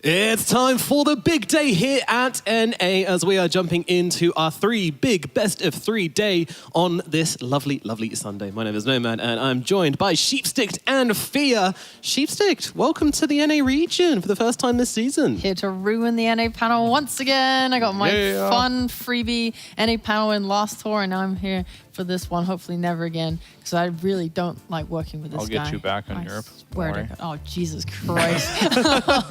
It's time for the big day here at NA as we are jumping into our big best of 3 day on this lovely, lovely Sunday. My name is Nomad and I'm joined by Sheepsticked and Fia. Sheepsticked, welcome to the NA region for the first time this season. Here to ruin the NA panel once again. I got my fun freebie NA panel in last tour and now I'm here for this one, hopefully never again, because I really don't like working with this guy. I'll get you back on Europe. Oh, Jesus Christ.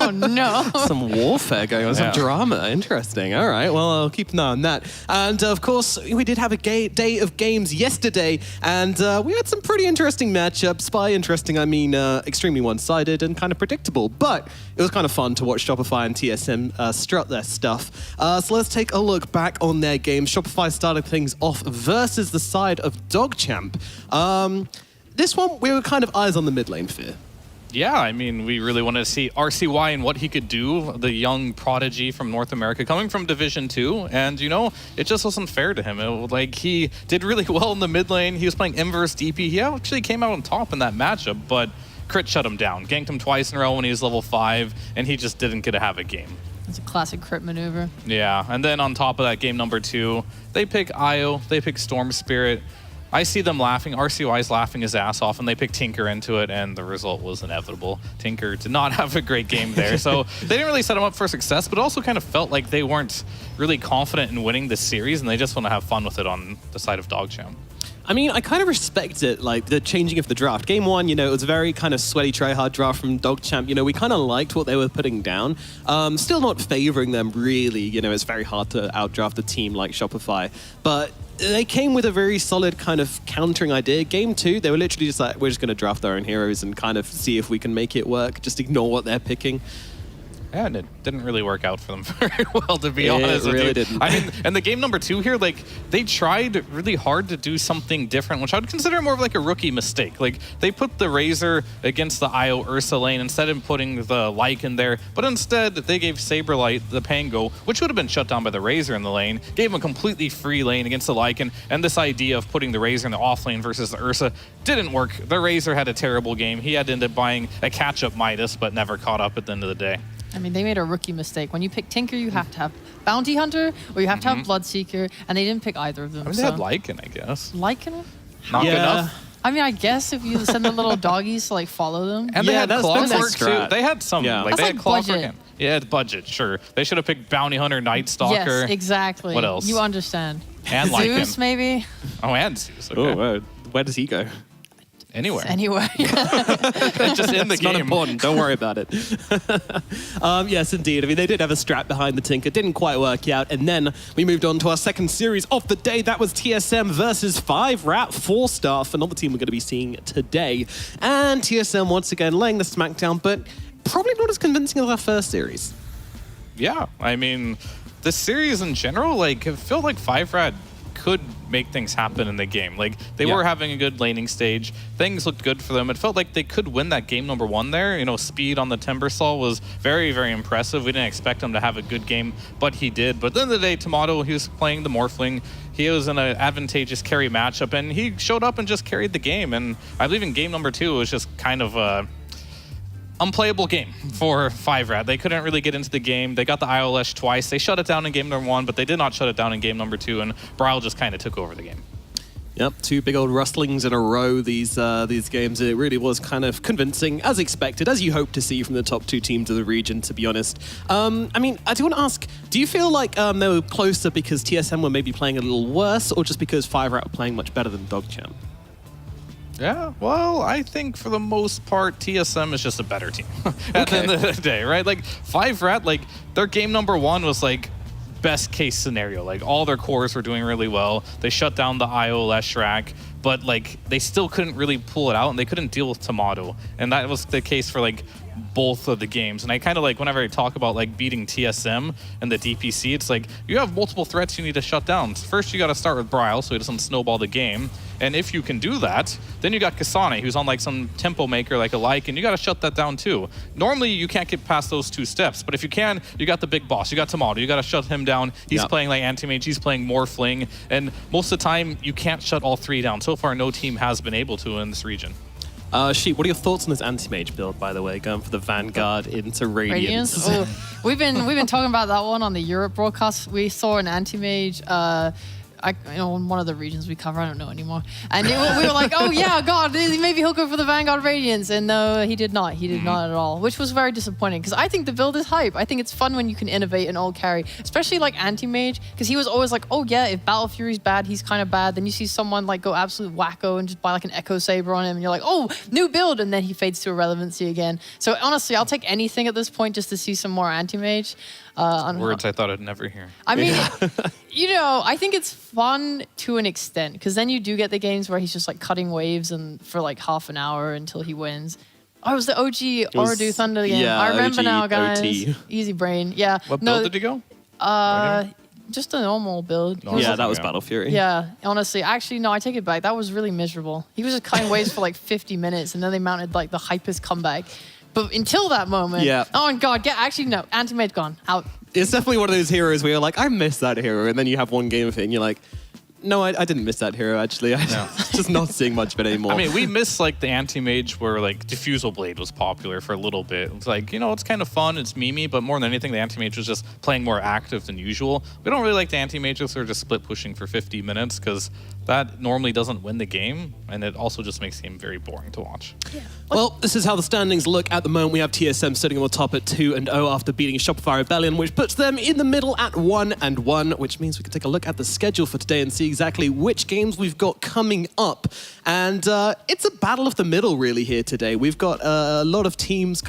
Oh, no. Some warfare going on, some drama. Interesting. All right, well, I'll keep an eye on that. And, of course, we did have a day of games yesterday, and we had some pretty interesting matchups. By interesting, I mean extremely one-sided and kind of predictable, but it was kind of fun to watch Shopify and TSM strut their stuff. So let's take a look back on their games. Shopify started things off versus the side of DogChamp. This one, we were kind of eyes on the mid lane, Fear. Yeah, I mean, we really wanted to see RCY and what he could do, the young prodigy from North America, coming from Division 2, and, you know, it just wasn't fair to him. He did really well in the mid lane. He was playing inverse DP. He actually came out on top in that matchup, but Crit shut him down. Ganked him twice in a row when he was level 5, and he just didn't get to have a game. It's a classic Crit maneuver. Yeah, and then on top of that, game number 2, they pick Io, they pick Storm Spirit. I see them laughing. RCY's laughing his ass off, and they picked Tinker into it, and the result was inevitable. Tinker did not have a great game there, so they didn't really set him up for success, but also kind of felt like they weren't really confident in winning this series, and they just want to have fun with it on the side of DogChamp. I mean, I kind of respect it, like the changing of the draft. Game 1, you know, it was a very kind of sweaty, try-hard draft from DogChamp. You know, we kind of liked what they were putting down. Still not favoring them, really. You know, it's very hard to outdraft a team like Shopify. But they came with a very solid kind of countering idea. Game 2, they were literally just like, we're just going to draft our own heroes and kind of see if we can make it work. Just ignore what they're picking. Yeah, and it didn't really work out for them very well, to be honest with you. It really didn't. I mean, and the game number 2 here, like, they tried really hard to do something different, which I would consider more of like a rookie mistake. Like, they put the Razor against the Io Ursa lane instead of putting the Lycan there, but instead they gave Saberlight the Pango, which would have been shut down by the Razor in the lane, gave him a completely free lane against the Lycan, and this idea of putting the Razor in the off lane versus the Ursa didn't work. The Razor had a terrible game. He had to end up buying a catch-up Midas, but never caught up at the end of the day. I mean, they made a rookie mistake. When you pick Tinker, you have to have Bounty Hunter or you have to have Bloodseeker, and they didn't pick either of them. I mean, they had Lycan, I guess. Lycan? Not good enough. I mean, I guess if you send the little doggies to like follow them. And they had Clockwork too. They had some. Yeah. Like, they had Clockwork. Budget. Yeah, budget, sure. They should have picked Bounty Hunter, Night Stalker. Yes, exactly. What else? You understand. And Zeus, Lycan. maybe? Oh, and Zeus. Okay. Oh, where does he go? Anywhere. Anywhere. Just in the it's game. not important. Don't worry about it. Yes, indeed. I mean, they did have a strat behind the Tinker. Didn't quite work out. And then we moved on to our second series of the day. That was TSM versus 5-Rat 4-Star, another team we're going to be seeing today. And TSM once again laying the smackdown, but probably not as convincing as our first series. Yeah, I mean, the series in general, like, it felt like 5-Rat could make things happen in the game. Like, they were having a good laning stage. Things looked good for them. It felt like they could win that game number 1 there. You know, speed on the Timbersaw was very, very impressive. We didn't expect him to have a good game, but he did. But at the end of the day, Tomato, he was playing the Morphling. He was in an advantageous carry matchup, and he showed up and just carried the game. And I believe in game number 2, it was just kind of a unplayable game for 5-Rat. They couldn't really get into the game. They got the IOLS twice. They shut it down in game number 1, but they did not shut it down in game number 2, and Braille just kind of took over the game. Yep, 2 big old rustlings in a row, these games. It really was kind of convincing, as expected, as you hope to see from the top 2 teams of the region, to be honest. I mean, I do want to ask, do you feel like they were closer because TSM were maybe playing a little worse, or just because 5-Rat were playing much better than DogChamp? Yeah, well, I think for the most part, TSM is just a better team at the end of the day, right? Like, 5-Rat, like, their game number 1 was, like, best case scenario. Like, all their cores were doing really well. They shut down the IOLS rack, but, like, they still couldn't really pull it out, and they couldn't deal with Tomato. And that was the case for, like, both of the games. And I kind of like, whenever I talk about like beating TSM and the DPC, it's like you have multiple threats you need to shut down. First, you got to start with Braille so he doesn't snowball the game. And if you can do that, then you got Kasane, who's on like some tempo maker like a Lycan, and you got to shut that down too. Normally, you can't get past those 2 steps, but if you can, you got the big boss. You got Tomato. You got to shut him down. He's playing like Anti-Mage. He's playing Morphling. And most of the time, you can't shut all 3 down. So far, no team has been able to in this region. Sheep, what are your thoughts on this anti-mage build, by the way, going for the Vanguard into Radiance? Oh, we've been talking about that one on the Europe broadcast. We saw an anti-mage in one of the regions we cover, I don't know anymore. And we were like, oh yeah, God, maybe he'll go for the Vanguard Radiance. And no, he did not. He did not at all, which was very disappointing because I think the build is hype. I think it's fun when you can innovate an old carry, especially like anti-mage, because he was always like, oh yeah, if Battle Fury's bad, he's kind of bad. Then you see someone like go absolute wacko and just buy like an Echo Saber on him and you're like, oh, new build. And then he fades to irrelevancy again. So honestly, I'll take anything at this point just to see some more anti-mage. Words I thought I'd never hear. I mean, I think it's fun to an extent because then you do get the games where he's just like cutting waves and for like half an hour until he wins. Oh, it was the OG Orodu Thunder game. Yeah, I remember OG, now, guys. OT. Easy brain. Yeah. What build did he go? Just a normal build. Yeah, that was Battle Fury. Yeah, honestly. Actually, no, I take it back. That was really miserable. He was just cutting waves for like 50 minutes and then they mounted like the hypest comeback. But until that moment, oh my God, no, anti-mage gone, out. It's definitely one of those heroes where you're like, I miss that hero, and then you have one game of it and you're like, no, I didn't miss that hero, actually. I'm just not seeing much of it anymore. I mean, we miss like the anti-mage where like Diffusal Blade was popular for a little bit. It's like, it's kind of fun, it's memey, but more than anything, the anti-mage was just playing more active than usual. We don't really like the anti-mages who are just split pushing for 50 minutes because that normally doesn't win the game, and it also just makes the game very boring to watch. Yeah. Well, this is how the standings look at the moment. We have TSM sitting on the top at 2-0 after beating Shopify Rebellion, which puts them in the middle at 1-1, which means we can take a look at the schedule for today and see exactly which games we've got coming up. And it's a battle of the middle, really, here today. We've got a lot of teams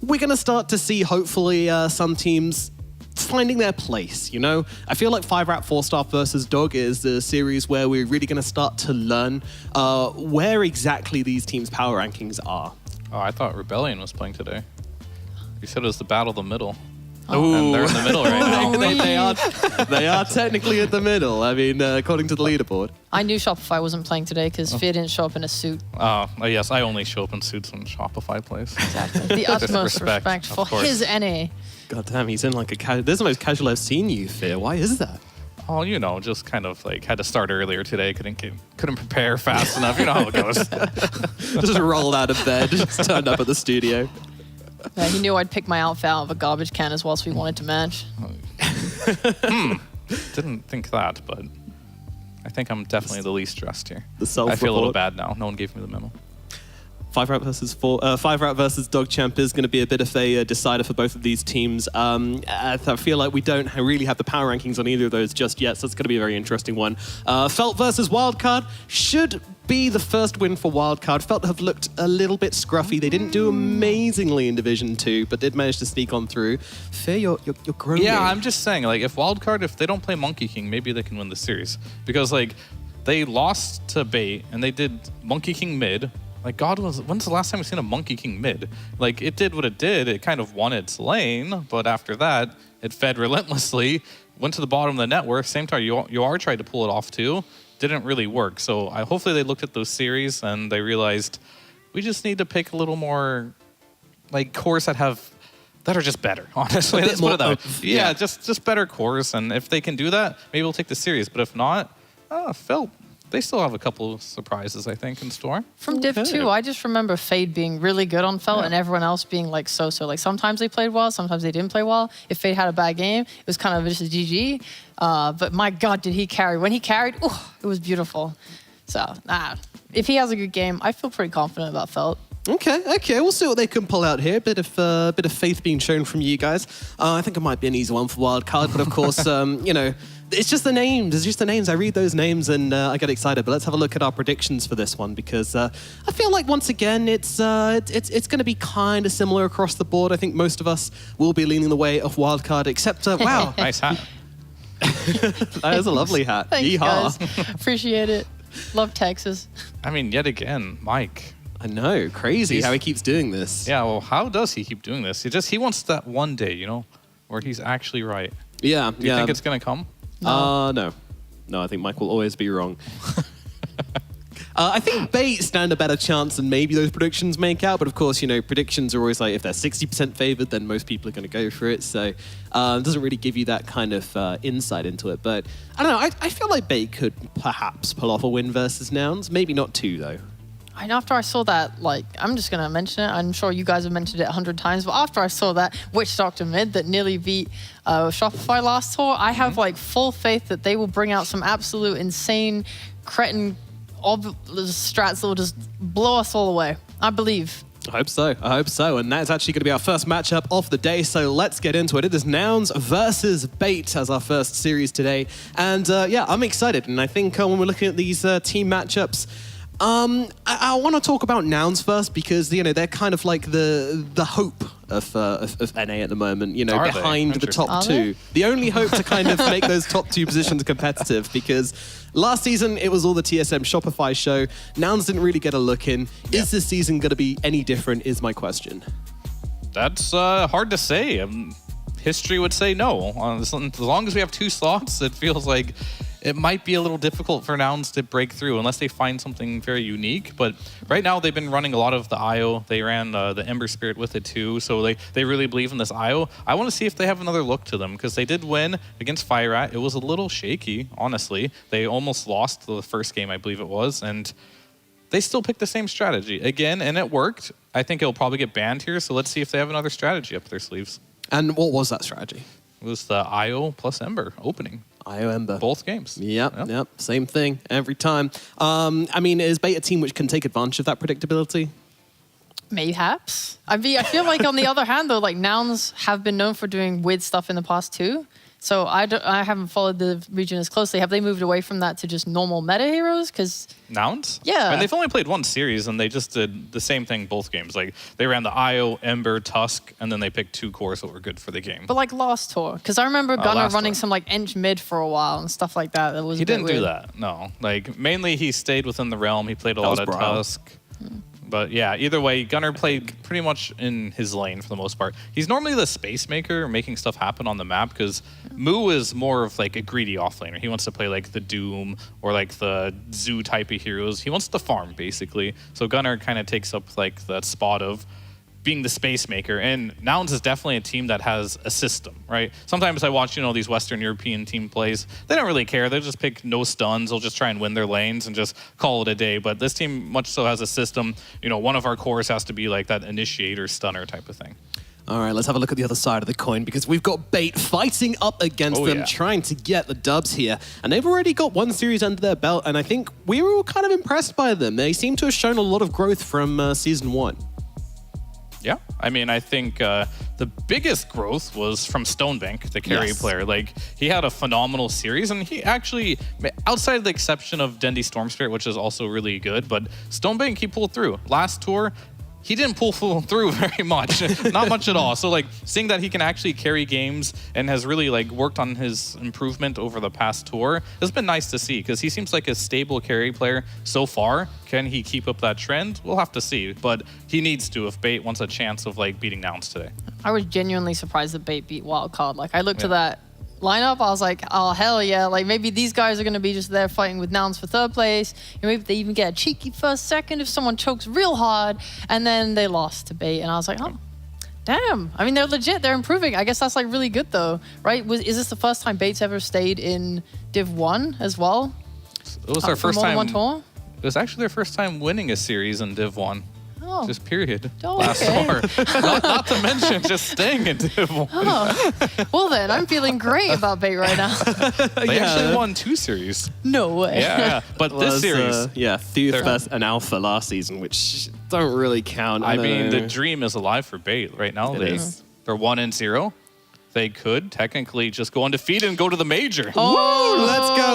we're going to start to see, hopefully, some teams finding their place, I feel like 5-Rat 4-Star versus Dog is the series where we're really going to start to learn where exactly these teams' power rankings are. Oh, I thought Rebellion was playing today. You said it was the battle of the middle. Oh. And they're in the middle right now. They are technically in the middle, I mean, according to the leaderboard. I knew Shopify wasn't playing today because Fear didn't show up in a suit. Yes, I only show up in suits when Shopify plays. Exactly. The utmost respect for his NA. God damn, he's in like a this is the most casual I've seen you, Fear. Why is that? Oh, just kind of like had to start earlier today. Couldn't prepare fast enough. You know how it goes. Just rolled out of bed, just turned up at the studio. Yeah, he knew I'd pick my outfit out of a garbage can as well, so we wanted to match. Didn't think that, but I think I'm definitely the least dressed here. The self-report. I feel a little bad now. No one gave me the memo. 5-Rat versus Dog Champ is going to be a bit of a decider for both of these teams. I feel like we don't really have the power rankings on either of those just yet, so it's going to be a very interesting one. Felt versus Wildcard should be the first win for Wildcard. Felt have looked a little bit scruffy. They didn't do amazingly in Division 2, but did manage to sneak on through. Fear, you're groaning. Yeah, I'm just saying, like, if Wildcard, if they don't play Monkey King, maybe they can win the series. Because, like, they lost to Bait, and they did Monkey King mid. Like, when's the last time we've seen a Monkey King mid? Like, it did what it did. It kind of won its lane, but after that, it fed relentlessly, went to the bottom of the network. Same time, you are tried to pull it off too. Didn't really work. So hopefully they looked at those series and they realized we just need to pick a little more, like, cores that are just better, honestly. Let's put it that way. Yeah, just better cores. And if they can do that, maybe we'll take the series. But if not, Felt. They still have a couple of surprises, I think, in store. From Div 2, I just remember Fade being really good on Felt and everyone else being like so-so. Like sometimes they played well, sometimes they didn't play well. If Fade had a bad game, it was kind of just a GG. But my God, did he carry. When he carried, it was beautiful. So, if he has a good game, I feel pretty confident about Felt. Okay, we'll see what they can pull out here. Bit of faith being shown from you guys. I think it might be an easy one for Wildcard, but of course, it's just the names. It's just the names. I read those names and I get excited. But let's have a look at our predictions for this one because I feel like once again it's going to be kind of similar across the board. I think most of us will be leaning the way of Wildcard, except wow, nice hat. That is a lovely hat. Thanks, Yeehaw. guys. Appreciate it. Love Texas. I mean, yet again, Mike. I know, crazy how he keeps doing this. Yeah, well, how does he keep doing this? He wants that one day, where he's actually right. Yeah, Do you think it's gonna come? No, I think Mike will always be wrong. I think Bait stand a better chance than maybe those predictions make out, but of course, predictions are always like, if they're 60% favored, then most people are going to go for it, so it doesn't really give you that kind of insight into it, but I don't know, I feel like Bait could perhaps pull off a win versus Nouns, maybe not 2, though. And after I saw that, like, I'm just going to mention it. I'm sure you guys have mentioned it 100 times, but after I saw that Witch Doctor mid that nearly beat Shopify last tour, I have like full faith that they will bring out some absolute insane cretin strats that will just blow us all away. I believe. I hope so. I hope so. And that's actually going to be our first matchup of the day. So let's get into it. It is Nouns versus Bait as our first series today. And yeah, I'm excited. And I think when we're looking at these team matchups, I want to talk about Nouns first because, you know, they're kind of like the hope of NA at the moment, you know, Are behind they? the top two. The only hope to kind of make those top two positions competitive because last season it was all the TSM Shopify show. Nouns didn't really get a look in. Is this season going to be any different is my question. That's hard to say. History would say no. As long as we have 2 slots, it feels like it might be a little difficult for Nouns to break through unless they find something very unique. But right now they've been running a lot of the IO. They ran the Ember Spirit with it too. So they really believe in this IO. I want to see if they have another look to them because they did win against Fire Rat. It was a little shaky, honestly. They almost lost the first game, I believe it was. And they still picked the same strategy again, and it worked. I think it'll probably get banned here. So let's see if they have another strategy up their sleeves. And what was that strategy? It was the IO plus Ember opening. IO Ember. Both games. Yep. Same thing every time. I mean, is Bait a team which can take advantage of that predictability? Mayhaps. I mean, I feel like on the other hand, though, like Nouns have been known for doing weird stuff in the past too. So I haven't followed the region as closely. Have they moved away from that to just normal meta heroes? Because Nouns? Yeah. And they've only played one series, and they just did the same thing both games. Like, they ran the IO, Ember, Tusk, and then they picked 2 cores that were good for the game. But like last tour, because I remember Gunnar last running tour. some like Ench mid for a while and stuff like that. That was He a bit didn't do weird. that, no. Like, mainly he stayed within the realm. He played a lot was of Brawl. Tusk. But yeah, either way, Gunnar played pretty much in his lane for the most part. He's normally the space maker, making stuff happen on the map, because Moo is more of like a greedy offlaner. He wants to play like the Doom or like the Zoo type of heroes. He wants to farm, basically. So Gunnar kind of takes up like that spot of being the space maker. And Nouns is definitely a team that has a system, right? Sometimes I watch, you know, these Western European team plays. They don't really care. They'll just pick no stuns. They'll just try and win their lanes and just call it a day. But this team much so has a system. You know, one of our cores has to be like that initiator stunner type of thing. All right, let's have a look at the other side of the coin because we've got Bait fighting up against them, trying to get the dubs here. And they've already got 1 series under their belt, and I think we were all kind of impressed by them. They seem to have shown a lot of growth from Season 1. Yeah, I mean, I think the biggest growth was from Stonebank, the carry player. Like, he had a phenomenal series, and he actually, outside of the exception of Dendy Storm Spirit, which is also really good, but Stonebank, he pulled through. Last tour, he didn't pull through very much, not much at all. So like seeing that he can actually carry games and has really like worked on his improvement over the past tour has been nice to see because he seems like a stable carry player so far. Can he keep up that trend? We'll have to see, but he needs to if Bait wants a chance of like beating Nouns today. I was genuinely surprised that Bait beat Wildcard. Like I looked at that lineup, I was like, oh hell yeah, like maybe these guys are going to be just there fighting with Nouns for 3rd place, and maybe they even get a cheeky 1st, 2nd if someone chokes real hard, and then they lost to Bait, and I was like, oh damn. I mean, they're legit, they're improving. I guess that's like really good though, right? Is this the first time Bait's ever stayed in Div 1 as well? It was their first time. One tour? It was actually their first time winning a series in Div 1. Oh. Just period. Oh, Last okay. tour. not to mention just staying in Div 1. Oh. Well then, I'm feeling great about Bait right now. They actually won 2 series. No way. Yeah. But this series, Thuthfest and Alpha last season, which don't really count. I mean, the dream is alive for Bait right now. It is. They're 1-0. They could technically just go undefeated and go to the major. Oh,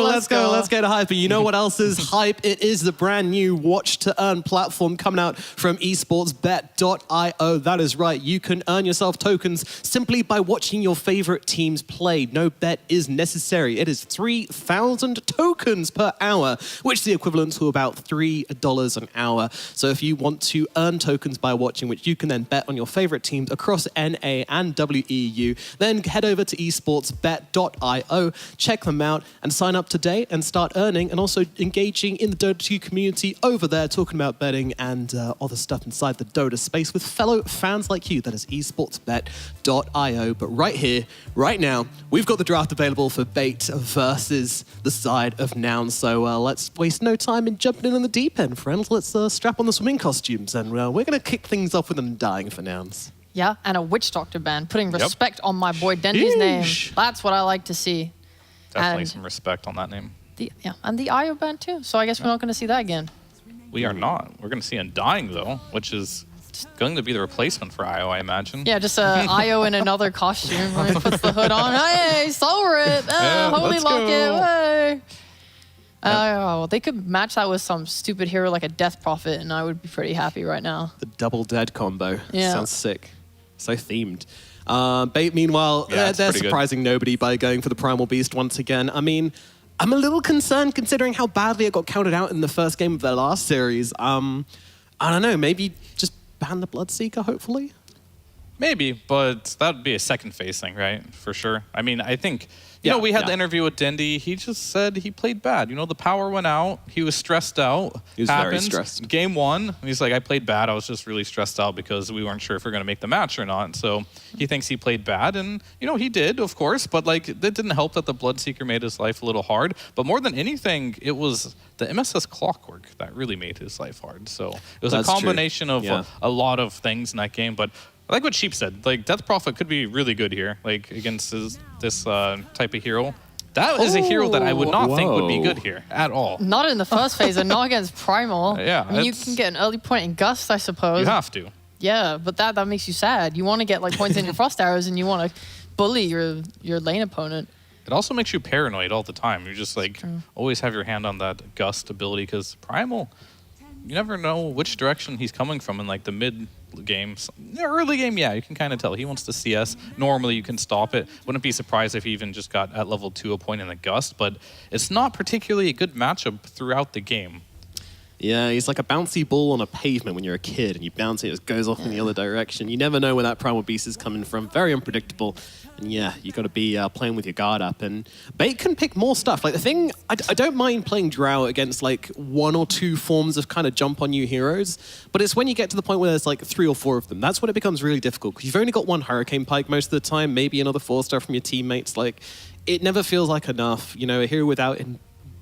Let's go. Let's get hype. But you know what else is hype? It is the brand new Watch to Earn platform coming out from esportsbet.io. That is right. You can earn yourself tokens simply by watching your favorite teams play. No bet is necessary. It is 3,000 tokens per hour, which is the equivalent to about $3 an hour. So if you want to earn tokens by watching, which you can then bet on your favorite teams across NA and WEU, then then head over to esportsbet.io, check them out, and sign up today and start earning and also engaging in the Dota 2 community over there, talking about betting and other stuff inside the Dota space with fellow fans like you. That is esportsbet.io. But right here, right now, we've got the draft available for Bait versus the side of Nouns. So let's waste no time in jumping in the deep end, friends. Let's strap on the swimming costumes, and we're going to kick things off with an Undying for Nouns. Yeah, and a Witch Doctor ban, putting respect on my boy Dendy's name. That's what I like to see. Definitely And some respect on that name. And the IO ban too. So I guess we're not going to see that again. We are not. We're going to see Undying, though, which is going to be the replacement for IO, I imagine. Yeah, just IO in another costume. Where he puts the hood on. Hey, solar it. Holy let's locket. go. Hey. They could match that with some stupid hero like a Death Prophet, and I would be pretty happy right now. The double dead combo. Yeah. Sounds sick. So themed. Bait, meanwhile, Yeah, they're pretty good. surprising nobody by going for the Primal Beast once again. I mean, I'm a little concerned considering how badly it got counted out in the first game of their last series. I don't know, maybe just ban the Bloodseeker, hopefully? Maybe, but that would be a second phase thing, right? For sure. I mean, I think, you know, we had the interview with Dendy. He just said he played bad. You know, the power went out. He was stressed out. He was very stressed. Game one, he's like, I played bad. I was just really stressed out because we weren't sure if we are going to make the match or not. So he thinks he played bad. And, you know, he did, of course. But, like, it didn't help that the Bloodseeker made his life a little hard. But more than anything, it was the MSS Clockwork that really made his life hard. So it was That's a combination of Yeah. a lot of things in that game. But I like what Sheep said. Like, Death Prophet could be really good here, like, against this type of hero. That is a hero that I would not think would be good here at all. Not in the first phase, and not against Primal. Yeah, I mean, you can get an early point in Gust, I suppose. You have to. Yeah, but that makes you sad. You want to get like points in your Frost Arrows, and you want to bully your lane opponent. It also makes you paranoid all the time. You just, like, always have your hand on that Gust ability, because Primal, you never know which direction he's coming from in, like, the mid game. The early game, yeah, you can kind of tell. He wants to CS. Normally, you can stop it. Wouldn't be surprised if he even just got at level 2 a point in the Gust, but it's not particularly a good matchup throughout the game. Yeah, he's like a bouncy ball on a pavement when you're a kid, and you bounce it, it goes off in the other direction. You never know where that Primal Beast is coming from. Very unpredictable. And yeah, you got to be playing with your guard up. And Bait can pick more stuff. Like the thing, I don't mind playing Drow against like 1 or 2 forms of kind of jump on you heroes, but it's when you get to the point where there's like 3 or 4 of them. That's when it becomes really difficult, because you've only got 1 Hurricane Pike most of the time, maybe another 4-star from your teammates. Like, it never feels like enough. You know, a hero without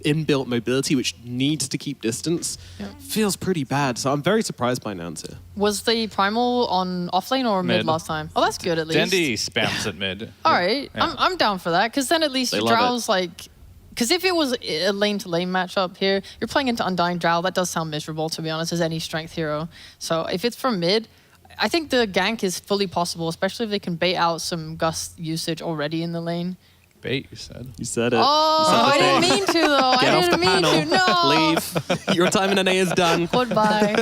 inbuilt mobility, which needs to keep distance, feels pretty bad. So I'm very surprised by Nouns here. Was the Primal on offlane or mid last time? Oh, that's good at least. Dendy spams at mid. All right, Yeah. I'm down for that, because then at least They your love Drow's like... Because if it was a lane-to-lane matchup here, you're playing into Undying Drow. That does sound miserable, to be honest, as any strength hero. So if it's from mid, I think the gank is fully possible, especially if they can bait out some Gust usage already in the lane. Bait, you said. You said it. Oh, I didn't mean to, though. Get I off the didn't mean panel. to. No. Leave. Your time in NA is done. Goodbye.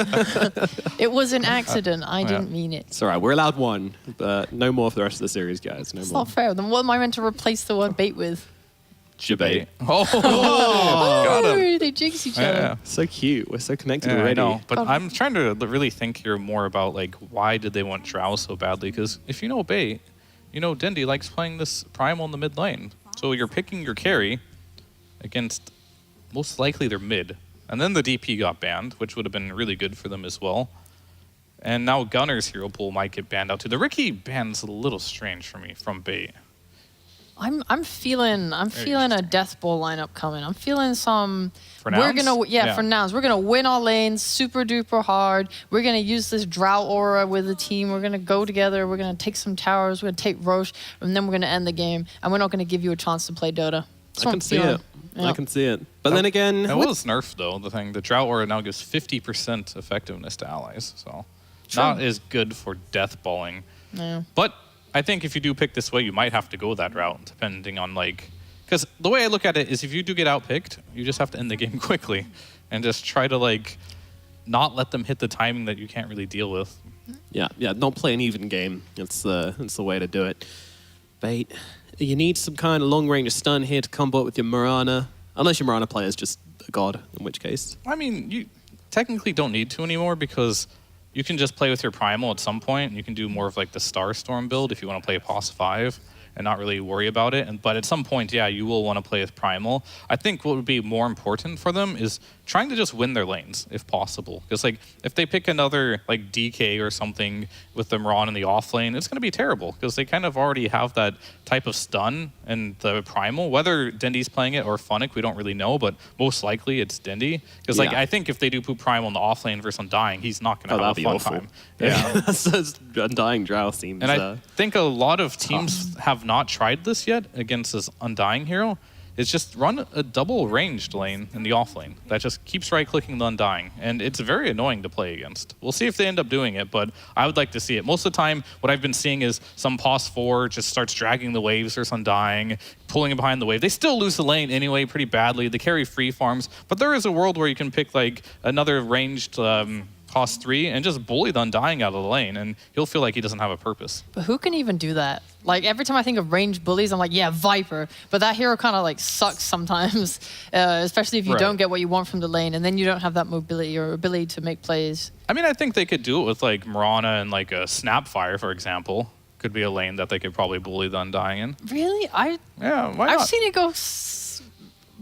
It was an accident. I didn't mean it. It's all right. We're allowed 1, but no more for the rest of the series, guys. No It's more. not fair. Then what am I meant to replace the word bait with? Jabate. Oh, Got him. Oh, they jinx each other. Yeah. so cute. We're so connected Yeah, I already. know. But I'm trying to really think here more about, like, why did they want Drow so badly? Because if you know Bait, you know Dendy likes playing this Primal in the mid lane. So you're picking your carry against most likely their mid. And then the DP got banned, which would have been really good for them as well. And now Gunner's hero pool might get banned out too. The Ricky ban's a little strange for me from Bait. I'm feeling a Death Ball lineup coming. I'm feeling some. For We're Nouns? gonna Yeah. for Nouns. We're gonna win our lanes super duper hard. We're gonna use this Drow aura with the team. We're gonna go together. We're gonna take some towers. We're gonna take Roche, and then we're gonna end the game. And we're not gonna give you a chance to play Dota. That's I what can I'm see feeling. it. Yeah. I can see it. But then again, It with- was nerfed though, the thing. The Drought Aura now gives 50% effectiveness to allies. So True. not as good for death balling. Yeah. But I think if you do pick this way, you might have to go that route, depending on, like... Because the way I look at it is if you do get outpicked, you just have to end the game quickly. And just try to, like, not let them hit the timing that you can't really deal with. yeah, not play an even game. It's the way to do it. Bait, you need some kind of long-range stun here to combo it with your Mirana. Unless your Mirana player is just a god, in which case. I mean, you technically don't need to anymore because you can just play with your Primal at some point. And you can do more of, like, the Starstorm build if you want to play Pos 5. and not really worry about it. But at some point, yeah, you will want to play with Primal. I think what would be more important for them is trying to just win their lanes if possible. Because like if they pick another like DK or something with the Miran in the off lane, it's going to be terrible because they kind of already have that type of stun and the Primal. Whether Dindy's playing it or Funnick, we don't really know, but most likely it's Dindy. Because like I think if they do put Primal in the off lane versus Undying, he's not going to have a fun time. Yeah, Undying Drow seems. And I think a lot of teams have not tried this yet against this Undying hero. Is just run a double ranged lane in the off lane that just keeps right-clicking the Undying, and it's very annoying to play against. We'll see if they end up doing it, but I would like to see it. Most of the time, what I've been seeing is some POS 4 just starts dragging the waves versus Undying, pulling it behind the wave. They still lose the lane anyway pretty badly. They carry free farms, but there is a world where you can pick like another ranged POS 3 and just bully the Undying out of the lane, and he'll feel like he doesn't have a purpose. But who can even do that? Like every time I think of ranged bullies, I'm like, yeah, Viper. But that hero kind of like sucks sometimes, especially if you don't get what you want from the lane, and then you don't have that mobility or ability to make plays. I mean, I think they could do it with like Mirana and like a Snapfire, for example. Could be a lane that they could probably bully the Undying in. Really? Yeah, why not? I've seen it go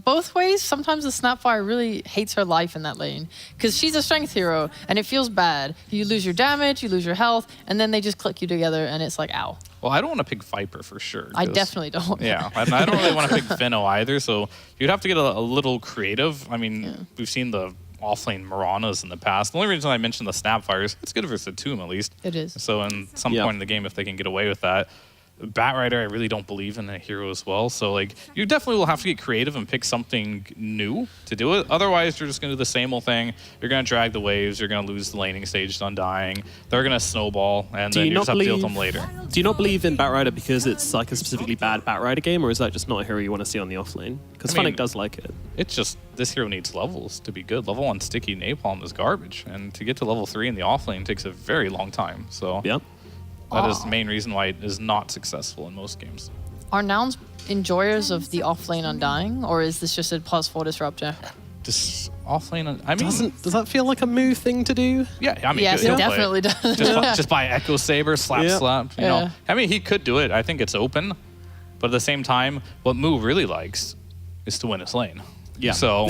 both ways. Sometimes the Snapfire really hates her life in that lane because she's a strength hero and it feels bad. You lose your damage, you lose your health, and then they just click you together and it's like, ow. Well, I don't want to pick Viper for sure. I definitely don't. Yeah, and I don't really want to pick Veno either, so you'd have to get a little creative. I mean, we've seen the offlane Miranas in the past. The only reason I mentioned the Snapfires, it's good versus the Tomb at least. It is. So in some point in the game, if they can get away with that. Batrider, I really don't believe in a hero as well. So like, you definitely will have to get creative and pick something new to do it. Otherwise, you're just going to do the same old thing. You're going to drag the waves. You're going to lose the laning stage to Undying. They're going to snowball, and then you just have to deal with them later. Do you not believe in Batrider because it's like a specifically bad Batrider game, or is that just not a hero you want to see on the offlane? Because Funnick does like it. It's just, this hero needs levels to be good. Level 1 sticky napalm is garbage, and to get to level 3 in the offlane takes a very long time. So that is the main reason why it is not successful in most games. Are Nouns enjoyers of the offlane Undying, or is this just a POS 4 disruptor? This offlane, I mean... Does that feel like a Moo thing to do? Yeah, I mean... Yes, it definitely does. Just buy Echo Saber, slap, you know. I mean, he could do it. I think it's open. But at the same time, what Moo really likes is to win his lane. Yeah. So,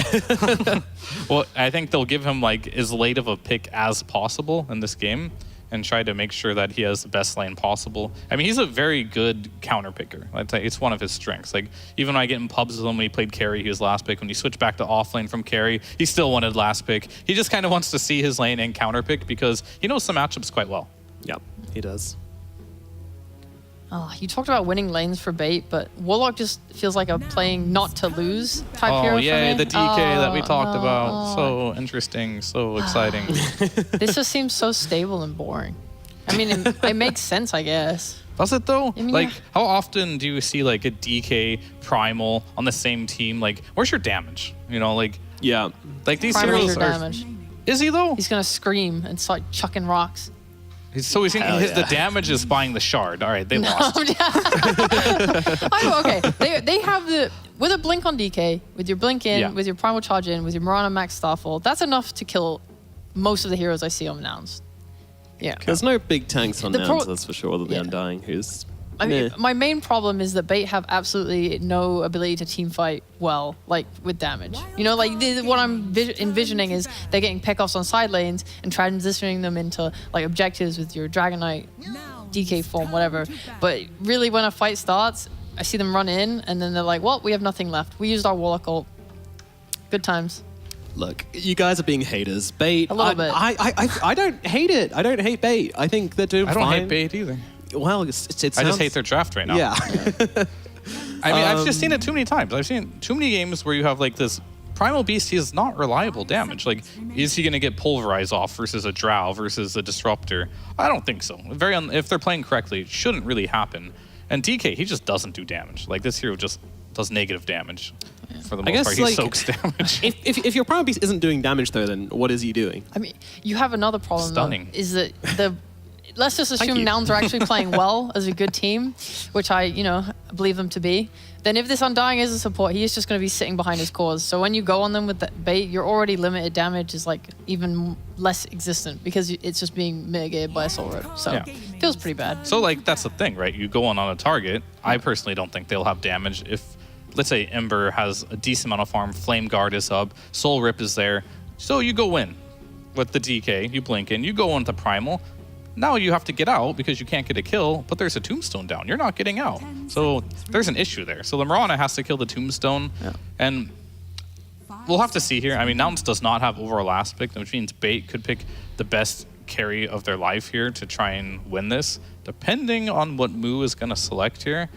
well, I think they'll give him like as late of a pick as possible in this game and try to make sure that he has the best lane possible. I mean, he's a very good counter picker. I'd say it's one of his strengths. Like, even when I get in pubs with him, when he played carry, he was last pick. When he switched back to off lane from carry, he still wanted last pick. He just kind of wants to see his lane and counter pick because he knows some matchups quite well. Yep, he does. Oh, you talked about winning lanes for bait, but Warlock just feels like a playing not to lose type hero. Oh, yeah, for me. the DK that we talked about. So interesting, so exciting. This just seems so stable and boring. I mean, it makes sense, I guess. Does it though? I mean, like, how often do you see like a DK Primal on the same team? Like, where's your damage? You know, like like these Primal's heroes your are. damage. Is he though? He's gonna scream and start chucking rocks. The damage is buying the shard. All right, they lost. Okay, they have with a blink on DK, with your blink in, with your primal charge in, with your Mirana max Starfall, that's enough to kill most of the heroes I see on Nouns. Yeah. There's no big tanks on Nouns, that's for sure, other than the Undying, who's... I mean, my main problem is that Bait have absolutely no ability to team fight well, like with damage. You know, like what I'm envisioning is they're getting pickoffs on side lanes and transitioning them into like objectives with your Dragon Knight, DK form, whatever. But really, when a fight starts, I see them run in and then they're like, well, we have nothing left. We used our Warlock ult. Good times. Look, you guys are being haters. Bait, a little bit. I don't hate it. I don't hate Bait. I think they're doing fine. I don't hate Bait either. Well, I just hate their draft right now. Yeah. I mean, I've just seen it too many times. I've seen too many games where you have like this Primal Beast. He is not reliable damage. Like, is he going to get pulverized off versus a Drow versus a Disruptor? I don't think so. If they're playing correctly, it shouldn't really happen. And DK, he just doesn't do damage. Like, this hero just does negative damage. For the most part, he soaks damage. If your Primal Beast isn't doing damage, though, then what is he doing? I mean, you have another problem. Stunning. Though, is that let's just assume you. Nouns are actually playing well as a good team, which I, believe them to be. Then if this Undying is a support, he is just going to be sitting behind his cores. So when you go on them with the bait, your already limited damage is like even less existent because it's just being mitigated by a Soul Rip. So it feels pretty bad. So like that's the thing, right? You go on a target. I personally don't think they'll have damage if, let's say, Ember has a decent amount of farm, Flame Guard is up, Soul Rip is there. So you go in with the DK, you blink in, you go on the Primal. Now you have to get out because you can't get a kill, but there's a Tombstone down. You're not getting out. So there's an issue there. So the Mirana has to kill the Tombstone. And we'll have to see here. I mean, Nouns does not have overall aspect, which means Bait could pick the best carry of their life here to try and win this, depending on what Moo is going to select here.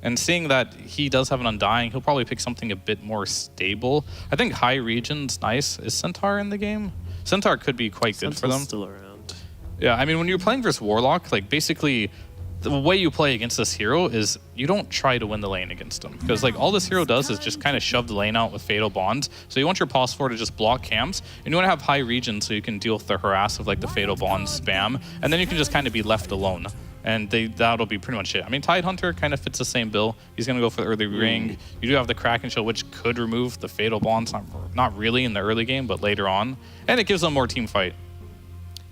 And seeing that he does have an Undying, he'll probably pick something a bit more stable. I think high region's nice. Is Centaur in the game? Centaur could be quite good for them. Still around. Yeah, I mean, when you're playing versus Warlock, like basically the way you play against this hero is you don't try to win the lane against him. Because like all this hero does is just kind of shove the lane out with Fatal Bonds. So you want your Pulse 4 to just block camps, and you want to have high region so you can deal with the harass of like the Fatal Bonds spam, and then you can just kind of be left alone. And that'll be pretty much it. I mean, Tidehunter kind of fits the same bill. He's going to go for the early ring. You do have the Kraken Shell, which could remove the Fatal Bonds. Not really in the early game, but later on. And it gives them more team fight.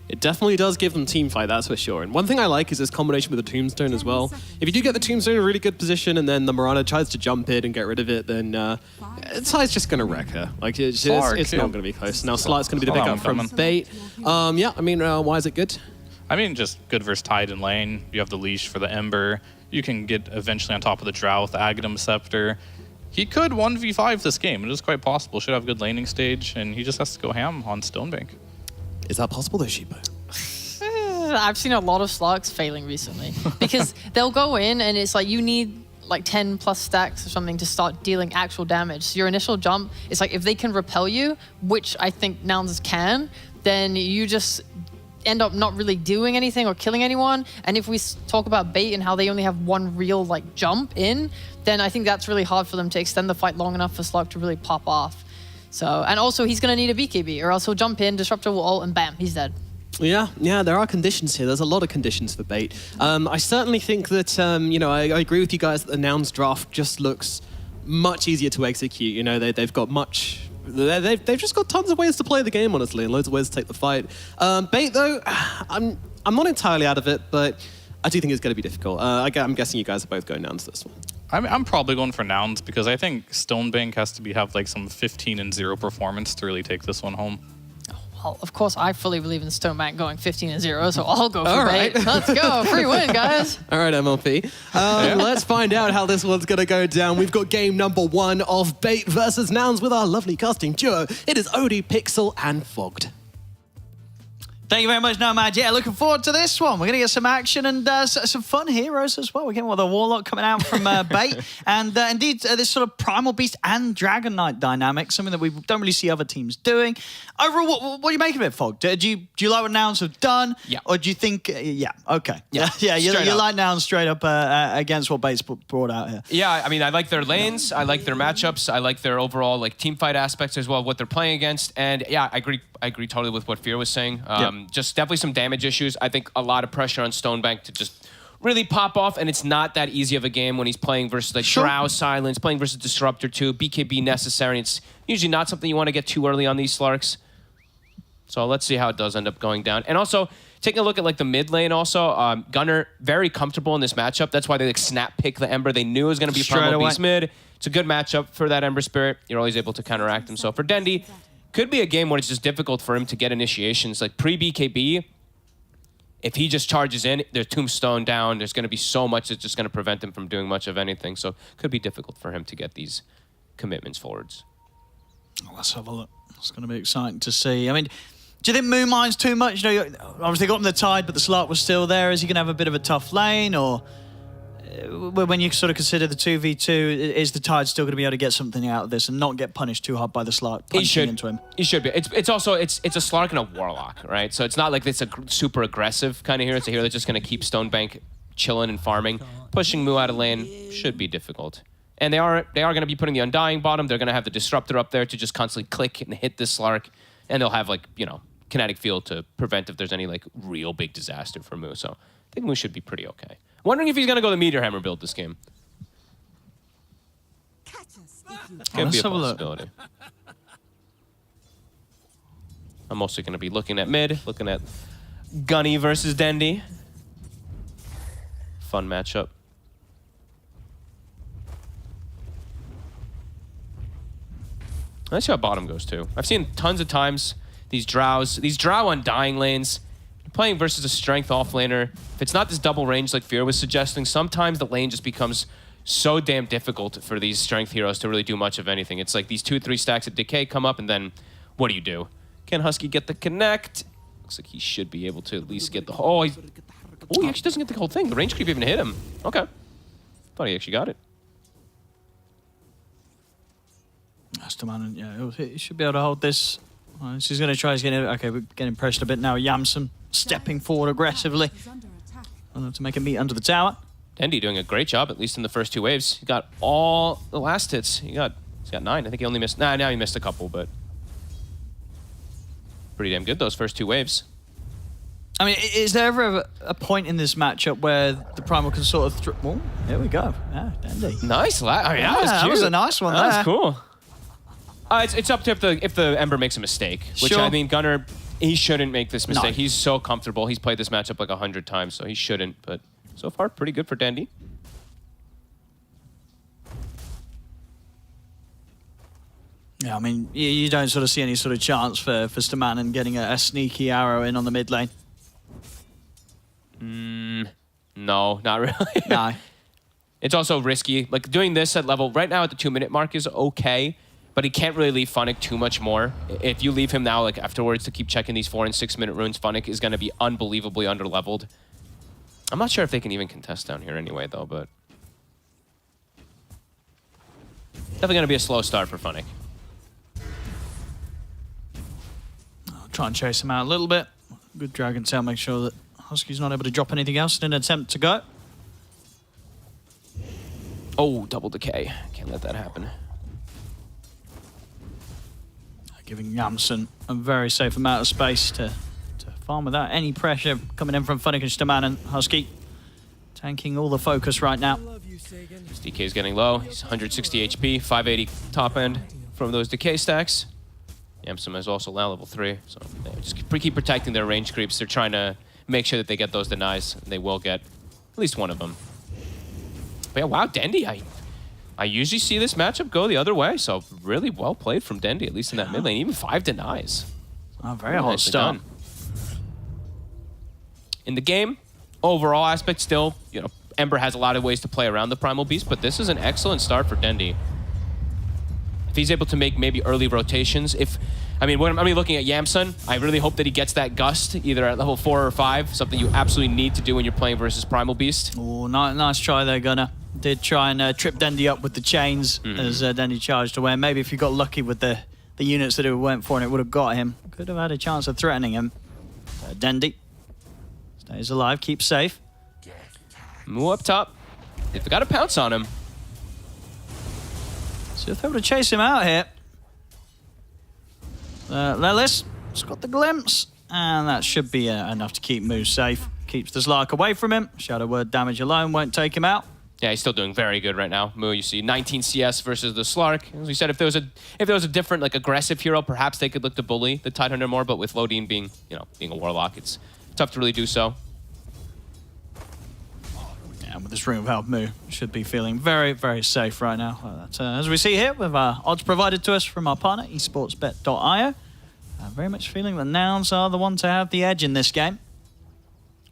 It definitely does give them team fight, that's for sure. And one thing I like is this combination with the Tombstone as well. If you do get the Tombstone in a really good position and then the Mirana tries to jump in and get rid of it, then Ty's just going to wreck her. Like, it's not going to be close. Now, Slark's going to be the pickup from Bait. Yeah, I mean, why is it good? I mean, just good versus Tide in lane. You have the Leash for the Ember. You can get eventually on top of the Drow with the Aghanim Scepter. He could 1v5 this game. It is quite possible. Should have a good laning stage, and he just has to go ham on Stonebank. Is that possible though, Sheepo? I've seen a lot of Slarks failing recently because they'll go in and it's like you need like 10 plus stacks or something to start dealing actual damage. So your initial jump is like if they can repel you, which I think Nouns can, then you just end up not really doing anything or killing anyone. And if we talk about Bait and how they only have one real like jump in, then I think that's really hard for them to extend the fight long enough for Slark to really pop off. So, and also he's going to need a BKB or else he'll jump in, Disruptor will ult, and bam, he's dead. Yeah, there are conditions here. There's a lot of conditions for Bait. I certainly think that, I agree with you guys that the Nouns draft just looks much easier to execute. You know, they've got much... They've just got tons of ways to play the game, honestly, and loads of ways to take the fight. Bait, though, I'm not entirely out of it, but I do think it's going to be difficult. I'm guessing you guys are both going Nouns this one. I'm probably going for Nouns because I think Stonebank has to have like some 15-0 performance to really take this one home. Well, of course, I fully believe in Stonebank going 15-0, so I'll go for Bait. Let's go. Free win, guys. All right, MLP. Let's find out how this one's going to go down. We've got game number 1 of Bait versus Nouns with our lovely casting duo. It is Odie, Pixel, and Fogged. Thank you very much, Nomad. Yeah, looking forward to this one. We're going to get some action and some fun heroes as well. We're getting the Warlock coming out from Bait. And indeed, this sort of Primal Beast and Dragon Knight dynamic, something that we don't really see other teams doing. Overall, what do you make of it, Fog? Do you like what Nouns have done? Yeah. Or do you think, okay. Yeah, you like Nouns straight up against what Bait's brought out here. Yeah, I mean, I like their lanes. I like their matchups. I like their overall like team fight aspects as well, what they're playing against. And yeah, I agree totally with what Fear was saying. Just definitely some damage issues. I think a lot of pressure on Stonebank to just really pop off, and it's not that easy of a game when he's playing versus like Drow Silence, playing versus Disruptor 2, BKB necessary. It's usually not something you want to get too early on these Slarks. So let's see how it does end up going down. And also, taking a look at like the mid lane also, Gunnar, very comfortable in this matchup. That's why they like snap pick the Ember. They knew it was going to be Primal Beast mid. It's a good matchup for that Ember Spirit. You're always able to counteract him. So for Dendi, could be a game where it's just difficult for him to get initiations. Like pre-BKB, if he just charges in, there's Tombstone down. There's going to be so much that's just going to prevent him from doing much of anything. So could be difficult for him to get these commitments forwards. Let's have a look. It's going to be exciting to see. I mean, do you think Moonmine's too much? You know, obviously got him the Tide, but the Slark was still there. Is he going to have a bit of a tough lane? Or when you sort of consider the 2v2, is the Tide still going to be able to get something out of this and not get punished too hard by the Slark punching into him? He should be. It's also a Slark and a Warlock, right? So it's not like it's a super aggressive kind of hero. It's a hero that's just going to keep Stonebank chilling and farming. Pushing Moo out of lane should be difficult. And they are going to be putting the Undying bottom. They're going to have the Disruptor up there to just constantly click and hit this Slark. And they'll have like, kinetic field to prevent if there's any like real big disaster for Moo. So I think Moo should be pretty okay. Wondering if he's gonna go the Meteor Hammer build this game. Could be a possibility. I'm mostly gonna be looking at mid, looking at Gunny versus Dendi. Fun matchup. Let's see how bottom goes too. I've seen tons of times these drow on dying lanes, playing versus a strength offlaner. If it's not this double range like Fear was suggesting, sometimes the lane just becomes so damn difficult for these strength heroes to really do much of anything. It's like these 2-3 stacks of decay come up, and then what do? Can Husky get the connect? Looks like he should be able to at least get the... Oh, he actually doesn't get the whole thing. The range creep even hit him. Okay. Thought he actually got it. Masterman, yeah, he should be able to hold this. She's going to try to get it. Okay, we're getting pressured a bit now. Yamson stepping forward aggressively to make a meet under the tower. Dendi doing a great job, at least in the first 2 waves. He got all the last hits. He's got 9. I think he only missed... now he missed a couple, but... pretty damn good, those first 2 waves. I mean, is there ever a point in this matchup where the Primal can sort of... Oh, here we go. Yeah, Dendi. Nice. I mean, that was cute. That was a nice one there. That was cool. It's up to if the Ember makes a mistake. Which, sure. I mean, Gunnar, he shouldn't make this mistake. No. He's so comfortable. He's played this matchup like 100 times, so he shouldn't. But so far, pretty good for Dendi. Yeah, I mean, you don't sort of see any sort of chance for Stamanen getting a sneaky arrow in on the mid lane. No, not really. No. It's also risky. Like, doing this at level... Right now, at the 2-minute mark is okay, but he can't really leave Funnick too much more. If you leave him now, like, afterwards to keep checking these 4- and 6-minute runes, Funnick is going to be unbelievably underleveled. I'm not sure if they can even contest down here anyway, though, but... Definitely going to be a slow start for Funnick. I'll try and chase him out a little bit. Good Dragon Tail, make sure that Husky's not able to drop anything else in an attempt to go. Oh, double decay. Can't let that happen. Giving Yamson a very safe amount of space to farm without any pressure coming in from Funnick and Stamanen. Husky tanking all the focus right now. His DK is getting low. He's 160 HP, 580 top end from those decay stacks. Yamson is also now level 3, so they just keep protecting their range creeps. They're trying to make sure that they get those denies, and they will get at least one of them. But yeah, wow, Dendi, I usually see this matchup go the other way, so really well played from Dendi, at least in that mid lane. Even 5 denies. Oh, very hot start. In the game, overall aspect still, you know, Ember has a lot of ways to play around the Primal Beast, but this is an excellent start for Dendi. If he's able to make maybe early rotations, when I'm looking at Yamson, I really hope that he gets that Gust, either at level 4 or 5, something you absolutely need to do when you're playing versus Primal Beast. Oh, nice try there, Gunnar. Did try and trip Dendi up with the chains as Dendi charged away. Maybe if you got lucky with the units that it went for and it would have got him, could have had a chance of threatening him. Dendi stays alive, keeps safe. Moo up top. They forgot to pounce on him. So if they were to chase him out here. Lelis has got the glimpse, and that should be enough to keep Moo safe. Keeps the Slark away from him. Shadow Word damage alone won't take him out. Yeah, he's still doing very good right now. Moo, you see 19 CS versus the Slark. As we said, if there was a different, like, aggressive hero, perhaps they could look to bully the Tidehunter more, but with Lodin being a Warlock, it's tough to really do so. And with this Ring of Health, Moo should be feeling very, very safe right now. As we see here with our odds provided to us from our partner, esportsbet.io. Very much feeling that Nouns are the one to have the edge in this game.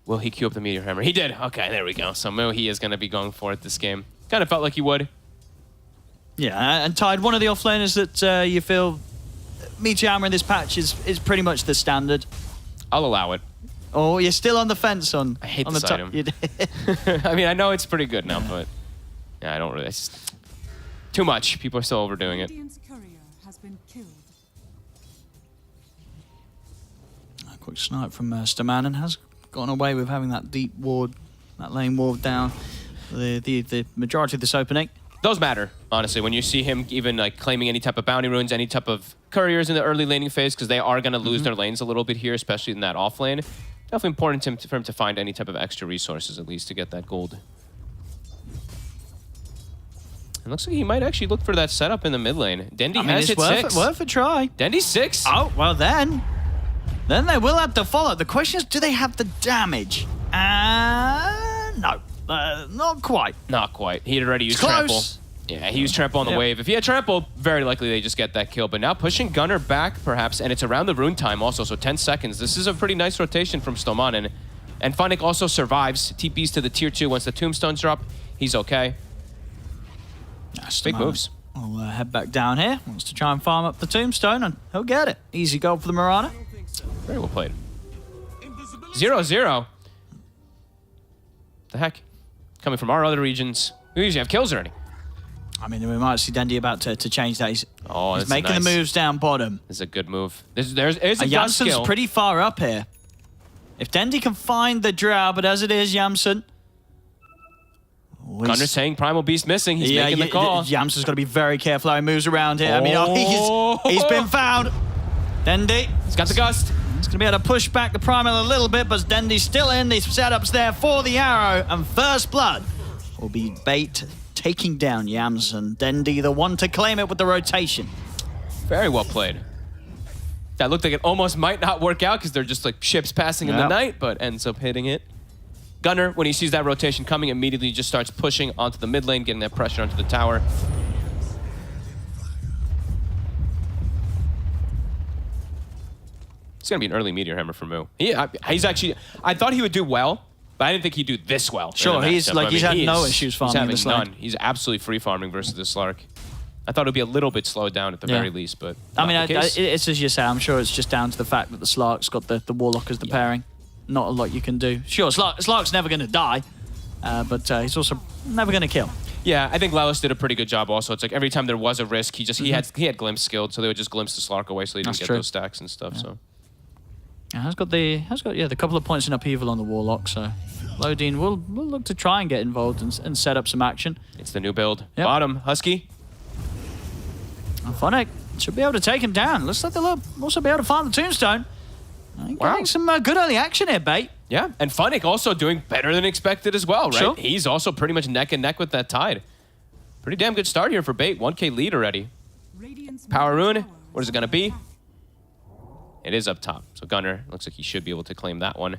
Will he queue up the Meteor Hammer? He did. Okay, there we go. So Moo, he is going to be going for it this game. Kind of felt like he would. Yeah, and Tide, one of the offlaners that you feel Meteor Hammer in this patch is pretty much the standard. I'll allow it. Oh, you're still on the fence on. I hate on this the item. I mean, I know it's pretty good now, but yeah, I don't really. It's too much. People are still overdoing it. A quick snipe from Stamanen has gone away with having that deep ward, that lane ward down the majority of this opening. those matter, honestly, when you see him even like claiming any type of bounty runes, any type of couriers in the early laning phase, because they are going to lose their lanes a little bit here, especially in that off lane. Definitely important for him to find any type of extra resources, at least, to get that gold. It looks like he might actually look for that setup in the mid lane. Dendi has hit 6. Worth a try. Dendi's 6. Oh, well then they will have to follow. The question is, do they have the damage? No, not quite. Not quite. He had already used Close. trample. Yeah, he used trample on the wave. If he had trample, very likely they just get that kill. But now pushing Gunnar back, perhaps, and it's around the rune time also, so 10 seconds. This is a pretty nice rotation from Stomanen. And Funnick also survives. TPs to the tier 2 once the tombstones drop. He's okay. Big moves. We'll head back down here. Wants to try and farm up the tombstone, and he'll get it. Easy goal for the Mirana. Very well played. 0-0. The heck? Coming from our other regions. We usually have kills already. I mean, we might see Dendi about to change that. He's That's making nice. the moves down bottom. This is a good move. There's a Jansen's skill. pretty far up here. If Dendi can find the drow, but as it is, Jansen. Gunnar saying Primal Beast missing. He's making the call. Jansen's got to be very careful how he moves around here. I mean, he's been found. Dendi. He's got the gust. He's going to be able to push back the Primal a little bit, but Dendi's still in. These setups there for the arrow. And first blood will be Bait taking down Jansen. Dendi, the one to claim it with the rotation. Very well played. That looked like it almost might not work out because they're just like ships passing in the night, but ends up hitting it. Gunnar, when he sees that rotation coming, immediately just starts pushing onto the mid lane, getting that pressure onto the tower. It's going to be an early Meteor Hammer for Moo. He's actually... I thought he would do well, but I didn't think he'd do this well. Sure, he's like, he's had no issues farming this lane. He's absolutely free farming versus the Slark. I thought it would be a little bit slowed down at the very least, but... I mean, it's as you say, I'm sure it's just down to the fact that the Slark's got the Warlock as the pairing. Not a lot you can do. Sure, Slark's never going to die, but he's also never going to kill. Yeah, I think Lelis did a pretty good job also. It's like every time there was a risk, he had glimpse skilled, so they would just glimpse the Slark away so he didn't get those stacks and stuff, so... Yeah, has got the couple of points in upheaval on the Warlock, so Lodine will look to try and get involved and set up some action. It's the new build. Yep. Bottom, Husky. And Funnick should be able to take him down. Looks like they'll also be able to farm the tombstone. Getting some good early action here, Bait. Yeah, and Funnick also doing better than expected as well, right? Sure. He's also pretty much neck and neck with that Tide. Pretty damn good start here for Bait. 1K lead already. Power Rune, what is it going to be? It is up top. So Gunnar looks like he should be able to claim that one.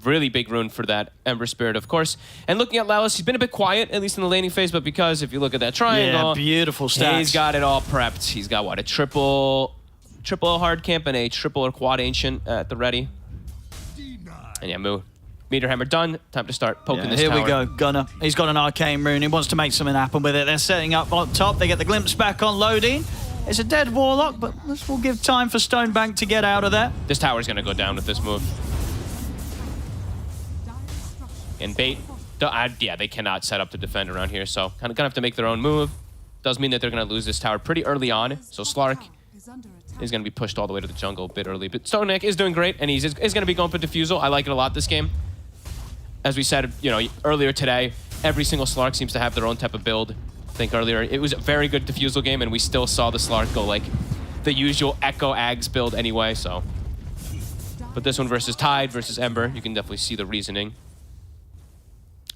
Really big rune for that Ember Spirit, of course. And looking at Lelis, he's been a bit quiet, at least in the laning phase, but because if you look at that triangle, beautiful stats. He's got it all prepped. He's got, what, a triple hard camp and a triple or quad ancient at the ready. And yeah, Moo. Meteor Hammer done. Time to start poking this tower. tower. We go, Gunnar. He's got an arcane rune. He wants to make something happen with it. They're setting up on top. They get the glimpse back on Lodine. It's a dead Warlock, but this will give time for Stonebank to get out of there. This tower's going to go down with this move. And Bait, yeah, they cannot set up to defend around here, so kind of gonna have to make their own move. Does mean that they're gonna lose this tower pretty early on, so Slark is gonna be pushed all the way to the jungle a bit early. But Stonebank is doing great, and is gonna be going for Diffusal. I like it a lot this game. As we said, earlier today, every single Slark seems to have their own type of build. I think earlier it was a very good Diffusal game, and we still saw the Slark go like the usual Echo Ags build anyway, so. But this one versus Tide versus Ember, you can definitely see the reasoning.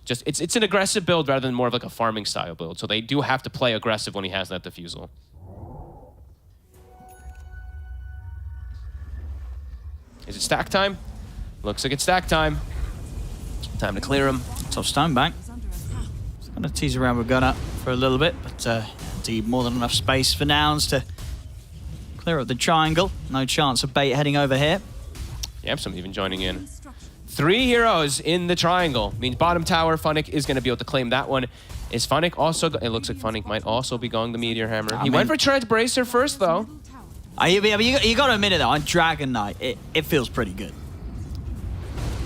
Just it's an aggressive build rather than more of like a farming style build, so they do have to play aggressive when he has that Diffusal. Is it stack time? Looks like it's stack time. Time to clear him. Top Stonebank. He's going to tease around with Gunnar for a little bit, but indeed more than enough space for Nouns to clear up the triangle. No chance of Bait heading over here. Yep, some even joining in. 3 heroes in the triangle. Means bottom tower, Funnick is going to be able to claim that one. Is Funnick also... It looks like Funnick might also be going the Meteor Hammer. He went for Tread Bracer first, though. You got to admit it, though. On Dragon Knight, it feels pretty good.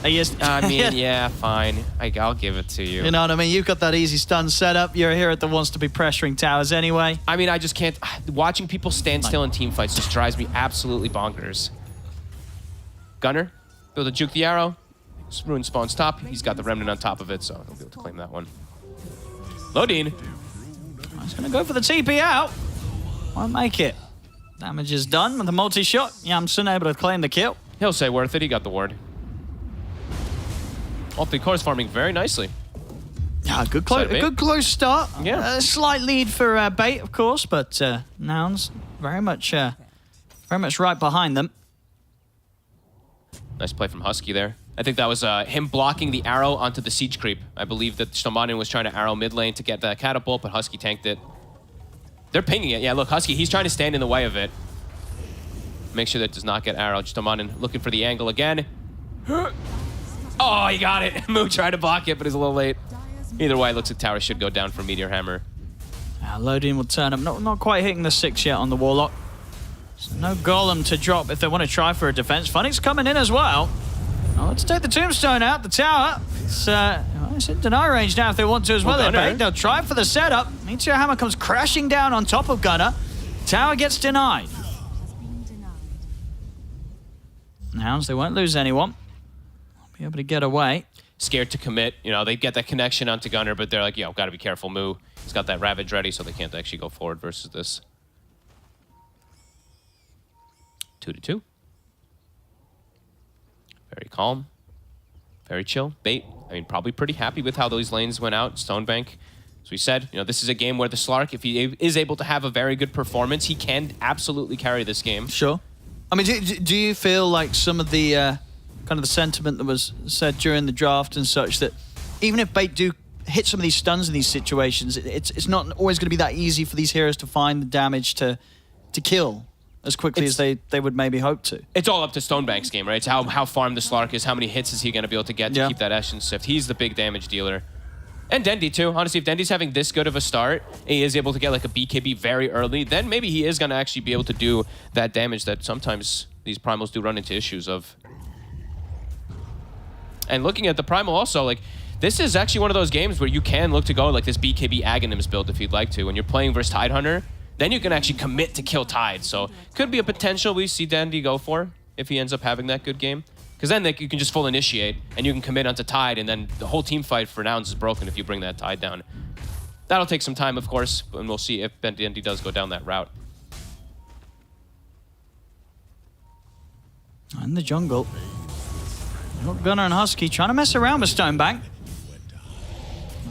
I mean, yeah, fine. I'll give it to you. You know what I mean? You've got that easy stun setup. You're a hero that wants to be pressuring towers anyway. I mean, I just can't... Watching people stand still in team fights just drives me absolutely bonkers. Gunnar, build a juke the arrow. Rune spawns top. He's got the remnant on top of it, so he'll be able to claim that one. Lodine. He's going to go for the TP out. Won't make it. Damage is done with the multi-shot. Yamsun able to claim the kill. He'll say worth it. He got the ward. Off the course farming very nicely. Yeah, a good close start. Yeah. A slight lead for Bait, of course, but Nouns very much right behind them. Nice play from Husky there. I think that was him blocking the arrow onto the siege creep. I believe that Stomanin was trying to arrow mid lane to get that catapult, but Husky tanked it. They're pinging it. Yeah, look, Husky, he's trying to stand in the way of it. Make sure that does not get arrowed. Stomanin looking for the angle again. Oh, he got it. Moo tried to block it, but he's a little late. Either way, looks like tower should go down for Meteor Hammer. Loading will turn up. Not quite hitting the 6 yet on the Warlock. So no golem to drop if they want to try for a defense. Funny's coming in as well. Oh, let's take the tombstone out, the tower. It's in deny range now if they want to as well. They'll try for the setup. Meteor Hammer comes crashing down on top of Gunner. Tower gets denied. Nouns, they won't lose anyone. Be able to get away. Scared to commit. You know, they get that connection onto Gunner, but they're like, yo, gotta be careful, Moo. He's got that Ravage ready, so they can't actually go forward versus this. 2-2. Very calm. Very chill. Bait, I mean, probably pretty happy with how those lanes went out. Stonebank, as we said, you know, this is a game where the Slark, if he is able to have a very good performance, he can absolutely carry this game. Sure. I mean, do you feel like some of the kind of the sentiment that was said during the draft and such, that even if Bait do hit some of these stuns in these situations, it's not always going to be that easy for these heroes to find the damage to kill as quickly as they would maybe hope to? It's all up to Stonebank's game, right? It's how farmed the Slark is, how many hits is he going to be able to get to keep that Ashen Sift. He's the big damage dealer. And Dendi too. Honestly, if Dendi's having this good of a start, and he is able to get like a BKB very early, then maybe he is going to actually be able to do that damage that sometimes these Primals do run into issues of. And looking at the Primal also, like, this is actually one of those games where you can look to go like this BKB Aghanims build if you'd like to. When you're playing versus Tidehunter, then you can actually commit to kill Tide. So could be a potential we see Dendi go for if he ends up having that good game. Because then you can just full initiate and you can commit onto Tide, and then the whole team fight for Nouns is broken if you bring that Tide down. That'll take some time, of course, and we'll see if Dendi does go down that route. In the jungle, Gunner and Husky trying to mess around with Stonebank.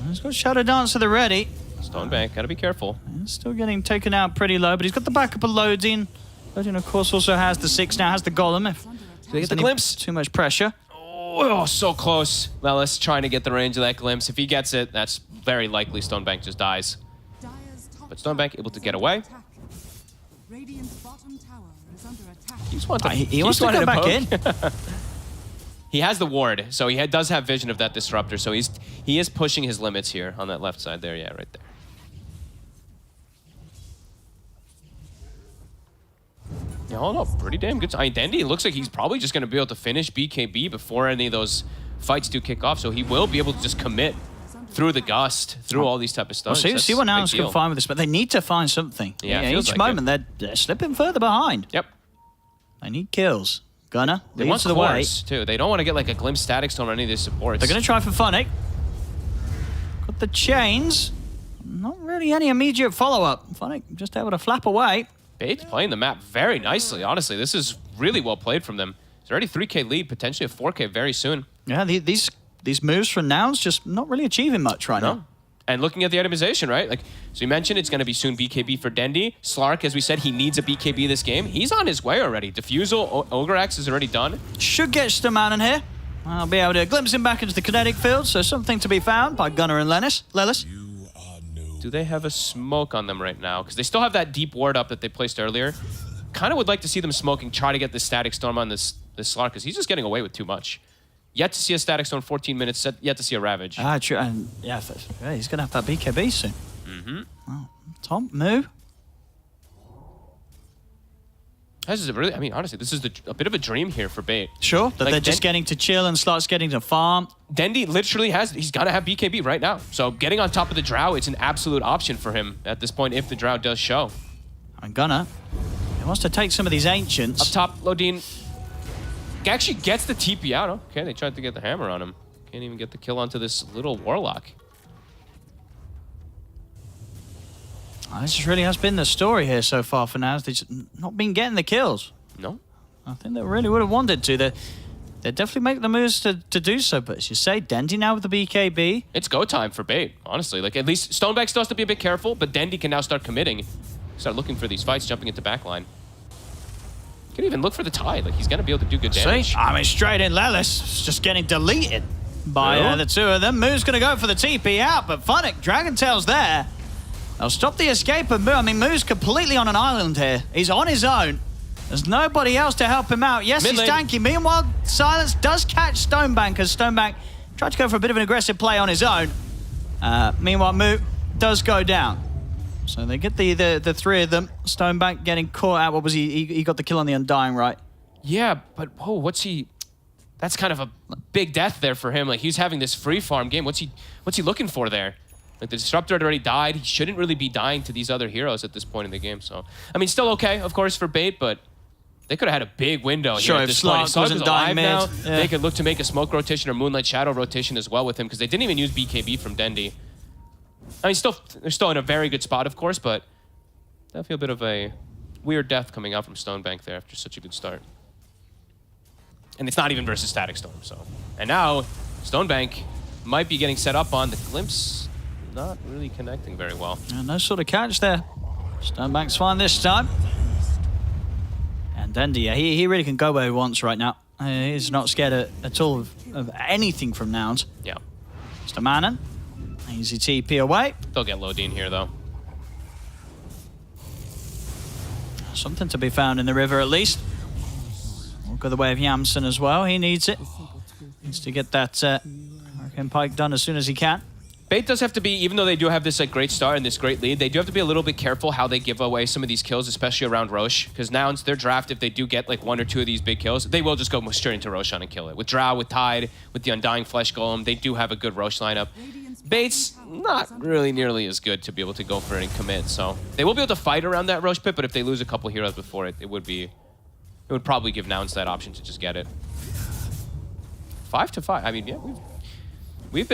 He's got Shadow Dancer ready. Stonebank, gotta be careful. He's still getting taken out pretty low, but he's got the backup of Loading. Loading, of course, also has the 6 now, has the Golem. If they get the glimpse. Too much pressure. Oh, so close. Lelis trying to get the range of that glimpse. If he gets it, that's very likely Stonebank just dies. But Stonebank able to get away. He wants to come back in. He has the ward, so he does have vision of that disruptor. So he is pushing his limits here on that left side there. Yeah, right there. Yeah, hold up, pretty damn good. I mean, Dendi looks like he's probably just going to be able to finish BKB before any of those fights do kick off. So he will be able to just commit through the gust, through all these type of stuff. See what Nouns can find with this, but they need to find something. Yeah, each like moment they're slipping further behind. Yep. They need kills. Gunner they want the cores too. They don't want to get like a glimpse static storm on any of these supports. They're going to try for Funnick. Got the chains. Not really any immediate follow-up. Funnick just able to flap away. Bait's playing the map very nicely, honestly. This is really well played from them. It's already 3K lead, potentially a 4K very soon. Yeah, these moves from Nouns just not really achieving much right now. And looking at the itemization, right? Like, so you mentioned it's going to be soon BKB for Dendi. Slark, as we said, he needs a BKB this game. He's on his way already. Diffusal, Ogre Axe is already done. Should get Stomanin here. I'll be able to glimpse him back into the kinetic field, so something to be found by Gunner and Lelis. Do they have a smoke on them right now? Because they still have that deep ward up that they placed earlier. Kind of would like to see them smoking, try to get the static storm on this Slark, because he's just getting away with too much. Yet to see a static storm 14 minutes, yet to see a Ravage. True. And yeah, he's going to have that BKB soon. Mm-hmm. Well, Tom, move. This is really, I mean, honestly, this is a bit of a dream here for Bait. Sure, that they're just getting to chill and Slark's getting to farm. Dendi literally he's got to have BKB right now. So getting on top of the Drow, it's an absolute option for him at this point if the Drow does show. And Gunner, he wants to take some of these Ancients. Up top, Lodin actually gets the TP out. Okay, they tried to get the hammer on him. Can't even get the kill onto this little Warlock. This really has been the story here so far for now. They've just not been getting the kills. No. I think they really would have wanted to. They definitely make the moves to do so. But as you say, Dendy now with the BKB. It's go time for Bait, honestly. Like, at least Stonebank still has to be a bit careful, but Dendy can now start committing. Start looking for these fights, jumping into backline. Could even look for the tide. Like, he's going to be able to do good damage. See? I mean, straight in Lelis, just getting deleted by the two of them. Moo's going to go for the TP out, but Funnick, Dragon Tail's there. They'll stop the escape of Moo. I mean, Moo's completely on an island here. He's on his own. There's nobody else to help him out. Yes, he's tanky. Meanwhile, Silence does catch Stonebank as Stonebank tried to go for a bit of an aggressive play on his own. Meanwhile, Moo does go down. So they get the three of them. Stonebank getting caught out. What was he? He got the kill on the Undying, right? Yeah, but what's he? That's kind of a big death there for him. Like, he's having this free farm game. What's he looking for there? Like, the Disruptor had already died. He shouldn't really be dying to these other heroes at this point in the game. So, I mean, still okay, of course, for Bait, but they could have had a big window here at this point. Slug wasn't dying now. Yeah. They could look to make a smoke rotation or Moonlight Shadow rotation as well with him because they didn't even use BKB from Dendy. I mean, they're still in a very good spot, of course, but I feel a bit of a weird death coming out from Stonebank there after such a good start. And it's not even versus Static Storm, so. And now, Stonebank might be getting set up on the Glimpse, not really connecting very well. No sort of catch there. Stonebank's fine this time. And Dendy, yeah, he really can go where he wants right now. He's not scared at all of anything from Nouns. Yeah. Just a Manon. Easy TP away. They'll get Lodine here, though. Something to be found in the river, at least. We'll go the way of Yamsen as well. He needs it. Needs to get that Hurricane Pike done as soon as he can. Bait does have to be, even though they do have this like great start and this great lead, they do have to be a little bit careful how they give away some of these kills, especially around Roche. Because now in their draft, if they do get like 1 or 2 of these big kills, they will just go straight into Roshan and kill it. With Drow, with Tide, with the Undying Flesh Golem, they do have a good Roche lineup. Bait's not really nearly as good to be able to go for it and commit, so they will be able to fight around that Roche pit, but if they lose a couple heroes before it, it would probably give Nouns that option to just get it. 5 to 5. I mean, yeah,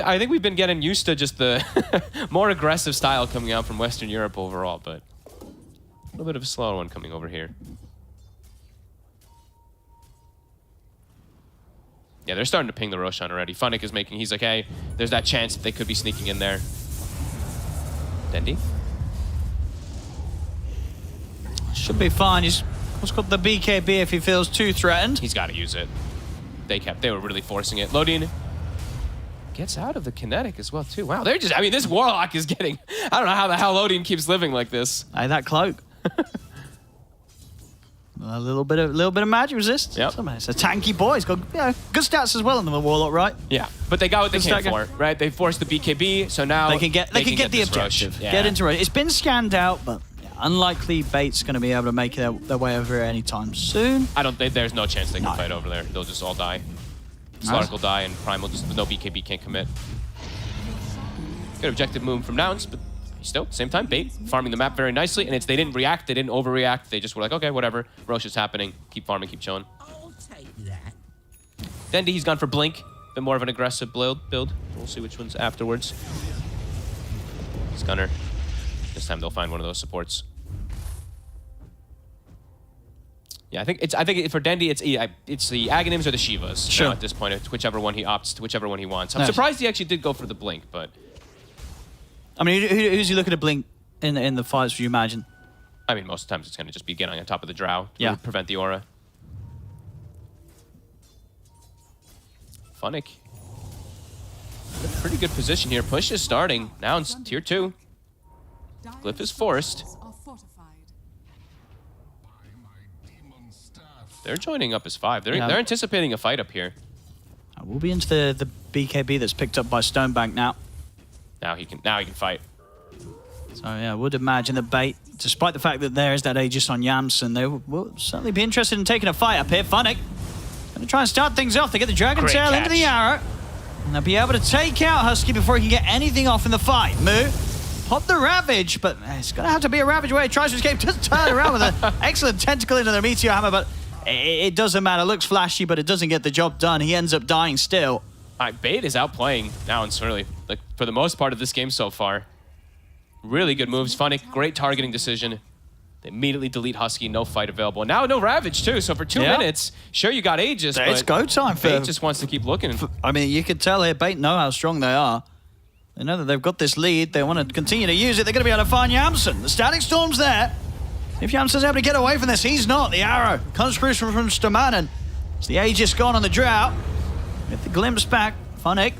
I think we've been getting used to just the more aggressive style coming out from Western Europe overall, but a little bit of a slower one coming over here. Yeah, they're starting to ping the Roshan already. Funnick is making, he's like, hey, there's that chance that they could be sneaking in there. Dendy? Should be fine. He's got the BKB if he feels too threatened. He's got to use it. They were really forcing it. Lodine gets out of the kinetic as well, too. Wow, I mean, this Warlock is getting, I don't know how the hell Lodine keeps living like this. Hey, that cloak. A little bit of magic resist. Yep. It's a tanky boy. He's got good stats as well in the Warlock, right? Yeah, but they got what they came for, right? They forced the BKB, so now they can get the objective. Yeah. Get into it. It's been scanned out, but unlikely Bait's going to be able to make their way over here anytime soon. I don't think there's no chance they can fight over there. They'll just all die. Slark will die, and Prime will just no BKB can't commit. Good objective move from Nouns, but still, same time, Bait farming the map very nicely, and they didn't react, they didn't overreact, they just were like, okay, whatever, Roche is happening, keep farming, keep chilling. I'll take that. Dendy, he's gone for Blink, bit more of an aggressive build. We'll see which ones afterwards. Scunner. This time they'll find one of those supports. Yeah, I think for Dendy, it's the Aghanims or the Shivas. Sure. At this point, it's whichever one he opts, whichever one he wants. I'm surprised he actually did go for the Blink, but I mean, who's he looking to blink in the fights, would you imagine? I mean, most times it's going to just be getting on top of the Drow to prevent the aura. Funnick. In a pretty good position here. Push is starting. Now it's tier 2. Glyph is forced. They're joining up as 5. They're anticipating a fight up here. We'll be into the BKB that's picked up by Stonebank now. Now he can fight. So yeah, I would imagine that Bait, despite the fact that there is that Aegis on Yamsen, they will certainly be interested in taking a fight up here. Funnick going to try and start things off. They get the Dragon Tail into the arrow, and they'll be able to take out Husky before he can get anything off in the fight. Moo, pop the Ravage, but it's going to have to be a Ravage where he tries to escape. Just turn around with an excellent tentacle into the Meteor Hammer, but it doesn't matter. It looks flashy, but it doesn't get the job done. He ends up dying still. Bait is outplaying Nouns, really, like for the most part of this game so far. Really good moves. Funnick, great targeting decision. They immediately delete Husky, no fight available. Now no Ravage too, so for 2 minutes, sure you got Aegis, but it's go time for Bait just wants to keep looking. I mean, you could tell here, Bait know how strong they are. They know that they've got this lead. They want to continue to use it. They're going to be able to find Yamsen. The Static Storm's there. If Yamsen's able to get away from this, he's not. The arrow comes through from Stomanen. It's the Aegis gone on the drought. With the glimpse back, Funnick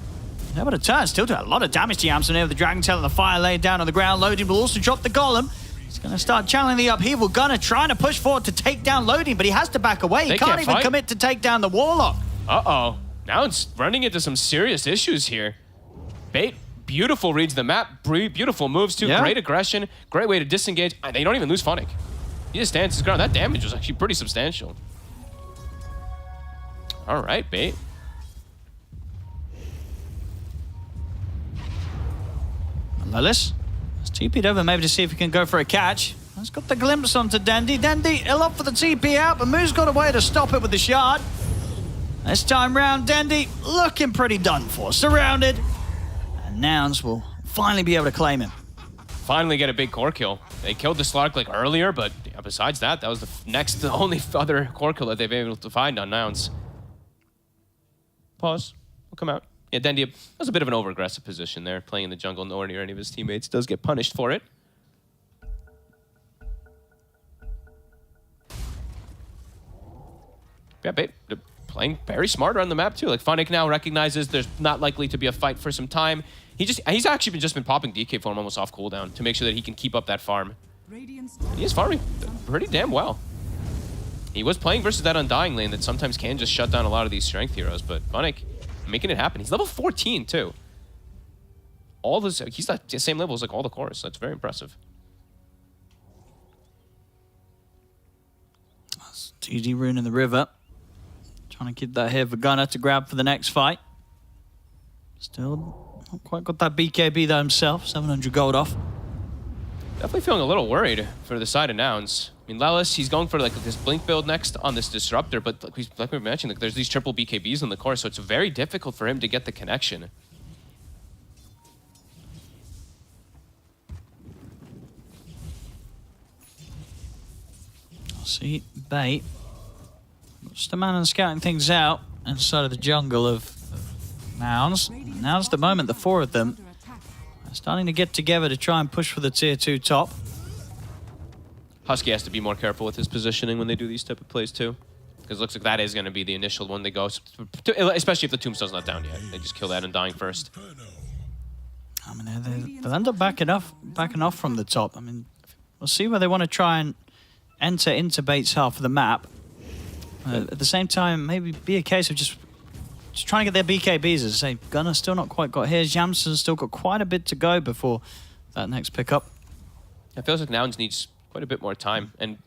able to turn. Still do a lot of damage to Yamsen here with the Dragon Tail and the fire laid down on the ground. Loading will also drop the Golem. He's going to start channeling the upheaval. Gunner trying to push forward to take down Loading, but he has to back away. He can't even commit to take down the Warlock. Uh-oh. Now it's running into some serious issues here. Bait, beautiful reads the map. Beautiful moves too. Great aggression. Great way to disengage. They don't even lose Funnick. He just stands his ground. That damage was actually pretty substantial. All right, Bait. Lelis has TP'd over maybe to see if he can go for a catch. He's got the glimpse onto Dandy. Dandy, he'll opt for the TP out, but Moo's got a way to stop it with the shard. This time round, Dandy looking pretty done for. Surrounded. And Nouns will finally be able to claim him. Finally get a big core kill. They killed the Slark like earlier, but besides that, that was the only other core kill that they've been able to find on Nouns. Pause. We'll come out. Yeah, Dendy was a bit of an over-aggressive position there, playing in the jungle nowhere near any of his teammates. Does get punished for it. Yeah, they're playing very smart around the map too. Like Funnick now recognizes there's not likely to be a fight for some time. He's actually just been popping DK form almost off cooldown to make sure that he can keep up that farm. He is farming pretty damn well. He was playing versus that Undying lane that sometimes can just shut down a lot of these strength heroes, but Funnick making it happen. He's level 14 too. He's at the same level as like all the cores. That's very impressive. That's TD Rune in the river. Trying to keep that here for Gunner to grab for the next fight. Still not quite got that BKB though himself. 700 gold off. Definitely feeling a little worried for the side of Nouns. I mean, Lelis, he's going for like this Blink build next on this Disruptor, but like we mentioned, like, there's these triple BKBs in the core, so it's very difficult for him to get the connection. I'll see Bait. Just a man and scouting things out inside of the jungle of Nouns. Now's the moment, the four of them are starting to get together to try and push for the tier 2 top. Husky has to be more careful with his positioning when they do these type of plays too. Because it looks like that is going to be the initial one they go, especially if the Tombstone's not down yet. They just kill that Undying first. I mean, they'll end up backing off from the top. I mean, we'll see where they want to try and enter into Bait's half of the map. At the same time, maybe be a case of just trying to get their BKBs. As I say, Gunner's still not quite got his. Yamsen's still got quite a bit to go before that next pickup. It feels like Nouns needs quite a bit more time. And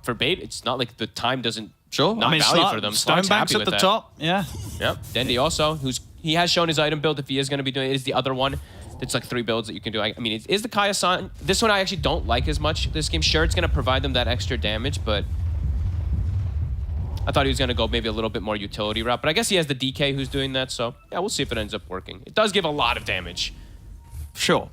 for Bait, it's not like the time doesn't Sure. not value for them. Stonebank's at the top, yeah. Yep. Dendy also, he has shown his item build if he is going to be doing it. Is the other one. It's like 3 builds that you can do. I mean, it is the Kaya-san. This one I actually don't like as much this game. Sure, it's going to provide them that extra damage, but I thought he was going to go maybe a little bit more utility route. But I guess he has the DK who's doing that, so yeah, we'll see if it ends up working. It does give a lot of damage. Sure.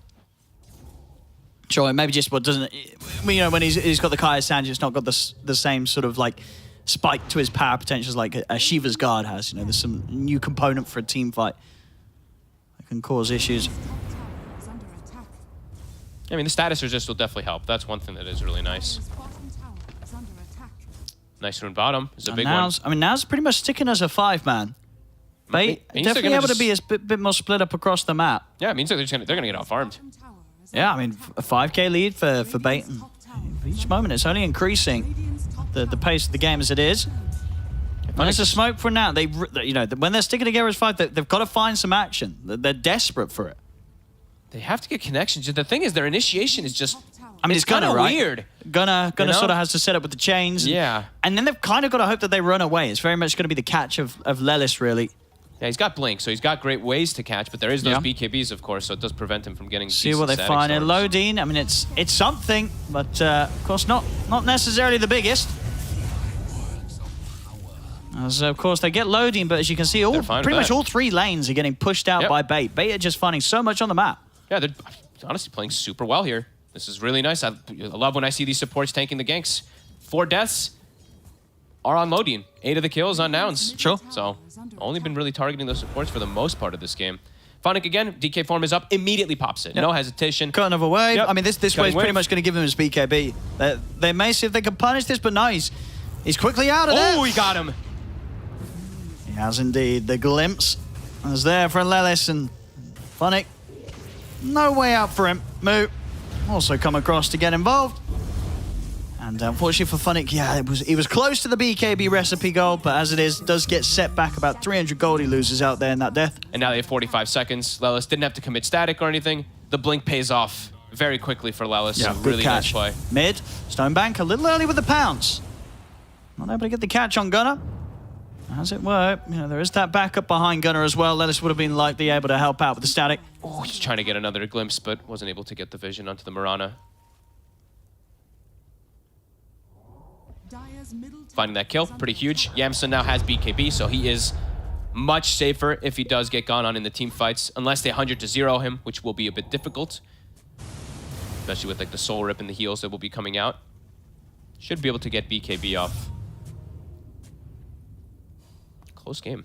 Sure, maybe just what doesn't... You know, when he's got the Kaya-san, it's not got the same sort of like spike to his power potentials like a Shiva's Guard has. You know, there's some new component for a team fight that can cause issues. I mean, the status resist will definitely help. That's one thing that is really nice. Nice rune bottom is a big one. I mean, now's pretty much sticking as a 5-man. Bait definitely able to be a bit more split up across the map. Yeah, it means that they're gonna get out-farmed. Yeah, I mean, a 5k lead for Bait. And each moment, it's only increasing the pace of the game as it is. When it's a smoke for now, when they're sticking together as 5, they've got to find some action. They're desperate for it. They have to get connections. The thing is, their initiation is just... I mean, it's kind of weird. Gunner sort of has to set up with the chains. Yeah. And then they've kind of got to hope that they run away. It's very much going to be the catch of Lelis, really. Yeah, he's got Blink, so he's got great ways to catch, but there is those BKBs, of course, so it does prevent him from getting See what they find in Lodine. I mean, it's something, but of course not necessarily the biggest. As of course they get Lodine, but as you can see, pretty much all 3 lanes are getting pushed out by Bait. Bait are just finding so much on the map. Yeah, they're honestly playing super well here. This is really nice. I love when I see these supports tanking the ganks. 4 deaths are on loading. 8 of the kills on Nouns. Sure. So only been really targeting those supports for the most part of this game. Funnick again, DK form is up, immediately pops it. Yep. No hesitation. Cut another wave. Yep. I mean, this wave is pretty wave. much going to give him his BKB. They may see if they can punish this, but no, he's quickly out of there. Oh, he got him. He has indeed. The glimpse was there for Lelis, and Funnick, no way out for him. Moo also come across to get involved. And unfortunately for Funnick, yeah, he was close to the BKB recipe goal, but as it is, does get set back about 300 gold he loses out there in that death. And now they have 45 seconds. Lelis didn't have to commit static or anything. The blink pays off very quickly for Lelis. Yeah, So good really catch. nice play. Mid, Stonebank a little early with the pounce. Not able to get the catch on Gunnar. As it were, you know, there is that backup behind Gunnar as well. Lelis would have been likely able to help out with the static. Oh, he's trying to get another glimpse, but wasn't able to get the vision onto the Mirana. Finding that kill, pretty huge. Yamson now has BKB, so he is much safer if he does get gone on in the team fights, unless they 100-0 him, which will be a bit difficult. Especially with like the soul rip and the heals that will be coming out. Should be able to get BKB off. Close game.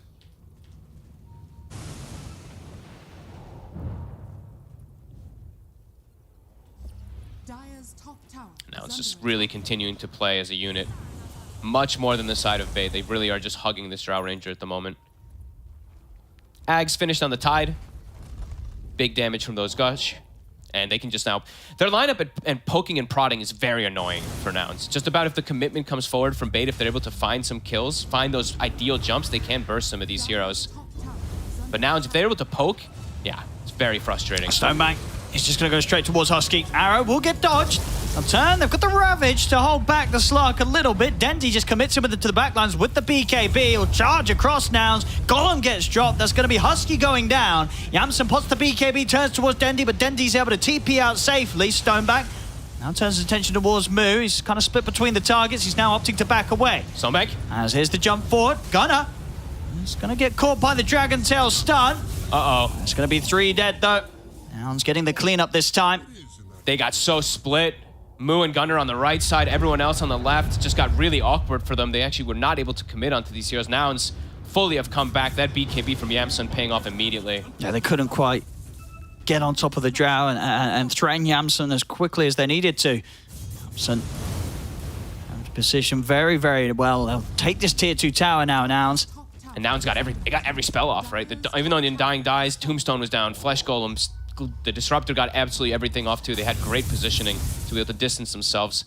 Now it's just really continuing to play as a unit. Much more than the side of Bay. They really are just hugging this Drow Ranger at the moment. Ags finished on the Tide. Big damage from those Gush. And they can just now... Their lineup and poking and prodding is very annoying for Nouns. Just about if the commitment comes forward from Bait, if they're able to find some kills, find those ideal jumps, they can burst some of these heroes. But Nouns, if they're able to poke, yeah, it's very frustrating. Stonebank is just going to go straight towards Husky. Arrow will get dodged. A turn, they've got the Ravage to hold back the Slark a little bit. Dendy just commits him to the backlines with the BKB. He'll charge across Nouns. Golem gets dropped. That's going to be Husky going down. Yamson puts the BKB, turns towards Dendy, but Dendy's able to TP out safely. Stonebank now turns his attention towards Moo. He's kind of split between the targets. He's now opting to back away. Stonebank. As here's the jump forward. Gunnar is going to get caught by the Dragon Tail stun. Uh-oh. It's going to be 3 dead, though. Nouns getting the cleanup this time. They got so split. Moo and Gunnar on the right side, everyone else on the left. Just got really awkward for them. They actually were not able to commit onto these heroes. Nouns fully have come back. That BKB from Yamson paying off immediately. Yeah, they couldn't quite get on top of the Drow and threaten Yamson as quickly as they needed to. Yamson positioned very, very well. They'll take this tier 2 tower now, Nouns. And Nouns got every spell off, right? Even though the Undying dies, Tombstone was down, Flesh Golems, the Disruptor got absolutely everything off too. They had great positioning to be able to distance themselves.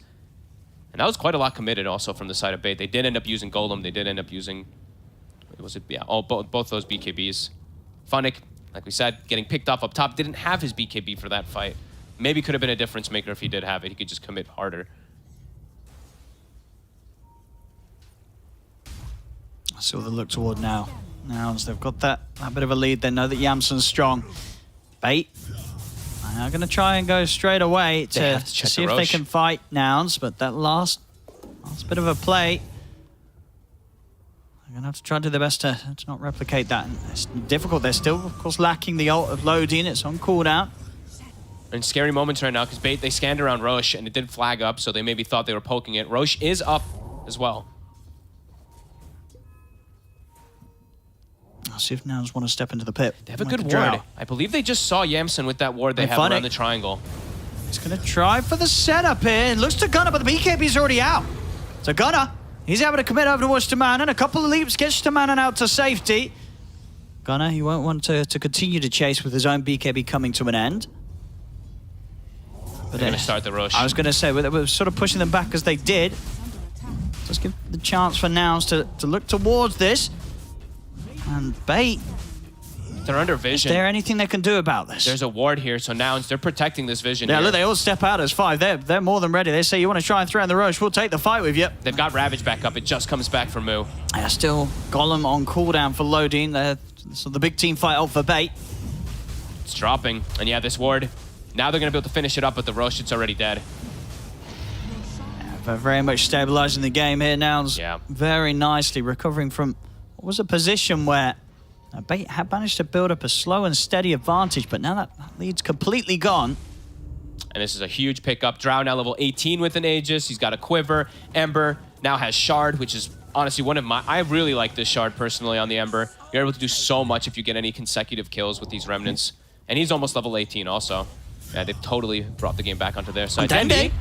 And that was quite a lot committed also from the side of Bait. They did end up using Golem. They did end up using, both those BKBs. Funnick, like we said, getting picked off up top. Didn't have his BKB for that fight. Maybe could have been a difference maker if he did have it. He could just commit harder. So they look toward now. Nouns, they've got that bit of a lead. They know that Yamson's strong. Bait are going to try and go straight away to see if they can fight Nouns, but that last bit of a play, they're going to have to try and do their best to not replicate that. And it's difficult. They're still, of course, lacking the ult of loading. It's on cooldown. In scary moments right now, because Bait, they scanned around Roche, and it did flag up, so they maybe thought they were poking it. Roche is up as well. I'll see if Nouns want to step into the pit. They have a good ward. I believe they just saw Yamson with that ward they have around the triangle. He's going to try for the setup here. It looks to Gunnar, but the BKB's already out. So Gunnar, he's able to commit over towards Tamanan. A couple of leaps gets Tamanan out to safety. Gunnar, he won't want to continue to chase with his own BKB coming to an end. They're going to start the rush. I was going to say, we're sort of pushing them back as they did. Just give the chance for Nouns to look towards this. And Bait, they're under vision. Is there anything they can do about this? There's a ward here, so now they're protecting this vision. Yeah, here. look, they all step out as 5. They're more than ready. They say, you want to try and threaten the Roche, we'll take the fight with you. They've got Ravage back up. It just comes back from Moo. Yeah, still Golem on cooldown for loading. So the big team fight out for Bait. It's dropping. And yeah, this ward, now they're going to be able to finish it up, but the Roche, it's already dead. Yeah, they're very much stabilizing the game here now. Yeah. Very nicely recovering from what was a position where Bait had managed to build up a slow and steady advantage, but now that lead's completely gone. And this is a huge pickup. Drow now level 18 with an Aegis. He's got a Quiver. Ember now has Shard, which is honestly one of my... I really like this Shard personally on the Ember. You're able to do so much if you get any consecutive kills with these Remnants. And he's almost level 18 also. Yeah, they've totally brought the game back onto their side. Dendi.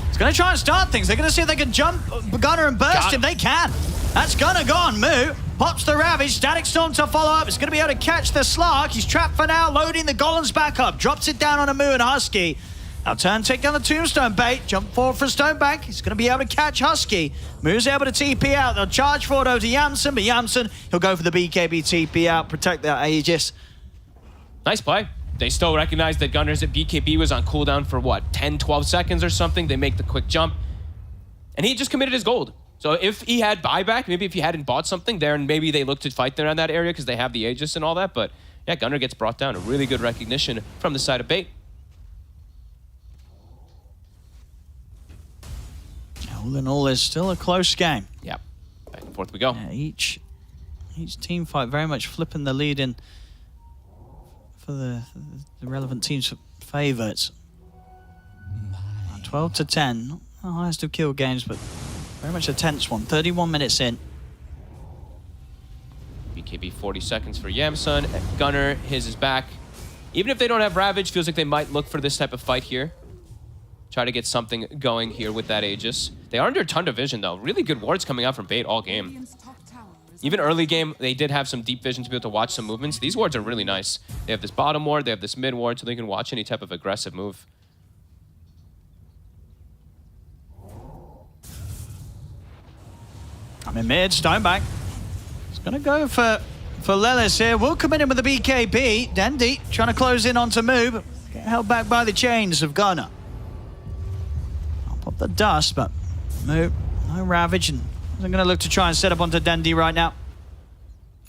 He's going to try and start things. They're going to see if they can jump Gunner and burst him. They can. That's Gunner gone. Moo pops the Ravage. Static Storm to follow up. It's going to be able to catch the Slark. He's trapped for now. Loading the Golems back up. Drops it down on a Moo and Husky. Now turn, take down the Tombstone Bait. Jump forward for Stonebank. He's going to be able to catch Husky. Moo's able to TP out. They'll charge forward over to Yamsen, but Yamsen, he'll go for the BKB TP out, protect that Aegis. Nice play. They still recognize that Gunner's at BKB was on cooldown for what, 10, 12 seconds or something. They make the quick jump. And he just committed his gold. So if he had buyback, maybe if he hadn't bought something there, and maybe they look to fight there in that area because they have the Aegis and all that. But yeah, Gunner gets brought down. A really good recognition from the side of Bait. All in all, it's still a close game. Yeah, back and forth we go. Yeah, each team fight very much flipping the lead in for the relevant team's favourites. 12 to 10, not the highest of kill games, but very much a tense one. 31 minutes in. BKB 40 seconds for Yamsun. Gunner, his is back. Even if they don't have Ravage, feels like they might look for this type of fight here. Try to get something going here with that Aegis. They are under a ton of vision, though. Really good wards coming out from Bait all game. Even early game, they did have some deep vision to be able to watch some movements. These wards are really nice. They have this bottom ward, they have this mid ward, so they can watch any type of aggressive move. I'm in mid, Stonebank. He's going to go for Lelis here. Will come in with the BKB. Dendi trying to close in onto Moo, but get held back by the chains of Gunner. Pop the dust, but no Ravage, and I'm going to look to try and set up onto Dendi right now.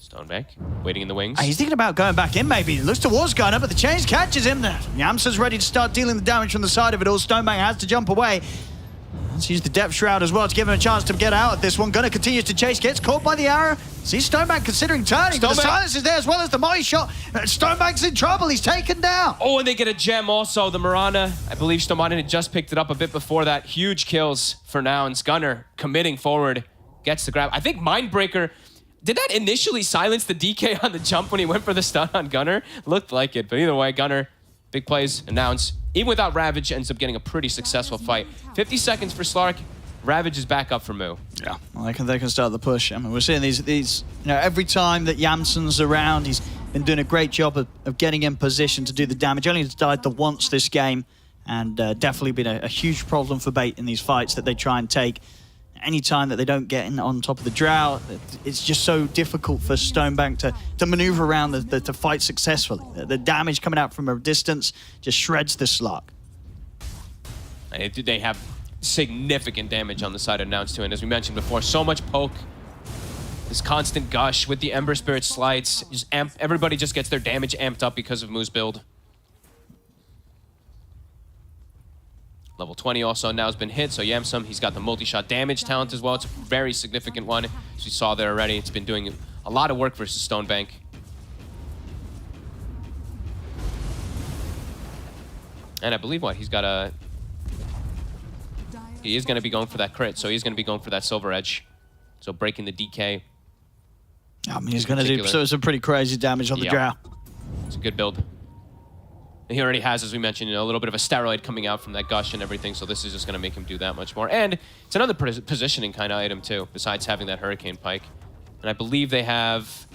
Stonebank, waiting in the wings. He's thinking about going back in, maybe. He looks towards Gunner, but the chains catches him. Yamsa's ready to start dealing the damage from the side of it all. Stonebank has to jump away. Let's use the Depth Shroud as well to give him a chance to get out of this one. Gunner continues to chase, gets caught by the arrow. Sees Stonebank considering turning, but the silence is there as well as the Molly shot. Stonebank's in trouble, he's taken down. Oh, and they get a gem also. The Mirana, I believe Stonebank had just picked it up a bit before that. Huge kills for Nouns. Gunner committing forward, gets the grab. I think Mindbreaker, did that initially silence the DK on the jump when he went for the stun on Gunner? Looked like it, but either way, Gunner, big plays, and Nouns, even without Ravage, ends up getting a pretty successful fight. 50 seconds for Slark. Ravage is back up for Moo. Yeah, well, they can start the push. I mean, we're seeing these you know, every time that Yamsen's around, he's been doing a great job of getting in position to do the damage. Only died the once this game, and definitely been a huge problem for Bait in these fights that they try and take. Any time that they don't get in on top of the Drow, it's just so difficult for Stonebank to maneuver around to fight successfully. The damage coming out from a distance just shreds the Slark. They have significant damage on the side of Nouns too, and as we mentioned before, so much poke, this constant gush with the Ember Spirit slides, everybody just gets their damage amped up because of Moo's build. Level 20 also now has been hit, so Yamsum, he's got the multi-shot damage talent as well. It's a very significant one, as you saw there already. It's been doing a lot of work versus Stonebank. And I believe he's got a... He is going to be going for that crit, so he's going to be going for that Silver Edge. So breaking the DK. I mean, he's going to do some pretty crazy damage on the Drow. It's a good build. And he already has, as we mentioned, a little bit of a steroid coming out from that gush and everything, so this is just going to make him do that much more. And it's another positioning kind of item, too, besides having that Hurricane Pike. And I believe they have...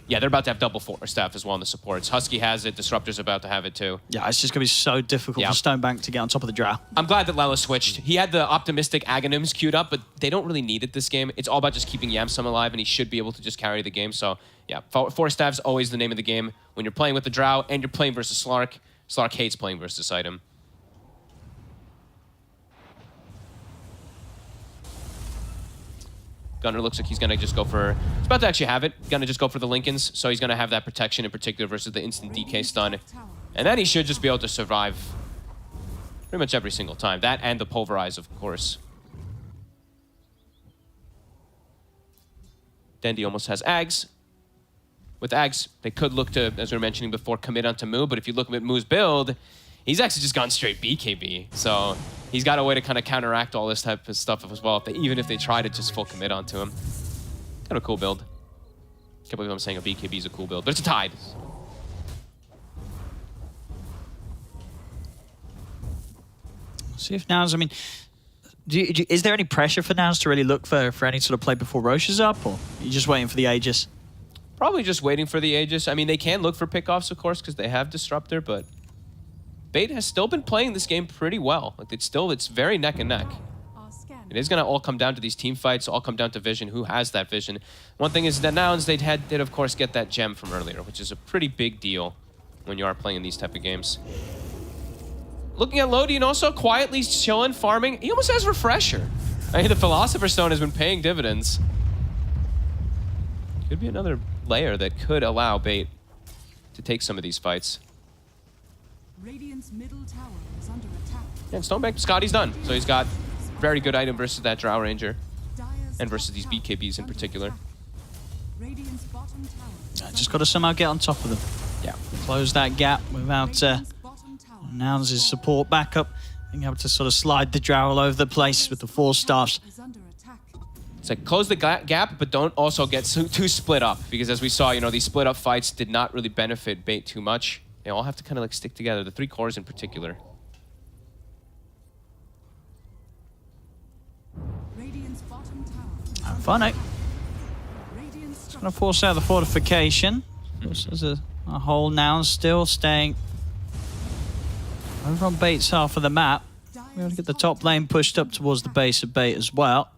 Yeah, they're about to have double Force Staff as well on the supports. Husky has it, Disruptor's about to have it, too. Yeah, it's just going to be so difficult for Stonebank to get on top of the Drow. I'm glad that Lela switched. He had the Optimistic Aghanim's queued up, but they don't really need it this game. It's all about just keeping Yamsum alive, and he should be able to just carry the game. So, yeah, Force Staff's always the name of the game. When you're playing with the Drow and you're playing versus Slark, Slark hates playing versus this item. Gunner looks like he's going to just go for... He's about to actually have it. Going to just go for the Lincolns, so he's going to have that protection in particular versus the instant DK stun. And then he should just be able to survive pretty much every single time. That and the Pulverize, of course. Dendi almost has Ags. with Ags, they could look to, as we were mentioning before, commit onto Moo. But if you look at Moo's build, he's actually just gone straight BKB. So he's got a way to kind of counteract all this type of stuff as well, even if they try to just full commit onto him. Kind of a cool build. Can't believe I'm saying a BKB is a cool build, but it's a Tide. See if Nouns, I mean, is there any pressure for Nouns to really look for any sort of play before Roche is up, or are you just waiting for the Aegis? Probably just waiting for the Aegis. I mean, they can look for pickoffs, of course, because they have Disruptor, but Bait has still been playing this game pretty well. Like, it's very neck and neck. It is going to all come down to these team fights, all come down to vision, who has that vision. One thing is that Nouns, did of course get that gem from earlier, which is a pretty big deal when you are playing these type of games. Looking at Lodian also quietly chilling, farming. He almost has Refresher. I mean, the Philosopher's Stone has been paying dividends. Could be another layer that could allow Bait to take some of these fights. Radiant's middle tower is under attack. And Stonebank, Scotty's done. So he's got very good item versus that Drow Ranger. And versus these BKBs in particular. Radiant's bottom tower. Just got to somehow get on top of them. Yeah. Close that gap without Nouns' support backup. Being able to sort of slide the Drow all over the place with the 4 staffs. It's like close the gap, but don't also get too split up. Because as we saw, you know, these split up fights did not really benefit Bait too much. They all have to kind of like stick together, the 3 cores in particular. Radiant's bottom tower. Funny. It's going to force out the fortification. There's a whole Nouns still staying over on Bait's half of the map. We're going to get the top lane pushed up towards the base of Bait as well.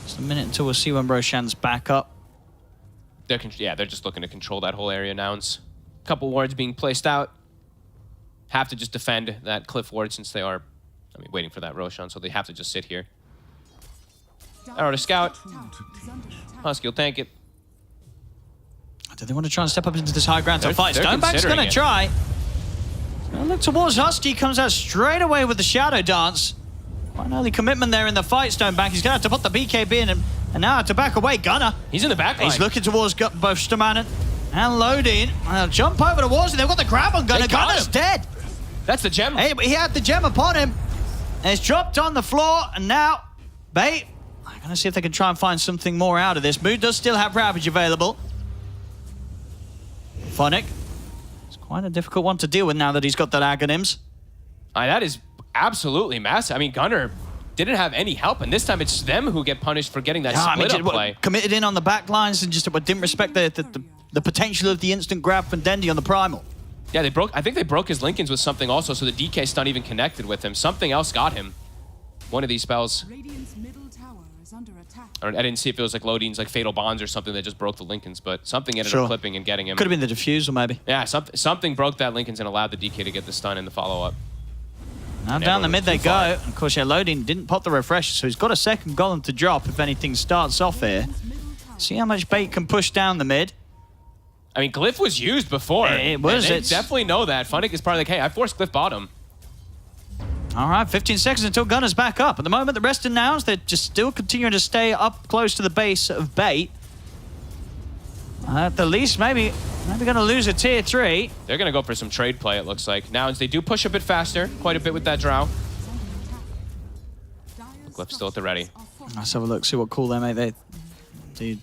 Just a minute until we'll see when Roshan's back up. They're just looking to control that whole area. Nouns. Couple wards being placed out. Have to just defend that cliff ward since they are, waiting for that Roshan, so they have to just sit here. Arrow to scout. Husky will tank it. Do they want to try and step up into this high ground to fight? They're Stonebank's going to considering it. try. Now look towards Husky, comes out straight away with the Shadow Dance. Quite an early commitment there in the fight, Stonebank. He's going to have to put the BKB in and now to back away. Gunner. He's in the back line. He's looking towards both Stamanen and Lodian. Jump over towards him. They've got the grab on Gunner. Gunner's dead. That's the gem. Hey, but he had the gem upon him. And it's dropped on the floor. And now, Bait, I'm going to see if they can try and find something more out of this. Mood does still have Ravage available. Phonic. It's quite a difficult one to deal with now that he's got that Aghanim's. That is absolutely massive. I mean, Gunner didn't have any help, and this time it's them who get punished for getting that split-up play. Committed in on the back lines and just didn't respect the potential of the instant grab from Dendi on the Primal. Yeah, I think they broke his Lincolns with something also, so the DK stun even connected with him. Something else got him. One of these spells. Radiant's middle tower is under attack. I didn't see if it was like Lodian's like Fatal Bonds or something that just broke the Lincolns, but something ended up clipping and getting him. Could have been the diffusal, maybe. Yeah, something broke that Lincolns and allowed the DK to get the stun in the follow-up. Now down the mid they go. And of course, Lodian didn't pop the refresh, so he's got a second golem to drop if anything starts off here. See how much Bait can push down the mid. I mean, Glyph was used before. It was. They definitely know that. Funnick is probably like, hey, I forced Glyph bottom. All right, 15 seconds until Gunner's back up. At the moment, the rest of Nouns, they're just still continuing to stay up close to the base of Bait. At the least, maybe going to lose a tier 3. They're going to go for some trade play, it looks like. Nouns, they do push a bit faster, quite a bit with that Drow. Glyph's still at the ready. Let's have a look, see what call they make. The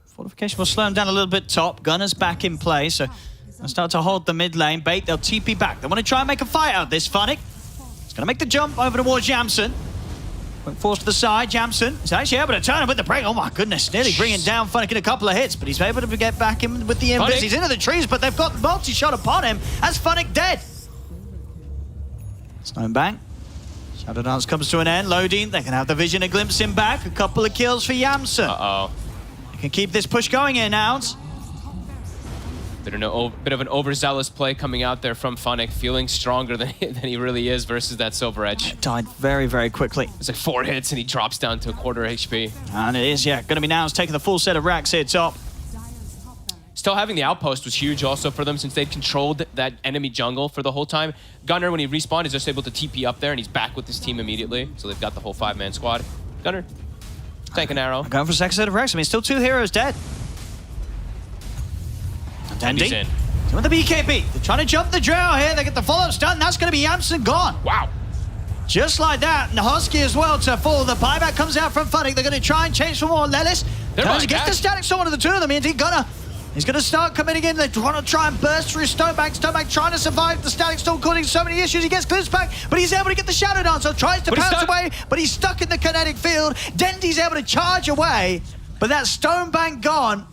fortification will slow them down a little bit top. Gunner's back in play, so they'll start to hold the mid lane. Bait, they'll TP back. They want to try and make a fight out of this, Funnick. He's going to make the jump over towards Jamson. Quick force to the side, Jamson is actually able to turn him with the break. Oh my goodness, nearly bringing down Funnick in a couple of hits, but he's able to get back in with the invis. He's into the trees, but they've got the multi-shot upon him as Funnick dead. Stonebank. Shadow Dance comes to an end. Lodian, they can have the vision and glimpse him back. A couple of kills for Jamson. Uh-oh. They can keep this push going here now. Bit of an overzealous play coming out there from Funnick, feeling stronger than he really is versus that Silver Edge. Died very, very quickly. It's like 4 hits and he drops down to a quarter HP. And it is, going to be Nouns taking the full set of racks here top. Still having the outpost was huge also for them since they'd controlled that enemy jungle for the whole time. Gunner, when he respawned, is just able to TP up there and he's back with his team immediately. So they've got the whole 5-man squad. Gunner, take an arrow. Going for a second set of racks. I mean, still 2 heroes dead. Dendy's in. So with the BKB, they're trying to jump the Drow here. They get the follow-up stun. That's going to be Yamsen gone. Wow. Just like that. And Husky as well to fall. The buyback comes out from Funnick. They're going to try and change for more. Lelis turns against the static storm of the two of them. Indeed, Gunner. He's going to start committing in. They want to try and burst through Stonebank. Stonebank trying to survive the static storm, causing so many issues. He gets glimpsed back, but he's able to get the Shadow Dance. So tries to pounce away, but he's stuck in the kinetic field. Dendy's able to charge away, but that Stonebank gone.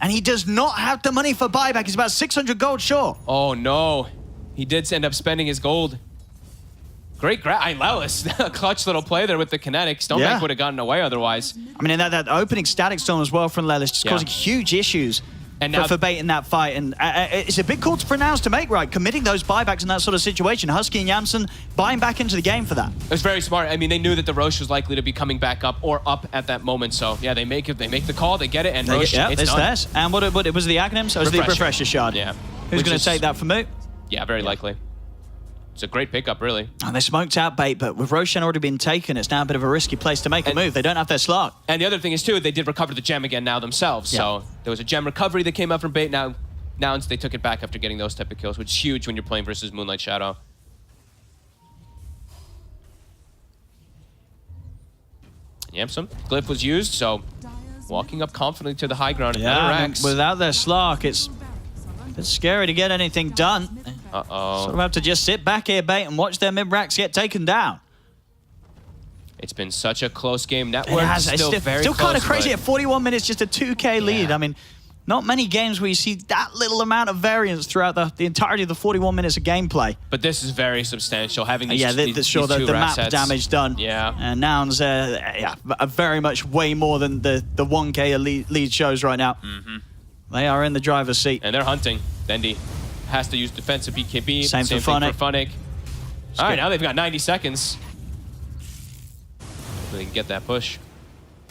And he does not have the money for buyback. He's about 600 gold short. Oh, no. He did end up spending his gold. Great grab. Lelis, a clutch little play there with the kinetic. Stonebank would have gotten away otherwise. I mean, and that opening static storm as well from Lelis, just causing huge issues for Bait in that fight. And it's a big call for Nouns to make, right? Committing those buybacks in that sort of situation. Husky and Yamsen buying back into the game for that. It was very smart. I mean, they knew that the Roche was likely to be coming back up or up at that moment. So, yeah, they make it. They make the call. They get it. And Roche, it's done. Theirs. And what it was the acronym? So it was the Refresher Shard. Yeah. Who's going to take that for Moot? Yeah, very likely. It's a great pickup, really. And they smoked out Bait, but with Roshan already been taken, it's now a bit of a risky place to make a move. They don't have their slot. And the other thing is, too, they did recover the gem again now themselves. Yeah. So there was a gem recovery that came out from Bait. Now they took it back after getting those type of kills, which is huge when you're playing versus Moonlight Shadow. Yep, some glyph was used, so walking up confidently to the high ground. Yeah, without their Slark, it's a bit scary to get anything done. Uh-oh. Sort of have to just sit back here, Bait, and watch their mid-racks get taken down. It's been such a close game. Network It's still kind of crazy. At 41 minutes, just a 2K lead. I mean, not many games where you see that little amount of variance throughout the entirety of the 41 minutes of gameplay. But this is very substantial, having these, the map sets. damage done. Yeah. And Nouns, very much way more than the 1K lead shows right now. Mm-hmm. They are in the driver's seat. And they're hunting. Dendy has to use defensive BKB. Same for Funnick. All right, now they've got 90 seconds. So they can get that push.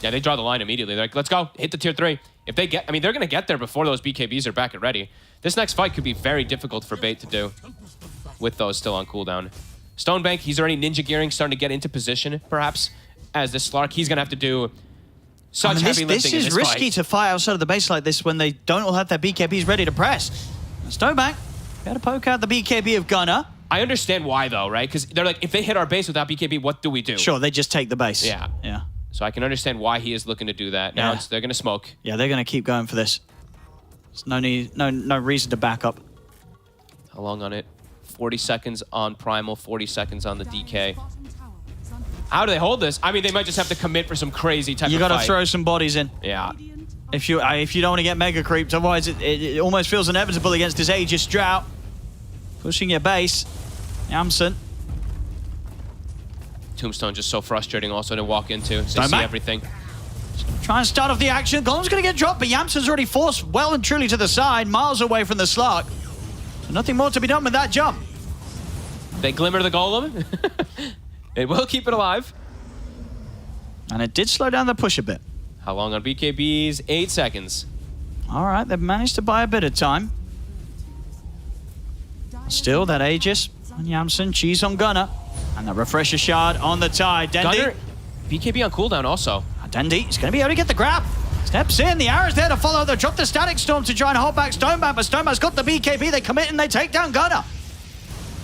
Yeah, they draw the line immediately. They're like, let's go, hit the tier 3. If they get, I mean, they're going to get there before those BKBs are back and ready. This next fight could be very difficult for Bait to do with those still on cooldown. Stonebank, he's already ninja gearing, starting to get into position, perhaps, as this Slark. He's going to have to do such heavy lifting in this This is risky to fight outside of the base like this when they don't all have their BKBs ready to press. Stonebank, got to poke out the BKB of Gunner. I understand why, though, right? Because they're like, if they hit our base without BKB, what do we do? Sure, they just take the base. Yeah. Yeah. So I can understand why he is looking to do that. Now they're going to smoke. Yeah, they're going to keep going for this. There's no need, no reason to back up. How long on it? 40 seconds on Primal, 40 seconds on the DK. How do they hold this? I mean, they might just have to commit for some crazy type of fight. You got to throw some bodies in. Yeah. If you don't want to get mega creeped, otherwise it almost feels inevitable against this Aegis Drought. Pushing your base. Yamsen. Tombstone just so frustrating also to walk into. So they see everything. Try and start off the action. Golem's going to get dropped, but Yamsen's already forced well and truly to the side, miles away from the Slark. So nothing more to be done with that jump. They glimmer the Golem. It will keep it alive. And it did slow down the push a bit. How long on BKBs? 8 seconds. All right, they've managed to buy a bit of time. Still, that Aegis on Yamsen, cheese on Gunner. And the Refresher Shard on the tide. Dendy. Gunner, BKB on cooldown also. Dendy is going to be able to get the grab. Steps in, the arrow's there to follow. They drop the Static Storm to try and hold back Stonebank, but Stonebank's got the BKB. They commit and they take down Gunner.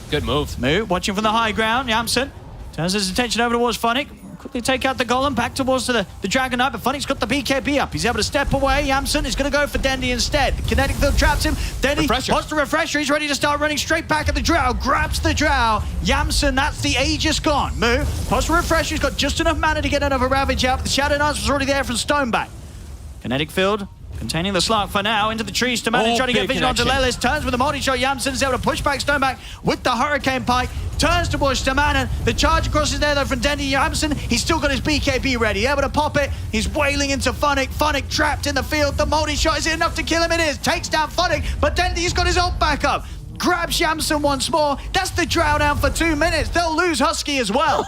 Good move. Moot watching from the high ground. Yamsen turns his attention over towards Funnick. Quickly take out the Golem, back towards the Dragon Knight, but Funnick's got the BKB up. He's able to step away. Yamsen is going to go for Dendy instead. The kinetic field traps him. Dendy wants the Refresher. He's ready to start running straight back at the Drow. Grabs the Drow. Yamsen, that's the Aegis gone. Moot, post Refresher. He's got just enough mana to get another Ravage out. The Shadow Dance was already there from Stonebank. Kinetic field containing the Slark for now. Into the trees to manage, trying to get vision onto Lelis. Turns with a multi-shot. Yamsen is able to push back Stonebank with the Hurricane Pike. Turns towards Stamanen. The charge across is there though from Dendy Yamsen. He's still got his BKB ready. Able to pop it. He's wailing into Funnick. Funnick trapped in the field. The multi-shot, is it enough to kill him? It is. Takes down Funnick, but Dendy's got his ult back up. Grabs Yamsen once more. That's the Drow down for 2 minutes. They'll lose Husky as well.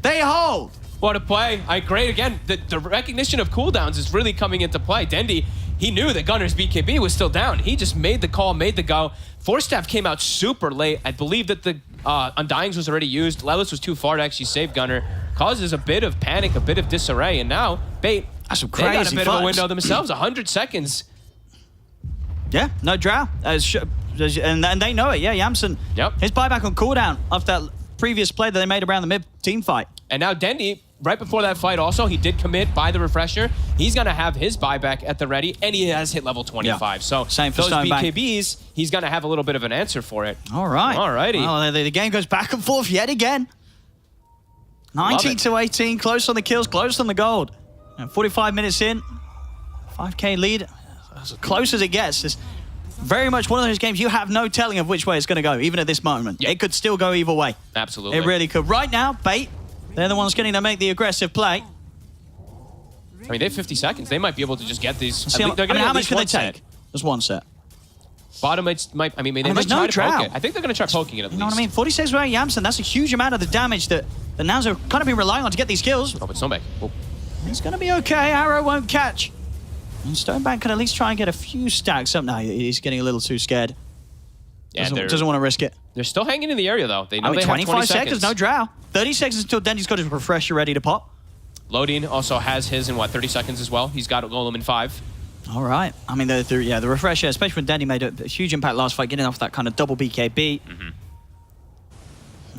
They hold. What a play. Great again. The recognition of cooldowns is really coming into play. Dendy, he knew that Gunner's BKB was still down. He just made the call, made the go. Force Staff came out super late. I believe that the Undyings was already used. Lelis was too far to actually save Gunner. Causes a bit of panic, a bit of disarray. And now, Bait, that's some they got a crazy bit of a window themselves. 100 seconds. Yeah, no drow. And they know it. Yeah, Yamsen. Yep. His buyback on cooldown after that previous play that they made around the mid team fight. And now Dendy, right before that fight also, he did commit by the refresher. He's going to have his buyback at the ready, and he has hit level 25. Yeah. So Same for those Stonebank. BKBs, he's going to have a little bit of an answer for it. All right. Alrighty. Well, the game goes back and forth yet again. 19 to 18, close on the kills, close on the gold. And 45 minutes in, 5K lead, as close as it gets. It's very much one of those games you have no telling of which way it's going to go, even at this moment. Yep. It could still go either way. Absolutely. It really could. Right now, Bait, they're the ones getting to make the aggressive play. I mean, they have 50 seconds. They might be able to just get these. See, They're gonna how at much least can they one set. take? Just one set. Bottom, they might there's try no to drow. poke it. I think they're going to try poking it at You least. know what I mean? 46 without Yamsen, that's a huge amount of the damage that the Nans are kind of been relying on to get these kills. Oh, but Stonebank. Oh. He's going to be okay. Arrow won't catch. And Stonebank can at least try and get a few stacks up. No, he's getting a little too scared. Yeah, Doesn't want to risk it. they're still hanging in the area, though. They know I mean, they have 25 20 seconds. no drow. 30 seconds until Dendy's got his refresher ready to pop. Loading also has his in, 30 seconds as well. He's got a Golem in 5. All right. I mean, the refresher, especially when Dendy made a huge impact last fight, getting off that kind of double BKB.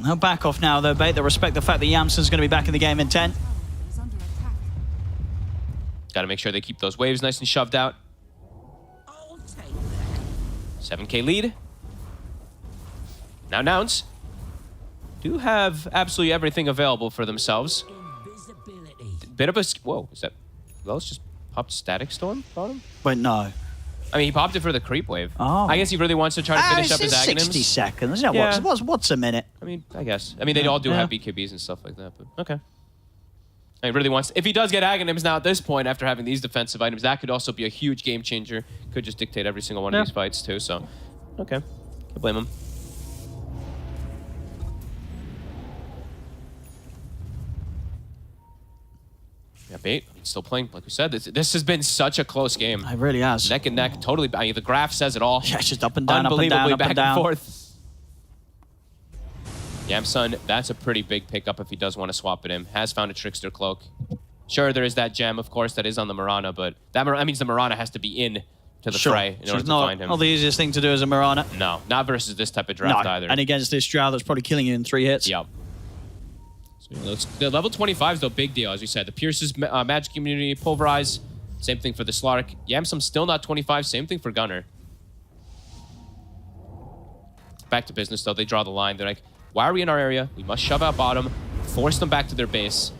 No back off now, though, Bait. They respect the fact that Yamsen's going to be back in the game in 10. Is under attack. Got to make sure they keep those waves nice and shoved out. 7K lead. Now Nouns do have absolutely everything available for themselves. Bit of a... Whoa, is that... Wells just popped Static Storm on him? Wait, no. I mean, he popped it for the creep wave. Oh. I guess he really wants to try to finish up his it's 60 Aghanims. seconds. Yeah, Yeah. What's a minute? I mean, I guess. I mean, they all do have BKBs and stuff like that, but okay. He really wants... If he does get Aghanims now at this point, after having these defensive items, that could also be a huge game changer. Could just dictate every single one of these fights, too, so... Okay. Can't blame him. Yeah, Bait, still playing. Like we said, this has been such a close game. It really has. Neck and neck, totally... I mean, the graph says it all. Yeah, it's just up and down, Unbelievably up and back down. and forth. Yamsun, that's a pretty big pickup if he does want to swap it in. Has found a Trickster Cloak. Sure, there is that gem, of course, that is on the Mirana, but that means the Mirana has to be in to the fray in order to find him. Not the easiest thing to do as a Mirana. No, not versus this type of draft either. And against this drow that's probably killing you in 3 hits. Yep. So the level 25 is a big deal, as we said. The Pierce's magic immunity, Pulverize. Same thing for the Slark. Yamsum still not 25. Same thing for Gunner. Back to business, though. They draw the line. They're like, why are we in our area? We must shove out bottom, force them back to their base.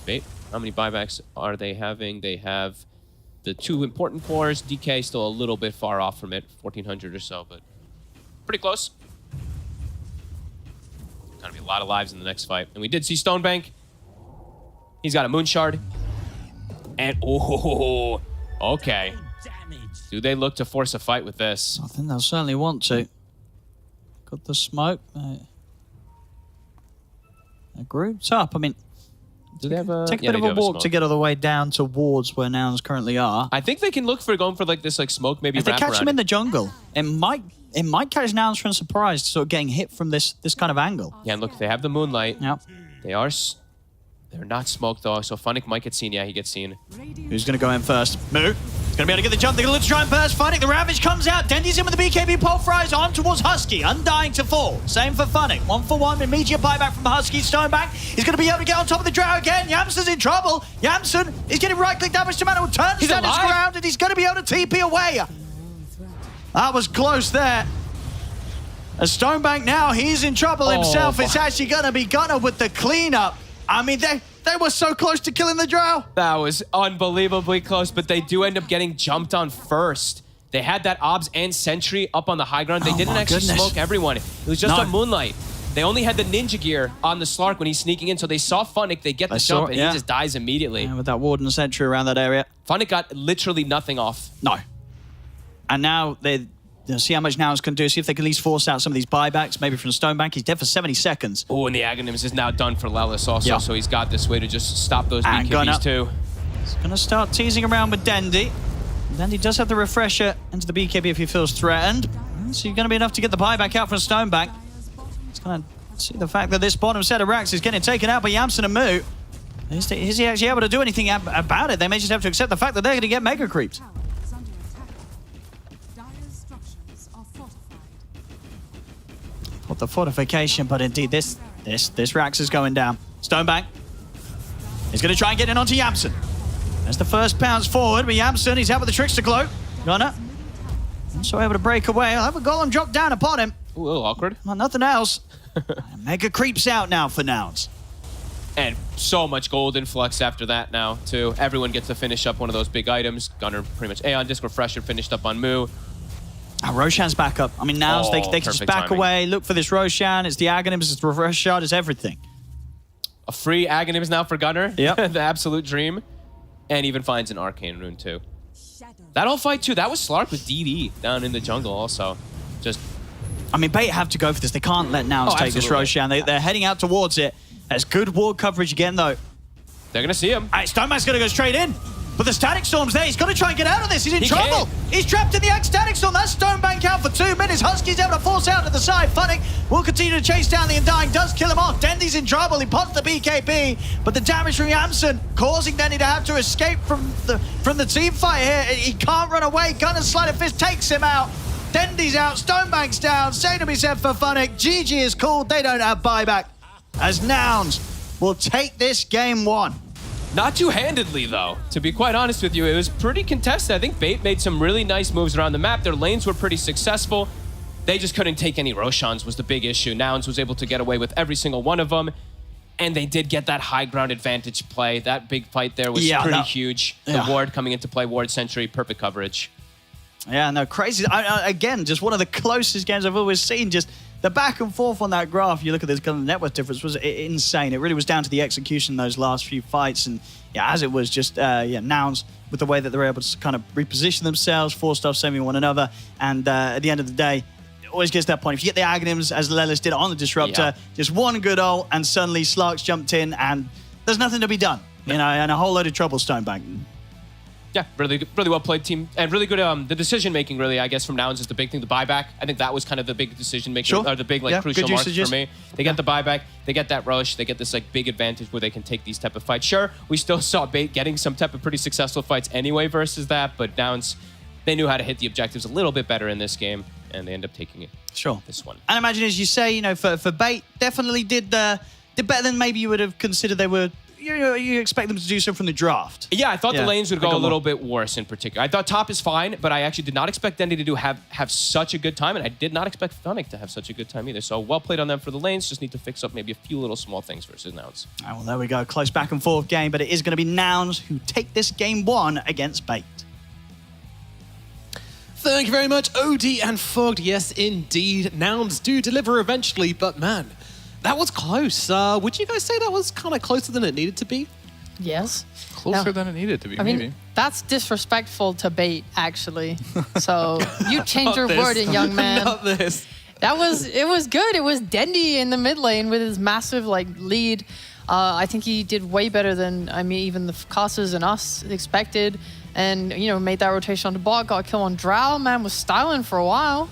Wait, how many buybacks are they having? They have the 2 important cores. DK still a little bit far off from it, 1,400 or so, but pretty close. Gonna be a lot of lives in the next fight. And we did see Stonebank. He's got a Moon Shard. And, oh, okay. Do they look to force a fight with this? I think they'll certainly want to. Got the smoke. They're grouped up. I mean, Do they have a... take a yeah, bit they of do a have walk smoke. to get all the way down towards where Nouns currently are. I think they can look for going for like this smoke, maybe If they wrap catch around them in it. the jungle, it might catch Nouns from surprise, sort of getting hit from this kind of angle. Yeah, and look, they have the moonlight. Yep. They're not smoked though, so Funnick might get seen. Yeah, he gets seen. Who's going to go in first? Moo. He's going to be able to get the jump. They're going to try and burst. Funnick. The Ravage comes out. Dendy's in with the BKB pulverized on towards Husky. Undying to fall. Same for Funnick. 1-for-1. Immediate buyback from Husky. Stonebank. He's going to be able to get on top of the drow again. Yamsen's in trouble. Yamsen is getting right-click damage to Mano. Turns He's down his alive. ground and he's going to be able to TP away. That was close there. As Stonebank now, he's in trouble himself. It's actually going to be Gunner with the cleanup. I mean, they were so close to killing the drow. That was unbelievably close, but they do end up getting jumped on first. They had that Obs and Sentry up on the high ground. They didn't actually smoke everyone. It was just a Moonlight. They only had the ninja gear on the Slark when he's sneaking in, so they saw Funnick, they get the jump, and he just dies immediately. Yeah, with that Warden Sentry around that area. Funnick got literally nothing off. No. And now they'll see how much Nouns can do, see if they can at least force out some of these buybacks, maybe from Stonebank. He's dead for 70 seconds. Oh, and the Aghanims is now done for Lelis also, so he's got this way to just stop those And Gunner. BKBs too. He's going to start teasing around with Dendy. Dendy does have the refresher into the BKB if he feels threatened. So you're going to be enough to get the buyback out from Stonebank. He's going to see the fact that this bottom set of racks is getting taken out by Yamsen and Moo. Is he actually able to do anything about it? They may just have to accept the fact that they're going to get mega creeps. Tower is under attack. Dire's structures are fortified. What the fortification, but indeed this Rax is going down. Stonebank is going to try and get in onto Yamsen. As the first bounce forward, but Yamsen, he's out with the Trickster Cloak. Gunner, also able to break away. I'll have a Golem drop down upon him. Ooh, a little awkward. Well, nothing else. Mega creeps out now for Nouns. And so much gold influx after that now, too. Everyone gets to finish up one of those big items. Gunner pretty much Aeon Disc Refresher finished up on Moo. Roshan's back up. I mean, Nouns, they can just back timing. away, look for this Roshan. It's the Aghanims, it's the Reverse Shot, it's everything. A free Aghanims now for Gunner. Yep. The absolute dream. And even finds an Arcane Rune, too. Shadow. That whole fight, too, that was Slark with DD down in the jungle also. Just... I mean, Bait have to go for this. They can't let Nouns take this absolutely. Roshan. They're heading out towards it. There's good ward coverage again, though. They're going to see him. All right, Stonebank's going to go straight in. But the Static Storm's there. He's got to try and get out of this. He's in He trouble. can't. He's trapped in the Static Storm. That's Stonebank out for 2 minutes. Husky's able to force out to the side. Funnick will continue to chase down the Undying. Does kill him off. Dendy's in trouble. He pops the BKB. But the damage from Yamsen causing Dendy to have to escape from the team fight here. He can't run away. Gunner's Sleight of Fist takes him out. Dendy's out. Stonebank's down. Same to be said for Funnick. GG is called. They don't have buyback. As Nouns will take this game 1. Not two-handedly, though. To be quite honest with you, it was pretty contested. I think Bait made some really nice moves around the map. Their lanes were pretty successful. They just couldn't take any Roshans was the big issue. Nouns was able to get away with every single one of them. And they did get that high ground advantage play. That big fight there was pretty huge. Yeah. The ward coming into play, ward sentry, perfect coverage. Yeah, no, crazy. Again, just one of the closest games I've always seen. Just the back and forth on that graph, you look at this kind of net worth difference, was insane. It really was down to the execution in those last few fights. And yeah, as it was just, Nouns with the way that they're able to kind of reposition themselves, force stuff, saving one another. And at the end of the day, it always gets to that point. If you get the Aghanims, as Lelis did on the Disruptor, just one good ult, and suddenly Slark's jumped in, and there's nothing to be done. You know, and a whole load of trouble, Stonebank. Yeah, really well played team, and really good. The decision making, really, I guess, from Nouns is the big thing. The buyback, I think that was kind of the big decision making, Sure. or the big Yeah, crucial good marks usages. for me. They get the buyback, they get that Roche, they get this big advantage where they can take these type of fights. Sure, we still saw Bait getting some type of pretty successful fights anyway versus that, but Nouns, they knew how to hit the objectives a little bit better in this game, and they end up taking it. Sure. This one. And imagine, as you say, you know, for Bait, definitely did better than maybe you would have considered they were. You expect them to do so from the draft. Yeah, I thought the lanes would go a little more. bit worse in particular. I thought top is fine, but I actually did not expect Dendy to have such a good time, and I did not expect Funnick to have such a good time either. So well played on them for the lanes. Just need to fix up maybe a few little small things versus Nouns. All right, well, there we go. Close back and forth game, but it is going to be Nouns who take this game 1 against Bait. Thank you very much, OD and Fogged. Yes, indeed. Nouns do deliver eventually, but man, that was close. Would you guys say that was kind of closer than it needed to be? Yes. Closer No. than it needed to be, I mean, maybe. that's disrespectful to Bait, actually. So you change your Not this. wording, young man. Not this. It was good. It was Dendy in the mid lane with his massive lead. I think he did way better than even the casters and us expected, and made that rotation on the bot, got a kill on Drow. Man was styling for a while.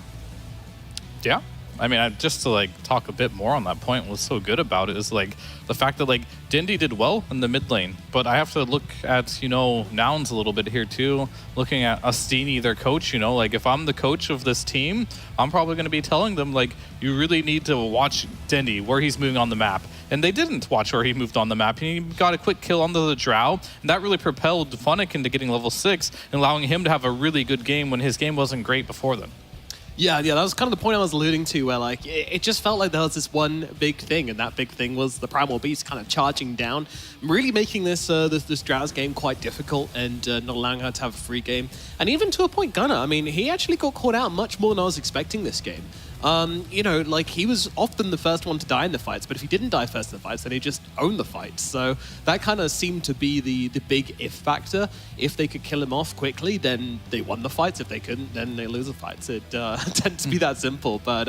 Yeah. I mean, just to talk a bit more on that point, what's so good about it is the fact that Dindy did well in the mid lane, but I have to look at Nouns a little bit here too. Looking at Astini, their coach, if I'm the coach of this team, I'm probably going to be telling them you really need to watch Dindy where he's moving on the map. And they didn't watch where he moved on the map. He got a quick kill onto the Drow, and that really propelled Funnick into getting level 6 and allowing him to have a really good game when his game wasn't great before then. Yeah, that was kind of the point I was alluding to, where it just felt like there was this one big thing, and that big thing was the Primal Beast kind of charging down, really making this Drow's game quite difficult and not allowing her to have a free game. And even to a point, Gunner, I mean, he actually got caught out much more than I was expecting this game. He was often the first one to die in the fights, but if he didn't die first in the fights, then he just owned the fights. So that kind of seemed to be the big if factor. If they could kill him off quickly, then they won the fights. If they couldn't, then they lose the fights. It tends to be that simple. But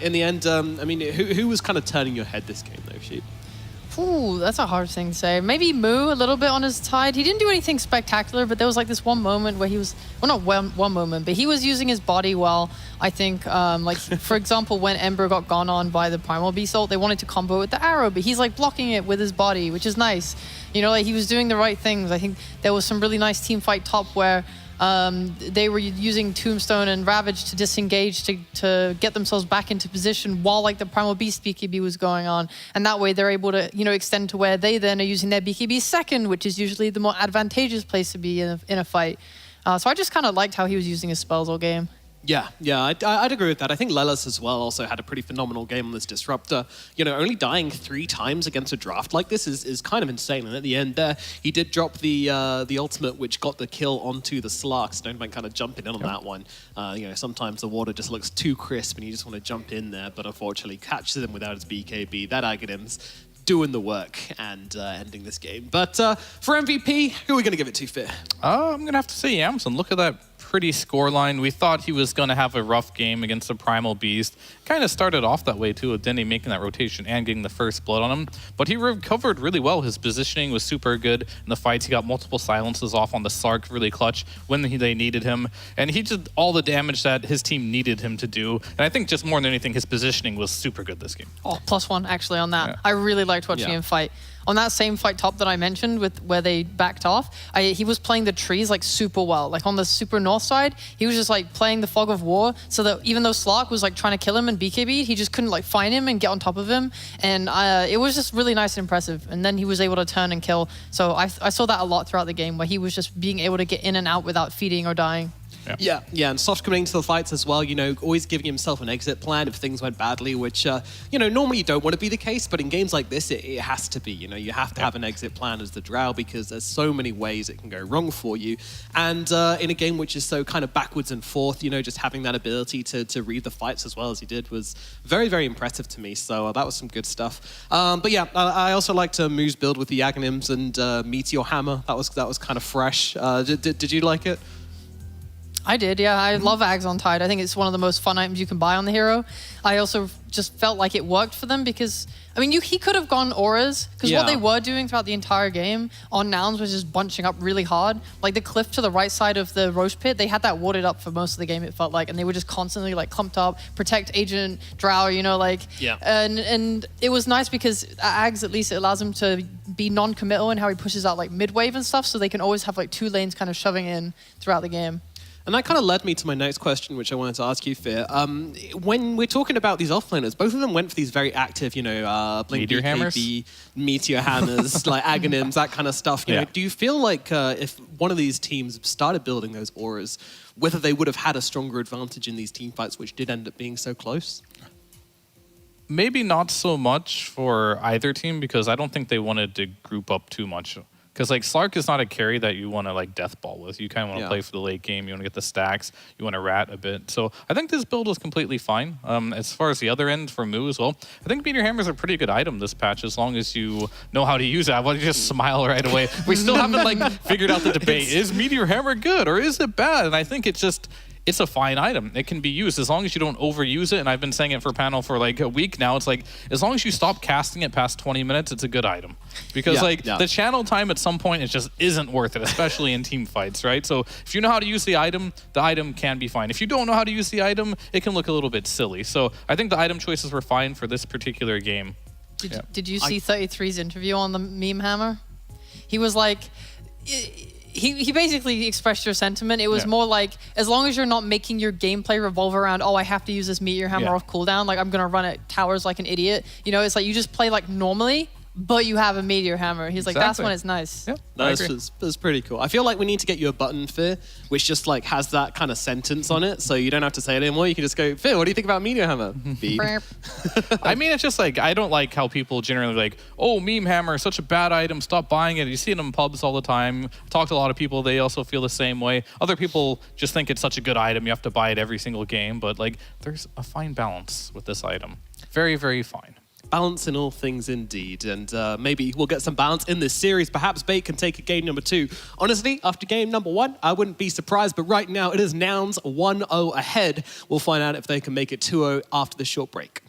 in the end, who was kind of turning your head this game, though, Sheep? Ooh, that's a hard thing to say. Maybe Moo a little bit on his side. He didn't do anything spectacular, but there was like this one moment where he was, well, not one moment, but he was using his body well. I think, like, for example, when Ember got gone on by the Primal Beast ult, they wanted to combo with the arrow, but he's like blocking it with his body, which is nice. You know, like he was doing the right things. I think there was some really nice team fight top where they were using Tombstone and Ravage to disengage to get themselves back into position while like the Primal Beast BKB was going on. And that way they're able to, you know, extend to where they then are using their BKB second, which is usually the more advantageous place to be in a fight. So I just kind of liked how he was using his spells all game. Yeah, I'd agree with that. I think Lelis as well also had a pretty phenomenal game on this Disruptor. You know, only dying 3 times against a draft like this is kind of insane. And at the end there, he did drop the ultimate, which got the kill onto the Slark. Stonebank kind of jumping in on that one. You know, sometimes the water just looks too crisp and you just want to jump in there, but unfortunately catches him without his BKB. That Aghanim's doing the work and ending this game. But for MVP, who are we going to give it to, Fear? I'm going to have to say Yamson. Look at that pretty scoreline. We thought he was going to have a rough game against the Primal Beast. Kind of started off that way too, with Denny making that rotation and getting the first blood on him. But he recovered really well. His positioning was super good in the fights. He got multiple silences off on the Sark, really clutch when they needed him. And he did all the damage that his team needed him to do. And I think just more than anything, his positioning was super good this game. Oh, +1 actually on that. Yeah. I really liked watching him fight. On that same fight top that I mentioned with where they backed off, he was playing the trees like super well. Like on the super north side, he was just like playing the fog of war so that even though Slark was like trying to kill him and BKB, he just couldn't like find him and get on top of him. And it was just really nice and impressive. And then he was able to turn and kill. So I saw that a lot throughout the game where he was just being able to get in and out without feeding or dying. Yeah, and Soft coming into the fights as well, you know, always giving himself an exit plan if things went badly, which, you know, normally you don't want to be the case, but in games like this, it has to be. You know, you have to have an exit plan as the Drow because there's so many ways it can go wrong for you. And in a game which is so kind of backwards and forth, you know, just having that ability to read the fights as well as he did was very, very impressive to me. So that was some good stuff. But yeah, I also liked Moo's build with the Aghanims and Meteor Hammer. That was kind of fresh. Did you like it? I did, yeah. I love Ags on Tide. I think it's one of the most fun items you can buy on the hero. I also just felt like it worked for them because, I mean, he could have gone auras because what they were doing throughout the entire game on Nouns was just bunching up really hard. Like the cliff to the right side of the Roast Pit, they had that warded up for most of the game, it felt like, and they were just constantly like clumped up, protect Agent Drow, you know, like, and it was nice because Ags, at least it allows him to be non-committal in how he pushes out like mid-wave and stuff, so they can always have like 2 lanes kind of shoving in throughout the game. And that kind of led me to my next question, which I wanted to ask you, Fear. When we're talking about these offlaners, both of them went for these very active, you know, Blink Meteor BKB, Hammers? Meteor Hammers, like Aghanims, that kind of stuff. You know, do you feel like if one of these teams started building those auras, whether they would have had a stronger advantage in these team fights, which did end up being so close? Maybe not so much for either team because I don't think they wanted to group up too much. Because like Slark is not a carry that you want to like death ball with. You kind of want to play for the late game. You want to get the stacks. You want to rat a bit. So I think this build was completely fine. As far as the other end for Moo as well, I think Meteor Hammer's a pretty good item this patch as long as you know how to use it. Why don't you just smile right away? We still haven't like figured out the debate. Is Meteor Hammer good or is it bad? And I think it's a fine item. It can be used as long as you don't overuse it. And I've been saying it for panel for like a week now. It's like, as long as you stop casting it past 20 minutes, it's a good item. Because the channel time at some point, it just isn't worth it, especially in team fights, right? So if you know how to use the item can be fine. If you don't know how to use the item, it can look a little bit silly. So I think the item choices were fine for this particular game. Did you see 33's interview on the meme hammer? He was like... He basically expressed your sentiment. It was more like, as long as you're not making your gameplay revolve around, oh, I have to use this Meteor Hammer off cooldown, like I'm going to run at towers like an idiot. You know, it's like you just play like normally, but you have a Meteor Hammer. He's like, that's when it's nice. Yeah, that's pretty cool. I feel like we need to get you a button, Fear, which just like has that kind of sentence on it, so you don't have to say it anymore. You can just go, Fear, what do you think about Meteor Hammer? Beep. I mean, it's just like, I don't like how people generally like, oh, Meme Hammer is such a bad item, stop buying it. You see it in pubs all the time. Talk to a lot of people, they also feel the same way. Other people just think it's such a good item, you have to buy it every single game, but like, there's a fine balance with this item. Very, very fine. Balance in all things indeed, and maybe we'll get some balance in this series. Perhaps Bait can take a game number 2. Honestly, after game number 1, I wouldn't be surprised, but right now it is Nouns 1-0 ahead. We'll find out if they can make it 2-0 after the short break.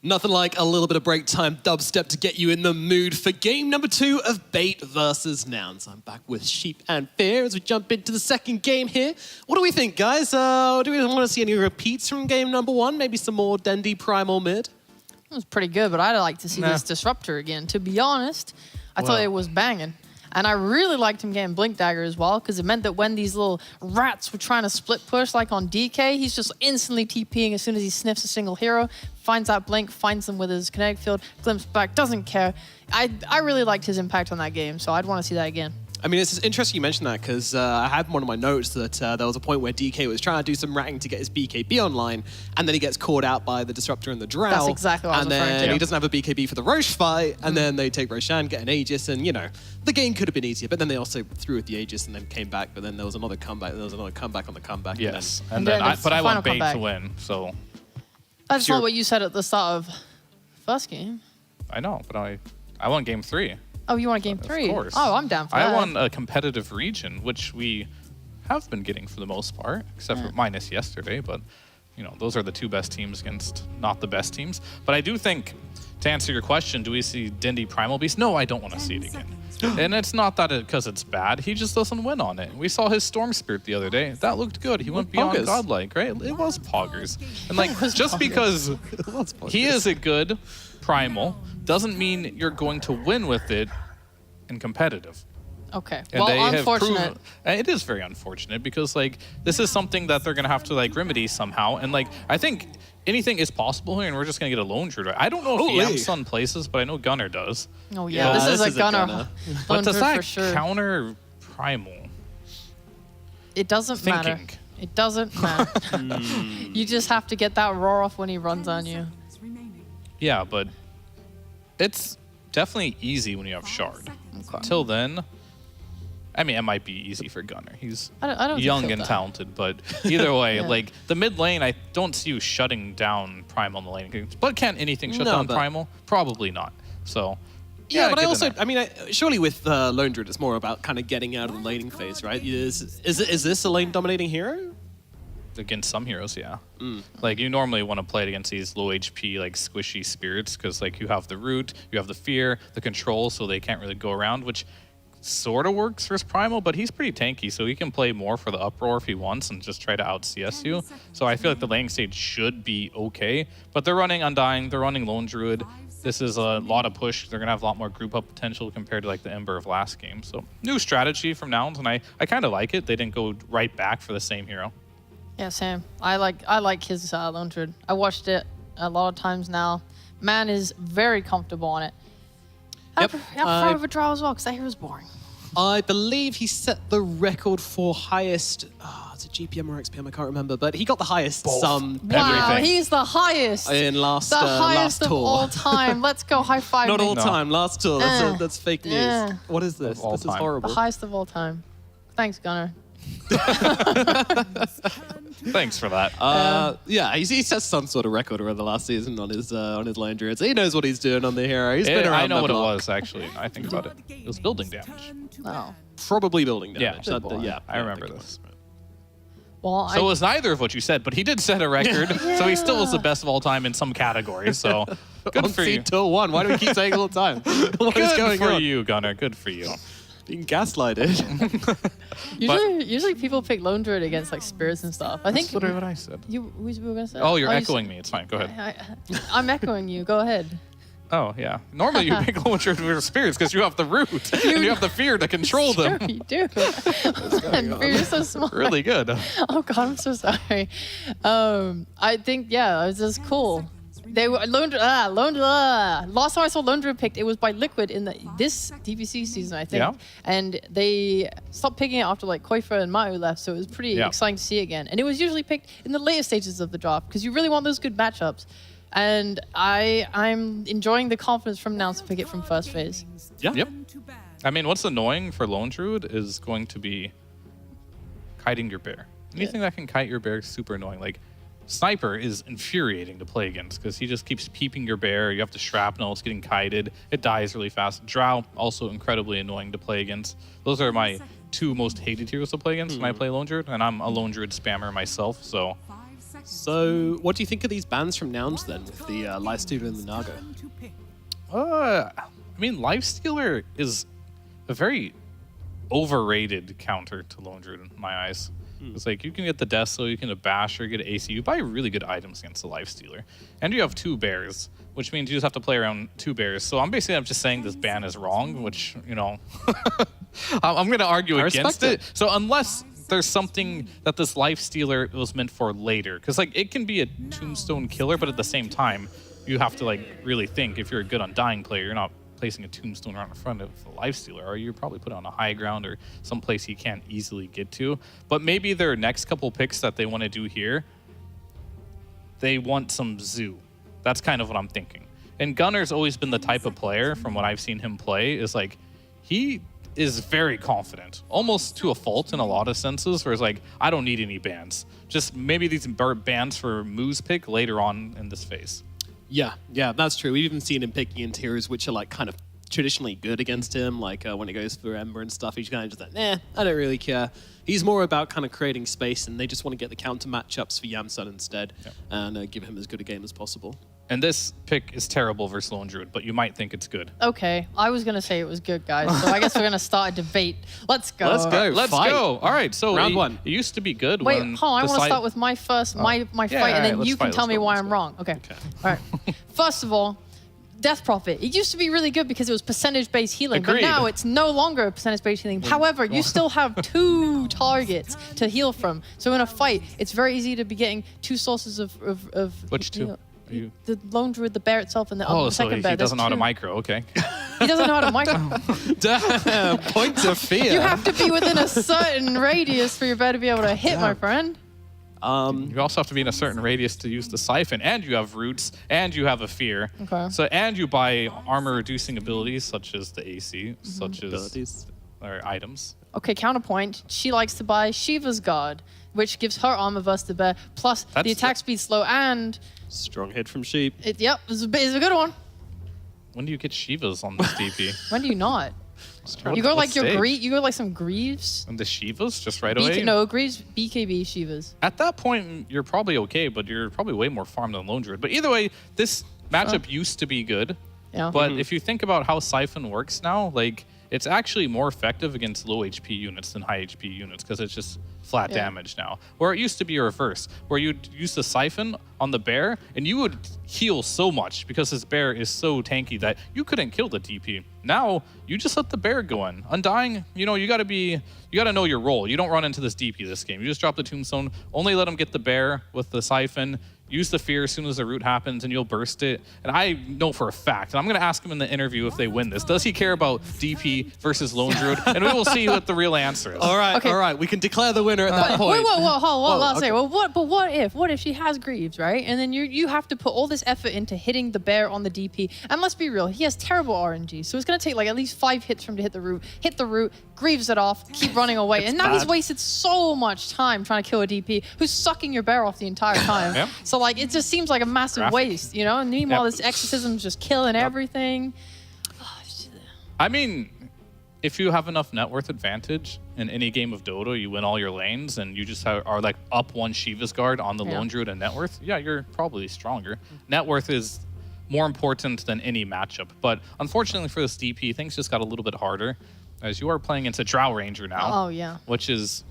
Nothing like a little bit of break time dubstep to get you in the mood for game number 2 of Bait versus Nouns. I'm back with Sheep and Fear as we jump into the second game here. What do we think, guys? Do we want to see any repeats from game number 1? Maybe some more Dendi Primal mid? It was pretty good, but I'd like to see this Disruptor again. To be honest, I thought it was banging. And I really liked him getting Blink Dagger as well, because it meant that when these little rats were trying to split push, like on DK, he's just instantly TPing as soon as he sniffs a single hero, finds that Blink, finds them with his kinetic field, glimpse back, doesn't care. I really liked his impact on that game, so I'd want to see that again. I mean, it's interesting you mentioned that because I had one of my notes that there was a point where DK was trying to do some ratting to get his BKB online, and then he gets caught out by the Disruptor and the Drow. That's exactly what I was referring And then to. he doesn't have a BKB for the Roche fight, and then they take Roshan, get an Aegis, and, you know, the game could have been easier, but then they also threw with the Aegis and then came back, but then there was another comeback, and there was another comeback on the comeback. Yes, And and then then it's but the I final want Bait comeback. to win, so That's not what you said at the start of first game. I know, but I want game 3. Oh, you want game 3? Of course. Oh, I'm down for that. I want a competitive region, which we have been getting for the most part, except for minus yesterday. But, you know, those are the 2 best teams against not the best teams. But I do think, to answer your question, do we see Dendi Primal Beast? No, I don't want to see it again. And it's not that because it's bad. He just doesn't win on it. We saw his Storm Spirit the other day. That looked good. He went beyond Poggers. godlike, right? It was Poggers. And, like, just because he is a good Primal doesn't mean you're going to win with it in competitive. Okay. And Well, they have unfortunate. proven- it is very unfortunate because, like, this is something that they're going to have to, like, remedy somehow. And, like, I think anything is possible here, and we're just going to get a Lone Druid. I don't know if Holy. Yamsun places, but I know Gunner does. Oh, yeah. Yeah, this is this a gunner. But Lone does Druid that for sure. counter Primal? It doesn't matter. Thinking. It doesn't matter. You just have to get that roar off when he runs on you. Remaining. Yeah, but it's definitely easy when you have Shard. Okay. Till then, I mean, it might be easy for Gunner. He's I don't young feel and that. talented, but either way, Yeah. like the mid lane, I don't see you shutting down Primal in the lane. But can anything shut No, down but- Primal? Probably not. So Yeah, but I get in also, there. I mean, surely with Lone Druid, it's more about kind of getting out of the laning phase, right? Is this a lane dominating hero? against some heroes, yeah. Mm. Like you normally want to play it against these low HP, like squishy spirits, because like you have the root, you have the fear, the control, so they can't really go around, which sort of works for Primal, but he's pretty tanky, so he can play more for the uproar if he wants and just try to out CS you. So I feel like the laning stage should be okay, but they're running Undying, they're running Lone Druid. This is a lot of push. They're gonna have a lot more group up potential compared to like the Ember of last game. So new strategy from Nouns, and I kind of like it. They didn't go right back for the same hero. Yeah, Sam. I like his Lone Druid. I watched it a lot of times now. Man is very comfortable on it. Yep. I prefer over Drow as well, because that hero's boring. I believe he set the record for highest. Is it GPM or XPM? I can't remember, but he got the highest sum Wow, Everything. he's the highest. in last The highest last of tour. all time. Let's go high five. Not me. all time, last tour. That's fake news. Yeah. What is this? Of all This is time. horrible. The highest of all time. Thanks, Gunner. Thanks for that. Yeah, he set some sort of record around the last season on his Lone Druid. So he knows what he's doing on the hero. He's been around I know the what it block. was actually. I think about it. It was building damage. Oh. Probably building Yeah. damage. Good boy. Yeah, I remember think it this. was. Well, So it was neither of what you said, but he did set a record. So he still was the best of all time in some categories. So good On for you. Seed Tour 1. Why do we keep saying it all the time? What is Good going for on? you, Gunner. Good for you. Being gaslighted. usually people pick Lone Druid against like spirits and stuff. I think That's what I said. you were gonna say. Oh, you're you echoing me. It's fine. Go ahead. I'm echoing you. Go ahead. Oh, yeah. Normally you pick Lone Druid with spirits because you have the root and you have the fear to control them. Sure, you do. And you're so smart. Really good. Oh God, I'm so sorry. I think it was just cool. They were last time I saw Lone Druid picked, it was by Liquid in this DPC season, I think. Yeah. And they stopped picking it after like Koifa and Matu left, so it was pretty Yeah. exciting to see again. And it was usually picked in the later stages of the draft because you really want those good matchups. And I'm enjoying the confidence from now to pick it from first phase. Yeah. Yep. I mean, what's annoying for Lone Druid is going to be kiting your bear. Anything that can kite your bear is super annoying. Like, Sniper is infuriating to play against because he just keeps peeping your bear. You have to shrapnel, it's getting kited. It dies really fast. Drow, also incredibly annoying to play against. Those are my 2 most hated heroes to play against when I play Lone Druid, and I'm a Lone Druid spammer myself, so seconds. So, what do you think of these bans from Nouns then, with the Lifestealer and the Naga? Turn to pick. I mean, Lifestealer is a very overrated counter to Lone Druid in my eyes. It's like you can get the Deso, you can get a Basher, you get AC. You buy really good items against the Lifestealer. And you have 2 bears, which means you just have to play around 2 bears. So I'm just saying this ban is wrong, which, you know, I'm going to argue against it. So unless there's something that this Lifestealer was meant for later, because like it can be a tombstone killer, but at the same time, you have to like really think if you're a good Undying player, you're not placing a tombstone right in front of the Lifestealer, or you're probably put on a high ground or someplace he can't easily get to. But maybe their next couple picks that they want to do here, they want some zoo. That's kind of what I'm thinking. And Gunner's always been the type of player, from what I've seen him play, is like he is very confident, almost to a fault in a lot of senses, where it's like, I don't need any bans. Just maybe these bans for Moo's pick later on in this phase. Yeah, that's true. We've even seen him picking interiors which are like kind of traditionally good against him, like when it goes for Ember and stuff, he's kind of just like, nah, I don't really care. He's more about kind of creating space, and they just want to get the counter matchups for Yamsun instead, and give him as good a game as possible. And this pick is terrible versus Lone Druid, but you might think it's good. Okay, I was gonna say it was good, guys. So I guess we're gonna start a debate. Let's go. Let's go. Let's Fight. go. All right, so Round 1. It used to be good Wait, when hold on. I want to decide- start with my first, my fight, Yeah, and then let's you can fight, tell let's me go, why let's I'm go. wrong. Okay. All right. First of all, Death Prophet. It used to be really good because it was percentage-based healing, Agreed. but now it's no longer percentage-based healing. However, you still have 2 targets to heal from. So in a fight, it's very easy to be getting 2 sources of Which 2? know, Are you- the Lone Druid, the bear itself, and the Oh, so second he bear. There's doesn't know how to 2. micro. Okay. He doesn't know how to micro. Damn, points of fear. You have to be within a certain radius for your bear to be able to hit, my friend. You also have to be in a certain radius to use the siphon, and you have roots, and you have a fear. Okay. So, and you buy armor-reducing abilities such as the AC, such as Abilities. or items. Okay, counterpoint. She likes to buy Shiva's Guard, which gives her armor versus the bear, plus the That's attack speed slow, and Strong hit from Sheep. yep, it's a good one. When do you get Shivas on this DP? When do you not? What- You go what like your stage? you go like some Greaves. And the Shivas just right away? No, Greaves, BKB Shivas. At that point, you're probably okay, but you're probably way more farmed than Lone Druid. But either way, this matchup used to be good. Yeah. But if you think about how Siphon works now, like, it's actually more effective against low HP units than high HP units because it's just flat damage now. Where it used to be reverse, where you'd use the Siphon on the bear and you would heal so much because this bear is so tanky that you couldn't kill the DP. Now, you just let the bear go in. Undying, you gotta know your role. You don't run into this DP this game. You just drop the Tombstone, only let him get the bear with the Siphon, use the fear as soon as the root happens and you'll burst it. And I know for a fact, and I'm going to ask him in the interview if they win this, does he care about DP versus Lone Druid? And we will see what the real answer is. All right, Okay. all right. We can declare the winner at that point. Wait, hold on. I'll okay. say, what if she has Greaves, right? And then you have to put all this effort into hitting the bear on the DP. And let's be real, he has terrible RNG. So it's going to take like at least 5 hits for him to hit the root, Greaves it off, keep running away. And now he's bad. wasted so much time trying to kill a DP who's sucking your bear off the entire time. Yep. So like it just seems like a massive Graphic. waste, And meanwhile, Yep. this exorcism's just killing everything. I mean, if you have enough net worth advantage in any game of Dota, you win all your lanes and you just are like up 1 Shiva's Guard on the Yeah. Lone Druid and net worth, yeah, you're probably stronger. Net worth is more important than any matchup. But unfortunately for this DP, things just got a little bit harder as you are playing against a Drow Ranger now. Oh, yeah. Which is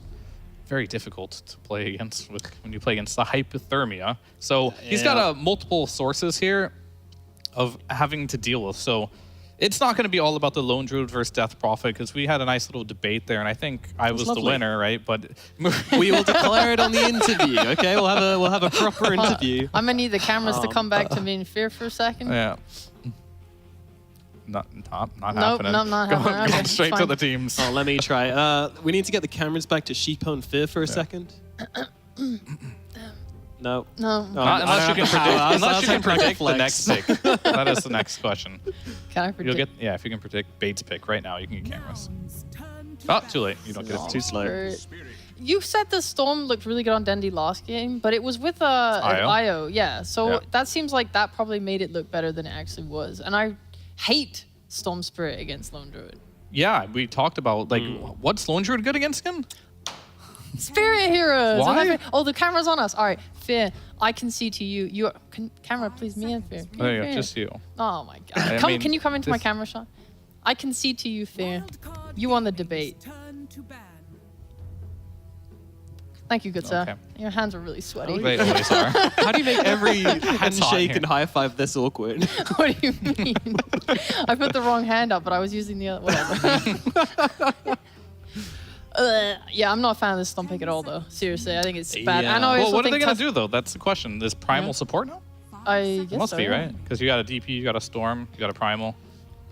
very difficult to play against when you play against the hypothermia. So he's got multiple sources here of having to deal with. So it's not going to be all about the Lone Druid versus Death Prophet because we had a nice little debate there, and I think I was the lovely. winner, right? But We will declare it on the interview. Okay, we'll have a proper interview. I'm gonna need the cameras to come back to me in fear for a second. yeah. Not Nope, happening. not Going happening. Okay, straight to fine. the teams. Oh, let me try. We need to get the cameras back to Sheepo and Fear for a second. No. No. Not unless you can predict, unless you can predict the flex. next pick. That is the next question. Can I You'll predict? get, if you can predict Bates' pick right now, you can get cameras. Nouns, turn to Oh, too late. You don't get it. Too slow. You said the Storm looked really good on Dendy last game, but it was with an IO? IO. Yeah, so Yeah. that seems like that probably made it look better than it actually was. And I hate Storm Spirit against Lone Druid. Yeah, we talked about, like, what's Lone Druid good against again? Spirit heroes. Why? Oh, the camera's on us. All right, Fear. I can see to you. You camera, please. Me and Fear. There you go, Fear. just you. Oh my God. I Come, mean, can you come into my this- camera shot? I can see to you, Fear. You won the debate. Turn to ban. Thank you, good sir. Okay. Your hands are really sweaty. Wait, sorry. How do you make every hot handshake here. and high five this awkward? What do you mean? I put the wrong hand up, but I was using the other. Whatever. Yeah, I'm not a fan of this stomp pick at all, though. Seriously, I think it's bad. Yeah. I know. I Well, also what are they think gonna tough- do though? That's the question. Is Primal Yeah. support now? I guess Must so, be, yeah. right? Because you got a DP, you got a Storm, you got a Primal.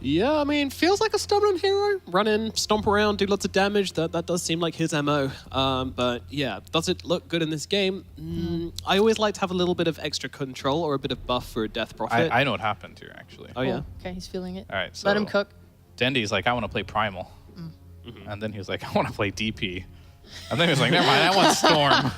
Yeah, I mean, feels like a stubborn hero. Run in, stomp around, do lots of damage. That does seem like his MO. But yeah, does it look good in this game? I always like to have a little bit of extra control or a bit of buff for a death prophet. I know what happened here actually. Oh yeah. Okay, he's feeling it. All right, so Let him cook. Dendy's like, I want to play Primal. Mm-hmm. And then he was like, I want to play DP. And then he was like, never mind, I want Storm.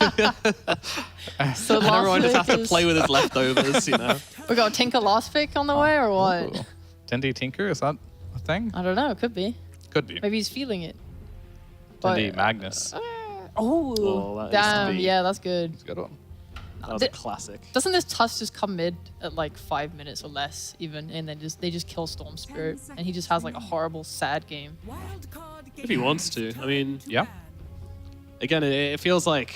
So And everyone just has pick to is- play with his leftovers, you know. We got Tinker last pick on the way, or what? Ooh. Dendy Tinker, is that a thing? I don't know. Could be. Could be. Maybe he's feeling it. But, Dendy Magnus. Oh, that is damn. the- Yeah, that's good. It's a good one. That was a classic. Doesn't this Tusk just come mid at like 5 minutes or less, even, and then they just kill Storm Spirit, and he just has like a horrible, sad game. Wild card If he wants to. I mean, Yeah. again, it feels like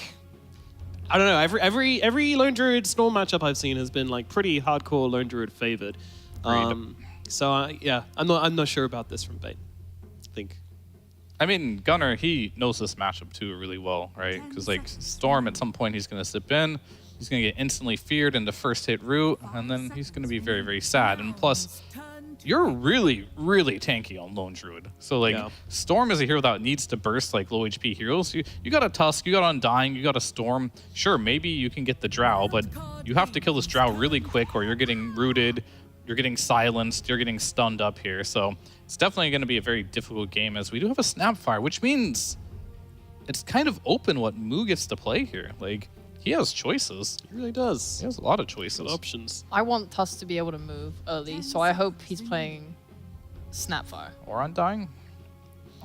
I don't know. Every Lone Druid Storm matchup I've seen has been like pretty hardcore Lone Druid favored. So yeah, I'm not sure about this from Bait. I think. I mean, Gunnar, he knows this matchup too really well, right? Because like Storm, at some point he's gonna sip in, he's gonna get instantly feared in the first hit route, and then he's gonna be very, very sad. And plus, you're really, really tanky on Lone Druid. So like, Yeah. Storm is a hero that needs to burst like low HP heroes. You got a Tusk, you got Undying, you got a Storm. Sure, maybe you can get the Drow, but you have to kill this Drow really quick, or you're getting rooted, you're getting silenced, you're getting stunned up here. So it's definitely going to be a very difficult game, as we do have a Snapfire, which means it's kind of open what Moo gets to play here. Like, he has choices. He really does. He has a lot of choices. Good options. I want Tusk to be able to move early, so I hope he's playing Snapfire. Or Undying?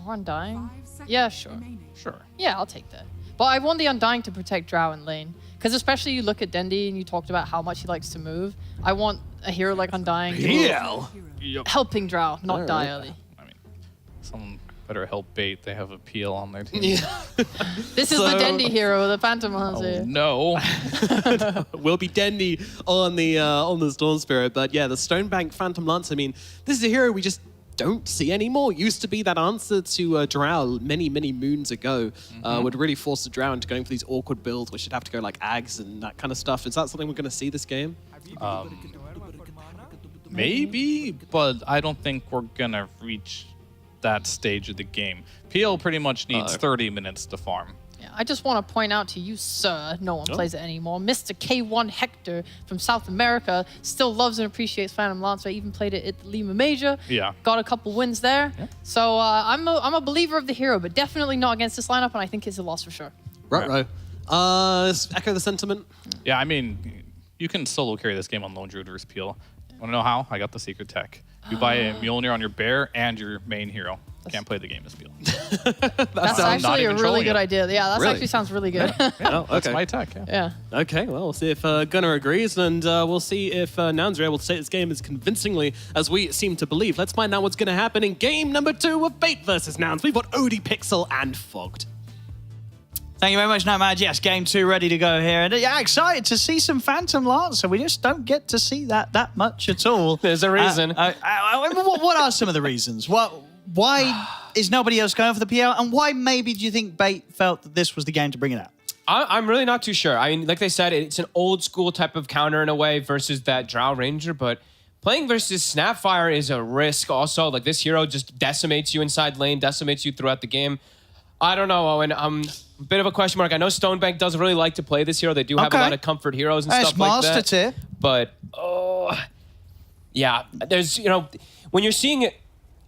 Or Undying? 5 seconds Yeah, sure. remaining. Sure. Yeah, I'll take that. But I want the Undying to protect Drow in lane. Because especially you look at Dendy and you talked about how much he likes to move. I want a hero like Undying helping Drow, not Alright. die early. I mean, someone better help Bait. They have a PL on their team. Yeah. This is So- the Dendy hero, the Phantom Hunter. Oh, no. Will be Dendy on the Storm Spirit, but yeah, the Stonebank Phantom Lance. I mean, this is a hero we just don't see anymore. Used to be that answer to Drow many moons ago. Would really force the Drow into going for these awkward builds, where she'd have to go like Ags and that kind of stuff. Is that something we're going to see this game? Maybe, but I don't think we're going to reach that stage of the game. PL pretty much needs 30 minutes to farm. Yeah, I just want to point out to you, sir, no one plays it anymore. Mr. K1 Hector from South America still loves and appreciates Phantom Lancer. Even played it at the Lima Major. Yeah. Got a couple wins there. So I'm a believer of the hero, but definitely not against this lineup, and I think it's a loss for sure. Right. Echo the sentiment. Yeah, I mean, you can solo carry this game on Lone Druid versus PL. Want to know how? I got the secret tech. You buy a Mjolnir on your bear and your main hero. Can't play the game as PL. That's not actually a even really trolling good you. idea. Yeah, that Really? actually sounds really good. Oh, That's okay. my tech, yeah. Yeah. Okay, well, we'll see if Gunnar agrees, and we'll see if Nouns are able to take this game as convincingly as we seem to believe. Let's find out what's going to happen in game number 2 of Fate versus Nouns. We've got Odie Pixel and Fogged. Thank you very much, Nomad. Yes, game 2 ready to go here. And yeah, excited to see some Phantom Lancer. We just don't get to see that much at all. There's a reason. What are some of the reasons? Why is nobody else going for the PL? And why maybe do you think Bait felt that this was the game to bring it out? I'm really not too sure. I mean, like they said, it's an old school type of counter in a way versus that Drow Ranger, but playing versus Snapfire is a risk also. Like, this hero just decimates you inside lane, decimates you throughout the game. I don't know, Owen. A bit of a question mark. I know Stonebank doesn't really like to play this hero. They do have a Okay. lot of comfort heroes and It's stuff like master that. tier. But, yeah, there's, when you're seeing it,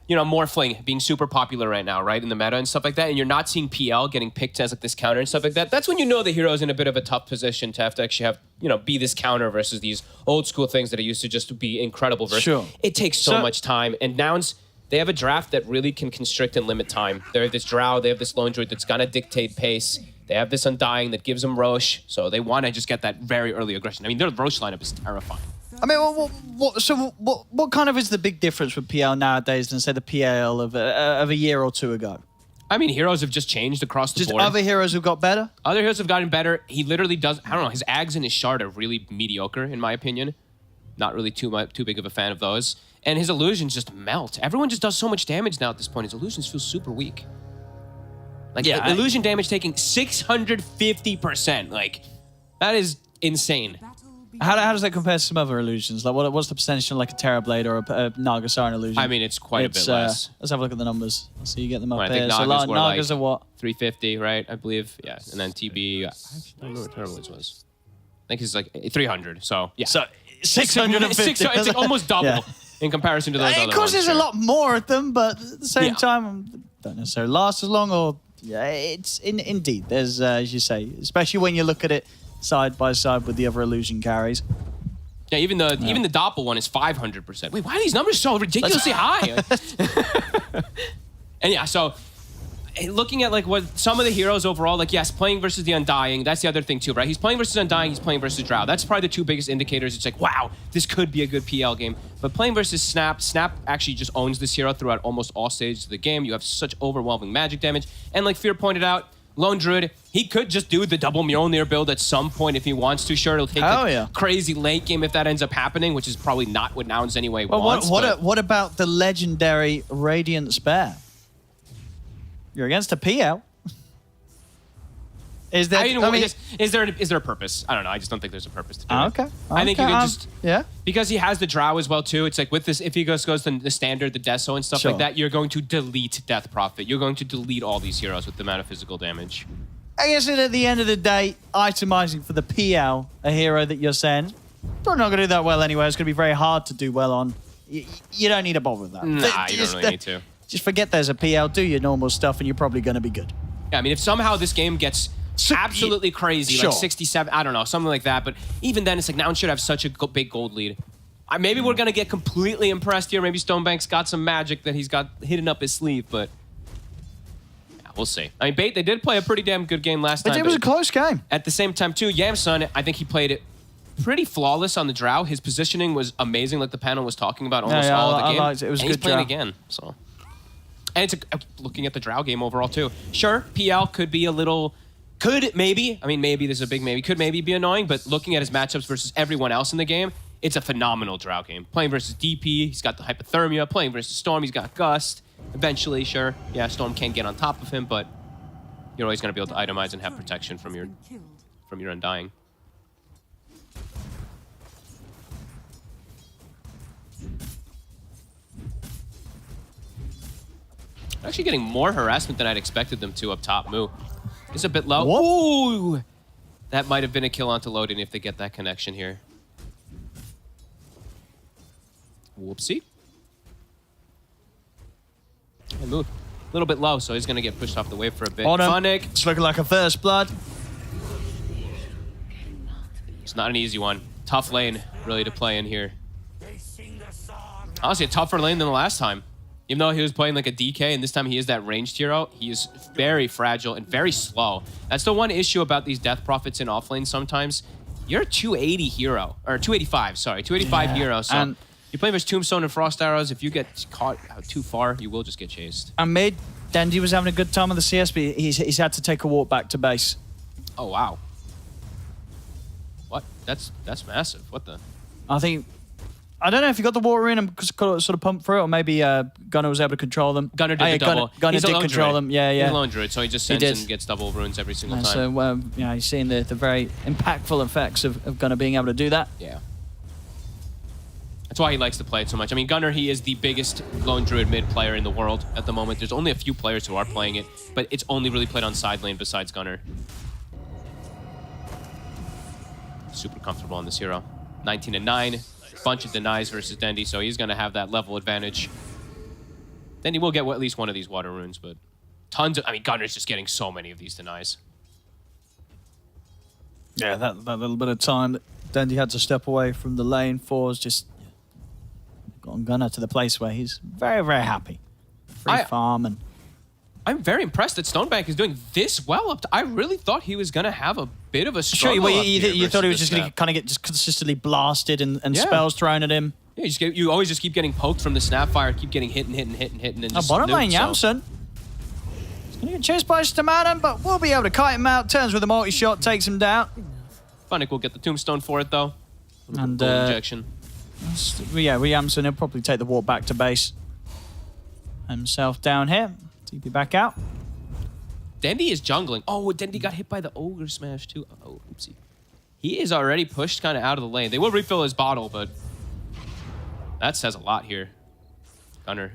Morphling being super popular right now, right, in the meta and stuff like that, and you're not seeing PL getting picked as like this counter and stuff like that, that's when you know the hero's in a bit of a tough position to actually have, be this counter versus these old school things that it used to just be incredible versus. Sure. It takes so much time, and Nouns, they have a draft that really can constrict and limit time. They have this Drow, they have this Lone Druid that's gonna dictate pace. They have this Undying that gives them Roche, so they want to just get that very early aggression. I mean, their Roche lineup is terrifying. I mean, what kind of is the big difference with PL nowadays than say the PL of a year or two ago? I mean, heroes have just changed across the Just board. other heroes who got better? Other heroes have gotten better. He literally does. I don't know. His Ags and his Shard are really mediocre, in my opinion. Not really too big of a fan of those. And his illusions just melt. Everyone just does so much damage now at this point. His illusions feel super weak. Like, Yeah, illusion damage taking 650%. Like, that is insane. How does that compare to some other illusions? Like, what's the percentage on like a Terrorblade or a Nagasaran illusion? I mean, it's quite a bit less. Let's have a look at the numbers. So you get them up Right, I there. think So Nagas were Nagas like are what? 350, right? I believe. Yeah. And then TB, I actually don't know what Terrorblades was. I think it's like 300. So, yeah. So 650. It's like almost double Yeah. in comparison to those other Of ones. course, there's a sure. lot more of them, but at the same Yeah. time, don't necessarily last as long. Or it's indeed. There's, as you say, especially when you look at it side by side with the other illusion carries. Yeah, even the Doppel one is 500%. Wait, why are these numbers so ridiculously high? And yeah, so looking at like what some of the heroes overall, like yes, playing versus the Undying, that's the other thing too, right? He's playing versus Undying, he's playing versus Drow. That's probably the two biggest indicators. It's like, wow, this could be a good PL game. But playing versus Snap actually just owns this hero throughout almost all stages of the game. You have such overwhelming magic damage. And like Fear pointed out, Lone Druid, he could just do the double Mjolnir build at some point if he wants to. Sure, it'll take a crazy late game if that ends up happening, which is probably not what Nouns anyway wants. What about the legendary Radiant Spare? You're against a PL. Is there? Is there a purpose? I don't know. I just don't think there's a purpose to do it. Okay. I think you can just yeah. because he has the Drow as well too. It's like with this, if he goes the standard, the Deso and stuff Sure. like that, you're going to delete Death Prophet. You're going to delete all these heroes with the amount of physical damage. I guess at the end of the day, itemizing for the PL, a hero that you're saying, probably not going to do that well anyway. It's going to be very hard to do well on. You don't need to bother with that. Nah, you don't really need to. Just forget there's a PL, do your normal stuff, and you're probably going to be good. Yeah, I mean, if somehow this game gets absolutely crazy, Sure. like 67, I don't know, something like that. But even then, it's like Nouns should have such a big gold lead. Maybe we're going to get completely impressed here. Maybe Stonebank's got some magic that he's got hidden up his sleeve, but yeah, we'll see. I mean, Bait, they did play a pretty damn good game last time. It was a close game. At the same time, too, Yamsun, I think he played it pretty flawless on the Drow. His positioning was amazing, like the panel was talking about almost all of the game. I liked it. It was and a he's good playing Drow. again, so. And it's looking at the Drow game overall, too. Sure, PL could be a little... Could maybe, I mean, maybe this is a big maybe, could maybe be annoying, but looking at his matchups versus everyone else in the game, it's a phenomenal Drow game. Playing versus DP, he's got the Hypothermia. Playing versus Storm, he's got Gust. Eventually, sure, yeah, Storm can't get on top of him, but you're always going to be able to itemize and have protection from your Undying. Actually getting more harassment than I'd expected them to up top. Moo. It's a bit low. Ooh! That might have been a kill onto Loading if they get that connection here. Whoopsie. And Moo. A little bit low, so he's going to get pushed off the wave for a bit. Funnick. It's looking like a first blood. It's not an easy one. Tough lane, really, to play in here. Honestly, a tougher lane than the last time. Even though he was playing like a DK, and this time he is that ranged hero, he is very fragile and very slow. That's the one issue about these Death Prophets in offlane sometimes. You're a 280 hero, or 285, sorry, 285 hero. So and you play versus Tombstone and Frost Arrows. If you get caught out too far, you will just get chased. And mid, Dendy was having a good time on the CS, but he's had to take a walk back to base. Oh, wow. What? That's massive. What the? I don't know if he got the water in and sort of pumped through it, or maybe Gunnar was able to control them. Gunnar did the double. Gunnar did control them, yeah. He's a lone druid, so he just sends and gets double runes every single time. So, yeah, he's seeing the very impactful effects of Gunnar being able to do that. Yeah. That's why he likes to play it so much. I mean, Gunnar, he is the biggest lone druid mid player in the world at the moment. There's only a few players who are playing it, but it's only really played on side lane besides Gunnar. Super comfortable on this hero. 19-9. Bunch of denies versus Dendy, so he's going to have that level advantage. Then he will get at least one of these water runes, but tons of... I mean, Gunnar's just getting so many of these denies. Yeah, that little bit of time that Dendy had to step away from the lane for has just gotten Gunnar to the place where he's very, very happy. Free farm and I'm very impressed that Stonebank is doing this well up to, I really thought he was going to have a bit of a Sure, struggle. you thought he was just going to kind of get just consistently blasted and Yeah. spells thrown at him. Yeah, you always just keep getting poked from the Snapfire, keep getting hit, and then just Bottom lane, nuked, so- Yamsen. He's going to get chased by Stamanen, but we'll be able to kite him out. Turns with a multi-shot, takes him down. Funnick will get the tombstone for it, though. And Gold injection. yeah, Yamsen, he'll probably take the walk back to base. Himself down here. TP back out. Dendi is jungling. Oh, Dendi got hit by the Ogre Smash, too. Oh, oopsie. He is already pushed kind of out of the lane. They will refill his bottle, but that says a lot here. Gunner.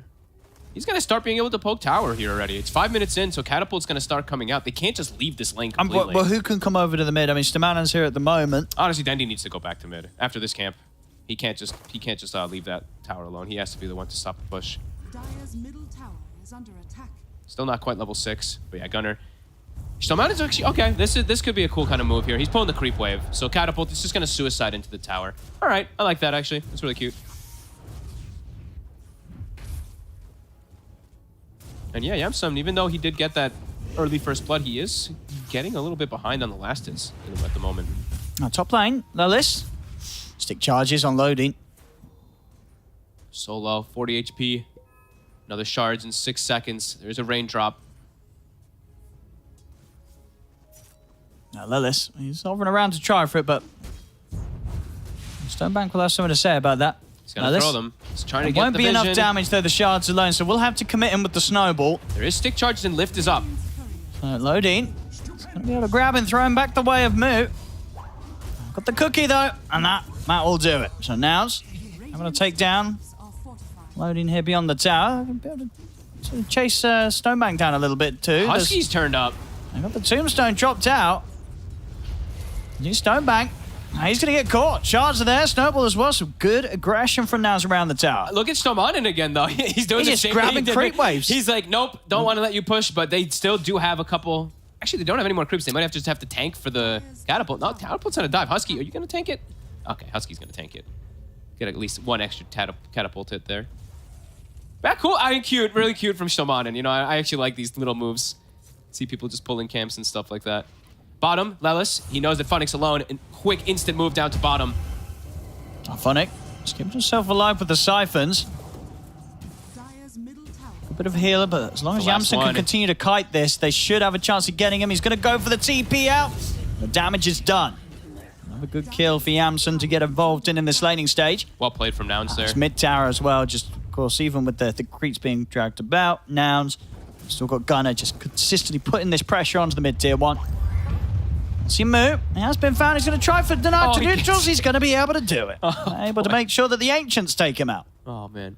He's going to start being able to poke tower here already. It's 5 minutes in, so Catapult's going to start coming out. They can't just leave this lane completely. Well, who can come over to the mid? I mean, Stamanen's here at the moment. Honestly, Dendi needs to go back to mid after this camp. He can't just leave that tower alone. He has to be the one to stop the push. Dire's middle tower is under attack. Still not quite level 6, but yeah, Gunner. Stoneman is actually okay. This could be a cool kind of move here. He's pulling the creep wave, so Catapult is just gonna suicide into the tower. All right, I like that actually. That's really cute. And yeah, Yamsum, even though he did get that early first blood, he is getting a little bit behind on the last hits at the moment. Now, top lane, Lilith. Stick charges on loading. Solo, 40 HP. Another shards in 6 seconds. There's a raindrop. Now, Lilith, he's hovering around to try for it, but Stonebank will have something to say about that. He's gonna throw them. He's trying to get Won't the be vision. enough damage though, the shards alone, so we'll have to commit him with the snowball. There is stick charges and lift is up. Loading. He's gonna be able to grab and throw him back the way of Moo. Got the cookie though, and that will do it. So now's I'm gonna take down Are fortified. loading here beyond the tower. Be able to sort of chase Stonebank down a little bit too. Husky's turned up. I got the tombstone dropped out. New Stonebank. Now he's going to get caught. Shards are there. Snowball as well. So good aggression from Now's around the tower. Look at Stomanen again, though. He's doing He's the just same grabbing thing. he did. creep waves. He's like, nope, don't want to let you push, but they still do have a couple. Actually, they don't have any more creeps. They might have to tank for the catapult. No, catapult's on a dive. Husky, are you going to tank it? Okay, Husky's going to tank it. Get at least one extra catapult hit there. Back cool. I mean, cute. Really cute from Stomanen. You know, I actually like these little moves. See people just pulling camps and stuff like that. Bottom, Lelis. He knows that Funnick's alone. And quick instant move down to bottom. Oh, Funnick just keeps himself alive with the siphons. Dire's middle tower. A bit of a healer, but as long as The last Yamsen can one. continue to kite this, they should have a chance of getting him. He's going to go for the TP out. The damage is done. Another good kill for Yamsen to get involved in this laning stage. Well played from Nouns there. It's mid tower as well, just of course, even with the creeps being dragged about, Nouns, still got Gunner just consistently putting this pressure onto the mid tier one. See Moo, he has been found, he's going to try for deny Oh, to he neutrals, gets- he's going to be able to do it. Able to make sure that the Ancients take him out. Oh, man.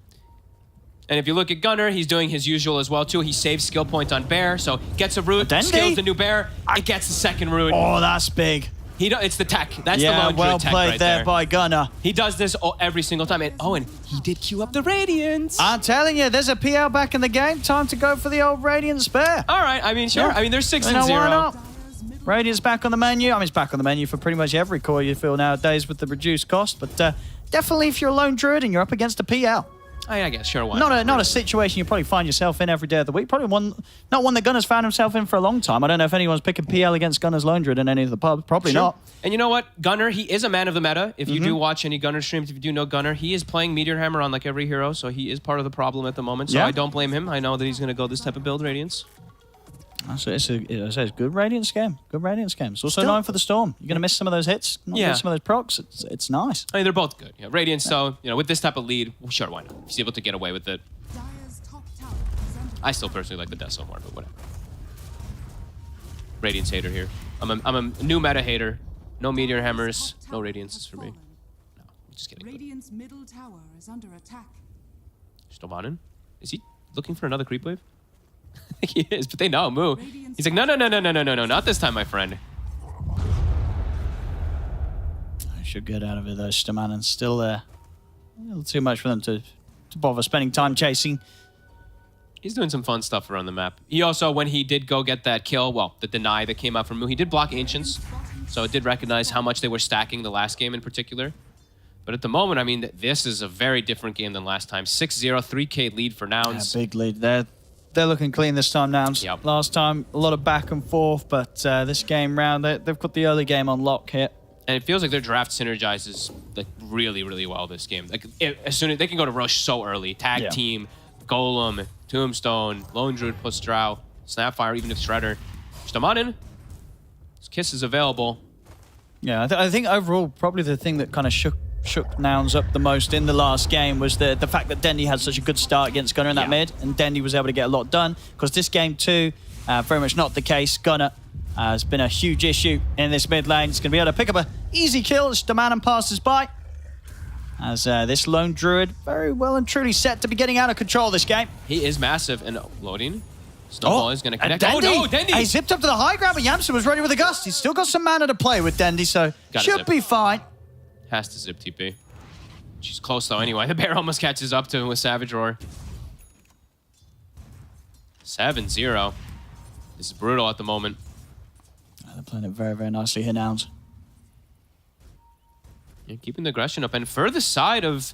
And if you look at Gunner, he's doing his usual as well, too. He saves skill point on Bear, so gets a root, Dendi? skills the new Bear, it gets the second root. Oh, that's big. It's the tech. That's the Yeah, lone well druid tech played right there by Gunner. He does this every single time. And he did queue up the Radiance. I'm telling you, there's a PL back in the game. Time to go for the old Radiant Spare. All right, I mean, sure. Yeah. I mean, there's 6 You and know, 0. why not? Dire's middle Radiant's back on the menu. I mean, it's back on the menu for pretty much every core you feel nowadays with the reduced cost. But definitely if you're a lone druid and you're up against a PL. I guess, sure, why Not a situation you probably find yourself in every day of the week. Probably not one that Gunner's found himself in for a long time. I don't know if anyone's picking PL against Gunner's Lone Druid in any of the pubs. Probably Sure. not. And you know what? Gunner, he is a man of the meta. If you do watch any Gunner streams, if you do know Gunner, he is playing Meteor Hammer on like every hero, so he is part of the problem at the moment. So Yeah. I don't blame him. I know that he's going to go this type of build, Radiance. So it's a good Radiance game. Good Radiance game. It's also Still- known for the Storm. You're going to miss some of those hits, not Yeah. miss some of those procs. It's nice. I mean, they're both good. Yeah, Radiance, so, with this type of lead, well, sure, why not? He's able to get away with it. Dire's top tower is under I still personally like the Deso more, but whatever. Radiance hater here. I'm a new meta hater. No Meteor Hammers, no Radiances for me. No, I'm just kidding. Radiant's middle tower is under attack. Stomanen? Is he looking for another creep wave? I think he is, but they know, Moo. He's like, no, not this time, my friend. I should get out of it though. Stamanen's still there. A little too much for them to bother spending time chasing. He's doing some fun stuff around the map. He also, when he did go get that kill, well, the deny that came out from Moo, he did block Ancients, so it did recognize how much they were stacking the last game in particular. But at the moment, I mean, this is a very different game than last time. 6-0, 3K lead for Nouns. Yeah, big lead there. They're looking clean this time now. Yep. Last time, a lot of back and forth, but this game round, they've got the early game on lock here. And it feels like their draft synergizes like really, really well this game. Like as soon as they can go to Roche so early, tag team, Golem, Tombstone, Lone Druid plus Drow, Snapfire, even if Shredder. Just come on in. This Kiss is available. Yeah, I think overall, probably the thing that kind of shook Nouns up the most in the last game was the fact that Dendy had such a good start against Gunner in that mid, and Dendy was able to get a lot done. Because this game too, very much not the case. Gunner has been a huge issue in this mid lane. He's going to be able to pick up an easy kill as Stamanen passes by. As this Lone Druid very well and truly set to be getting out of control this game. He is massive and loading. Snowball is going to connect. Dendy, oh no, Dendy! He zipped up to the high ground, but Yamsen was ready with a gust. He's still got some mana to play with Dendy, so should be fine. Has to zip TP. She's close though anyway. The bear almost catches up to him with Savage Roar. 7-0. This is brutal at the moment. They're playing it very, very nicely here, Nouns. Yeah, keeping the aggression up. And for the side of...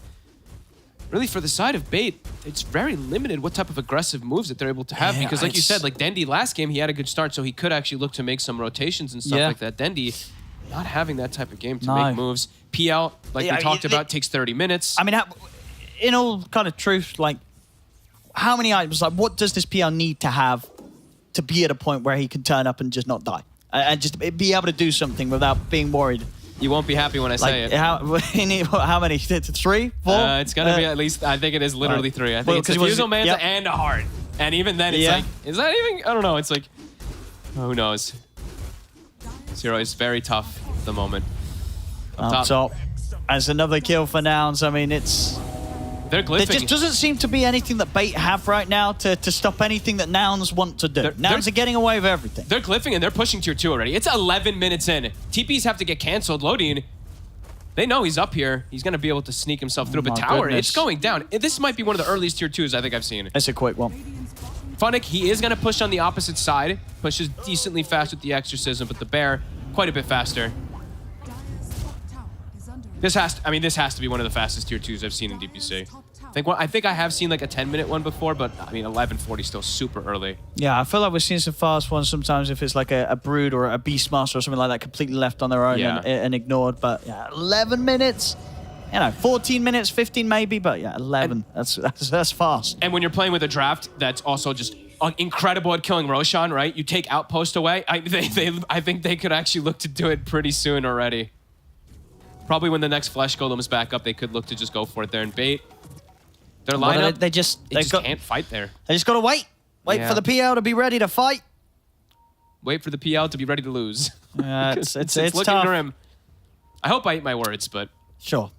Really, for the side of Bait, it's very limited what type of aggressive moves that they're able to have. Because like you said, like Dendy last game, he had a good start, so he could actually look to make some rotations and stuff like that. Dendy not having that type of game to make moves. PL, like we talked about, takes 30 minutes. I mean, in all kind of truth, like, how many items, like, what does this PL need to have to be at a point where he can turn up and just not die? And just be able to do something without being worried? You won't be happy when I say it. How many? 3? 4? It's going to be at least, I think it is literally 3. I think it's a Fusel Manta and a heart. And even then, it's like, is that even, I don't know. It's like, who knows? Zero is very tough at the moment. Up top. As another kill for Nouns. I mean, it's... They're glyphing. There just doesn't seem to be anything that Bait have right now to stop anything that Nouns want to do. Nouns are getting away with everything. They're glyphing and they're pushing tier 2 already. It's 11 minutes in. TPs have to get canceled. Loading. They know he's up here. He's going to be able to sneak himself through. But tower, it's going down. This might be one of the earliest tier 2s I think I've seen. It's a quick one. Funnick, he is going to push on the opposite side. Pushes decently fast with the Exorcism, but the Bear, quite a bit faster. This has to be one of the fastest tier 2s I've seen in DPC. I think I have seen like a 10-minute one before, but I mean 11:40 still super early. Yeah, I feel like we're seeing some fast ones sometimes if it's like a Brood or a Beastmaster or something like that completely left on their own and ignored. But yeah, 11 minutes, 14 minutes, 15 maybe, but yeah, 11. That's fast. And when you're playing with a draft that's also just incredible at killing Roshan, right? You take Outpost away. I think they could actually look to do it pretty soon already. Probably when the next Flesh Golem is back up, they could look to just go for it there and Bait. Their lineup, they just can't fight there. They just got to wait. Wait for the PL to be ready to fight. Wait for the PL to be ready to lose. It's looking tough. grim. I hope I eat my words, but sure.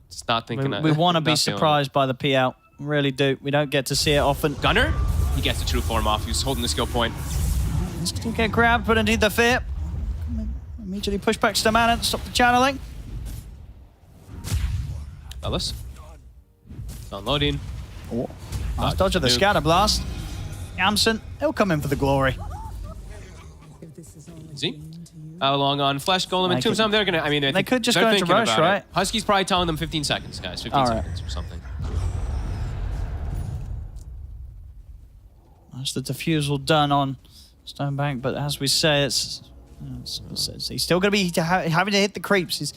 Just not thinking. We want to be surprised by the PL. We really do. We don't get to see it often. Gunner, he gets the true form off. He's holding the skill point. He's going to get grabbed, but indeed the fear. Immediately push back Stamanen, stop the channeling. Ellis. Unloading. Oh, nice dodge of the scatter blast. Yamsen, he'll come in for the glory. See? How long on Flesh Golem and Tombstone? They're gonna. I mean, they could just go into rush, right? Husky's probably telling them 15 seconds, guys. 15 seconds or something. That's the defusal done on Stonebank, but as we say, he's still going to be having to hit the creeps. He's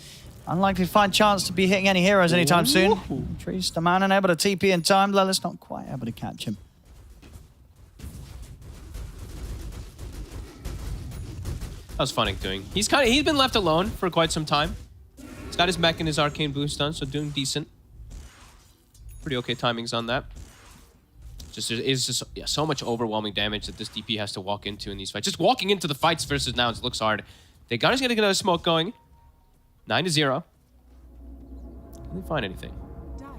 unlikely to find a chance to be hitting any heroes anytime soon. Trees, Stamanen able to TP in time. Lelis not quite able to catch him. How's Funnick doing? He's been left alone for quite some time. He's got his mech and his arcane boost done, so doing decent. Pretty okay timings on that. Just so much overwhelming damage that this DP has to walk into in these fights. Just walking into the fights versus Nouns looks hard. They got gonna get another smoke going. 9-0. Can they find anything?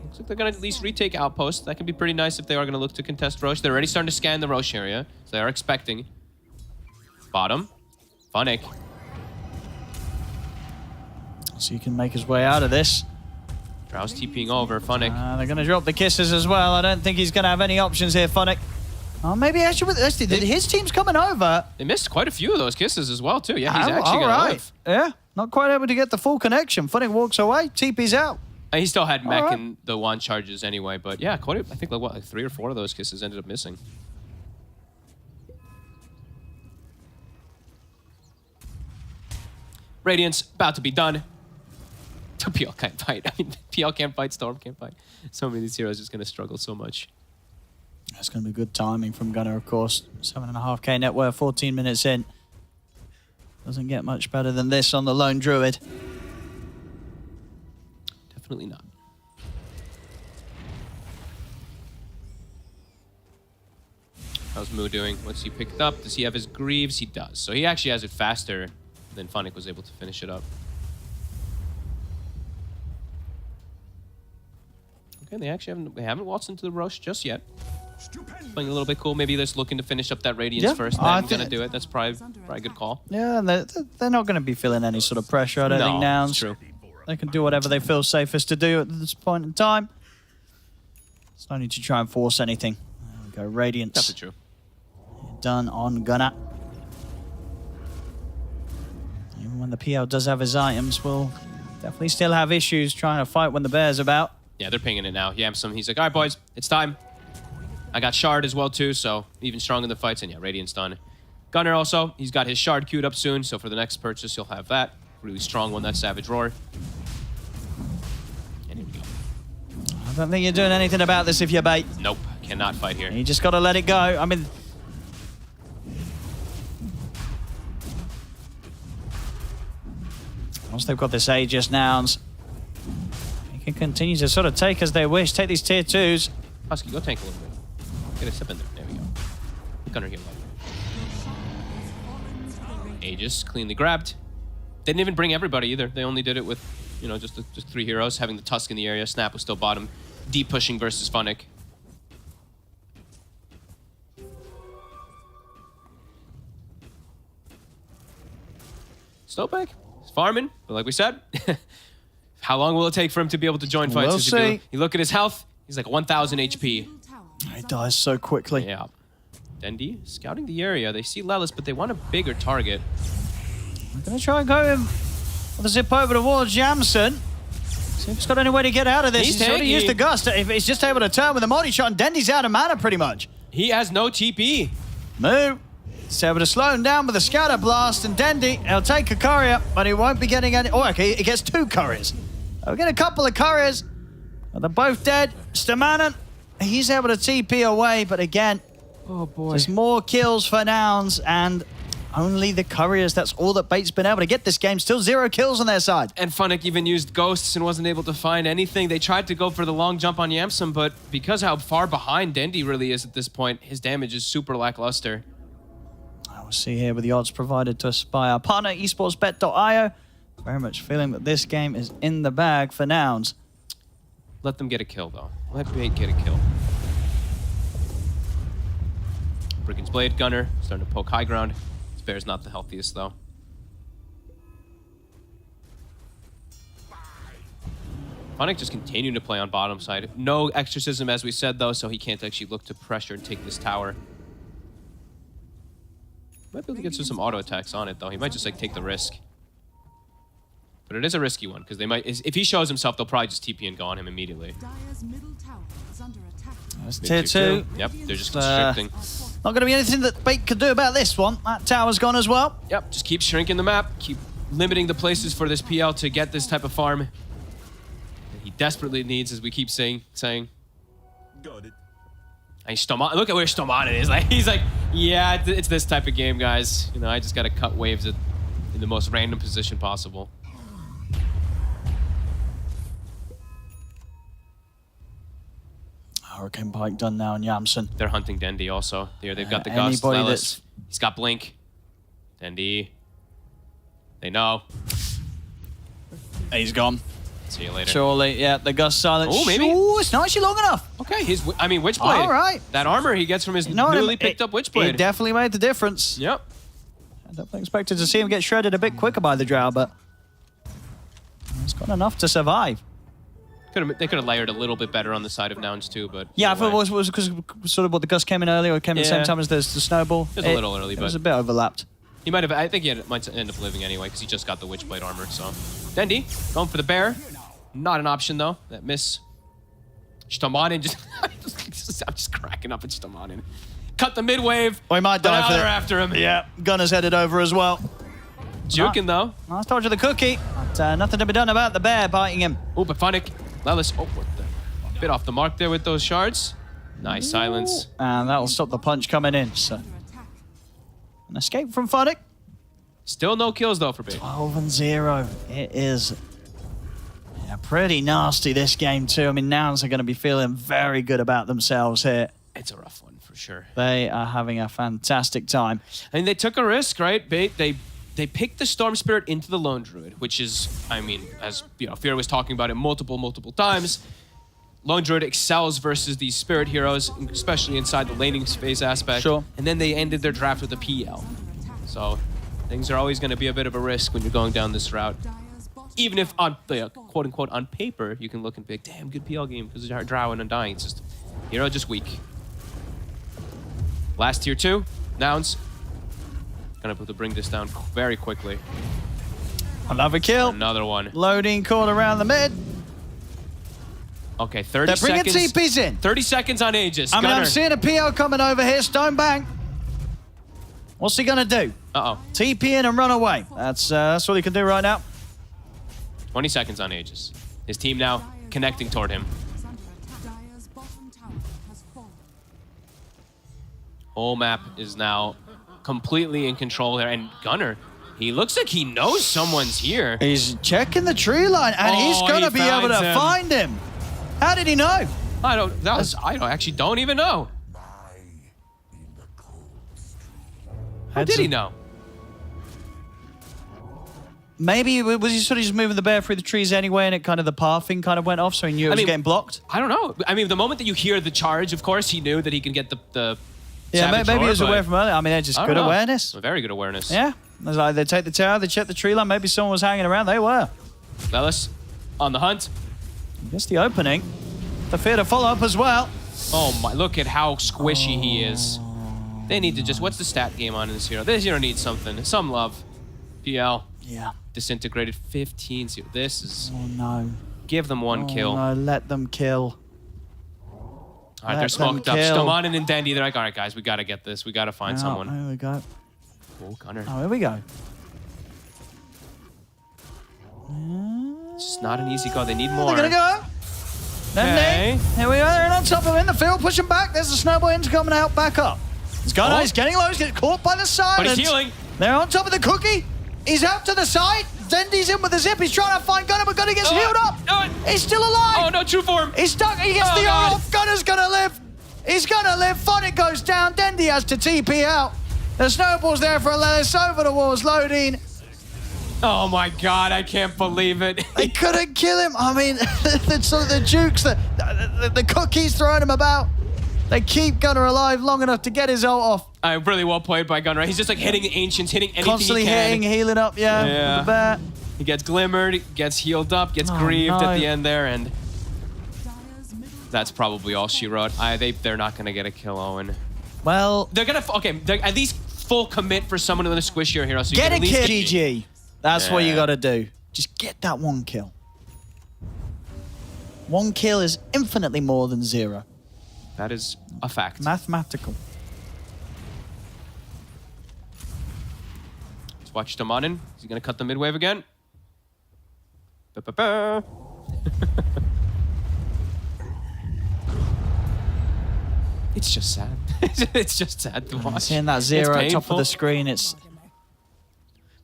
Looks like they're gonna at least retake Outpost. That could be pretty nice if they are gonna look to contest Roche. They're already starting to scan the Roche area, so they are expecting. Bottom. Funnick. So he can make his way out of this. Drow's TPing over. Funnick. They're going to drop the kisses as well. I don't think he's going to have any options here, Funnick. Oh, maybe actually his team's coming over. They missed quite a few of those kisses as well, too. Yeah, he's actually going to live. Yeah, not quite able to get the full connection. Funnick walks away. TP's out. And he still had mech and the wand charges anyway, but yeah, I think like 3 or 4 of those kisses ended up missing. Radiant's about to be done. PL can't fight. I mean, PL can't fight, Storm can't fight. So many of these heroes are just going to struggle so much. That's going to be good timing from Gunnar, of course. 7.5k net worth, 14 minutes in. Doesn't get much better than this on the lone druid. Definitely not. How's Moo doing? What's he picked up? Does he have his Greaves? He does. So he actually has it faster than Funnick was able to finish it up. Okay, they haven't waltzed into the Roche just yet. Playing a little bit cool. Maybe they're just looking to finish up that Radiance first. Then gonna do it. That's probably a good call. Yeah, and they're not going to be feeling any sort of pressure, I don't think, now. That's true. They can do whatever they feel safest to do at this point in time. There's no need to try and force anything. There we go, Radiance. Definitely true. Done on Gunnar. Even when the PL does have his items, we'll definitely still have issues trying to fight when the bear's about. Yeah, they're pinging it now. Yamsum, he's like, all right, boys, it's time. I got Shard as well, too, so even stronger in the fights. And yeah, Radiant's done. Gunnar also, he's got his Shard queued up soon, so for the next purchase, you'll have that. Really strong one, that Savage Roar. And here we go. I don't think you're doing anything about this if you're bait. Nope, cannot fight here. You just got to let it go. I mean... Once they've got this Aegis Nouns, they can continue to sort of take as they wish. Take these tier 2s. Husky, go tank a little bit. Get a sip in there. There we go. Gunnar here. Aegis, cleanly grabbed. They didn't even bring everybody either. They only did it with, you know, just 3 heroes. Having the Tusk in the area. Snap was still bottom. Deep pushing versus Funnick. Snowpack. He's farming, but like we said, how long will it take for him to be able to join fights? We'll see. You look at his health, he's like 1,000 HP. He dies so quickly. Yeah. Dendy scouting the area. They see Lelis, but they want a bigger target. I'm going to try and go with a zip over towards Jamson. See if he's got any way to get out of this. He's already used the Gust. If he's just able to turn with a multi-shot, and Dendy's out of mana pretty much. He has no TP. Moo. He's able to slow him down with a Scatter Blast, and Dendy, he'll take a courier, but he won't be getting any... Oh, okay, he gets 2 couriers. We'll get a couple of couriers. But they're both dead. Stamanen, he's able to TP away, but again, Oh boy. there's more kills for Nouns, and only the couriers. That's all that Bait's been able to get this game. Still 0 kills on their side. And Funnick even used ghosts and wasn't able to find anything. They tried to go for the long jump on Yamsum, but because how far behind Dendy really is at this point, his damage is super lackluster. We'll see here with the odds provided to us by our partner, esportsbet.io. Very much feeling that this game is in the bag for Nouns. Let them get a kill, though. Let Bait get a kill. Brigand's Blade, Gunner, starting to poke high ground. This bear's not the healthiest, though. Funnick just continuing to play on bottom side. No exorcism, as we said, though, so he can't actually look to pressure and take this tower. Might be able to get some auto attacks on it, though. He might just like take the risk. But it is a risky one, because they might... If he shows himself, they'll probably just TP and go on him immediately. Dire's middle tower is under attack. That's tier 2. Yep, they're just constricting. Not going to be anything that Bait could do about this one. That tower's gone as well. Yep, just keep shrinking the map. Keep limiting the places for this PL to get this type of farm that he desperately needs, as we keep saying. Got it. Look at where Stomanen is. Like, he's like, yeah, it's this type of game, guys. You know, I just got to cut waves in the most random position possible. Hurricane Pike done now on Yamson. They're hunting Dendy also. Here, they've got the Gust. Anybody Lelis. He's got Blink. Dendy. They know. He's gone. See you later. Surely, yeah, the Gust silence. Oh, maybe. Ooh, it's not actually long enough. Okay, Witchblade. All right. That armor he gets from his newly picked up Witchblade. It definitely made the difference. Yep. I definitely expected to see him get shredded a bit quicker by the Drow, but it's got enough to survive. They could have layered a little bit better on the side of Nouns too, but yeah, I thought it was because sort of what the Gust came in earlier, or came at the same time as the Snowball. It was a little early, it but was a bit overlapped. He might have. I think he might end up living anyway because he just got the Witchblade armor. So Dendy going for the bear, not an option though. That miss. Stomanen just. I'm just cracking up at Stomanen. Cut the mid wave. Or he might die now for they're that. after him. Yeah, Gunner's headed over as well. Juking, though. Nice dodge of the cookie. But, nothing to be done about the bear biting him. Oh, but Funnick. Lelis. Oh, what the? Bit off the mark there with those shards. Nice silence. And that'll stop the punch coming in. So, an escape from Funnick. Still no kills, though, for Big. 12-0. It is pretty nasty, this game, too. I mean, Nouns are going to be feeling very good about themselves here. It's a rough one, for sure. They are having a fantastic time. I mean, they took a risk, right? They picked the Storm Spirit into the Lone Druid, which is, I mean, as you know, Fear was talking about it multiple times. Lone Druid excels versus these Spirit heroes, especially inside the laning space aspect. Sure. And then they ended their draft with a PL. So things are always going to be a bit of a risk when you're going down this route. Even if on quote unquote on paper you can look and be like, damn, good PL game because they're Drow and Undying. It's just hero just weak. Last tier 2, Nouns. Gonna have to bring this down very quickly. Another kill. Another one. Loading call around the mid. Okay, 30 They're bringing seconds. TPs in. 30 seconds on Aegis. I mean, Gunner. I'm seeing a PL coming over here. Stonebank. What's he gonna do? Uh-oh. TP in and run away. That's all he can do right now. 20 seconds on Aegis. His team now connecting toward him. Dire's bottom tower has fallen. Whole map is now completely in control there. And Gunner, he looks like he knows someone's here. He's checking the tree line, and he's Oh, gonna he be able to finds him. find him. How did he know? I actually don't even know. How did he know? Maybe was he sort of just moving the bear through the trees anyway, and it kind of the pathing kind of went off, so he knew it was getting blocked. I don't know. I mean, the moment that you hear the charge, of course, he knew that he can get the Yeah, maybe he was Saboteur, aware but from earlier. I mean, they're just I good don't know. awareness. Very good awareness. Yeah, it's like they take the tower, they check the tree line. Maybe someone was hanging around. They were. Lelis on the hunt. Just the opening. The fear to follow up as well. Oh my! Look at how squishy he is. They need to just. What's the stat game on this hero? This hero needs something. Some love. PL. Yeah. Disintegrated 15-0. This is. Oh no. Give them one kill. No, let them kill. All right, they're Let smoked them up. kill. Stomanen and Dandy, they're like, all right, guys, we got to get this. We got to find someone. Here we go. Oh, Gunner. Oh, here we go. It's just not an easy go. They need more. They're gonna go. Okay. Here we are. They're on top of him in the field, pushing back. There's a snowball in coming out, back up. He's going. Oh. He's getting low. He's getting caught by the silence. But he's healing. They're on top of the cookie. He's out to the side. Zendy's in with the zip. He's trying to find Gunner, but Gunner gets healed up. He's still alive. Oh, no, true form. He's stuck. He gets Oh, the God. arrow off. Gunner's gonna live. He's gonna live. Phonic goes down. Dendy has to TP out. The snowball's there for Lelis. Over the walls, loading. Oh, my God. I can't believe it. They couldn't kill him. I mean, the jukes, the cookies throwing him about. They keep Gunner alive long enough to get his ult off. Really well played by Gunner. He's just like hitting the Ancients, hitting anything Constantly he can. hitting, healing up, yeah. Yeah. With the bear. He gets glimmered, gets healed up, gets Oh, grieved no. at the end there, and Dire's middle that's probably all she wrote. They're not going to get a kill, Owen. Well, They're going to, they're at least full commit for someone with a squishier hero. So you get can a at least kill, GG. That's what you Yeah. gotta do. Just get that one kill. One kill is infinitely more than 0. That is a fact. Mathematical. Let's watch Stomanen. Is he going to cut the mid-wave again? Ba-ba-ba. It's just sad. It's just sad to watch. Seeing that It's 0 at top of painful. the screen, it's...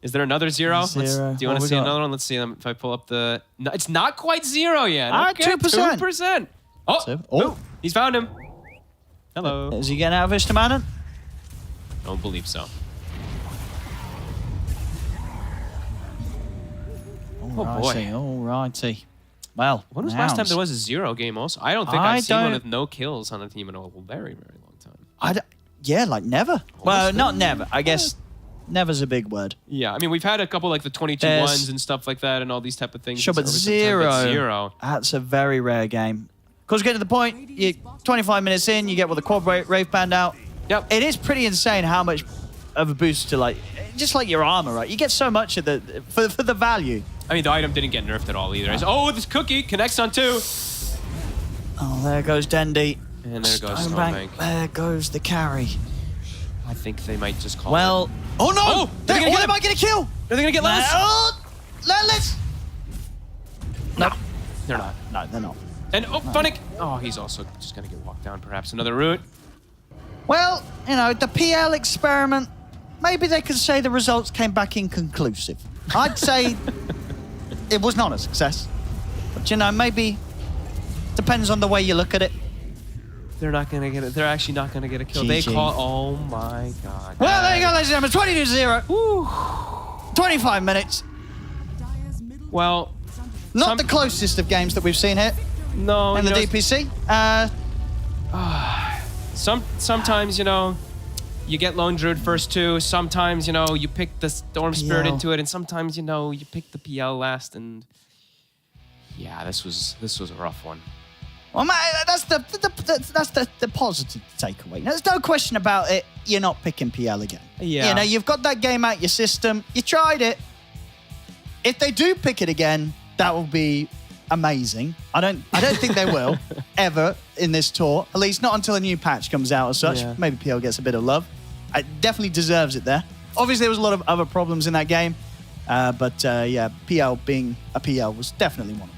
Is there another 0? Zero. Do you What want to we see got? another one? Let's see them. If I pull up the... No, it's not quite 0 yet. Ah, Okay, 2%. 2%. Oh, So- oh, he's found him. Hello. Is he getting out of his Stomanen? Don't believe so. Alrighty, alrighty. Well, When was the last time Nouns. there was a 0 game also? I don't think I I've seen one don't- with no kills on a team in a very, very long time. Yeah, like never. Well, not never. I guess never's a big word. Yeah, I mean, we've had a couple like the 22 There's- ones and stuff like that and all these type of things. Sure, in but servers sometimes, 0. 0. That's a very rare game. Because get to the point, you 25 minutes in, you get with the quad rave band out. Yep. It is pretty insane how much of a boost to like, just like your armor, right? You get so much of the for the value. I mean, the item didn't get nerfed at all either. Oh, this cookie connects on 2. Oh, there goes Dendy. And there goes Stonebank. Stonebank. There goes the carry. I think they might just call Well, it. oh no! Oh, they they're gonna get they him. might get a kill. Are they gonna get Lelis? Lelis! No, they're not. No, they're not. And Funnick. Oh, he's also just gonna get walked down. Perhaps another route. Well, you know, the PL experiment, maybe they could say the results came back inconclusive. I'd say it was not a success. But, you know, maybe depends on the way you look at it. They're not gonna get it. They're actually not gonna get a kill. They GG. call. Oh my god. Well, there you go, ladies and gentlemen. 22-0. 25 minutes. Dire's middle Well, Not Some- the closest of games that we've seen here no. in the you know, DPC. Sometimes, you know, you get Lone Druid first two. Sometimes, you know, you pick the Storm Spirit PL. into it, and sometimes, you know, you pick the PL last. And yeah, this was a rough one. Well, man, that's the positive takeaway. There's no question about it. You're not picking PL again. Yeah. You know, you've got that game out your system. You tried it. If they do pick it again, that will be amazing. I don't think they will ever in this tour. At least not until a new patch comes out as such. Yeah. Maybe PL gets a bit of love. It definitely deserves it there. Obviously, there was a lot of other problems in that game. But yeah, PL being a PL was definitely one of them.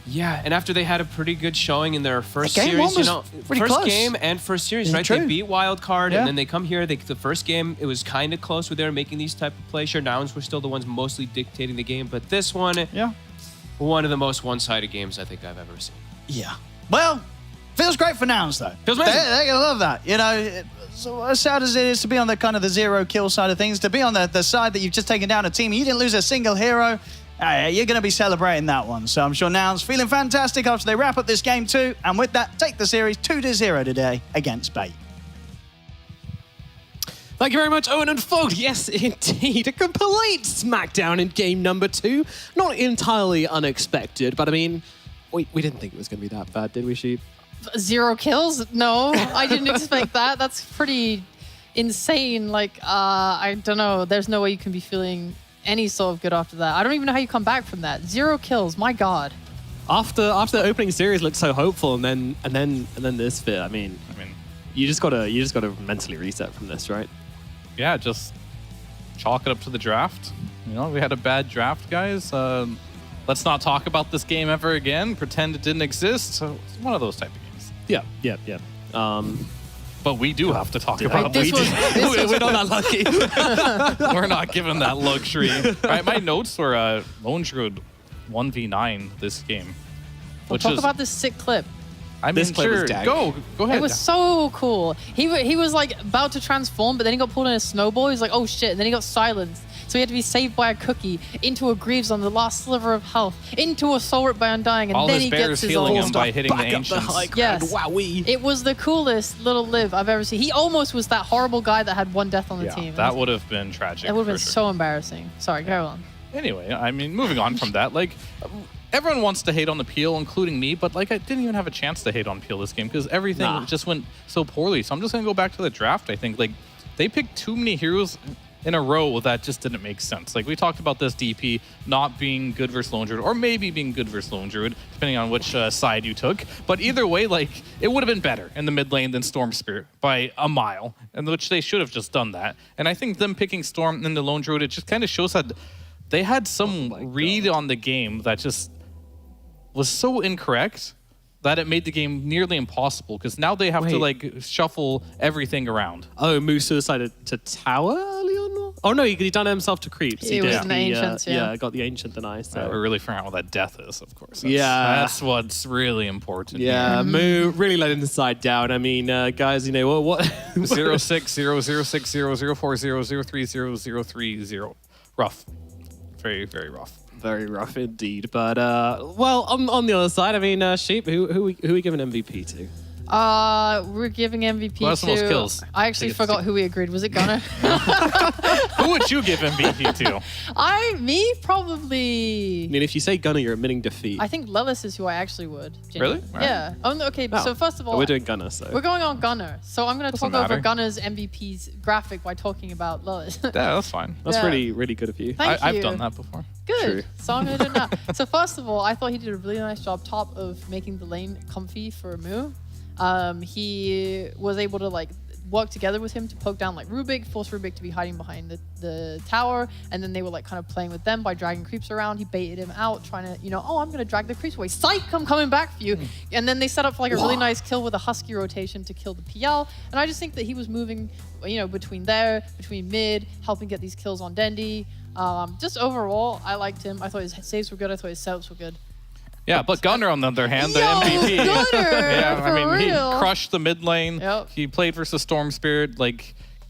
Yeah, and after they had a pretty good showing in their first Game series, one was you know, pretty first close. game and first series, Yeah, right? true. They beat Wildcard, Yeah. and then they come here. The first game, it was kind of close where they were making these type of plays. Sure, Nouns were still the ones mostly dictating the game, but this one, Yeah. one of the most one-sided games I think I've ever seen. Yeah. Well, feels great for Nouns, though. Feels amazing. They're going to love that. You know, so as sad as it is to be on the kind of the zero kill side of things, to be on the side that you've just taken down a team, you didn't lose a single hero, you're going to be celebrating that one. So I'm sure Nouns feeling fantastic after they wrap up this game too. And with that, take the series 2-0 today against Bait. Thank you very much, Owen and Fogg. Yes, indeed. A complete smackdown in game number 2. Not entirely unexpected, but I mean, we didn't think it was going to be that bad, did we, Sheep? 0 kills? No, I didn't expect that. That's pretty insane. Like, I don't know. There's no way you can be feeling any sort of good after that. I don't even know how you come back from that. 0 kills. My God. After the opening series looked so hopeful, and then this bit. I mean, you just gotta mentally reset from this, right? Yeah, just chalk it up to the draft. You know, we had a bad draft, guys. Let's not talk about this game ever again. Pretend it didn't exist. So it's one of those type of games. Yeah. But we do have to talk about This was, We're not that lucky. We're not given that luxury. Right, my notes were Lone Druid 1v9 this game. we'll talk about this sick clip. I mean, This clip was sure, dank. go ahead. It was so cool. He was like about to transform, but then he got pulled in a snowball. He's like, oh shit. And then he got silenced. So he had to be saved by a cookie, into a Greaves on the last sliver of health, into a Soul Rip by Undying, and All then his he bears gets his healing own him by hitting the Back up the ancients. high ground. Yes. Wowee. It was the coolest little live I've ever seen. He almost was that horrible guy that had 1 death on the team. That would have been tragic. It would have been for sure. so embarrassing. Sorry, go on. Anyway, I mean, moving on from that, like, everyone wants to hate on the Peel, including me, but, like, I didn't even have a chance to hate on Peel this game because everything just went so poorly. So I'm just going to go back to the draft, I think. Like, they picked too many heroes in a row that just didn't make sense. Like, we talked about this DP not being good versus Lone Druid, or maybe being good versus Lone Druid, depending on which side you took. But either way, like, it would have been better in the mid lane than Storm Spirit by a mile, and which they should have just done that. And I think them picking Storm in the Lone Druid, it just kind of shows that they had some read on the game that just was so incorrect that it made the game nearly impossible, because now they have to, like, shuffle everything around. Oh, Moose decided to tower early on? Oh no, he done himself to creeps. He was an ancient, yeah. got the ancient deny. So We're really figuring out what that death is, of course. That's what's really important. yeah, Moo really letting the side down. I mean, guys, you know what? 060060040030030030. Rough. Very, very rough. Very rough indeed. But well, on the other side, I mean, Sheep, who we giving MVP to? We're giving MVP Who has the most to... kills? I actually forgot who we agreed. Was it Gunner? Who would you give MVP to? Me? Probably... I mean, if you say Gunner, you're admitting defeat. I think Lelis is who I actually would. Really? Yeah. Oh, no, okay, so first of all... we're doing Gunner, so We're going on Gunner. So I'm going to Doesn't talk over matter. Gunner's MVP's graphic by talking about Lelis. Yeah, that's fine. that's Yeah. really, really good of you. Thank you. I've done that before. Good. True. So I'm going to do it now. So first of all, I thought he did a really nice job top of making the lane comfy for Moo. He was able to, like, work together with him to poke down like Rubik, force Rubik to be hiding behind the tower, and then they were like kind of playing with them by dragging creeps around. He baited him out, trying to, oh, I'm gonna drag the creeps away. Psych, I'm coming back for you. And then they set up like a really nice kill with a Husky rotation to kill the PL. And I just think that he was moving, between mid, helping get these kills on Dendi. Just overall, I liked him. I thought his saves were good. I thought his setups were good. Yeah, but Gunnar, on the other hand, the Yo, MVP. Gunnar, he real. crushed the mid lane. Yep. He played versus Storm Spirit,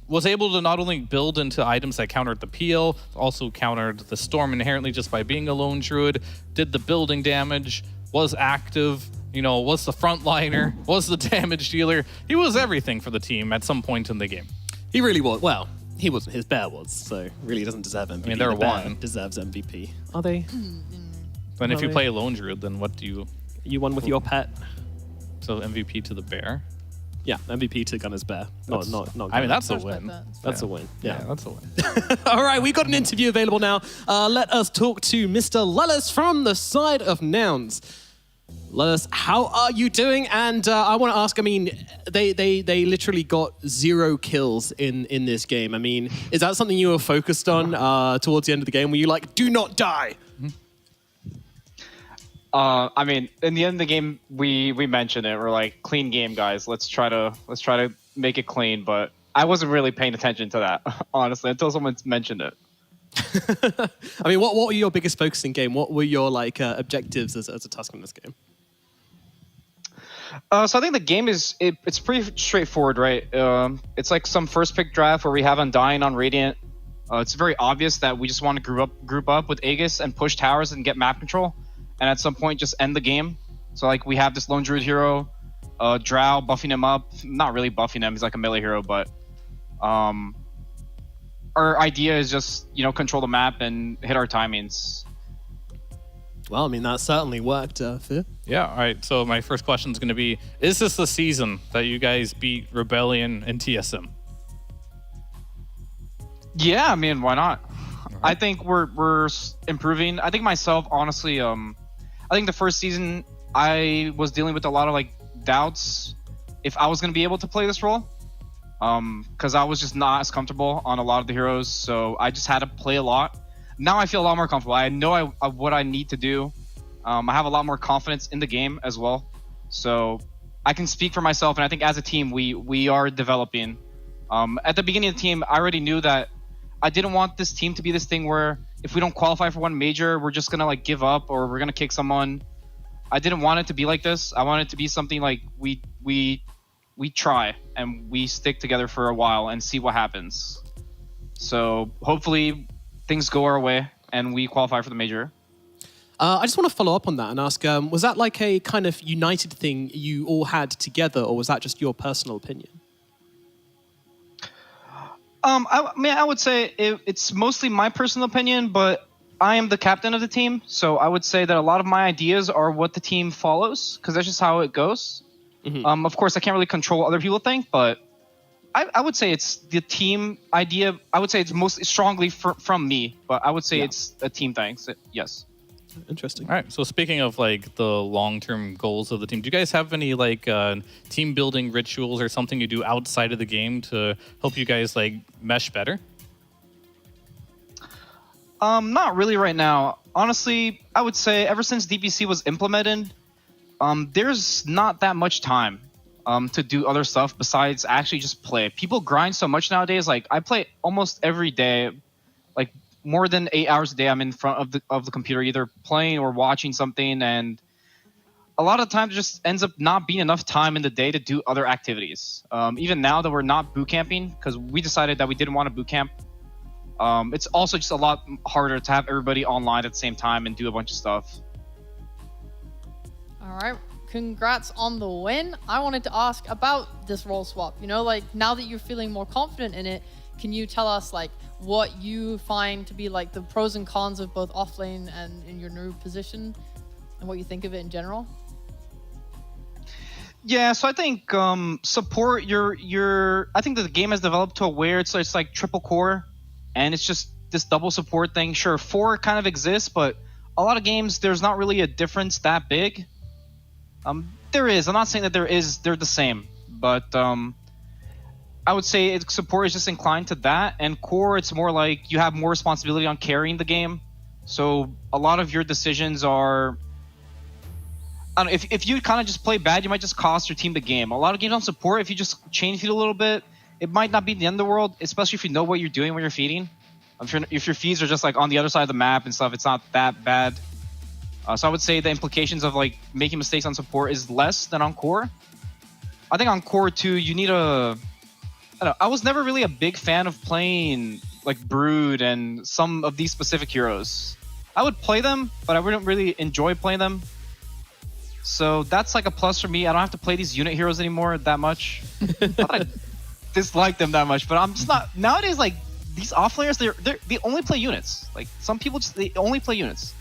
was able to not only build into items that countered the peel, also countered the Storm inherently just by being a lone druid, did the building damage, was active, was the frontliner, was the damage dealer. He was everything for the team at some point in the game. He really was. Well, he wasn't. His bear was, so really doesn't deserve MVP. I mean, they're The bear one. deserves MVP. Are they? But if you Really? play a lone druid, then what do you... You won with your pet. So MVP to the bear? Yeah, MVP to Gunner's bear. Not. I mean, that's a Respect win. that. That's a win. Yeah. That's a win. All right, we've got an interview available now. Let us talk to Mr. Lullis from the side of Nouns. Lullis, how are you doing? And I want to ask, I mean, they literally got 0 kills in this game. I mean, is that something you were focused on towards the end of the game? Were you like, do not die? I mean, in the end of the game, we mentioned it. We're like, clean game, guys. Let's try to make it clean. But I wasn't really paying attention to that, honestly, until someone mentioned it. I mean, what were your biggest focus in game? What were your objectives as a Tusk in this game? So I think the game it's pretty straightforward, right? It's like some first pick draft where we have Undying on Radiant. It's very obvious that we just want to group up with Aegis and push towers and get map control, and at some point just end the game. So like we have this lone druid hero, Drow buffing him up. Not really buffing him; he's like a melee hero, but our idea is just control the map and hit our timings. Well, I mean, that certainly worked, Fear. Yeah, all right. So my first question is going to be, is this the season that you guys beat Rebellion and TSM? Yeah, I mean, why not? I think we're improving. I think myself, honestly, I think the first season I was dealing with a lot of doubts if I was going to be able to play this role, because I was just not as comfortable on a lot of the heroes. So I just had to play a lot. Now I feel a lot more comfortable. I know what I need to do. I have a lot more confidence in the game as well. So I can speak for myself, and I think as a team, we are developing. At the beginning of the team, I already knew that I didn't want this team to be this thing where if we don't qualify for one major, we're just gonna give up or we're gonna kick someone. I didn't want it to be like this. I want it to be something like we try and we stick together for a while and see what happens. So hopefully things go our way and we qualify for the major. I just want to follow up on that and ask, was that like a kind of united thing you all had together, or was that just your personal opinion? I would say it's mostly my personal opinion, but I am the captain of the team, so I would say that a lot of my ideas are what the team follows, because that's just how it goes. Mm-hmm. Of course, I can't really control what other people think, but I would say it's the team idea. I would say it's most strongly from me, but I would say it's a team thing. So, yes. Interesting. All right. So speaking of the long-term goals of the team, do you guys have any team building rituals or something you do outside of the game to help you guys mesh better? Not really right now. Honestly, I would say ever since DPC was implemented, there's not that much time to do other stuff besides actually just play. People grind so much nowadays. I play almost every day, more than 8 hours a day. I'm in front of the computer, either playing or watching something, and a lot of times it just ends up not being enough time in the day to do other activities. Even now that we're not boot camping, because we decided that we didn't want to boot camp, it's also just a lot harder to have everybody online at the same time and do a bunch of stuff. All right. Congrats on the win. I wanted to ask about this role swap. Now that you're feeling more confident in it, can you tell us what you find to be the pros and cons of both offlane and in your new position, and what you think of it in general? Yeah, so I think support I think that the game has developed to where it's like triple core, and it's just this double support thing. Sure, 4 kind of exists, but a lot of games there's not really a difference that big. There is. I'm not saying that there is. They're the same, but I would say support is just inclined to that, and core, it's more like you have more responsibility on carrying the game. So a lot of your decisions are, I don't know, if you kind of just play bad, you might just cost your team the game. A lot of games on support, if you just chain feed a little bit, it might not be the end of the world, especially if you know what you're doing when you're feeding. I'm sure if your feeds are just like on the other side of the map and stuff, it's not that bad. So I would say the implications of like making mistakes on support is less than on core. I think on core too, you need a, I don't know, I was never really a big fan of playing like Brood and some of these specific heroes. I would play them, but I wouldn't really enjoy playing them. So that's like a plus for me. I don't have to play these unit heroes anymore that much. Not that I dislike them that much, but I'm just not nowadays. Like these off players, they only play units. Like some people just they only play units.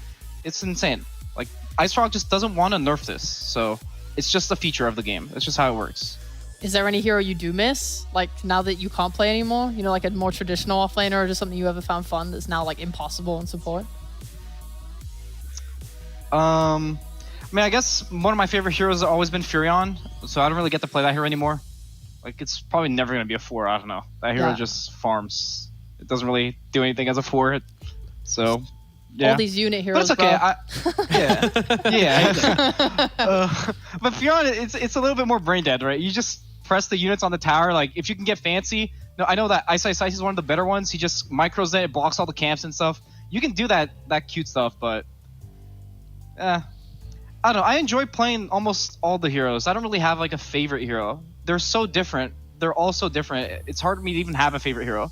It's insane. Like Ice Rock just doesn't want to nerf this, so it's just a feature of the game. It's just how it works. Is there any hero you do miss? Like now that you can't play anymore? You know, like a more traditional offlaner or just something you ever found fun that's now like impossible in support? I mean, I guess one of my favorite heroes has always been Furion, so I don't really get to play that hero anymore. Like it's probably never going to be a 4, I don't know. That hero just farms. It doesn't really do anything as a 4. So, yeah. All these unit heroes. But it's okay. Yeah. Bro. But Furion, it's a little bit more brain dead, right? You just press the units on the tower. Like if you can get fancy. No, I know that Ice is one of the better ones. He just micros it, blocks all the camps and stuff. You can do that cute stuff, but I don't know. I enjoy playing almost all the heroes. I don't really have like a favorite hero. They're so different. They're all so different. It's hard for me to even have a favorite hero.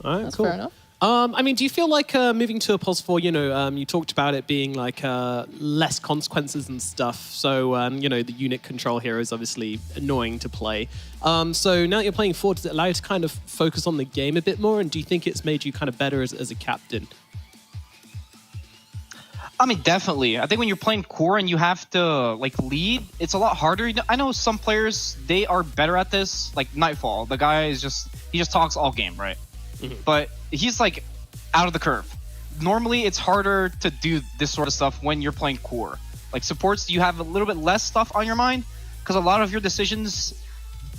All right, That's cool. fair enough. I mean, do you feel like moving to a Pulse 4, you know, you talked about it being like less consequences and stuff. So, you know, the unit control hero is obviously annoying to play. So now that you're playing 4, does it allow you to kind of focus on the game a bit more? And do you think it's made you kind of better as a captain? I mean, definitely. I think when you're playing core and you have to like lead, it's a lot harder. I know some players, they are better at this. Like Nightfall, the guy is he just talks all game, right? Mm-hmm. But he's like out of the curve. Normally, it's harder to do this sort of stuff when you're playing core. Like supports, you have a little bit less stuff on your mind because a lot of your decisions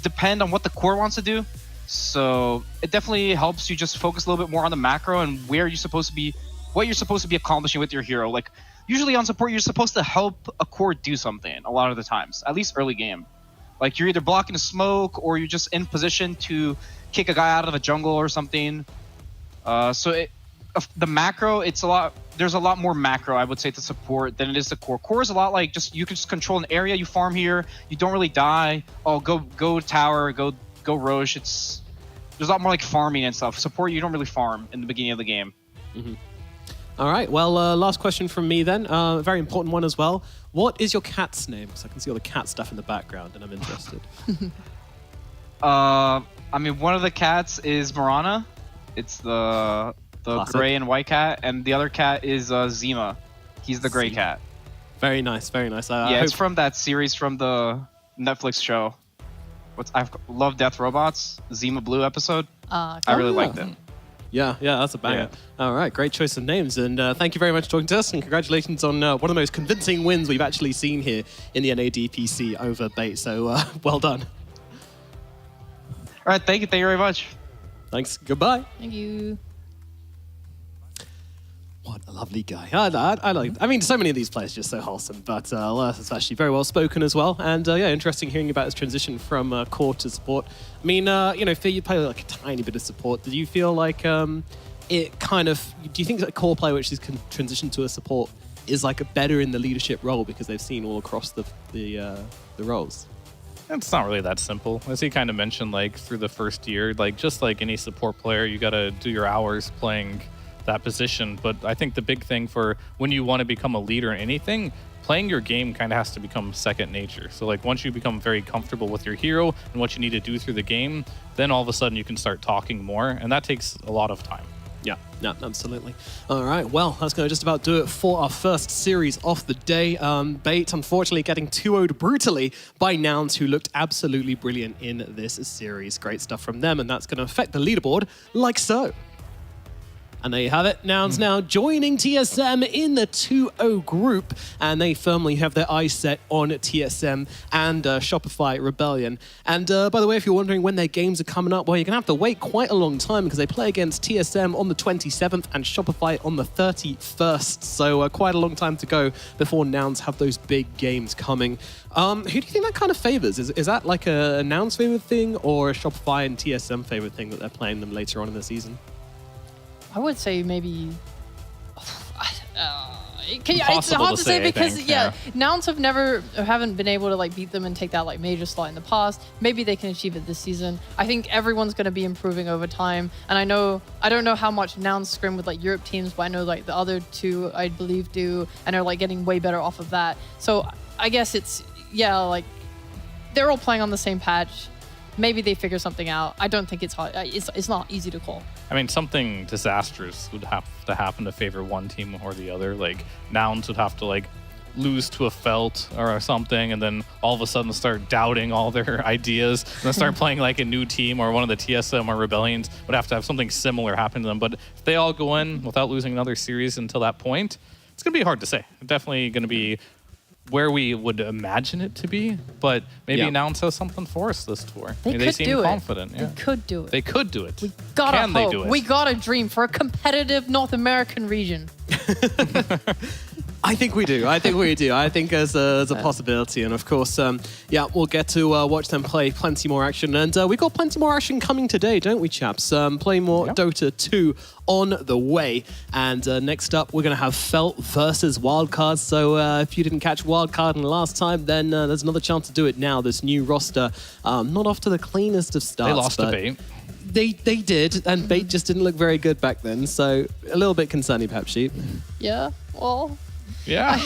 depend on what the core wants to do. So it definitely helps you just focus a little bit more on the macro and where you're supposed to be. What you're supposed to be accomplishing with your hero. Like usually on support, you're supposed to help a core do something a lot of the times, at least early game. Like you're either blocking a smoke or you're just in position to kick a guy out of a jungle or something. The macro, there's a lot more macro, I would say, to support than it is to core. Core is a lot like you can just control an area, you farm here, you don't really die. Oh, go tower, go Roche. There's a lot more like farming and stuff. Support, you don't really farm in the beginning of the game. Mm-hmm. All right, well, last question from me then. A very important one as well. What is your cat's name? Because I can see all the cat stuff in the background and I'm interested. I mean, one of the cats is Mirana. It's the Classic. gray and white cat, and the other cat is Zima. He's the gray cat. Very nice, very nice. Yeah, it's from that series from the Netflix show. I Love, Death, Robots, Zima Blue episode. I really liked it. Yeah, that's a banger. Yeah. All right, great choice of names. And thank you very much for talking to us. And congratulations on one of the most convincing wins we've actually seen here in the NADPC over Bait. So well done. All right, thank you very much. Thanks. Goodbye. Thank you. What a lovely guy. I like. I mean, so many of these players are just so wholesome, but it's actually very well spoken as well. And yeah, interesting hearing about his transition from core to support. I mean, you know, Phil, you play like a tiny bit of support. Did you feel like it kind of? Do you think that a core player which is transitioned to a support is like a better in the leadership role because they've seen all across the roles? It's not really that simple. As he kind of mentioned, like through the first year, like just like any support player, you got to do your hours playing that position. But I think the big thing for when you want to become a leader in anything, playing your game kind of has to become second nature. So like once you become very comfortable with your hero and what you need to do through the game, then all of a sudden you can start talking more, and that takes a lot of time. Yeah, absolutely. All right, well, that's going to just about do it for our first series of the day. Bait, unfortunately, getting 2-0'd brutally by Nouns, who looked absolutely brilliant in this series. Great stuff from them, and that's going to affect the leaderboard like so. And there you have it. Nouns now joining TSM in the 2-0 group, and they firmly have their eyes set on TSM and Shopify Rebellion. And by the way, if you're wondering when their games are coming up, well, you're going to have to wait quite a long time because they play against TSM on the 27th and Shopify on the 31st. So quite a long time to go before Nouns have those big games coming. Who do you think that kind of favors? Is that like a Nouns favorite thing or a Shopify and TSM favorite thing that they're playing them later on in the season? I would say maybe. It's Impossible hard to to say say, I because think, Nouns haven't been able to like beat them and take that like major slot in the past. Maybe they can achieve it this season. I think everyone's going to be improving over time, and I don't know how much Nouns scrim with like Europe teams, but I know like the other two I believe do, and are like getting way better off of that. So I guess it's like they're all playing on the same patch. Maybe they figure something out. I don't think it's hard. It's not easy to call. I mean, something disastrous would have to happen to favor one team or the other. Like, Nouns would have to, like, lose to a Felt or something, and then all of a sudden start doubting all their ideas, and then start playing, like, a new team, or one of the TSM or Rebellions would have to have something similar happen to them. But if they all go in without losing another series until that point, it's going to be hard to say. Definitely going to be where we would imagine it to be, but maybe Nouns has something for us this tour. They seem do confident. it. Yeah. They could do it. They could do it. Gotta Can hope. they do it? We got a dream for a competitive North American region. I think we do. I think there's a possibility. And of course, we'll get to watch them play plenty more action. And we've got plenty more action coming today, don't we, chaps? Play more Dota 2 on the way. And next up, we're going to have Felt versus Wildcards. So if you didn't catch Wildcard in the last time, then there's another chance to do it now. This new roster, not off to the cleanest of starts. They lost to Bait. They did, and Bait just didn't look very good back then. So a little bit concerning, perhaps, Sheep. Yeah, well... Yeah.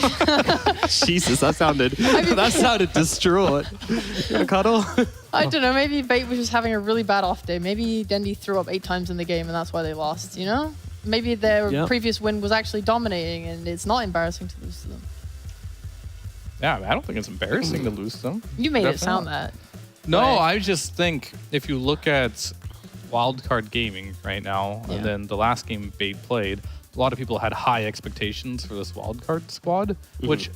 Jesus, that sounded distraught. You want a cuddle? I don't know, maybe Bait was just having a really bad off day. Maybe Dendy threw up 8 times in the game and that's why they lost, you know? Maybe their previous win was actually dominating and it's not embarrassing to lose to them. Yeah, I don't think it's embarrassing to lose to them. You made it sound that. No, way. I just think if you look at Wildcard Gaming right now, and then the last game Bait played, a lot of people had high expectations for this wildcard squad, which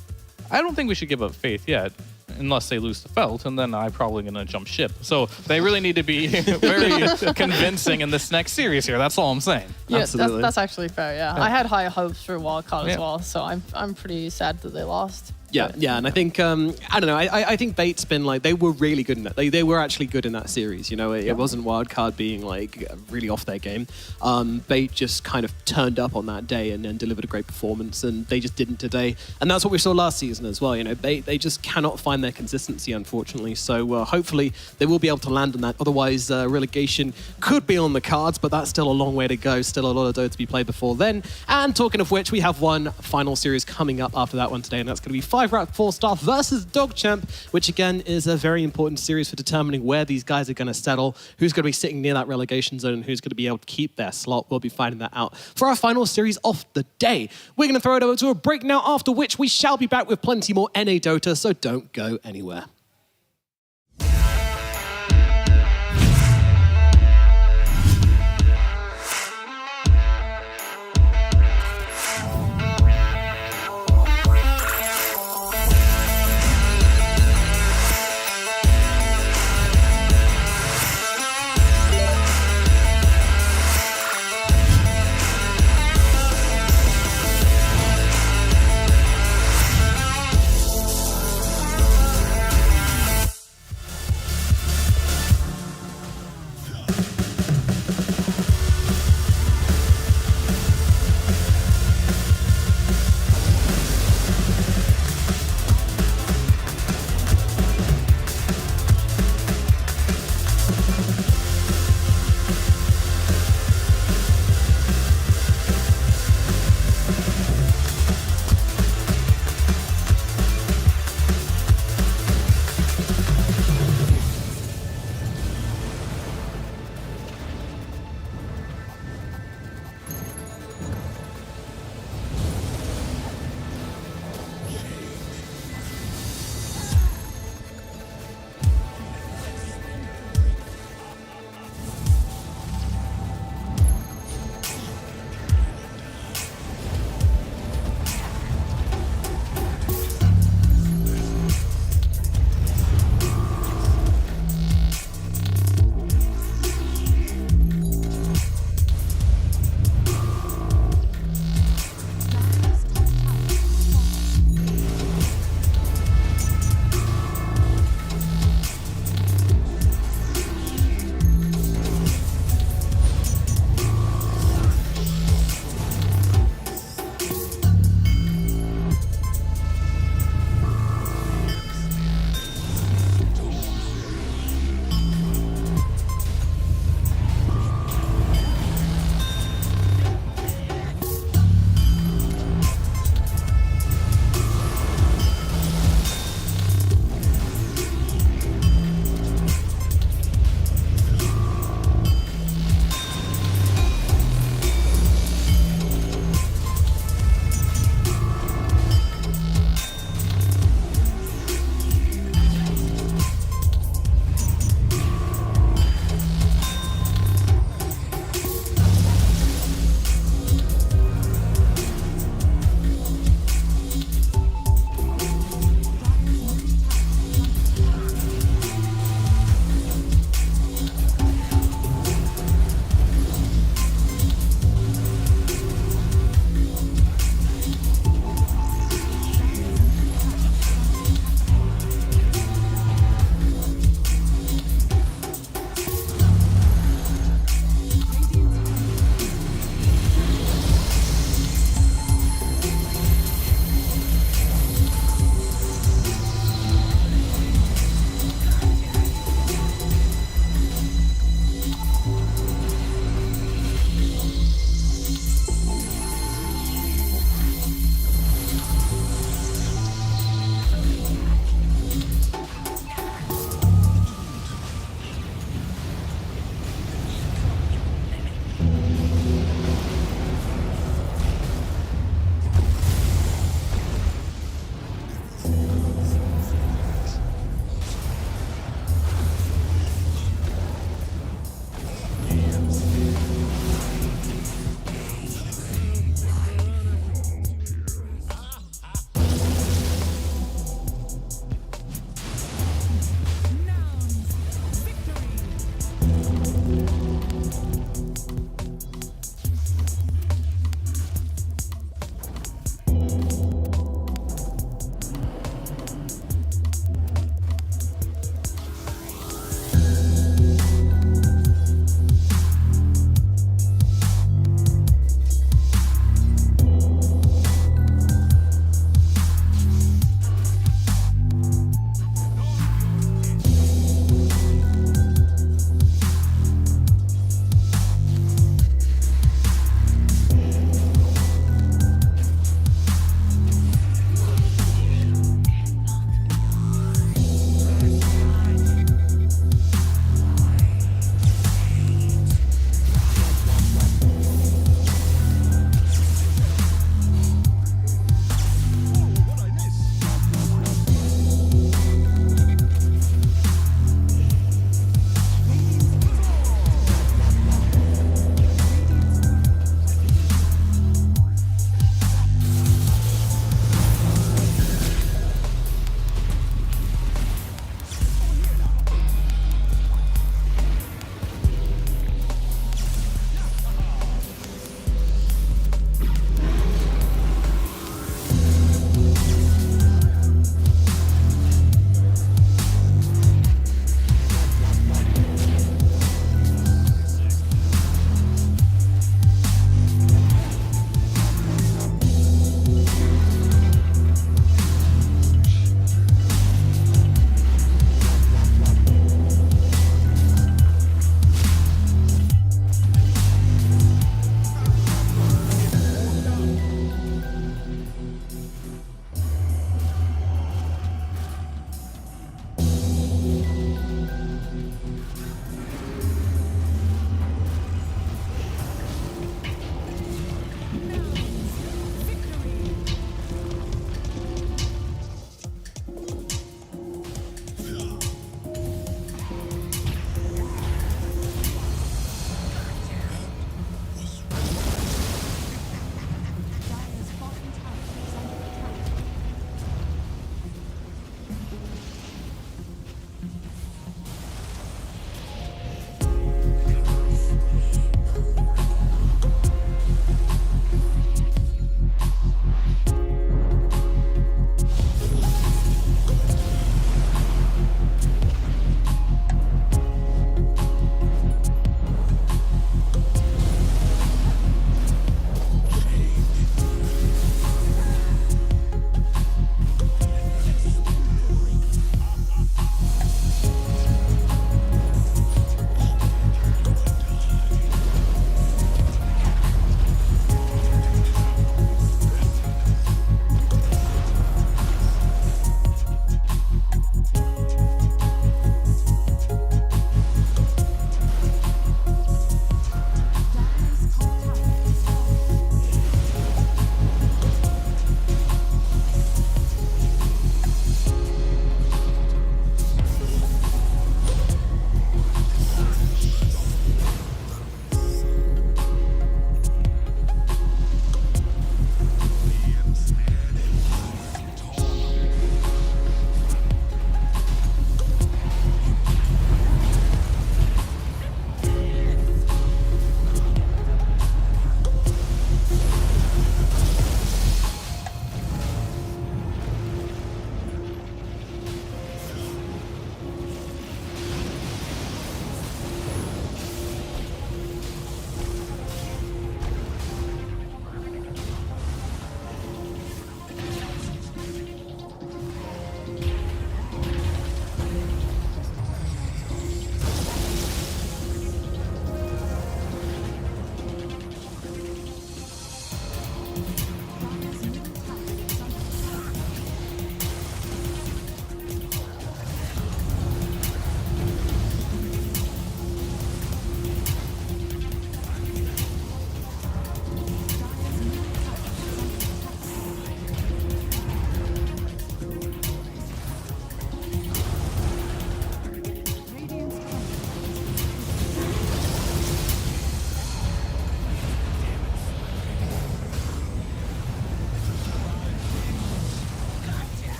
I don't think we should give up faith yet, unless they lose to Felt, and then I'm probably going to jump ship. So they really need to be very convincing in this next series here. That's all I'm saying. Yeah, Absolutely. that's actually fair, yeah. I had high hopes for Wildcard as well, so I'm pretty sad that they lost. Yeah, and I think I don't know. I think Bait's been like they were really good in that. They were actually good in that series. You know, it wasn't Wildcard being like really off their game. Bait just kind of turned up on that day and delivered a great performance, and they just didn't today. And that's what we saw last season as well. You know, they just cannot find their consistency, unfortunately. So hopefully they will be able to land on that. Otherwise, relegation could be on the cards, but that's still a long way to go. Still a lot of Dota to be played before then. And talking of which, we have one final series coming up after that one today, and that's going to be 5-Rat 4-Star versus Dogchamp, which again is a very important series for determining where these guys are going to settle, who's going to be sitting near that relegation zone, and who's going to be able to keep their slot. We'll be finding that out for our final series of the day. We're going to throw it over to a break now, after which we shall be back with plenty more NA Dota, so don't go anywhere.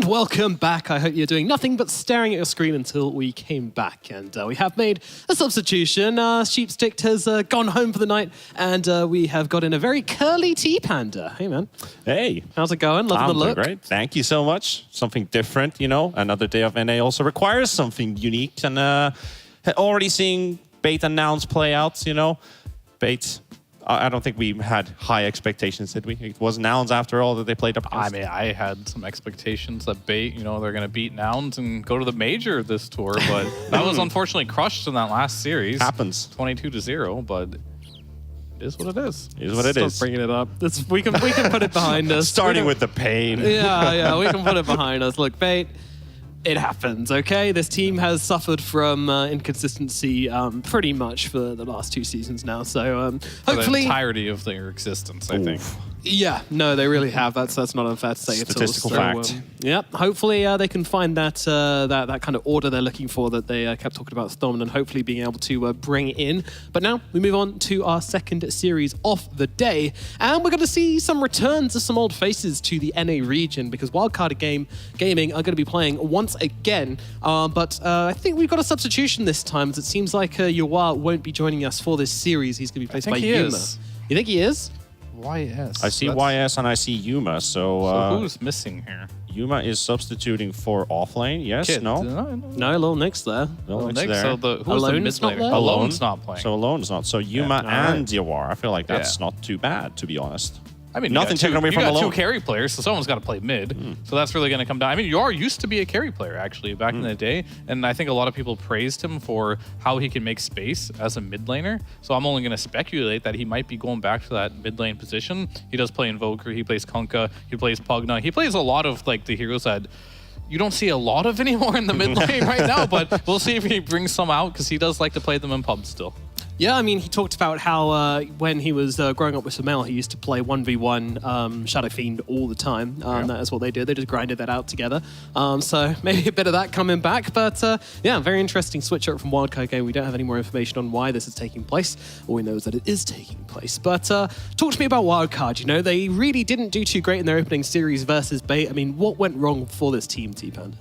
welcome back. I hope you're doing nothing but staring at your screen until we came back. And we have made a substitution. Sheepstick has gone home for the night, and we have got in a very curly T-Panda. Hey, man. Hey. How's it going? Loving the I'm doing look? great. Thank you so much. Something different, you know. Another day of NA also requires something unique. And already seeing Bait and Nouns play out, you know. Bait... I don't think we had high expectations, did we? It was Nouns after all that they played up against. I mean, I had some expectations that Bait, you know, they're going to beat Nouns and go to the major this tour, but that was unfortunately crushed in that last series. Happens. 22-0, but it is what it is. It is what it is. Stop bringing it up. We can put it behind us. Starting with the pain. Yeah, we can put it behind us. Look, Bait, it happens, okay? This team has suffered from inconsistency pretty much for the last 2 seasons now, so hopefully... the entirety of their existence, I think. Yeah, no, they really have. That's not unfair to say Statistical at all. fact. Yep, hopefully they can find that that kind of order they're looking for that they kept talking about Storm, and hopefully being able to bring it in. But now we move on to our second series of the day, and we're going to see some returns of some old faces to the NA region, because Wildcard Gaming are going to be playing once again. But I think we've got a substitution this time, as it seems like Yawar won't be joining us for this series. He's going to be placed by Yuma. You think he is? YS. I see YS and I see Yuma, so who's missing here? Yuma is substituting for offlane. Yes, Kid. no? No, Lil Nick's there. Lil Nick's Nick, there. so who's Alone's the not mid there? laner? Alone's not playing. So Alone's not. So Yuma Yeah. and Yawar. I feel like that's not too bad, to be honest. I mean, Nothing taken away from You got Alone. 2 carry players, so someone's got to play mid. So that's really going to come down. I mean, Yar used to be a carry player, actually, back in the day. And I think a lot of people praised him for how he can make space as a mid laner. So I'm only going to speculate that he might be going back to that mid lane position. He does play Invoker, he plays Kunkka, he plays Pugna. He plays a lot of like the heroes that you don't see a lot of anymore in the mid lane right now, but we'll see if he brings some out, because he does like to play them in pubs still. Yeah, I mean, he talked about how when he was growing up with Sumail, he used to play 1v1 Shadow Fiend all the time. That is what they did. They just grinded that out together. So maybe a bit of that coming back. But yeah, very interesting switch up from Wildcard Game. We don't have any more information on why this is taking place. All we know is that it is taking place. But talk to me about Wildcard. You know, they really didn't do too great in their opening series versus Bait. I mean, what went wrong for this team, T-Panda?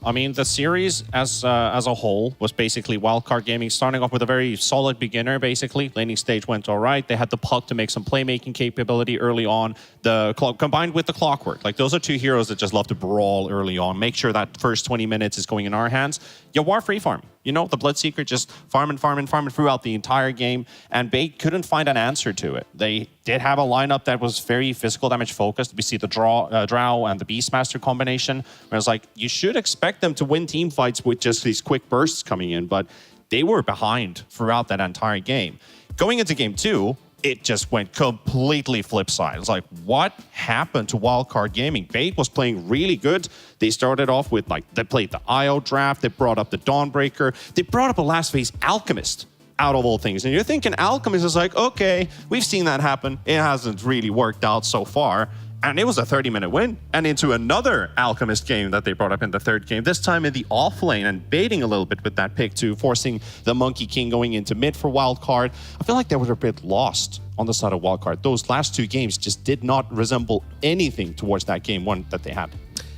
I mean, the series as a whole was basically Wildcard Gaming starting off with a very solid beginner, basically. Laning stage went all right. They had the puck to make some playmaking capability early on. Combined with the Clockwork. Like, those are 2 heroes that just love to brawl early on. Make sure that first 20 minutes is going in our hands. Yawar free farm. You know, the Bloodseeker just farming throughout the entire game, and Bait couldn't find an answer to it. They did have a lineup that was very physical damage focused. We see the Drow and the Beastmaster combination, where it's like, you should expect them to win team fights with just these quick bursts coming in, but they were behind throughout that entire game. Going into game 2, it just went completely flip side. It's like, what happened to Wildcard Gaming? Bait was playing really good. They started off with, like, they played the IO draft. They brought up the Dawnbreaker. They brought up a last phase Alchemist, out of all things. And you're thinking Alchemist is like, okay, we've seen that happen. It hasn't really worked out so far. And it was a 30-minute win. And into another Alchemist game that they brought up in the 3rd game, this time in the off lane, and baiting a little bit with that pick too, forcing the Monkey King going into mid for Wildcard. I feel like they were a bit lost on the side of Wildcard. Those last 2 games just did not resemble anything towards that game 1 that they had.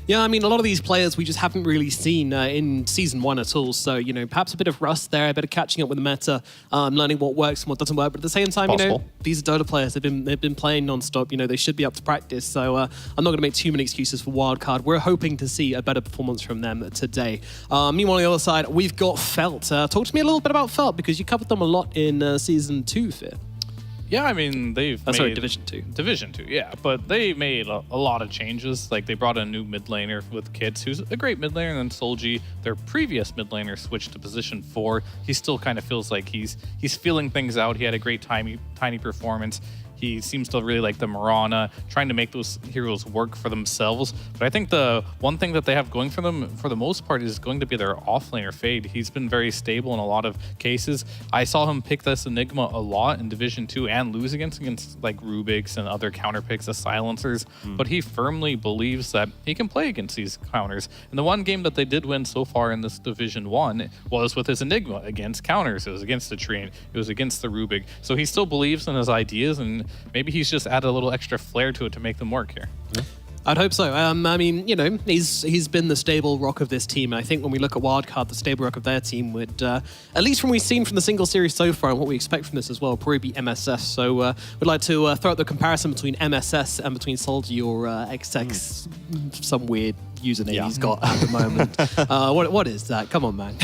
Yeah, I mean, a lot of these players we just haven't really seen in Season 1 at all. So, you know, perhaps a bit of rust there, a bit of catching up with the meta, learning what works and what doesn't work. But at the same time, you know, these are Dota players. They've been playing non-stop. You know, they should be up to practice. So I'm not going to make too many excuses for Wildcard. We're hoping to see a better performance from them today. Meanwhile, on the other side, we've got Felt. Talk to me a little bit about Felt, because you covered them a lot in Season 2, Fear. Yeah, I mean, they've made... Sorry, Division 2. Division 2, yeah. But they made a lot of changes. Like, they brought in a new mid laner with Kits, who's a great mid laner, and then Solji, their previous mid laner, switched to position 4. He still kind of feels like he's feeling things out. He had a great tiny performance. He seems to really like the Mirana, trying to make those heroes work for themselves. But I think the one thing that they have going for them, for the most part, is going to be their offlaner Fade. He's been very stable in a lot of cases. I saw him pick this Enigma a lot in Division 2 and lose against like Rubik's and other counter picks, the silencers. But he firmly believes that he can play against these counters. And the one game that they did win so far in this Division 1 was with his Enigma against counters. It was against the Tree, it was against the Rubik. So he still believes in his ideas, and maybe he's just added a little extra flair to it to make them work here. I'd hope so. I mean, he's been the stable rock of this team. And I think when we look at Wildcard, the stable rock of their team would, at least from what we've seen from the single series so far and what we expect from this as well, probably be MSS. So we'd like to throw out the comparison between MSS and between Solji or XX, some weird username he's got at the moment. What is that? Come on, man.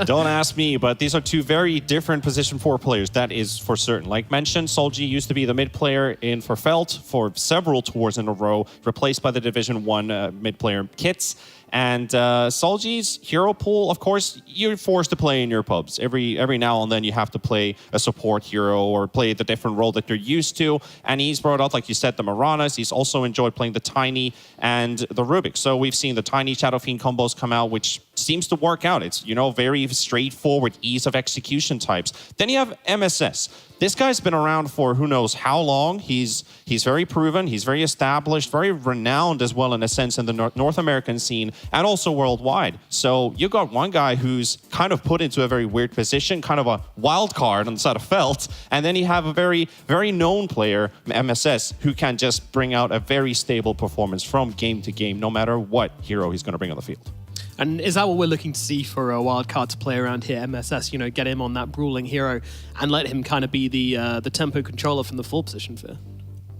Don't ask me, but these are two very different position 4 players. That is for certain. Like mentioned, Solji used to be the mid player in for Felt for several tours in a row, replaced by the Division 1 mid player Kits. And Solji's hero pool, of course, you're forced to play in your pubs. Every now and then you have to play a support hero or play the different role that you're used to. And he's brought out, like you said, the Maranas. He's also enjoyed playing the Tiny and the Rubik. So we've seen the Tiny Shadow Fiend combos come out, which seems to work out. It's, very straightforward, ease of execution types. Then you have MSS. This guy's been around for who knows how long. He's very proven. He's very established, very renowned as well in a sense in the North American scene and also worldwide. So you got one guy who's kind of put into a very weird position, kind of a wild card on the side of Felt. And then you have a very, very known player, MSS, who can just bring out a very stable performance from game to game, no matter what hero he's going to bring on the field. And is that what we're looking to see for a wildcard to play around here, MSS? Get him on that brawling hero and let him kind of be the tempo controller from the full position for.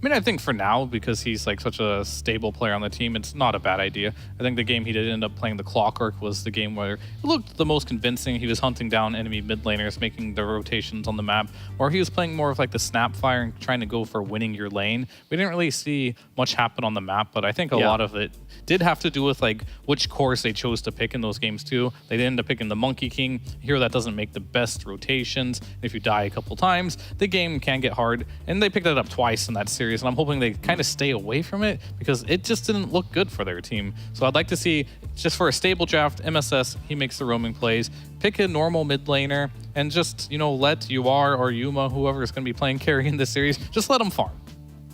I mean, I think for now, because he's like such a stable player on the team, it's not a bad idea. I think the game he did end up playing the Clockwork was the game where it looked the most convincing. He was hunting down enemy mid laners, making the rotations on the map, or he was playing more of like the Snapfire and trying to go for winning your lane. We didn't really see much happen on the map, but I think a lot of it did have to do with like which course they chose to pick in those games too. They did end up picking the Monkey King, a hero that doesn't make the best rotations. If you die a couple times, the game can get hard, and they picked it up twice in that series. And I'm hoping they kind of stay away from it because it just didn't look good for their team. So I'd like to see, just for a stable draft, MSS, he makes the roaming plays, pick a normal mid laner, and just, let UR or Yuma, whoever is going to be playing carry in this series, just let them farm.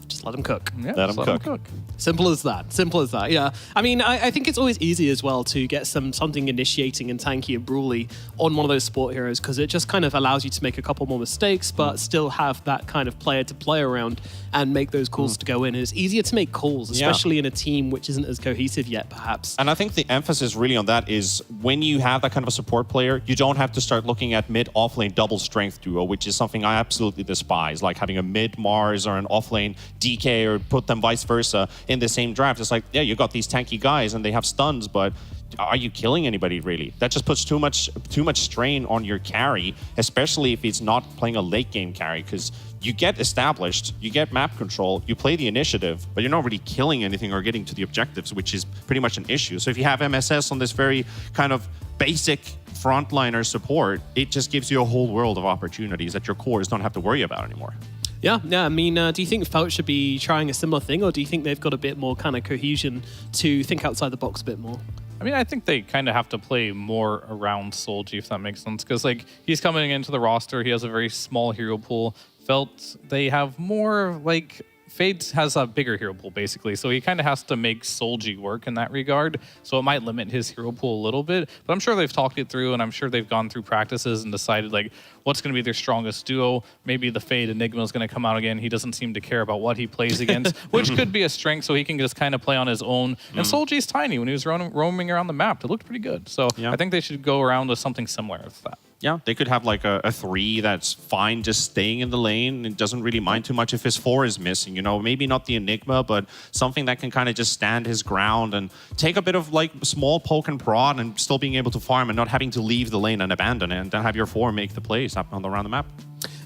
Just let him cook. Yeah, Let him cook. Simple as that. Yeah. I mean, I think it's always easy as well to get something initiating and tanky and brawly on one of those sport heroes because it just kind of allows you to make a couple more mistakes, but still have that kind of player to play around and make those calls to go in. And it's easier to make calls, especially in a team which isn't as cohesive yet, perhaps. And I think the emphasis really on that is when you have that kind of a support player, you don't have to start looking at mid off-lane double strength duo, which is something I absolutely despise, like having a mid Mars or an off-lane DK or put them vice versa in the same draft. It's like, yeah, you got these tanky guys and they have stuns, but are you killing anybody really? That just puts too much strain on your carry, especially if it's not playing a late game carry, because you get established, you get map control, you play the initiative, but you're not really killing anything or getting to the objectives, which is pretty much an issue. So if you have MSS on this very kind of basic frontliner support, it just gives you a whole world of opportunities that your cores don't have to worry about anymore. Yeah. I mean, do you think Felt should be trying a similar thing, or do you think they've got a bit more kind of cohesion to think outside the box a bit more? I mean, I think they kind of have to play more around Solji, if that makes sense, because like he's coming into the roster, he has a very small hero pool. Felt they have more like Fade has a bigger hero pool, basically, so he kind of has to make Solji work in that regard, so it might limit his hero pool a little bit, but I'm sure they've talked it through, and I'm sure they've gone through practices and decided, like, what's going to be their strongest duo. Maybe the Fade Enigma is going to come out again. He doesn't seem to care about what he plays against, which could be a strength, so he can just kind of play on his own. And Solji's tiny. When he was roaming around the map, it looked pretty good, so I think they should go around with something similar with that. Yeah, they could have like a 3 that's fine just staying in the lane and doesn't really mind too much if his 4 is missing. Maybe not the Enigma, but something that can kind of just stand his ground and take a bit of like small poke and prod and still being able to farm and not having to leave the lane and abandon it and then have your 4 make the plays up on around the map.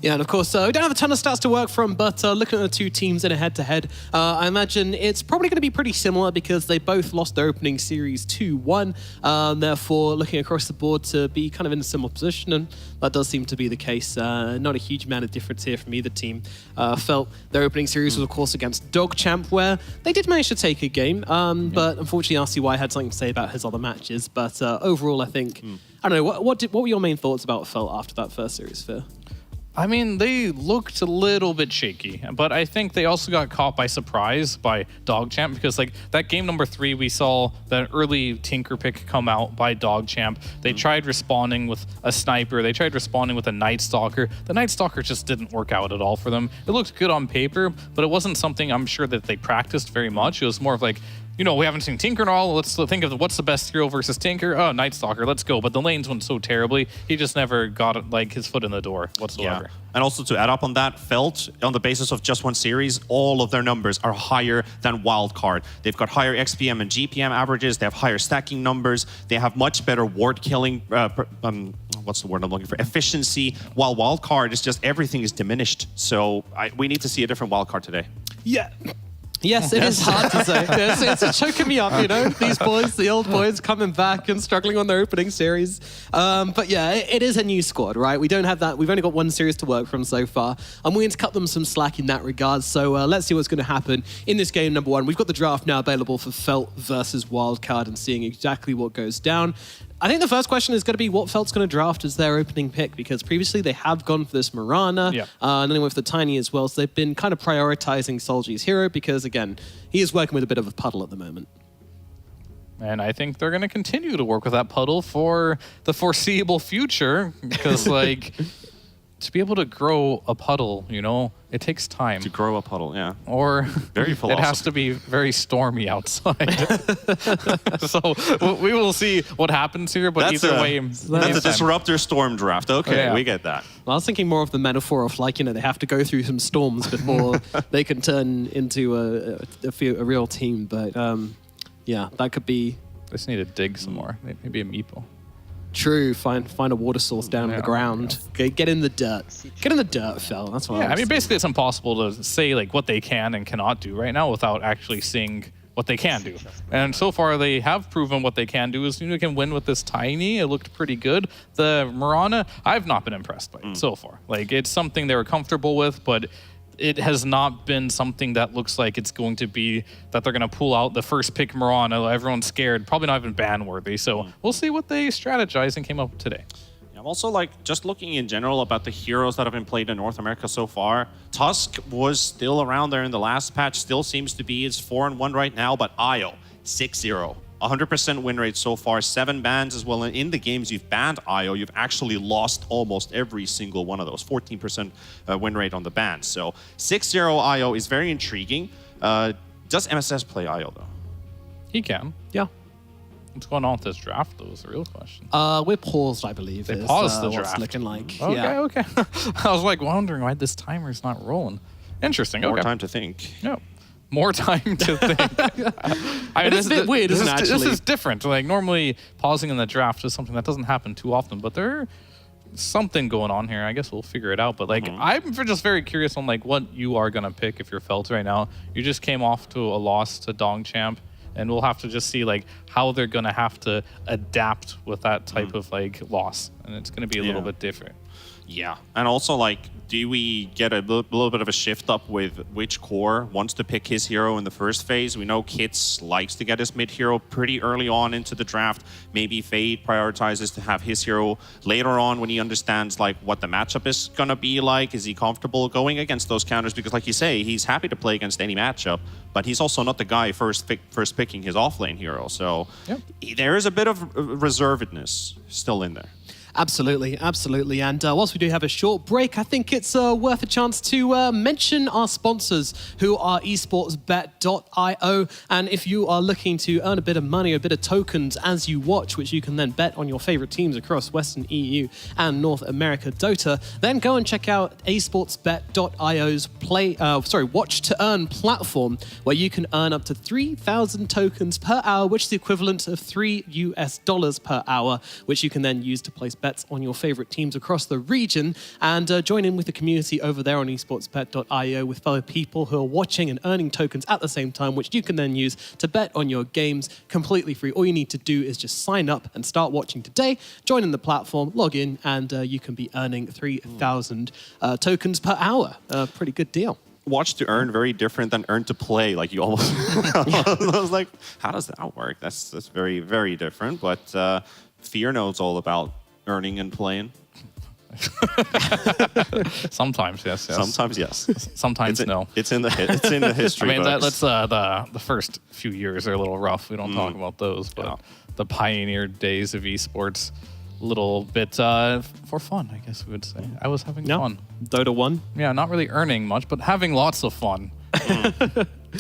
Yeah, and of course, we don't have a ton of stats to work from, but looking at the two teams in a head-to-head, I imagine it's probably going to be pretty similar because they both lost their opening series 2-1. Therefore, looking across the board to be kind of in a similar position, and that does seem to be the case. Not a huge amount of difference here from either team. Felt their opening series was, of course, against Dogchamp, where they did manage to take a game, but unfortunately, RCY had something to say about his other matches. But overall, I think, I don't know, what were your main thoughts about Felt after that first series, Phil? I mean, they looked a little bit shaky, but I think they also got caught by surprise by DogChamp because, like, that game number 3, we saw the early Tinker pick come out by DogChamp. They tried responding with a sniper. They tried responding with a Night Stalker. The Night Stalker just didn't work out at all for them. It looked good on paper, but it wasn't something I'm sure that they practiced very much. It was more of like, you know, we haven't seen Tinker at all. Let's think of what's the best hero versus Tinker. Oh, Night Stalker, let's go. But the lanes went so terribly, he just never got like his foot in the door whatsoever. Yeah. And also to add up on that, Felt, on the basis of just one series, all of their numbers are higher than Wildcard. They've got higher XPM and GPM averages. They have higher stacking numbers. They have much better ward killing, what's the word I'm looking for? Efficiency. While Wildcard is just, everything is diminished. So we need to see a different Wildcard today. Yeah. Yes, it is hard to say. It's choking me up, you know, these boys, the old boys coming back and struggling on their opening series. But yeah, it is a new squad, right? We don't have that. We've only got one series to work from so far. I'm willing to cut them some slack in that regard. So let's see what's going to happen in this game number 1. We've got the draft now available for Felt versus Wildcard and seeing exactly what goes down. I think the first question is going to be what Felt's going to draft as their opening pick, because previously they have gone for this Mirana, and then with the Tiny as well, so they've been kind of prioritizing Solji's hero because, again, he is working with a bit of a puddle at the moment. And I think they're going to continue to work with that puddle for the foreseeable future because, like, to be able to grow a puddle, you know, it takes time. To grow a puddle, yeah. Or very it has to be very stormy outside. So we will see what happens here, but that's either way... That's a Disruptor Storm draft. Okay, we get that. Well, I was thinking more of the metaphor of, like, you know, they have to go through some storms before they can turn into a real team. But, yeah, that could be... They just need to dig some more. Maybe a meeple. True. Find a water source down in the ground. Get in the dirt. Get in the dirt, Fel. That's what I mean, basically it's impossible to say like what they can and cannot do right now without actually seeing what they can do. And so far they have proven what they can do. Is, you know, they can win with this Tiny. It looked pretty good. The Mirana, I've not been impressed by it so far. Like, it's something they were comfortable with, but it has not been something that looks like it's going to be that they're going to pull out the first pick Mirana. Everyone's scared. Probably not even ban worthy. So we'll see what they strategize and came up with today. I'm also like just looking in general about the heroes that have been played in North America so far. Tusk was still around there in the last patch. Still seems to be. It's 4-1 right now. But Io 6-0. 100% win rate so far, 7 bans as well. And in the games you've banned Io, you've actually lost almost every single one of those. 14% win rate on the bans. So 6-0 Io is very intriguing. Does MSS play Io though? He can. Yeah. What's going on with this draft though is the real question. We're paused, I believe. They paused the draft. What's looking like. Okay. I was like wondering why this timer's not rolling. Interesting. More time to think. Yeah. More time to think. I mean, it's a bit weird, isn't it, actually? This is different. Like, normally pausing in the draft is something that doesn't happen too often, but there's something going on here. I guess we'll figure it out. But, like, I'm just very curious on, like, what you are going to pick if you're Felt right now. You just came off to a loss to DongChamp, and we'll have to just see, like, how they're going to have to adapt with that type of, like, loss. And it's going to be a little bit different. Yeah, and also, like, do we get a little bit of a shift up with which core wants to pick his hero in the first phase? We know Kits likes to get his mid hero pretty early on into the draft. Maybe Fade prioritizes to have his hero later on when he understands, like, what the matchup is going to be like. Is he comfortable going against those counters? Because, like you say, he's happy to play against any matchup, but he's also not the guy first picking his offlane hero. So there is a bit of reservedness still in there. Absolutely. And whilst we do have a short break, I think it's worth a chance to mention our sponsors, who are esportsbet.io. And if you are looking to earn a bit of money, a bit of tokens as you watch, which you can then bet on your favorite teams across Western EU and North America Dota, then go and check out esportsbet.io's watch to earn platform, where you can earn up to 3,000 tokens per hour, which is the equivalent of $3 per hour, which you can then use to place bets on your favorite teams across the region, and join in with the community over there on esportsbet.io with fellow people who are watching and earning tokens at the same time, which you can then use to bet on your games completely free. All you need to do is just sign up and start watching today, join in the platform, log in, and you can be earning 3,000 tokens per hour. Pretty good deal. Watch to earn very different than earn to play. Like, you almost I was like, how does that work? That's very, very different. But Fear knows all about earning and playing. Sometimes, yes. Sometimes yes. Sometimes no. It's in the history I mean, books. that's the first few years are a little rough. We don't talk about those, but the pioneer days of esports, a little bit for fun, I guess we would say. I was having fun. Dota 1. Yeah, not really earning much, but having lots of fun.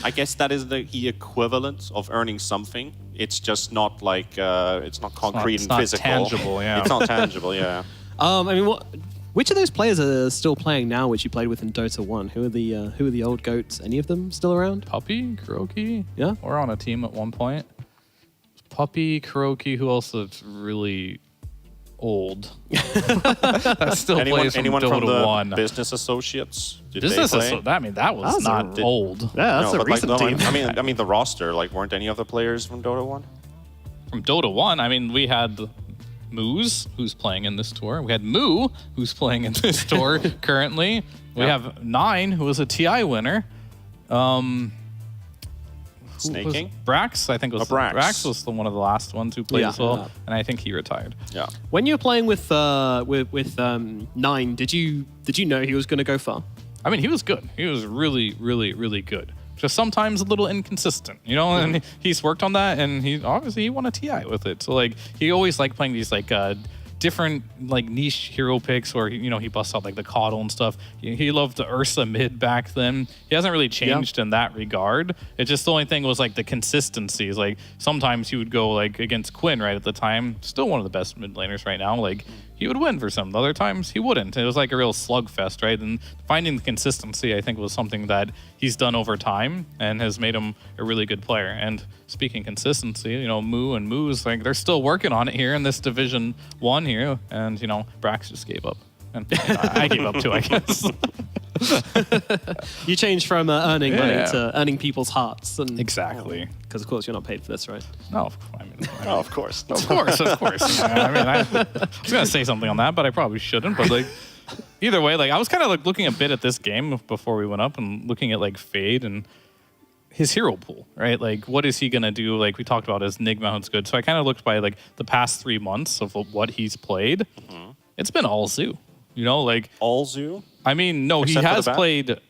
I guess that is the equivalent of earning something. It's just not like it's not concrete it's and not physical. tangible, yeah. It's not tangible, yeah. I mean, which of those players are still playing now, which you played with in Dota 1? Who are the old goats? Any of them still around? Puppy, Kuroki. Yeah. We're on a team at one point. Puppy, Kuroki. Who else is really old? That still plays from anyone Dota from the 1. business associates? Did Business they play? I mean, that was not old. Yeah, that's No, a but like, recent team. I mean the roster. Like, weren't any of the players from Dota 1? From Dota 1, I mean, we had Moose, who's playing in this tour. We had Moo, who's playing in this tour currently. We have Nine, who was a TI winner. Snaking? Brax, I think was Brax. Brax was one of the last ones who played Yeah. as well, Yeah. and I think he retired. Yeah. When you were playing with Nine, did you know he was going to go far? I mean, he was good. He was really, really, really good. Just sometimes a little inconsistent, you know. And he's worked on that, and he obviously won a TI with it. So like, he always liked playing these like different like niche hero picks, or he busts out like the Coddle and stuff. He loved the Ursa mid back then. He hasn't really changed in that regard. It's just the only thing was like the consistency. Is like sometimes he would go like against Quinn right at the time, still one of the best mid laners right now. Like he would win for some. Other times he wouldn't. It was like a real slugfest, right? And finding the consistency, I think, was something that he's done over time and has made him a really good player. And speaking consistency, Moo and Moose, like they're still working on it here in this Division 1 here. And, Brax just gave up. And I gave up too, I guess. You changed from earning money to earning people's hearts. And Exactly. Because, of course, you're not paid for this, right? No, of course. Of course. I mean, I was going to say something on that, but I probably shouldn't. But like, either way, like I was kind of like looking a bit at this game before we went up and looking at like Fade and his hero pool, right? Like, what is he going to do? Like we talked about his Nigma, who's good. So I kind of looked by like the past 3 months of what he's played. It's been all Zoo, like all Zoo. I mean, no, Except he for has the back? played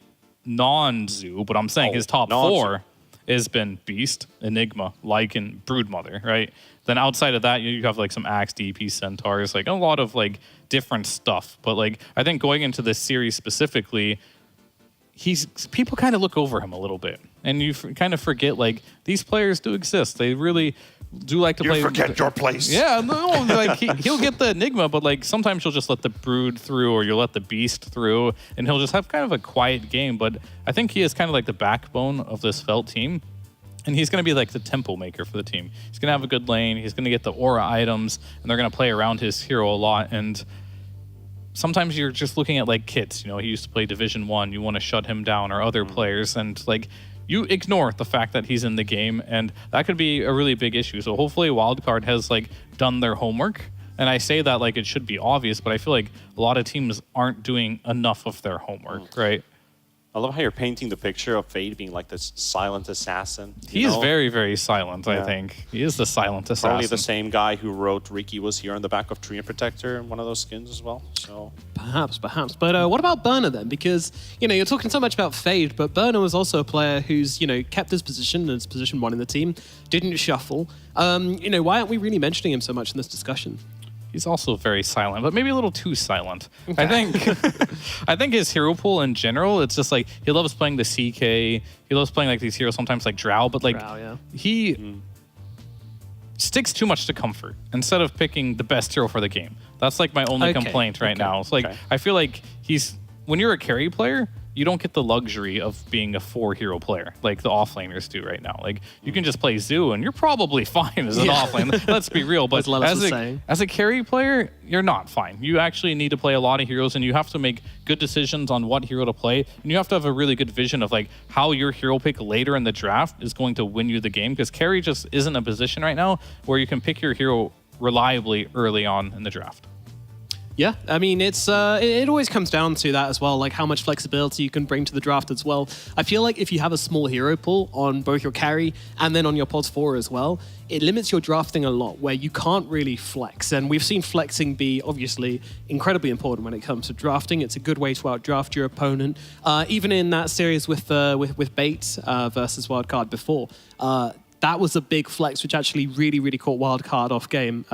non-Zoo, but I'm saying his top non-Zoo. 4 has been Beast, Enigma, Lycan, Broodmother, right? Then outside of that, you have like some Axe, DP, Centaurs, like a lot of like different stuff. But like, I think going into this series specifically, people kind of look over him a little bit, and you kind of forget like these players do exist. They really do like to play. You forget your place. Yeah, no, like he'll get the Enigma, but like sometimes you'll just let the Brood through, or you'll let the Beast through, and he'll just have kind of a quiet game. But I think he is kind of like the backbone of this Felt team, and he's going to be like the tempo maker for the team. He's going to have a good lane. He's going to get the aura items, and they're going to play around his hero a lot. And sometimes you're just looking at like Kits. He used to play Division 1. You want to shut him down, or other players, and like you ignore the fact that he's in the game, and that could be a really big issue. So hopefully Wildcard has like done their homework. And I say that like it should be obvious, but I feel like a lot of teams aren't doing enough of their homework, right? I love how you're painting the picture of Fade being like this silent assassin. He is very, very silent, I think. He is the silent assassin. Probably the same guy who wrote Ricky was here on the back of Tree and Protector in one of those skins as well. So Perhaps. But what about Burner then? Because, you're talking so much about Fade, but Burner was also a player who's, kept his position as position 1 in the team, didn't shuffle. Why aren't we really mentioning him so much in this discussion? He's also very silent, but maybe a little too silent. I think his hero pool in general, it's just like he loves playing the CK. He loves playing like these heroes, sometimes like Drow, but like he sticks too much to comfort instead of picking the best hero for the game. That's like my only complaint right now. It's like I feel like when you're a carry player, you don't get the luxury of being a 4-hero player like the offlaners do right now. Like you can just play Zoo and you're probably fine as an offlane. Let's be real. But as a carry player, you're not fine. You actually need to play a lot of heroes, and you have to make good decisions on what hero to play. And you have to have a really good vision of like how your hero pick later in the draft is going to win you the game, because carry just isn't a position right now where you can pick your hero reliably early on in the draft. Yeah, I mean, it always comes down to that as well, like how much flexibility you can bring to the draft as well. I feel like if you have a small hero pool on both your carry and then on your pods 4 as well, it limits your drafting a lot where you can't really flex. And we've seen flexing be obviously incredibly important when it comes to drafting. It's a good way to outdraft your opponent. Even in that series with Bait versus Wildcard before, that was a big flex, which actually really, really caught Wildcard off game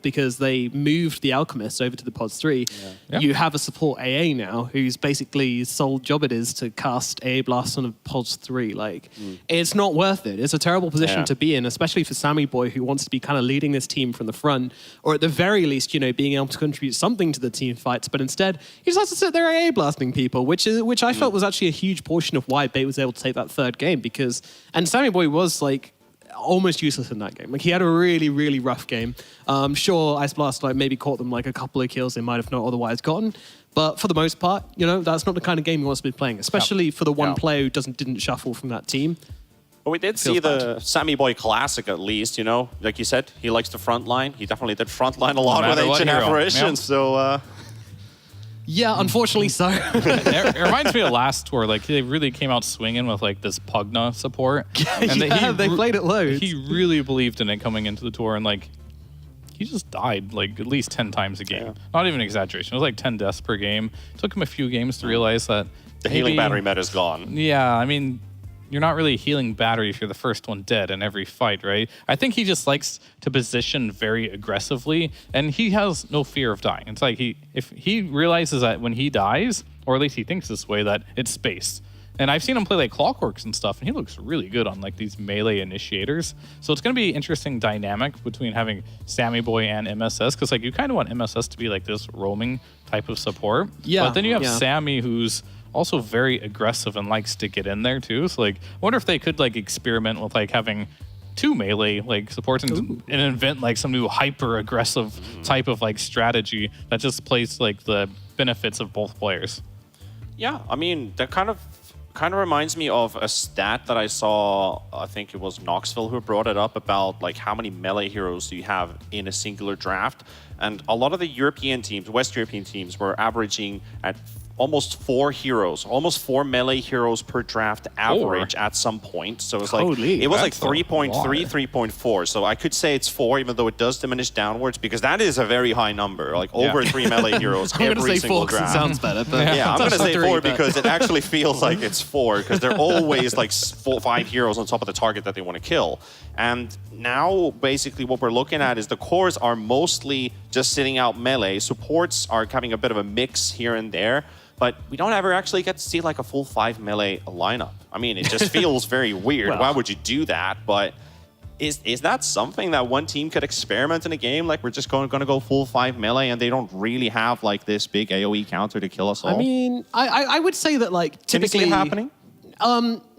because they moved the Alchemist over to the Pods 3. Yeah. You have a support AA now whose basically sole job it is to cast AA Blast on a Pods 3. Like, it's not worth it. It's a terrible position to be in, especially for Sammy Boy, who wants to be kind of leading this team from the front, or at the very least, being able to contribute something to the team fights. But instead, he just has to sit there AA blasting people, which I felt was actually a huge portion of why Bait was able to take that third game and Sammy Boy was like almost useless in that game. Like, he had a really, really rough game. Sure, Ice Blast maybe caught them like a couple of kills they might have not otherwise gotten. But for the most part, that's not the kind of game he wants to be playing, especially for the one player who didn't shuffle from that team. But we did see the Sammy Boy Classic, at least, Like you said, he likes the front line. He definitely did front line a lot with Ancient Apparition, so... Yeah, unfortunately so. It reminds me of last tour. Like, they really came out swinging with like this Pugna support. And they played it loads. He really believed in it coming into the tour, and like he just died like at least 10 times a game. Not even exaggeration. It was like 10 deaths per game. It took him a few games to realize that the healing battery meta is gone. Yeah, I mean, you're not really healing battery if you're the first one dead in every fight, right? I think he just likes to position very aggressively, and he has no fear of dying. It's like if he realizes that when he dies, or at least he thinks this way, that it's space. And I've seen him play like Clockworks and stuff, and he looks really good on like these melee initiators. So it's going to be an interesting dynamic between having Sammy Boy and MSS, because like you kind of want MSS to be like this roaming type of support. Yeah. But then you have Sammy, who's also very aggressive and likes to get in there too. So like, I wonder if they could like experiment with like having 2 melee like supports and invent like some new hyper aggressive type of like strategy that just plays like the benefits of both players. Yeah, I mean, that kind of reminds me of a stat that I saw. I think it was Knoxville who brought it up about like how many melee heroes do you have in a singular draft. And a lot of the European teams, West European teams, were averaging at almost 4 heroes, almost 4 melee heroes per draft average at some point. So it's like it was like 3.3, 3.4. So I could say it's 4, even though it does diminish downwards, because that is a very high number. Like over 3 melee heroes every single draft. It sounds better, but I'm going to say 4 because it actually feels like it's 4, because they're always like 5 heroes on top of the target that they want to kill. And now basically what we're looking at is the cores are mostly just sitting out melee. Supports are having a bit of a mix here and there. But we don't ever actually get to see like a full 5 melee lineup. I mean, it just feels very weird. Well, why would you do that? But is that something that one team could experiment in a game? Like, we're just going to go full 5 melee and they don't really have like this big AoE counter to kill us all? I mean, I would say that like typically... Can you see it happening?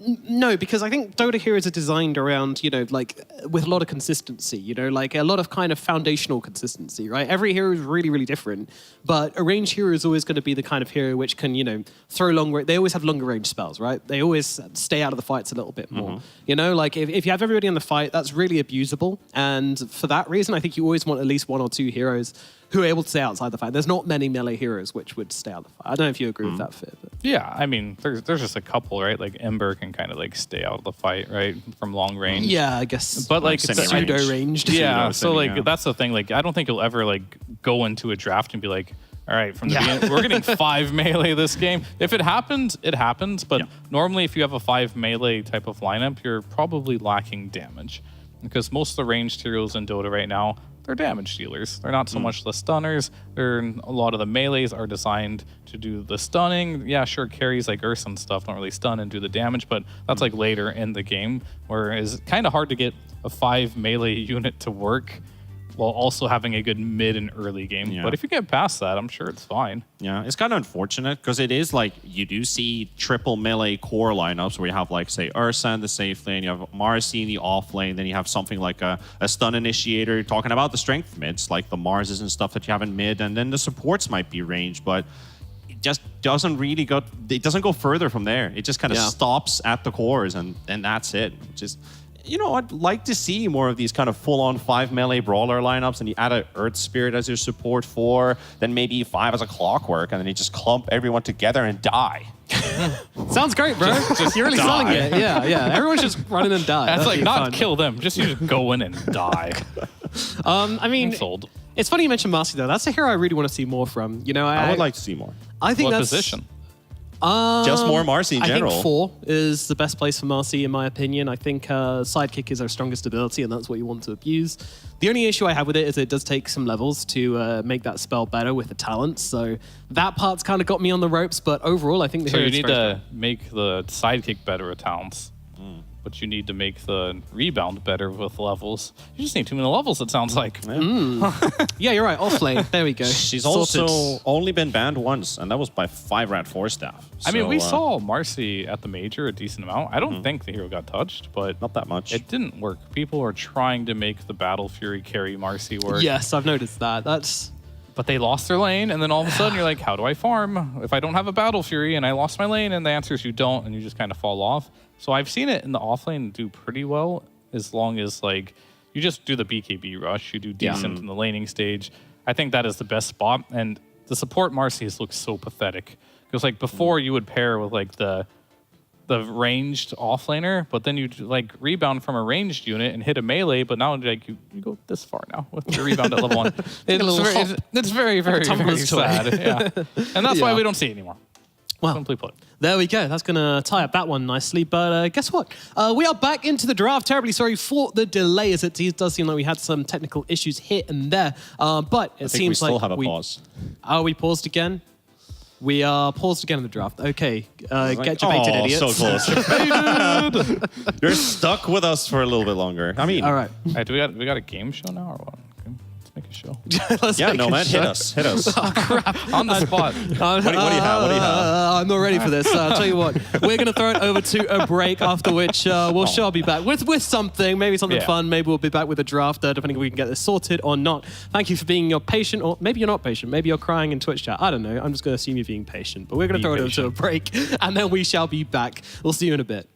No, because I think Dota heroes are designed around, like with a lot of consistency, like a lot of kind of foundational consistency, right? Every hero is really, really different, but a ranged hero is always going to be the kind of hero which can, throw they always have longer range spells, right? They always stay out of the fights a little bit more. Like if you have everybody in the fight, that's really abusable. And for that reason, I think you always want at least 1 or 2 heroes who are able to stay outside the fight. There's not many melee heroes which would stay out of the fight. I don't know if you agree with that, Fit. But. Yeah, I mean, there's just a couple, right? Like Ember can kind of like stay out of the fight, right, from long range. Yeah, I guess. But like pseudo ranged. Yeah, so like that's the thing. Like, I don't think you'll ever like go into a draft and be like, all right, from the beginning, we're getting 5 melee this game. If it happens, it happens. But normally, if you have a 5 melee type of lineup, you're probably lacking damage, because most of the ranged heroes in Dota right now, they're damage dealers. They're not so much the stunners. A lot of the melees are designed to do the stunning. Yeah, sure, carries like Ursa and stuff don't really stun and do the damage, but that's like later in the game, where it's kind of hard to get a 5 melee unit to work while also having a good mid and early game. Yeah. But if you get past that, I'm sure it's fine. Yeah, it's kind of unfortunate, because it is like you do see triple melee core lineups where you have like, say, Ursa in the safe lane, you have Marcy in the off lane, then you have something like a stun initiator, talking about the strength mids, like the Marses and stuff that you have in mid, and then the supports might be ranged, but it just doesn't really it doesn't go further from there. It just kind of stops at the cores, and that's it. you know, I'd like to see more of these kind of full-on 5 melee brawler lineups, and you add an Earth Spirit as your support 4, then maybe 5 as a Clockwork, and then you just clump everyone together and die. Sounds great, bro. You're really selling it. Yeah. Everyone's just running and die. That's That'd like be not fun. kill them, just you just go in and die. I mean, Sold. it's funny you mentioned Marcy though. That's a hero I really want to see more from. You know, I would like to see more. I think What that's position? Just more Marcy in general. I think 4 is the best place for Marcy, in my opinion. I think Sidekick is our strongest ability, and that's what you want to abuse. The only issue I have with it is it does take some levels to make that spell better with the talents. So that part's kind of got me on the ropes, but overall, I think the So hero you is need very to strong. make the sidekick better with talents. But you need to make the rebound better with levels. You just need too many levels, it sounds like. Yeah, you're right. Offlane. There we go. She's Sorted. also only been banned once, and that was by 5-rat 4 staff. I mean, we So, saw Marcy at the major a decent amount. I don't think the hero got touched, but not that much. it didn't work. People are trying to make the Battle Fury carry Marcy work. Yes, I've noticed that. That's But they lost their lane, and then all of a sudden you're like, how do I farm if I don't have a Battle Fury and I lost my lane? And the answer is you don't, and you just kind of fall off. So I've seen it in the offlane do pretty well as long as like you just do the BKB rush, you do decent in the laning stage. I think that is the best spot, and the support Marcy's looks so pathetic because like before you would pair with like the ranged offlaner, but then you like rebound from a ranged unit and hit a melee, but now like you go this far now with your rebound at level 1. It's very, very tumbler's toy. sad. Yeah. And that's why we don't see it anymore. well. Simply put. There we go. That's going to tie up that one nicely. But guess what? We are back into the draft. Terribly sorry for the delay, as it does seem like we had some technical issues here and there. But it I think seems we still like have a pause. Oh, we paused again? We are paused again in the draft. Okay. Get debated, idiots. so close. You're stuck with us for a little bit longer. I mean, All right. All right, do we got a game show now or what? Okay, let's make a show. Let's yeah, make a Nomad, show. hit us. On the spot. What do you have? What do you have? I'm not ready for this. I'll tell you what. We're going to throw it over to a break, after which we'll be back with something, maybe something Yeah. fun. Maybe we'll be back with a draft, depending if we can get this sorted or not. Thank you for being your patient, or maybe you're not patient. Maybe you're crying in Twitch chat. I don't know. I'm just going to assume you're being patient. But we're going to throw it over to a break, and then we shall be back. We'll see you in a bit.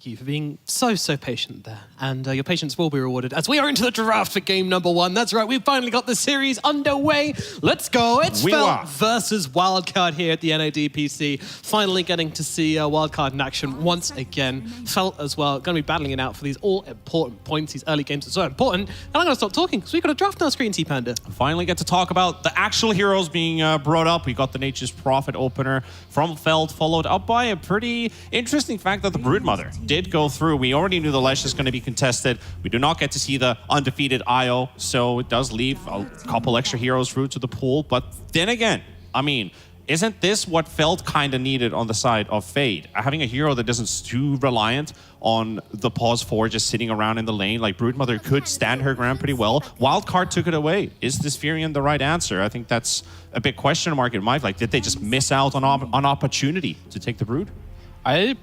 Thank you for being so patient there. And your patience will be rewarded as we are into the draft for game number 1. That's right, we've finally got the series underway. Let's go. It's Felt versus Wildcard here at the NADPC. Finally getting to see Wildcard in action once again. Felt as well, going to be battling it out for these all-important points. These early games are so important. And I'm going to stop talking because we've got a draft on our screen, T-Panda. Finally get to talk about the actual heroes being brought up. We got the Nature's Prophet opener from Felt, followed up by a pretty interesting fact that the Broodmother did go through. We already knew the Lesh is going to be contested. We do not get to see the undefeated IO, so it does leave a couple extra heroes through to the pool. But then again, I mean, isn't this what Felt kind of needed on the side of Fade? Having a hero that isn't too reliant on the pause 4 just sitting around in the lane. Like, Broodmother could stand her ground pretty well. Wildcard took it away. Is this Furion the right answer? I think that's a big question mark in my life. Like, did they just miss out on opportunity to take the Brood?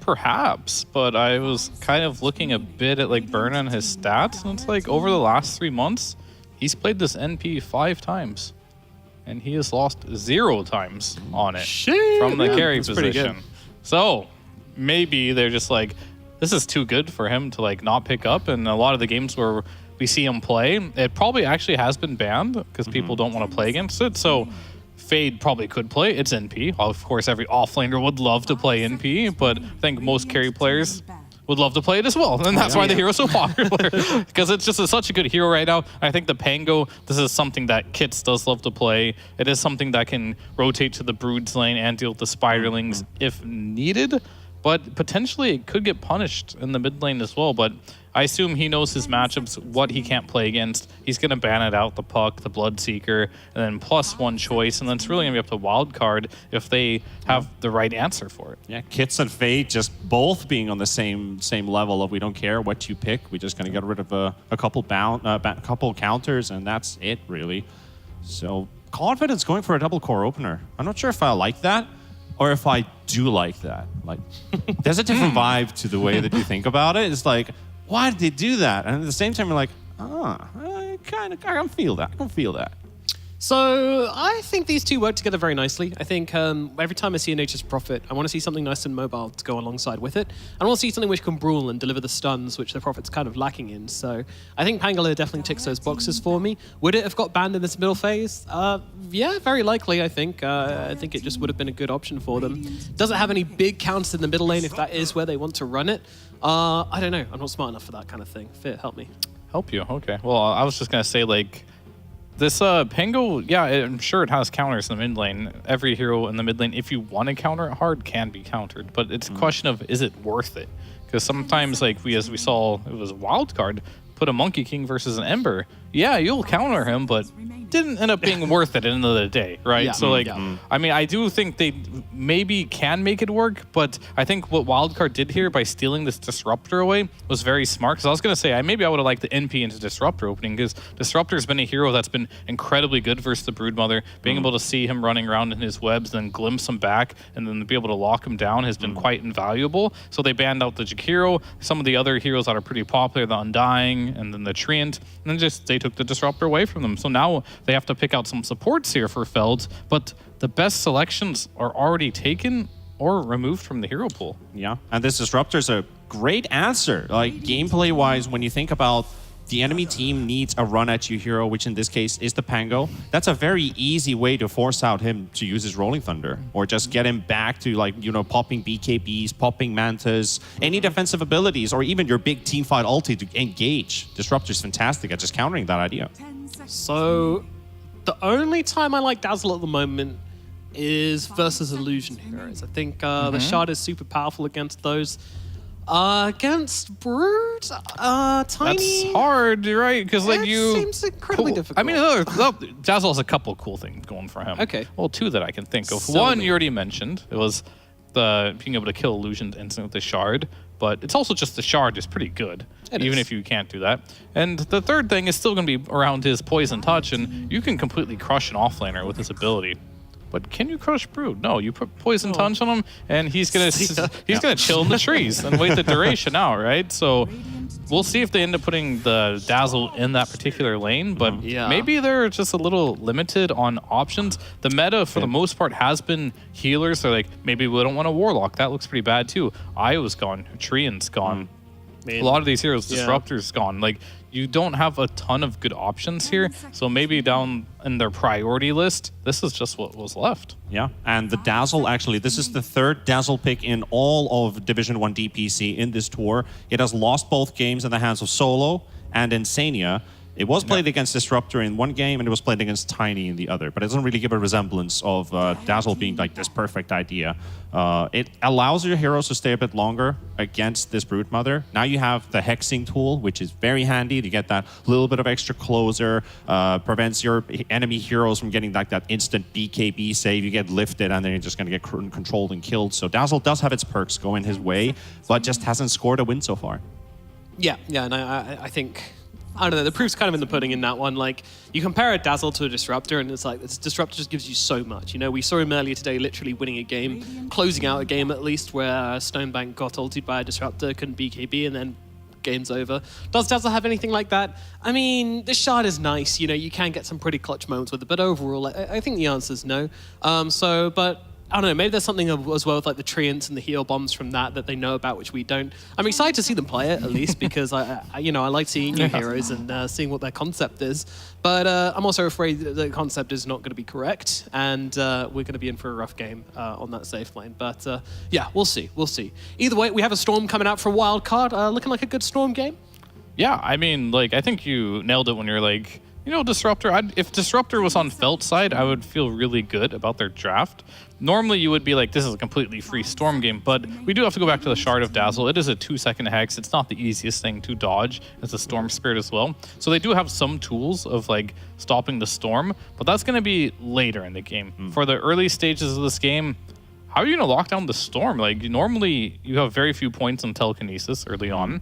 Perhaps, but I was kind of looking a bit at like Burn and his stats, and it's like over the last 3 months, he's played this NP 5 times, and he has lost 0 times on it from the carry position. So maybe they're just like, this is too good for him to like not pick up. And a lot of the games where we see him play, it probably actually has been banned because people don't want to play against it. So Fade probably could play. It's NP. Of course, every offlaner would love to play NP, but I think most carry players would love to play it as well. And that's why the hero's so popular, because it's just such a good hero right now. I think the Pango, this is something that Kits does love to play. It is something that can rotate to the Brood's lane and deal with the Spiderlings if needed, but potentially it could get punished in the mid lane as well. But I assume he knows his matchups, what he can't play against. He's going to ban it out, the Puck, the Bloodseeker, and then plus 1 choice. And then it's really going to be up to Wildcard if they have the right answer for it. Yeah, Kits and Fade just both being on the same level of we don't care what you pick. We're just going to get rid of a couple couple counters, and that's it, really. So Confidence going for a double core opener. I'm not sure if I like that or if I do like that. Like, there's a different vibe to the way that you think about it. It's like, why did they do that? And at the same time, you're like, I can feel that. I can feel that. So I think these two work together very nicely. I think every time I see a Nature's Prophet, I want to see something nice and mobile to go alongside with it. I want to see something which can brawl and deliver the stuns, which the Prophet's kind of lacking in. So I think Pangolier definitely ticks those boxes for me. Would it have got banned in this middle phase? Yeah, very likely, I think. I think it just would have been a good option for them. Does it have any big counts in the middle lane if that is where they want to run it? I don't know. I'm not smart enough for that kind of thing. Fit, help me. Help you? Okay. Well, I was just going to say, like, this Pango, yeah, I'm sure it has counters in the mid lane. Every hero in the mid lane, if you want to counter it hard, can be countered. But it's a question of, is it worth it? Because sometimes, like, as we saw, it was Wildcard, put a Monkey King versus an Ember. Yeah, you'll counter him, but didn't end up being worth it at the end of the day, right? Yeah. So, like, I mean, I do think they maybe can make it work, but I think what Wildcard did here by stealing this Disruptor away was very smart. Because I was going to say, maybe I would have liked the NP into Disruptor opening, because Disruptor's been a hero that's been incredibly good versus the Broodmother. Being able to see him running around in his webs, then glimpse him back, and then be able to lock him down has been quite invaluable. So they banned out the Jakiro, some of the other heroes that are pretty popular, the Undying, and then the Treant, and then just they took the Disruptor away from them. So now they have to pick out some supports here for Feld, but the best selections are already taken or removed from the hero pool. Yeah, and this Disruptor is a great answer. Like, gameplay-wise, when you think about the enemy team needs a run-at-you hero, which in this case is the Pango, that's a very easy way to force out him to use his Rolling Thunder, or just get him back to, like, you know, popping BKBs, popping Mantas, any defensive abilities, or even your big teamfight ulti to engage. Disruptor's fantastic at just countering that idea. So the only time I like Dazzle at the moment is versus Illusion heroes. I think the Shard is super powerful against those. Against Brood, Tiny. That's hard, right? Because like it seems incredibly difficult. I mean, Dazzle has a couple cool things going for him. Okay. Well, 2 that I can think of. So One you already mentioned. It was the being able to kill illusions instantly with the Shard. But it's also just the Shard is pretty good, even if you can't do that. And the third thing is still going to be around his Poison Touch, and you can completely crush an offlaner with his ability. But can you crush Brood? No, you put Poison Touch on him, and he's gonna gonna chill in the trees and wait the duration out, right? So we'll see if they end up putting the Dazzle in that particular lane, but maybe they're just a little limited on options. The meta, for the most part, has been healers. So like maybe we don't want a Warlock. That looks pretty bad too. Io's gone. Treant's gone. A lot of these heroes, Disruptor's gone. Like, you don't have a ton of good options here, so maybe down in their priority list, this is just what was left. Yeah, and the Dazzle, actually, this is the third Dazzle pick in all of Division 1 DPC in this tour. It has lost both games in the hands of Solo and Insania. It was played against Disruptor in one game, and it was played against Tiny in the other, but it doesn't really give a resemblance of Dazzle being like this perfect idea. It allows your heroes to stay a bit longer against this Broodmother. Now you have the Hexing tool, which is very handy to get that little bit of extra closer, prevents your enemy heroes from getting like that instant BKB save. You get lifted, and then you're just going to get controlled and killed. So Dazzle does have its perks going his way, but just hasn't scored a win so far. Yeah, and I think... I don't know, the proof's kind of in the pudding in that one. Like, you compare a Dazzle to a Disruptor, and it's like, this Disruptor just gives you so much. You know, we saw him earlier today literally winning a game, closing out a game at least, where Stonebank got ulted by a Disruptor, couldn't BKB, and then game's over. Does Dazzle have anything like that? I mean, the shard is nice. You know, you can get some pretty clutch moments with it, but overall, I think the answer is no. But... I don't know, maybe there's something as well with like the Treants and the heal bombs from that they know about, which we don't. I'm excited to see them play it, at least, because I like seeing new heroes and seeing what their concept is. But I'm also afraid that the concept is not going to be correct, and we're going to be in for a rough game on that safe lane. But yeah, we'll see. Either way, we have a Storm coming out for a wild card, looking like a good Storm game. Yeah, I mean, like, I think you nailed it when you're like, you know, Disruptor, if Disruptor was on Felt's side, I would feel really good about their draft. Normally, you would be like, this is a completely free Storm game, but we do have to go back to the Shard of Dazzle. It is a 2-second hex. It's not the easiest thing to dodge as a Storm Spirit as well. So they do have some tools of like stopping the Storm, but that's going to be later in the game. For the early stages of this game, how are you going to lock down the Storm? Like, normally, you have very few points on Telekinesis early on.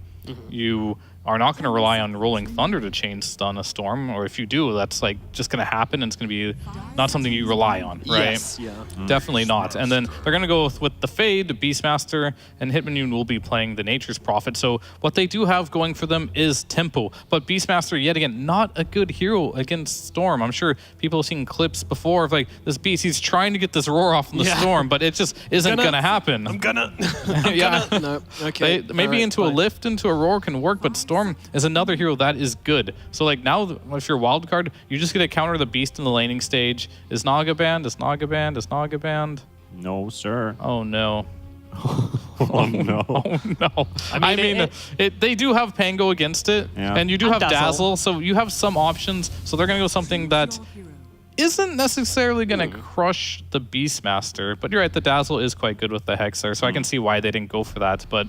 You are not going to rely on Rolling Thunder to chain stun a Storm, or if you do, that's like just going to happen, and it's going to be not something you rely on, right? Yes, yeah. Definitely not. And then they're going to go with the Fade, Beastmaster, and Hitman will be playing the Nature's Prophet. So what they do have going for them is tempo, but Beastmaster, yet again, not a good hero against Storm. I'm sure people have seen clips before of like this Beast, he's trying to get this roar off from the Storm, but it just isn't going to happen. I'm gonna. No, okay. Maybe into a lift, into a roar can work, but Storm is another hero that is good. So like now, if you're wild card, you just get to counter the Beast in the laning stage. Is Naga banned? Is Naga banned? Is Naga banned? No, sir. Oh no. Oh no. Oh no. I mean, they do have Pango against it, and you do have Dazzle, so you have some options. So they're gonna go something that isn't necessarily going to crush the Beastmaster, but you're right, the Dazzle is quite good with the Hexer, so I can see why they didn't go for that, but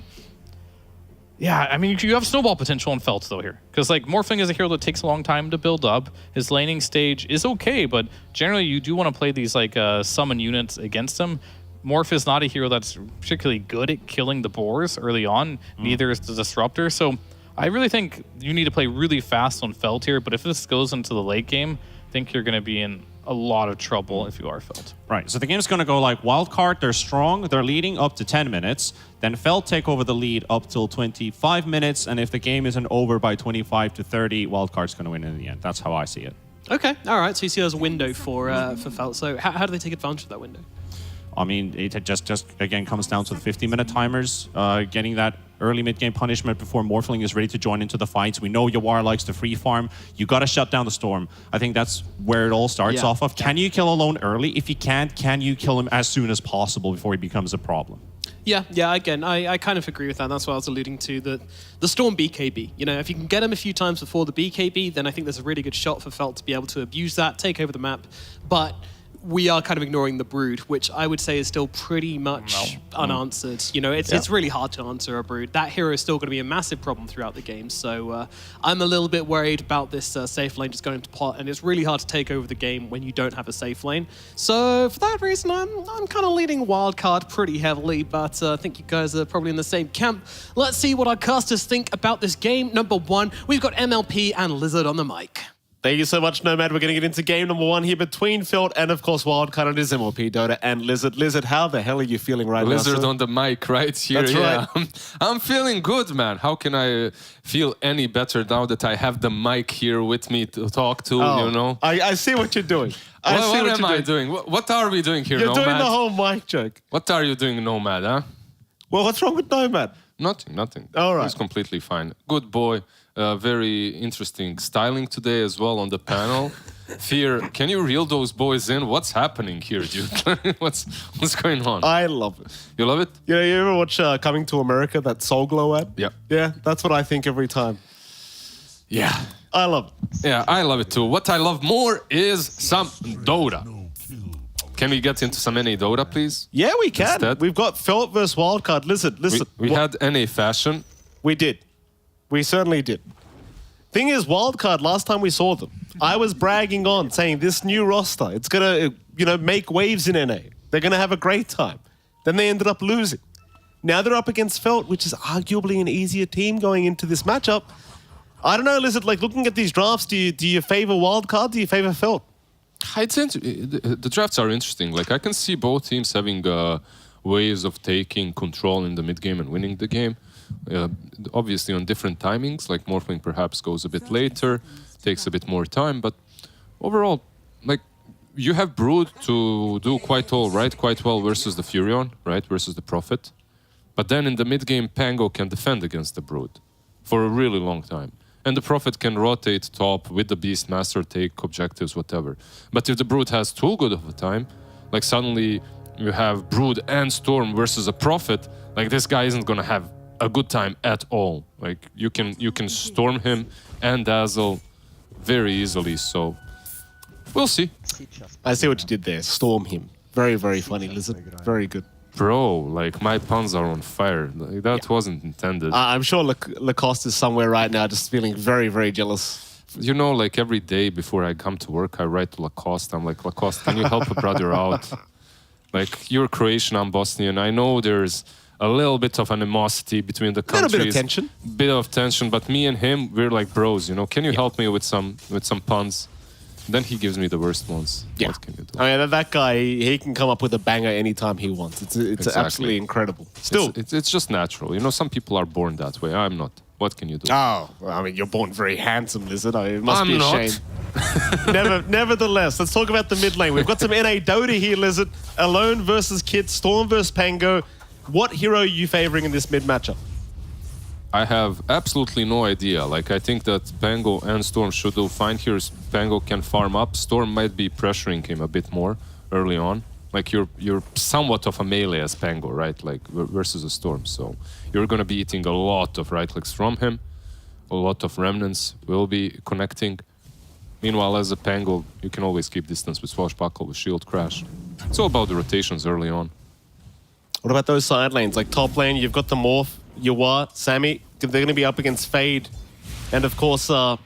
yeah, I mean, you have snowball potential in Felt, though, here. Because, like, Morphling is a hero that takes a long time to build up. His laning stage is okay, but generally you do want to play these, like, summon units against him. Morph is not a hero that's particularly good at killing the boars early on. Neither is the Disruptor. So I really think you need to play really fast on Felt here, but if this goes into the late game, I think you're going to be in a lot of trouble if you are Felt. Right, so the game's going to go like wildcard, they're strong, they're leading up to 10 minutes. Then Felt take over the lead up till 25 minutes, and if the game isn't over by 25 to 30, wildcard's going to win in the end. That's how I see it. Okay, all right, so you see there's a window for Felt. So how do they take advantage of that window? I mean, it just again comes down to the 50-minute timers, getting that early mid-game punishment before Morphling is ready to join into the fights. We know Yawar likes to free farm. You got to shut down the Storm. I think that's where it all starts off of. Can you kill Alone early? If you can't, can you kill him as soon as possible before he becomes a problem? Yeah, again, I kind of agree with that. That's what I was alluding to, the Storm BKB. You know, if you can get him a few times before the BKB, then I think there's a really good shot for Felt to be able to abuse that, take over the map. But we are kind of ignoring the Brood, which I would say is still pretty much unanswered. You know, it's really hard to answer a Brood. That hero is still going to be a massive problem throughout the game. So I'm a little bit worried about this safe lane just going to pot, and it's really hard to take over the game when you don't have a safe lane. So for that reason, I'm kind of leading wildcard pretty heavily, but I think you guys are probably in the same camp. Let's see what our casters think about this game. Number one, we've got MLP and Lizard on the mic. Thank you so much, Nomad. We're going to get into game number 1 here between Filt and, of course, Wildcard and his MLP, Dota, and Lizard. Lizard, how the hell are you feeling right now? Lizard sir? on the mic right here. That's yeah. right. I'm feeling good, man. How can I feel any better now that I have the mic here with me to talk to, you know? I see what you're doing. What am I doing? What are we doing here, You're Nomad? doing the whole mic joke. What are you doing, Nomad, huh? Well, what's wrong with Nomad? Nothing. All right. He's completely fine. Good boy. Very interesting styling today as well on the panel. Fear, can you reel those boys in? What's happening here, dude? what's going on? I love it. You love it? You know, you ever watch Coming to America, that Soul Glow ad? Yeah. Yeah, that's what I think every time. Yeah. I love it. Yeah, I love it too. What I love more is some Dota. Can we get into some NA Dota, please? Yeah, we can. Instead? We've got Filt versus Wildcard. Listen. We had NA Fashion. We did. We certainly did. Thing is, Wildcard, last time we saw them, I was bragging on, saying this new roster, it's going to, make waves in NA. They're going to have a great time. Then they ended up losing. Now they're up against Filt, which is arguably an easier team going into this matchup. I don't know, Lizard, like looking at these drafts, do you favor Wildcard? Do you favor Filt? The drafts are interesting. Like, I can see both teams having ways of taking control in the mid game and winning the game. Obviously on different timings, like Morphling perhaps goes a bit later, takes a bit more time, but overall, like, you have Brood to do quite well versus the Furion, right, versus the Prophet. But then in the mid game, Pango can defend against the Brood for a really long time. And the Prophet can rotate top with the Beastmaster, take objectives, whatever. But if the Brood has too good of a time, like suddenly you have Brood and Storm versus a Prophet, like this guy isn't gonna have a good time at all. Like you can storm him and dazzle very easily. So we'll see. I see what you did there. Storm him. Very, very funny, Lizard. Very good. Bro, like my puns are on fire. Like, that wasn't intended. I'm sure Lacoste is somewhere right now just feeling very, very jealous. You know, like every day before I come to work, I write to Lacoste. I'm like, Lacoste, can you help a brother out? Like, you're Croatian, I'm Bosnian. I know there's a little bit of animosity between the countries. A little bit of tension. Bit of tension, but me and him, we're like bros, you know. Can you help me with some puns? Then he gives me the worst ones. Yeah. What can you do? I mean, that guy, he can come up with a banger anytime he wants. It's Exactly. absolutely incredible. Still. It's just natural. You know, some people are born that way. I'm not. What can you do? Oh, well, I mean, you're born very handsome, Lizard. It must I'm be a not. shame. Nevertheless, let's talk about the mid lane. We've got some NA Dota here, Lizard. Alone versus Kid, Storm versus Pango. What hero are you favoring in this mid matchup? I have absolutely no idea. Like, I think that Pango and Storm should do fine here. Pango can farm up. Storm might be pressuring him a bit more early on. Like, you're somewhat of a melee as Pango, right? Like, versus a Storm. So you're going to be eating a lot of right clicks from him. A lot of remnants will be connecting. Meanwhile, as a Pango, you can always keep distance with Swashbuckle, with Shield Crash. It's all about the rotations early on. What about those side lanes? Like top lane, you've got the Morph, Yawa, Sammy. They're going to be up against Fade. And of course, I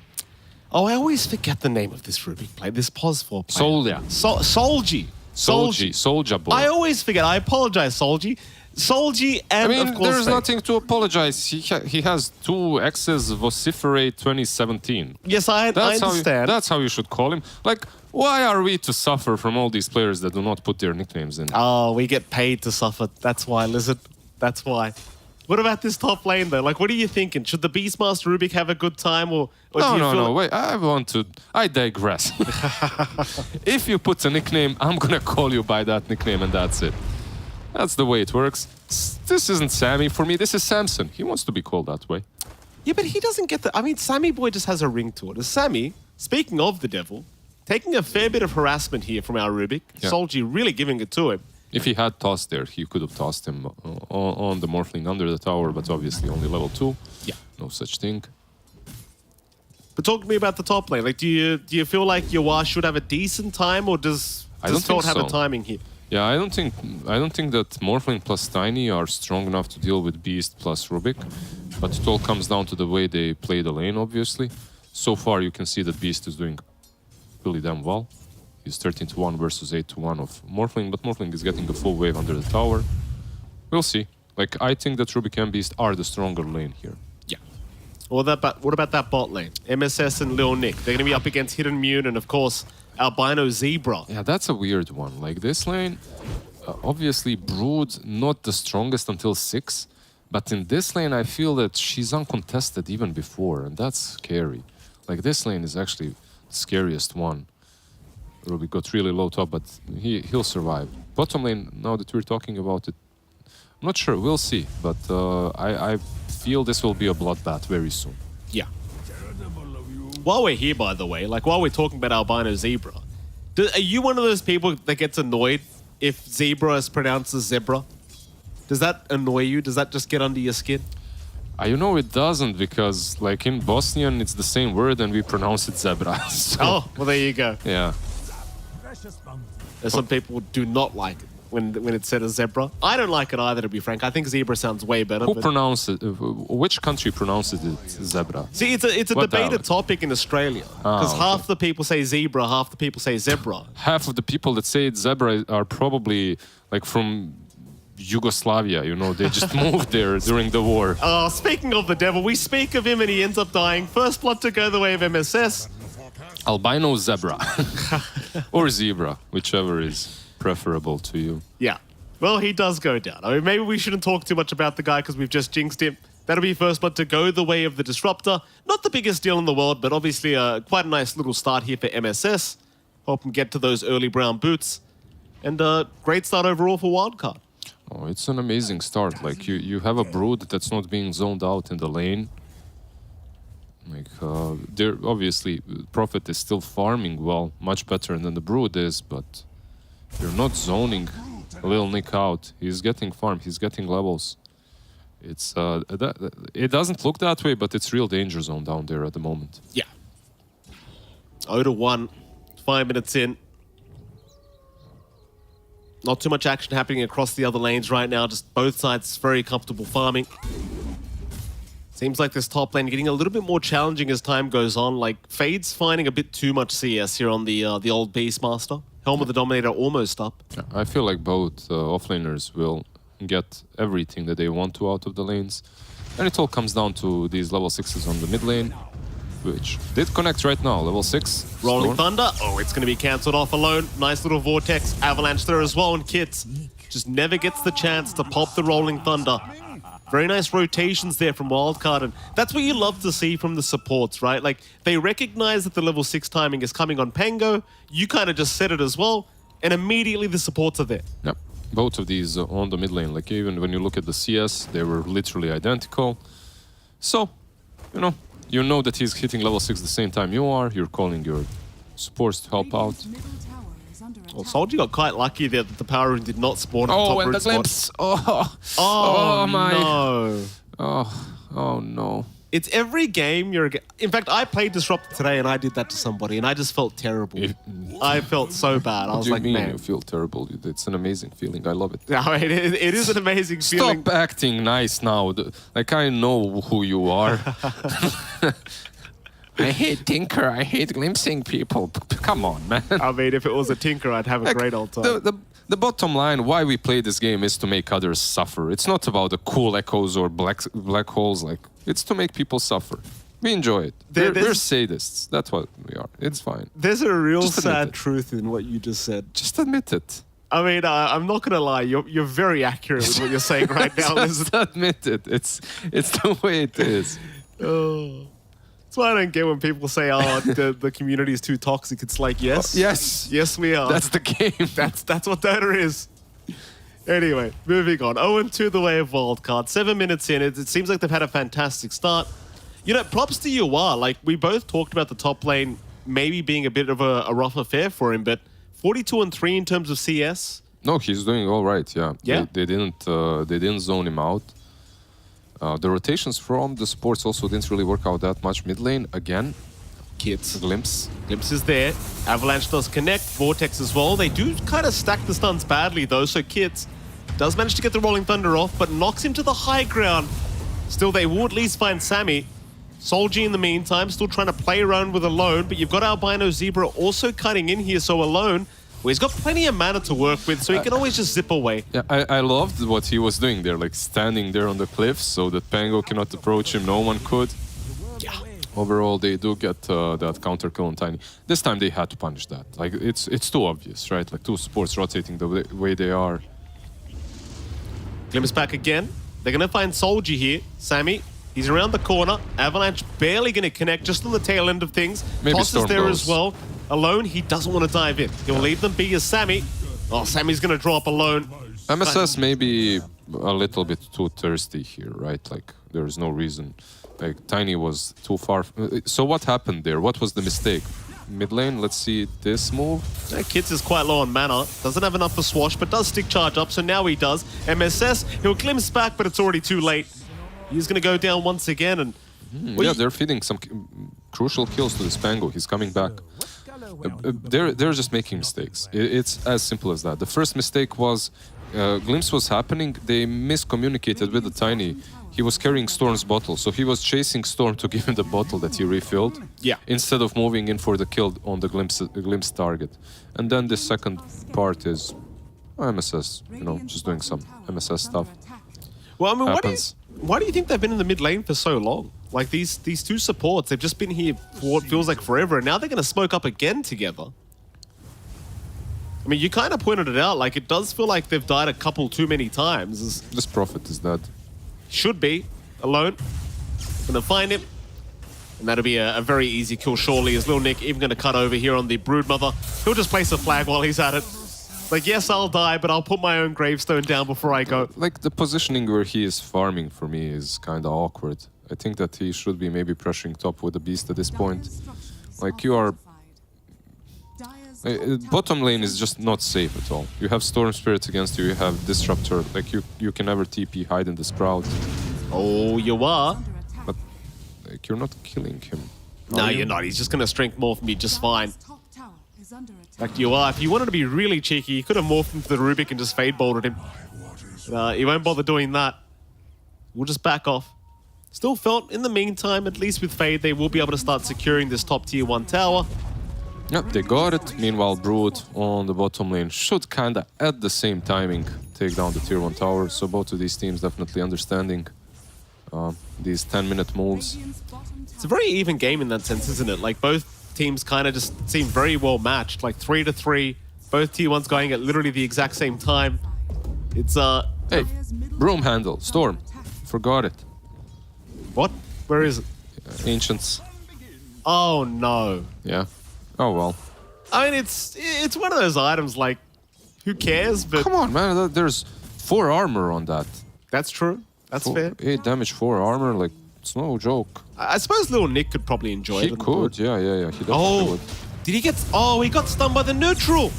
always forget the name of this Rubik player, this POS4 player. Solji. Solja boy. I always forget. I apologize, Solji. Solji and, I mean, of course, there's Fade. nothing to apologize. He has 2 X's Vociferate 2017. Yes, I understand. That's how you should call him. Like, why are we to suffer from all these players that do not put their nicknames in? Oh, we get paid to suffer. That's why, Lizard. That's why. What about this top lane, though? Like, what are you thinking? Should the Beastmaster Rubik have a good time, or do you feel No. Wait, I digress. If you put a nickname, I'm gonna call you by that nickname, and that's it. That's the way it works. This isn't Sammy for me. This is Samson. He wants to be called that way. Yeah, but he doesn't get the... I mean, Sammy Boy just has a ring to it. Is Sammy, speaking of the devil, taking a fair bit of harassment here from our Rubik. Yeah. Solji really giving it to him. If he had tossed there, he could have tossed him on the Morphling under the tower, but obviously only level 2. Yeah. No such thing. But talk to me about the top lane. Like, do you feel like Yawa should have a decent time, or does don't Felt think have a so. timing here? Yeah, I don't think that Morphling plus Tiny are strong enough to deal with Beast plus Rubik, but it all comes down to the way they play the lane, obviously. So far, you can see that Beast is doing really damn well. He's 13-1 versus 8-1 of Morphling, but Morphling is getting a full wave under the tower. We'll see. Like, I think that Rubik and Beast are the stronger lane here. Yeah. What about that bot lane? MSS and Lil Nick. They're going to be up against Hidden Mune and, of course, Albino Zebra. Yeah, that's a weird one. Like this lane, obviously Brood not the strongest until 6, but in this lane I feel that she's uncontested even before, and that's scary. Like this lane is actually the scariest one. Ruby got really low top, but he'll survive. Bottom lane, now that we're talking about it, I'm not sure, we'll see, but I feel this will be a bloodbath very soon. Yeah. While we're here, by the way, like while we're talking about Albino Zebra, are you one of those people that gets annoyed if Zebra is pronounced as Zebra? Does that annoy you? Does that just get under your skin? You know it doesn't, because like in Bosnian it's the same word and we pronounce it zebra. So, Oh, well there you go. yeah. There's some people who do not like it when it's said as Zebra. I don't like it either, to be frank. I think Zebra sounds way better. Who but- pronounced it? Which country pronounces it zebra? See, it's a What debated dialect? topic in Australia. Because okay. half the people say zebra, half the people say zebra. Half of the people that say it's zebra are probably like from Yugoslavia, you know, they just moved there during the war. Speaking of the devil, we speak of him and he ends up dying. First blood to go the way of MSS. Albino zebra. Or zebra, whichever is preferable to you. Yeah. Well, he does go down. I mean, maybe we shouldn't talk too much about the guy because we've just jinxed him. That'll be first blood to go the way of the Disruptor. Not the biggest deal in the world, but obviously quite a nice little start here for MSS. Hope him get to those early brown boots. And great start overall for Wildcard. Oh, it's an amazing start. Like you have a Brood that's not being zoned out in the lane. Like they're obviously Prophet is still farming well, much better than the Brood is, but you're not zoning Lil Nick out. He's getting farm. He's getting levels. It's it doesn't look that way, but it's real danger zone down there at the moment. Yeah. 0-1, 5 minutes in. Not too much action happening across the other lanes right now. Just both sides very comfortable farming. Seems like this top lane getting a little bit more challenging as time goes on. Like Fade's finding a bit too much CS here on the old Beastmaster. Helm of the Dominator almost up. I feel like both offlaners will get everything that they want to out of the lanes. And it all comes down to these level 6s on the mid lane, which did connect right now. Level 6. Rolling Storm. Thunder. Oh, it's going to be cancelled off alone. Nice little Vortex. Avalanche there as well. And Kits just never gets the chance to pop the Rolling Thunder. Very nice rotations there from Wildcard. And that's what you love to see from the supports, right? Like, they recognize that the level 6 timing is coming on Pango. You kind of just said it as well. And immediately the supports are there. Yep. Both of these on the mid lane. Like, even when you look at the CS, they were literally identical. So, you know that he's hitting level 6 the same time you are. You're calling your supports to help out. Well, Soldier got quite lucky there that the power rune did not spawn at the top and root the spot. glimpse. Oh, Oh, my. no. Oh no. It's every game you're... In fact, I played Disruptor today and I did that to somebody and I just felt terrible. I felt so bad. I What was do you like, mean man. you feel terrible? It's an amazing feeling. I love it. No, it is an amazing feeling. Stop acting nice now. Like, I know who you are. I hate Tinker. I hate glimpsing people. Come on, man. I mean, if it was a Tinker, I'd have a great old time. The bottom line, why we play this game is to make others suffer. It's not about the cool echoes or black holes. Like, it's to make people suffer. We enjoy it. We're sadists. That's what we are. It's fine. There's a real Just admit sad it. truth in what you just said. Just admit it. I mean, I'm not going to lie. You're very accurate with what you're saying right now. Just admit it. It's the way it is. Oh. That's why I don't get when people say, "Oh, the community is too toxic." It's like, yes, yes, we are. That's the game. That's what Dota is. Anyway, moving on. 0-2 the way of Wildcard. 7 minutes in, it seems like they've had a fantastic start. Props to Yuwa. Like, we both talked about the top lane maybe being a bit of a rough affair for him, but 42-3 in terms of CS. No, he's doing all right. Yeah. Yeah. They didn't zone him out. The rotations from the supports also didn't really work out that much. Mid lane again. Kits. Glimpse. Glimpse is there. Avalanche does connect. Vortex as well. They do kind of stack the stuns badly though, so Kits does manage to get the Rolling Thunder off, but knocks him to the high ground. Still, they will at least find Sammy. Solji in the meantime, still trying to play around with Alone, but you've got Albino Zebra also cutting in here, so Alone, well, he's got plenty of mana to work with, so he can always just zip away. Yeah, I loved what he was doing there, like standing there on the cliff so that Pango cannot approach him. No one could. Overall, they do get that counter kill on Tiny. This time they had to punish that. Like it's too obvious, right? Like two supports rotating the way they are. Glimpse back again. They're going to find Soldier here. Sammy, he's around the corner. Avalanche barely going to connect, just on the tail end of things. Maybe Toss is Storm there goes. as well. Alone, he doesn't want to dive in. He'll leave them be as Sammy. Oh, Sammy's going to drop alone. MSS may be a little bit too thirsty here, right? Like there's no reason. Like Tiny was too far. So what happened there? What was the mistake? Mid lane, let's see this move. Kitz is quite low on mana. Doesn't have enough for Swash, but does stick charge up, so now he does. MSS, he'll glimpse back, but it's already too late. He's going to go down once again, and... Yeah, they're feeding some crucial kills to the Spango. He's coming back. They're just making mistakes. It's as simple as that. The first mistake was Glimpse was happening. They miscommunicated with the Tiny. He was carrying Storm's bottle, so he was chasing Storm to give him the bottle that he refilled. Yeah. Instead of moving in for the kill on the Glimpse target. And then the second part is MSS, you know, just doing some MSS stuff. Well, I mean, Happens. why do you think they've been in the mid lane for so long? Like, these two supports, they've just been here for what feels like forever, and now they're going to smoke up again together. I mean, you kind of pointed it out, like, it does feel like they've died a couple too many times. This Prophet is dead. Should be. Alone. Gonna find him. And that'll be a very easy kill, surely. Is Lil Nick even gonna cut over here on the Broodmother? He'll just place a flag while he's at it. Like, yes, I'll die, but I'll put my own gravestone down before I go. Like, the positioning where he is farming for me is kind of awkward. I think that he should be maybe pressuring top with the Beast at this point. Like, you are... bottom lane is just not safe at all. You have Storm Spirit against you, you have Disruptor. Like, you can never TP, hide in the Sprout. Oh, you are? But, like, you're not killing him. No, you're not. He's just gonna strength morph me just fine. Like you are. If you wanted to be really cheeky, you could have morphed into the Rubik and just fade bolted him. He won't bother doing that. We'll just back off. Still felt, in the meantime, at least with Fade, they will be able to start securing this top tier 1 tower. Yep, they got it. Meanwhile, Brood on the bottom lane should kind of, at the same timing, take down the tier 1 tower. So both of these teams definitely understanding these 10-minute moves. It's a very even game in that sense, isn't it? Like, both teams kind of just seem very well matched. Like, 3-3, both tier 1s going at literally the exact same time. It's, Hey, broom handle, Storm. Forgot it. What? Where is it? Ancients. Oh, no. Yeah. Oh, well. I mean, it's one of those items, like, who cares? But Come on, man. There's 4 armor on that. that's true. That's fair. 8 damage, 4 armor. Like, it's no joke. I suppose little Nick could probably enjoy it. He could, yeah. He definitely Oh, would. did he get... Oh, he got stunned by the neutral.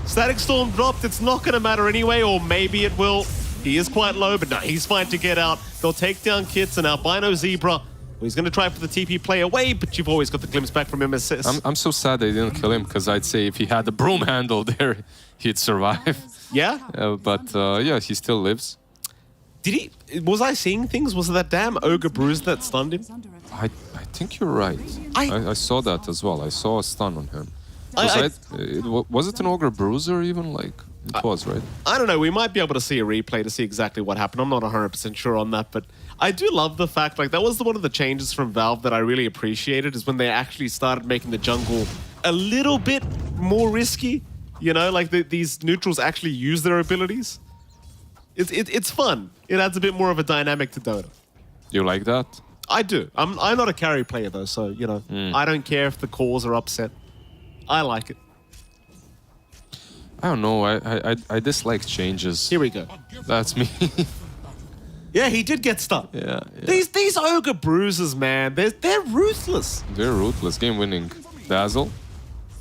Static Storm dropped. It's not going to matter anyway, or maybe it will. He is quite low, but no, he's fine to get out. They'll take down Kits and Albino Zebra. Well, he's going to try for the TP play away, but you've always got the glimpse back from MSS. I'm so sad they didn't kill him, because I'd say if he had the broom handle there, he'd survive. Yeah? But yeah, he still lives. Did he... Was I seeing things? Was it that damn Ogre Bruise that stunned him? I think you're right. I saw that as well. I saw a stun on him. Was it an Ogre Bruiser even? Like, it was, right? I don't know. We might be able to see a replay to see exactly what happened. I'm not 100% sure on that, but I do love the fact, like, that was one of the changes from Valve that I really appreciated, is when they actually started making the jungle a little bit more risky. You know, like, these neutrals actually use their abilities. It's fun. It adds a bit more of a dynamic to Dota. You like that? I do. I'm not a carry player, though, so, you know, I don't care if the cores are upset. I like it. I don't know. I dislike changes. Here we go. That's me. Yeah, he did get stuck. Yeah. These Ogre Bruisers, man, they're ruthless. They're ruthless. Game winning. Dazzle.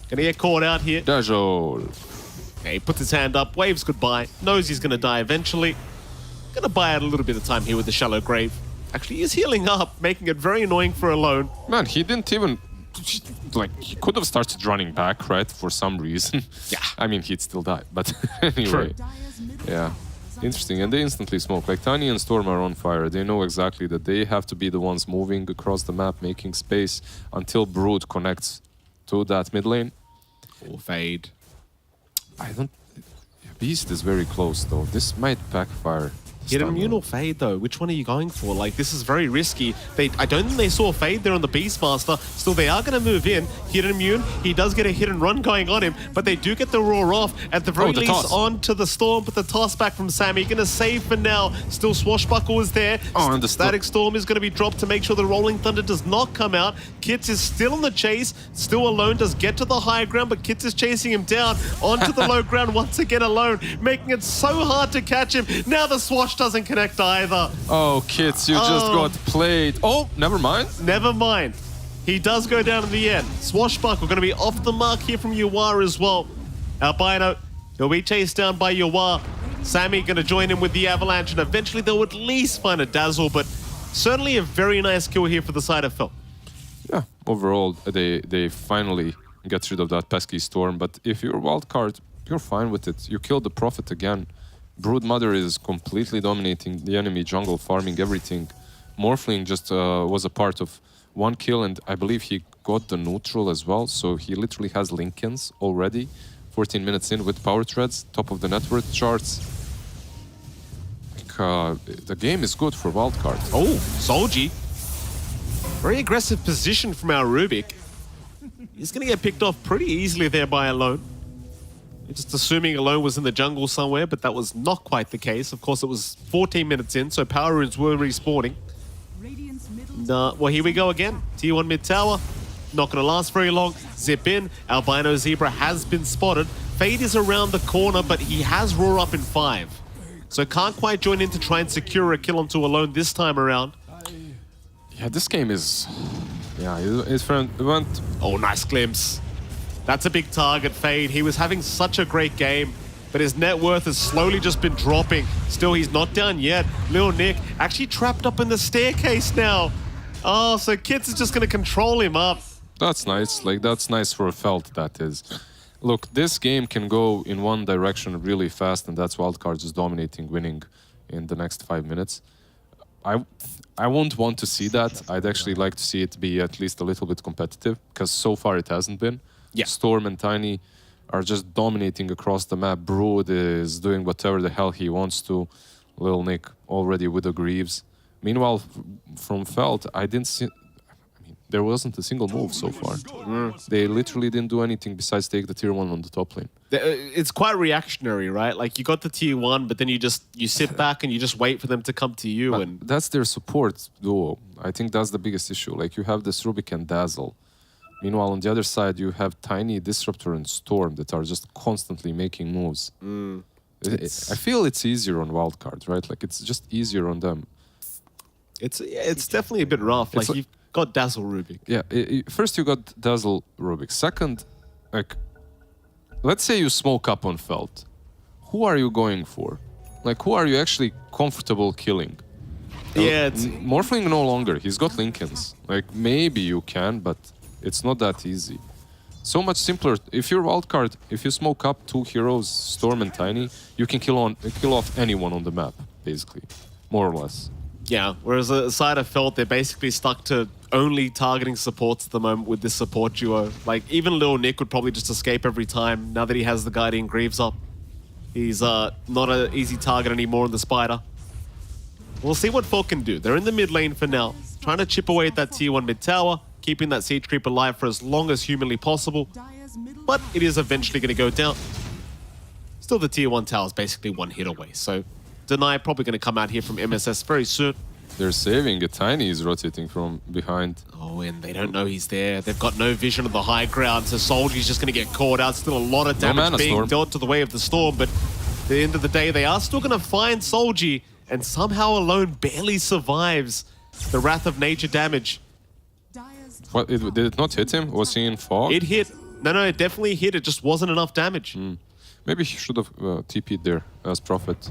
Gonna get caught out here. Dazzle. Okay, he puts his hand up, waves goodbye, knows he's gonna die eventually. Gonna buy out a little bit of time here with the Shallow Grave. Actually, he's healing up, making it very annoying for Alone. Man, he didn't even... Like, he could have started running back, right? For some reason. Yeah. I mean, he'd still die. But anyway. Yeah. Interesting. And they instantly smoke. Like, Tiny and Storm are on fire. They know exactly that they have to be the ones moving across the map, making space until Brood connects to that mid lane. Or Fade. I don't... Beast is very close, though. This might backfire. Hidden Immune or Fade, though? Which one are you going for? Like, this is very risky. I don't think they saw Fade there on the Beastmaster. Still, they are going to move in. Hidden Immune, he does get a hit and run going on him, but they do get the Roar off. At the very least, toss. onto the Storm, but the toss back from Sammy. Going to save for now. Still, Swashbuckle is there. Oh, and the Static Storm is going to be dropped to make sure the Rolling Thunder does not come out. Kits is still on the chase. Still alone, does get to the high ground, but Kits is chasing him down onto the low ground once again alone, making it so hard to catch him. Now the Swash doesn't connect either. Oh, kids, you just got played. Oh, never mind. Never mind. He does go down in the end. Swashbuckle going to be off the mark here from Yuwa as well. Albino, he'll be chased down by Yuwa. Sammy going to join him with the Avalanche, and eventually they'll at least find a Dazzle, but certainly a very nice kill here for the side of Phil. Yeah, overall, they finally get rid of that pesky Storm, but if you're wildcard, you're fine with it. You killed the Prophet again. Broodmother is completely dominating the enemy jungle, farming everything. Morphling just was a part of one kill, and I believe he got the neutral as well, so he literally has Lincolns already. 14 minutes in with power treads, top of the net worth charts. The game is good for wildcard. Oh, Solji. Very aggressive position from our Rubik. He's going to get picked off pretty easily there by Alone. Just assuming Alone was in the jungle somewhere, but that was not quite the case. Of course, it was 14 minutes in, so power runes were respawning. Well, here we go again. Tier 1 mid tower. Not going to last very long. Zip in. Albino Zebra has been spotted. Fade is around the corner, but he has Roar up in 5. So can't quite join in to try and secure a kill onto Alone this time around. Yeah, this game is... Yeah, his friend went... Oh, nice glimpse. That's a big target, Fade. He was having such a great game, but his net worth has slowly just been dropping. Still, he's not done yet. Lil Nick actually trapped up in the staircase now. Oh, so Kits is just going to control him up. That's nice. Like, that's nice for a Felt, that is. Look, this game can go in one direction really fast, and that's wildcard just dominating, winning in the next 5 minutes. I won't want to see that. I'd actually like to see it be at least a little bit competitive, because so far it hasn't been. Yeah. Storm and Tiny are just dominating across the map. Brood is doing whatever the hell he wants to. Lil Nick already with the Greaves. Meanwhile, from Felt, I didn't see... I mean, there wasn't a single move so far. They literally didn't do anything besides take the tier 1 on the top lane. It's quite reactionary, right? Like, you got the tier 1, but then you sit back and you just wait for them to come to you. But And that's their support duo. I think that's the biggest issue. Like, you have this Rubik and Dazzle. Meanwhile, on the other side, you have Tiny, Disruptor, and Storm that are just constantly making moves. I feel it's easier on wildcard, right? Like, it's just easier on them. It's definitely a bit rough. Like, you've got Dazzle Rubik. Yeah, first you got Dazzle Rubik. Second, like, let's say you smoke up on Felt. Who are you going for? Like, who are you actually comfortable killing? Yeah, Morphling no longer. He's got Lincolns. Like, maybe you can, but it's not that easy. So much simpler. If you're wildcard, if you smoke up 2 heroes, Storm and Tiny, you can kill off anyone on the map, basically, more or less. Yeah, whereas the side of Felt, they're basically stuck to only targeting supports at the moment with this support duo. Like, even Lil Nick would probably just escape every time now that he has the Guardian Greaves up. He's not an easy target anymore in the Spider. We'll see what Felt can do. They're in the mid lane for now, trying to chip away at that tier 1 mid tower, keeping that siege creep alive for as long as humanly possible. But it is eventually going to go down. Still, the tier 1 tower is basically 1 hit away, so Deny probably going to come out here from MSS very soon. They're saving. A Tiny is rotating from behind. Oh, and they don't know he's there. They've got no vision of the high ground, so Soldier's just going to get caught out. Still a lot of damage being dealt to the way of the Storm, but at the end of the day, they are still going to find Solji, and somehow Alone barely survives the Wrath of Nature damage. What, did it not hit him? Was he in fog? It hit. No, it definitely hit. It just wasn't enough damage. Maybe he should have TP'd there as Prophet.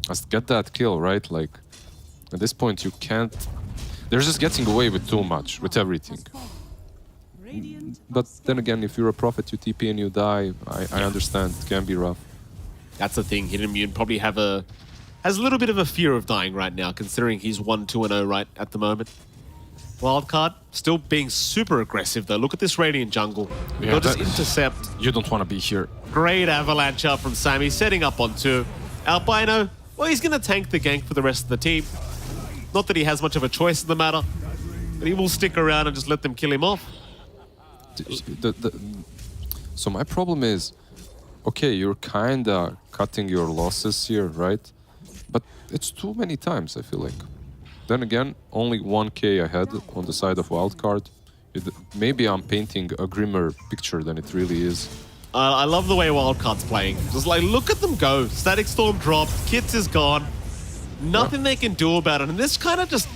Let's get that kill, right? Like, at this point, you can't... They're just getting away with too much, with everything. But then again, if you're a Prophet, you TP and you die, I understand. It can be rough. That's the thing. Hidden Immune probably has a little bit of a fear of dying right now, considering he's 1-2-0 right at the moment. Wildcard, still being super aggressive though. Look at this Radiant jungle. They'll just intercept. You don't want to be here. Great avalanche up from Sammy, setting up on 2. Albino, well, he's going to tank the gank for the rest of the team. Not that he has much of a choice in the matter, but he will stick around and just let them kill him off. So my problem is, okay, you're kinda cutting your losses here, right? But it's too many times, I feel like. Then again, only 1k ahead on the side of wildcard. Maybe I'm painting a grimmer picture than it really is. I love the way Wildcard's playing. Just like, look at them go. Static Storm dropped, Kits is gone. Nothing they can do about it. And this kind of just,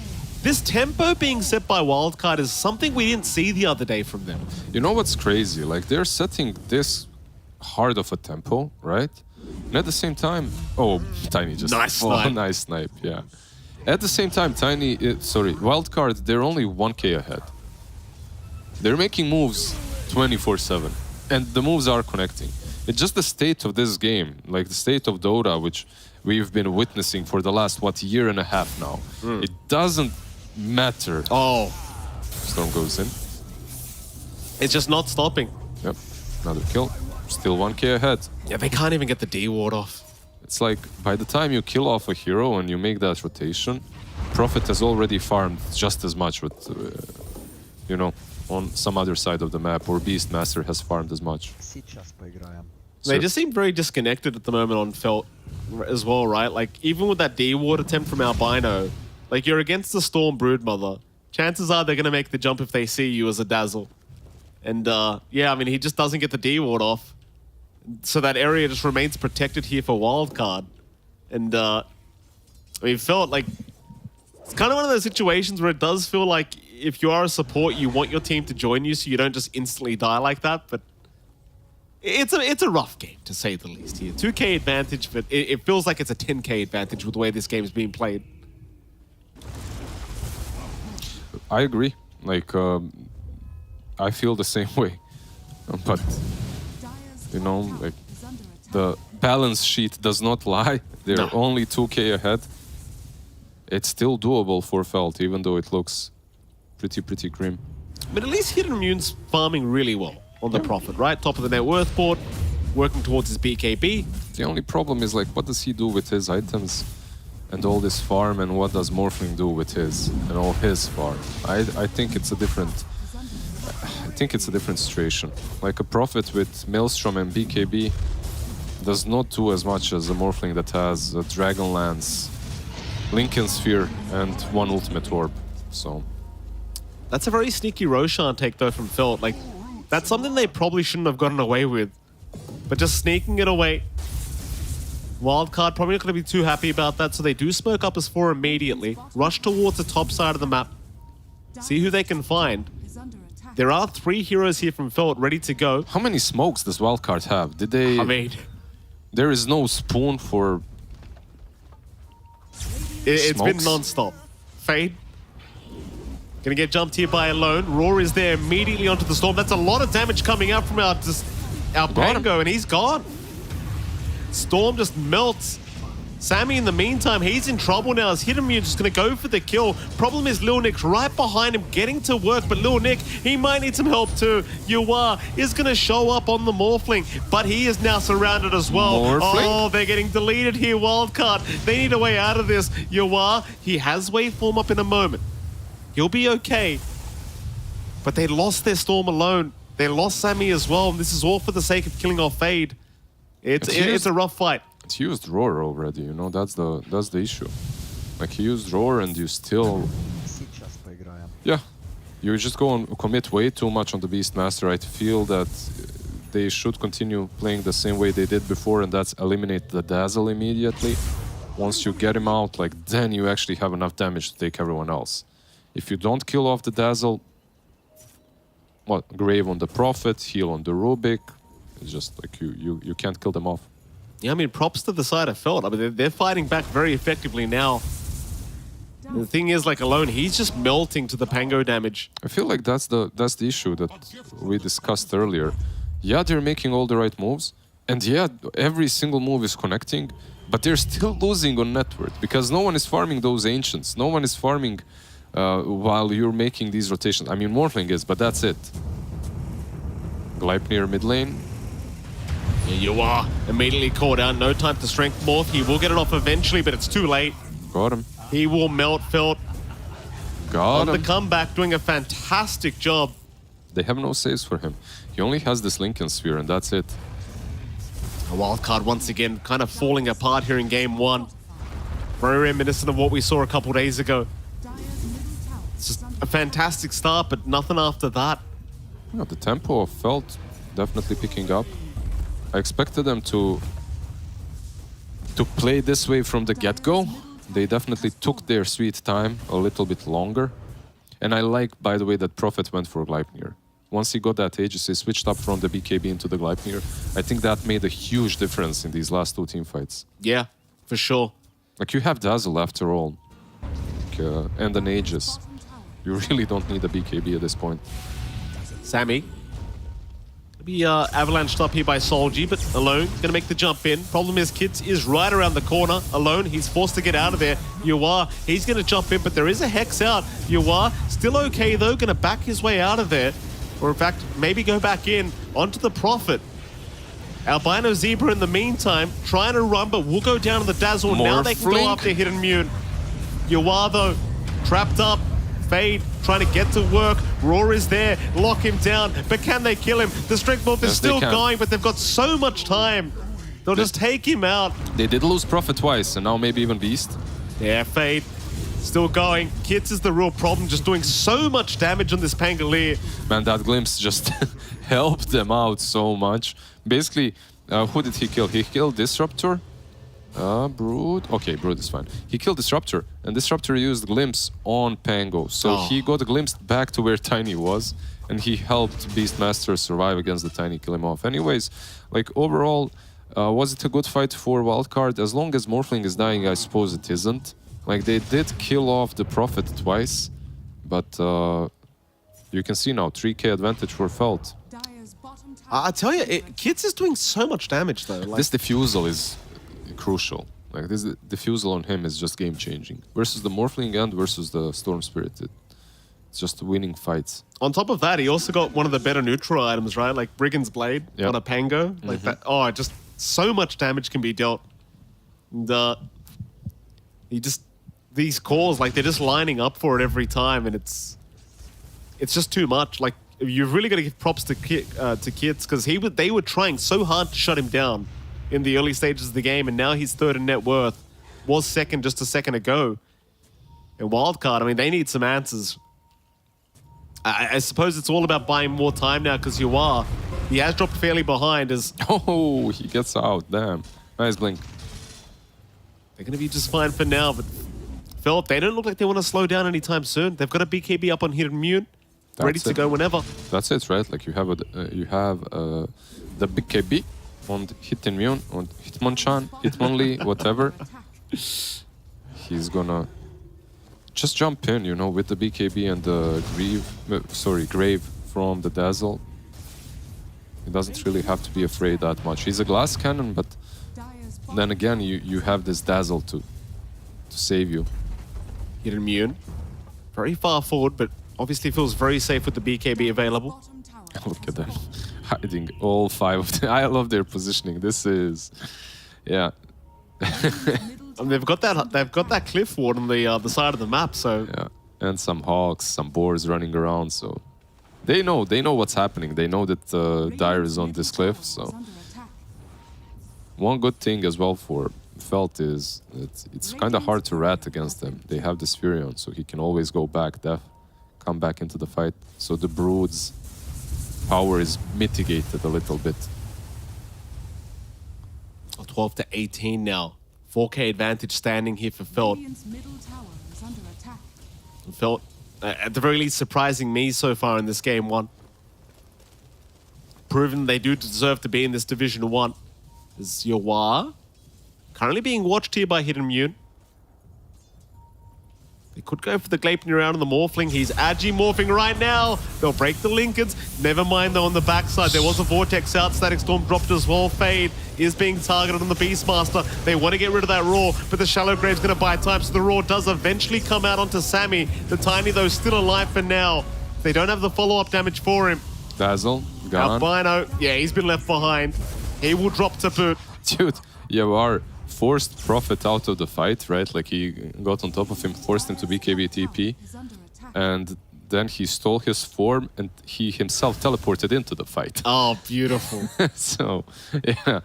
this tempo being set by Wildcard is something we didn't see the other day from them. You know what's crazy? Like, they're setting this hard of a tempo, right? And at the same time, oh, Tiny just Nice snipe. Nice snipe, yeah. At the same time, Wildcard, they're only 1k ahead. They're making moves 24/7, and the moves are connecting. It's just the state of this game, like the state of Dota, which we've been witnessing for the last, year and a half now. It doesn't matter. Oh. Storm goes in. It's just not stopping. Yep, another kill. Still 1k ahead. Yeah, they can't even get the D ward off. It's like, by the time you kill off a hero and you make that rotation, Prophet has already farmed just as much with, on some other side of the map, or Beastmaster has farmed as much. They just seem very disconnected at the moment on Felt as well, right? Like, even with that D-Ward attempt from Albino, like, you're against the Storm Broodmother. Chances are they're going to make the jump if they see you as a Dazzle. And, yeah, I mean, he just doesn't get the D-Ward off. So that area just remains protected here for Wildcard. And, I mean, Felt, like, it's kind of one of those situations where it does feel like if you are a support, you want your team to join you so you don't just instantly die like that, but it's a rough game, to say the least here. 2k advantage, but it feels like it's a 10k advantage with the way this game is being played. I agree. Like, I feel the same way. But, like, the balance sheet does not lie. They're only 2k ahead. It's still doable for Felt, even though it looks pretty grim. But at least Hidden Immune's farming really well on the Prophet, right? Top of the net worth board, working towards his BKB. The only problem is, like, what does he do with his items and all this farm, and what does Morphling do with his and all his farm? I think it's a different situation. Like, a Prophet with Maelstrom and BKB does not do as much as a Morphling that has a Dragonlance, Lincoln Sphere, and one Ultimate Orb. So that's a very sneaky Roshan take, though, from Felt. Like, that's something they probably shouldn't have gotten away with. But just sneaking it away. Wildcard probably not going to be too happy about that, so they do smoke up as 4 immediately. Rush towards the top side of the map. See who they can find. There are 3 heroes here from Felt ready to go. how many smokes does Wildcard have? Did they... I mean, there is no spoon for... it's been smokes? non-stop. Fade. Gonna get jumped here by Alone. Roar is there immediately onto the Storm. That's a lot of damage coming out from our Pango, and he's gone. Storm just melts. Sammy, in the meantime, he's in trouble now as Hidden Immune just going to go for the kill. Problem is Lil Nick's right behind him, getting to work, but Lil Nick, he might need some help too. Yuwa is going to show up on the Morphling, but he is now surrounded as well. Morphling? Oh, they're getting deleted here, Wildcard. They need a way out of this. Yuwa, he has waveform up in a moment. He'll be okay. But they lost their Storm Alone. They lost Sammy as well, and this is all for the sake of killing off Fade. It's a rough fight. It's used Roar already, you know, that's the issue. Like, he used Roar and you still... Yeah, you just go and commit way too much on the Beastmaster. I feel that they should continue playing the same way they did before, and that's eliminate the Dazzle immediately. Once you get him out, like, then you actually have enough damage to take everyone else. If you don't kill off the Dazzle, Grave on the Prophet, heal on the Rubik, it's just like you can't kill them off. Yeah, I mean, props to the side of Felt. I mean, they're fighting back very effectively now. The thing is, like, Alone, he's just melting to the Pango damage. I feel like that's the issue that we discussed earlier. Yeah, they're making all the right moves, and yeah, every single move is connecting, but they're still losing on net worth because no one is farming those Ancients. No one is farming while you're making these rotations. I mean, Morphling is, but that's it. Gleipnir mid lane. Here you are, immediately caught out. No time to strength morph. He will get it off eventually, but it's too late. Got him. He will melt Felt Got on him. the comeback, doing a fantastic job. They have no saves for him. He only has this Lincoln Sphere, and that's it. A wildcard once again kind of falling apart here in game one. Very reminiscent of what we saw a couple days ago. It's just a fantastic start, but nothing after that. Yeah, the tempo of Felt definitely picking up. I expected them to play this way from the get-go. They definitely took their sweet time a little bit longer. And I like, by the way, that Prophet went for Gleipnir. Once he got that Aegis, he switched up from the BKB into the Gleipnir. I think that made a huge difference in these last two team fights. Yeah, for sure. Like, you have Dazzle after all. Like, and an Aegis. You really don't need a BKB at this point. Sammy. Gonna be avalanched up here by Solji, but Alone gonna make the jump in. Problem is, Kids is right around the corner. Alone, he's forced to get out of there. Yuar, he's gonna jump in, but there is a Hex out. Yuar, still okay though, gonna back his way out of there. Or in fact, maybe go back in onto the Prophet. Albino Zebra in the meantime, trying to run, but will go down to the Dazzle. Now they can go after Hidden Mune. Yuar though, trapped up. Fade, trying to get to work. Roar is there, lock him down, but can they kill him? The strength morph is still going, but they've got so much time. They'll just take him out. They did lose Prophet twice, and now maybe even Beast. Yeah, Fade, still going. Kits is the real problem, just doing so much damage on this Pangolier. Man, that glimpse just helped them out so much. Basically, who did he kill? He killed Disruptor. Brood. Okay, Brood is fine. He killed Disruptor, and Disruptor used Glimpse on Pango. So he got glimpsed back to where Tiny was, and he helped Beastmaster survive against the Tiny, kill him off. Anyways, like overall, was it a good fight for Wildcard? As long as Morphling is dying, I suppose it isn't. Like, they did kill off the Prophet twice, but you can see now, 3k advantage for Felt. I tell you, Kits is doing so much damage though. Like, This defusal is crucial. Like, this defusal on him is just game-changing. Versus the Morphling and versus the Storm Spirit. It's just winning fights. on top of that, he also got one of the better neutral items, right? Like Brigand's Blade on a Pango. Like that. Oh, just so much damage can be dealt. And he just, these calls, like they're just lining up for it every time, and it's just too much. Like, you've really got to give props to Kits, because they were trying so hard to shut him down in the early stages of the game, and now he's third in net worth. Was second just a second ago. And Wildcard, I mean, they need some answers. I suppose it's all about buying more time now, because he has dropped fairly behind as... Oh, he gets out, damn. Nice blink. They're going to be just fine for now, but Philip, they don't look like they want to slow down anytime soon. They've got a BKB up on Hidden Mune, ready to go whenever. That's it, right? Like you have the BKB on Hidden Mune, on Hitmonchan, Hitmonlee, whatever. He's gonna just jump in, you know, with the BKB and the Grave from the Dazzle. He doesn't really have to be afraid that much. He's a glass cannon, but then again, you have this Dazzle to save you. Hidden Mune, very far forward, but obviously feels very safe with the BKB available. Look at them, hiding all five of them. I love their positioning. This is, yeah. And they've got that cliff ward on the side of the map, so yeah, and some hawks, some boars running around, so they know what's happening. They know that Dire is on this cliff. So one good thing as well for Felt is that it's kind of hard to rat against them. They have this Furion, so he can always go back, come back into the fight. So the Brood's power is mitigated a little bit. 12 to 18 now. 4K advantage standing here for Felt. Felt, at the very least, surprising me so far in this game one. Proven they do deserve to be in this Division 1. Is Yawar currently being watched here by Hidden Mune. They could go for the Gleipnir around on the Morphling. He's Agi-morphing right now. They'll break the Lincolns. Never mind, though, on the backside. There was a Vortex out. Static Storm dropped as well. Fade is being targeted on the Beastmaster. They want to get rid of that Roar, but the Shallow Grave's going to buy time, so the Roar does eventually come out onto Sammy. The Tiny, though, still alive for now. They don't have the follow-up damage for him. Dazzle, gone. Albino, yeah, he's been left behind. He will drop to boot. Dude, Yawar forced Prophet out of the fight, right? Like he got on top of him, forced him to BKB TP, Is under attack. and then he stole his form and he himself teleported into the fight. Oh, beautiful. So, yeah.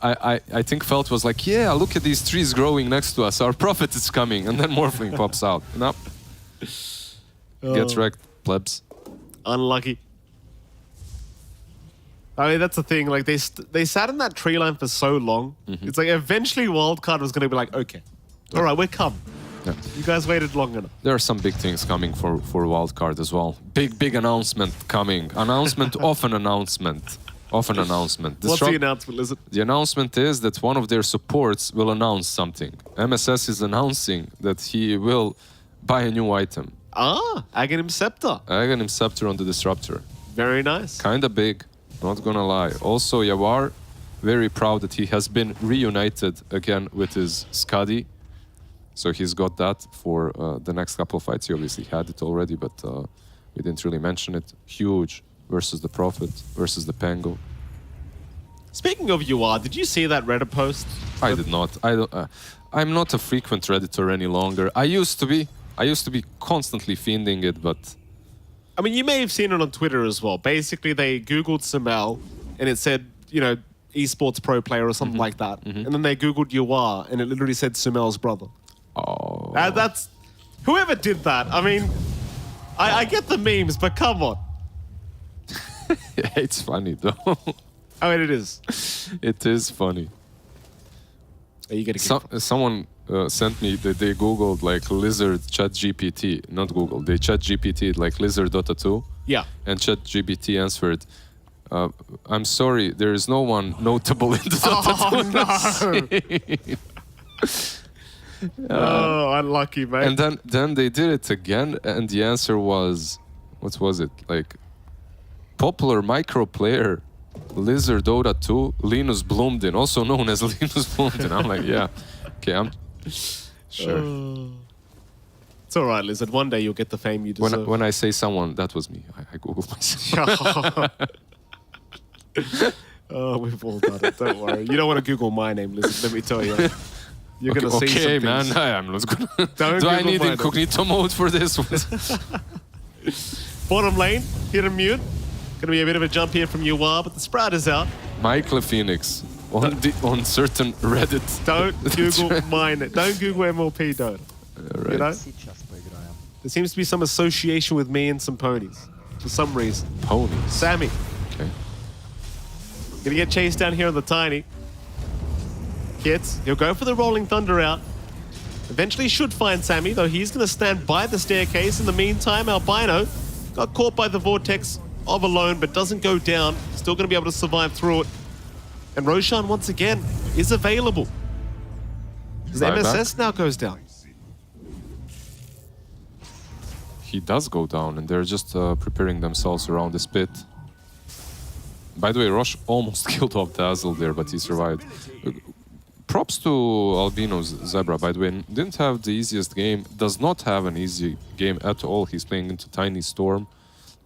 I think Felt was like, yeah, look at these trees growing next to us. Our prophet is coming. And then Morphling pops out. Nope. Gets wrecked, plebs. Unlucky. I mean, that's the thing. Like, they sat in that tree line for so long. It's like eventually Wildcard was going to be like, okay, all right, we're coming. Yeah. You guys waited long enough. There are some big things coming for Wildcard as well. Big announcement coming. Announcement of an announcement. Of an announcement. What's the announcement, Lizard? The announcement is that one of their supports will announce something. MSS is announcing that he will buy a new item. Ah, Aghanim Scepter. Aghanim Scepter on the Disruptor. Very nice. Kinda big, not gonna lie. Also, Yawar, very proud that he has been reunited again with his Skadi. So he's got that for the next couple of fights. He obviously had it already, but we didn't really mention it. Huge versus the Prophet, versus the Pango. Speaking of UR, did you see that Reddit post? I did not. I'm not a frequent Redditor any longer. I used to be. I used to be constantly fiending it, but... I mean, you may have seen it on Twitter as well. Basically, they Googled Samel, and it said, you know, esports pro player or something like that. And then they Googled UR, and it literally said Sumel's brother. Oh. That's... Whoever did that, I mean... I get the memes, but come on. Yeah, it's funny, though. I mean, it is. It is funny. Are you getting someone sent me that they googled like lizard chat GPT, not Google, they chat GPT like lizard Dota 2. Yeah. And chat GPT answered, I'm sorry, there is no one notable in the Dota 2. Oh, unlucky, mate. And then they did it again, and the answer was, what was it? Like, popular micro player, Lizard Dota 2, Linus Blumden, also known as Linus Blumden. I'm like, yeah, okay, I'm sure. It's all right, Lizard. One day you'll get the fame you deserve. When I say someone, that was me. I Googled myself. Oh, we've all done it. Don't worry. You don't want to Google my name, Lizard. Let me tell you. You're going to see some okay, things. man. I'm not gonna. Don't Do I Google need my incognito mode for this one? Bottom lane, hit and mute. Going to be a bit of a jump here from UR, but the Sprout is out. Michael Phoenix on certain Reddit. Don't Google mine. Don't Google MLP Dota. Right. You know? There seems to be some association with me and some ponies. For some reason. Ponies. Sammy. Okay. Gonna get chased down here on the Tiny. Kits, he'll go for the Rolling Thunder out. Eventually should find Sammy, though he's gonna stand by the staircase. In the meantime, Albino got caught by the Vortex of Alone, but doesn't go down. Still gonna be able to survive through it. And Roshan, once again, is available. The MSS now goes down. He does go down, and they're just preparing themselves around this pit. By the way, Rosh almost killed off Dazzle there, but he survived. Props to Albino's Zebra, by the way. Didn't have the easiest game, does not have an easy game at all. He's playing into Tiny Storm,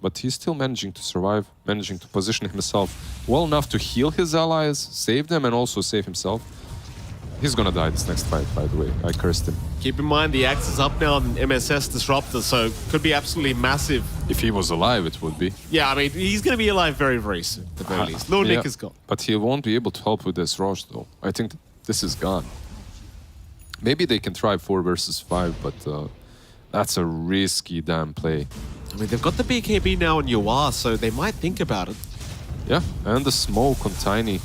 but he's still managing to survive, managing to position himself well enough to heal his allies, save them, and also save himself. He's gonna die this next fight, by the way. I cursed him. Keep in mind, the axe is up now on MSS Disruptor, so could be absolutely massive. If he was alive, it would be. Yeah, I mean, he's going to be alive very, very soon, at the very least. Lil Nick is gone. But he won't be able to help with this Rosh, though. I think this is gone. Maybe they can try 4 versus 5, but that's a risky damn play. I mean, they've got the BKB now on UR, so they might think about it. Yeah, and the smoke on Tiny.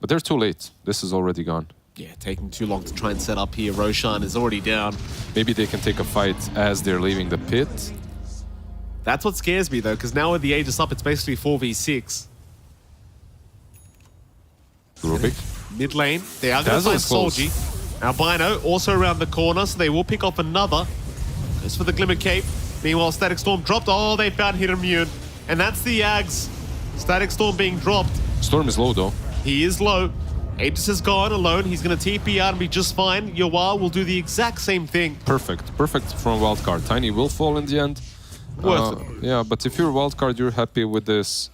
But they're too late. This is already gone. Yeah, taking too long to try and set up here. Roshan is already down. Maybe they can take a fight as they're leaving the pit. That's what scares me, though, because now with the Aegis up, it's basically 4v6. Rubik. Mid lane, they are going to find Solji. Albino also around the corner, so they will pick off another. Goes for the Glimmer Cape. Meanwhile, Static Storm dropped. Oh, they found Hit Immune. And that's the Ags. Static Storm being dropped. Storm is low, though. He is low. Aegis is gone alone. He's going to TP out and be just fine. Yoa will do the exact same thing. Perfect. Perfect from a wildcard. Tiny will fall in the end. Worth it. Yeah, but if you're a wildcard, you're happy with this.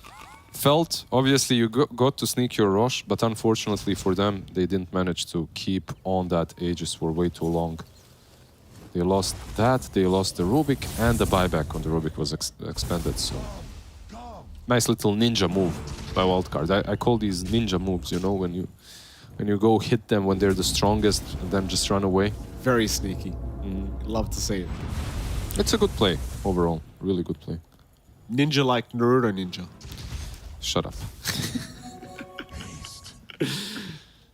Felt, obviously, you got to sneak your rush, but unfortunately for them, they didn't manage to keep on that Aegis for way too long. They lost that, they lost the Rubik, and the buyback on the Rubik was expanded, so... Nice little ninja move by Wildcard. I call these ninja moves, you know, when you go hit them when they're the strongest and then just run away. Very sneaky. Love to see it. It's a good play, overall. Really good play. Ninja like Naruto Ninja. Shut up.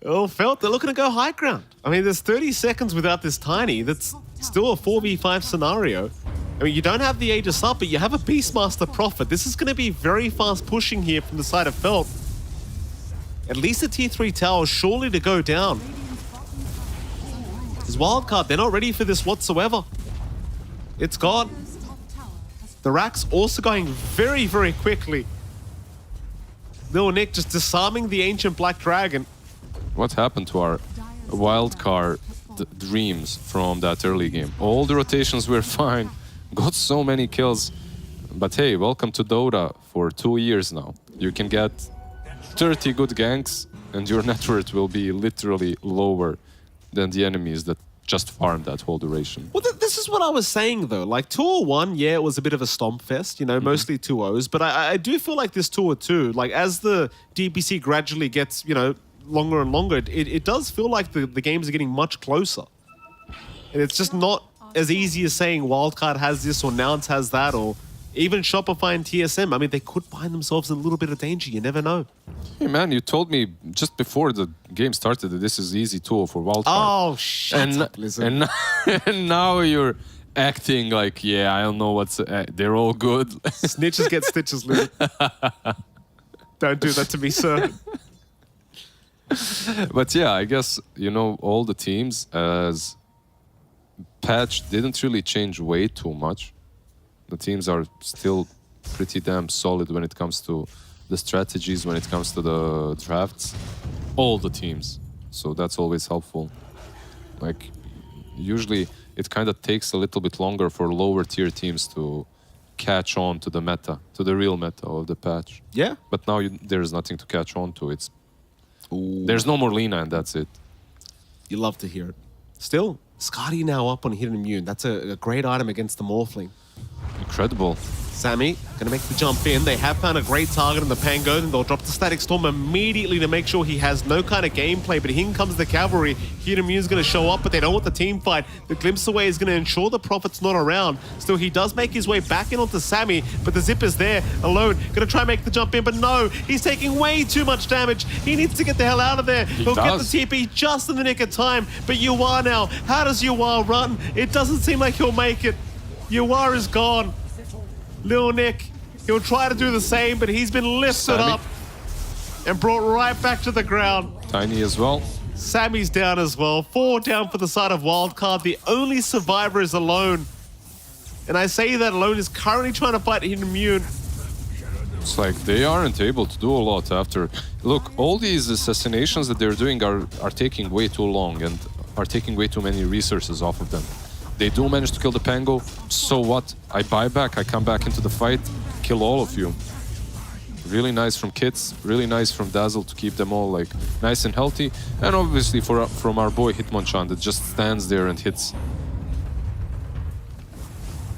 Oh, Felt, they're looking to go high ground. I mean, there's 30 seconds without this Tiny. That's still a 4v5 scenario. I mean, you don't have the Aegis up, but you have a Beastmaster Prophet. This is going to be very fast pushing here from the side of Felt. At least a tier 3 tower surely to go down. His wildcard, they're not ready for this whatsoever. It's gone. The Rack's also going very, very quickly. Lil Nick just disarming the Ancient Black Dragon. What happened to our wildcard dreams from that early game? All the rotations were fine. Got so many kills. But hey, welcome to Dota for 2 years now. You can get 30 good ganks and your net worth will be literally lower than the enemies that just farmed that whole duration. Well, this is what I was saying, though. Like, Tour 1, yeah, it was a bit of a stomp fest, you know, mostly 2-0s. But I do feel like this Tour 2, like, as the DPC gradually gets, you know, longer and longer, it does feel like the games are getting much closer. And it's just not as easy as saying Wildcard has this or Nouns has that, or even Shopify and TSM. I mean, they could find themselves in a little bit of danger. You never know. Hey, man, you told me just before the game started that this is easy tool for Wildcard. Oh, shut up, listen. And now you're acting like, yeah, I don't know what's... they're all good. Snitches get stitches, Lizard. Don't do that to me, sir. But yeah, I guess, you know, all the teams as patch didn't really change way too much. The teams are still pretty damn solid when it comes to the strategies, when it comes to the drafts. All the teams. So that's always helpful. Like, usually it kind of takes a little bit longer for lower tier teams to catch on to the meta, to the real meta of the patch. Yeah. But now there's nothing to catch on to. There's no more Lina and that's it. You love to hear it. Still, Skadi now up on Hidden Immune. That's a great item against the Morphling. Incredible. Sammy gonna make the jump in. They have found a great target in the Pango, and they'll drop the Static Storm immediately to make sure he has no kind of gameplay. But in comes the cavalry. Hidden Immune's gonna show up, but they don't want the team fight. The Glimpse Away is gonna ensure the Prophet's not around. Still, he does make his way back in onto Sammy, but the Zip is there alone. Gonna try and make the jump in, but no, he's taking way too much damage. He needs to get the hell out of there. He'll get the TP just in the nick of time. But Yuar now, how does Yuar run? It doesn't seem like he'll make it. Yuar is gone. Lil Nick, he'll try to do the same, but he's been lifted up and brought right back to the ground. Tiny as well. Sammy's down as well. 4 down for the side of Wildcard. The only survivor is Alone. And I say that Alone is currently trying to fight Hidden Immune. It's like they aren't able to do a lot after. Look, all these assassinations that they're doing are taking way too long and are taking way too many resources off of them. They do manage to kill the Pango, so what? I buy back, I come back into the fight, kill all of you. Really nice from Kits, really nice from Dazzle to keep them all like nice and healthy. And obviously from our boy Hitmonchan that just stands there and hits.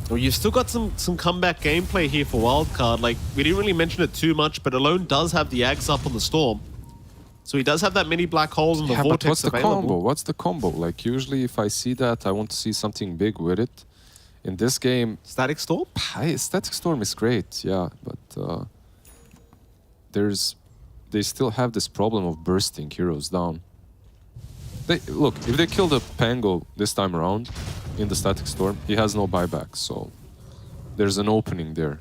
Well, you've still got some comeback gameplay here for Wildcard. Like, we didn't really mention it too much, but Alone does have the Ags up on the Storm. So he does have that many black holes in the vortex but what's the available. combo? What's the combo? Like, usually if I see that, I want to see something big with it. In this game... Static Storm? Static Storm is great, yeah, but they still have this problem of bursting heroes down. Look, if they kill the Pango this time around in the Static Storm, he has no buyback, so there's an opening there.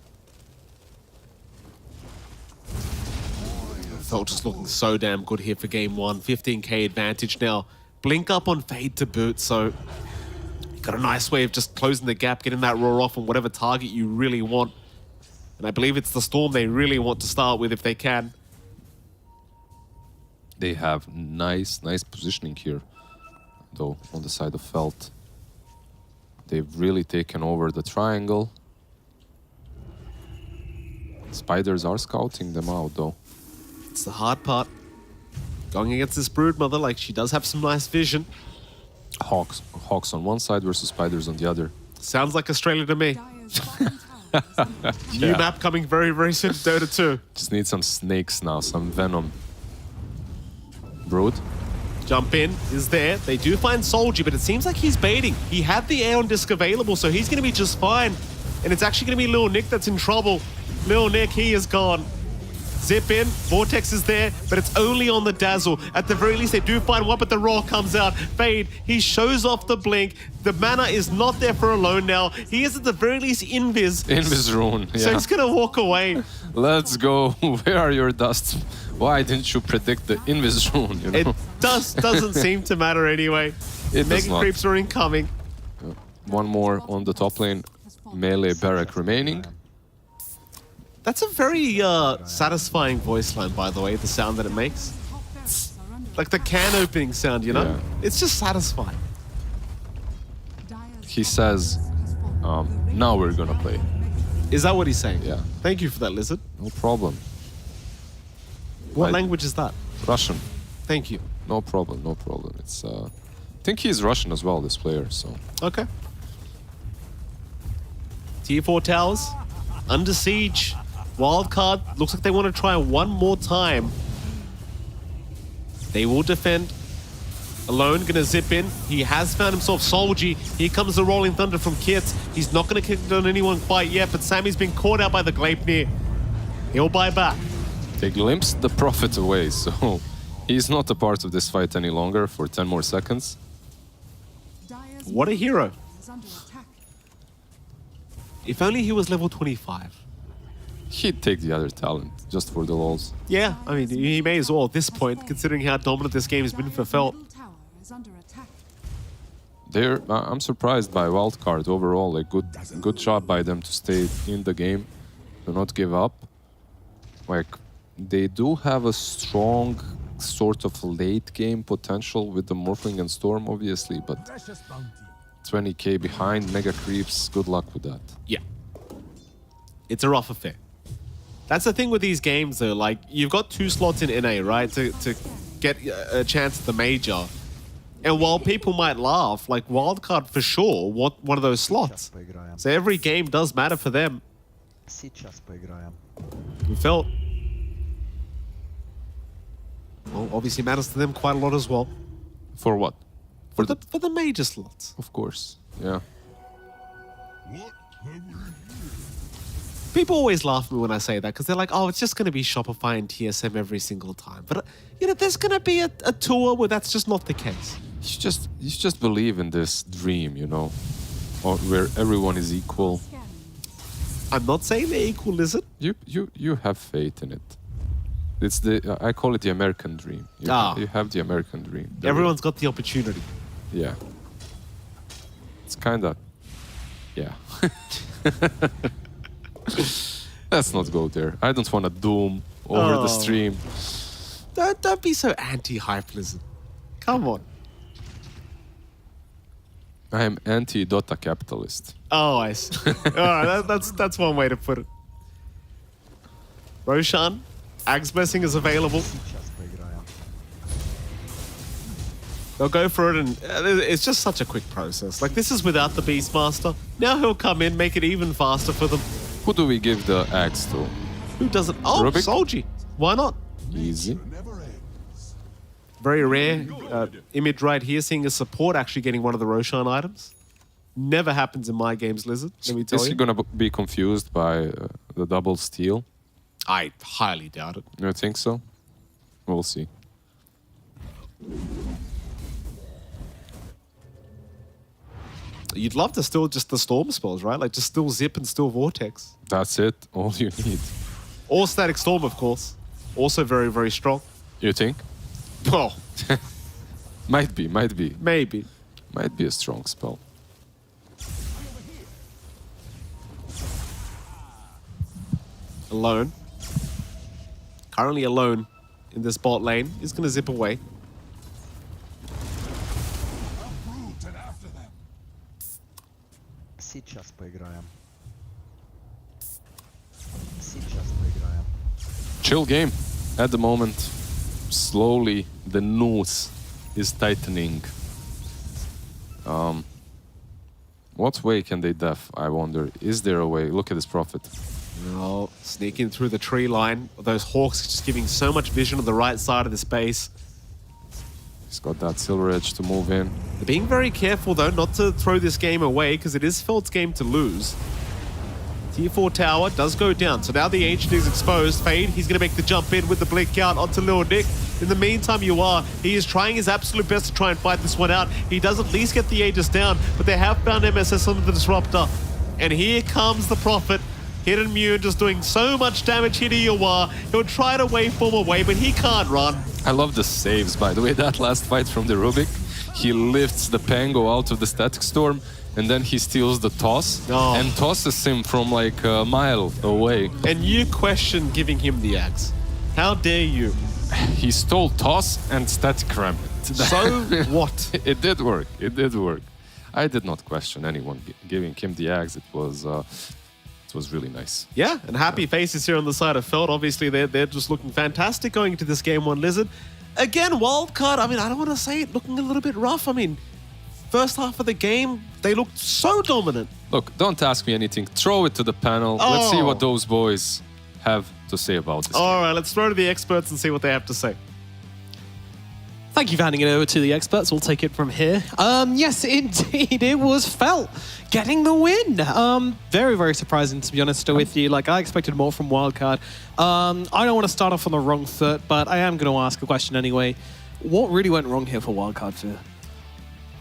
Felt just looking so damn good here for game 1. 15k advantage now. Blink up on Fade to boot, so got a nice way of just closing the gap, getting that roar off on whatever target you really want. And I believe it's the Storm they really want to start with if they can. They have nice positioning here, though, on the side of Felt. They've really taken over the triangle. Spiders are scouting them out, though. It's the hard part. Going against this Broodmother, like, she does have some nice vision. Hawks on one side versus spiders on the other. Sounds like Australia to me. Dire's bottom tower is under attack. New map coming very, very soon to Dota 2. Just need some snakes now, some venom. Brood. Jump in is there. They do find Soldier, but it seems like he's baiting. He had the Aeon Disc available, so he's going to be just fine. And it's actually going to be Lil Nick that's in trouble. Lil Nick, he is gone. Zip in, Vortex is there, but it's only on the Dazzle. At the very least, they do find one, but the Raw comes out. Fade, he shows off the Blink. The mana is not there for Alone now. He is at the very least Invis. Invis rune, yeah. So he's gonna walk away. Let's go. Where are your dusts? Why didn't you predict the Invis rune, you know? It doesn't seem to matter anyway. It does Mega not. creeps are incoming. One more on the top lane. Melee barrack remaining. That's a very satisfying voice line, by the way, the sound that it makes. Top barracks are under Like the can opening sound, you know? Yeah. It's just satisfying. Dire's He says, now we're gonna play. Is that what he's saying? Yeah. Thank you for that, Lizard. No problem. What I- language is that? Russian. Thank you. No problem, no problem. It's I think he's Russian as well, this player, so. Okay. Tier 4 towers, under siege. Wildcard, looks like they want to try one more time. They will defend. Alone, gonna zip in. He has found himself Solji. Here comes the Rolling Thunder from Kits. He's not gonna kick on anyone quite yet, but Sammy's been caught out by the Gleipnir. He'll buy back. They glimpsed the Prophet away, so he's not a part of this fight any longer for 10 more seconds. Dire's What a hero. is under attack. If only he was level 25. He'd take the other talent, just for the lols. Yeah, I mean, he may as well at this point, considering how dominant this game has been for Felt. Middle tower is under attack. I'm surprised by Wildcard overall. Like, good job by them to stay in the game, to not give up. Like, they do have a strong sort of late game potential with the Morphling and Storm, obviously, but 20k behind, mega creeps, good luck with that. Yeah. It's a rough affair. That's the thing with these games, though. Like, you've got 2 slots in NA, right, to get a chance at the major. And while people might laugh, like, Wildcard for sure want one of those slots. So every game does matter for them. We felt. Well, obviously matters to them quite a lot as well. For what? For the major slots. Of course, yeah. People always laugh at me when I say that because they're like, oh, it's just going to be Shopify and TSM every single time. But, you know, there's going to be a tour where that's just not the case. You just believe in this dream, you know, or where everyone is equal. I'm not saying they're equal, Lizard. You have faith in it. It's I call it the American dream. You have the American dream. Everyone's got the opportunity. Yeah. It's kind of, yeah. Let's not go there. I don't want to doom over the stream. Don't be so anti-hype, Lizard. Come on. I am anti-Dota capitalist. Oh, I see. All right, that's one way to put it. Roshan, Ag's Blessing is available. They'll go for it, and it's just such a quick process. Like, this is without the Beastmaster. Now he'll come in, make it even faster for them. Who do we give the axe to? Who doesn't? Oh, Rubik? Solji. Why not? Easy. Very rare image right here, seeing a support actually getting one of the Roshan items. Never happens in my games, Lizard, let me tell Is you. he going to be confused by the double steal? I highly doubt it. You think so? We'll see. You'd love to still just the Storm spells, right? Like, just still Zip and still Vortex. That's it. All you need. Or Static Storm, of course. Also very, very strong. You think? Oh, Might be. maybe. Might be a strong spell. Alone. Currently alone in this bot lane. He's going to zip away. chill game at the moment. Slowly, the noose is tightening. What way can they def, I wonder? Is there a way? Look at this Prophet. No, sneaking through the tree line. Those Hawks just giving so much vision on the right side of the space. He's got that Silver Edge to move in. They're being very careful, though, not to throw this game away, because it is Felt's game to lose. Tier 4 tower does go down, so now the Ancient is exposed. Fade, he's going to make the jump in with the blink out onto Lil Nick. In the meantime, he is trying his absolute best to try and fight this one out. He does at least get the Aegis down, but they have found MSS on the Disruptor. And here comes the Prophet. Hidden Mune just doing so much damage here to Yawar. He'll try to waveform away, but he can't run. I love the saves, by the way. That last fight from the Rubik, he lifts the Pango out of the Static Storm, and then he steals the toss and tosses him from like a mile away. And you question giving him the axe. How dare you? He stole toss and static ram. So what? It did work. It did work. I did not question anyone giving him the axe. It was really nice. Yeah, and happy faces here on the side of Feld. Obviously, they're just looking fantastic going into this game one, Lizard. Again, wildcard. I mean, I don't want to say it, looking a little bit rough. I mean, first half of the game, they looked so dominant. Look, don't ask me anything. Throw it to the panel. Let's see what those boys have to say about this. All right, let's throw to the experts and see what they have to say. Thank you for handing it over to the experts. We'll take it from here. Yes, indeed, it was Felt getting the win. Very, very surprising, to be honest with you. Like, I expected more from Wildcard. I don't want to start off on the wrong foot, but I am going to ask a question anyway. What really went wrong here for Wildcard, Fear?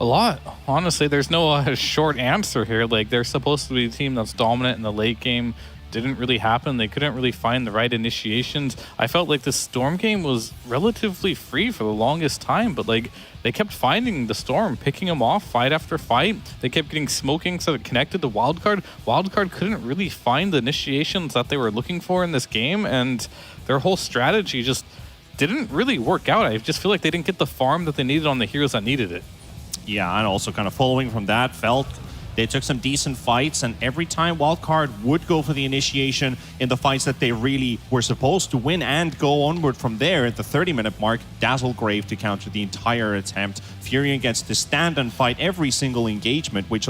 A lot. Honestly, there's no short answer here. Like, they're supposed to be a team that's dominant in the late game. Didn't really happen. They couldn't really find the right initiations. I felt like the Storm game was relatively free for the longest time, but like they kept finding the Storm, picking them off fight after fight. They kept getting smoking so it connected to Wildcard. Wildcard couldn't really find the initiations that they were looking for in this game, and their whole strategy just didn't really work out. I just feel like they didn't get the farm that they needed on the heroes that needed it. Yeah, and also kind of following from that, Felt they took some decent fights, and every time Wildcard would go for the initiation in the fights that they really were supposed to win and go onward from there at the 30-minute mark, Dazzlegrave to counter the entire attempt. Furion gets to stand and fight every single engagement, which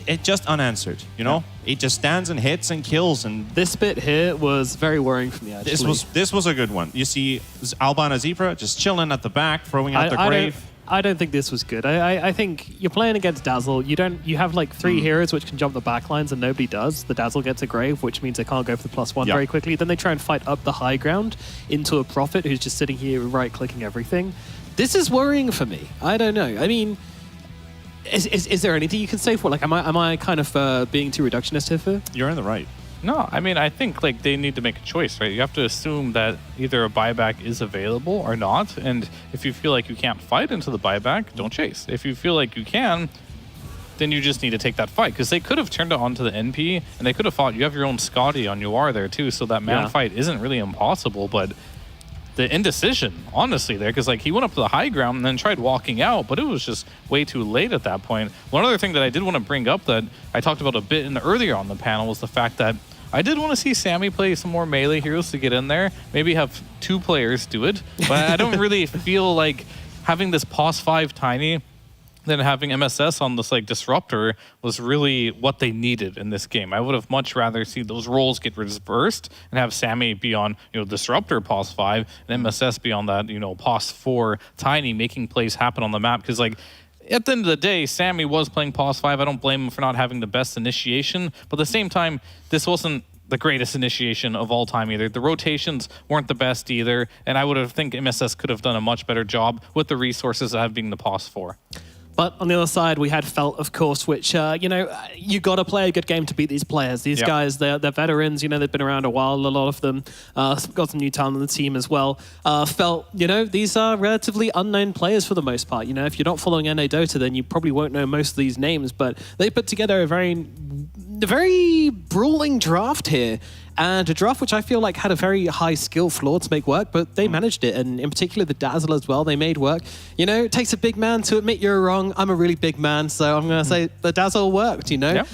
it just unanswered, you know? It just stands and hits and kills, and this bit here was very worrying for me, actually. This was a good one. You see Albana Zebra just chilling at the back, throwing out the grave. I don't think this was good. I think you're playing against Dazzle. You have like 3 heroes which can jump the backlines and nobody does. The Dazzle gets a grave, which means they can't go for the +1 very quickly. Then they try and fight up the high ground into a Prophet who's just sitting here right-clicking everything. This is worrying for me. I don't know. I mean, is there anything you can say for? Like, am I kind of being too reductionist here? You're in the right. No, I mean, I think like they need to make a choice, right? You have to assume that either a buyback is available or not. And if you feel like you can't fight into the buyback, don't chase. If you feel like you can, then you just need to take that fight. Because they could have turned it onto the NP, and they could have fought. You have your own Scotty on Yawar there too, so that man fight isn't really impossible. But the indecision, honestly, there, because like he went up to the high ground and then tried walking out, but it was just way too late at that point. One other thing that I did want to bring up that I talked about a bit earlier on the panel was the fact that I did want to see Sammy play some more melee heroes to get in there. Maybe have 2 players do it. But I don't really feel like having this POS 5 Tiny, then having MSS on this like Disruptor was really what they needed in this game. I would have much rather see those roles get reversed and have Sammy be on, Disruptor POS 5 and MSS be on that, POS 4 Tiny, making plays happen on the map. Because like, at the end of the day, Sammy was playing POS 5. I don't blame him for not having the best initiation. But at the same time, this wasn't the greatest initiation of all time either. The rotations weren't the best either. And I would have think MSS could have done a much better job with the resources of being the POS 4. But on the other side, we had Felt, of course, which, you got to play a good game to beat these players. These guys, they're veterans, they've been around a while, a lot of them. Got some new talent on the team as well. Felt, these are relatively unknown players for the most part. If you're not following NA Dota, then you probably won't know most of these names. But they put together a very brawling draft here. and a draft which I feel like had a very high skill floor to make work, but they managed it. And in particular, the Dazzle as well, they made work. You know, it takes a big man to admit you're wrong. I'm a really big man, so I'm going to say the Dazzle worked, you know.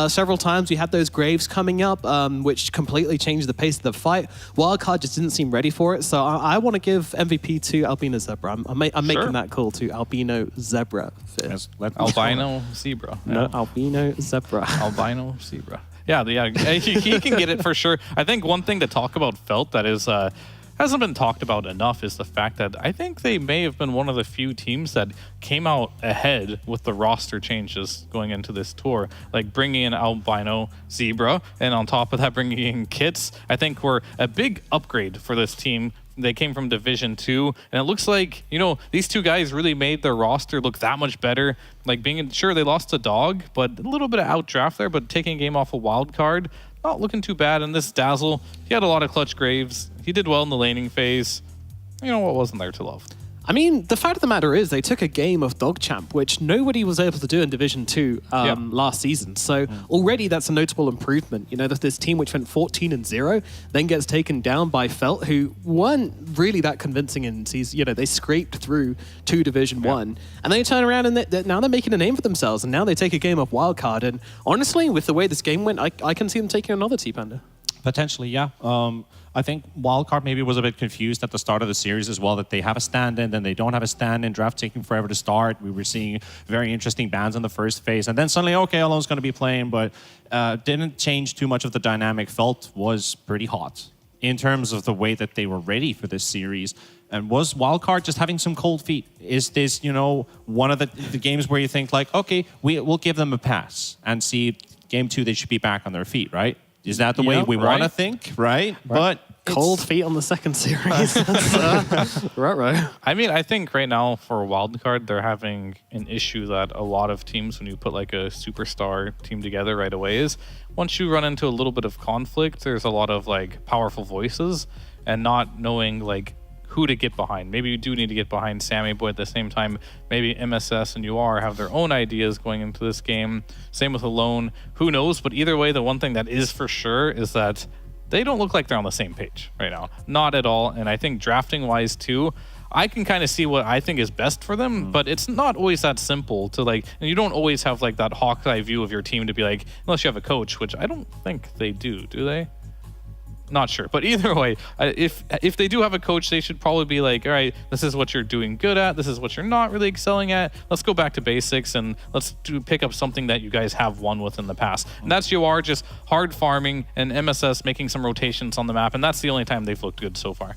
Several times we had those Graves coming up, which completely changed the pace of the fight. Wildcard just didn't seem ready for it, so I want to give MVP to Albino Zebra. I'm making that call to Albino Zebra. Yes, albino zebra. No, Albino Zebra. Albino zebra. Yeah, he can get it for sure. I think one thing to talk about Felt that is hasn't been talked about enough is the fact that I think they may have been one of the few teams that came out ahead with the roster changes going into this tour. Like bringing in Albino Zebra, and on top of that, bringing in Kits, I think were a big upgrade for this team. They came from Division 2, and it looks like, you know, these two guys really made their roster look that much better. Like sure, they lost a dog, but a little bit of outdraft there, but taking a game off a wild card, not looking too bad. And this Dazzle, he had a lot of clutch Graves. He did well in the laning phase. You know, what wasn't there to love? I mean, the fact of the matter is they took a game of Dog Champ, which nobody was able to do in Division 2 last season. So already that's a notable improvement. You know, that this team which went 14-0 then gets taken down by Felt, who weren't really that convincing in season. You know, they scraped through to Division 1. And they turn around and now they're making a name for themselves. And now they take a game of Wildcard. And honestly, with the way this game went, I can see them taking another T-Panda. Potentially, yeah. I think Wildcard maybe was a bit confused at the start of the series as well, that they have a stand-in, then they don't have a stand-in, draft taking forever to start. We were seeing very interesting bans in the first phase, and then suddenly, okay, Alone's going to be playing, but didn't change too much of the dynamic. Felt was pretty hot in terms of the way that they were ready for this series. And was Wildcard just having some cold feet? Is this, you know, one of the games where you think like, okay, we'll give them a pass and see game 2 they should be back on their feet, right? Is that the way we want to think, right? But cold feet on the second series. right. I mean, I think right now for Wildcard, they're having an issue that a lot of teams, when you put like a superstar team together right away, is once you run into a little bit of conflict, there's a lot of like powerful voices and not knowing like who to get behind. Maybe you do need to get behind Sammy, but at the same time, maybe MSS and UR have their own ideas going into this game. Same with Alone. Who knows? But either way, the one thing that is for sure is that they don't look like they're on the same page right now. Not at all. And I think drafting-wise, too, I can kind of see what I think is best for them, but it's not always that simple to like, and you don't always have like that hawk's eye view of your team to be like, unless you have a coach, which I don't think they do they? Not sure, but either way, if they do have a coach, they should probably be like, all right, this is what you're doing good at, this is what you're not really excelling at. Let's go back to basics and let's pick up something that you guys have won with in the past. And that's UR just hard farming and MSS making some rotations on the map, and that's the only time they've looked good so far.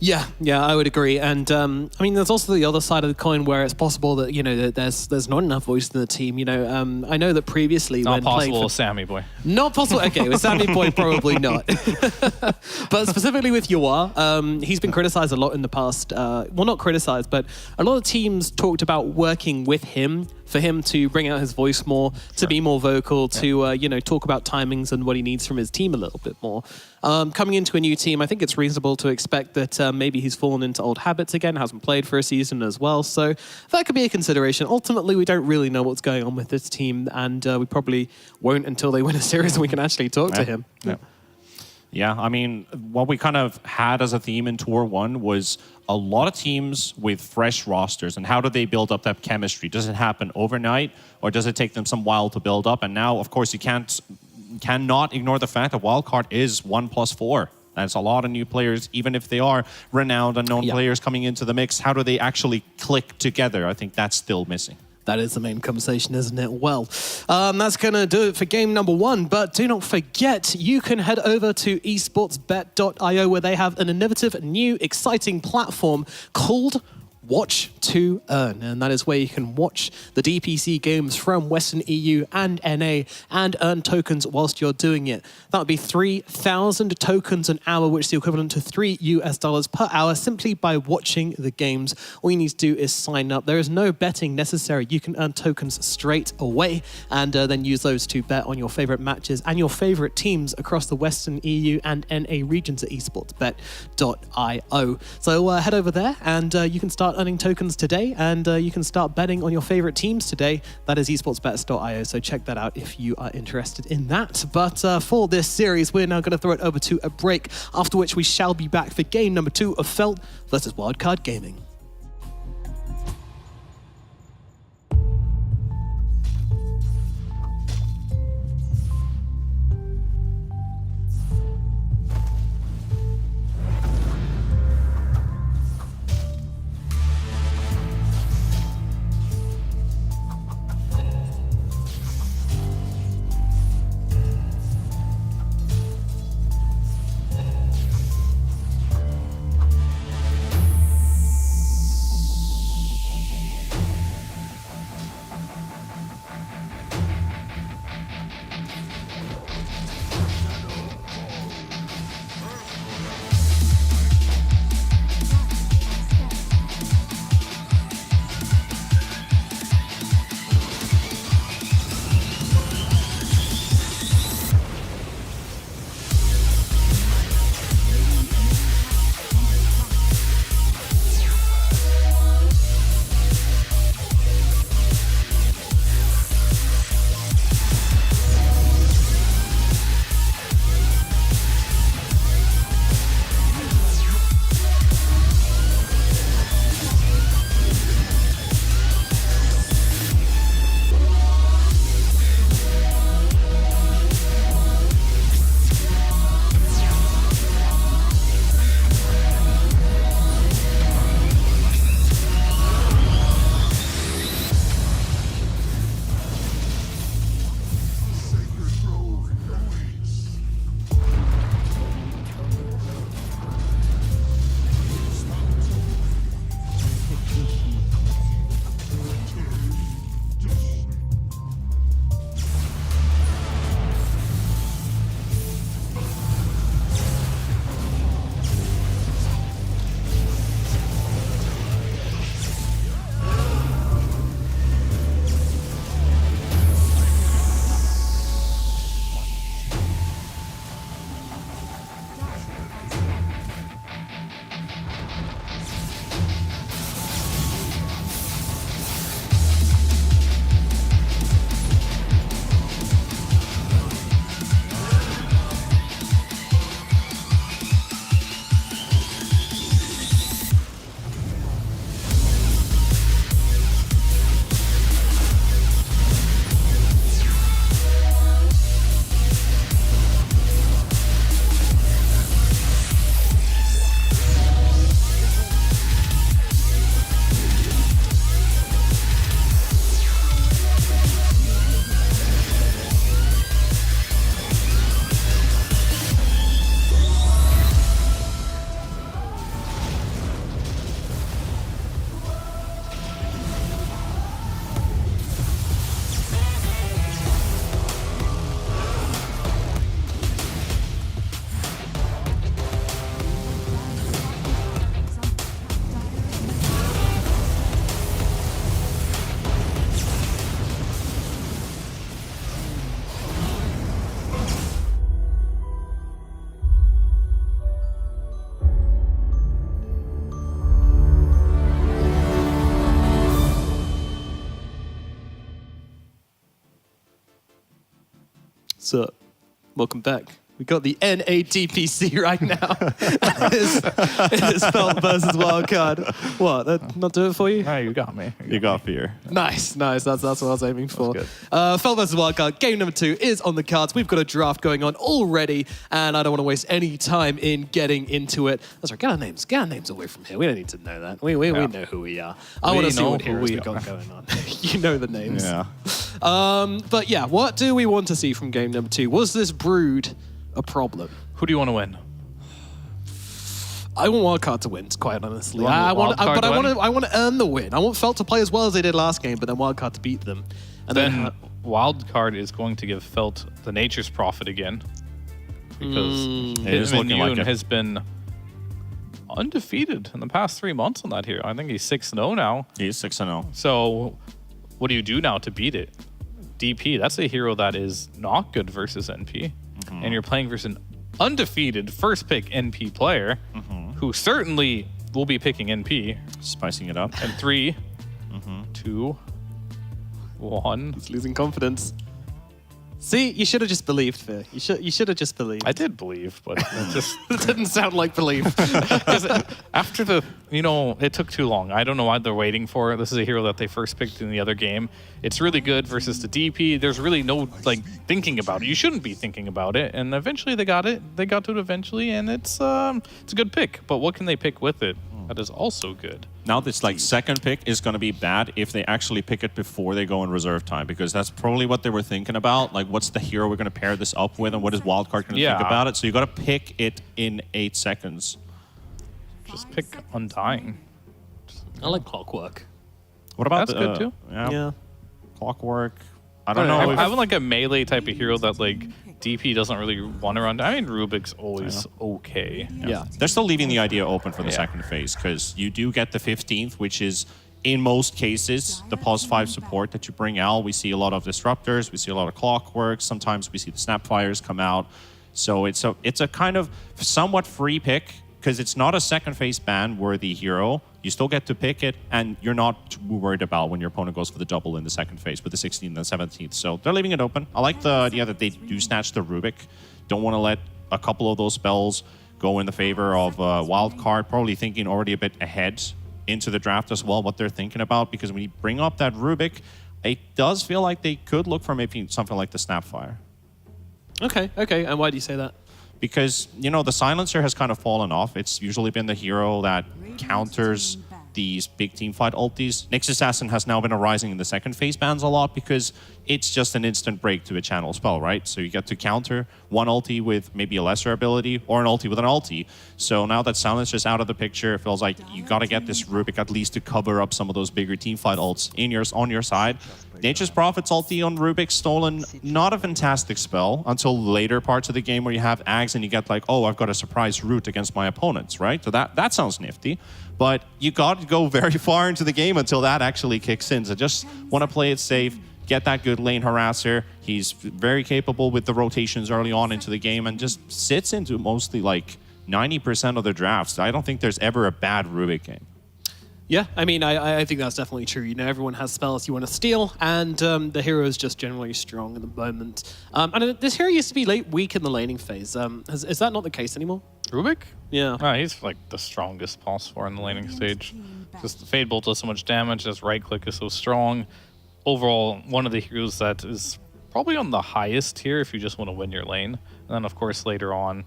Yeah, I would agree. And I mean, there's also the other side of the coin where it's possible that, you know, that there's not enough voice in the team. You know, I know that previously not when possible with Sammy Boy. Not possible. Okay, with Sammy Boy, probably not. But specifically with UR, he's been criticized a lot in the past. Well, not criticized, but a lot of teams talked about working with him for him to bring out his voice more, to be more vocal, to you know, talk about timings and what he needs from his team a little bit more. Coming into a new team, I think it's reasonable to expect that maybe he's fallen into old habits again, hasn't played for a season as well, so that could be a consideration. Ultimately, we don't really know what's going on with this team, and we probably won't until they win a series and we can actually talk to him. Yeah, I mean, what we kind of had as a theme in Tour 1 was a lot of teams with fresh rosters, and how do they build up that chemistry? Does it happen overnight, or does it take them some while to build up? And now, of course, you cannot ignore the fact that Wildcard is 1+4. That's a lot of new players, even if they are renowned and known players coming into the mix. How do they actually click together? I think that's still missing. That is the main conversation, isn't it? Well, that's going to do it for game number 1. But do not forget, you can head over to esportsbet.io, where they have an innovative, new, exciting platform called Watch to Earn, and that is where you can watch the DPC games from Western EU and NA and earn tokens whilst you're doing it. That would be 3,000 tokens an hour, which is the equivalent to $3 per hour, simply by watching the games. All you need to do is sign up. There is no betting necessary. You can earn tokens straight away and then use those to bet on your favorite matches and your favorite teams across the Western EU and NA regions at esportsbet.io. So head over there and you can start earning tokens today, and you can start betting on your favorite teams today. That is esportsbets.io, so check that out if you are interested in that. But for this series, we're now going to throw it over to a break, after which we shall be back for game number 2 of Felt versus Wildcard Gaming. So, welcome back. We got the NADPC right now. it is Felt versus Wildcard. What? That not do it for you? Oh, you got me. You got fear. Nice. That's what I was aiming for. Good. Felt versus Wildcard. Game number 2 is on the cards. We've got a draft going on already, and I don't want to waste any time in getting into it. That's right. Get our names. Get our names away from here. We don't need to know that. We know who we are. I want to see what heroes we got going on. You know the names. Yeah. But yeah, what do we want to see from game number 2? Was this Brood a problem? Who do you want to win? I want Wildcard to win, quite honestly. Want I want Wildcard to earn the win. I want Felt to play as well as they did last game, but then Wildcard to beat them. And Then Wildcard is going to give Felt the Nature's Prophet again. Because It is looking like Yoon it. has been undefeated in the past 3 months on that hero. I think he's 6-0 now. He's 6-0. So what do you do now to beat it? DP, that's a hero that is not good versus NP. And you're playing versus an undefeated first pick NP player who certainly we'll be picking NP. Spicing it up. And 3, 2, 1. He's losing confidence. See, you should have just believed, Fear. You should have just believed. I did believe, but it just It didn't sound like belief. because after the, it took too long. I don't know why they're waiting for it. This is a hero that they first picked in the other game. It's really good versus the DP. There's really no thinking about it. You shouldn't be thinking about it. And eventually they got it. They got to it eventually, and it's a good pick. But what can they pick with it? That is also good. Now this second pick is going to be bad if they actually pick it before they go in reserve time, because that's probably what they were thinking about. Like, what's the hero we're going to pair this up with, and what is Wildcard going to think about it? So you got to pick it in 8 seconds. Just pick Undying. I like Clockwork. What about That's good too. Yeah. Clockwork. I don't know. I want a melee type of hero that DP doesn't really want to run. I mean, Rubik's always okay. Yeah. They're still leaving the idea open for the second phase, because you do get the 15th, which is, in most cases, the +5 support that you bring out. We see a lot of Disruptors, we see a lot of Clockworks, sometimes we see the Snapfires come out. So it's a kind of somewhat free pick, because it's not a second phase ban worthy hero. You still get to pick it, and you're not too worried about when your opponent goes for the double in the second phase with the 16th and 17th. So they're leaving it open. I like the idea that they do snatch the Rubik. Don't want to let a couple of those spells go in the favor of Wildcard. Probably thinking already a bit ahead into the draft as well, what they're thinking about, because when you bring up that Rubik, it does feel like they could look for maybe something like the Snapfire. Okay. And why do you say that? Because, the Silencer has kind of fallen off. It's usually been the hero that counters these big teamfight ultis. Nyx Assassin has now been arising in the second phase bans a lot, because it's just an instant break to a channel spell, right? So you get to counter one ulti with maybe a lesser ability, or an ulti with an ulti. So now that Silencer's out of the picture, it feels like you gotta get this Rubik at least to cover up some of those bigger teamfight ults on your side. Nature's Prophet's ulti on Rubik Stolen, not a fantastic spell until later parts of the game where you have Ags and you get I've got a surprise route against my opponents, right? So that sounds nifty. But you got to go very far into the game until that actually kicks in. So just want to play it safe, get that good lane harasser. He's very capable with the rotations early on into the game, and just sits into mostly 90% of the drafts. I don't think there's ever a bad Rubik game. Yeah, I mean, I think that's definitely true. Everyone has spells you want to steal, and the hero is just generally strong at the moment. And this hero used to be weak in the laning phase. Is that not the case anymore? Rubik? Yeah. Oh, he's the strongest +4 in the laning stage. Just the Fade Bolt does so much damage, just right click is so strong. Overall, one of the heroes that is probably on the highest tier if you just want to win your lane. And then, of course, later on,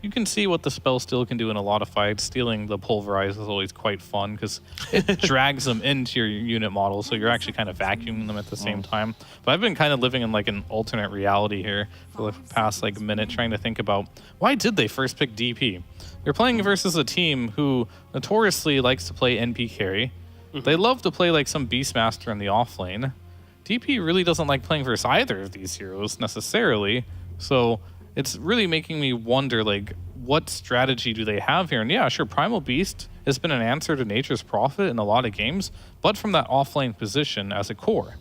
you can see what the spell still can do in a lot of fights. Stealing the Pulverize is always quite fun, because it drags them into your unit model, so you're actually kind of vacuuming them at the same time. But I've been kind of living in an alternate reality here for the past minute, trying to think about, why did they first pick DP? You're playing versus a team who notoriously likes to play NP carry. They love to play some Beastmaster in the off lane. DP really doesn't like playing versus either of these heroes necessarily, so it's really making me wonder, what strategy do they have here? And yeah, sure, Primal Beast has been an answer to Nature's Prophet in a lot of games, but from that offlane position as a core,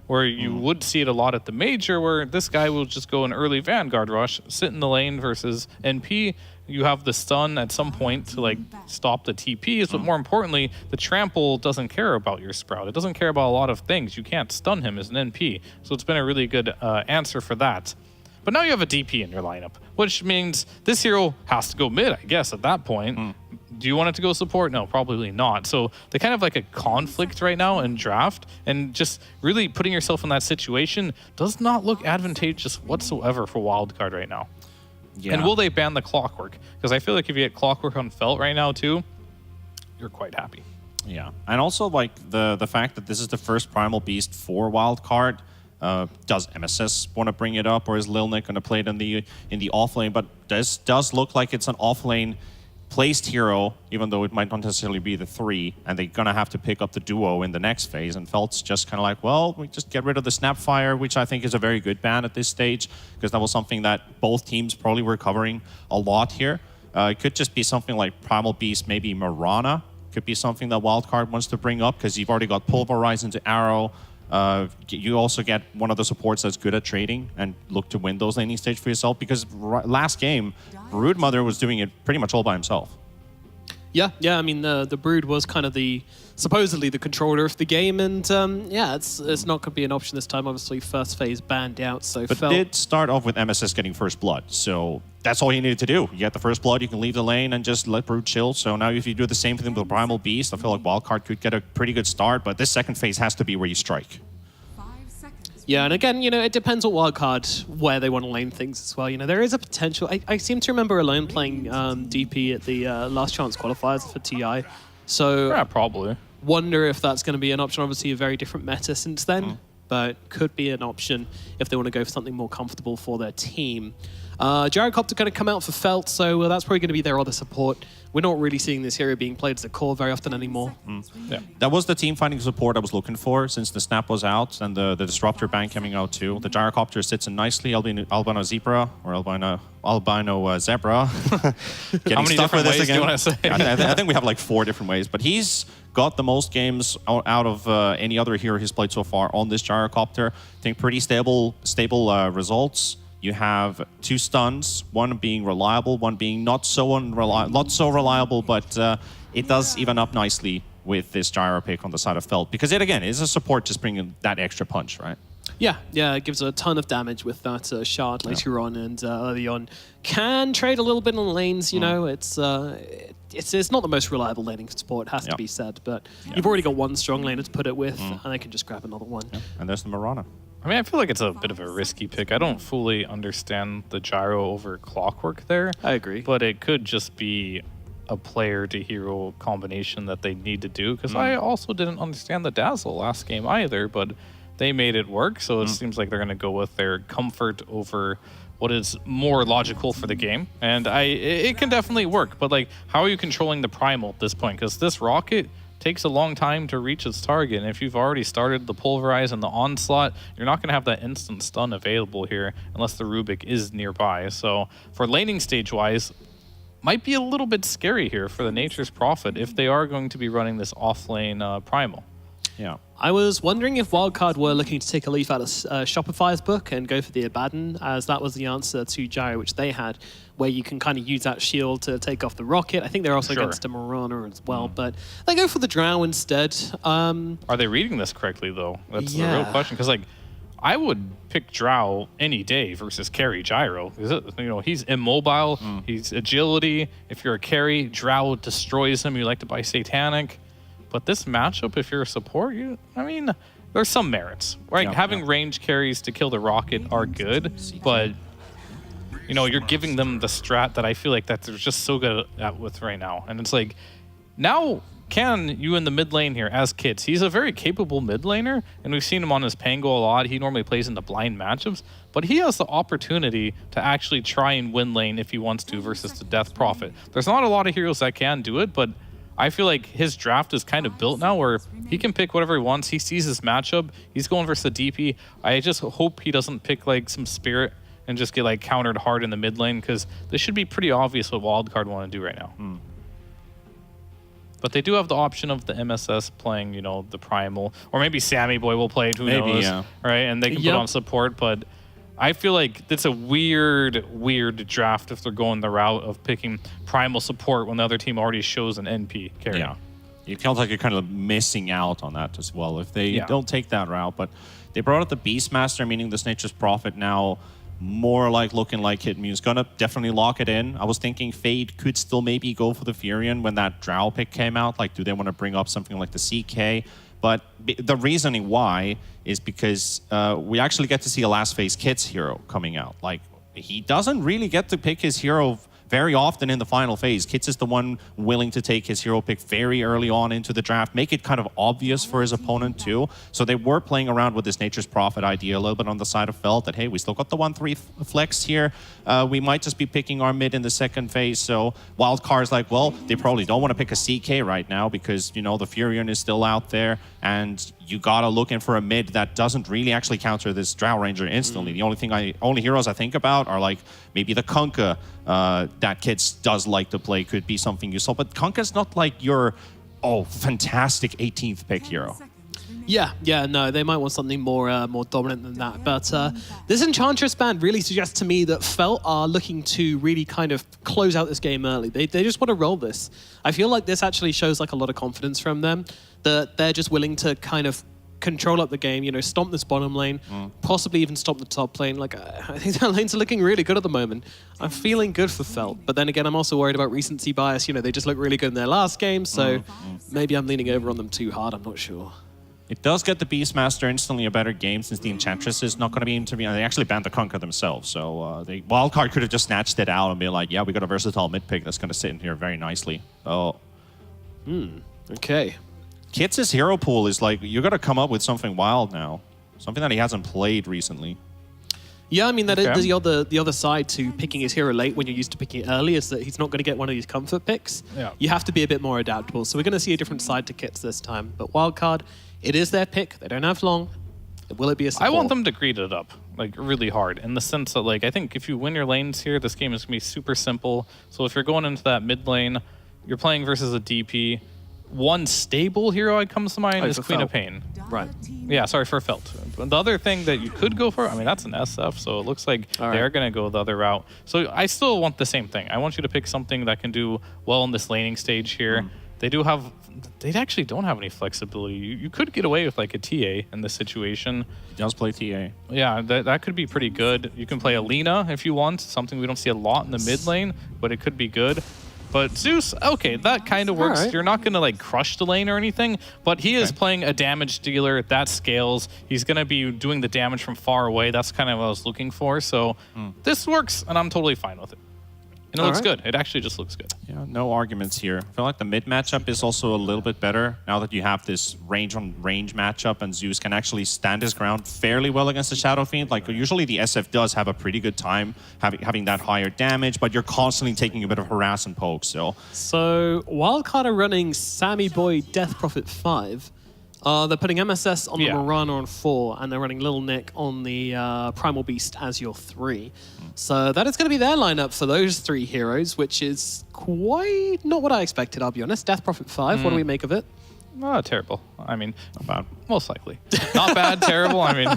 where you would see it a lot at the major, where this guy will just go an early Vanguard rush, sit in the lane versus NP. You have the stun at some point to stop the TPs, but more importantly, the trample doesn't care about your Sprout. It doesn't care about a lot of things. You can't stun him as an NP, so it's been a really good answer for that. But now you have a DP in your lineup, which means this hero has to go mid, I guess, at that point. Do you want it to go support? No, probably not. So they kind of a conflict right now in draft, and just really putting yourself in that situation does not look advantageous whatsoever for Wildcard right now. Yeah. And will they ban the Clockwork? Because I feel like if you get Clockwork on Felt right now too, you're quite happy. Yeah, and also the fact that this is the first Primal Beast for Wildcard. Does MSS want to bring it up, or is Lil Nick going to play it in the off lane? But this does look like it's an off lane placed hero, even though it might not necessarily be the 3, and they're going to have to pick up the duo in the next phase. And Felt's just kind of we just get rid of the Snapfire, which I think is a very good ban at this stage, because that was something that both teams probably were covering a lot here. It could just be something like Primal Beast, maybe Mirana. Could be something that Wildcard wants to bring up, because you've already got Pulverize into Arrow. You also get one of the supports that's good at trading and look to win those laning stage for yourself, because last game, Broodmother was doing it pretty much all by himself. Yeah. I mean, the Brood was kind of supposedly the controller of the game, and it's not going to be an option this time. Obviously, first phase banned out, so But did start off with MSS getting first blood, so that's all you needed to do. You get the first blood, you can leave the lane and just let Brood chill. So now if you do the same thing with Primal Beast, I feel like Wildcard could get a pretty good start, but this second phase has to be where you strike. 5 seconds. Yeah, and again, it depends on Wildcard where they want to lane things as well. There is a potential. I seem to remember Alone playing DP at the Last Chance qualifiers for TI. So Yeah, probably. wonder if that's going to be an option. Obviously, a very different meta since then, but could be an option if they want to go for something more comfortable for their team. Gyrocopter going to come out for Felt, so that's probably going to be their other support. We're not really seeing this hero being played as a core very often anymore. Yeah. That was the team finding support I was looking for since the snap was out and the Disruptor ban coming out too. The Gyrocopter sits in nicely, albino zebra or albino zebra. Getting How many stuck with different this ways do you again. want to say? I think we have like 4 different ways, but he's got the most games out of any other hero he's played so far on this Gyrocopter. I think pretty stable results. You have 2 stuns, one being reliable, one being not so reliable, but it does even up nicely with this gyro pick on the side of Felt, because it again is a support just bringing that extra punch, right? Yeah, it gives a ton of damage with that shard later on, and early on can trade a little bit on lanes. It's not the most reliable laning support, has to be said, but you've already got one strong laner to put it with, and they can just grab another one. Yeah. And there's the Mirana. I mean, I feel like it's a bit of a risky pick. I don't fully understand the gyro over Clockwork there. I agree. But it could just be a player to hero combination that they need to do, because I also didn't understand the Dazzle last game either, but they made it work, so it seems like they're going to go with their comfort over what is more logical for the game. And it can definitely work, but like, how are you controlling the Primal at this point? Because this rocket takes a long time to reach its target, and if you've already started the Pulverize and the Onslaught, you're not going to have that instant stun available here unless the Rubik is nearby. So for laning stage-wise, might be a little bit scary here for the Nature's Prophet if they are going to be running this off-lane Primal. Yeah. I was wondering if Wildcard were looking to take a leaf out of Shopify's book and go for the Abaddon, as that was the answer to Gyro, which they had, where you can kind of use that shield to take off the rocket. I think they're also against a Marauder as well, but they go for the Drow instead. Are they reading this correctly, though? That's the real question, because I would pick Drow any day versus carry Gyro. He's immobile, he's agility. If you're a carry, Drow destroys him. You like to buy Satanic. But this matchup, if you're a support, there's some merits. Right? Having range carries to kill the rocket are good, but you're giving them the strat that I feel like that they're just so good at with right now. And it's like, now can you in the mid lane here as Kids? He's a very capable mid laner, and we've seen him on his Pango a lot. He normally plays in the blind matchups, but he has the opportunity to actually try and win lane if he wants to versus the Death Prophet. There's not a lot of heroes that can do it, but I feel like his draft is kind of built now where he can pick whatever he wants. He sees his matchup. He's going versus the DP. I just hope he doesn't pick some Spirit and just get countered hard in the mid lane, because this should be pretty obvious what Wildcard want to do right now. But they do have the option of the MSS playing, the Primal, or maybe Sammy Boy will play it. Who knows? Yeah. Right, and they can put on support. But I feel like it's a weird draft if they're going the route of picking Primal support when the other team already shows an NP carry. Yeah. It feels like you're kind of missing out on that as well if they don't take that route. But they brought out the Beastmaster, meaning this Nature's Prophet now more looking like Hitmune's gonna definitely lock it in. I was thinking Fade could still maybe go for the Furion when that Drow pick came out. Do they want to bring up something like the CK? But the reasoning why is because we actually get to see a last phase Kids hero coming out. He doesn't really get to pick his hero very often in the final phase. Kits is the one willing to take his hero pick very early on into the draft, make it kind of obvious for his opponent too. So they were playing around with this Nature's Prophet idea a little bit on the side of Felt that, hey, we still got the 1-3 flex here. We might just be picking our mid in the second phase. So Wildcard's well, they probably don't want to pick a CK right now because, the Furion is still out there, and you gotta look in for a mid that doesn't really actually counter this Drow Ranger instantly. The only heroes I think about are maybe the Kunkka that Kids does like to play, could be something useful. But Kunkka's not your fantastic 18th pick hero. Yeah, no, they might want something more dominant than that. But this Enchantress ban really suggests to me that Felt are looking to really kind of close out this game early. They just want to roll this. I feel like this actually shows like a lot of confidence from them, that they're just willing to kind of control up the game, stomp this bottom lane, possibly even stomp the top lane. Like, I think their lanes are looking really good at the moment. I'm feeling good for Felt. But then again, I'm also worried about recency bias. They just look really good in their last game, so maybe I'm leaning over on them too hard. I'm not sure. It does get the Beastmaster instantly a better game since the Enchantress is not going to be intervening. They actually banned the Conquer themselves, so the Wildcard could have just snatched it out and be like, yeah, we got a versatile mid pick that's going to sit in here very nicely. Oh. Okay. Kits' hero pool is like, you got to come up with something wild now. Something that he hasn't played recently. Yeah, I mean, that is the other side to picking his hero late when you're used to picking it early, is that he's not going to get one of these comfort picks. Yeah. You have to be a bit more adaptable. So we're going to see a different side to Kits this time. But Wildcard, it is their pick. They don't have long. Will it be a support? I want them to greed it up, like, really hard, in the sense that, like, I think if you win your lanes here, this game is going to be super simple. So if you're going into that mid lane, you're playing versus a DP. One stable hero that comes to mind is Queen of Pain. Right. Yeah, sorry, for Felt. The other thing that you could go for, I mean, that's an SF, so it looks like they're going to go the other route. So I still want the same thing. I want you to pick something that can do well in this laning stage here. They actually don't have any flexibility. You could get away with like a TA in this situation. He does play TA. Yeah, that could be pretty good. You can play Alina if you want, something we don't see a lot in the mid lane, but it could be good. But Zeus, okay, that kind of works. You're not going to like crush the lane or anything, but he is playing a damage dealer that scales. He's going to be doing the damage from far away. That's kind of what I was looking for. So this works, and I'm totally fine with it. And it looks good. It actually just looks good. Yeah, no arguments here. I feel like the mid matchup is also a little bit better now that you have this range-on-range matchup, and Zeus can actually stand his ground fairly well against the Shadow Fiend. Like, usually the SF does have a pretty good time having that higher damage, but you're constantly taking a bit of harass and poke still. So Wildcard are running Sammy Boy Death Prophet 5. They're putting MSS on the Mirana on 4, and they're running Little Nick on the Primal Beast as your 3. So that is going to be their lineup for those 3 heroes, which is quite not what I expected, I'll be honest. Death Prophet 5, what do we make of it? Not terrible. I mean, not bad. Most likely. Not bad, terrible. I mean,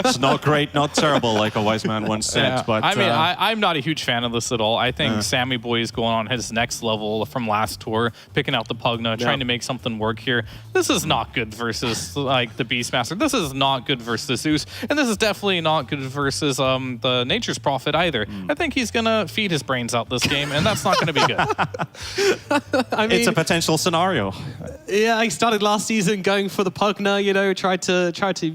it's not great, not terrible, like a wise man once said. Yeah. But I mean, I'm not a huge fan of this at all. I think Sammy Boy is going on his next level from last tour, picking out the Pugna, trying to make something work here. This is not good versus like the Beastmaster. This is not good versus Zeus, and this is definitely not good versus the Nature's Prophet either. I think he's gonna feed his brains out this game, and that's not gonna be good. I mean, it's a potential scenario. Yeah, he started last season going for the Pugna, tried to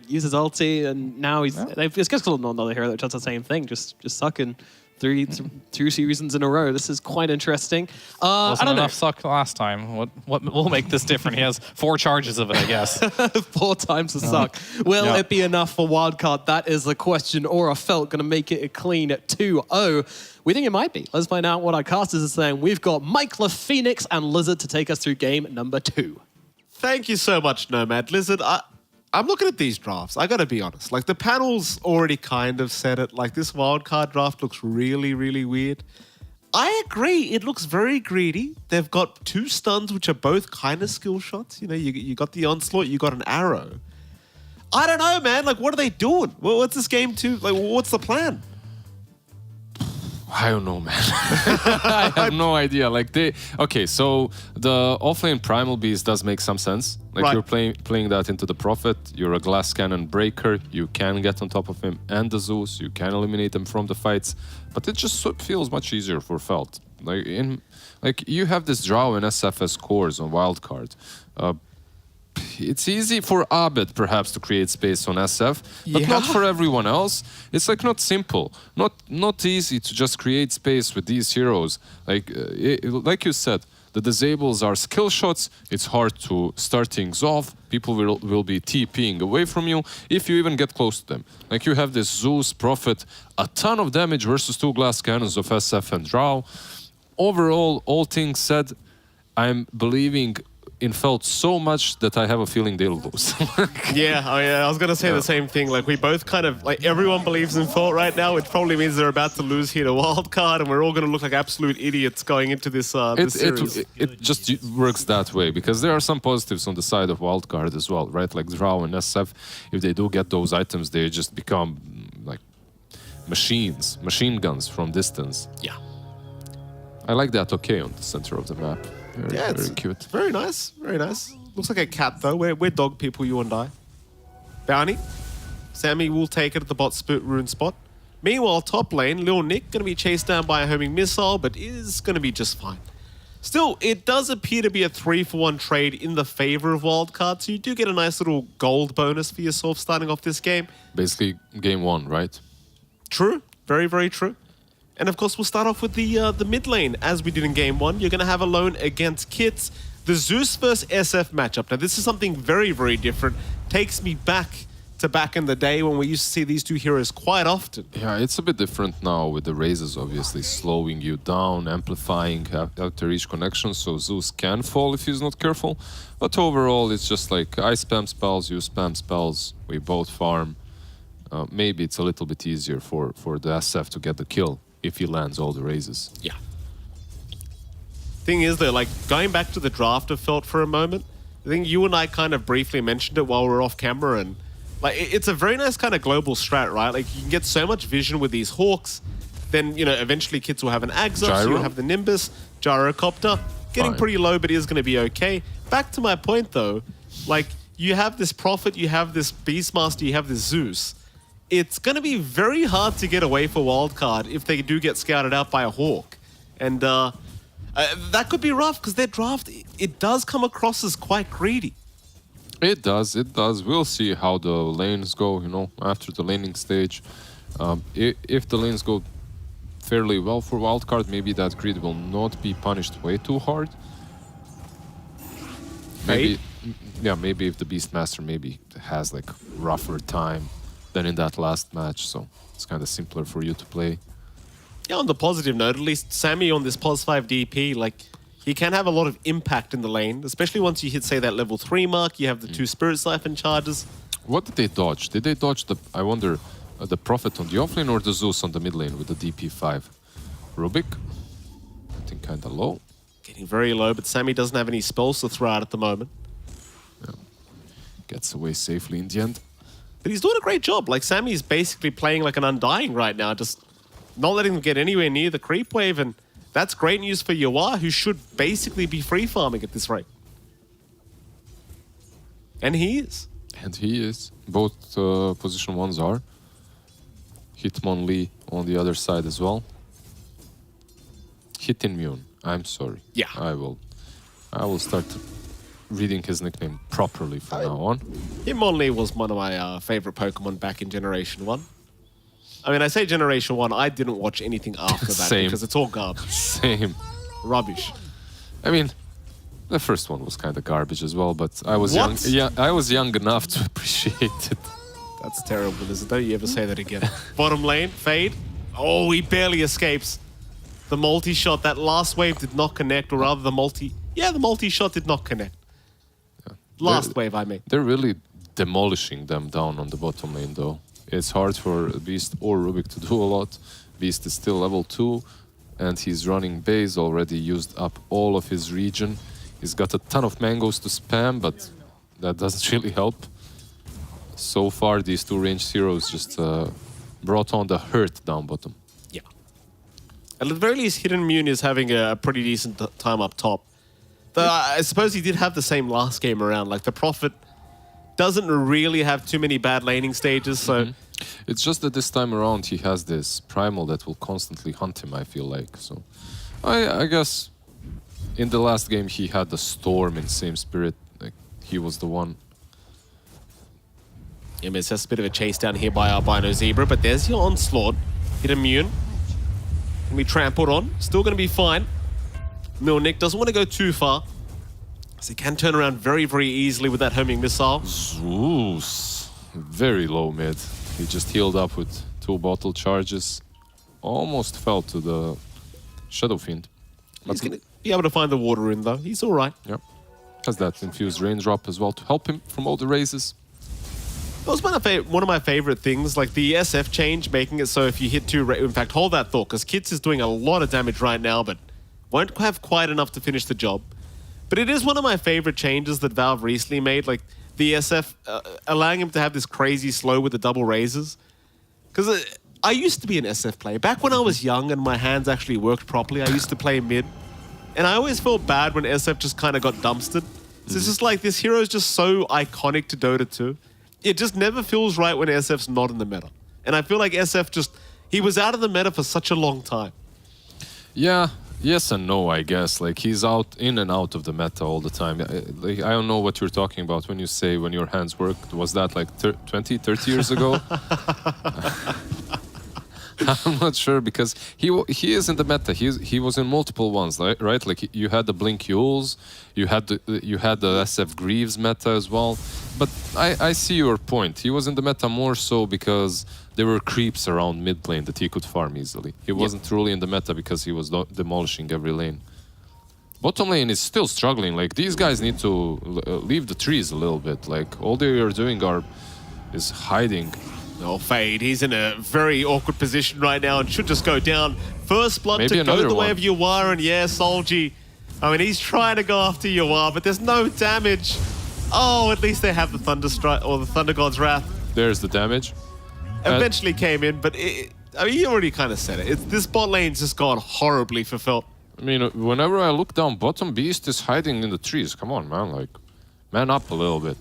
use his ulti, and now he's just another hero that does the same thing, just sucking two seasons in a row. This is quite interesting. I don't know. Suck last time. What will make this different? He has 4 charges of it, I guess. 4 times the suck. Will it be enough for Wildcard? That is the question. Or are Felt going to make it a clean 2-0? We think it might be. Let's find out what our casters are saying. We've got Mike LaPhoenix and Lizard to take us through game number 2. Thank you so much, Nomad. Lizard, I'm looking at these drafts. I got to be honest. Like, the panel's already kind of said it. Like, this wildcard draft looks really, really weird. I agree. It looks very greedy. They've got 2 stuns, which are both kind of skill shots. You got the onslaught, you got an arrow. I don't know, man. Like, what are they doing? What's this game to? Like, what's the plan? I don't know, man. I have no idea. Okay, so the offlane Primal Beast does make some sense. Like, you're playing that into the Prophet. You're a glass cannon breaker. You can get on top of him and the Zeus. You can eliminate them from the fights. But it just feels much easier for Felt. Like you have this Drow and SFS cores on Wildcard. It's easy for Abed, perhaps, to create space on SF, but not for everyone else. It's like not simple, not easy to just create space with these heroes. Like you said, the disables are skill shots. It's hard to start things off. People will be TPing away from you if you even get close to them. Like, you have this Zeus Prophet, a ton of damage versus 2 glass cannons of SF and Drow. Overall, all things said, I'm believing infelt so much that I have a feeling they'll lose. Yeah, I was gonna say the same thing. Like we both kind of like everyone believes in Fort right now, which probably means they're about to lose here to Wildcard, and we're all gonna look like absolute idiots going into this this series. It just works that way because there are some positives on the side of Wildcard as well, right? Like Drow and SF, if they do get those items, they just become like machine guns from distance. Yeah. I like that. Okay, on the center of the map. Very cute. Very nice, very nice. Looks like a cat though. We're dog people, you and I. Bounty. Sammy will take it at the bot rune spot. Meanwhile, top lane, Lil Nick gonna be chased down by a homing missile, but is gonna be just fine. Still, it does appear to be a 3-for-1 trade in the favor of Wildcard, so you do get a nice little gold bonus for yourself starting off this game. Basically, game 1, right? True. Very, very true. And of course, we'll start off with the mid lane, as we did in game 1. You're going to have Alone against Kits. The Zeus versus SF matchup. Now, this is something very, very different. Takes me back in the day when we used to see these two heroes quite often. Yeah, it's a bit different now with the raises, obviously, slowing you down, amplifying after each connection, so Zeus can fall if he's not careful. But overall, it's just like I spam spells, you spam spells, we both farm. Maybe it's a little bit easier for the SF to get the kill if he lands all the raises. Yeah. Thing is, though, like, going back to the draft of Felt for a moment, I think you and I kind of briefly mentioned it while we were off camera, and like, it's a very nice kind of global strat, right? Like, you can get so much vision with these Hawks, then, you know, eventually Kids will have an Axos, so you'll have the Nimbus, Gyrocopter, getting pretty low, but it is going to be okay. Back to my point, though, like, you have this Prophet, you have this Beastmaster, you have this Zeus. It's going to be very hard to get away for Wildcard if they do get scouted out by a Hawk. And that could be rough because their draft, it does come across as quite greedy. It does. We'll see how the lanes go, you know, after the laning stage. If the lanes go fairly well for Wildcard, maybe that greed will not be punished way too hard. Maybe, yeah, maybe if the Beastmaster maybe has like rougher time than in that last match, so it's kind of simpler for you to play. Yeah, on the positive note, at least Sammy on this +5 DP, like, he can have a lot of impact in the lane, especially once you hit, say, that level 3 mark, you have the 2 Spirit Siphon charges. What did they dodge? Did they dodge the, I wonder, the Prophet on the offlane or the Zeus on the mid lane with the DP5? Rubik? I think kind of low. Getting very low, but Sammy doesn't have any spells to throw out at the moment. Yeah. Gets away safely in the end. But he's doing a great job. Like, Sammy's basically playing like an Undying right now, just not letting them get anywhere near the creep wave, and that's great news for Yawar, who should basically be free farming at this rate. And he is. And he is. Both position 1s are. Hitmonlee on the other side as well. Hitimmune. I'm sorry. Yeah. I will start reading his nickname properly from now on. Hitmonlee was one of my favorite Pokemon back in Generation 1. I mean, I say Generation 1, I didn't watch anything after that because it's all garbage. Same. Rubbish. I mean, the first one was kind of garbage as well, but I was young. Yeah, I was young enough to appreciate it. That's terrible, Lizard. Don't you ever say that again. Bottom lane, Fade. Oh, he barely escapes. The multi-shot, that last wave did not connect, or rather the multi-shot did not connect. Last wave, I mean. They're really demolishing them down on the bottom lane, though. It's hard for Beast or Rubik to do a lot. Beast is still level 2, and he's running base, already used up all of his regen. He's got a ton of mangoes to spam, but that doesn't really help. So far, these two ranged heroes just brought on the hurt down bottom. Yeah. At the very least, Hitimmune is having a pretty decent time up top. Though I suppose he did have the same last game around. Like, the Prophet doesn't really have too many bad laning stages, so... It's just that this time around he has this Primal that will constantly hunt him, I feel like. So I guess in the last game he had the Storm in same spirit. Like, he was the one. Yeah, it's just a bit of a chase down here by Albino Zebra, but there's your Onslaught. Hitimmune. Can be trampled on. Still going to be fine. Milnick doesn't want to go too far, so he can turn around very, very easily with that homing missile. Zeus. Very low mid. He just healed up with 2 bottle charges. Almost fell to the Shadow Fiend. He's going to be able to find the water rune, though. He's all right. Yep. Has that infused raindrop as well to help him from all the raises. That was one of my favorite things, like the SF change, making it so if you hit in fact, hold that thought, because Kits is doing a lot of damage right now, but won't have quite enough to finish the job. But it is one of my favorite changes that Valve recently made, like the SF, allowing him to have this crazy slow with the double raises. Because I used to be an SF player. Back when I was young and my hands actually worked properly, I used to play mid. And I always felt bad when SF just kind of got dumpstered. So it's just like, this hero is just so iconic to Dota 2. It just never feels right when SF's not in the meta. And I feel like SF just, he was out of the meta for such a long time. Yeah, yes and no, I guess. Like, he's in and out of the meta all the time. Like, I don't know what you're talking about when you say when your hands worked. Was that like 20, 30 years ago? I'm not sure, because he is in the meta. He was in multiple ones, right? Like, you had the Blink Yules, you had the SF Greaves meta as well. But I see your point. He was in the meta more so because there were creeps around mid lane that he could farm easily. He wasn't truly in the meta because he was demolishing every lane. Bottom lane is still struggling. Like, these guys need to leave the trees a little bit. Like, all they are doing is hiding. Oh, Fade, he's in a very awkward position right now and should just go down. First blood Maybe to go the way one. of Yuar, and yeah, Solji. I mean, he's trying to go after Yuar, but there's no damage. Oh, at least they have the Thunder Strike, or the Thunder God's Wrath. There's the damage. Eventually came in, but I mean, he already kind of said it. This bot lane's just gone horribly for Felt. I mean, whenever I look down bottom, Beast is hiding in the trees. Come on, man. Like, man up a little bit.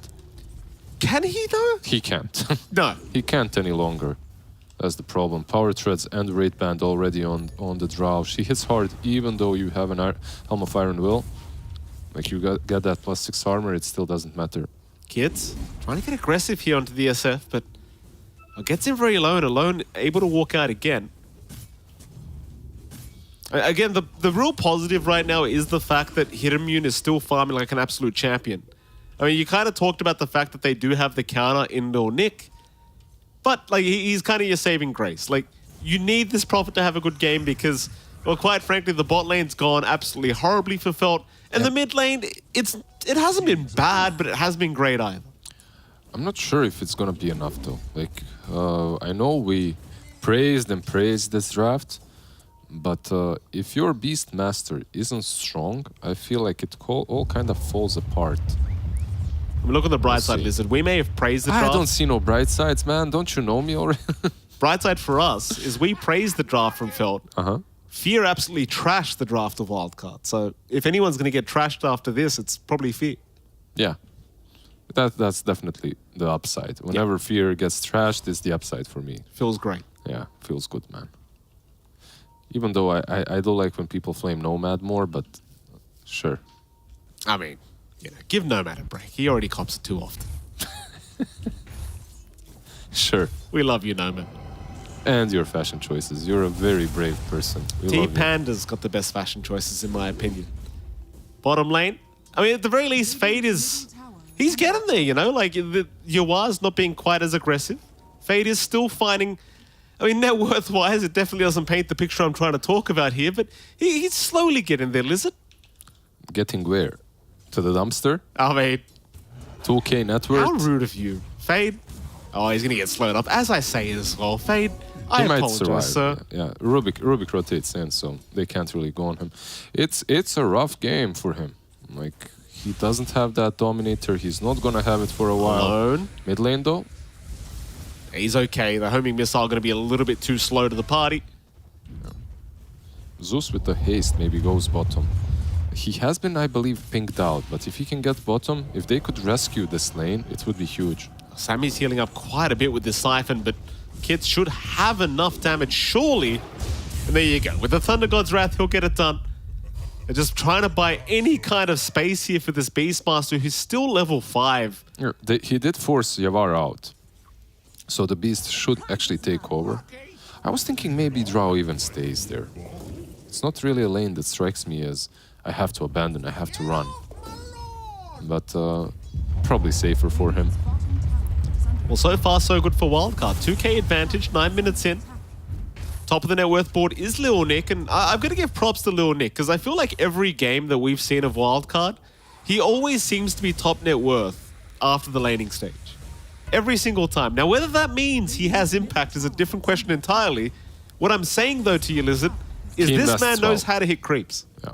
Can he, though? He can't. No. He can't any longer. That's the problem. Power Treads and Raid Band already on the draw. She hits hard even though you have an Helm of Iron Will. Like, you get that +6 armor, it still doesn't matter. Kids, trying to get aggressive here onto the SF, but gets him very low and alone, able to walk out again. Again, the real positive right now is the fact that Hidimune is still farming like an absolute champion. I mean, you kind of talked about the fact that they do have the counter in Lil Nick, but like he's kind of your saving grace. Like, you need this Prophet to have a good game because, well, quite frankly, the bot lane's gone absolutely horribly for Felt, and the mid lane, it hasn't been bad, but it hasn't been great either. I'm not sure if it's gonna be enough though. Like, I know we praised this draft, but if your Beast Master isn't strong, I feel like it all kind of falls apart. I mean, look on the bright side, Lizard. We may have praised the draft. I don't see no bright sides, man. Don't you know me already? Bright side for us is we praised the draft from Felt. Fear absolutely trashed the draft of Wildcard. So if anyone's going to get trashed after this, it's probably Fear. Yeah. That's definitely the upside. Whenever Fear gets trashed, it's the upside for me. Feels great. Yeah, feels good, man. Even though I do like when people flame Nomad more, but sure. I mean, give Nomad a break. He already cops it too often. Sure. We love you, Nomad. And your fashion choices. You're a very brave person. T-Panda's got the best fashion choices, in my opinion. Bottom lane, I mean, at the very least, Fade is... He's getting there, you know? Like, Yuar's not being quite as aggressive. Fade is still finding... I mean, net worth-wise, it definitely doesn't paint the picture I'm trying to talk about here, but he's slowly getting there, Lizard. Getting where? To the dumpster? I mean... 2K net worth? How rude of you. Fade. Oh, he's going to get slowed up. As I say as well, Fade, I apologize, sir. Yeah, Rubik rotates in, so they can't really go on him. It's a rough game for him. Like, he doesn't have that Dominator. He's not going to have it for a while. Alone. Mid lane, though? He's okay. The homing missile going to be a little bit too slow to the party. Yeah. Zeus with the haste maybe goes bottom. He has been, I believe, pinged out, but if he can get bottom, if they could rescue this lane, it would be huge. Sammy's healing up quite a bit with this Siphon, but Kids should have enough damage, surely. And there you go. With the Thunder God's Wrath, he'll get it done. They're just trying to buy any kind of space here for this Beastmaster, who's still level 5. Yeah, he did force Yavar out, so the Beast should actually take over. I was thinking maybe Drow even stays there. It's not really a lane that strikes me as I have to abandon, I have to run. But probably safer for him. Well, so far so good for Wildcard. 2K advantage, 9 minutes in. Top of the net worth board is Lil Nick, and I've got to give props to Lil Nick, because I feel like every game that we've seen of Wildcard, he always seems to be top net worth after the laning stage. Every single time. Now, whether that means he has impact is a different question entirely. What I'm saying, though, to you, Lizard, is He this invests man knows well. how to hit creeps. Yeah.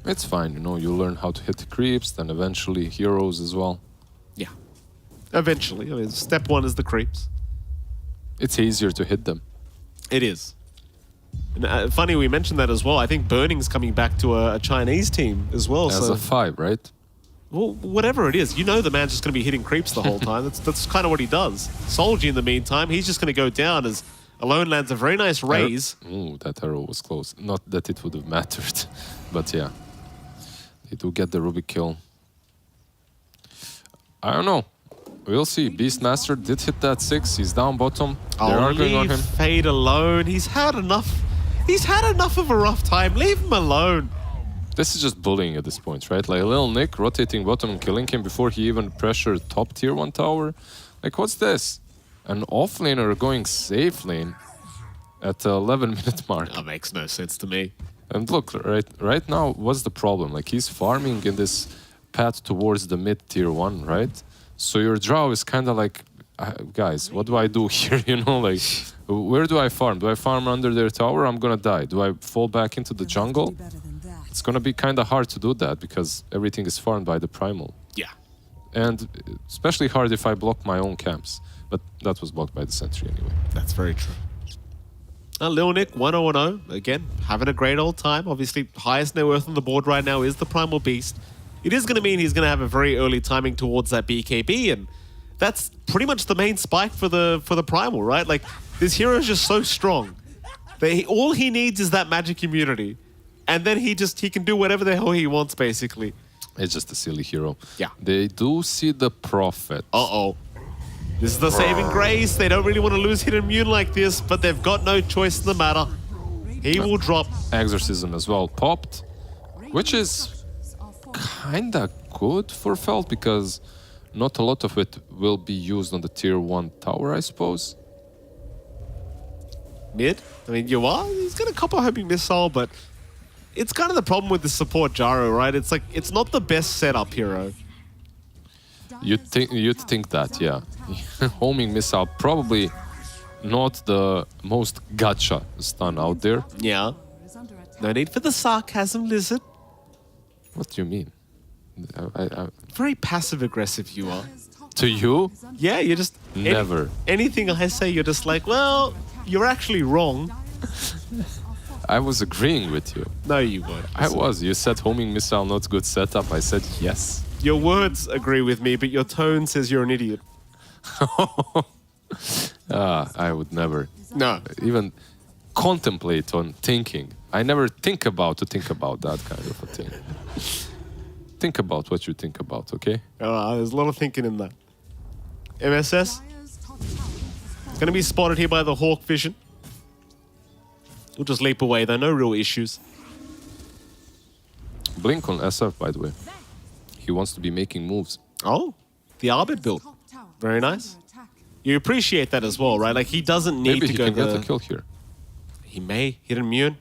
It's fine, you know, you learn how to hit the creeps, then eventually heroes as well. Yeah. Eventually. I mean, step one is the creeps. It's easier to hit them. It is. And, funny we mentioned that as well. I think Burning's coming back to a Chinese team as well. As so, a 5, right? well, whatever it is, you know the man's just going to be hitting creeps the whole time. That's kind of what he does. Solji, in the meantime, he's just going to go down as Alone lands a very nice raise. Ooh, that arrow was close. Not that it would have mattered, but yeah. They do get the Rubik kill. I don't know. We'll see. Beastmaster did hit that 6. He's down bottom. They're Oh, arguing on leave him. Fade alone. He's had enough. He's had enough of a rough time. Leave him alone. This is just bullying at this point, right? Like Lil Nick rotating bottom and killing him before he even pressured top tier 1 tower. Like, what's this? An offlaner going safe lane at the 11-minute mark. That makes no sense to me. And look, right now, what's the problem? Like, he's farming in this path towards the mid tier 1, right? So your draw is kind of like, guys, what do I do here? You know, like, where do I farm? Do I farm under their tower? I'm gonna die. Do I fall back into the jungle? It's gonna be kind of hard to do that because everything is farmed by the primal. Yeah. And especially hard if I block my own camps. But that was blocked by the sentry anyway. That's very true. Lil Nick, 1-0-0. Again, having a great old time. Obviously, highest net worth on the board right now is the Primal Beast. It is going to mean he's going to have a very early timing towards that BKB, and that's pretty much the main spike for the Primal, right? Like, this hero is just so strong that all he needs is that magic immunity, and then he can do whatever the hell he wants, basically. It's just a silly hero. Yeah. They do see the Prophet. Uh-oh. This is the saving grace. They don't really want to lose Hidden Immune like this, but they've got no choice in the matter. He will drop. Exorcism as well popped, which is kinda good for Felt because not a lot of it will be used on the tier 1 tower, I suppose. Mid? I mean, he's got a couple homing missile, but it's kind of the problem with the support Gyro, right? It's like, it's not the best setup hero. You'd think that, yeah. Homing missile probably not the most gacha stun out there. Yeah. No need for the sarcasm, Lizard. What do you mean? Very passive-aggressive you are. To you? Yeah, you're just... Never. Anything I say, you're just like, well, you're actually wrong. I was agreeing with you. No, you weren't. I was. You said homing missile not good setup. I said yes. Your words agree with me, but your tone says you're an idiot. I would never No. even contemplate on thinking. I never think about that kind of a thing. Think about what you think about, okay? There's a lot of thinking in that. MSS? Going to be spotted here by the Hawk Vision. We'll just leap away, though. No real issues. Blink on SF, by the way. He wants to be making moves. Oh, the Arbit build. Very nice. You appreciate that as well, right? Like, he doesn't need Maybe to he go can get the... a kill here. He may hit immune.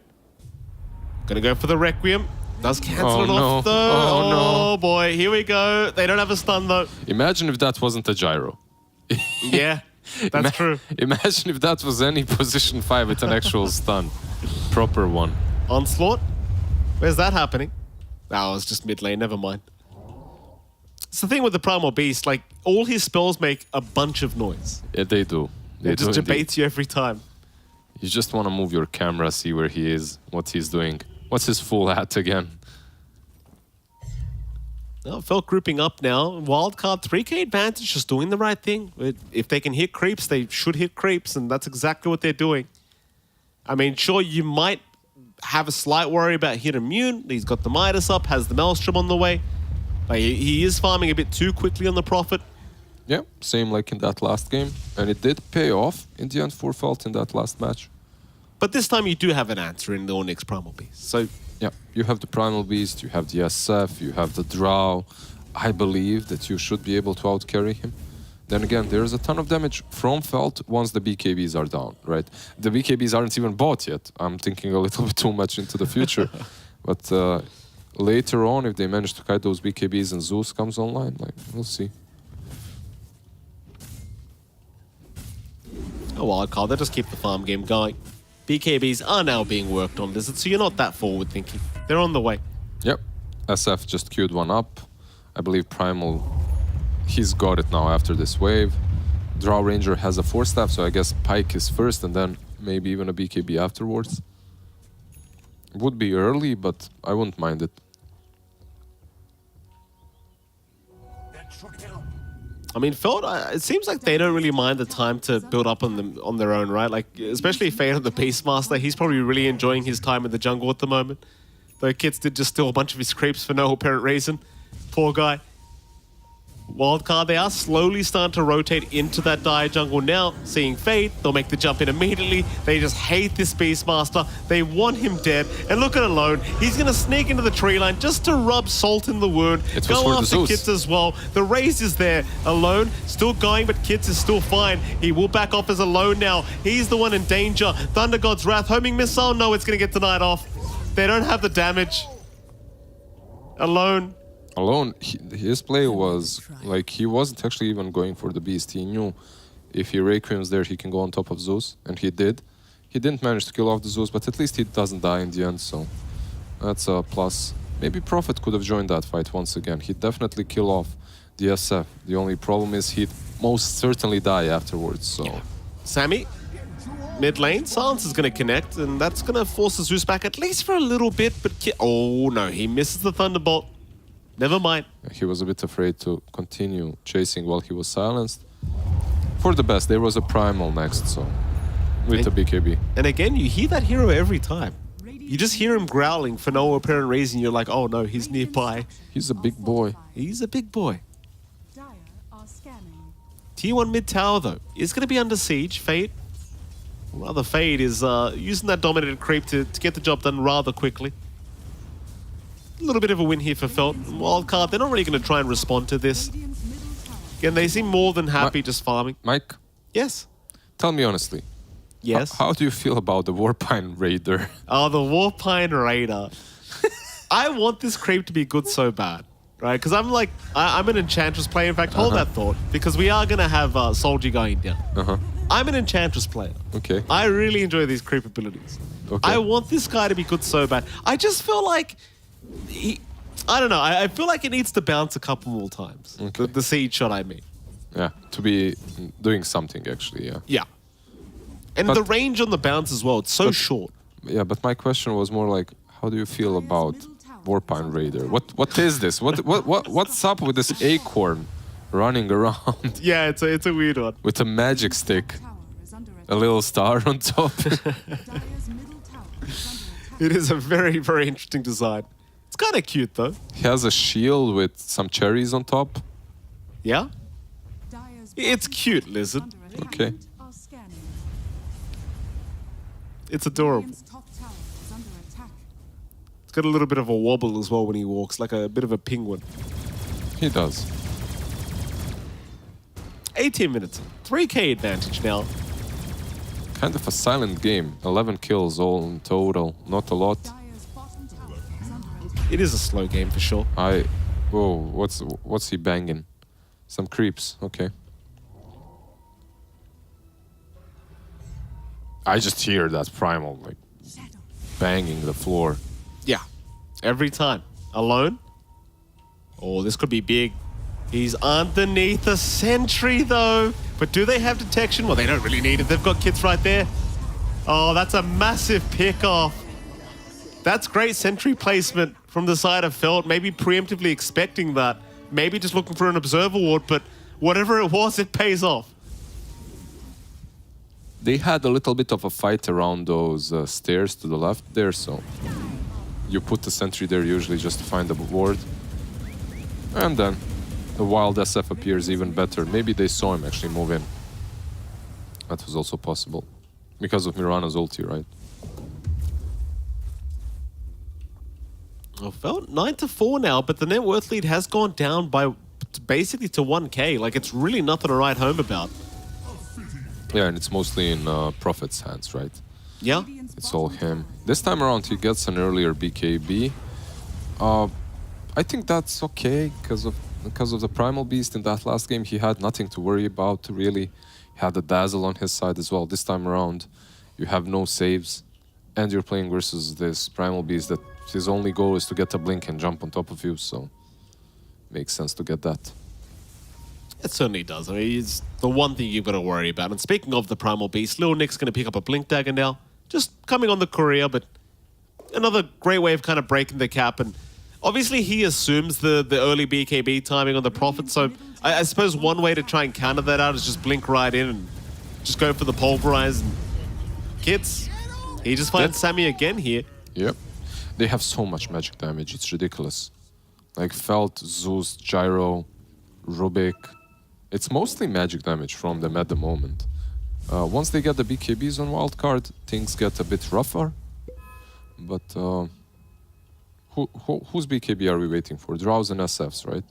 Gonna go for the Requiem. Does cancel Oh, it off, no. though. Oh, no. Oh, boy. Here we go. They don't have a stun, though. Imagine if that wasn't a gyro. Yeah, that's true. Imagine if that was any position 5 with an actual stun. Proper one. Onslaught? Where's that happening? Oh, it's just mid lane. Never mind. It's the thing with the Primal Beast, like, all his spells make a bunch of noise. Yeah, they do. They It just do debates you every time. You just want to move your camera, see where he is, what he's doing. What's his full hat again? Oh, Felt grouping up now. Wildcard 3k advantage, just doing the right thing. If they can hit creeps, they should hit creeps, and that's exactly what they're doing. I mean, sure, you might have a slight worry about hit immune. He's got the Midas up, has the Maelstrom on the way. Like, he is farming a bit too quickly on the Prophet. Yeah, same like in that last game. And it did pay off in the end for Felt in that last match. But this time you do have an answer in the Onyx Primal Beast. So, yeah, you have the Primal Beast, you have the SF, you have the Drow. I believe that you should be able to outcarry him. then again, there's a ton of damage from Felt once the BKBs are down, right? The BKBs aren't even bought yet. I'm thinking a little bit too much into the future. But later on, if they manage to kite those BKBs and Zeus comes online, like, we'll see. A wild card, they'll just keep the farm game going. BKBs are now being worked on, Lizard, so you're not that forward thinking. They're on the way. Yep. SF just queued one up. I believe Primal, he's got it now after this wave. Drow Ranger has a 4-staff, so I guess Pike is first and then maybe even a BKB afterwards. Would be early, but I wouldn't mind it. I mean, Feld, it seems like they don't really mind the time to build up on them on their own, right? Like, especially Fade on the Beastmaster, he's probably really enjoying his time in the jungle at the moment. Though Kits did just steal a bunch of his creeps for no apparent reason. Poor guy. Wildcard, they are slowly starting to rotate into that dire jungle now. Seeing Fade, they'll make the jump in immediately. They just hate this Beastmaster. They want him dead. And look at Alone. He's going to sneak into the tree line just to rub salt in the wound. Go after Kits as well. The raise is there. Alone, still going, but Kits is still fine. He will back off as Alone now. He's the one in danger. Thunder God's Wrath. Homing Missile. No, it's going to get denied off. They don't have the damage. Alone. His play was like he wasn't actually even going for the beast. He knew if he Requiems there, he can go on top of Zeus, and he did. He didn't manage to kill off the Zeus, but at least he doesn't die in the end, so that's a plus. Maybe Prophet could have joined that fight once again. He'd definitely kill off the SF. The only problem is he'd most certainly die afterwards, so... Yeah. Sammy, mid lane, Silence is going to connect, and that's going to force the Zeus back at least for a little bit, but... Oh, no, he misses the Thunderbolt. Never mind. He was a bit afraid to continue chasing while he was silenced. For the best, there was a Primal next, so... With a BKB. And again, you hear that hero every time. You just hear him growling for no apparent reason. You're like, oh no, he's nearby. He's a big boy. He's a big boy. T1 mid tower, though, is going to be under siege. Fade. Rather, Fade is using that dominated creep to get the job done rather quickly. A little bit of a win here for Felt. Wildcard, they're not really going to try and respond to this. Again, they seem more than happy just farming. Mike? Yes? Tell me honestly. Yes? How do you feel about the Warpine Raider? Oh, the Warpine Raider. I want this creep to be good so bad, right? Because I'm like, I'm an Enchantress player. In fact, hold that thought, because we are going to have Soldier going down. I'm an Enchantress player. Okay. I really enjoy these creep abilities. Okay. I want this guy to be good so bad. I just feel like I don't know. I feel like it needs to bounce a couple more times. Okay. The siege shot, I mean. Yeah, to be doing something actually, yeah. Yeah. And the range on the bounce as well, it's so short. Yeah, but my question was more like, how do you feel about Warpine Raider? What is this? What's up with this acorn running around? Yeah, it's a weird one. With a magic stick. A little star on top. It is a very, very interesting design. It's kind of cute though. He has a shield with some cherries on top. Yeah? It's cute, Lizard. Okay. It's adorable. It's got a little bit of a wobble as well when he walks, like a bit of a penguin. He does. 18 minutes. 3k advantage now. Kind of a silent game. 11 kills all in total. Not a lot. It is a slow game for sure. Whoa, what's he banging? Some creeps. Okay. I just hear that Primal like banging the floor. Yeah, every time. Alone? Oh, this could be big. He's underneath a sentry though. But do they have detection? Well, they don't really need it. They've got kits right there. Oh, that's a massive pick off. That's great sentry placement from the side of Felt. Maybe preemptively expecting that. Maybe just looking for an observer ward, but whatever it was, it pays off. They had a little bit of a fight around those stairs to the left there, so you put the sentry there usually just to find the ward. And then the wild SF appears even better. Maybe they saw him actually move in. That was also possible. Because of Mirana's ulti, right? Well, Felt 9-4 now, but the net worth lead has gone down by basically to 1k. Like, it's really nothing to write home about. Yeah, and it's mostly in Prophet's hands, right? Yeah. It's all him. This time around, he gets an earlier BKB. I think that's okay because of the Primal Beast in that last game. He had nothing to worry about, really. He had the Dazzle on his side as well. This time around, you have no saves, and you're playing versus this Primal Beast that his only goal is to get a blink and jump on top of you, so makes sense to get that. It certainly does. I mean, it's the one thing you've got to worry about. And speaking of the Primal Beast, Lil Nick's going to pick up a Blink Dagger now. Just coming on the courier, but another great way of kind of breaking the cap. And obviously he assumes the early BKB timing on the Prophet, so I suppose one way to try and counter that out is just blink right in and just go for the Pulverize. And kids, he just finds Sammy again here. Yep. They have so much magic damage, it's ridiculous. Like Felt, Zeus, Gyro, Rubik. It's mostly magic damage from them at the moment. Once they get the BKBs on wildcard, things get a bit rougher. But whose BKB are we waiting for? Drows and SFs, right?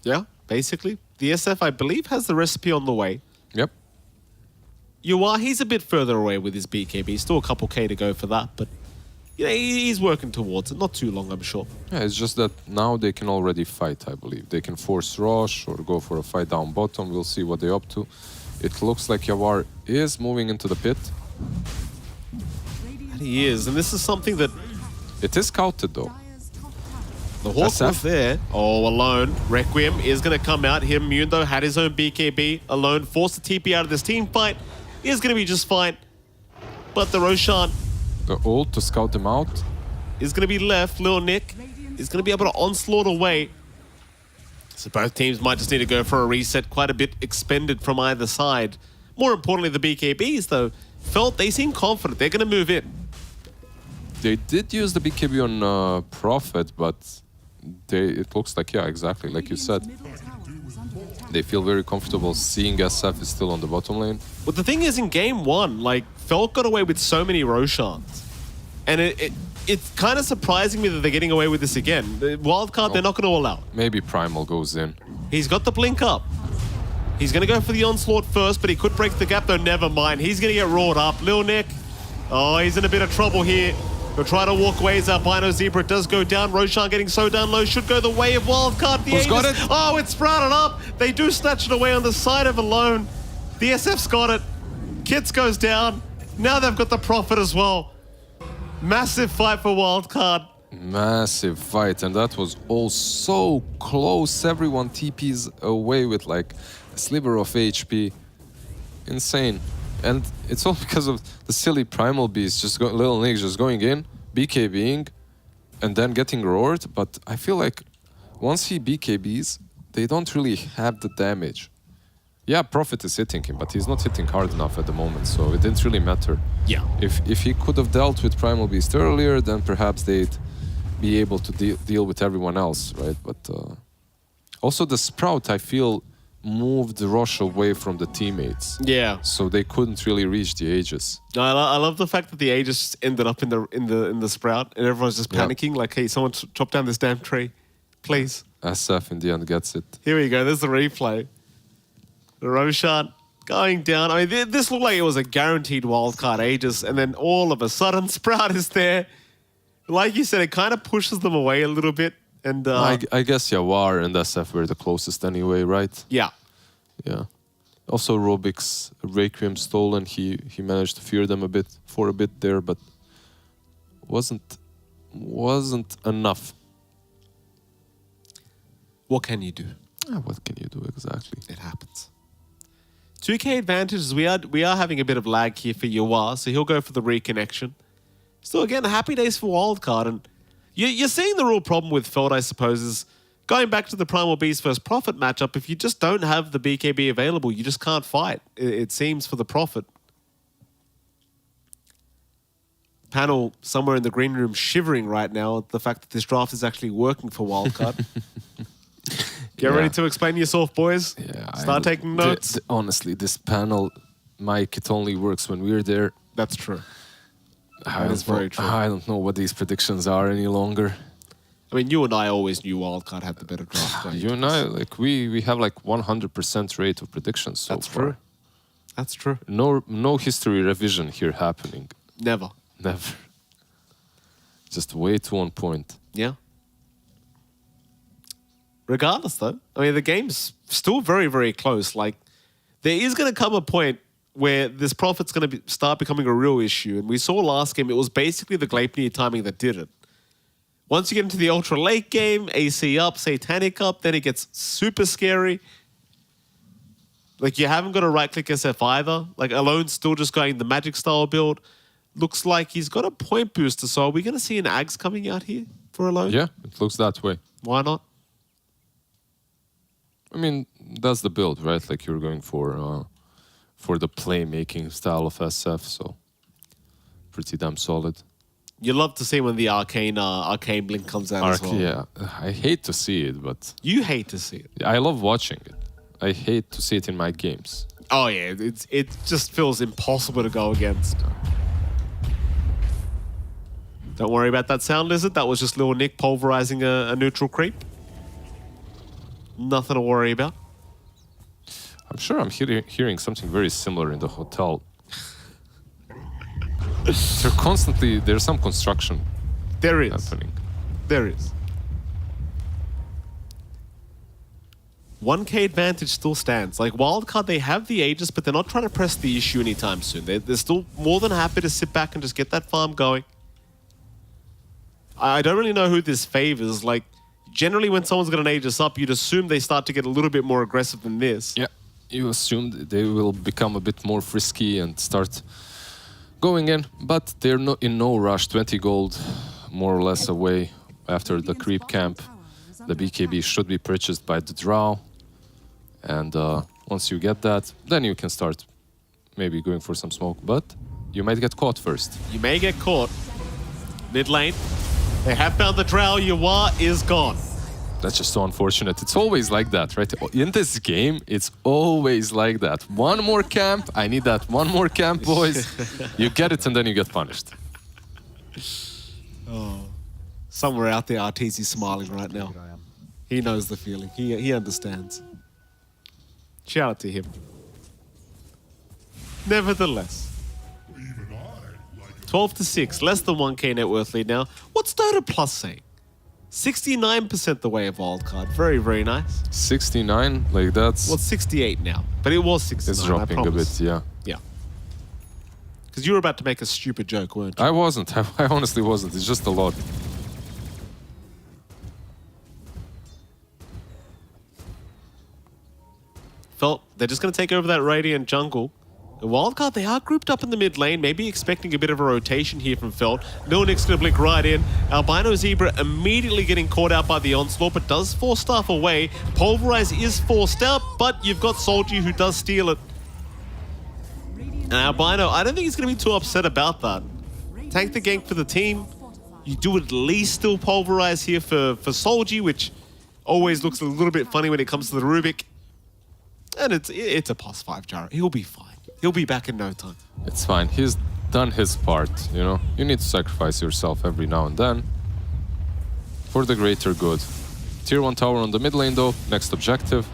Yeah, basically. The SF, I believe, has the recipe on the way. Yep. He's a bit further away with his BKB. Still a couple K to go for that, but yeah, he's working towards it. Not too long, I'm sure. Yeah, it's just that now they can already fight, I believe. They can force Rosh or go for a fight down bottom. We'll see what they're up to. It looks like Yawar is moving into the pit. And he is, and this is something that... It is scouted, though. The Hawk SF? was there. Oh, Alone. Requiem is going to come out. Him, Mundo, had his own BKB. Alone forced the TP out of this team fight. Is going to be just fine. But the Roshan The ult to scout them out. is going to be left. Lil Nick is going to be able to onslaught away. So both teams might just need to go for a reset. Quite a bit expended from either side. More importantly, the BKBs, though, felt they seem confident. They're going to move in. They did use the BKB on Prophet, but it looks like, yeah, exactly, like you said. They feel very comfortable seeing SF is still on the bottom lane. But the thing is, in game one, like, Felt got away with so many Roshans. And it's kind of surprising me that they're getting away with this again. The wildcard, they're not going to allow. Maybe Primal goes in. He's got the blink up. He's going to go for the onslaught first, but he could break the gap, though. Never mind. He's going to get roared up. Lil Nick, oh, he's in a bit of trouble here. He'll try to walk away as Albino Zebra does go down. Roshan getting so down low should go the way of wildcard. Who's got it? Oh, it's sprouted up. They do snatch it away on the side of Alone. The SF's got it. Kits goes down. Now they've got the Prophet as well. Massive fight for wildcard. Massive fight, and that was all so close. Everyone TPs away with like a sliver of HP. Insane. And it's all because of the silly Primal Beast, Little Nick just going in, BKBing, and then getting roared. But I feel like once he BKBs, they don't really have the damage. Yeah, Prophet is hitting him, but he's not hitting hard enough at the moment, so it didn't really matter. Yeah. If he could have dealt with Primal Beast earlier, then perhaps they'd be able to deal with everyone else, right? But also the Sprout, I feel, moved Rosh away from the teammates. Yeah. So they couldn't really reach the Aegis. I love the fact that the Aegis ended up in the Sprout, and everyone's just panicking, like, hey, someone chop down this damn tree, please. SF in the end gets it. Here we go. There's the replay. The Roshan going down. I mean, this looked like it was a guaranteed wildcard Aegis, and then all of a sudden, Sprout is there. Like you said, it kind of pushes them away a little bit. And I guess Yawar and SF were the closest anyway, right? Yeah. Yeah. Also, Rubik's Requiem stolen. He managed to fear them for a bit there, but wasn't enough. What can you do? What can you do exactly? It happens. 2K advantages. We are having a bit of lag here for Yawar, so he'll go for the reconnection. Still, again, happy days for wildcard, and you're seeing the real problem with Feld, I suppose, is going back to the Primal Beast versus Prophet matchup. If you just don't have the BKB available, you just can't fight. It seems for the Prophet. Panel somewhere in the green room shivering right now at the fact that this draft is actually working for wildcard. Get ready to explain yourself, boys. Yeah, Start taking notes. Honestly, this panel, Mike, it only works when we're there. That's true. That is very true. I don't know what these predictions are any longer. I mean, you and I always knew Wildcard had the better draft. going You and into I, this. like we have like 100% rate of predictions so That's far. true. That's true. No history revision here happening. Never. Never. Just way too on point. Yeah. Regardless, though, I mean, the game's still very, very close. Like, there is going to come a point where this profit's going to start becoming a real issue. And we saw last game, it was basically the Gleipnir timing that did it. Once you get into the ultra late game, AC up, Satanic up, then it gets super scary. Like, you haven't got a right-click SF either. Like, Alone's still just going the Magic style build. Looks like he's got a point booster, so are we going to see an Ags coming out here for Alone? Yeah, it looks that way. Why not? I mean, that's the build, right? Like you're going for the playmaking style of SF, so pretty damn solid. You love to see when the arcane blink comes out as well. Yeah, I hate to see it, but You hate to see it. I love watching it. I hate to see it in my games. Oh yeah, it just feels impossible to go against. Don't worry about that sound lizard. That was just little Nick pulverizing a neutral creep. Nothing to worry about. I'm sure I'm hearing something very similar in the hotel. There's some construction There is. happening. There is. 1K advantage still stands. Like, Wildcard, they have the Aegis, but they're not trying to press the issue anytime soon. They're still more than happy to sit back and just get that farm going. I don't really know who this favors. Like, generally when someone's got an Aegis up, you'd assume they start to get a little bit more aggressive than this. Yeah, you assume they will become a bit more frisky and start going in, but they're in no rush. 20 gold, more or less, away after the creep camp. The BKB should be purchased by the draw. And once you get that, then you can start maybe going for some smoke, but you might get caught first. You may get caught. Mid lane. They have found the drow. Yuwa is gone. That's just so unfortunate. It's always like that, right? In this game, it's always like that. One more camp. I need that one more camp, boys. You get it and then you get punished. Somewhere out there, Arteezy's smiling right now. He knows the feeling. He understands. Shout out to him. Nevertheless. 12-6, less than 1K net worth lead now. What's Dota Plus saying? 69% the way of Wildcard. Very, very nice. 69, like that's... Well, it's 68 now, but it was 69. It's dropping I a promise. bit, yeah. Yeah. Because you were about to make a stupid joke, weren't you? I wasn't. I honestly wasn't. It's just a lot. Felt they're just going to take over that Radiant jungle. The Wildcard, they are grouped up in the mid lane, maybe expecting a bit of a rotation here from Felt. Nilnik's going to blink right in. Albino Zebra immediately getting caught out by the onslaught, but does force staff away. Pulverize is forced out, but you've got Soldier who does steal it. And Albino, I don't think he's going to be too upset about that. Tank the gank for the team. You do at least still Pulverize here for Soldier, which always looks a little bit funny when it comes to the Rubik. And it's a +5 Jaro. He'll be fine. He'll be back in no time. It's fine. He's done his part, you know? You need to sacrifice yourself every now and then for the greater good. Tier 1 tower on the mid lane, though. Next objective.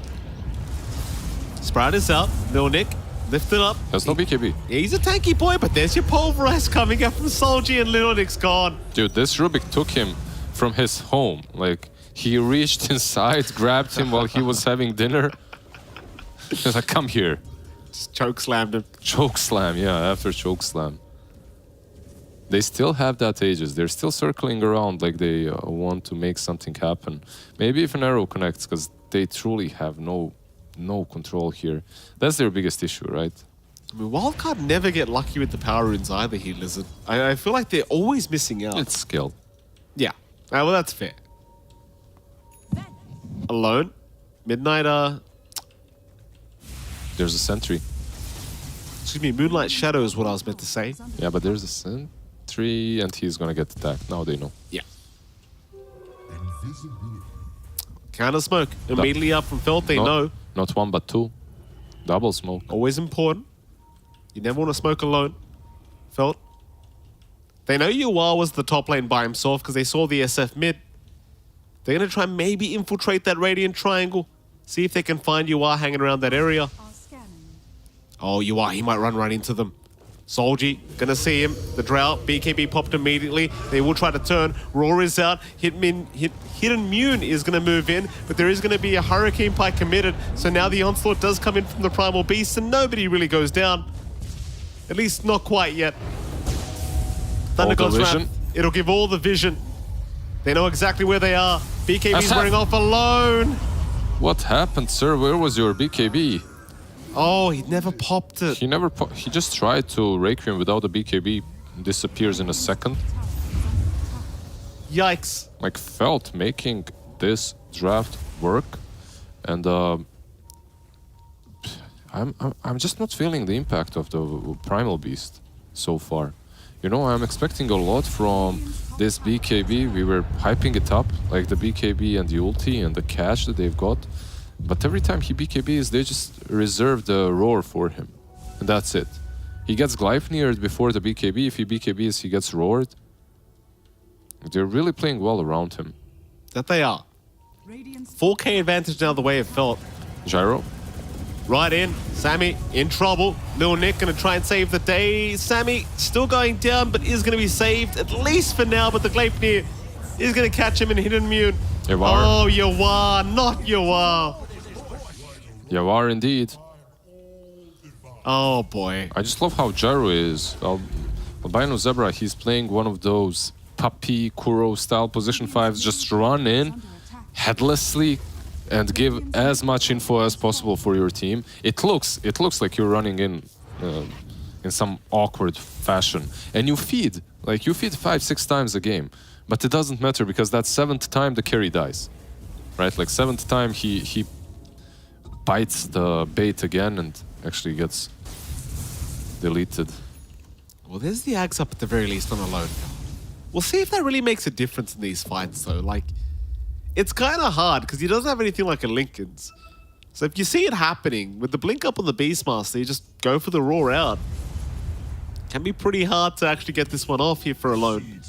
Sprout is out. Nilnik, lift it up. Has no BKB. He's a tanky boy, but there's your Pulverize coming up from Soldier, and Nilnik's gone. Dude, this Rubik took him from his home. Like, he reached inside, grabbed him while he was having dinner. He's like, come here. Just choke slammed him. Choke slam, yeah, after choke slam. They still have that Aegis. They're still circling around like they want to make something happen. Maybe if an arrow connects, because they truly have no control here. That's their biggest issue, right? I mean, Wildcard never get lucky with the power runes either here, Lizard. I feel like they're always missing out. It's skill. Yeah. Well, that's fair. Alone. Midnight, There's a sentry. excuse me, Moonlight Shadow is what I was meant to say. Yeah, but there's a sentry and he's gonna get attacked. Now they know. Yeah. Counter smoke. Immediately up from Felt, they know. Not one, but two. Double smoke. Always important. You never want to smoke alone. Felt. They know Yuwa was the top lane by himself because they saw the SF mid. They're going to try and maybe infiltrate that Radiant Triangle. See if they can find UR hanging around that area. Are scanning. Oh, UR, he might run right into them. Solji, gonna see him. The Drought, BKB popped immediately. They will try to turn. Roar is out. Hidden Mune is gonna move in, but there is gonna be a Hurricane Pike committed. So now the Onslaught does come in from the Primal Beast, and nobody really goes down. At least not quite yet. Thunder God's Wrath, it'll give all the vision. They know exactly where they are. BKB's running off alone. What happened, sir? Where was your BKB? Oh, he never popped it. He just tried to Requiem without a BKB. Disappears in a second. Yikes. Like, felt making this draft work, and I'm just not feeling the impact of the Primal Beast so far. You know, I'm expecting a lot from this BKB. We were hyping it up, like the BKB and the ulti and the cash that they've got. But every time he BKBs, they just reserve the Roar for him. And that's it. He gets Gleipnired before the BKB. If he BKBs, he gets roared. They're really playing well around him. That they are. 4K advantage now the way it felt. Gyro. Right in. Sammy in trouble. Lil Nick going to try and save the day. Sammy still going down, but is going to be saved, at least for now. But the Gleipnir is going to catch him in Hidden Mune. Yawar. Oh, Yawar, not Yawar. Yawar indeed. Oh, boy. I just love how Gyro is. Albino Zebra, he's playing one of those Puppy Kuro style position 5s. Just run in headlessly and give as much info as possible for your team. It looks like you're running in some awkward fashion. And you feed 5-6 times a game. But it doesn't matter because that 7th time the carry dies. Right? Like 7th time he bites the bait again and actually gets deleted. Well, there's the Axe up at the very least on alone. We'll see if that really makes a difference in these fights, though. Like, it's kind of hard because he doesn't have anything like a Linken's. So if you see it happening, with the blink up on the Beastmaster, you just go for the Roar out. Can be pretty hard to actually get this one off here for alone.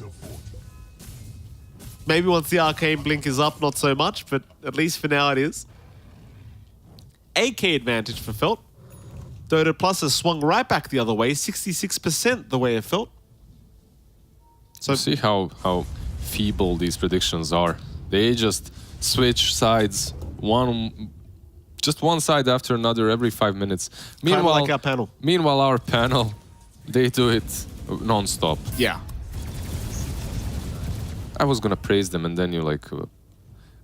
Maybe once the Arcane Blink is up, not so much, but at least for now it is. 8K advantage for Felt. Dota Plus has swung right back the other way, 66% the way it felt. So see how feeble these predictions are. They just switch sides, just one side after another every 5 minutes. Meanwhile, like our panel. Meanwhile, our panel, they do it non-stop. Yeah. I was gonna praise them, and then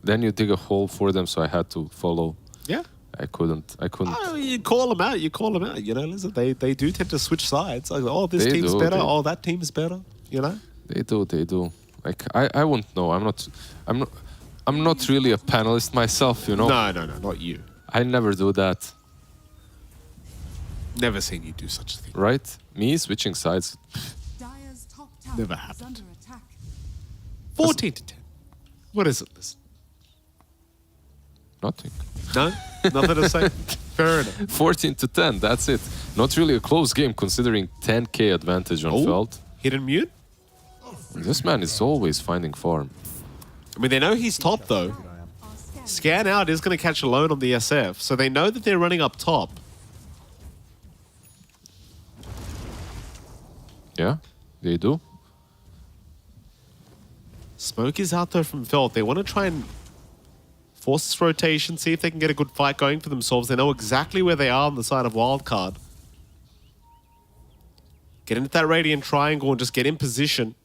then you dig a hole for them, so I had to follow. Yeah. I couldn't. Oh, you call them out. You know, listen, they do tend to switch sides. Like, oh, this team's better. Oh, that team's better. You know. They do. Like I wouldn't know. I'm not really a panelist myself. You know. No, not you. I never do that. Never seen you do such a thing. Right? Me switching sides. Dire's top tower Never is happened. under attack. 14 to 10. What is it, listen? Nothing. No? Nothing to say? Fair enough. 14 to 10, that's it. Not really a close game considering 10k advantage on Felt. Hidden Mute? This man is always finding farm. I mean, they know he's top, though. Scan Out is going to catch alone on the SF, so they know that they're running up top. Yeah, they do. Smoke is out, though, from Felt. They want to try and force this rotation, see if they can get a good fight going for themselves. They know exactly where they are on the side of Wildcard. Get into that Radiant Triangle and just get in position.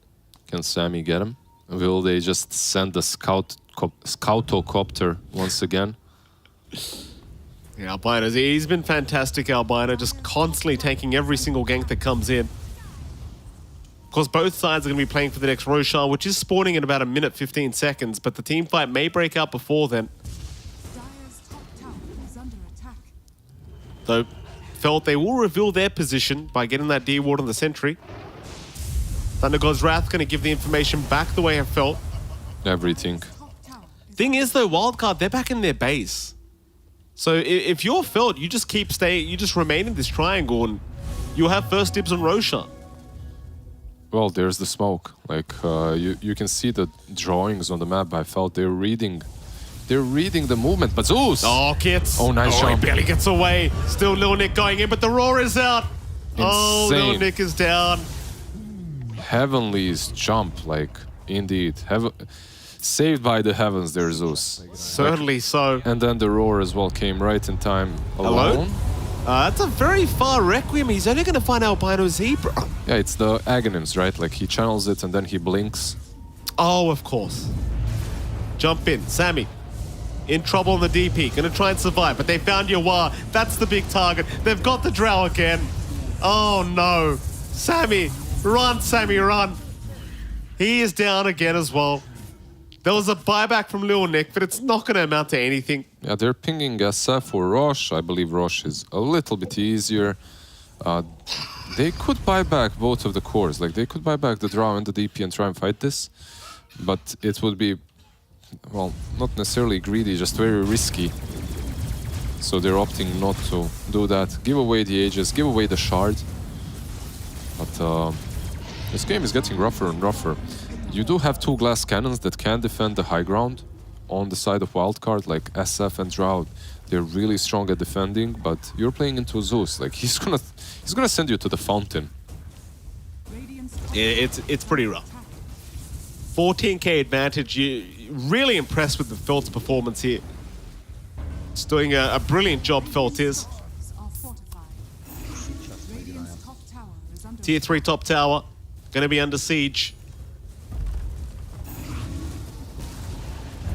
Can Sammy get him? Will they just send the scoutocopter once again? Yeah, Albino, he's been fantastic, Albino, just constantly taking every single gank that comes in. Of course, both sides are going to be playing for the next Roshan, which is spawning in about 1 minute 15 seconds, but the team fight may break out before then. Dire's top tower is under attack. Though, Felt they will reveal their position by getting that D-Ward on the sentry. Thunder God's Wrath going to give the information back the way it felt. Everything. Top tower is Thing is, though, Wildcard, they're back in their base. So if you're Felt, you just keep staying, you just remain in this triangle and you'll have first dibs on Roshan. Well, there's the smoke. Like you can see the drawings on the map. I felt they're reading the movement. But Zeus! Oh, Kits. Oh, nice He jump. barely gets away. Still Lil Nick going in, but the roar is out. Oh, Lil Insane. Nick is down. Heavenly's jump, like indeed, saved by the heavens there, Zeus. Certainly so. And then the roar as well came right in time. Alone. That's a very far Requiem. He's only going to find Albino Zebra. Yeah, it's the Aghanims, right? Like he channels it and then he blinks. Oh, of course. Jump in. Sammy. In trouble on the DP. Gonna try and survive, but they found Yawar. That's the big target. They've got the Drow again. Oh, no. Sammy. Run, Sammy, run. He is down again as well. There was a buyback from Lil Nick, but it's not going to amount to anything. Yeah, they're pinging SF or Rosh. I believe Rosh is a little bit easier. They could buy back both of the cores. Like, they could buy back the Drow and the DP and try and fight this. But it would be, well, not necessarily greedy, just very risky. So they're opting not to do that. Give away the Aegis, give away the Shard. But this game is getting rougher and rougher. You do have two glass cannons that can defend the high ground on the side of Wildcard, like SF and Drow. They're really strong at defending, but you're playing into Zeus. Like he's gonna send you to the fountain. It's pretty rough. 14k advantage. You really impressed with the Felt's performance here. It's doing a brilliant job, Felt is. Are fortified. Radiant's top tower is under Tier 3 top tower, gonna be under siege.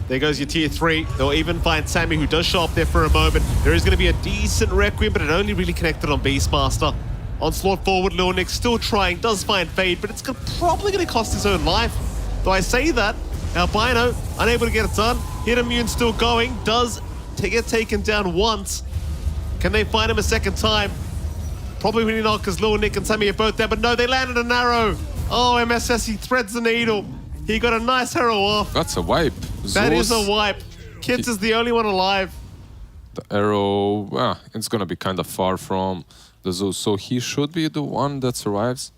There goes your tier 3. They'll even find Sammy, who does show up there for a moment. There is going to be a decent Requiem, but it only really connected on Beastmaster. Onslaught forward, Lil Nick still trying, does find Fade, but it's probably going to cost his own life. Though I say that, Albino, unable to get it done. Hit Immune still going, does get taken down once. Can they find him a second time? Probably really not, because Lil Nick and Sammy are both there, but no, they landed an arrow. Oh, MSS, he threads the needle. He got a nice arrow off. That's a wipe. That is Zeus, a wipe. Kids is the only one alive. the arrow, it's gonna be kind of far from the Zeus, so he should be the one that survives.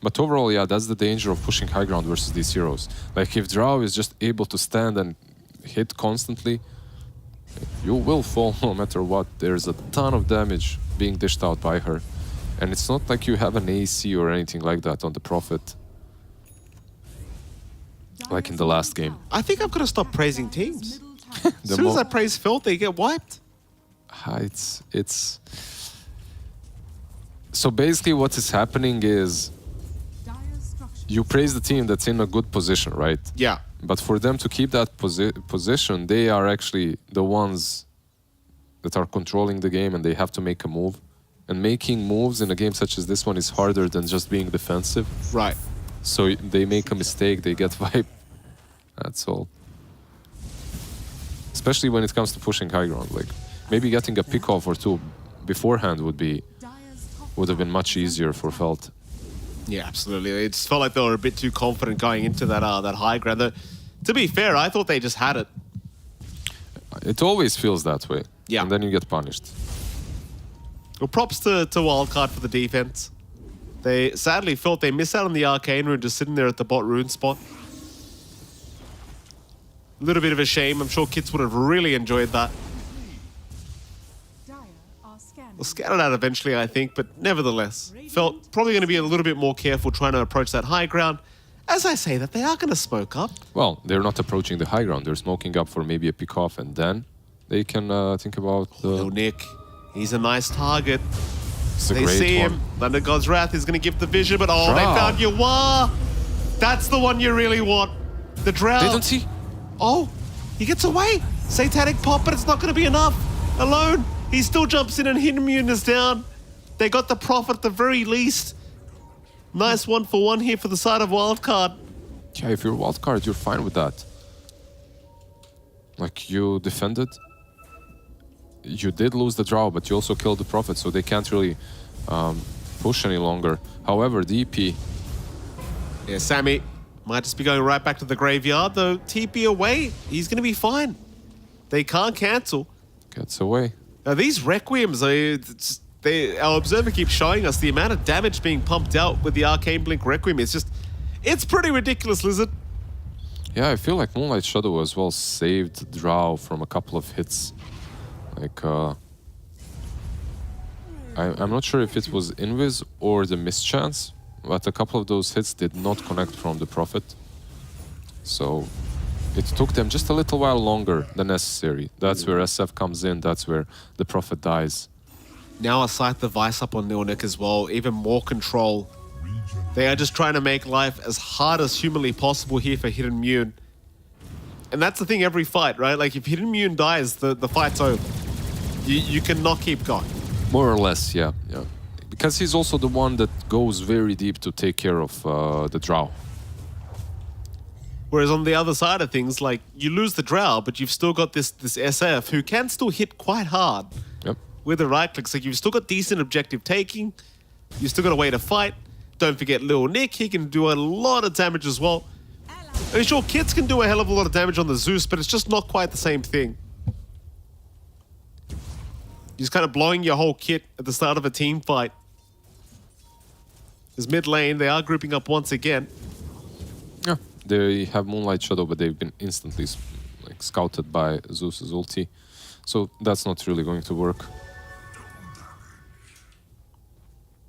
But overall, yeah, that's the danger of pushing high ground versus these heroes. Like if Drow is just able to stand and hit constantly, you will fall no matter what. There's a ton of damage being dished out by her. And it's not like you have an AC or anything like that on the Prophet. Like in the last game. I think I'm going to stop praising teams. As soon as I praise Filth, they get wiped. It's... So basically what is happening is you praise the team that's in a good position, right? Yeah. But for them to keep that position, they are actually the ones that are controlling the game and they have to make a move. And making moves in a game such as this one is harder than just being defensive. Right. So they make a mistake, they get wiped. That's all. Especially when it comes to pushing high ground. Like maybe getting a pick off or two beforehand would have been much easier for Felt. Yeah, absolutely. It just felt like they were a bit too confident going into that high ground. To be fair, I thought they just had it. It always feels that way. Yeah. And then you get punished. Well, props to Wildcard for the defense. They sadly felt they missed out on the Arcane Rune just sitting there at the bot rune spot. A little bit of a shame. I'm sure Kits would have really enjoyed that. Dire are scanning. We'll scout it out eventually, I think, but nevertheless, felt probably going to be a little bit more careful trying to approach that high ground. As I say that, they are going to smoke up. Well, they're not approaching the high ground. They're smoking up for maybe a pick off and then they can think about Oh, Nick. He's a nice target. It's a They great see one. him. Thunder God's Wrath is going to give the vision, but oh, they Drow. found Yawar. That's the one you really want. The Drow. They don't see. Oh, he gets away. Satanic pop, but it's not going to be enough. Alone, he still jumps in and Immune is down. They got the Prophet at the very least. Nice 1-for-1 here for the side of Wildcard. Yeah, if you're Wildcard, you're fine with that. Like, you defended. You did lose the Drow, but you also killed the Prophet, so they can't really push any longer. However, DP... Yeah, Sammy might just be going right back to the graveyard, though TP away, he's going to be fine. They can't cancel. gets away. Now, these Requiems, our observer keeps showing us the amount of damage being pumped out with the Arcane Blink Requiem. It's pretty ridiculous, Lizard. Yeah, I feel like Moonlight Shadow as well saved Drow from a couple of hits. Like, I'm not sure if it was Invis or the mischance, but a couple of those hits did not connect from the Prophet. So it took them just a little while longer than necessary. That's where SF comes in, that's where the Prophet dies. Now a Scythe device up on Nilnik as well, even more control. They are just trying to make life as hard as humanly possible here for Hidden Mune. And that's the thing every fight, right? Like if Hidden Mune dies, the fight's over. You cannot keep going. More or less, yeah. Because he's also the one that goes very deep to take care of the Drow. Whereas on the other side of things, like you lose the Drow, but you've still got this SF who can still hit quite hard. Yep. With the right clicks. Like you've still got decent objective taking. You've still got a way to fight. Don't forget Lil Nick, he can do a lot of damage as well. I mean, sure, Kits can do a hell of a lot of damage on the Zeus, but it's just not quite the same thing. You're just kind of blowing your whole kit at the start of a team fight. This mid lane, they are grouping up once again. Yeah, they have Moonlight Shadow, but they've been instantly like scouted by Zeus's ulti. So that's not really going to work.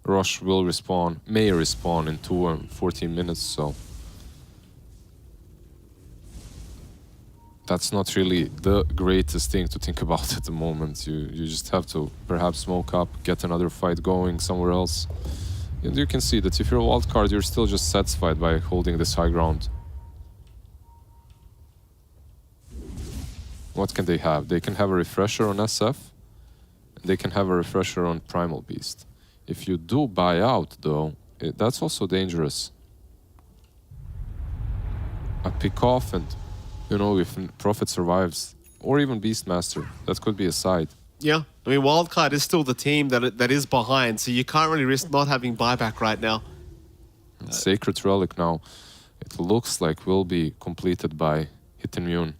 Rush will respawn, may respawn in 2 and 14 minutes, so that's not really the greatest thing to think about at the moment. You just have to perhaps smoke up, get another fight going somewhere else. And you can see that if you're a wild card, you're still just satisfied by holding this high ground. What can they have? They can have a refresher on SF, and they can have a refresher on Primal Beast. If you do buy out, though, that's also dangerous. A pick off and, you know, if Prophet survives, or even Beastmaster, that could be a side. Yeah, I mean, Wildcard is still the team that is behind, so you can't really risk not having buyback right now. Sacred Relic now, it looks like will be completed by Hidden Mune.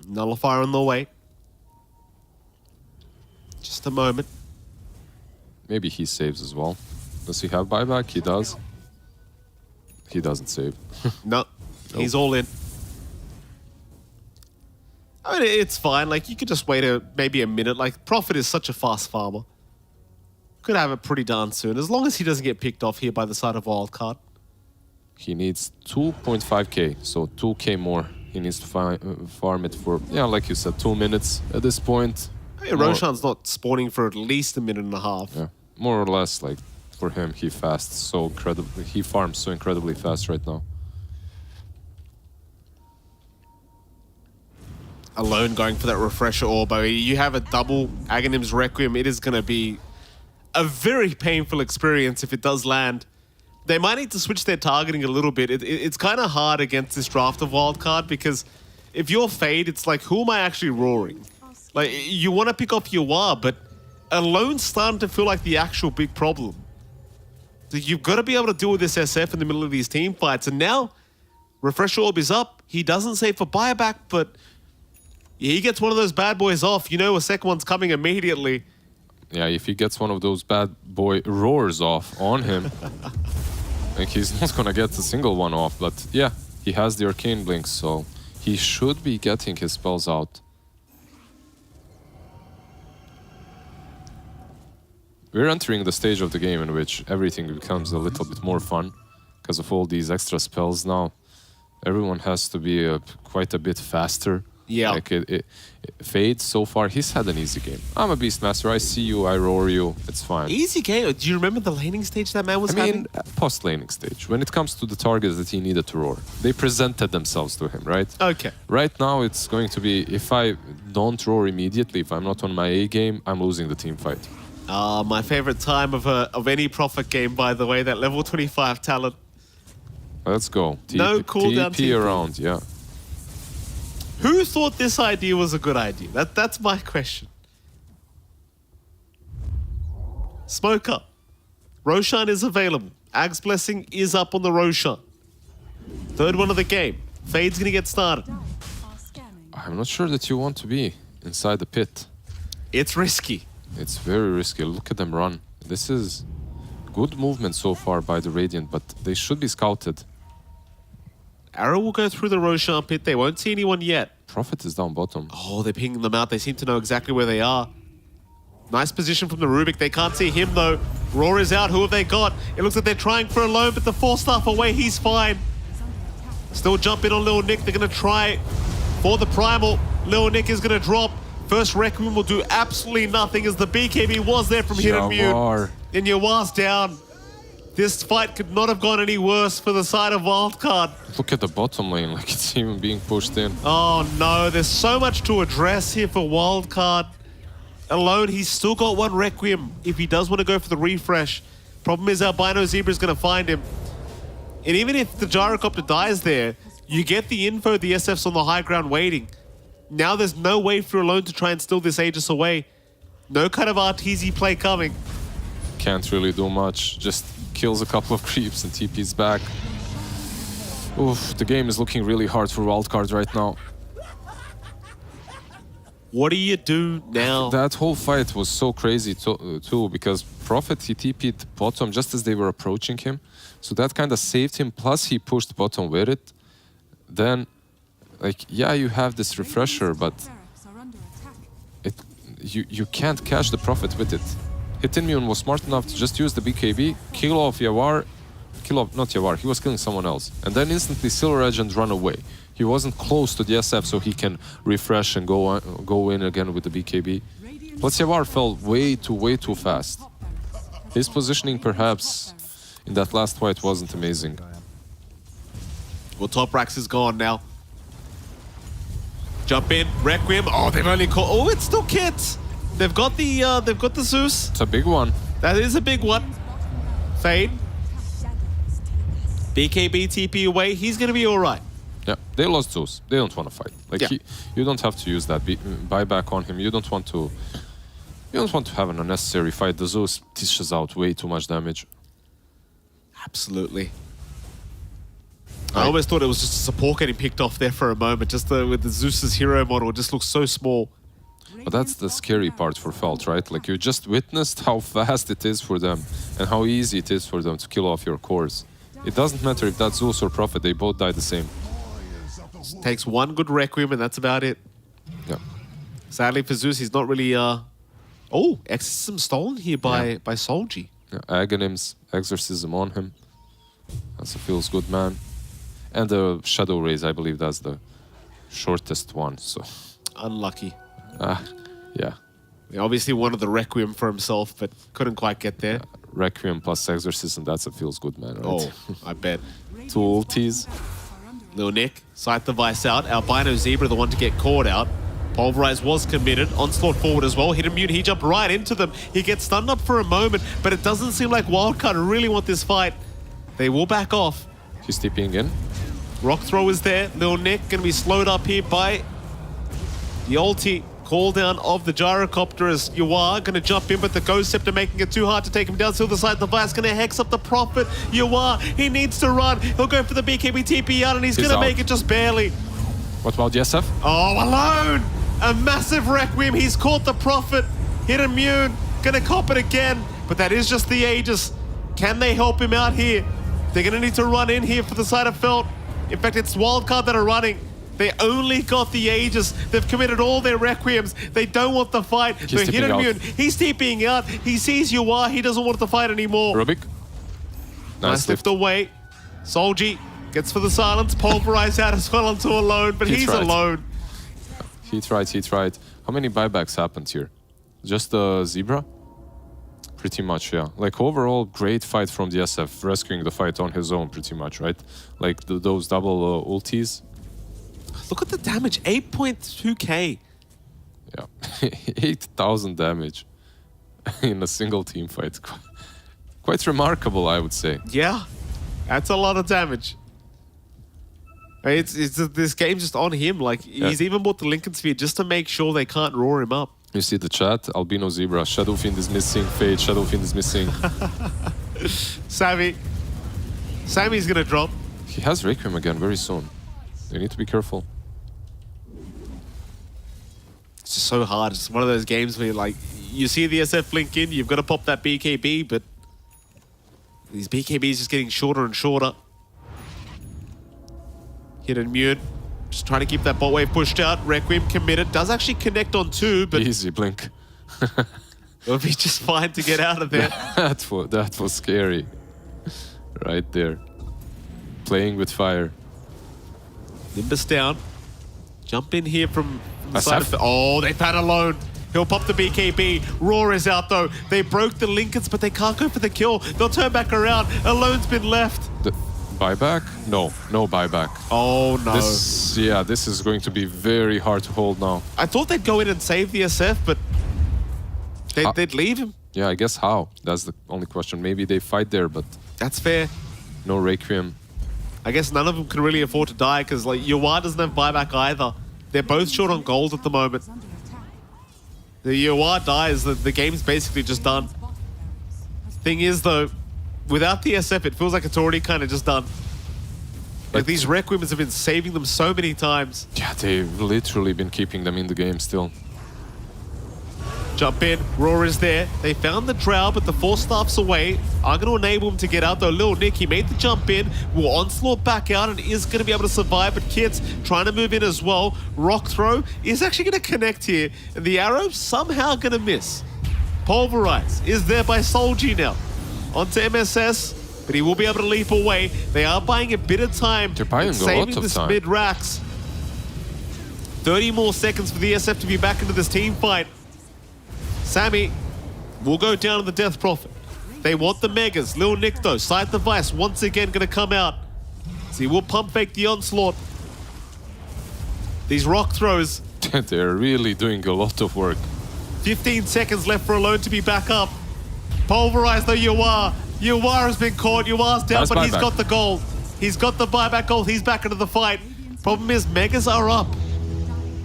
Nullifier on the way. Just a moment. Maybe he saves as well. Does he have buyback? He does. He doesn't save. No, he's all in. I mean, it's fine. Like, you could just wait maybe a minute. Like, Prophet is such a fast farmer. Could have it pretty darn soon, as long as he doesn't get picked off here by the side of Wildcard. He needs 2.5k, so 2k more. He needs to farm it for, yeah, like you said, 2 minutes at this point. I mean, Roshan's not spawning for at least a minute and a half. Yeah, more or less, like, for him, he fasts so incredibly. He farms so incredibly fast right now. Alone going for that refresher orb. You have a double Aghanim's Requiem. It is going to be a very painful experience if it does land. They might need to switch their targeting a little bit. It's kind of hard against this draft of Wildcard because if you're Fade, it's like, who am I actually roaring? Like, you want to pick off your War, but Alone's starting to feel like the actual big problem. So you've got to be able to deal with this SF in the middle of these team fights. And now, Refresh Orb is up. He doesn't save for buyback, but he gets one of those bad boys off. You know a second one's coming immediately. Yeah, if he gets one of those bad boy roars off on him, like he's not gonna get a single one off. But yeah, he has the Arcane Blinks, so he should be getting his spells out. We're entering the stage of the game in which everything becomes a little bit more fun because of all these extra spells now. Everyone has to be quite a bit faster. Yeah. Like Fade, so far, he's had an easy game. I'm a Beastmaster, I see you, I roar you, it's fine. Easy game? Do you remember the laning stage that man was having? Post-laning stage. When it comes to the targets that he needed to roar, they presented themselves to him, right? Okay. Right now, it's going to be, if I don't roar immediately, if I'm not on my A game, I'm losing the team fight. My favorite time of any Prophet game, by the way, that level 25 talent. Let's go. No cooldown TP around, yeah. Who thought this idea was a good idea? That's my question. Smoke up. Roshan is available. Ag's Blessing is up on the Roshan. Third one of the game. Fade's gonna get started. I'm not sure that you want to be inside the pit. It's risky. It's very risky. Look at them run. This is good movement so far by the Radiant, but they should be scouted. Arrow will go through the Roshan pit. They won't see anyone yet. Prophet is down bottom. Oh, they're pinging them out. They seem to know exactly where they are. Nice position from the Rubik. They can't see him, though. Roar is out. Who have they got? It looks like they're trying for a loan, but the 4-staff away. He's fine. Still jumping on Lil Nick. They're going to try for the Primal. Lil Nick is going to drop. First Requiem will do absolutely nothing as the BKB was there from Hidden Mute. And Yawar's down. This fight could not have gone any worse for the side of Wildcard. Look at the bottom lane, like it's even being pushed in. Oh no, there's so much to address here for Wildcard. Alone, he's still got one Requiem if he does want to go for the refresh. Problem is Albino Zebra is going to find him. And even if the Gyrocopter dies there, you get the info the SF's on the high ground waiting. Now there's no way for Alone to try and steal this Aegis away. No kind of RTZ play coming. Can't really do much, just kills a couple of creeps and TP's back. Oof, the game is looking really hard for Wildcard right now. What do you do now? That whole fight was so crazy too, because Prophet, he TP'd bottom just as they were approaching him. So that kind of saved him, plus he pushed bottom with it. Then, like, yeah, you have this refresher, but you can't catch the Prophet with it. Hittinmune was smart enough to just use the BKB, kill off Yawar, not Yawar, he was killing someone else, and then instantly Silver Edge and run away. He wasn't close to the SF, so he can refresh and go in again with the BKB. Plus Yawar fell way too fast. His positioning, perhaps, in that last fight wasn't amazing. Well, Top Rax is gone now. Jump in, Requiem. Oh, they've only caught. Oh, it's still Kit. They've got the Zeus. It's a big one. That is a big one. Fade. BKB TP away. He's gonna be all right. Yeah, they lost Zeus. They don't want to fight. Like you don't have to use that buyback on him. You don't want to have an unnecessary fight. The Zeus dishes out way too much damage. Absolutely. I almost thought it was just a support getting picked off there for a moment. Just with the Zeus's hero model, it just looks so small. But that's the scary part for Felt, right? Like you just witnessed how fast it is for them and how easy it is for them to kill off your cores. It doesn't matter if that's Zeus or Prophet, they both die the same. Takes one good Requiem and that's about it. Yeah. Sadly for Zeus, he's not really... Oh, Exorcism stolen here by Solji. Yeah, Aghanims, Exorcism on him. That's a feels good, man. And the Shadow Rays, I believe that's the shortest one, so... Unlucky. Yeah. He obviously wanted the Requiem for himself, but couldn't quite get there. Requiem plus Exorcism, that's a feels good, man, right? Oh, I bet. Two ultis. Lil Nick, Scythe device out. Albino Zebra, the one to get caught out. Pulverize was committed. Onslaught forward as well. Hidden Mute, he jumped right into them. He gets stunned up for a moment, but it doesn't seem like Wildcard really want this fight. They will back off. He's TPing in. Rock throw is there. Lil Nick gonna be slowed up here by the ulti. Call down of the Gyrocopter as you are gonna jump in, but the Ghost Scepter making it too hard to take him down. Silver side device gonna hex up the Prophet. You are. He needs to run. He'll go for the BKB TP out, and he's gonna make it just barely. What about Yesef? Oh, Alone! A massive Requiem. He's caught the Prophet. Hidden Mune. Gonna cop it again, but that is just the Aegis. Can they help him out here? They're gonna need to run in here for the side of Felt. In fact, it's Wildcard that are running. They only got the Aegis. They've committed all their Requiems. They don't want the fight. So Hidden Mune, he's TPing out. He sees you are. He doesn't want the fight anymore. Rubik. Nice lift away. Solji gets for the silence. Pulverize out as well onto Alone, but he's alone. He tried. How many buybacks happened here? Just the Zebra? Pretty much, yeah. Like overall, great fight from the SF, rescuing the fight on his own pretty much, right? Like those double ultis. Look at the damage, 8.2k. Yeah, 8,000 damage in a single team fight. Quite remarkable, I would say. Yeah, that's a lot of damage. It's this game's just on him. Like he's even bought the Lincoln Sphere just to make sure they can't roar him up. You see the chat, Albino Zebra, Shadow Fiend is missing, Fade, Shadow Fiend is missing. Sammy's gonna drop. He has Requiem again very soon. They need to be careful. It's just so hard. It's one of those games where like you see the SF blink in, you've got to pop that BKB, but these BKBs just getting shorter and shorter. Hidden Mute, just trying to keep that bot wave pushed out. Requiem committed, does actually connect on 2, but Easy blink. it'll be just fine to get out of there. that was scary. Right there. Playing with fire. Nimbus down. Jump in here from the side SF. of oh, they've had Alone. He'll pop the BKB. Roar is out though. They broke the Lincolns, but they can't go for the kill. They'll turn back around. Alone's been left. The buyback? No buyback. Oh no. This is going to be very hard to hold now. I thought they'd go in and save the SF, but they'd leave him. Yeah, I guess how? That's the only question. Maybe they fight there, but That's fair. no Requiem. I guess none of them can really afford to die because like Yuwa doesn't have buyback either. They're both short on gold at the moment. The Yuwa dies, the game's basically just done. Thing is though, without the SF, it feels like it's already kind of just done. Like these Requiems have been saving them so many times. Yeah, they've literally been keeping them in the game still. Jump in, Roar is there. They found the Drow, but the 4 staffs away are going to enable him to get out though. Lil Nick, he made the jump in, will Onslaught back out and is going to be able to survive, but Kids trying to move in as well. Rock Throw is actually going to connect here, and the arrow somehow going to miss. Pulverize is there by Solji now. Onto MSS, but he will be able to leap away. They are buying a bit of time. They're buying a saving lot of this time. mid-racks. 30 more seconds for the SF to be back into this team fight. Sammy will go down to the Death Prophet. They want the Megas. Lil Nick though, Scythe the Vice once again going to come out. So he will pump fake the Onslaught. These rock throws. They're really doing a lot of work. 15 seconds left for Alone to be back up. Pulverize though Yuwa. Yuwa has been caught. Yuwa's down, That's but he's buyback. got the gold. He's got the buyback gold. He's back into the fight. Problem is, Megas are up.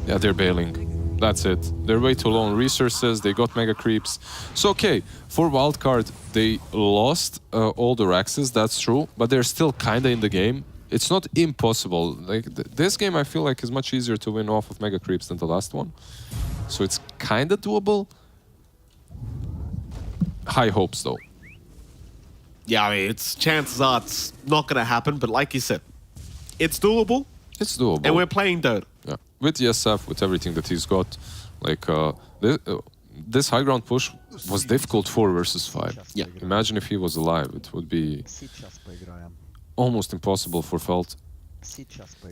Yeah, they're bailing. That's it. They're way too low on resources. They got mega creeps. So, okay, for wildcard, they lost all the Raxes, that's true, but they're still kind of in the game. It's not impossible. Like this game, I feel like is much easier to win off of mega creeps than the last one. So it's kind of doable. High hopes, though. Yeah, I mean, chances are it's not going to happen, but like you said, it's doable, It's doable. and we're playing Dota. Yeah. With ESF, with everything that he's got, like this high ground push was difficult 4 versus 5. Yeah. Imagine if he was alive, it would be almost impossible for Felt. It's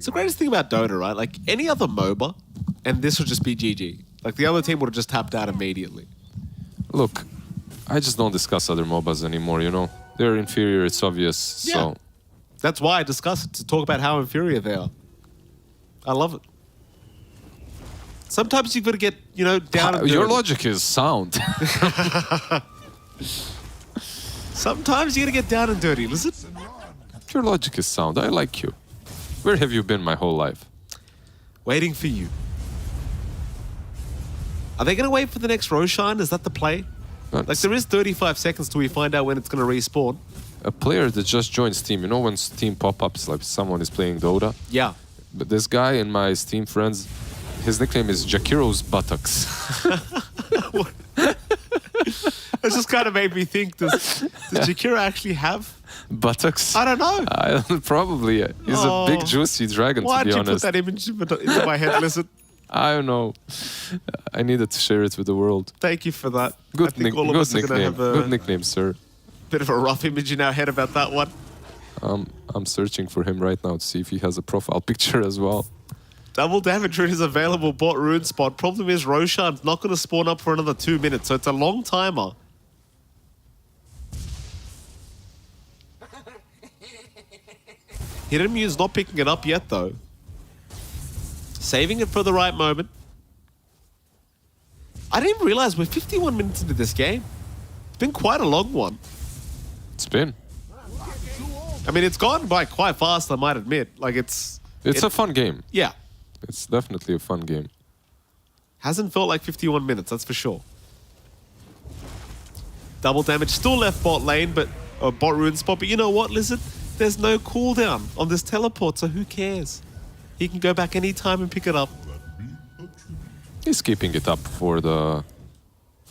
the greatest thing about Dota, right? Like any other MOBA, and this would just be GG. Like the other team would have just tapped out immediately. Look, I just don't discuss other MOBAs anymore, you know? They're inferior, it's obvious, Yeah. so... That's why I discuss it, to talk about how inferior they are. I love it. Sometimes you've got to get, you know, down and Your dirty. logic is sound. Sometimes you got to get down and dirty. Listen. Your logic is sound, I like you. Where have you been my whole life? Waiting for you. Are they going to wait for the next Roshan? Is that the play? Like there is 35 seconds till we find out when it's going to respawn. A player that just joined Steam, you know when Steam pop-ups like someone is playing Dota? Yeah. But this guy in my Steam friends, his nickname is Jakiro's Buttocks. That just kind of made me think, does Jakira actually have Buttocks? I don't know. Probably. He's a big juicy dragon, Why to be did you put honest. that image into my head? Listen, I don't know. I needed to share it with the world. thank you for that. I Good, think all of us are going to nickname. have a Good nickname, sir. bit of a rough image in our head about that one. I'm searching for him right now to see if he has a profile picture as well. Double damage rune is available bot rune spot. Problem is Roshan's not going to spawn up for another 2 minutes, so it's a long timer. Hidden Mu's not picking it up yet though. Saving it for the right moment. I didn't even realize we're 51 minutes into this game. It's been quite a long one. It's been. I mean, it's gone by quite fast, I might admit. Like It's a fun game. Yeah. It's definitely a fun game. Hasn't felt like 51 minutes, that's for sure. Double damage, still left bot lane, but bot rune spot. But you know what, Lizard? There's no cooldown on this teleport, so who cares? He can go back anytime and pick it up. He's keeping it up for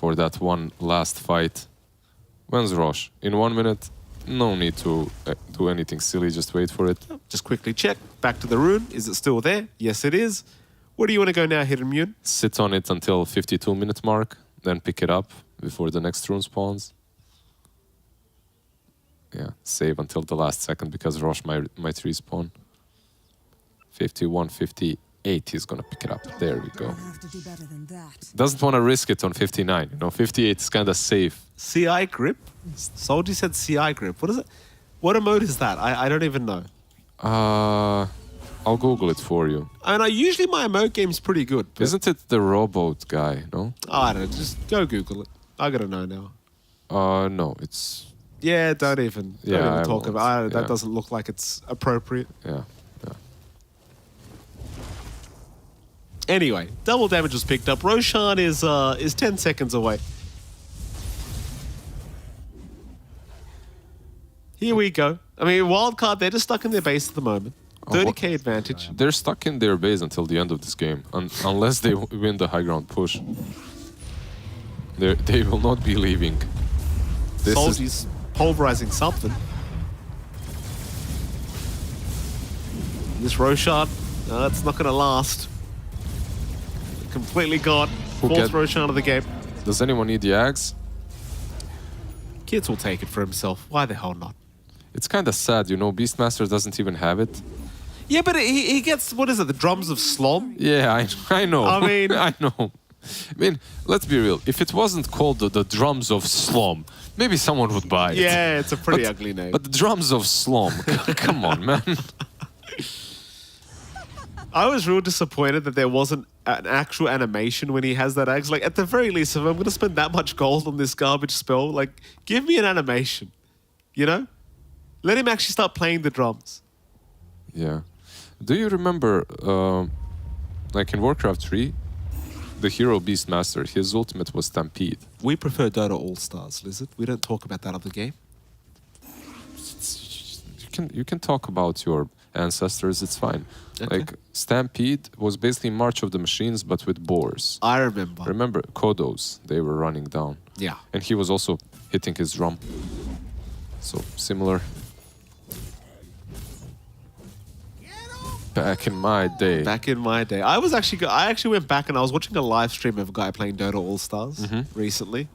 for that one last fight. When's Rosh? In 1 minute? No need to do anything silly, just wait for it. Just quickly check. Back to the rune. Is it still there? Yes, it is. Where do you want to go now, Hidden Mune? Sit on it until 52-minute mark, then pick it up before the next rune spawns. Yeah, save until the last second because Rosh might respawn. 51, 58, he's gonna pick it up. There we go. Have to do better than that. Doesn't want to risk it on 59. You know, 58 is kind of safe. CI grip? Soldier said CI grip. What is it? What emote is that? I don't even know. I'll Google it for you. I mean, usually my emote game's pretty good. But Isn't it the robot guy? No. I don't know. Just go Google it. I gotta know now. No, it's Yeah, don't even I talk won't. about it. That Yeah. doesn't look like it's appropriate. yeah. Anyway, double damage was picked up. Roshan is 10 seconds away. Here we go. I mean, wildcard, they're just stuck in their base at the moment. 30k advantage. They're stuck in their base until the end of this game, unless they win the high ground push. They will not be leaving. This Soldiers pulverizing something. This Roshan, it's not going to last. Completely gone. Fourth Roshan of the game. Does anyone need the axe? Kids will take it for himself. Why the hell not? It's kind of sad, you know. Beastmaster doesn't even have it. Yeah, but he gets, what is it, the drums of Slom? Yeah, I know. I mean- I know. I mean, let's be real. If it wasn't called the drums of Slom, maybe someone would buy it. Yeah, it's a pretty ugly name. But the drums of Slom, come on, man. I was real disappointed that there wasn't an actual animation when he has that axe. Like, at the very least, if I'm going to spend that much gold on this garbage spell, like, give me an animation. You know? Let him actually start playing the drums. Yeah. Do you remember, like in Warcraft 3, the hero Beastmaster, his ultimate was Stampede. We prefer Dota All-Stars, Lizard. We don't talk about that other game. You can talk about your ancestors, it's fine. Okay. Like, Stampede was basically March of the Machines, but with boars. I remember. Remember, Kodos, they were running down. Yeah. And he was also hitting his drum. So, similar. Back in my day. Back in my day. I actually went back and I was watching a live stream of a guy playing Dota All-Stars recently.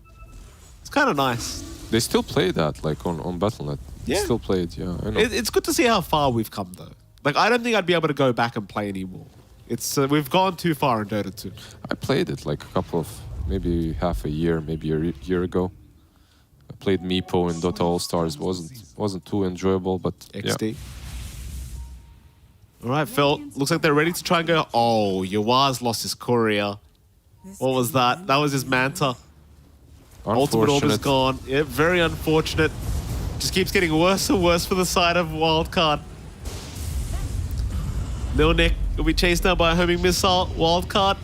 It's kind of nice. They still play that, like on Battle.net. Yeah. Still play it, yeah, I know. It's good to see how far we've come, though. Like, I don't think I'd be able to go back and play anymore. It's we've gone too far in Dota 2. I played it like a couple of, maybe half a year, maybe a year ago. I played Meepo in Dota All-Stars. Wasn't too enjoyable, but XD. yeah. All right, Phil. Looks like they're ready to try and go. Oh, Yawaz lost his courier. What was that? That was his Manta. Ultimate Orb is gone. Yeah, very unfortunate. Just keeps getting worse and worse for the side of Wildcard. Milnik will be chased down by a homing missile. Wildcard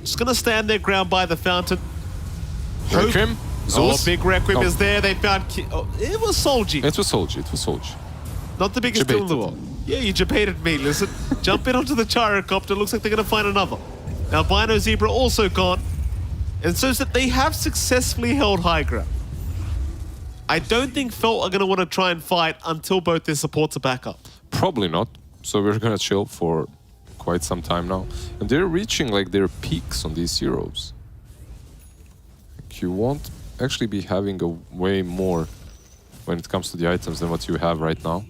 just going to stand their ground by the fountain. Requiem? Oh, Zeus? big Requiem Oh. is there. They found... it was Solji. It was Solji. Not the biggest deal in the Debated. world. Yeah, you debated me. Listen, jump in onto the gyrocopter. Looks like they're going to find another. Now, Bino Zebra also gone. And so that they have successfully held high ground. I don't think Felt are going to want to try and fight until both their supports are back up. Probably not. So we're gonna chill for quite some time now. And they're reaching like their peaks on these heroes. Like, you won't actually be having a way more when it comes to the items than what you have right now.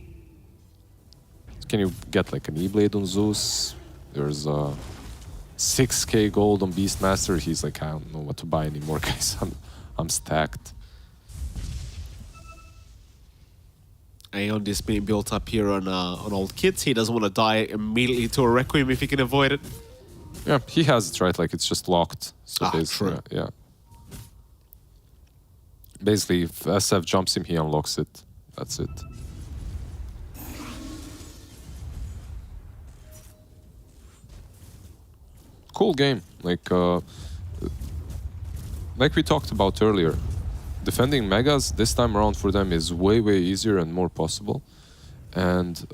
Can you get like an E-Blade on Zeus? There's 6k gold on Beastmaster. He's like, I don't know what to buy anymore, guys. I'm stacked. Aeon just being built up here on old kits. He doesn't want to die immediately to a Requiem if he can avoid it. Yeah, he has it, right? Like, it's just locked. So true. yeah. Basically, if SF jumps him, he unlocks it. That's it. Cool game. Like we talked about earlier, defending Megas this time around for them is way, way easier and more possible. And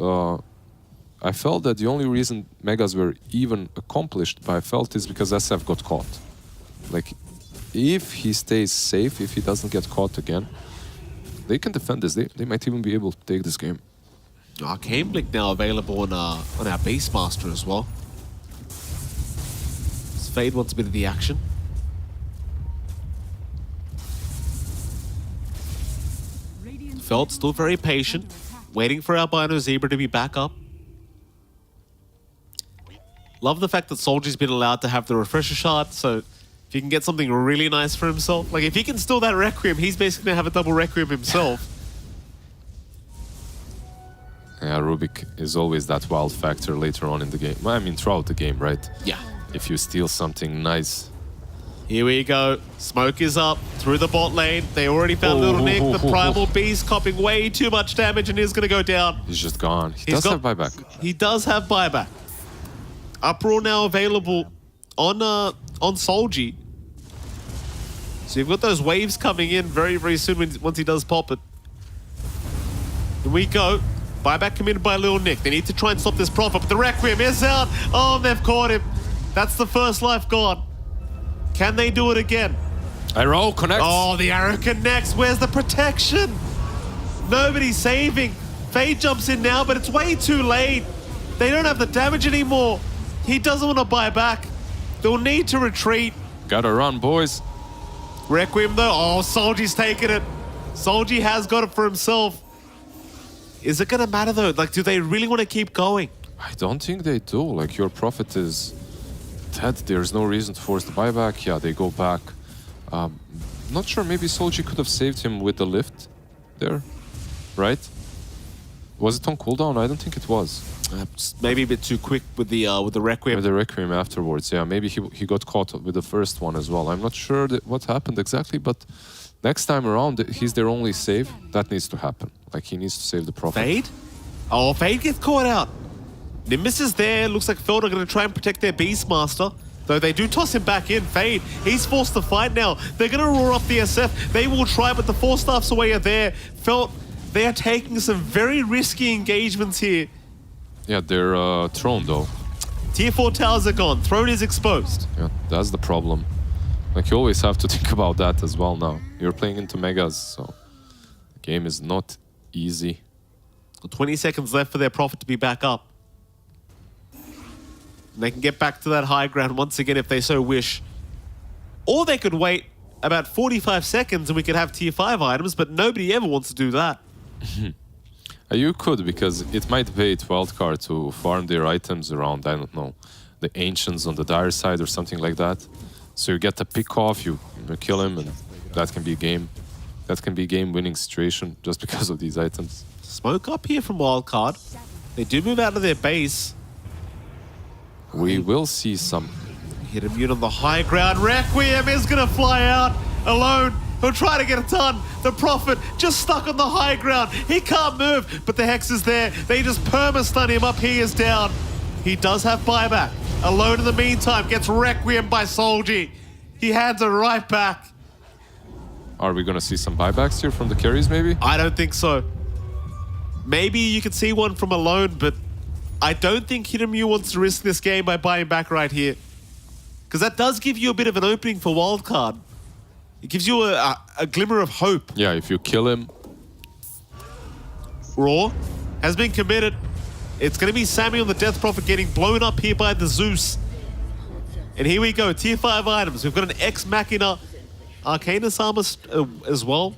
I felt that the only reason Megas were even accomplished by Felt is because SF got caught. Like, if he stays safe, if he doesn't get caught again, they can defend this. They might even be able to take this game. Arcane Blink now available on our Beastmaster as well. Fade wants a bit of the action. Felt still very patient, waiting for Albino Zebra to be back up. Love the fact that Soldier's been allowed to have the refresher shard, so if he can get something really nice for himself, like if he can steal that Requiem, he's basically gonna have a double Requiem himself. Yeah, Rubik is always that wild factor later on in the game. I mean, throughout the game, right? Yeah. If you steal something nice. Here we go. Smoke is up through the bot lane. They already found Little Nick. The Primal Beast copping way too much damage and is going to go down. He's just gone. He does have buyback. He does have buyback. Uproar now available on Solji. So you've got those waves coming in very, very soon once he does pop it. Here we go. Buyback committed by Little Nick. They need to try and stop this Prophet, but the Requiem is out. Oh, they've caught him. That's the first life gone. Can they do it again? Arrow connects. Oh, the arrow connects. Where's the protection? Nobody's saving. Fade jumps in now, but it's way too late. They don't have the damage anymore. He doesn't want to buy back. They'll need to retreat. Gotta run, boys. Requiem though. Oh, Solji's taking it. Solji has got it for himself. Is it gonna matter though? Like, do they really want to keep going? I don't think they do. Like, your Prophet is dead. There's no reason to force the buyback. Yeah, they go back. Not sure. Maybe Solji could have saved him with the lift there, right? Was it on cooldown? I don't think it was. Maybe a bit too quick with the Requiem. With the Requiem afterwards, yeah. Maybe he got caught with the first one as well. I'm not sure what happened exactly, but next time around, he's their only save. That needs to happen. Like, he needs to save the Prophet. Fade? Oh, Fade gets caught out. Nimbus is there. Looks like Feld are going to try and protect their Beastmaster. Though they do toss him back in. Fade, he's forced to fight now. They're going to roar up the SF. They will try, but the 4 staffs away are there. Felt, they are taking some very risky engagements here. Yeah, they're thrown though. Tier 4 towers are gone. Throne is exposed. Yeah, that's the problem. Like, you always have to think about that as well now. You're playing into Megas, so the game is not easy. 20 seconds left for their Prophet to be back up. They can get back to that high ground once again if they so wish. Or they could wait about 45 seconds and we could have tier 5 items, but nobody ever wants to do that. You could, because it might bait Wildcard to farm their items around, I don't know, the Ancients on the dire side or something like that. So you get a pick off, you kill him, and that can be a game. That can be a game-winning situation just because of these items. Smoke up here from Wildcard. They do move out of their base. We will see some. Hit immune on the high ground. Requiem is going to fly out alone. He'll try to get a ton. The Prophet just stuck on the high ground. He can't move, but the Hex is there. They just perma-stun him up. He is down. He does have buyback. Alone in the meantime, gets Requiem by Solji. He hands it right back. Are we going to see some buybacks here from the carries, maybe? I don't think so. Maybe you could see one from Alone, but I don't think Hidemu wants to risk this game by buying back right here. Because that does give you a bit of an opening for Wildcard. It gives you a glimmer of hope. Yeah, if you kill him. Raw has been committed. It's going to be Sammy on the Death Prophet getting blown up here by the Zeus. And here we go, tier 5 items. We've got an Ex Machina Arcanus armor as well.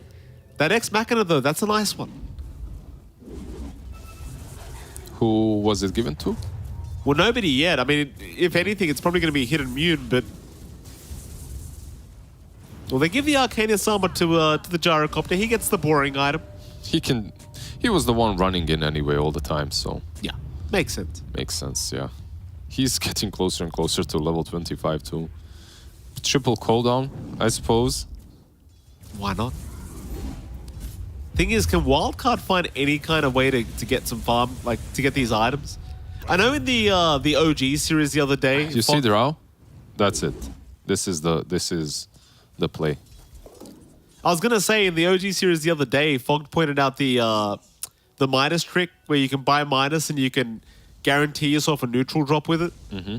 That Ex Machina though, that's a nice one. Who was it given to? Well, nobody yet. I mean, if anything, it's probably going to be Hidden Mune, but... Well, they give the Arcanus armor to the Gyrocopter. He gets the boring item. He was the one running in anyway all the time, so... Yeah, makes sense. Makes sense, yeah. He's getting closer and closer to level 25 too. Triple cooldown, I suppose. Why not? Thing is, can Wildcard find any kind of way to get some farm, like to get these items? I know in the OG series the other day. You see Drow? That's it. This is the play. I was gonna say in the OG series the other day, Fog pointed out the Midas trick where you can buy Midas and you can guarantee yourself a neutral drop with it. Mm-hmm.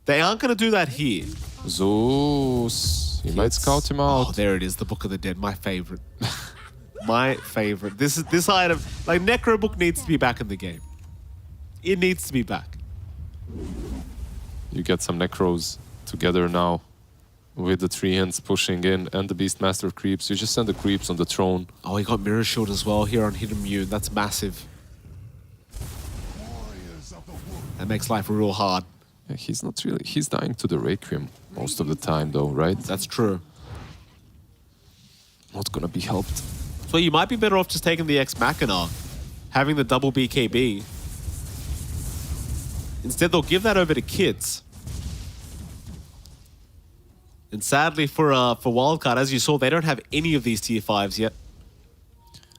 They aren't gonna do that here. Zeus. He might scout him out. Oh, there it is, the Book of the Dead, my favorite. My favorite. This item, like Necro Book needs to be back in the game. It needs to be back. You get some Necros together now with the 3 hands pushing in and the Beastmaster creeps. You just send the creeps on the throne. Oh, he got Mirror Shield as well here on Hidden Mune. That's massive. That makes life real hard. Yeah, he's not really... He's dying to the Requiem most of the time, though, right? That's true. Not gonna be helped. So you might be better off just taking the Ex Machina, having the double BKB. Instead, they'll give that over to kids. And sadly for Wildcard, as you saw, they don't have any of these tier 5s yet.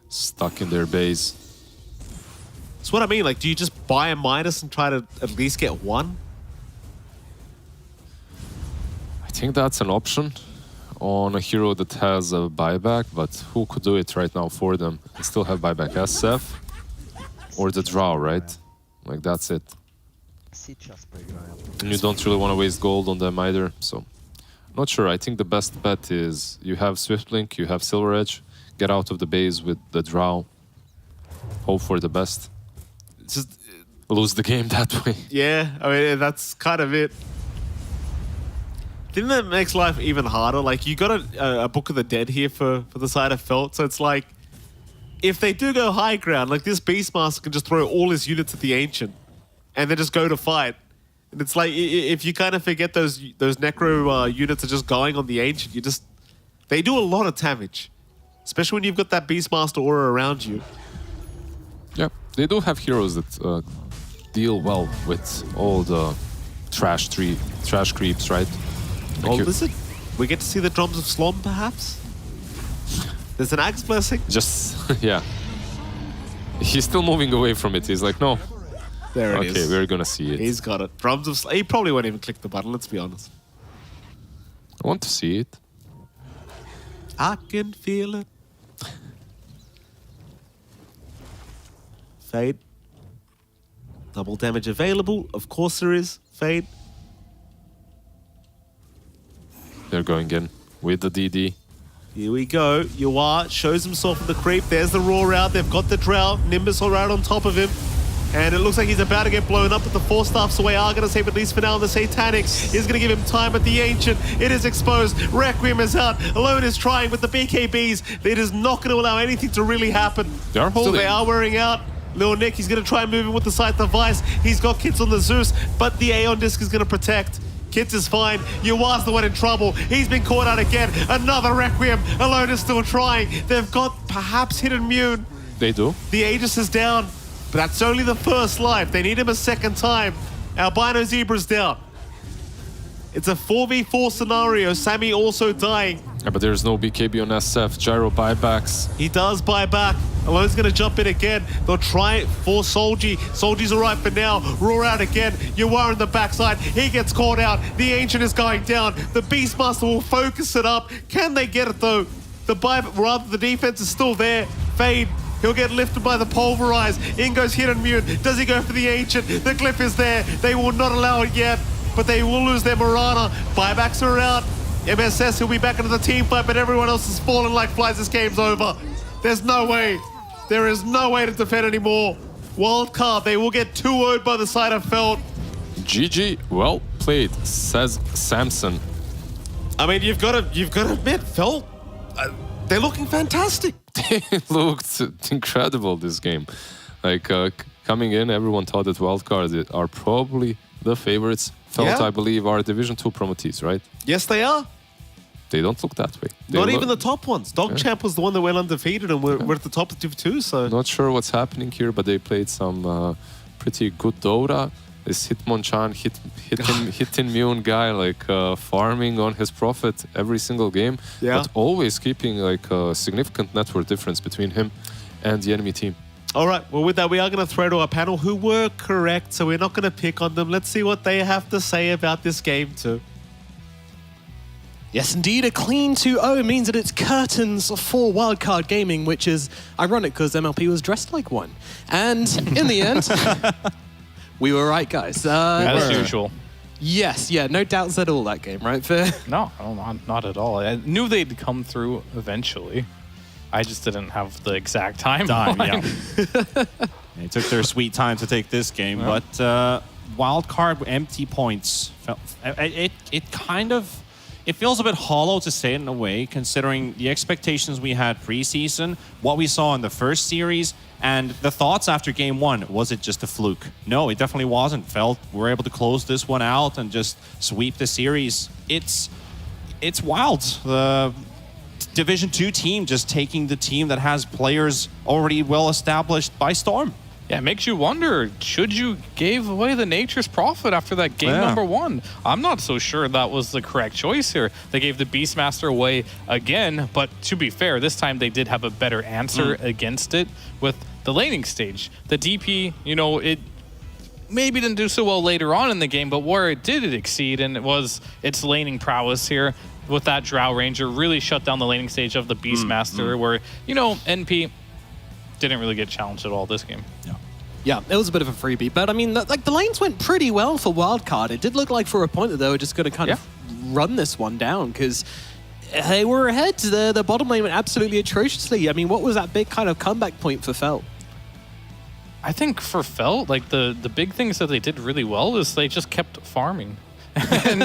Stuck in their base. That's what I mean. Like, do you just buy a Midas and try to at least get one? I think that's an option on a hero that has a buyback, but who could do it right now for them? They still have buyback SF or the draw, right? Like, that's it. And you don't really want to waste gold on them either, so... Not sure. I think the best bet is you have Swiftblink, you have Silver Edge, get out of the base with the draw, hope for the best. Just lose the game that way. Yeah, I mean, that's kind of it. Then that makes life even harder. Like, you got a Book of the Dead here for the side of Felt, so it's like, if they do go high ground, like this Beastmaster can just throw all his units at the Ancient and then just go to fight. And it's like, if you kind of forget those Necro units are just going on the Ancient, they do a lot of damage. Especially when you've got that Beastmaster aura around you. Yeah, they do have heroes that deal well with all the trash creeps, right? Like Oh, listen, we get to see the Drums of Slom, perhaps? There's an Axe Blessing. Just, yeah. He's still moving away from it. He's like, no. There it is. Okay, we're gonna see it. He's got it. Drums of Slom. He probably won't even click the button, let's be honest. I want to see it. I can feel it. Fade. Double damage available. Of course there is. Fade. They're going in with the DD. Here we go. Yuar shows himself in the creep. There's the roar out. They've got the drought. Nimbus all right on top of him. And it looks like he's about to get blown up, but the Force Staff's away. Are going to save at least for now. The Satanic is going to give him time at the Ancient. It is exposed. Requiem is out. Alone is trying with the BKBs. It is not going to allow anything to really happen. They are holding. So they are wearing out. Lil Nick, he's going to try and move in with the Scythe of Vice. He's got Kits on the Zeus, but the Aeon Disc is going to protect. Kits is fine. Yuar's the one in trouble. He's been caught out again. Another Requiem. Alone is still trying. They've got perhaps Hidden Mune. They do. The Aegis is down. But that's only the first life. They need him a second time. Albino Zebra's down. It's a 4v4 scenario. Sammy also dying. Yeah, but there's no BKB on SF. Gyro buybacks. He does buy back. Alone's going to jump in again. They'll try it for Solji. Solji's all right for now. Roar out again. Yuar on the backside. He gets caught out. The Ancient is going down. The Beastmaster will focus it up. Can they get it though? The defense is still there. Fade. He'll get lifted by the Pulverize. In goes Hidden Mune. Does he go for the Ancient? The Glyph is there. They will not allow it yet, but they will lose their Mirana. Buybacks are out. MSS will be back into the team fight, but everyone else is falling like flies. This game's over. There's no way. There is no way to defend anymore. Wildcard, they will get 2-0'd by the side of Felt. GG, well played, says Samson. I mean, you've got to admit, Felt, they're looking fantastic. They looked incredible this game. Like coming in, everyone thought that Wildcard are probably the favorites. Felt, I believe, are Division 2 promotees, right? Yes, they are. They don't look that way. Not even the top ones. Dogchamp was the one that went undefeated, and we're at the top of Div 2, so... Not sure what's happening here, but they played some pretty good Dota. This Hitmonchan, Hidden guy, like farming on his profit every single game, but always keeping like a significant network difference between him and the enemy team. All right, well, with that, we are going to throw to our panel who were correct, so we're not going to pick on them. Let's see what they have to say about this game too. Yes, indeed, a clean 2-0 means that it's curtains for Wildcard Gaming, which is ironic because MLP was dressed like one. And in the end, we were right, guys. As usual. Yes, yeah, no doubts at all that game, right, Fir? No, not at all. I knew they'd come through eventually. I just didn't have the exact time. Yeah. They took their sweet time to take this game, but wildcard empty points. It kind of... It feels a bit hollow to say it in a way, considering the expectations we had preseason, what we saw in the first series, and the thoughts after game one. Was it just a fluke? No, it definitely wasn't. Felt we're able to close this one out and just sweep the series. It's wild. The Division 2 team just taking the team that has players already well established by storm. Yeah, it makes you wonder, should you give away the Nature's Prophet after that game number one? I'm not so sure that was the correct choice here. They gave the Beastmaster away again, but to be fair, this time they did have a better answer against it with the laning stage. The DP, it maybe didn't do so well later on in the game, but where it did exceed, and it was its laning prowess here with that Drow Ranger, really shut down the laning stage of the Beastmaster, where, NP didn't really get challenged at all this game. Yeah, it was a bit of a freebie, but I mean, the lanes went pretty well for wildcard. It did look like for a point that they were just going to kind of run this one down because they were ahead. The bottom lane went absolutely atrociously. I mean, what was that big kind of comeback point for Felt? I think for Felt, like the big things that they did really well is they just kept farming. And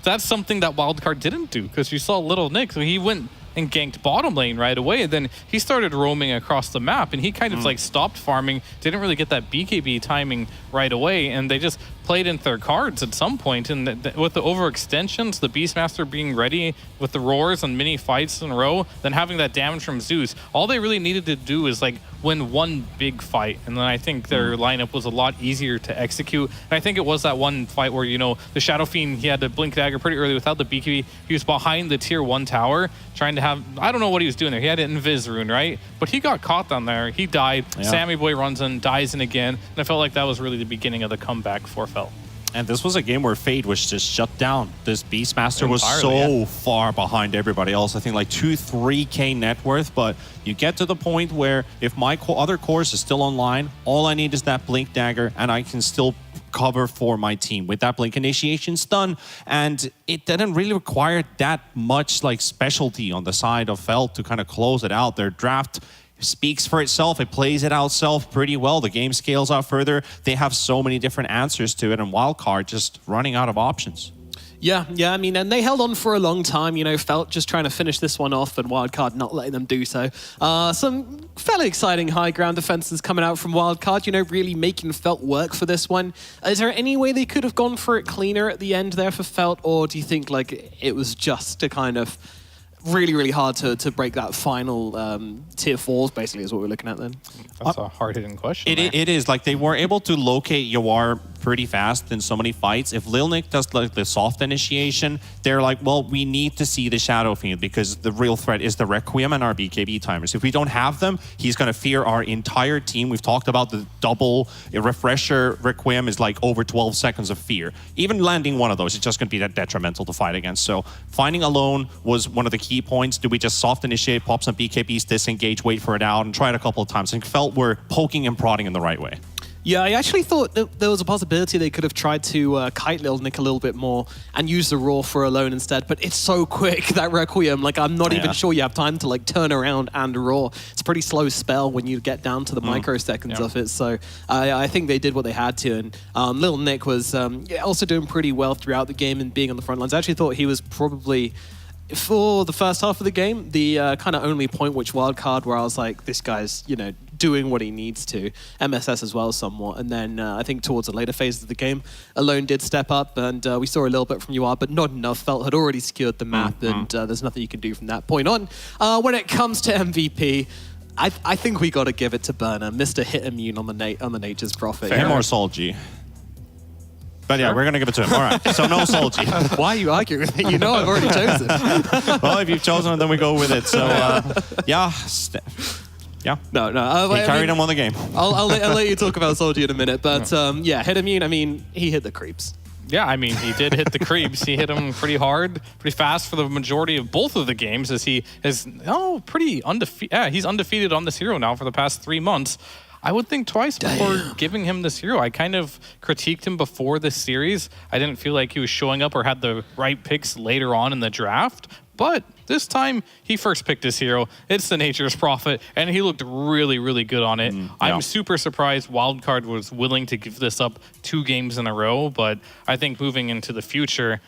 that's something that wildcard didn't do, because you saw Little Nick, so he went and ganked bottom lane right away, and then he started roaming across the map, and he kind of stopped farming, didn't really get that BKB timing right away, and they just played into their cards at some point. And with the overextensions, the Beastmaster being ready with the roars and mini fights in a row, then having that damage from Zeus, all they really needed to do is win one big fight, and then I think their lineup was a lot easier to execute. And I think it was that one fight where, the Shadow Fiend, he had to Blink Dagger pretty early without the BKB. He was behind the tier 1 tower, trying to have, I don't know what he was doing there. He had an Invis rune, right? But he got caught down there. He died. Yeah. Sammy Boy runs in, dies in again. And I felt like that was really the beginning of the comeback for Felt. And this was a game where Fade was just shut down. This Beastmaster was so far behind everybody else. I think 2-3K net worth, but you get to the point where if my other cores is still online, all I need is that Blink Dagger, and I can still cover for my team with that Blink Initiation stun. And it didn't really require that much specialty on the side of Felt to kind of close it out. Their draft speaks for itself. It plays it out self pretty well. The game scales out further. They have so many different answers to it, and Wildcard just running out of options. Yeah, I mean, and they held on for a long time, Felt just trying to finish this one off and Wildcard not letting them do so. Some fairly exciting high ground defenses coming out from Wildcard, really making Felt work for this one. Is there any way they could have gone for it cleaner at the end there for Felt, or do you think it was just to kind of really, really hard to break that final tier 4s, basically, is what we're looking at then? That's a hard-hitting question. It is. They were able to locate Yawar pretty fast in so many fights. If Lil Nick does the soft initiation, they're well, we need to see the Shadow Fiend because the real threat is the Requiem and our BKB timers. If we don't have them, he's going to fear our entire team. We've talked about the double refresher Requiem is over 12 seconds of fear. Even landing one of those is just going to be that detrimental to fight against. So finding alone was one of the key points. Do we just soft initiate, pop some BKBs, disengage, wait for it out, and try it a couple of times? And Felt we're poking and prodding in the right way. Yeah, I actually thought that there was a possibility they could have tried to kite Lil Nick a little bit more and use the Roar for alone instead, but it's so quick, that Requiem, I'm not even sure you have time to turn around and Roar. It's a pretty slow spell when you get down to the microseconds of it, so I think they did what they had to, and Lil Nick was also doing pretty well throughout the game and being on the front lines. I actually thought he was probably, for the first half of the game, the kind of only point which Wildcard where I was this guy's, doing what he needs to. MSS as well somewhat. And then I think towards the later phases of the game, Alone did step up and we saw a little bit from UR, but not enough. Felt had already secured the map and there's nothing you can do from that point on. When it comes to MVP, I think we got to give it to Burner, Mr. Hit Immune on the Nature's Prophet. Him or Solji? But yeah, we're going to give it to him. All right, so no Solji. Why are you arguing with me? I've already chosen. Well, if you've chosen it, then we go with it. So, yeah. No. He carried him on the game. I'll let you talk about Solji in a minute. But Hit Immune, he hit the creeps. Yeah, he did hit the creeps. He hit them pretty hard, pretty fast for the majority of both of the games as he is pretty undefeated. Yeah, he's undefeated on this hero now for the past 3 months. I would think twice before giving him this hero. I kind of critiqued him before this series. I didn't feel like he was showing up or had the right picks later on in the draft. But this time, he first picked his hero. It's the Nature's Prophet, and he looked really, really good on it. I'm super surprised Wildcard was willing to give this up 2 games in a row, but I think moving into the future,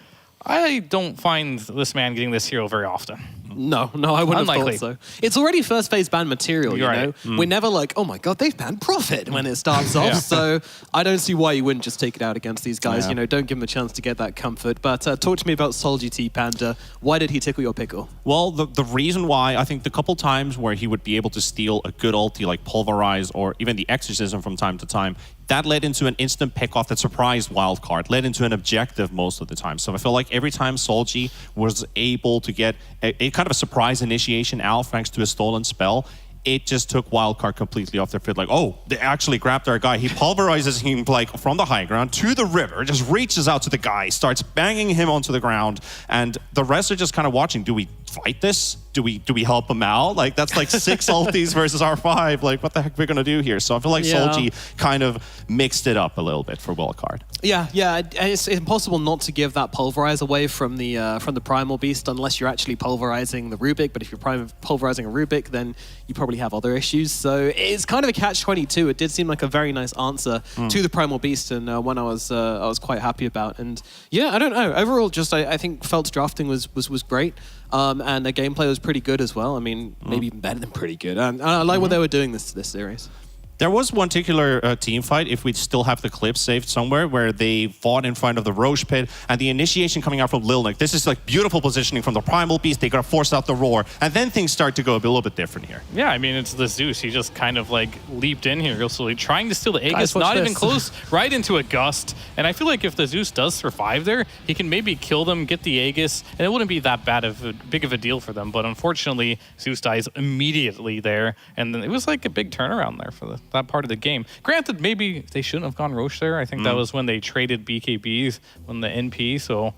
I don't find this man getting this hero very often. No, I wouldn't Unlikely. have thought so. It's already first phase ban material, you You're know? right. We're never like, oh my god, they've banned Prophet when it starts off. So I don't see why you wouldn't just take it out against these guys. You know, don't give them a chance to get that comfort. But talk to me about Sol GT Panda. Why did he tickle your pickle? Well, the reason why, I think the couple times where he would be able to steal a good ulti like Pulverize or even the Exorcism from time to time, that led into an instant pick-off that surprised Wildcard, led into an objective most of the time. So I feel like every time Solji was able to get a kind of a surprise initiation out thanks to a stolen spell, it just took Wildcard completely off their feet. Like, oh, they actually grabbed our guy. He pulverizes him like from the high ground to the river, just reaches out to the guy, starts banging him onto the ground, and the rest are just kind of watching. Do we fight this? Do we help him out? Like, that's like 6 ultis versus our 5. Like, what the heck are we gonna do here? So I feel like Solji kind of mixed it up a little bit for Wildcard. Yeah, it's impossible not to give that Pulverize away from the Primal Beast unless you're actually pulverizing the Rubik. But if you're pulverizing a Rubik, then you probably have other issues. So it's kind of a catch-22. It did seem like a very nice answer to the Primal Beast, and one I was quite happy about. And yeah, I don't know. Overall, just I think Felt's drafting was great, and the gameplay was pretty good as well. I mean, maybe even better than pretty good. I like what they were doing this series. There was one particular team fight, if we'd still have the clip saved somewhere, where they fought in front of the Roche pit, and the initiation coming out from Lilnik. This is like beautiful positioning from the Primal Beast. They gotta force out the roar, and then things start to go a little bit different here. Yeah, I mean, it's the Zeus. He just kind of like leaped in here real slowly, trying to steal the Aegis, Guys, watch not even this. close, right into a Gust. And I feel like if the Zeus does survive there, he can maybe kill them, get the Aegis, and it wouldn't be that big of a deal for them. But unfortunately, Zeus dies immediately there, and then it was like a big turnaround there for that part of the game. Granted, maybe they shouldn't have gone Roche there. I think that was when they traded BKBs on the NP, so a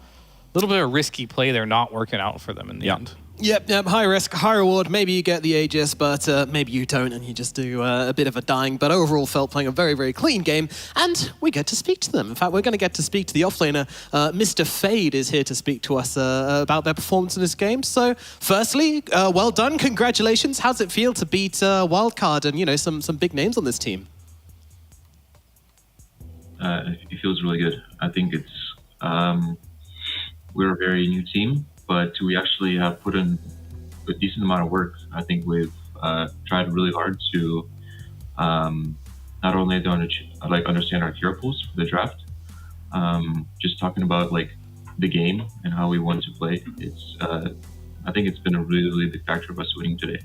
little bit of a risky play there, not working out for them in the end. Yep, high risk, high reward. Maybe you get the Aegis, but maybe you don't, and you just do a bit of a dying. But overall, Felt playing a very, very clean game, and we get to speak to them. In fact, we're going to get to speak to the offlaner. Mr. Fade is here to speak to us about their performance in this game. So, firstly, well done, congratulations. How's it feel to beat Wildcard and some big names on this team? It feels really good. I think it's we're a very new team, but we actually have put in a decent amount of work. I think we've tried really hard to not only understand our hero pools for the draft, just talking about like the game and how we want to play. It's I think it's been a really, really big factor of us winning today.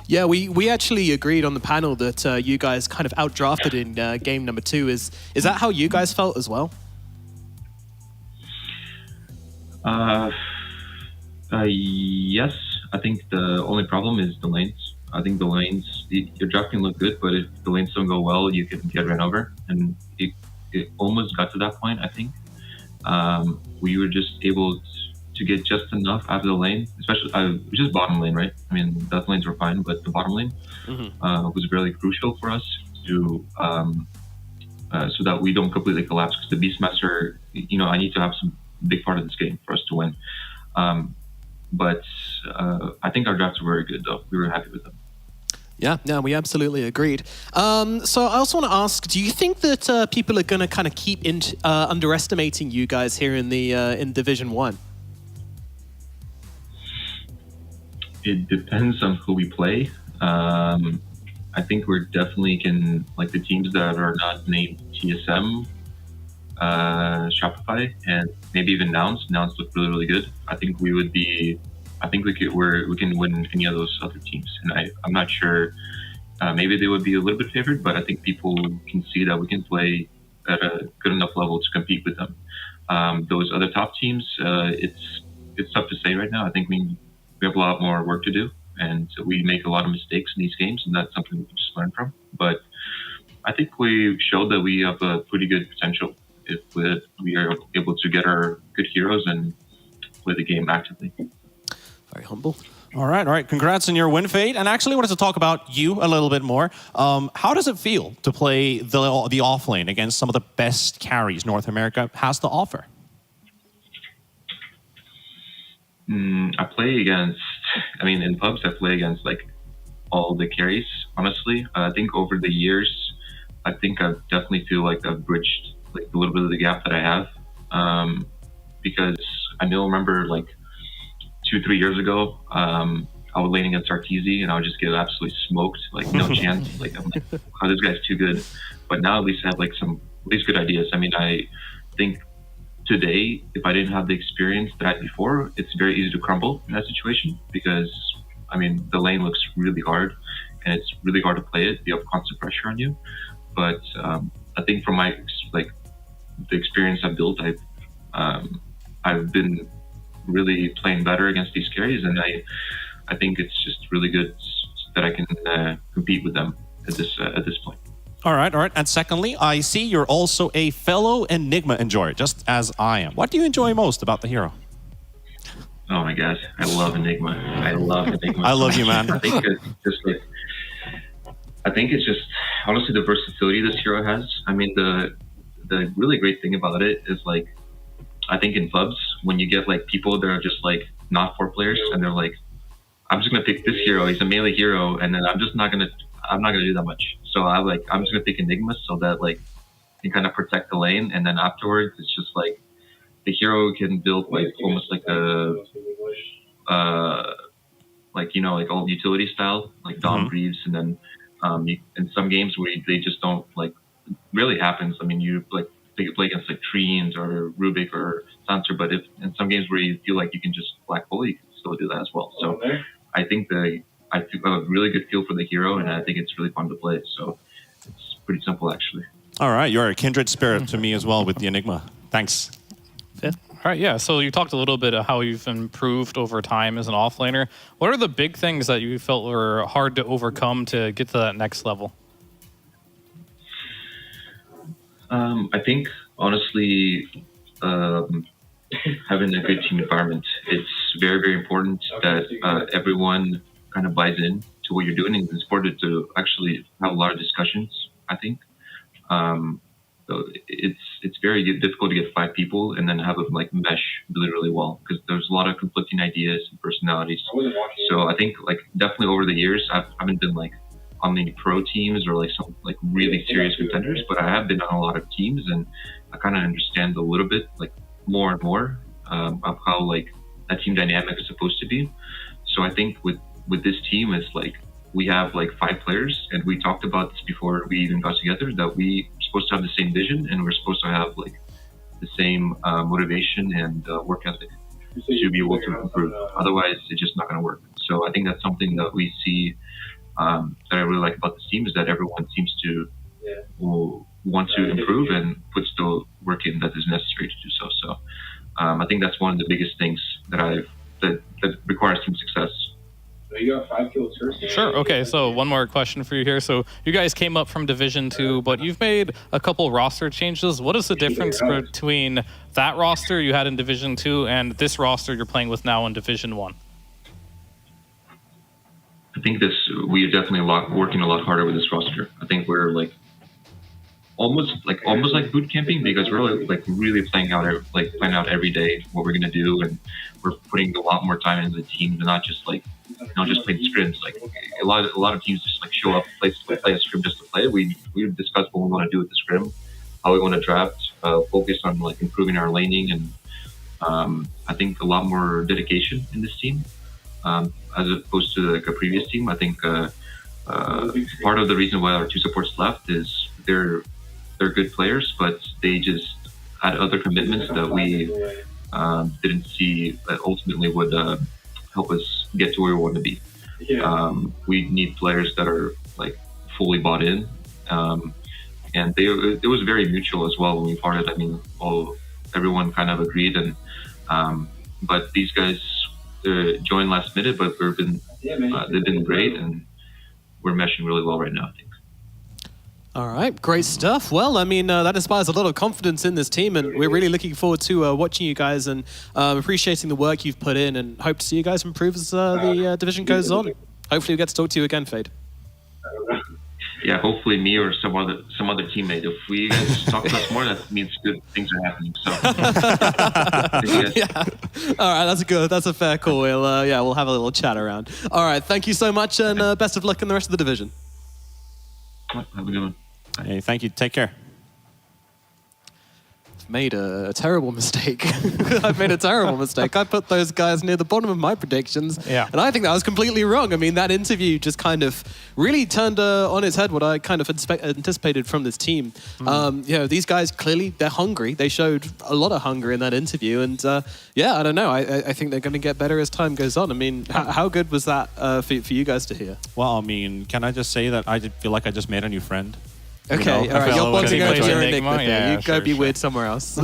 Yeah, we actually agreed on the panel that you guys kind of outdrafted in game number 2. Is that how you guys felt as well? Yes. I think the only problem is the lanes. I think the lanes, your drafting looked good, but if the lanes don't go well, you can get ran over. And it almost got to that point, I think. We were just able to get just enough out of the lane, especially just bottom lane, right? I mean, the lanes were fine, but the bottom lane was really crucial for us to so that we don't completely collapse. Because the Beastmaster, I need to have some big part of this game for us to win. But I think our drafts were very good, though. We were happy with them. Yeah, we absolutely agreed. So I also want to ask, do you think that people are going to kind of keep underestimating you guys here in the in Division 1? It depends on who we play. I think we're definitely like the teams that are not named TSM, Shopify, and maybe even Nouns. Nouns look really, really good. I think we can win any of those other teams. And I'm not sure, maybe they would be a little bit favored, but I think people can see that we can play at a good enough level to compete with them. Those other top teams, it's tough to say right now. I think we have a lot more work to do, and we make a lot of mistakes in these games, and that's something we can just learn from. But I think we showed that we have a pretty good potential if we are able to get our good heroes and play the game actively. Very humble. All right. Congrats on your win, Fate. And actually wanted to talk about you a little bit more. How does it feel to play the off lane against some of the best carries North America has to offer? I play against, in pubs, I play against like all the carries, honestly. I think over the years, I think I definitely feel like I've bridged like a little bit of the gap that I have. Because I remember like 2-3 years ago, I was laning against Arteezy and I would just get absolutely smoked, like no chance. Like I'm like, oh, this guy's too good. But now at least I have like some at least good ideas. I think today, if I didn't have the experience that I had before, it's very easy to crumble in that situation because the lane looks really hard and it's really hard to play it. You have constant pressure on you. But I think from my the experience I've built, I've been really playing better against these carries, and I think it's just really good that I can compete with them at this point. All right. And secondly, I see you're also a fellow Enigma enjoyer, just as I am. What do you enjoy most about the hero? Oh my God, I love Enigma. I love you, man. I think it's just honestly the versatility this hero has. The really great thing about it is like, I think in pubs when you get like people that are just like not 4 players and they're like, I'm just gonna pick this hero. He's a melee hero, and then I'm not gonna do that much. So I'm just gonna pick Enigma so that like you kind of protect the lane, and then afterwards it's just like the hero can build like almost like a like old utility style, like Dom Greaves, and then in some games where they just don't like really happens. You like they play against like Treens or Rubik or Sanser, but if in some games where you feel like you can just black bully, you can still do that as well. So I think I have a really good feel for the hero, and I think it's really fun to play. So it's pretty simple, actually. All right, you're a kindred spirit to me as well with the Enigma. Thanks. All right, yeah. So you talked a little bit of how you've improved over time as an offlaner. What are the big things that you felt were hard to overcome to get to that next level? I think, honestly, having a good team environment, it's very, very important that everyone kind of buys in to what you're doing, and it's important to actually have a lot of discussions, I think. So it's very difficult to get 5 people and then have them like mesh really, really well, because there's a lot of conflicting ideas and personalities. So I think like definitely over the years, I haven't been like on the pro teams or like some like really serious contenders, but I have been on a lot of teams, and I kind of understand a little bit like more and more of how like that team dynamic is supposed to be. So I think with this team, it's like we have like 5 players, and we talked about this before we even got together, that we're supposed to have the same vision, and we're supposed to have like the same motivation and work ethic to be able to improve. Otherwise, it's just not going to work. So I think that's something that we see that I really like about this team, is that everyone seems to want to improve and puts the work in that is necessary to do so. So I think that's one of the biggest things that requires team success. You got 5 kills first. Sure. Okay. So one more question for you here. So you guys came up from Division 2, but you've made a couple roster changes. What is the difference between that roster you had in Division 2 and this roster you're playing with now in Division 1? I think we are definitely working a lot harder with this roster. I think we're like almost like boot camping, because we're like really playing out every day what we're gonna do, and we're putting a lot more time into the team, and not just playing scrims. Like a lot of teams just like show up, play a scrim just to play. We discuss what we want to do with the scrim, how we want to draft, focus on like improving our laning, and I think a lot more dedication in this team as opposed to like a previous team. I think part of the reason why our 2 supports left is they're good players, but they just had other commitments that we didn't see that ultimately would help us get to where we want to be. We need players that are like fully bought in, and it was very mutual as well when we parted. I mean, everyone kind of agreed, and but these guys joined last minute, but they've been great, and we're meshing really well right now, I think. All right, great stuff. Well, I mean, that inspires a lot of confidence in this team, and we're really looking forward to watching you guys and appreciating the work you've put in, and hope to see you guys improve as the division goes on. Hopefully, we get to talk to you again, Fade. Yeah, hopefully me or some other teammate. If we guys talk to us more, that means good things are happening. So, yeah. All right, that's a fair call. We'll have a little chat around. All right, thank you so much, and best of luck in the rest of the division. have a good one. Hey, thank you. Take care. Made a terrible mistake. I've made a terrible mistake. I put those guys near the bottom of my predictions, and I think that was completely wrong. I mean, that interview just kind of really turned on its head what I kind of anticipated from this team. These guys, clearly, they're hungry. They showed a lot of hunger in that interview, and I don't know. I think they're going to get better as time goes on. I mean, how good was that for you guys to hear? Well, I mean, can I just say that I feel like I just made a new friend? Okay, all right. You're bonding over your enigma there. You go be weird somewhere else.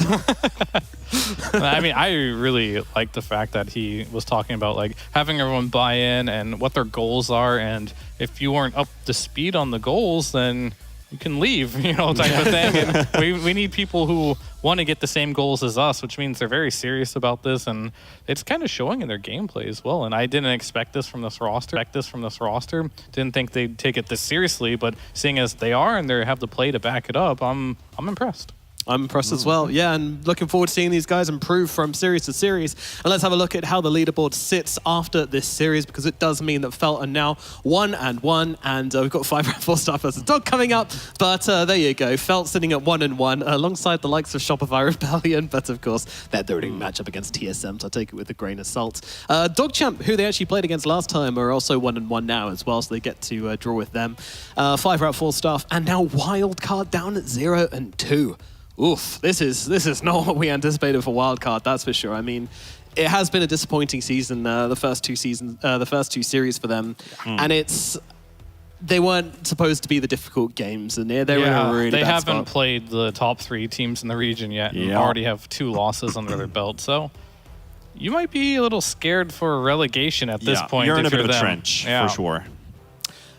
I mean, I really like the fact that he was talking about like having everyone buy in and what their goals are, and if you weren't up to speed on the goals, then you can leave, type of thing. And we need people who want to get the same goals as us, which means they're very serious about this, and it's kind of showing in their gameplay as well. And I didn't expect this from this roster. Didn't think they'd take it this seriously, but seeing as they are and they have the play to back it up, I'm impressed. I'm impressed as well. Yeah, and looking forward to seeing these guys improve from series to series. And let's have a look at how the leaderboard sits after this series, because it does mean that Felt are now 1-1, and we've got 5 round 4 star versus Dog coming up. But there you go, Felt sitting at 1-1 alongside the likes of Shopify Rebellion. But of course, they're doing matchup against TSM, so I take it with a grain of salt. Dog Champ, who they actually played against last time, are also 1-1 now as well, so they get to draw with them. 5 round 4 staff, and now Wildcard down at 0-2. Oof, this is not what we anticipated for Wildcard, that's for sure. I mean, it has been a disappointing season, the first two series for them, and they weren't supposed to be the difficult games, and they were in a really they bad haven't spot. played the top 3 teams in the region yet, and already have 2 losses under their belt. So you might be a little scared for relegation at this point. You're in a bit of a them. trench for sure.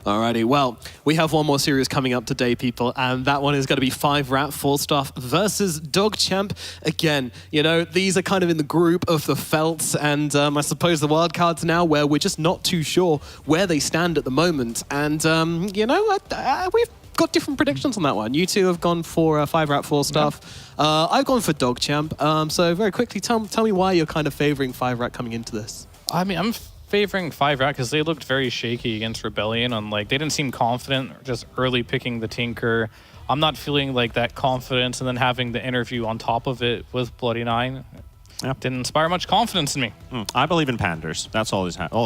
Alrighty, well, we have one more series coming up today, people, and that one is going to be 5 Rat 4 Staff versus Dog Champ. Again, these are kind of in the group of the Felts, and I suppose the wildcards now, where we're just not too sure where they stand at the moment. And, we've got different predictions on that one. You two have gone for 5 Rat 4 Staff. I've gone for Dog Champ. So very quickly, tell me why you're kind of favoring 5 Rat coming into this. I mean, I'm favoring 5 Rat because they looked very shaky against Rebellion, and they didn't seem confident just early picking the Tinker. I'm not feeling like that confidence, and then having the interview on top of it with Bloody Nine didn't inspire much confidence in me. I believe in panders. That's all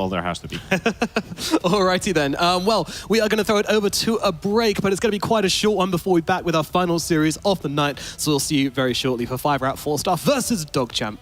there has to be. Alrighty then. Well, we are going to throw it over to a break, but it's going to be quite a short one before we're back with our final series of the night. So we'll see you very shortly for 5 Rat 4 Staff versus Dog Champ.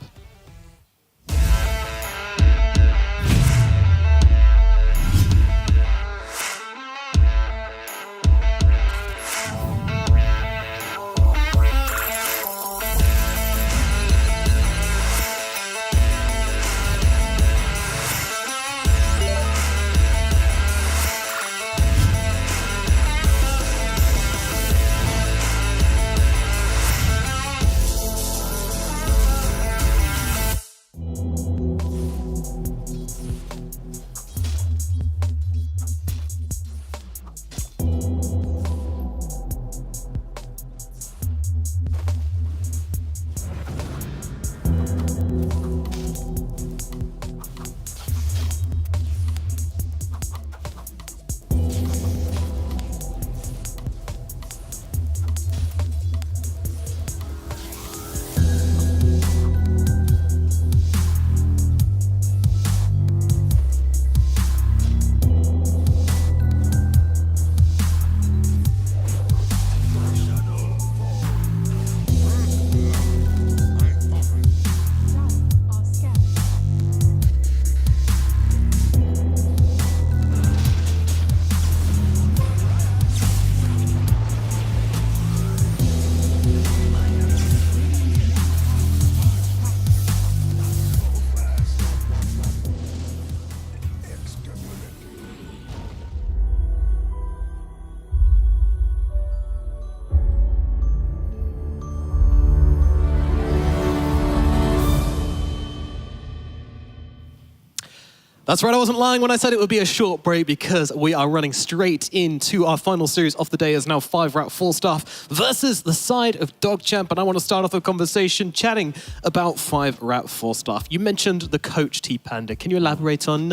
That's right, I wasn't lying when I said it would be a short break because we are running straight into our final series of the day as now 5-rat 4-staff versus the side of DogChamp. And I want to start off the conversation chatting about 5-rat 4-staff. You mentioned the coach T-Panda. Can you elaborate on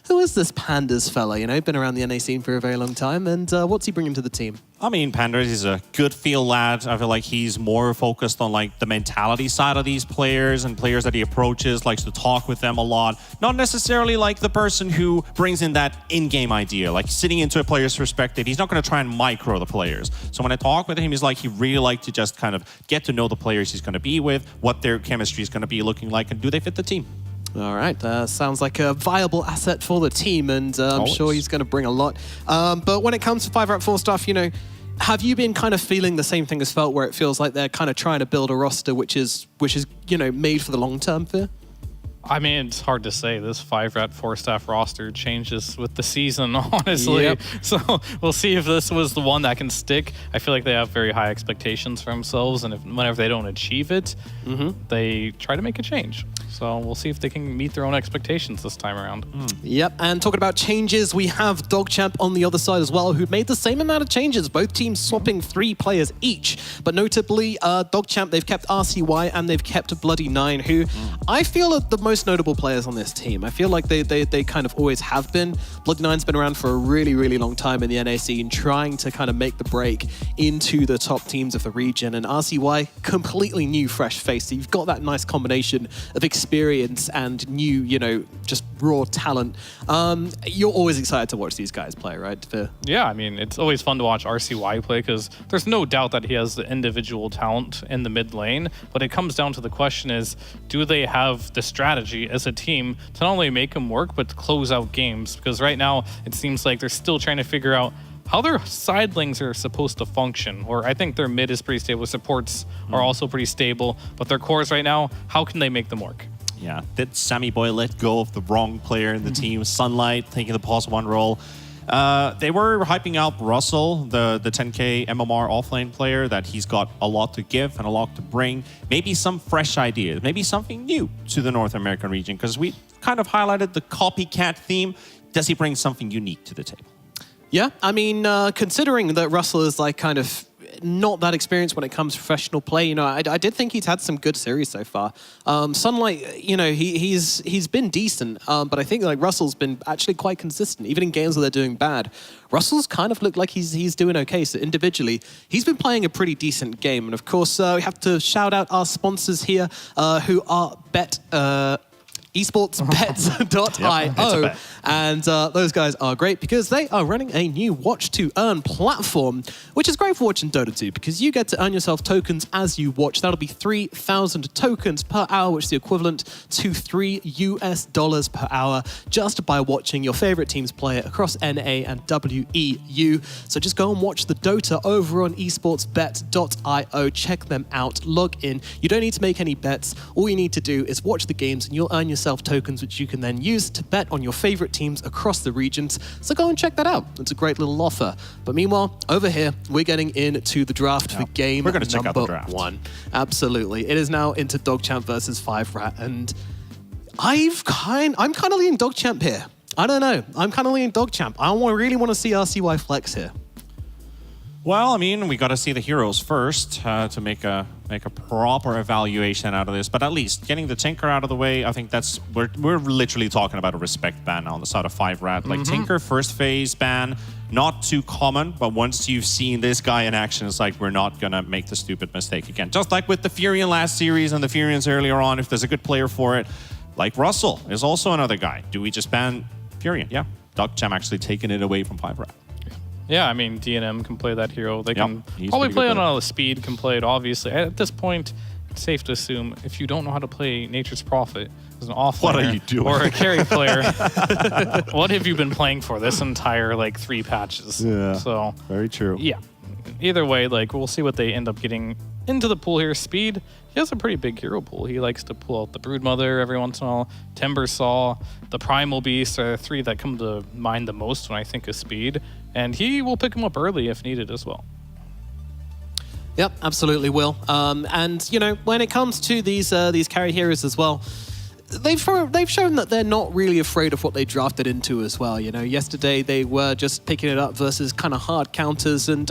who is this Pandas fella? You know, been around the NA scene for a very long time, and what's he bringing to the team? I mean, Pandas is a good field lad. I feel like he's more focused on like the mentality side of these players and players that he approaches, likes to talk with them a lot. Not necessarily like the person who brings in that in-game idea, like sitting into a player's perspective. He's not going to try and micro the players. So when I talk with him, he's like, he really like to just kind of get to know the players he's going to be with, what their chemistry is going to be looking like, and do they fit the team? All right, sounds like a viable asset for the team, and I'm sure he's going to bring a lot. But when it comes to 5-rat 4-staff, you know, have you been kind of feeling the same thing as Felt, where it feels like they're kind of trying to build a roster which is you know, made for the long term for? I mean, it's hard to say. This 5-rat 4-staff roster changes with the season, honestly. Yep. So we'll see if this was the one that can stick. I feel like they have very high expectations for themselves, and whenever they don't achieve it, they try to make a change. So we'll see if they can meet their own expectations this time around. Yep, and talking about changes, we have DogChamp on the other side as well, who made the same amount of changes, both teams swapping 3 players each. But notably, DogChamp, they've kept RCY and they've kept Bloody Nine, who I feel are the most notable players on this team. I feel like they kind of always have been. Bloody Nine's been around for a really, really long time in the NA scene, trying to kind of make the break into the top teams of the region. And RCY, completely new, fresh face. So you've got that nice combination of experience and new, you know, just raw talent. You're always excited to watch these guys play, right? Yeah, I mean, it's always fun to watch RCY play because there's no doubt that he has the individual talent in the mid lane, but it comes down to the question is, do they have the strategy as a team to not only make them work, but to close out games? Because right now, it seems like they're still trying to figure out how their side lanes are supposed to function. Or I think their mid is pretty stable, supports are also pretty stable, but their cores right now, how can they make them work? Yeah, did Sammy Boy let go of the wrong player in the team? Sunlight taking the pause 1 role. They were hyping out Russell, the 10k MMR offlane player, that he's got a lot to give and a lot to bring. Maybe some fresh ideas, maybe something new to the North American region, because we kind of highlighted the copycat theme. Does he bring something unique to the table? Yeah, I mean, considering that Russell is like kind of not that experienced when it comes to professional play, you know, I did think he's had some good series so far. Sunlight, you know, he's been decent, but I think like Russell's been actually quite consistent, even in games where they're doing bad. Russell's kind of looked like he's doing okay. So individually, he's been playing a pretty decent game, and of course, we have to shout out our sponsors here, who are esportsbets.io. Yep, and those guys are great because they are running a new watch to earn platform, which is great for watching Dota 2 because you get to earn yourself tokens as you watch. That'll be 3,000 tokens per hour, which is the equivalent to $3 per hour just by watching your favorite teams play across NA and WEU. So just go and watch the Dota over on esportsbet.io. Check them out, log in. You don't need to make any bets. All you need to do is watch the games and you'll earn yourself tokens which you can then use to bet on your favorite teams across the regions. So go and check that out. It's a great little offer. But meanwhile, over here, we're getting into the draft for game We're going to check out the draft. 1. Absolutely. It is now into DogChamp versus 5-rat, and I'm kind of leaning DogChamp here. I don't know. I'm kind of leaning DogChamp. I really want to see RCY flex here. Well, I mean, we got to see the heroes first to make a proper evaluation out of this. But at least getting the Tinker out of the way, I think that's we're literally talking about a respect ban on the side of 5-rat. Like Tinker first phase ban, not too common, but once you've seen this guy in action, it's like we're not gonna make the stupid mistake again. Just like with the Furion last series and the Furions earlier on, if there's a good player for it, like Russell is also another guy. Do we just ban Furion? Yeah, DogChamp actually taking it away from 5-rat. Yeah, I mean, DNM can play that hero. They can probably play on a speed, can play it, obviously. At this point, it's safe to assume if you don't know how to play Nature's Prophet as an offlaner or a carry player, what have you been playing for this entire, 3 patches? Yeah, so very true. Yeah. Either way, we'll see what they end up getting into the pool here. Speed, he has a pretty big hero pool. He likes to pull out the Broodmother every once in a while. Timbersaw, the Primal Beast are 3 that come to mind the most when I think of speed. And he will pick him up early if needed as well. Yep, absolutely will. And, you know, when it comes to these carry heroes as well, they've shown that they're not really afraid of what they drafted into as well. You know, yesterday they were just picking it up versus kind of hard counters and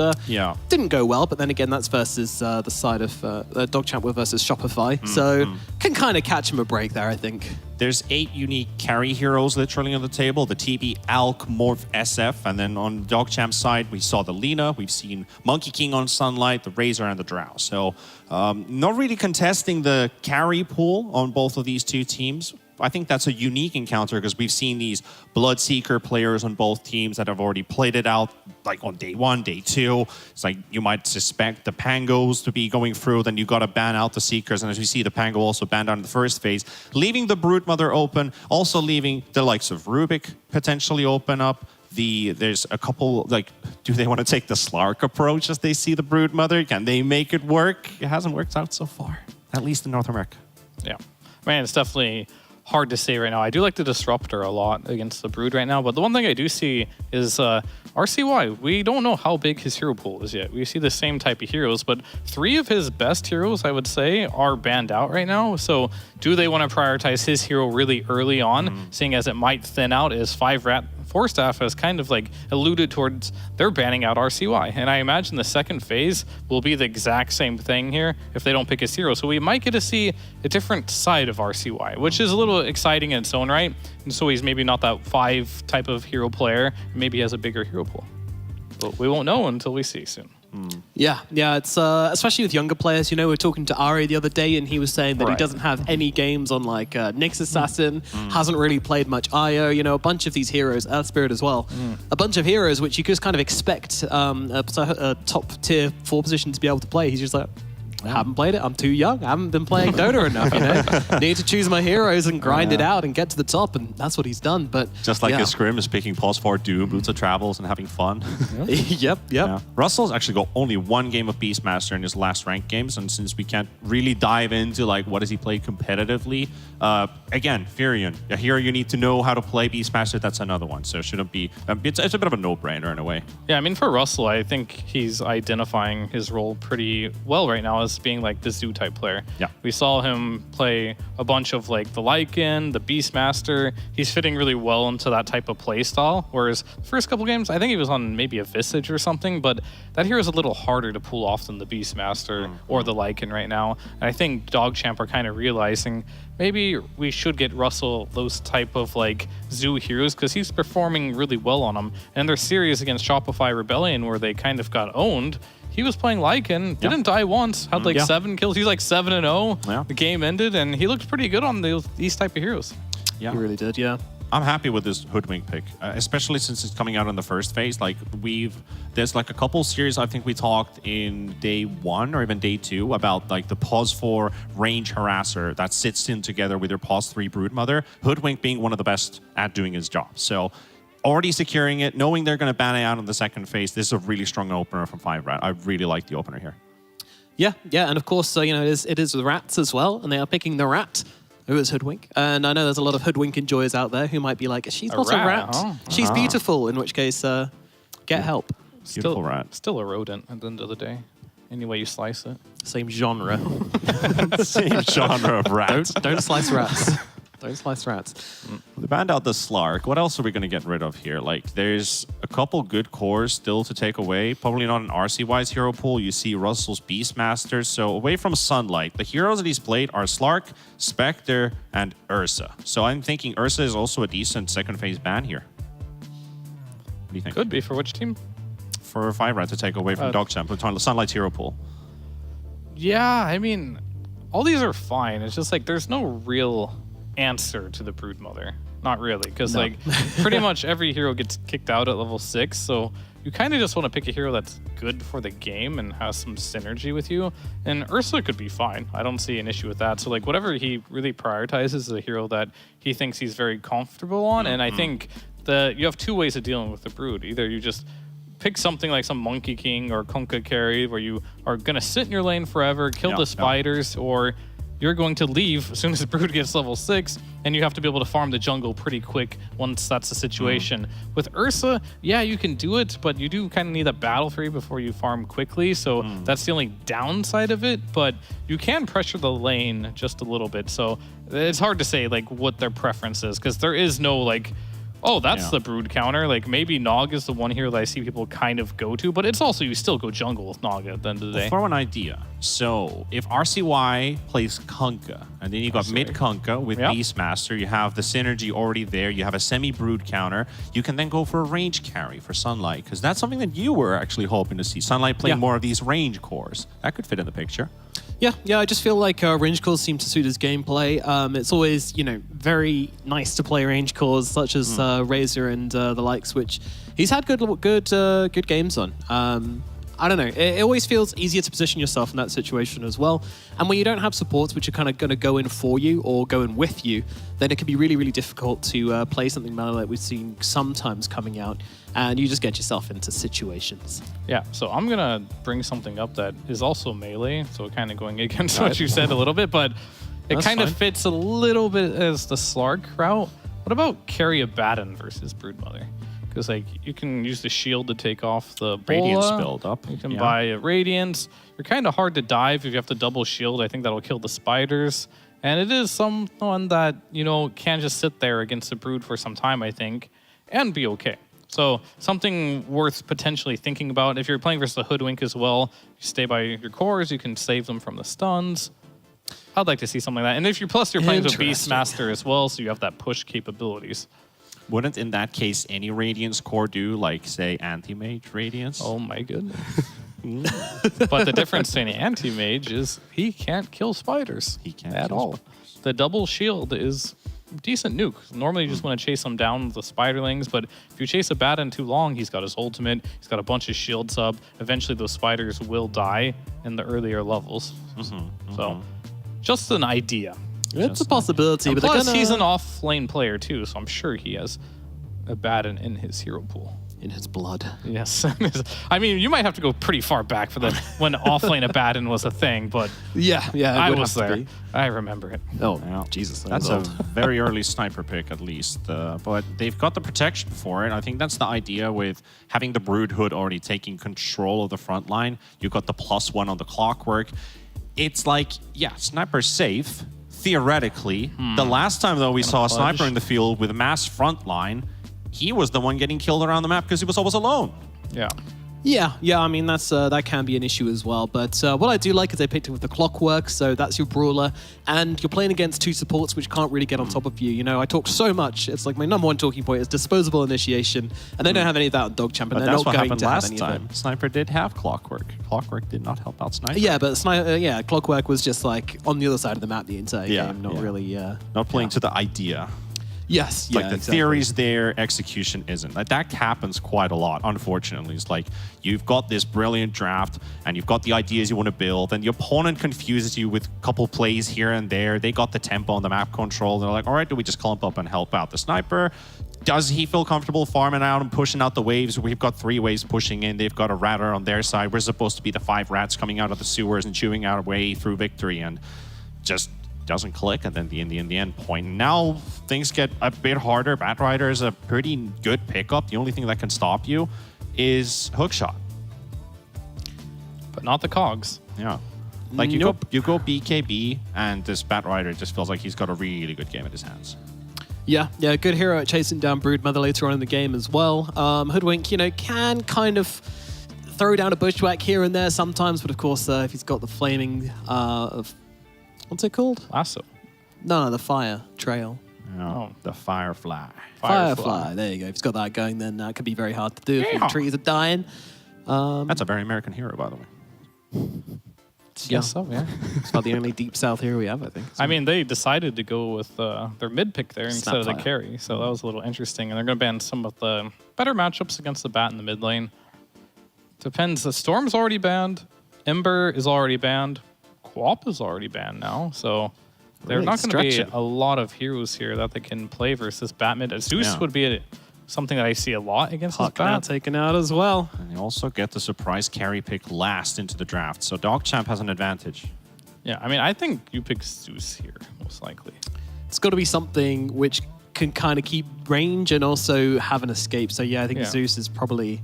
didn't go well. But then again, that's versus the side of DogChamp were versus Shopify, so can kind of catch them a break there, I think. There's 8 unique carry heroes literally on the table. The TB, Alk, Morph, SF. And then on DogChamp's side, we saw the Lina. We've seen Monkey King on Sunlight, the Razor, and the Drow. So not really contesting the carry pool on both of these two teams. I think that's a unique encounter because we've seen these Bloodseeker players on both teams that have already played it out, like on day 1, day 2. It's like you might suspect the Pangos to be going through, then you got to ban out the Seekers. And as we see, the Pango also banned out in the first phase, leaving the Broodmother open, also leaving the likes of Rubik potentially open up. There's a couple, like, do they want to take the Slark approach as they see the Broodmother? Can they make it work? It hasn't worked out so far, at least in North America. Yeah. Man, it's definitely hard to say right now. I do like the Disruptor a lot against the Brood right now, but the one thing I do see is RCY. We don't know how big his hero pool is yet. We see the same type of heroes, but 3 of his best heroes, I would say, are banned out right now. So do they want to prioritize his hero really early on, seeing as it might thin out as 5-rat Forstaff has kind of like alluded towards they're banning out RCY. And I imagine the second phase will be the exact same thing here if they don't pick his hero. So we might get to see a different side of RCY, which is a little exciting in its own right. And so he's maybe not that 5 type of hero player. Maybe he has a bigger hero pool. But we won't know until we see soon. Yeah, it's especially with younger players. You know, we were talking to Ari the other day, and he was saying that he doesn't have any games on like Nyx Assassin, hasn't really played much IO. You know, a bunch of these heroes, Spirit as well, a bunch of heroes which you just kind of expect a top tier 4 position to be able to play. He's just like, I haven't played it. I'm too young. I haven't been playing Dota enough. You know, need to choose my heroes and grind it out and get to the top, and that's what he's done. But just like his scrim is picking pause for Doom, Boots of Travels, and having fun. Yep. Yeah. Russell's actually got only 1 game of Beastmaster in his last ranked games, and since we can't really dive into like what does he play competitively, again, Furion, a hero you need to know how to play Beastmaster. That's another one, so it shouldn't be. It's a bit of a no-brainer in a way. Yeah, I mean for Russell, I think he's identifying his role pretty well right now as being like the Zoo type player. Yeah. We saw him play a bunch of like the Lycan, the Beastmaster. He's fitting really well into that type of play style. Whereas the first couple games, I think he was on maybe a Visage or something, but that hero is a little harder to pull off than the Beastmaster or the Lycan right now. And I think DogChamp are kind of realizing maybe we should get Russell those type of like Zoo heroes because he's performing really well on them. And their series against Shopify Rebellion where they kind of got owned, he was playing Lycan, didn't die once, had like 7 kills. He's like 7-0. Yeah. The game ended, and he looked pretty good on these type of heroes. Yeah, he really did. Yeah. I'm happy with this Hoodwink pick, especially since it's coming out in the first phase. Like there's like a couple series I think we talked in day 1 or even day 2 about like the pause 4 range harasser that sits in together with your pause 3 Broodmother. Hoodwink being one of the best at doing his job. So already securing it, knowing they're going to ban it out in the second phase, this is a really strong opener from 5-rat. I really like the opener here. Yeah, and of course, you know, it is the rats as well, and they are picking the rat. Who is Hoodwink? And I know there's a lot of Hoodwink enjoyers out there who might be like, she's not a rat. Oh. She's beautiful, in which case, get help. Beautiful rat. Still a rodent at the end of the day. Any way you slice it. Same genre. Same genre of rat. Don't slice rats. Don't slice rats. They banned out the Slark. What else are we going to get rid of here? Like, there's a couple good cores still to take away. Probably not an RC-wise hero pool. You see Russell's Beastmasters. So away from Sunlight, the heroes that he's played are Slark, Spectre, and Ursa. So I'm thinking Ursa is also a decent second phase ban here. What do you think? Could be. For which team? For 5-rat to take away from DogChamp, Sunlight's hero pool. Yeah, I mean, all these are fine. It's just like there's no real answer to the Broodmother. Not really, because like pretty much every hero gets kicked out at level 6, so you kind of just want to pick a hero that's good for the game and has some synergy with you. And Ursa could be fine. I don't see an issue with that. So like whatever he really prioritizes is a hero that he thinks he's very comfortable on. And I think that you have 2 ways of dealing with the Brood. Either you just pick something like some Monkey King or Kunkka carry where you are going to sit in your lane forever, kill the spiders, or you're going to leave as soon as the Brood gets level 6, and you have to be able to farm the jungle pretty quick once that's the situation. With Ursa, yeah, you can do it, but you do kind of need a battle free before you farm quickly, so that's the only downside of it, but you can pressure the lane just a little bit, so it's hard to say like what their preference is, because there is no like, oh, that's the Brood counter. Like, maybe Nog is the one here that I see people kind of go to, but it's also, you still go jungle with Nog at the end of the day. For an idea, so if RCY plays Kunkka, and then you got mid Kunkka with Beastmaster, you have the synergy already there, you have a semi-Brood counter, you can then go for a range carry for Sunlight, because that's something that you were actually hoping to see. Sunlight playing more of these range cores. That could fit in the picture. Yeah, I just feel like range cores seem to suit his gameplay. It's always, very nice to play range cores such as Razor and the likes, which he's had good games on. I don't know. It always feels easier to position yourself in that situation as well. And when you don't have supports which are kind of going to go in for you or go in with you, then it can be really, really difficult to play something like we've seen sometimes coming out, and you just get yourself into situations. Yeah, so I'm going to bring something up that is also melee, so kind of going against what you said a little bit, but it kind of fits a little bit as the Slark route. What about carry a Batten versus Broodmother? Because like you can use the shield to take off the Radiance bola. build up. You can buy a Radiance. You're kind of hard to dive if you have to double shield. I think that'll kill the spiders. And it is someone that, can just sit there against the Brood for some time, I think, and be okay. So something worth potentially thinking about. If you're playing versus the Hoodwink as well, you stay by your cores, you can save them from the stuns. I'd like to see something like that. And if you're playing with Beastmaster as well, so you have that push capabilities. Wouldn't, in that case, any Radiance core do, like, say, Anti-Mage Radiance? Oh my goodness. But the difference between Anti-Mage is he can't kill spiders. He can't at kill all. spiders. The double shield is decent nuke. Normally you just want to chase him down with the spiderlings, but if you chase a Batten too long, he's got his ultimate, he's got a bunch of shields up. Eventually those spiders will die in the earlier levels. So, just an idea. It's a possibility, And but plus, he's an off-lane player too, so I'm sure he has a Batten in his hero pool. In his blood. Yes. I mean, you might have to go pretty far back for when off-lane a Batten was a thing, but yeah, I was there. I remember it. Oh, Jesus. That's a very early sniper pick, at least. But they've got the protection for it. I think that's the idea with having the Brood Hood already taking control of the front line. You got the +1 on the clockwork. It's like, sniper's safe. Theoretically, the last time though we saw a sniper in the field with a mass front line, he was the one getting killed around the map because he was always alone. Yeah. I mean, that can be an issue as well. But what I do like is they picked it with the clockwork, so that's your brawler, and you're playing against two supports which can't really get on top of you. I talk so much. It's like my number one talking point is disposable initiation, and they don't have any of that on Dog Champ, and they're that's not what going happened to have last any time. of it. Sniper did have clockwork. Clockwork did not help out Sniper. Yeah, but clockwork was just like on the other side of the map the entire game, not really. Not playing to the idea. Yes, Like the theory's there, execution isn't. Like that happens quite a lot, unfortunately. It's like you've got this brilliant draft and you've got the ideas you want to build, and the opponent confuses you with a couple plays here and there. They got the tempo and the map control. They're like, all right, do we just clump up and help out the sniper? Does he feel comfortable farming out and pushing out the waves? We've got 3 waves pushing in. They've got a ratter on their side. We're supposed to be the 5 rats coming out of the sewers and chewing our way through victory, and just doesn't click. And then in the end point, now things get a bit harder. Batrider is a pretty good pickup. The only thing that can stop you is hookshot, but not the cogs. Yeah, like you go BKB, and this Batrider just feels like he's got a really good game at his hands. Yeah, good hero at chasing down Broodmother later on in the game as well. Hoodwink, can kind of throw down a bushwhack here and there sometimes, but of course, if he's got the flaming of what's it called? Lasso. No, the fire trail. Oh, the Firefly. Firefly. There you go. If he's got that going, then that could be very hard to do if your trees are dying. That's a very American hero, by the way. Yes, so, yeah. It's not the only Deep South hero we have, I think. I mean, they decided to go with their mid pick there instead of the carry, so that was a little interesting. And they're going to ban some of the better matchups against the Bat in the mid lane. Depends. The Storm's already banned. Ember is already banned. Quap is already banned now, so they're not going to be a lot of heroes here that they can play versus Bat mid. Zeus would be something that I see a lot against this Bat. Taken out as well. And you also get the surprise carry pick last into the draft, so Dog Champ has an advantage. Yeah, I mean, I think you pick Zeus here, most likely. It's got to be something which can kind of keep range and also have an escape. So yeah, I think Zeus is probably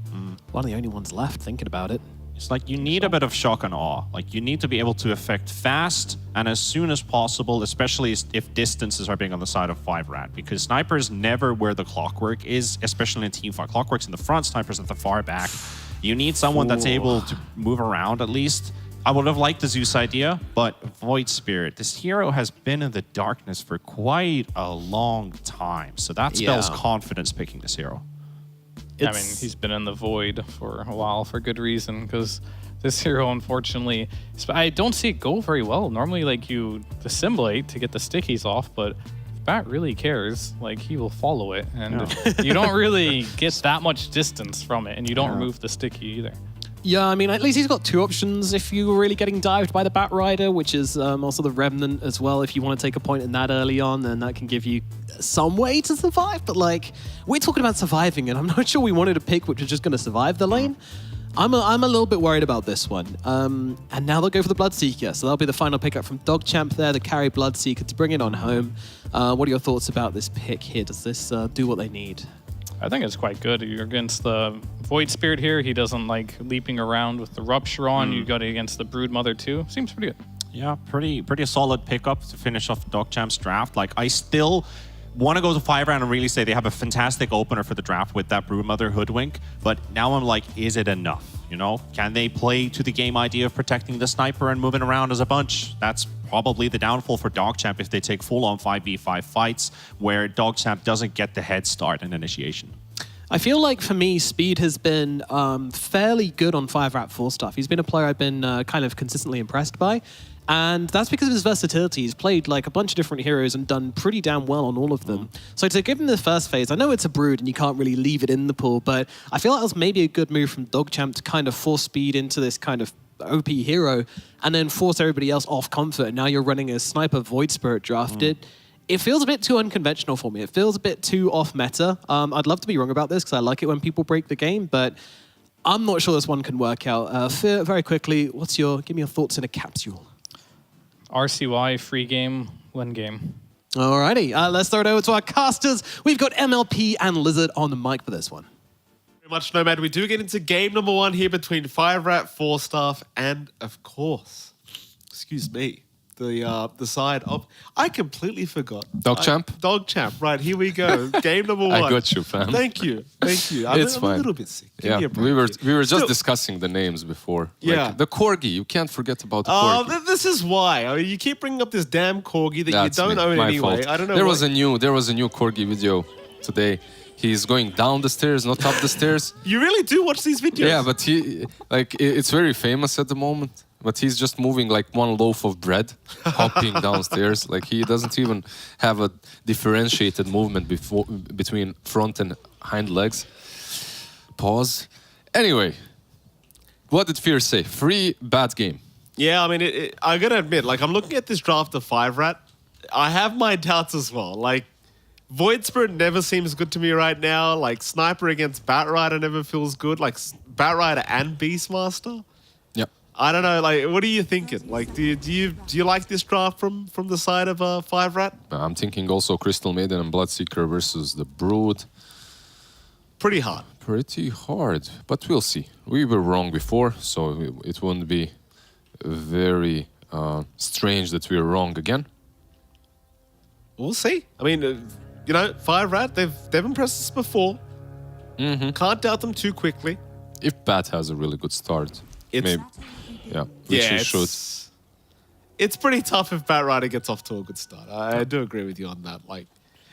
one of the only ones left thinking about it. It's like you need a bit of shock and awe. Like you need to be able to affect fast and as soon as possible, especially if distances are being on the side of 5-rat, because Sniper is never where the clockwork is, especially in teamfight. Clockwork's in the front, Sniper's at the far back. You need someone that's able to move around at least. I would have liked the Zeus idea, but Void Spirit, this hero has been in the darkness for quite a long time. So that spells confidence picking this hero. I mean, he's been in the void for a while for good reason, because this hero, unfortunately, I don't see it go very well. Normally, like, you dissimulate to get the stickies off, but if Bat really cares, like, he will follow it, and you don't really get that much distance from it, and you don't remove the sticky either. Yeah, I mean, at least he's got two options if you're really getting dived by the Bat Rider, which is also the Remnant as well. If you want to take a point in that early on, then that can give you some way to survive. But, like, we're talking about surviving, and I'm not sure we wanted a pick which was just going to survive the lane. I'm a little bit worried about this one. And now they'll go for the Bloodseeker. So that'll be the final pickup from Dogchamp there, the carry Bloodseeker to bring it on home. What are your thoughts about this pick here? Does this do what they need? I think it's quite good. You're against the Void Spirit here. He doesn't like leaping around with the Rupture on. You got it against the Broodmother too. Seems pretty good. Yeah, pretty solid pickup to finish off Dogchamp's draft. Like, I still want to go to 5-rat and really say they have a fantastic opener for the draft with that Broodmother Hoodwink, but now I'm like, is it enough? You know, can they play to the game idea of protecting the Sniper and moving around as a bunch? That's probably the downfall for Dogchamp if they take full-on 5v5 fights where Dogchamp doesn't get the head start in initiation. I feel like for me, Speed has been fairly good on 5-rat 4 stuff. He's been a player I've been kind of consistently impressed by. And that's because of his versatility. He's played like a bunch of different heroes and done pretty damn well on all of them. So to give him the first phase, I know it's a Brood and you can't really leave it in the pool, but I feel like that was maybe a good move from Dogchamp to kind of force Speed into this kind of OP hero and then force everybody else off comfort. And now you're running a Sniper Void Spirit drafted. It feels a bit too unconventional for me. It feels a bit too off meta. I'd love to be wrong about this because I like it when people break the game, but I'm not sure this one can work out. Fear, very quickly, give me your thoughts in a capsule. RCY, free game, win game. Alrighty, let's throw it over to our casters. We've got MLP and Lizard on the mic for this one. Very much, Nomad. We do get into game number 1 here between 5-rat, 4-staff, and, of course, excuse me, the side of... I completely forgot. Dogchamp? Dogchamp, right, here we go. Game number 1. I got you, fam. Thank you. I'm It's fine. a little bit sick. Give Yeah, me a break we were here. just discussing the names before. Yeah. Like, the Corgi, you can't forget about the Oh, Corgi. this is why. I mean, you keep bringing up this damn Corgi that That's you don't own my anyway. fault. I don't know. There was a new Corgi video today. He's going down the stairs, not up the stairs. You really do watch these videos? Yeah, but it's very famous at the moment. But he's just moving like one loaf of bread, hopping downstairs. Like, he doesn't even have a differentiated movement between front and hind legs. Pause. Anyway, what did Fear say? Free, bad game. Yeah, I mean, I gotta admit, like, I'm looking at this draft of 5-rat. I have my doubts as well. Like, Void Spirit never seems good to me right now. Like, Sniper against Bat Rider never feels good. Like, Bat Rider and Beastmaster. Yep. I don't know. Like, what are you thinking? Like, do you like this draft from the side of 5-rat? I'm thinking also Crystal Maiden and Bloodseeker versus the Brood. Pretty hard. Pretty hard, but we'll see. We were wrong before, so it wouldn't be very strange that we were wrong again. We'll see. I mean, you know, 5-rat, they've impressed us before. Can't doubt them too quickly. If Bat has a really good start, maybe. Yeah, which he should. It's pretty tough if Bat Rider gets off to a good start. I do agree with you on that. Like,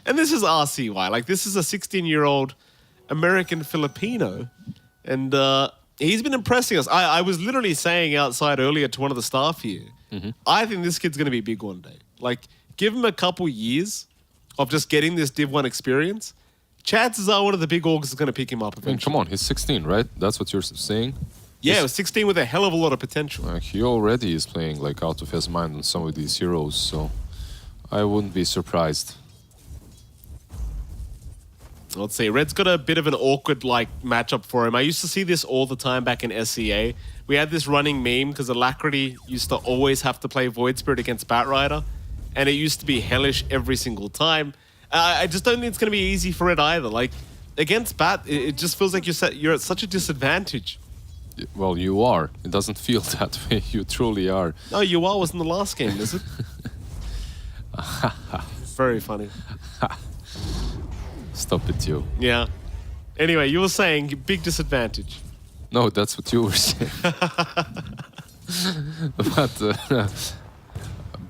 and this is RCY. Like, this is a 16-year-old American Filipino, and he's been impressing us. I was literally saying outside earlier to one of the staff here, I think this kid's going to be big one day. Like, give him a couple years of just getting this Div 1 experience. Chances are one of the big orgs is going to pick him up eventually. I mean, come on, he's 16, right? That's what you're saying? Yeah, 16 with a hell of a lot of potential. He already is playing like out of his mind on some of these heroes, so I wouldn't be surprised. Let's see. Red's got a bit of an awkward matchup for him. I used to see this all the time back in SEA. We had this running meme because Alacrity used to always have to play Void Spirit against Batrider, and it used to be hellish every single time. I just don't think it's going to be easy for Red either. Like against Bat, it just feels like you're at such a disadvantage. Well, you are. It doesn't feel that way. You truly are. No, you was in the last game, is it? Very funny. Stop it, you. Yeah. Anyway, you were saying big disadvantage. No, that's what you were saying. But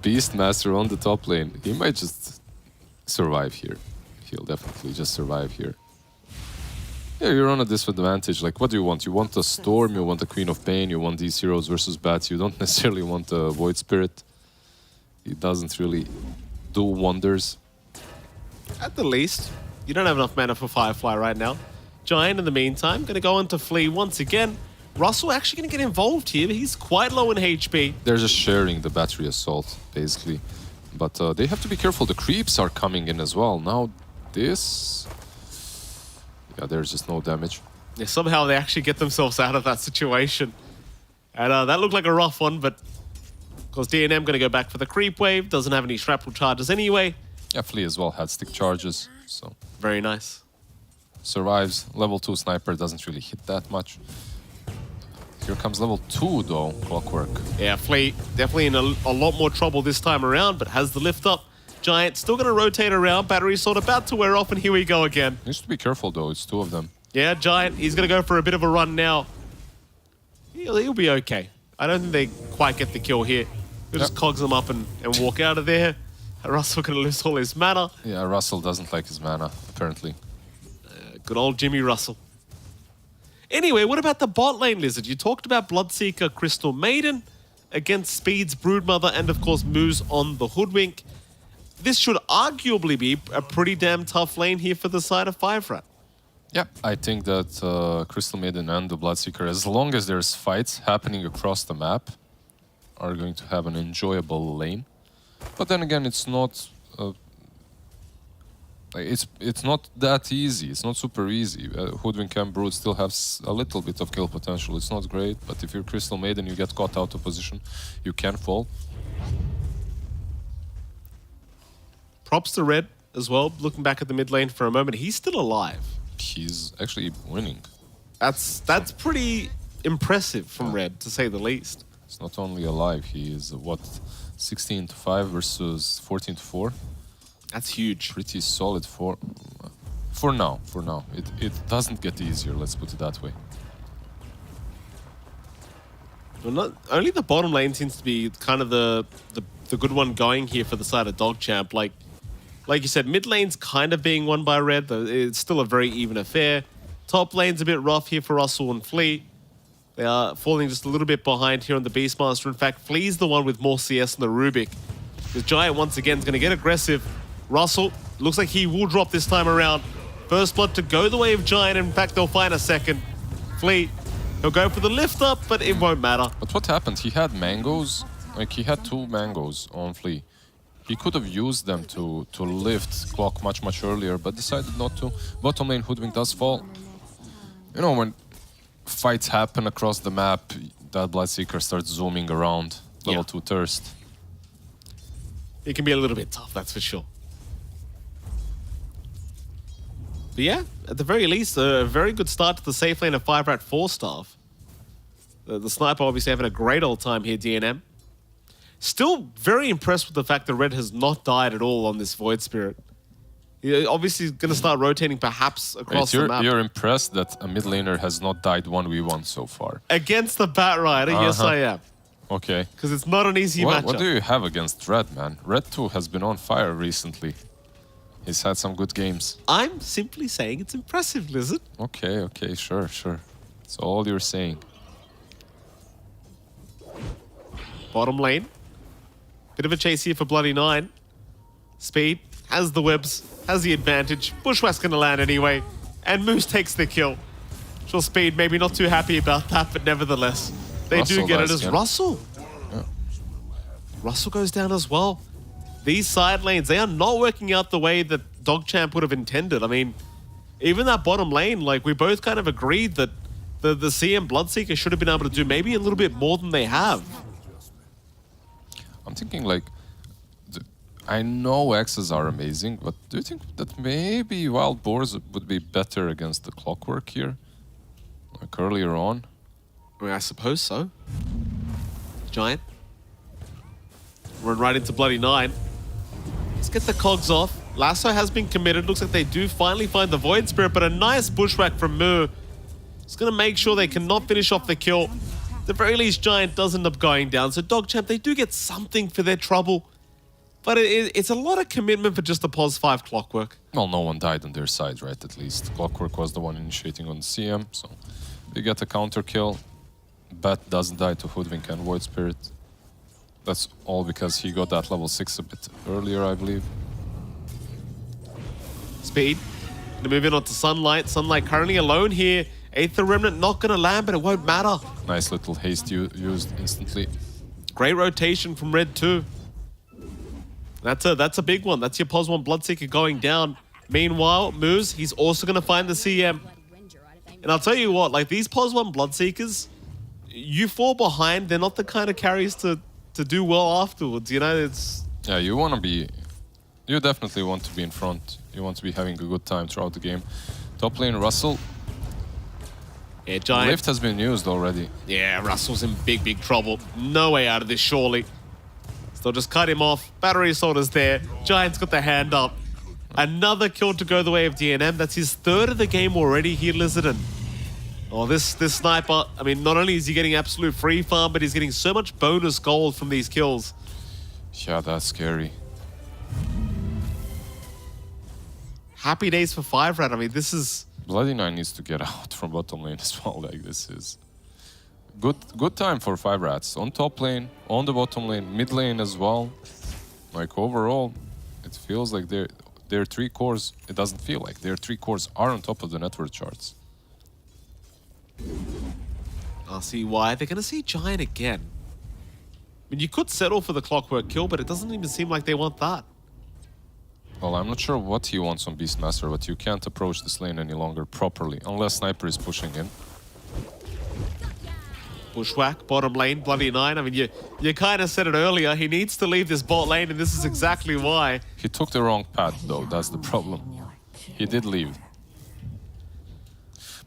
Beastmaster on the top lane, he might just survive here. He'll definitely just survive here. Yeah, you're on a disadvantage. Like, what do you want? You want a Storm, you want a Queen of Pain, you want these heroes versus Bats. You don't necessarily want a Void Spirit. He doesn't really do wonders. At the least, you don't have enough mana for Firefly right now. Giant, in the meantime, going to go into Flea once again. Russell actually going to get involved here. He's quite low in HP. They're just sharing the battery assault, basically. But they have to be careful. The creeps are coming in as well. Now, this... Yeah, there's just no damage. Yeah, somehow they actually get themselves out of that situation. And that looked like a rough one, but... Of course, DNM going to go back for the creep wave. Doesn't have any shrapnel charges anyway. Yeah, Flea as well had stick charges, so... Very nice. Survives. Level 2 sniper doesn't really hit that much. Here comes level 2 though, Clockwork. Yeah, Flea definitely in a lot more trouble this time around, but has the lift up. Giant still going to rotate around. Battery sort of about to wear off, and here we go again. Needs to be careful though, it's 2 of them. Yeah, Giant, he's going to go for a bit of a run now. He'll be okay. I don't think they quite get the kill here. He'll just cogs them up and walk out of there. Russell going to lose all his mana. Yeah, Russell doesn't like his mana, apparently. Good old Jimmy Russell. Anyway, what about the bot lane, Lizard? You talked about Bloodseeker, Crystal Maiden against Speed's Broodmother and, of course, Moose on the Hoodwink. This should arguably be a pretty damn tough lane here for the side of Five Rat. Yeah, I think that Crystal Maiden and the Bloodseeker, as long as there's fights happening across the map, are going to have an enjoyable lane. But then again, it's not... It's not that easy. It's not super easy. Hoodwink and Brood still have a little bit of kill potential. It's not great, but if you're Crystal Maiden, you get caught out of position, you can fall. Props to Red as well. Looking back at the mid lane for a moment, he's still alive. He's actually winning. That's pretty impressive from Red, to say the least. He's not only alive, he is, what, 16-5 versus 14-4? That's huge. Pretty solid for now. It doesn't get easier, let's put it that way. Well, not only the bottom lane seems to be kind of the good one going here for the side of Dogchamp. Like you said, mid lane's kind of being won by Red, though it's still a very even affair. Top lane's a bit rough here for Russell and Flea. They are falling just a little bit behind here on the Beastmaster. In fact, Flea's the one with more CS than the Rubik. The Giant once again is going to get aggressive. Russell looks like he will drop this time around. First blood to go the way of Giant. In fact, they'll find a second. Flea, he'll go for the lift up, but it won't matter. But what happened? He had mangoes. Like, he had 2 mangoes on Flea. He could have used them to lift Clock much earlier, but decided not to. Bottom lane Hoodwink does fall. You know, when fights happen across the map, that Bloodseeker starts zooming around. Level 2 Thirst. It can be a little bit tough, that's for sure. But yeah, at the very least, a very good start to the safe lane of 5 Rat 4 staff. The sniper obviously having a great old time here, DNM. Still very impressed with the fact that Red has not died at all on this Void Spirit. Obviously going to start rotating perhaps across the map. You're impressed that a mid laner has not died 1v1 so far. Against the Batrider, yes I am. Okay. Because it's not an easy matchup. What do you have against Red, man? Red 2 has been on fire recently. He's had some good games. I'm simply saying it's impressive, Lizard. Okay, sure. That's all you're saying. Bottom lane. Bit of a chase here for Bloody 9. Speed has the webs, has the advantage. Bushwhack's going to land anyway. And Moose takes the kill. Sure, Speed maybe not too happy about that, but nevertheless, they do get it as Russell. Yeah. Russell goes down as well. These side lanes, they are not working out the way that Dogchamp would have intended. I mean, even that bottom lane, like we both kind of agreed that the CM Bloodseeker should have been able to do maybe a little bit more than they have. I'm thinking like, I know X's are amazing, but do you think that maybe Wild Boars would be better against the Clockwork here? Like earlier on? I mean, I suppose so. Giant. Run right into Bloody 9. Let's get the cogs off. Lasso has been committed. Looks like they do finally find the Void Spirit, but a nice bushwhack from Mu. It's going to make sure they cannot finish off the kill. At the very least, Giant does end up going down. So DogChamp, they do get something for their trouble. But it's a lot of commitment for just the Pos 5 Clockwork. Well, no one died on their side, right, at least. Clockwork was the one initiating on CM, so we get a counter kill. Bat doesn't die to Hoodwink and Void Spirit. That's all because he got that level 6 a bit earlier, I believe. Speed. Gonna move in onto Sunlight. Sunlight currently alone here. Aether Remnant not gonna land, but it won't matter. Nice little haste used instantly. Great rotation from Red 2. That's a big one. That's your Pos 1 Bloodseeker going down. Meanwhile, Moose, he's also gonna find the CM. And I'll tell you what, like these Pos 1 Bloodseekers, you fall behind, they're not the kind of carries to do well afterwards, you know? It's... Yeah, you definitely want to be in front. You want to be having a good time throughout the game. Top lane, Russell. Yeah, Giant. Lift has been used already. Yeah, Russell's in big, big trouble. No way out of this, surely. So they'll just cut him off. Battery Assault is there. Giant's got the hand up. Another kill to go the way of DNM. That's his third of the game already here, Lizardon. Oh, this sniper, I mean, not only is he getting absolute free farm, but he's getting so much bonus gold from these kills. Yeah, that's scary. Happy days for 5-Rat. I mean, this is... Bloody 9 needs to get out from bottom lane as well. Like, this is... Good time for 5-Rats. On top lane, on the bottom lane, mid lane as well. Like, overall, it feels like their 3 cores... It doesn't feel like their 3 cores are on top of the network charts. I'll see why. They're going to see Giant again. I mean, you could settle for the Clockwork kill, but it doesn't even seem like they want that. Well, I'm not sure what he wants on Beastmaster, but you can't approach this lane any longer properly, unless Sniper is pushing in. Bushwhack, bottom lane, Bloody 9. I mean, you kind of said it earlier. He needs to leave this bot lane, and this is exactly why. He took the wrong path, though. That's the problem. He did leave.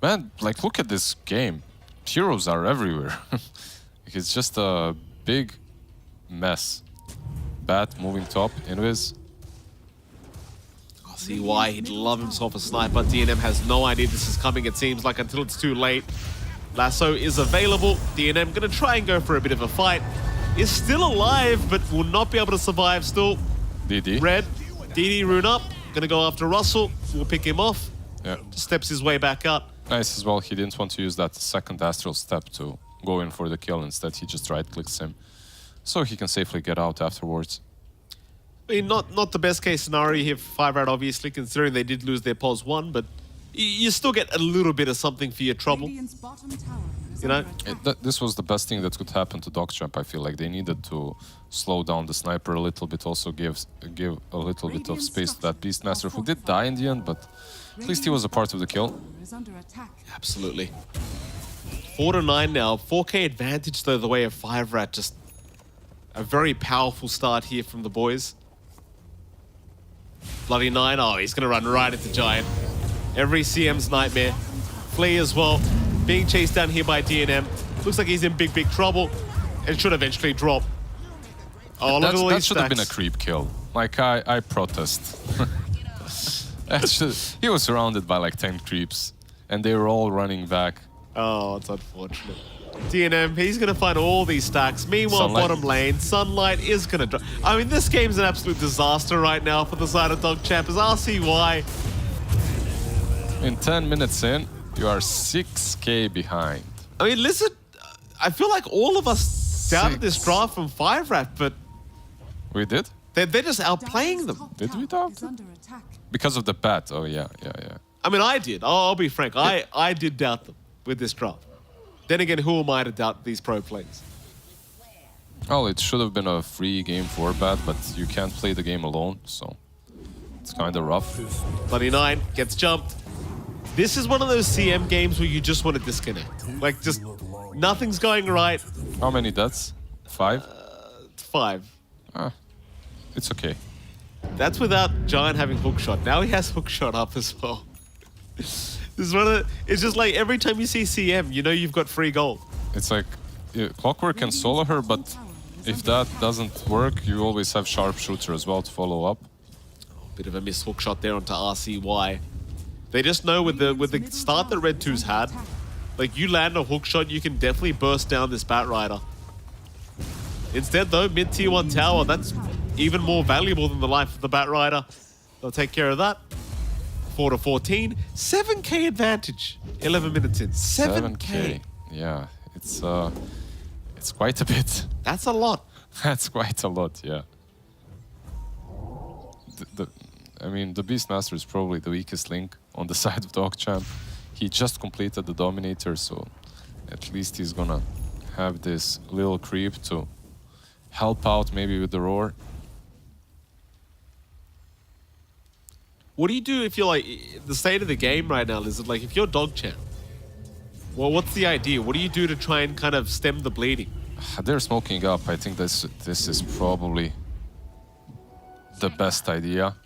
Man, like, look at this game. Heroes are everywhere. It's just a big mess. Bat moving top, Invis. I'll see why he'd love himself a sniper. DNM has no idea this is coming, it seems like, until it's too late. Lasso is available. DNM gonna try and go for a bit of a fight. Is still alive, but will not be able to survive still. DD. Red, DD rune up. Gonna go after Russell. We'll pick him off. Yeah. Steps his way back up. Nice as well. He didn't want to use that second astral step to go in for the kill. Instead, he just right-clicks him, so he can safely get out afterwards. I mean, not the best case scenario here for 5-Rat, obviously, considering they did lose their Pos 1, but you still get a little bit of something for your trouble. You know? This was the best thing that could happen to DogChamp, I feel like. They needed to slow down the sniper a little bit, also give a little bit of space to that Beastmaster, who did die in the end, but at least he was a part of the kill. Absolutely. 4-9 now. 4K advantage, though, the way of 5-Rat. Just a very powerful start here from the boys. Bloody 9. Oh, he's going to run right into Giant. Every CM's nightmare. Flea as well. Being chased down here by DNM. Looks like he's in big, big trouble. And should eventually drop. Oh, look at all these That should have been a stacks. creep kill. Like, I protest. He was surrounded by like 10 creeps, and they were all running back. Oh, it's unfortunate. DNM, he's going to find all these stacks. Meanwhile, Sunlight. bottom lane, Sunlight is going to drop. I mean, this game's an absolute disaster right now for the side of DogChamp. As RCY. In 10 minutes in, you are 6K behind. I mean, listen, I feel like all of us doubted this draft from 5-Rat, but We did? they're just outplaying them. Did we doubt it? Because of the bat. Oh, yeah. I mean, I did. I'll be frank. I did doubt them with this draft. Then again, who am I to doubt these pro players? Well, it should have been a free game for bat, but you can't play the game alone, so it's kind of rough. Bloody 9 gets jumped. This is one of those CM games where you just want to disconnect. Like, just nothing's going right. How many deaths? 5? 5. It's okay. That's without Giant having hookshot. Now he has hookshot up as well. This is one of the, it's just like every time you see CM, you know you've got free gold. It's like Clockwork can solo her, but if that doesn't work, you always have Sharpshooter as well to follow up. Bit of a missed hookshot there onto RCY. They just know with the start that Red 2's had, like you land a hookshot, you can definitely burst down this Batrider. Instead though, mid tier 1 tower, that's even more valuable than the life of the Batrider. They'll take care of that. 4 to 14, 7k advantage. 11 minutes in, 7k. Yeah, it's quite a bit. That's a lot. That's quite a lot, yeah. I mean, the Beastmaster is probably the weakest link on the side of DogChamp. He just completed the Dominator, so at least he's gonna have this little creep to help out maybe with the Roar. What do you do if you're like, the state of the game right now, is it like if you're DogChamp? Well, what's the idea? What do you do to try and kind of stem the bleeding? They're smoking up. I think this is probably the best idea.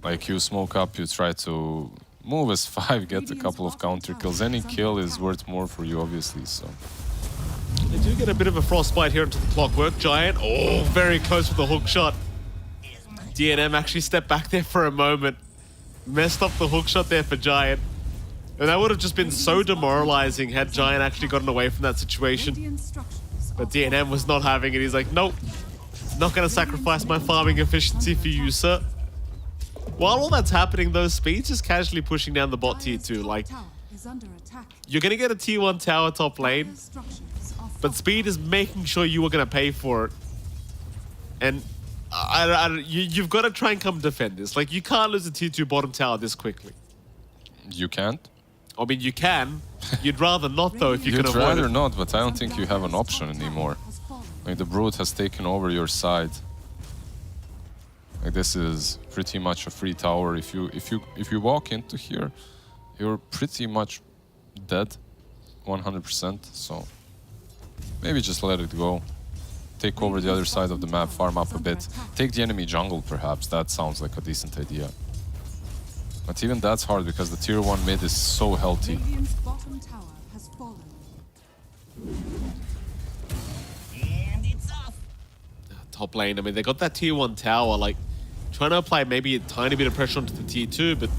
Like you smoke up, you try to move as 5, get a couple of counter kills. Any kill is worth more for you, obviously. So they do get a bit of a frostbite here into the Clockwork Giant. Oh, very close with the hook shot. DNM actually stepped back there for a moment, messed up the hook shot there for Giant. And that would have just been so demoralizing had Giant actually gotten away from that situation. But DNM was not having it. He's like, nope, not going to sacrifice my farming efficiency for you, sir. While all that's happening, though, Speed's just casually pushing down the bot tier 2. Like, you're going to get a tier 1 tower top lane, but Speed is making sure you are going to pay for it. And you've got to try and come defend this. Like, you can't lose a tier 2 bottom tower this quickly. you can't. I mean, you can. You'd rather not, though, if you can avoid it. You'd rather not, but I don't think you have an option anymore. Like, the Brute has taken over your side. Like, this is pretty much a free tower. If you walk into here, you're pretty much dead, 100%. So maybe just let it go. Take over the other side of the map, farm up a bit. Take the enemy jungle, perhaps. That sounds like a decent idea. But even that's hard because the tier 1 mid is so healthy. Top lane, I mean, they got that tier 1 tower, like, trying to apply maybe a tiny bit of pressure onto the tier 2, but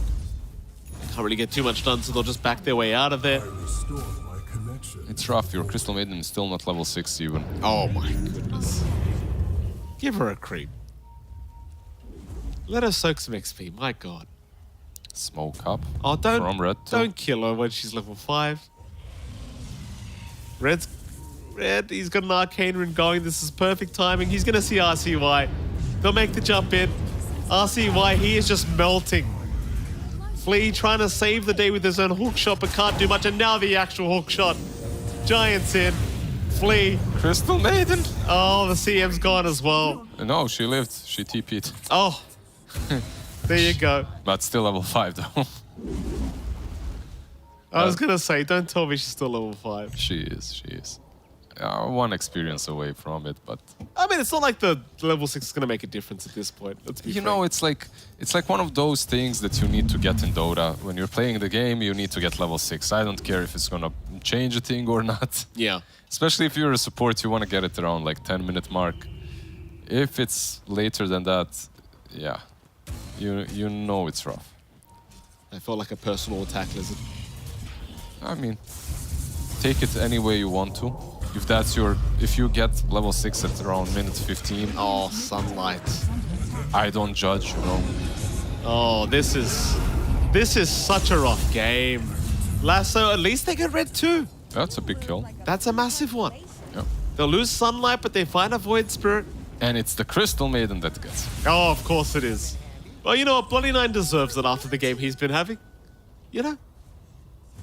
they can't really get too much done, so they'll just back their way out of there. It's rough. Your Crystal Maiden is still not level 6 even. Oh my goodness. Give her a creep. Let her soak some XP, my god. Smoke up. Oh, from Red don't kill her when she's level 5. Red, he's got an Arcane Rune going. This is perfect timing. He's going to see RCY. They'll make the jump in. RCY, he is just melting. Flea trying to save the day with his own hook shot, but can't do much. And now the actual hook shot. Giant's in. Flea. Crystal Maiden. Oh, the CM's gone as well. No, she lived. She TP'd. Oh. There you go. But still level 5 though. I was going to say, don't tell me she's still level 5. She is. One experience away from it, but I mean, it's not like the level 6 is going to make a difference at this point. Let's be you frank. know, it's like one of those things that you need to get in Dota. When you're playing the game, you need to get level 6. I don't care if it's going to change a thing or not. Yeah. Especially if you're a support, you want to get it around like 10-minute mark. If it's later than that, yeah, you know it's rough. I felt like a personal attack, Lizard. I mean, take it any way you want to. If you get level 6 at around minute 15. Oh, sunlight. I don't judge, you know. Oh, this is such a rough game. Lasso, at least they get red too. That's a big kill. That's a massive one. Yeah. They'll lose sunlight, but they find a void spirit. And it's the Crystal Maiden that gets it. Oh, of course it is. Well, you know what? Bloody Nine deserves it after the game he's been having. You know?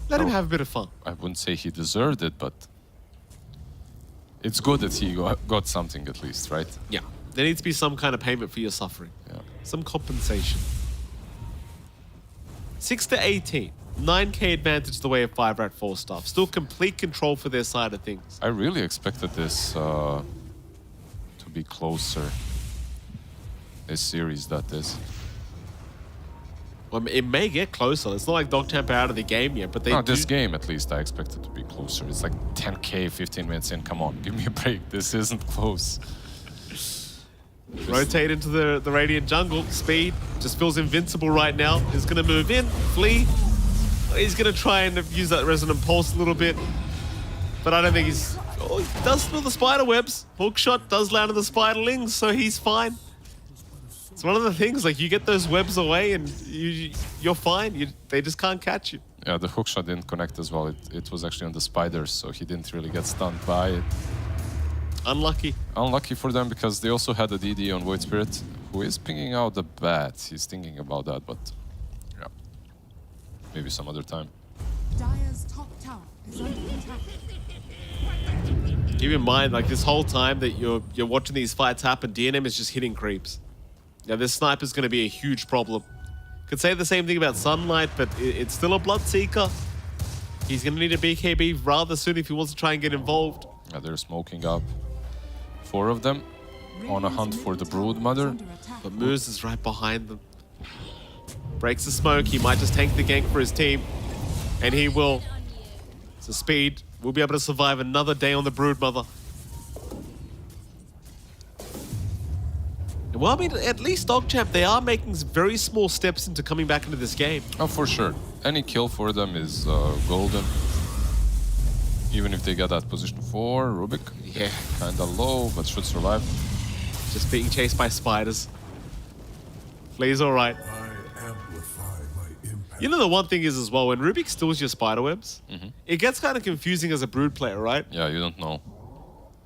Let him have a bit of fun. I wouldn't say he deserved it, but it's good that he got something at least, right? Yeah. There needs to be some kind of payment for your suffering. Yeah. Some compensation. 6 to 18. 9k advantage the way of 5-rat 4 stuff. Still complete control for their side of things. I really expected this to be closer. This series, that is. Well, it may get closer. It's not like Dogchamp are out of the game yet, but they This game, at least, I expected to be closer. It's like 10k, 15 minutes in. Come on, give me a break. This isn't close. Rotate into the Radiant jungle. Speed just feels invincible right now. He's going to move in, flee. He's going to try and use that Resonant Pulse a little bit. But I don't think he's... Oh, he does feel the spider webs. Hookshot does land on the spiderlings, so he's fine. It's one of the things, like, you get those webs away and you're fine. They just can't catch you. Yeah, the hookshot didn't connect as well. It was actually on the spiders, so he didn't really get stunned by it. Unlucky. Unlucky for them because they also had a DD on Void Spirit, who is pinging out the bat. He's thinking about that, but yeah, maybe some other time. Dire's top tower is under attack. Keep in mind, like, this whole time that you're watching these fights happen, DNM is just hitting creeps. Now, this sniper's going to be a huge problem. Could say the same thing about Sunlight, but it's still a Bloodseeker. He's going to need a BKB rather soon if he wants to try and get involved. Yeah, they're smoking up. 4 of them on a hunt for the Brood Mother. But Moose is right behind them. Breaks the smoke. He might just tank the gank for his team. And he will. So Speed will be able to survive another day on the Brood Mother. Well, I mean, at least Dogchamp, they are making very small steps into coming back into this game. Oh, for sure. Any kill for them is golden. Even if they get that position 4, Rubik. Yeah. Kinda low, but should survive. Just being chased by spiders. Flea's alright. You know, the one thing is as well, when Rubik steals your spiderwebs, it gets kind of confusing as a Brood player, right? Yeah, you don't know.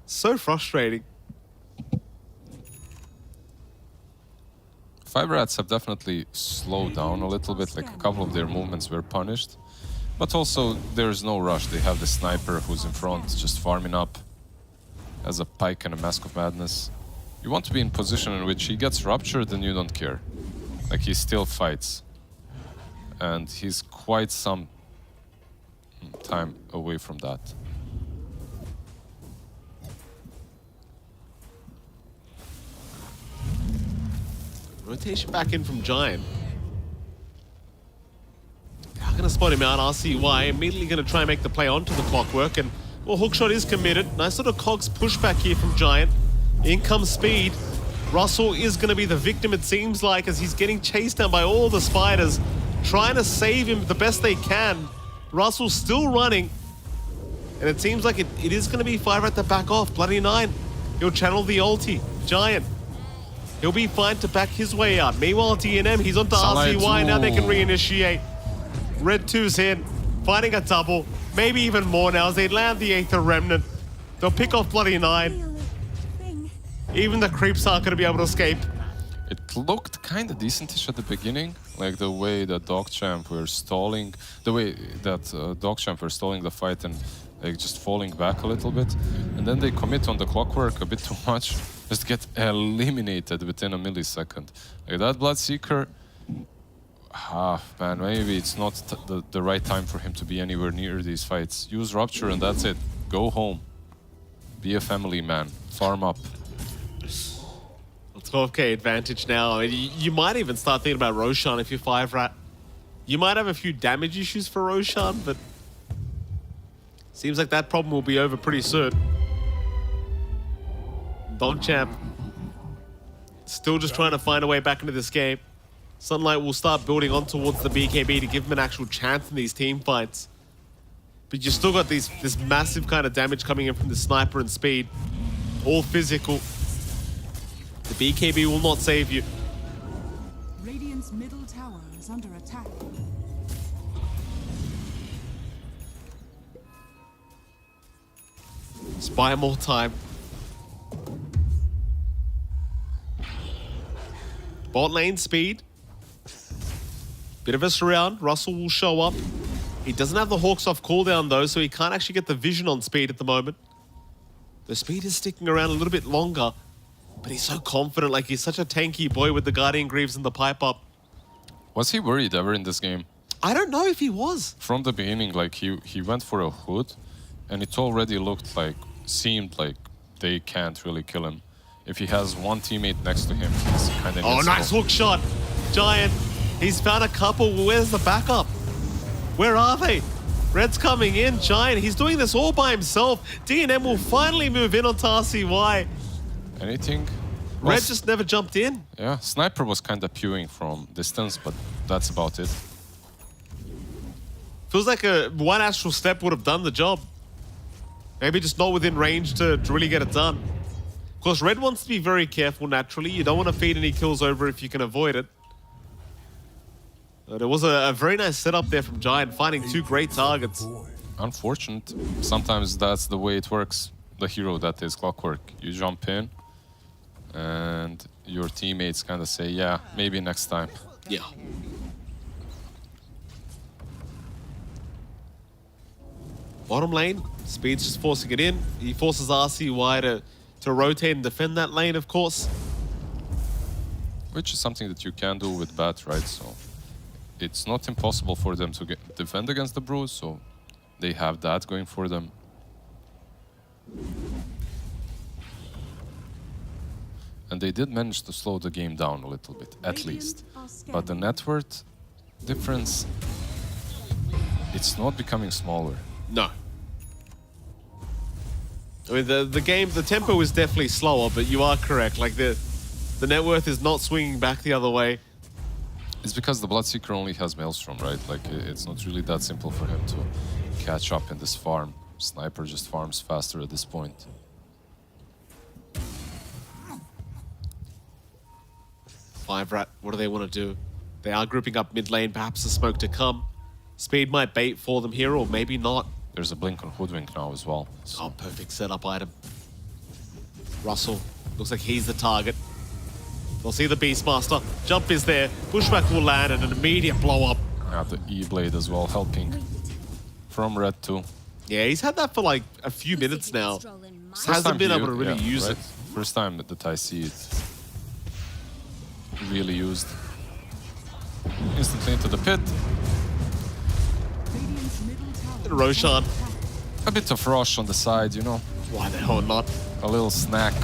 So frustrating. 5-rats have definitely slowed down a little bit, like a couple of their movements were punished. But also, there's no rush. They have the sniper who's in front, just farming up as a pike and a Mask of Madness. You want to be in position in which he gets ruptured and you don't care. Like, he still fights. And he's quite some time away from that. Rotation back in from Giant. I'm going to spot him out, RCY. Immediately going to try and make the play onto the clockwork. And, well, Hookshot is committed. Nice little cogs pushback here from Giant. In comes Speed. Russell is going to be the victim, it seems like, as he's getting chased down by all the spiders. Trying to save him the best they can. Russell's still running. And it seems like it is going to be 5-rat to back off. Bloody 9. He'll channel the ulti. Giant. He'll be fine to back his way out. Meanwhile, DNM, he's onto RCY. Now they can reinitiate. Red 2's in. Finding a double. Maybe even more now as they land the Aether Remnant. They'll pick off Bloody 9. Even the creeps aren't going to be able to escape. It looked kind of decentish at the beginning, like the way that Dogchamp were stalling, the way that Dogchamp were stalling the fight and like just falling back a little bit. And then they commit on the clockwork a bit too much, just get eliminated within a millisecond. Like that Bloodseeker, man, maybe it's not the right time for him to be anywhere near these fights. Use Rupture and that's it. Go home. Be a family man. Farm up. 12k advantage now. I mean, you might even start thinking about Roshan if you're 5-rat. You might have a few damage issues for Roshan, but seems like that problem will be over pretty soon. Dogchamp still just trying to find a way back into this game. Sunlight will start building on towards the BKB to give him an actual chance in these team fights. But you still got this massive kind of damage coming in from the sniper and Speed. All physical. The BKB will not save you. Radiant's middle tower is under attack. Just buy more time. Bot lane Speed. Bit of a surround. Russell will show up. He doesn't have the Hawks off cooldown though, so he can't actually get the vision on Speed at the moment. The Speed is sticking around a little bit longer. But he's so confident, like he's such a tanky boy with the Guardian Greaves and the pipe up. Was he worried ever in this game? I don't know if he was. From the beginning, like he went for a hood, and it already seemed like they can't really kill him. If he has one teammate next to him, he's kind of. Oh, nice hook shot. Giant. He's found a couple. Where's the backup? Where are they? Red's coming in. Giant. He's doing this all by himself. DNM will finally move in onto RCY. Anything? Red just never jumped in. Yeah, Sniper was kind of pewing from distance, but that's about it. Feels like one astral step would have done the job. Maybe just not within range to really get it done. Of course, Red wants to be very careful naturally. You don't want to feed any kills over if you can avoid it. But it was a very nice setup there from Giant, finding 2 great targets. Unfortunate. Sometimes that's the way it works. The hero that is Clockwork. You jump in, and your teammates kind of say, yeah, maybe next time. Yeah. Bottom lane, Speed's just forcing it in. He forces RCY to rotate and defend that lane, of course. Which is something that you can do with Bat, right? So it's not impossible for them to defend against the Bruise, so they have that going for them. And they did manage to slow the game down a little bit, at least. But the net worth difference, it's not becoming smaller. No. I mean, the tempo is definitely slower, but you are correct. Like, the net worth is not swinging back the other way. It's because the Bloodseeker only has Maelstrom, right? Like, it's not really that simple for him to catch up in this farm. Sniper just farms faster at this point. Five Rat, what do they want to do? They are grouping up mid lane, perhaps the smoke to come. Speed might bait for them here, or maybe not. There's a blink on Hoodwink now as well. So. Oh, perfect setup item. Russell, looks like he's the target. They'll see the Beastmaster. Jump is there. Bushwhack will land and an immediate blow up. The E-Blade as well, helping from Red too. Yeah, he's had that for like a few minutes now. Hasn't been able to really use it. First time that I see it really used. Instantly into the pit. And Roshan. A bit of rush on the side, you know. Why the hell not? A little snack.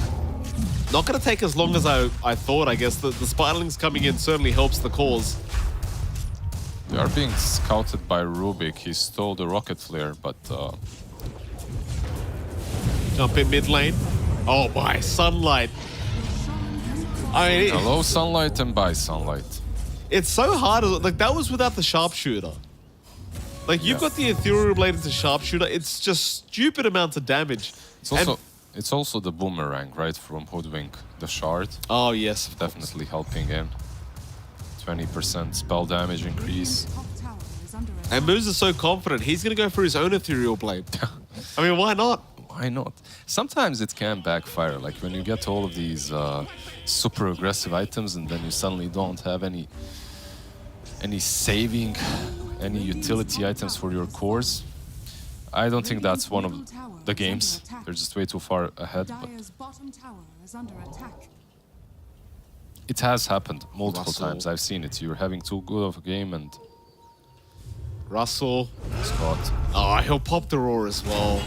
Not going to take as long as I thought, I guess. The Spiderlings coming in certainly helps the cause. They are being scouted by Rubik. He stole the rocket flare, but... Jump in mid lane. Oh my, Sunlight. I mean, hello, Sunlight, and bye, Sunlight. It's so hard. Like, that was without the Sharpshooter. Like, you've got the Ethereal Blade into Sharpshooter. It's just stupid amounts of damage. It's also the Boomerang, right, from Hoodwink. The Shard. Oh, yes. Definitely helping in. 20% spell damage increase. And Moose is so confident. He's going to go for his own Ethereal Blade. I mean, why not? Why not? Sometimes it can backfire. Like, when you get all of these super aggressive items and then you suddenly don't have any saving, any utility items for your cores. I don't think that's one of the games. They're just way too far ahead. But it has happened multiple times. I've seen it. You're having too good of a game and... Russell. Scott. Oh, he'll pop the roar as well.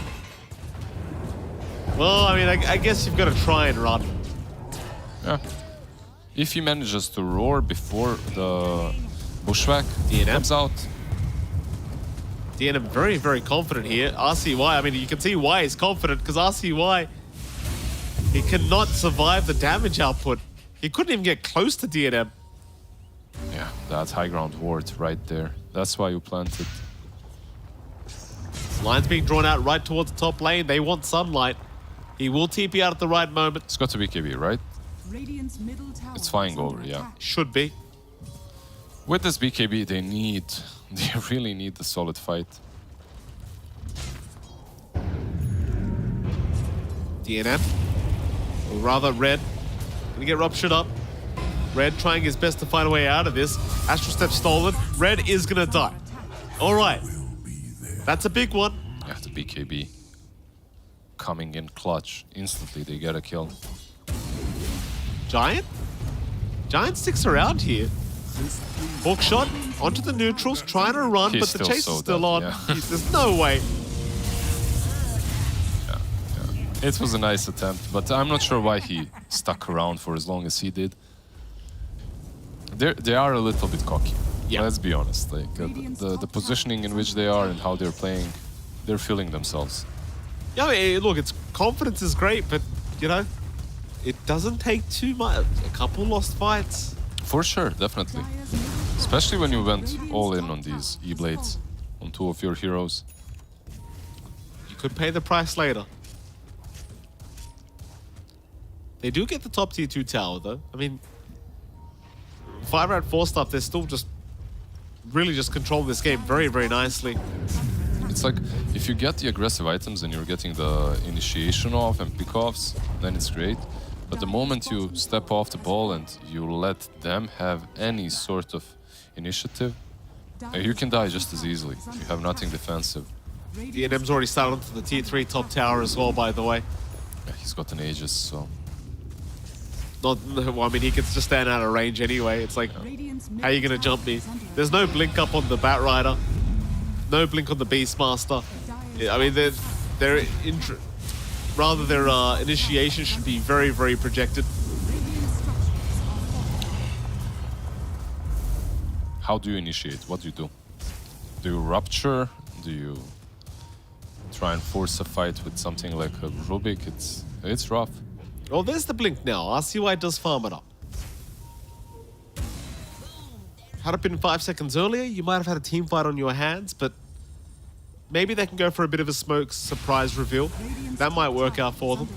Well, I mean, I guess you've got to try and run. Yeah. If he manages to roar before the Bushwhack comes out. DNM very, very confident here. RCY, I mean, you can see why he's confident, because RCY, he cannot survive the damage output. He couldn't even get close to DNM. Yeah, that high ground ward right there. That's why you planted. Line's being drawn out right towards the top lane. They want Sunlight. He will TP out at the right moment. It's got to be KB, right? It's flying over, yeah. Should be. With this BKB, they really need the solid fight. DNM, or rather Red, gonna get ruptured up. Red trying his best to find a way out of this. Astral Step stolen. Red is gonna die. All right, that's a big one. Yeah, the BKB coming in clutch. Instantly, they get a kill. Giant? Giant sticks around here. Hook shot onto the neutrals, trying to run, He's but the still chase so is still dead, on. yeah. There's no way. It was a nice attempt, but I'm not sure why he stuck around for as long as he did. They are a little bit cocky. Yeah. Let's be honest. Like the positioning in which they are and how they're playing, they're feeling themselves. Yeah, I mean, look, its confidence is great, but you know, it doesn't take too much. A couple lost fights. For sure, definitely. Especially when you went all in on these E-Blades, on two of your heroes. You could pay the price later. They do get the top tier 2 tower though. I mean, 5-4 stuff, they're still just really just controlling this game very, very nicely. It's like, if you get the aggressive items and you're getting the initiation off and pick-offs, then it's great. But the moment you step off the ball and you let them have any sort of initiative, you can die just as easily if you have nothing defensive. DNM's already started onto the tier 3 top tower as well, by the way. Yeah, he's got an Aegis, so... Well, I mean, he can just stand out of range anyway. It's like, how are you going to jump me? There's no blink up on the Bat Rider. No blink on the Beastmaster. I mean, their initiation should be very, very projected. How do you initiate? What do you do? Do you rupture? Do you try and force a fight with something like a Rubik? It's rough. Well, there's the blink now. RCY does farm it up. Had it been 5 seconds earlier, you might have had a team fight on your hands, but maybe they can go for a bit of a smoke surprise reveal. That might work out for them.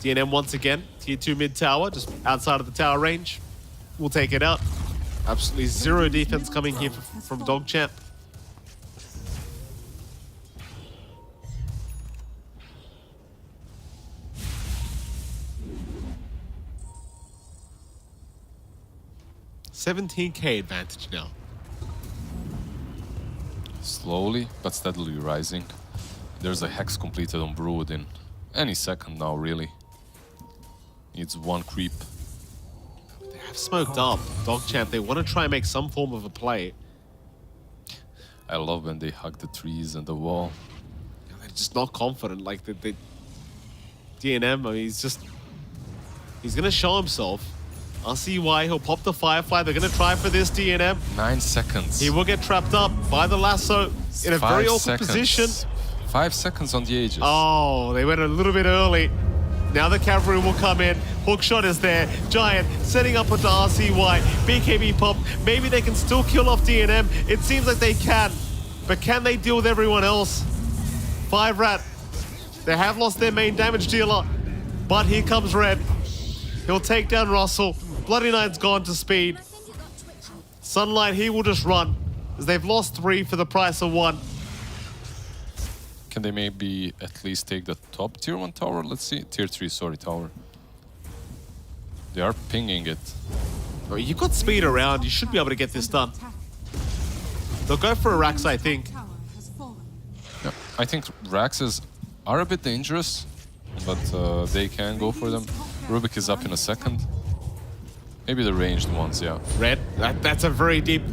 DNM once again, tier 2 mid tower, just outside of the tower range. We'll take it out. Absolutely zero defense coming here from Dogchamp. $17K advantage now. Slowly but steadily rising. There's a hex completed on Brood in any second now, really. Needs one creep. They have smoked up. Dogchamp, they want to try and make some form of a play. I love when they hug the trees and the wall. They're just not confident. Like, DNM, I mean, he's going to show himself. I'll see why. He'll pop the Firefly. They're going to try for this DNM. 9 seconds. He will get trapped up by the lasso in a very awkward position. 5 seconds on the Aegis. Oh, they went a little bit early. Now the cavalry will come in. Hookshot is there. Giant setting up onto RCY. BKB pop. Maybe they can still kill off DNM. It seems like they can. But can they deal with everyone else? 5-Rat. They have lost their main damage dealer. But here comes Red. He'll take down Russell. Bloody Knight's gone to speed. Sunlight, he will just run. As they've lost 3 for the price of 1. Can they maybe at least take the top tier 1 tower? Let's see. Tier 3, sorry, tower. They are pinging it. Oh, you've got speed around. You should be able to get this done. They'll go for a Rax, I think. Yeah, I think Raxes are a bit dangerous, but they can go for them. Rubik is up in a second. Maybe the ranged ones, yeah. Red, that's a very deep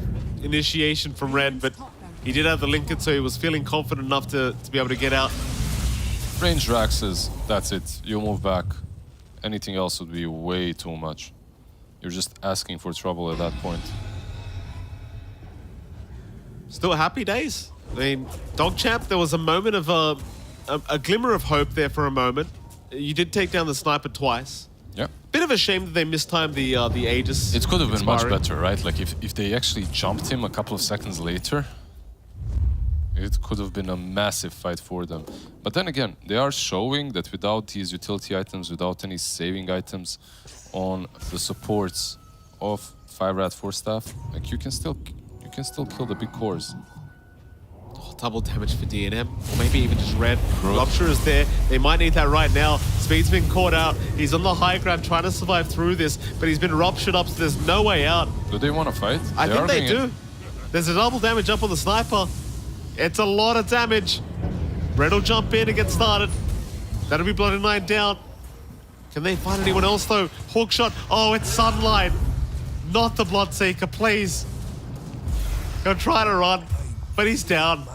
initiation from Red, but he did have the Lincoln, so he was feeling confident enough to be able to get out. Ranged Raxes, that's it. You move back. Anything else would be way too much. You're just asking for trouble at that point. Still happy days. I mean, Dogchamp, there was a moment of a glimmer of hope there for a moment. You did take down the sniper twice. Yeah. Bit of a shame that they mistimed the Aegis. It could have been much expiring. better, right? Like if they actually jumped him a couple of seconds later, it could have been a massive fight for them. But then again, they are showing that without these utility items, without any saving items on the supports of 5-Rat 4 staff, like you can still kill the big cores. Oh, double damage for DNM, or maybe even just Red. Rupture is there. They might need that right now. Speed's been caught out. He's on the high ground trying to survive through this, but he's been ruptured up, so there's no way out. Do they want to fight? I think they do. There's a double damage up on the sniper. It's a lot of damage. Red will jump in and get started. That'll be Bloody Knight down. Can they find anyone else though? Hookshot. Oh, it's Sunlight. Not the Bloodseeker, please. Gonna try to run, but he's down.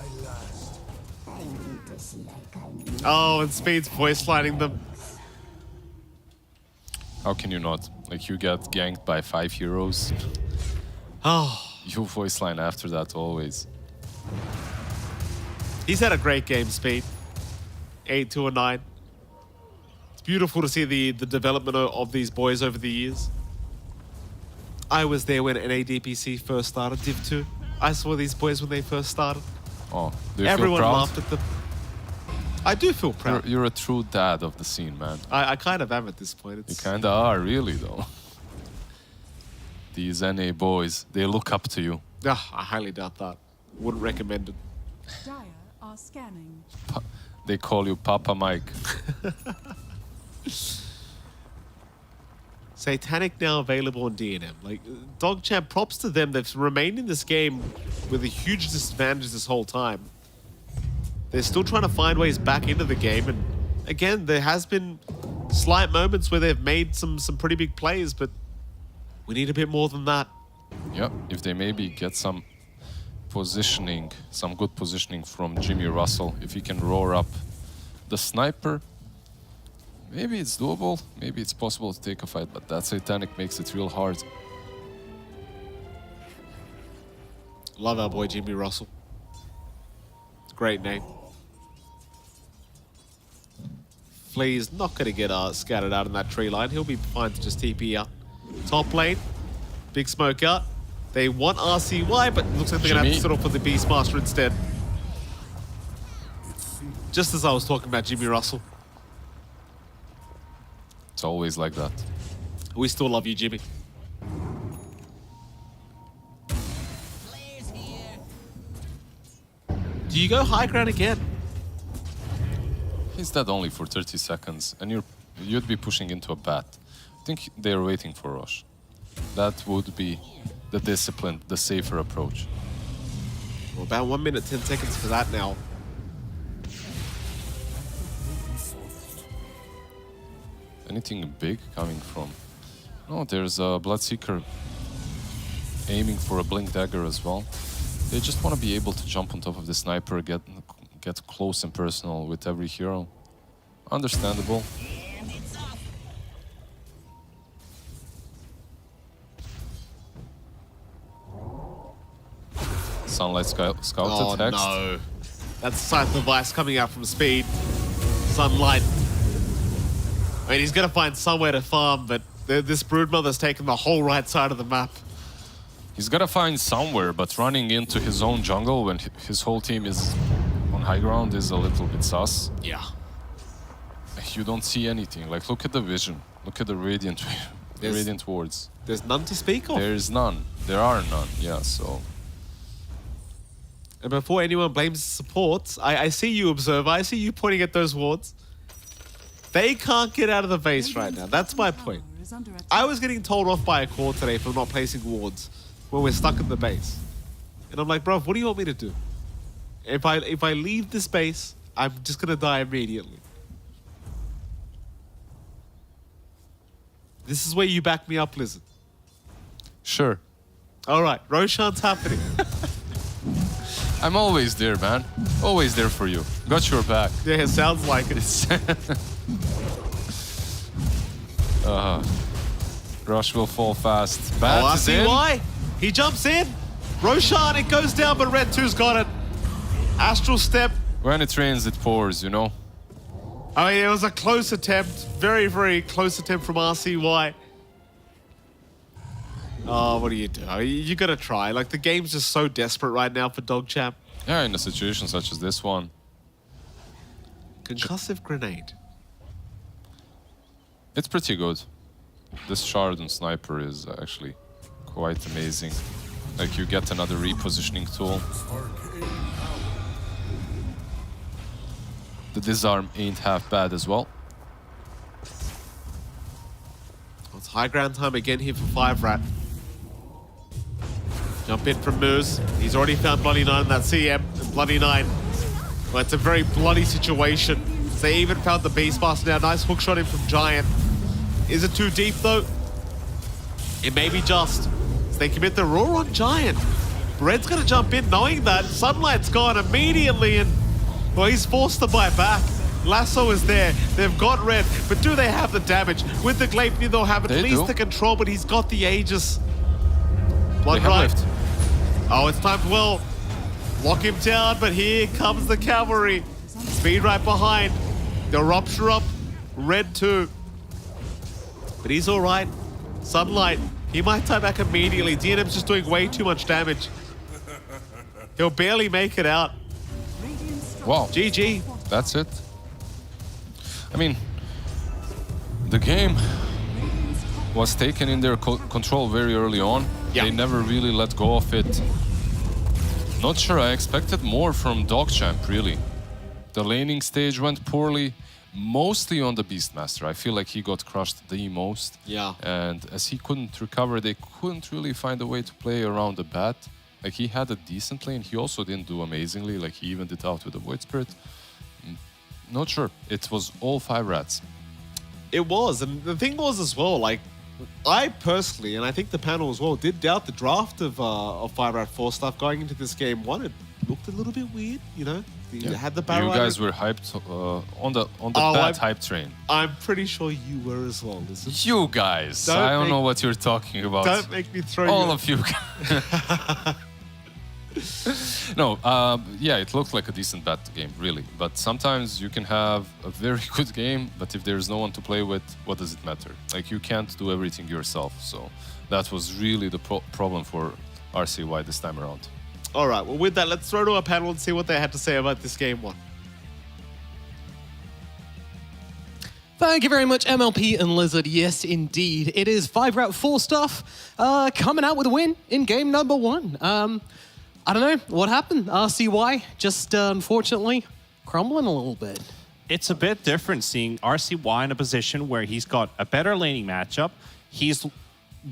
Oh, and Speed's voice lining them. How can you not? Like, you get ganked by 5 heroes. Oh, You voice line after that always. he's had a great game, Speed. 8, 2, and 9. It's beautiful to see the development of these boys over the years. I was there when NADPC first started, Div 2. I saw these boys when they first started. Oh, do you Everyone feel proud? laughed at them. I do feel proud. You're a true dad of the scene, man. I kind of am at this point. You It's, kinda are, really, though. These NA boys, they look up to you. I highly doubt that. Wouldn't recommend it. Dire are scanning. They call you Papa Mike. Satanic now available on DNM. Like, DogChamp, props to them. They've remained in this game with a huge disadvantage this whole time. They're still trying to find ways back into the game. And again, there has been slight moments where they've made some pretty big plays, but we need a bit more than that. Yep, if they maybe get some positioning, some good positioning from Jimmy Russell, if he can roar up the sniper, maybe it's doable, maybe it's possible to take a fight, but that Satanic makes it real hard. Love our boy Jimmy Russell. It's a great name. Flea's not going to get scattered out in that tree line. He'll be fine to just TP out. Top lane, big smoke out. They want RCY, but it looks like they're going to have to settle for the Beastmaster instead. Just as I was talking about Jimmy Russell. It's always like that. We still love you, Jimmy. Do you go high ground again? He's dead only for 30 seconds, and you'd be pushing into a bat. I think they're waiting for Rush. That would be the disciplined, the safer approach. Well, about 1 minute, 10 seconds for that now. Anything big coming from? No, there's a Bloodseeker aiming for a Blink Dagger as well. They just want to be able to jump on top of the sniper, get close and personal with every hero. Understandable. Sunlight Scouted Oh text. no. That's Scythe device coming out from Speed. Sunlight. I mean, he's going to find somewhere to farm, but this Broodmother's taken the whole right side of the map. He's gotta find somewhere, but running into his own jungle when his whole team is on high ground is a little bit sus. Yeah. You don't see anything. Like, look at the vision. Look at the radiant wards. There's none to speak of. There's none. There are none. Yeah, so. And before anyone blames the supports, I see you, Observer. I see you pointing at those wards. They can't get out of the base right now. That's my point. I was getting told off by a core today for not placing wards when we're stuck in the base. And I'm like, bro, what do you want me to do? If I leave this base, I'm just gonna die immediately. This is where you back me up, Lizard. Sure. All right, Roshan's happening. I'm always there, man. Always there for you. Got your back. Yeah, it sounds like it. Rush will fall fast. Bat Oh, I is see in. why. He jumps in. Roshan, it goes down, but Red 2's got it. Astral Step. When it rains, it pours, you know? I mean, it was a close attempt. Very, very close attempt from RCY. Oh, what do you do? You gotta try. Like, the game's just so desperate right now for DogChamp. Yeah, in a situation such as this one. Concussive grenade. It's pretty good. This shard and sniper is actually quite amazing. Like, you get another repositioning tool. The disarm ain't half bad as well. It's high ground time again here for 5-Rat. Jump in from Moose. He's already found Bloody 9 in that CM. And Bloody 9. Well, it's a very bloody situation. They even found the Beastmaster now. Nice hookshot in from Giant. Is it too deep though? It may be just. They commit the roar on Giant. Red's going to jump in knowing that Sunlight's gone immediately, and well, he's forced to buy back. Lasso is there. They've got Red, but do they have the damage? With the Gleipnir, they'll have at least the control, but he's got the Aegis. Blood right. Oh, it's time to, well, lock him down, but here comes the cavalry. Speed right behind. The Rupture up. Red too. But he's all right. Sunlight, he might tie back immediately. DNM's just doing way too much damage. He'll barely make it out. Wow. GG. That's it. I mean, the game was taken in their control very early on. Yeah. They never really let go of it. Not sure, I expected more from Dogchamp, really. The laning stage went poorly, mostly on the Beastmaster. I feel like he got crushed the most. Yeah. And as he couldn't recover, they couldn't really find a way to play around the bat. Like, he had a decent lane. He also didn't do amazingly. Like, he evened it out with the Void Spirit. Not sure. It was all 5 rats. It was, and the thing was as well, like, I personally, and I think the panel as well, did doubt the draft of 5 Rat 4 stuff going into this game. One, it looked a little bit weird, you know? You had the Barrow. You guys were hyped on the bad hype train. I'm pretty sure you were as well, listen. You guys. I don't know what you're talking about. Don't make me throw all you. of you. No, yeah, it looked like a decent bat game, really. But sometimes you can have a very good game, but if there's no one to play with, what does it matter? Like, you can't do everything yourself. So that was really the problem for RCY this time around. All right, well, with that, let's throw to our panel and see what they had to say about this game one. Thank you very much, MLP and Lizard. Yes, indeed. It is 5 Route 4 stuff coming out with a win in game number 1. I don't know what happened. RCY just unfortunately crumbling a little bit. It's a bit different seeing RCY in a position where he's got a better laning matchup. He's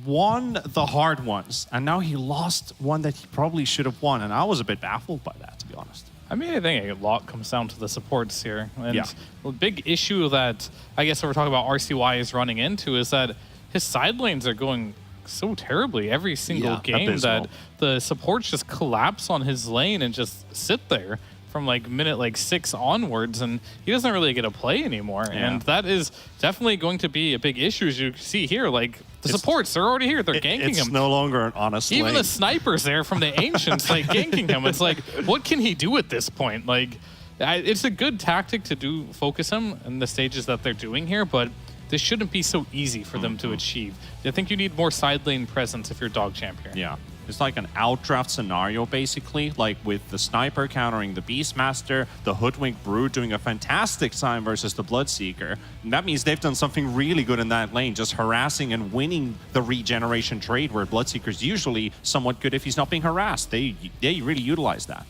won the hard ones, and now he lost one that he probably should have won, and I was a bit baffled by that, to be honest. I mean, I think a lot comes down to the supports here. And Yeah. the big issue that I guess we're talking about RCY is running into is that his side lanes are going so terribly every single game abysmal. that the supports just collapse on his lane and just sit there from like minute 6 onwards, and he doesn't really get to play anymore. Yeah. And that is definitely going to be a big issue, as you see here. Like, the supports, they're already here. They're ganking It's him. no longer an honest Even lane. the snipers there from the Ancients, like, ganking him. It's like, what can he do at this point? Like, it's a good tactic to focus him in the stages that they're doing here, but this shouldn't be so easy for them to achieve. I think you need more side lane presence if you're Dogchamp here. Yeah. It's like an outdraft scenario, basically, like with the Sniper countering the Beastmaster, the Hoodwink Brood doing a fantastic time versus the Bloodseeker. And that means they've done something really good in that lane, just harassing and winning the regeneration trade, where Bloodseeker's usually somewhat good if he's not being harassed. They really utilize that.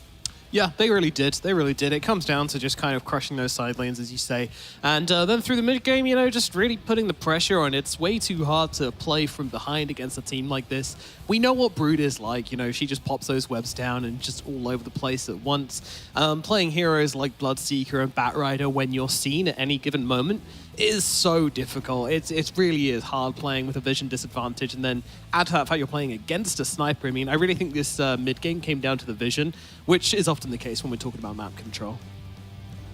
Yeah, they really did. They really did. It comes down to just kind of crushing those side lanes, as you say. And then through the mid-game, just really putting the pressure on. It's way too hard to play from behind against a team like this. We know what Brood is like. She just pops those webs down and just all over the place at once. Playing heroes like Bloodseeker and Batrider when you're seen at any given moment is so difficult. It really is hard playing with a vision disadvantage, and then add to that fact you're playing against a sniper. I mean, I really think this mid-game came down to the vision, which is often the case when we're talking about map control.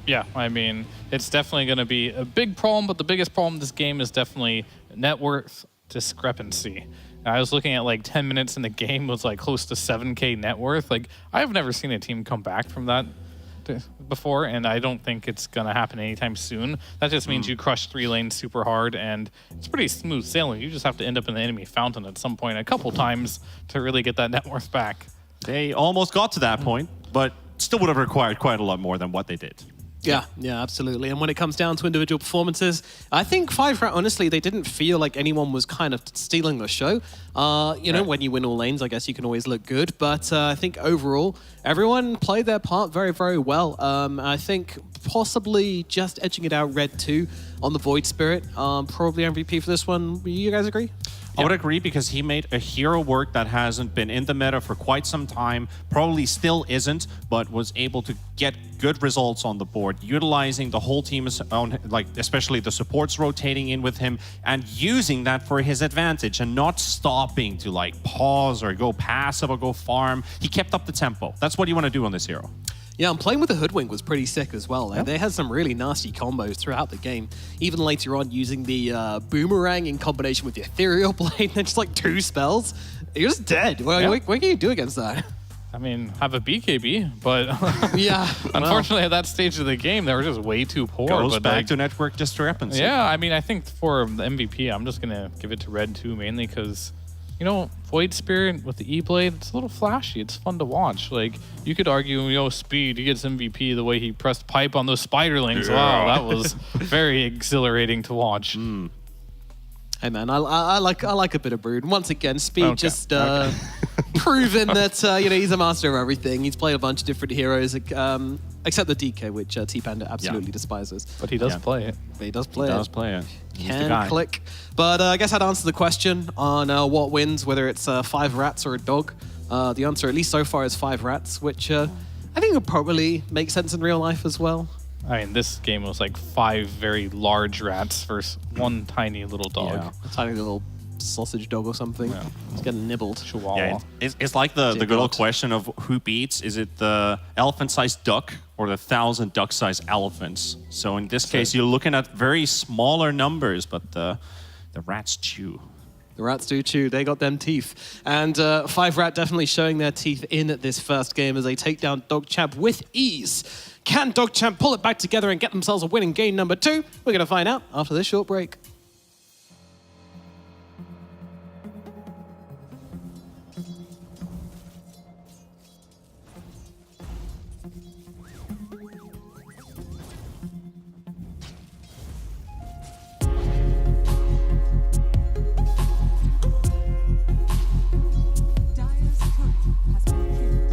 Yeah, I mean, it's definitely going to be a big problem, but the biggest problem in this game is definitely net worth discrepancy. I was looking at 10 minutes in the game was close to 7K net worth. I've never seen a team come back from that before, and I don't think it's going to happen anytime soon. That just means you crush 3 lanes super hard, and it's pretty smooth sailing. You just have to end up in the enemy fountain at some point a couple times to really get that net worth back. They almost got to that point, but still would have required quite a lot more than what they did. Yeah, absolutely. And when it comes down to individual performances, I think 5 Rat, honestly, they didn't feel like anyone was kind of stealing the show. When you win all lanes, I guess you can always look good. But I think overall, everyone played their part very, very well. I think possibly just edging it out Red 2 on the Void Spirit. Probably MVP for this one. You guys agree? I would agree because he made a hero work that hasn't been in the meta for quite some time, probably still isn't, but was able to get good results on the board, utilizing the whole team's own, like especially the supports rotating in with him and using that for his advantage and not stopping to like pause or go passive or go farm. He kept up the tempo. That's what you want to do on this hero. Yeah, and playing with the Hoodwink was pretty sick as well. Like, they had some really nasty combos throughout the game. Even later on, using the Boomerang in combination with the Ethereal Blade, and just like 2 spells. You're just dead. What can you do against that? I mean, have a BKB, but yeah, unfortunately at that stage of the game, they were just way too poor. Goes but back like, to network discrepancy. Yeah, I mean, I think for the MVP, I'm just going to give it to Red 2 mainly because, you know, Void Spirit with the E-Blade, it's a little flashy. It's fun to watch. Like, you could argue, you know, Speed, he gets MVP the way he pressed pipe on those spiderlings. Yeah. Wow, that was very exhilarating to watch. Hey man, I like a bit of Brood. Once again, Speed just proven that you know, he's a master of everything. He's played a bunch of different heroes, except the DK, which T-Panda absolutely despises. But he does play it. But he does play it. He does play it. Can click. But I guess I'd answer the question on what wins, whether it's 5 rats or a dog. The answer, at least so far, is 5 rats, which I think would probably make sense in real life as well. I mean, this game was like 5 very large rats versus 1 tiny little dog. Yeah, a tiny little sausage dog or something. Yeah. It's getting nibbled. Chihuahua. Yeah, it's like the good old question of who beats. Is it the elephant-sized duck or the 1,000 duck-sized elephants? So in this case, you're looking at very smaller numbers, but the rats chew. The rats do chew. They got them teeth. And 5 rat definitely showing their teeth in this first game as they take down DogChamp with ease. Can DogChamp pull it back together and get themselves a win in game number 2? We're going to find out after this short break. Dire's turret has been killed.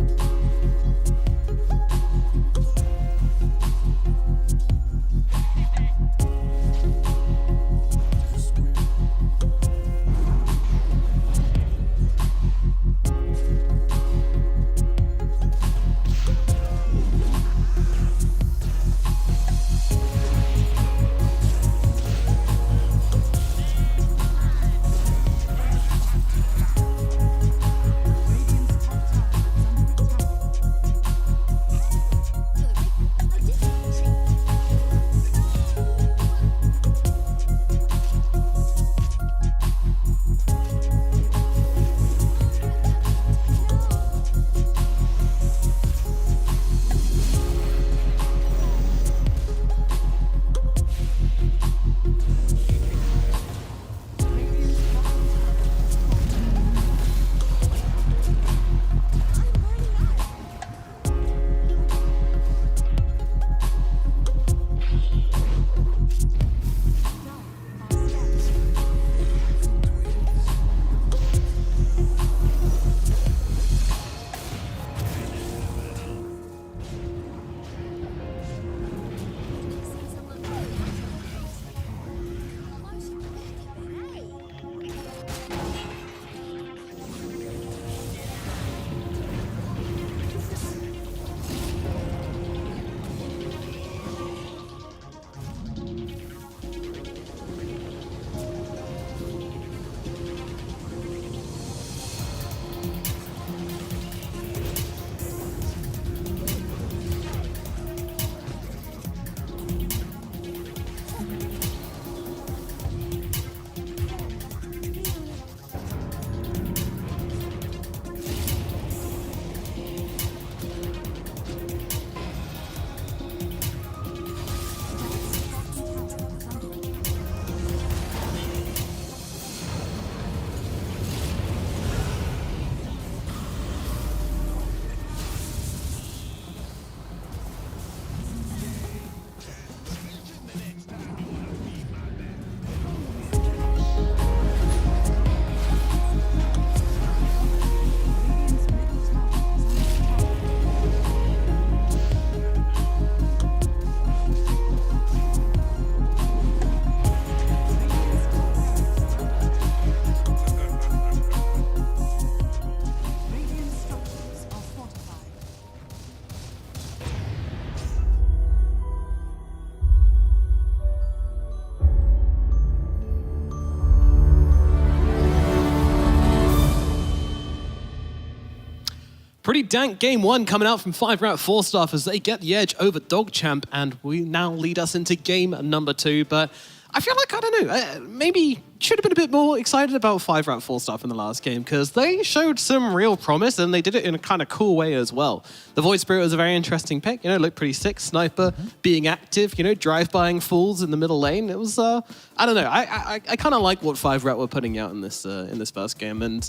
Pretty dank game one coming out from 5-Rat 4-Staff as they get the edge over DogChamp, and we now lead us into game number 2. But I feel like, I don't know, maybe should have been a bit more excited about 5-Rat 4-Staff in the last game, because they showed some real promise and they did it in a kind of cool way as well. The Void Spirit was a very interesting pick, looked pretty sick. Sniper being active, drive-buying fools in the middle lane. It was, I don't know, I kind of like what 5-Rat were putting out in this first game, and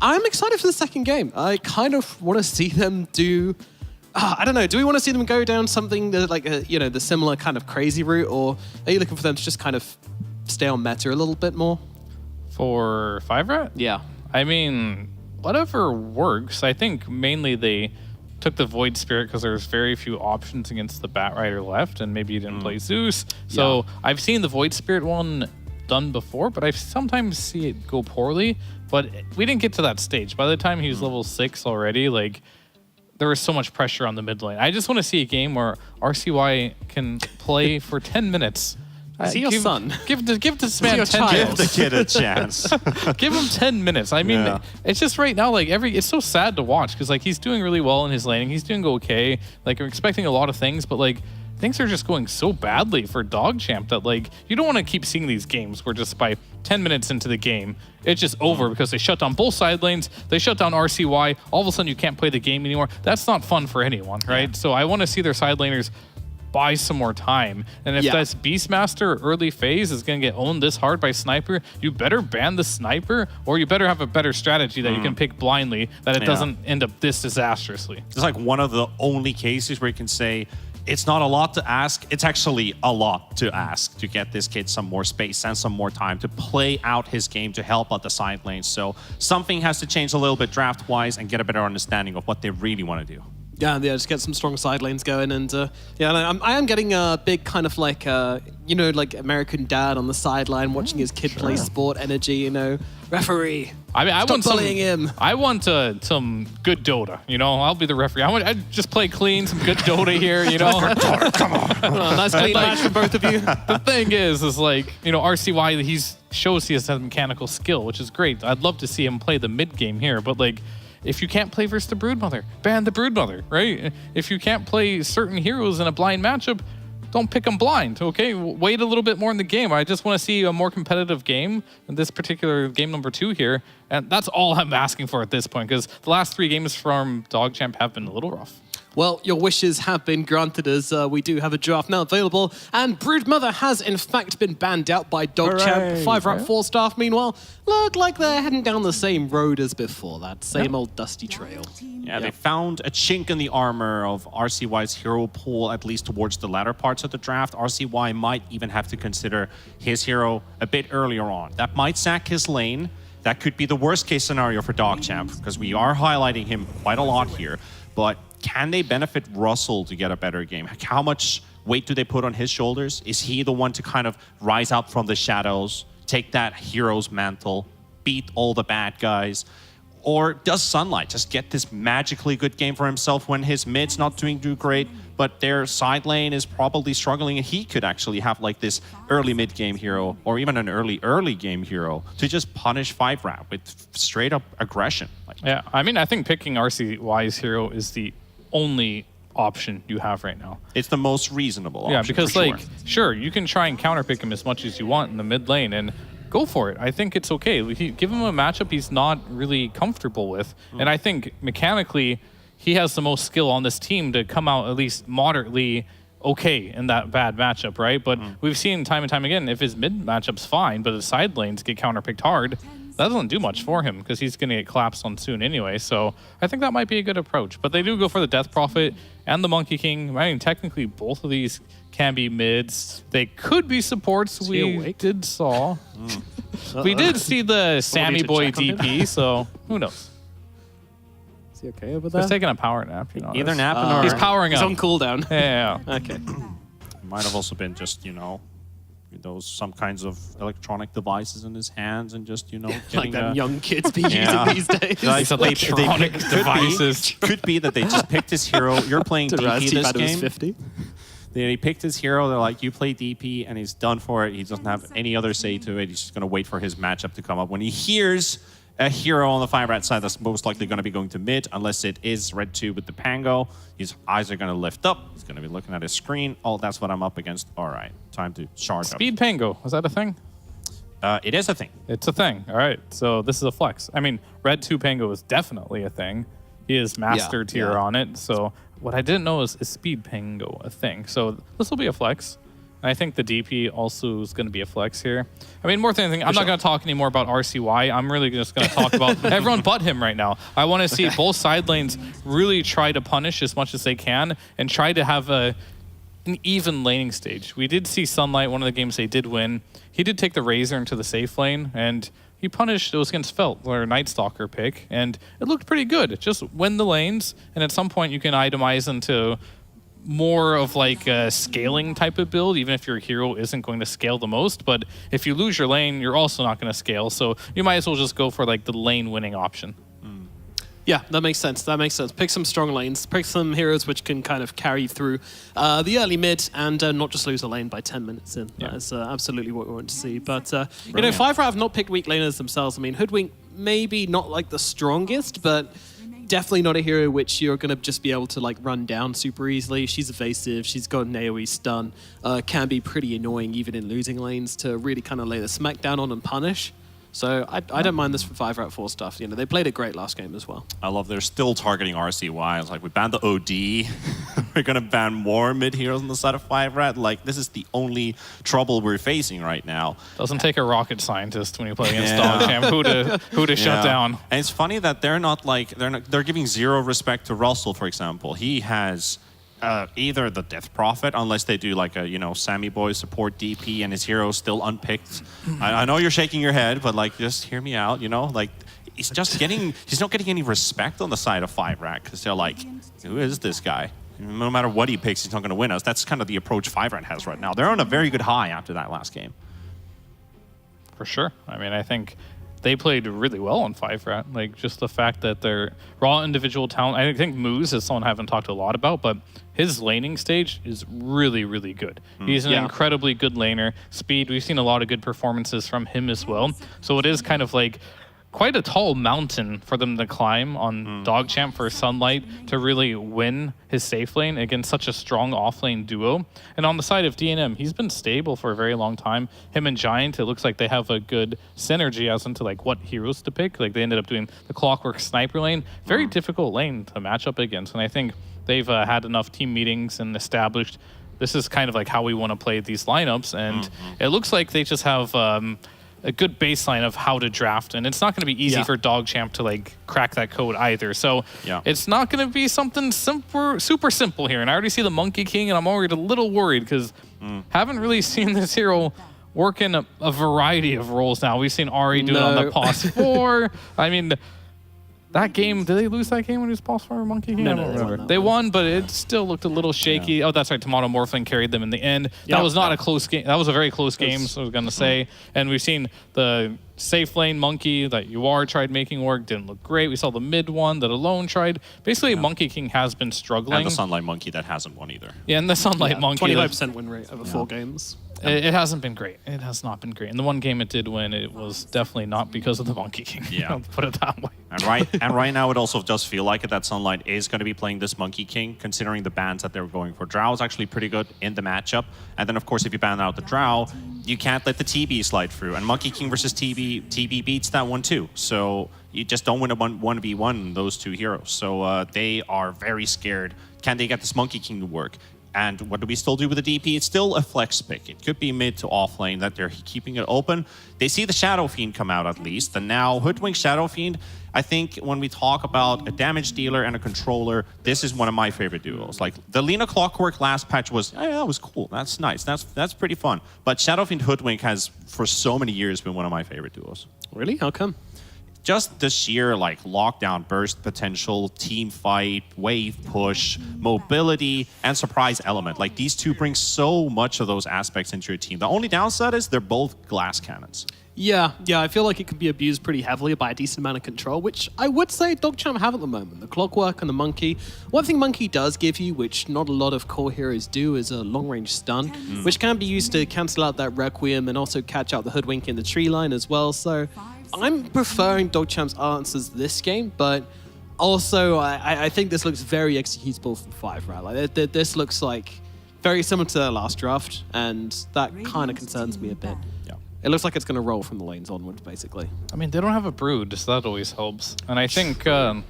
I'm excited for the second game. I kind of want to see them do... I don't know. Do we want to see them go down something that, like, the similar kind of crazy route, or are you looking for them to just kind of stay on meta a little bit more? For 5-Rat? Yeah. I mean, whatever works. I think mainly they took the Void Spirit because there's very few options against the Bat Rider left, and maybe you didn't play Zeus. So I've seen the Void Spirit one done before, but I sometimes see it go poorly. But we didn't get to that stage. By the time he was level 6 already, like, there was so much pressure on the mid lane. I just want to see a game where RCY can play for 10 minutes. Is he your son? Give this man 10 Give minutes. the kid a chance. Give him 10 minutes. I mean, it's just right now, like, it's so sad to watch because, like, he's doing really well in his laning. He's doing okay. Like, we're expecting a lot of things, but, like, things are just going so badly for DogChamp that, like, you don't want to keep seeing these games where just by 10 minutes into the game, it's just over because they shut down both side lanes, they shut down RCY, all of a sudden you can't play the game anymore. That's not fun for anyone, right? Yeah. So I want to see their side laners buy some more time. And if that's Beastmaster early phase is going to get owned this hard by Sniper, you better ban the Sniper, or you better have a better strategy that you can pick blindly, that it doesn't end up this disastrously. It's like one of the only cases where you can say, it's not a lot to ask. It's actually a lot to ask to get this kid some more space and some more time to play out his game to help out the side lanes. So something has to change a little bit draft-wise and get a better understanding of what they really want to do. Yeah, just get some strong side lanes going, and I am getting a big kind of like like American dad on the sideline watching his kid play sport energy. Referee. I mean, Stop bullying him. I want some good Dota. I'll be the referee. I just play clean, some good Dota here. Come on. Nice clean match from both of you. The thing is like RCY. He shows he has that mechanical skill, which is great. I'd love to see him play the mid game here, but like. If you can't play versus the Broodmother, ban the Broodmother, right? If you can't play certain heroes in a blind matchup, don't pick them blind, okay? Wait a little bit more in the game. I just want to see a more competitive game in this particular game number 2 here. And that's all I'm asking for at this point, because the last 3 games from DogChamp have been a little rough. Well, your wishes have been granted as we do have a draft now available, and Broodmother has in fact been banned out by DogChamp. 5-Rat 4-Staff, meanwhile, look like they're heading down the same road as before, that same old dusty trail. Yeah, they found a chink in the armor of RCY's hero pool, at least towards the latter parts of the draft. RCY might even have to consider his hero a bit earlier on. That might sack his lane. That could be the worst case scenario for DogChamp, because we are highlighting him quite a lot here. But can they benefit Russell to get a better game? How much weight do they put on his shoulders? Is he the one to kind of rise up from the shadows, take that hero's mantle, beat all the bad guys? Or does Sunlight just get this magically good game for himself when his mid's not doing too great, but their side lane is probably struggling, and he could actually have like this early mid game hero, or even an early game hero, to just punish 5-Rat with straight up aggression. Yeah, I mean, I think picking RCY's hero is the only option you have right now. It's the most reasonable option. Yeah, because sure, you can try and counterpick him as much as you want in the mid lane, and go for it. I think it's okay. Give him a matchup he's not really comfortable with. And I think mechanically, he has the most skill on this team to come out at least moderately okay in that bad matchup, right? But we've seen time and time again, if his mid matchup's fine, but his side lanes get counterpicked hard, that doesn't do much for him because he's going to get collapsed on soon anyway. So I think that might be a good approach. But they do go for the Death Prophet and the Monkey King. I mean, technically, both of these can be mids. They could be supports. We did saw. We did see the Sammy Boy DP, so who knows? Is he okay over there? He's taking a power nap. Either napping or... He's powering up. He's on cooldown. Yeah. Okay. Might have also been just, some kinds of electronic devices in his hands and just, like them young kids be using these days. Like electronic devices. Could be that they just picked his hero. You're playing DP this game. 50. He picked his hero. They're like, you play DP, and he's done for it. He doesn't have any other say to it. He's just going to wait for his matchup to come up. When he hears a hero on the 5-rat side that's most likely going to be going to mid, unless it is Red 2 with the Pango. His eyes are going to lift up. He's going to be looking at his screen. Oh, that's what I'm up against. All right, time to charge up. Speed Pango, is that a thing? It is a thing. It's a thing. All right, so this is a flex. I mean, Red 2 Pango is definitely a thing. He is master tier on it. So what I didn't know is Speed Pango a thing. So this will be a flex. And I think the DP also is going to be a flex here. I mean, more than anything, I'm not going to talk anymore about RCY. I'm really just going to talk about everyone but him right now. I want to see both side lanes really try to punish as much as they can and try to have an even laning stage. We did see Sunlight, one of the games they did win. He did take the Razor into the safe lane, and he punished, it was against Felt, their Night Stalker pick, and it looked pretty good. Just win the lanes, and at some point you can itemize into more of like a scaling type of build, even if your hero isn't going to scale the most. But if you lose your lane, you're also not going to scale. So you might as well just go for like the lane winning option. Yeah, that makes sense. That makes sense. Pick some strong lanes. Pick some heroes which can kind of carry through the early mid and not just lose a lane by 10 minutes in. Yeah. That is absolutely what we want to see. But, you know, 5-rat have not picked weak laners themselves. I mean, Hoodwink maybe not like the strongest, but definitely not a hero which you're going to just be able to like run down super easily. She's evasive. She's got an AoE stun. Can be pretty annoying even in losing lanes to really kind of lay the smack down on and punish. So I don't mind this for 5-rat 4 stuff. You know, they played it great last game as well. I love they're still targeting RCY. It's like, we banned the OD. We're going to ban more mid-heroes on the side of 5-rat. Like, this is the only trouble we're facing right now. Doesn't take a rocket scientist when you play against DogChamp who to shut down. And it's funny that they're giving zero respect to Russell, for example. He has either the Death Prophet, unless they do like a, you know, Sammy Boy support DP and his hero's still unpicked. I know you're shaking your head, but like, just hear me out, you know? Like, he's not getting any respect on the side of 5-rat because they're like, who is this guy? No matter what he picks, he's not going to win us. That's kind of the approach 5-rat has right now. They're on a very good high after that last game. For sure. I mean, I think they played really well on 5-rat. Like, just the fact that their raw individual talent. I think Moose is someone I haven't talked a lot about, but his laning stage is really, really good. He's an incredibly good laner. Speed, we've seen a lot of good performances from him as well. So it is kind of like quite a tall mountain for them to climb on DogChamp for Sunlight to really win his safe lane against such a strong off-lane duo. And on the side of DNM, he's been stable for a very long time. Him and Giant, it looks like they have a good synergy as into like what heroes to pick. Like they ended up doing the Clockwork Sniper lane. Very difficult lane to match up against. And I think they've had enough team meetings and established this is kind of like how we want to play these lineups. And it looks like they just have a good baseline of how to draft, and it's not going to be easy for DogChamp to like crack that code either. So it's not going to be something super simple here. And I already see the Monkey King, and I'm already a little worried because haven't really seen this hero work in a variety of roles now. We've seen Ari do it on the POS 4. I mean, that game, did they lose that game when he was POS 4 or Monkey King? I don't remember. They won, but it still looked a little shaky. Oh, that's right. Tomato Morphling carried them in the end. That was not a close game. That was a very close game, so I was going to say. And we've seen the safe lane Monkey that UR tried making work. Didn't look great. We saw the mid one that Alone tried. Basically, Monkey King has been struggling. And the Sunlight Monkey that hasn't won either. Yeah, and the Sunlight Monkey. 25% win rate over 4 games. It hasn't been great. It has not been great. And the one game it did win, it was definitely not because of the Monkey King. Yeah. Put it that way. And right now, it also does feel like it that Sunlight is going to be playing this Monkey King, considering the bans that they were going for. Drow is actually pretty good in the matchup. And then, of course, if you ban out the Drow, you can't let the TB slide through. And Monkey King versus TB beats that one too. So you just don't win a 1v1 those two heroes. So they are very scared. Can they get this Monkey King to work? And what do we still do with the DP? It's still a flex pick. It could be mid to off lane that they're keeping it open. They see the Shadow Fiend come out at least. And now Hoodwink Shadow Fiend, I think when we talk about a damage dealer and a controller, this is one of my favorite duos. Like the Lena Clockwork last patch was, yeah, that was cool. That's nice. That's pretty fun. But Shadow Fiend Hoodwink has for so many years been one of my favorite duos. Really? How come? Just the sheer like lockdown burst potential, team fight, wave push, mobility, and surprise element. Like these two bring so much of those aspects into your team. The only downside is they're both glass cannons. Yeah, I feel like it could be abused pretty heavily by a decent amount of control, which I would say Dogchamp have at the moment. The Clockwork and the Monkey. One thing Monkey does give you, which not a lot of core heroes do, is a long-range stun, which can be used to cancel out that Requiem and also catch out the Hoodwink in the tree line as well. So I'm preferring Dogchamp's answers this game, but also I think this looks very executable from 5, right? Like this looks like very similar to their last draft, and that kind of concerns me a bit. It looks like it's going to roll from the lanes onwards, basically. I mean, they don't have a Brood, so that always helps. And I think the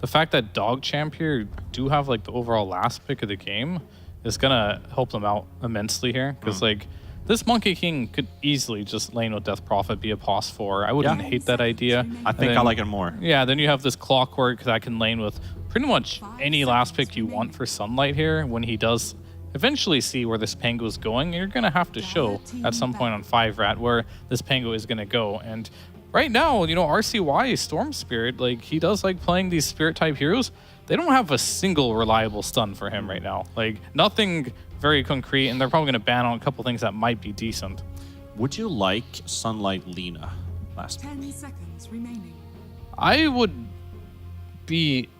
fact that Dogchamp here do have like the overall last pick of the game is going to help them out immensely here. Because like this Monkey King could easily just lane with Death Prophet, be a pos 4. I wouldn't hate that idea. I think I like it more. Yeah, then you have this Clockwork that can lane with pretty much any last pick you want for Sunlight here when he does eventually see where this Pango is going. You're going to have to show at some point on 5-Rat where this Pango is going to go. And right now, you know, RCY, Storm Spirit, like, he does like playing these Spirit-type heroes. They don't have a single reliable stun for him right now. Like, nothing very concrete, and they're probably going to ban on a couple things that might be decent. Would you like Sunlight Lina last 10 seconds remaining. I would be...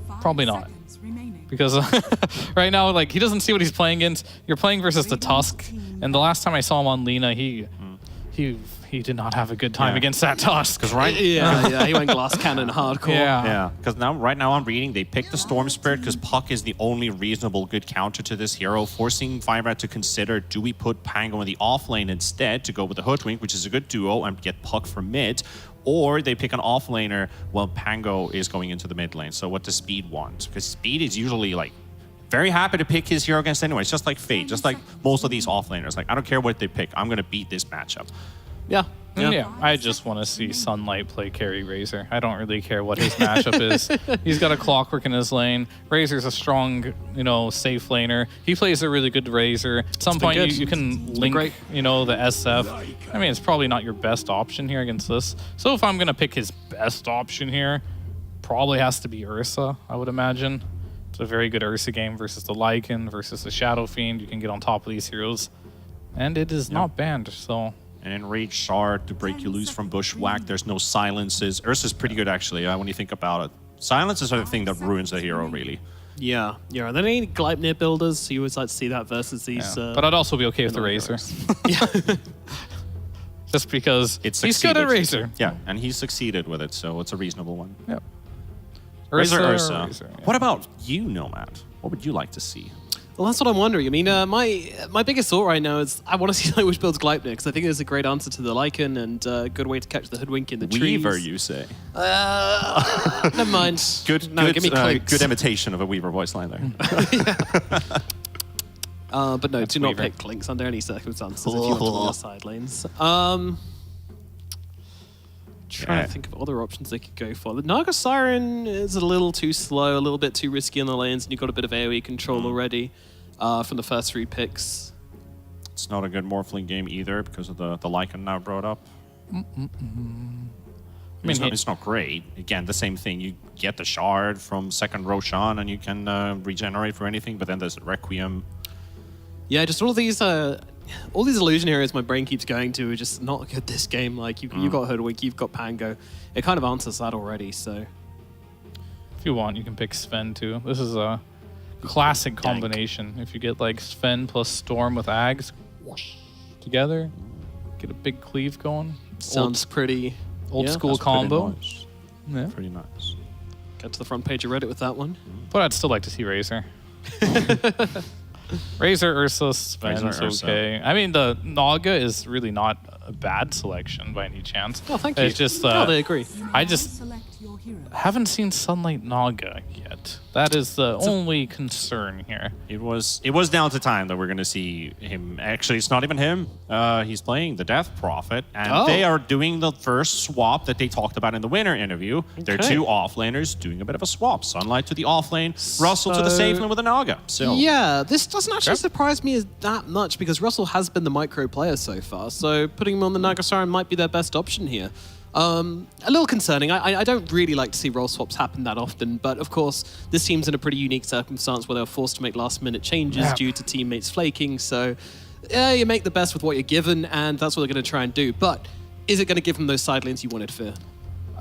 5 Probably not. seconds remaining. Because right now, like, he doesn't see what he's playing against. You're playing versus the Tusk, and the last time I saw him on Lina, he did not have a good time against that Tusk. Because right, he went glass cannon hardcore. Yeah, because right now I'm reading they picked the Storm Spirit because Puck is the only reasonable good counter to this hero, forcing 5-Rat to consider, do we put Pango in the off lane instead to go with the Hoodwink, which is a good duo, and get Puck from mid, or they pick an off laner while Pango is going into the mid lane. So what does Speed want? Because Speed is usually like very happy to pick his hero against anyone. It's just like Fate, just like most of these off laners. Like, I don't care what they pick, I'm going to beat this matchup. Yeah. I just want to see Sunlight play carry Razor. I don't really care what his matchup is. He's got a Clockwork in his lane. Razor's a strong, you know, safe laner. He plays a really good Razor. At some point, you can link, you know, the SF. I mean, it's probably not your best option here against this. So if I'm going to pick his best option here, probably has to be Ursa, I would imagine. It's a very good Ursa game versus the Lycan, versus the Shadow Fiend. You can get on top of these heroes. And it is not banned, so... And Enraged Shard to break you loose from Bushwhack. There's no silences. Ursa's pretty good, actually, when you think about it. Silences are the thing that ruins the hero, really. Yeah. There ain't Gleipnir builders, so you always like to see that versus these... but I'd also be okay with the Razor. Just because he's good at Razor. Yeah, and he succeeded with it, so it's a reasonable one. Yep. Ursa. Razor, yeah. What about you, Nomad? What would you like to see? Well, that's what I'm wondering. I mean, my biggest thought right now is I want to see like, which builds Gleipnir, because I think it's a great answer to the Lycan and a good way to catch the Hoodwink in the trees. Weaver, you say? Never mind. Good imitation of a Weaver voice line there. But no, That's do not Weaver. pick Clinks under any circumstances if you want to win the side lanes. Trying to think of other options they could go for. The Naga Siren is a little too slow, a little bit too risky in the lanes, and you've got a bit of AoE control already from the first 3 picks. It's not a good Morphling game either because of the Lycan now brought up. I mean, it's not great. Again, the same thing. You get the Shard from second Roshan and you can regenerate for anything, but then there's Requiem. Yeah, just all these illusion areas my brain keeps going to are just not good this game. Like, you've got Hoodwink, you've got Pango. It kind of answers that already, so... If you want, you can pick Sven too. This is a classic combination. If you get like Sven plus Storm with Ags together, get a big cleave going. Sounds pretty... Old school combo. Nice. Yeah. Pretty nice. Get to the front page of Reddit with that one. But I'd still like to see Razor. Razor, Ursa, Sven's Razor, Ursa. okay. I mean, the Naga is really not a bad selection by any chance. Oh, thank you. It's just, they agree. I just haven't seen Sunlight Naga yet. That is the only concern here. It was down to time that we're going to see him. Actually, it's not even him. He's playing the Death Prophet, and they are doing the first swap that they talked about in the winter interview. They're 2 offlaners doing a bit of a swap. Sunlight to the offlane, Russell to the safe lane with a Naga. So yeah, this doesn't actually surprise me that much because Russell has been the micro player so far. So putting him on the Naga Siren might be their best option here. A little concerning. I don't really like to see role swaps happen that often, but of course, this team's in a pretty unique circumstance where they were forced to make last-minute changes due to teammates flaking, so yeah, you make the best with what you're given, and that's what they're going to try and do. But is it going to give him those side lanes you wanted, Fear?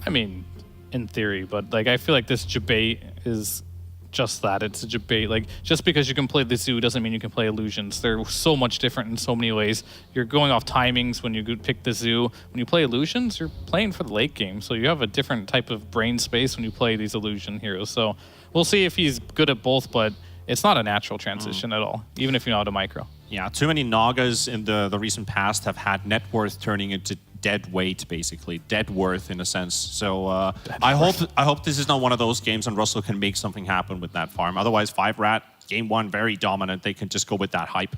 I mean, in theory, but like I feel like this debate is just that. It's a debate. Like, just because you can play the zoo doesn't mean you can play illusions. They're so much different in so many ways. You're going off timings when you pick the zoo. When you play illusions, you're playing for the late game. So you have a different type of brain space when you play these illusion heroes. So we'll see if he's good at both, but it's not a natural transition at all, even if you know how to micro. Yeah, too many Nagas in the recent past have had net worth turning into dead weight, basically. Dead worth, in a sense. So I hope this is not one of those games and Russell can make something happen with that farm. Otherwise, 5-Rat, game 1, very dominant. They can just go with that hype.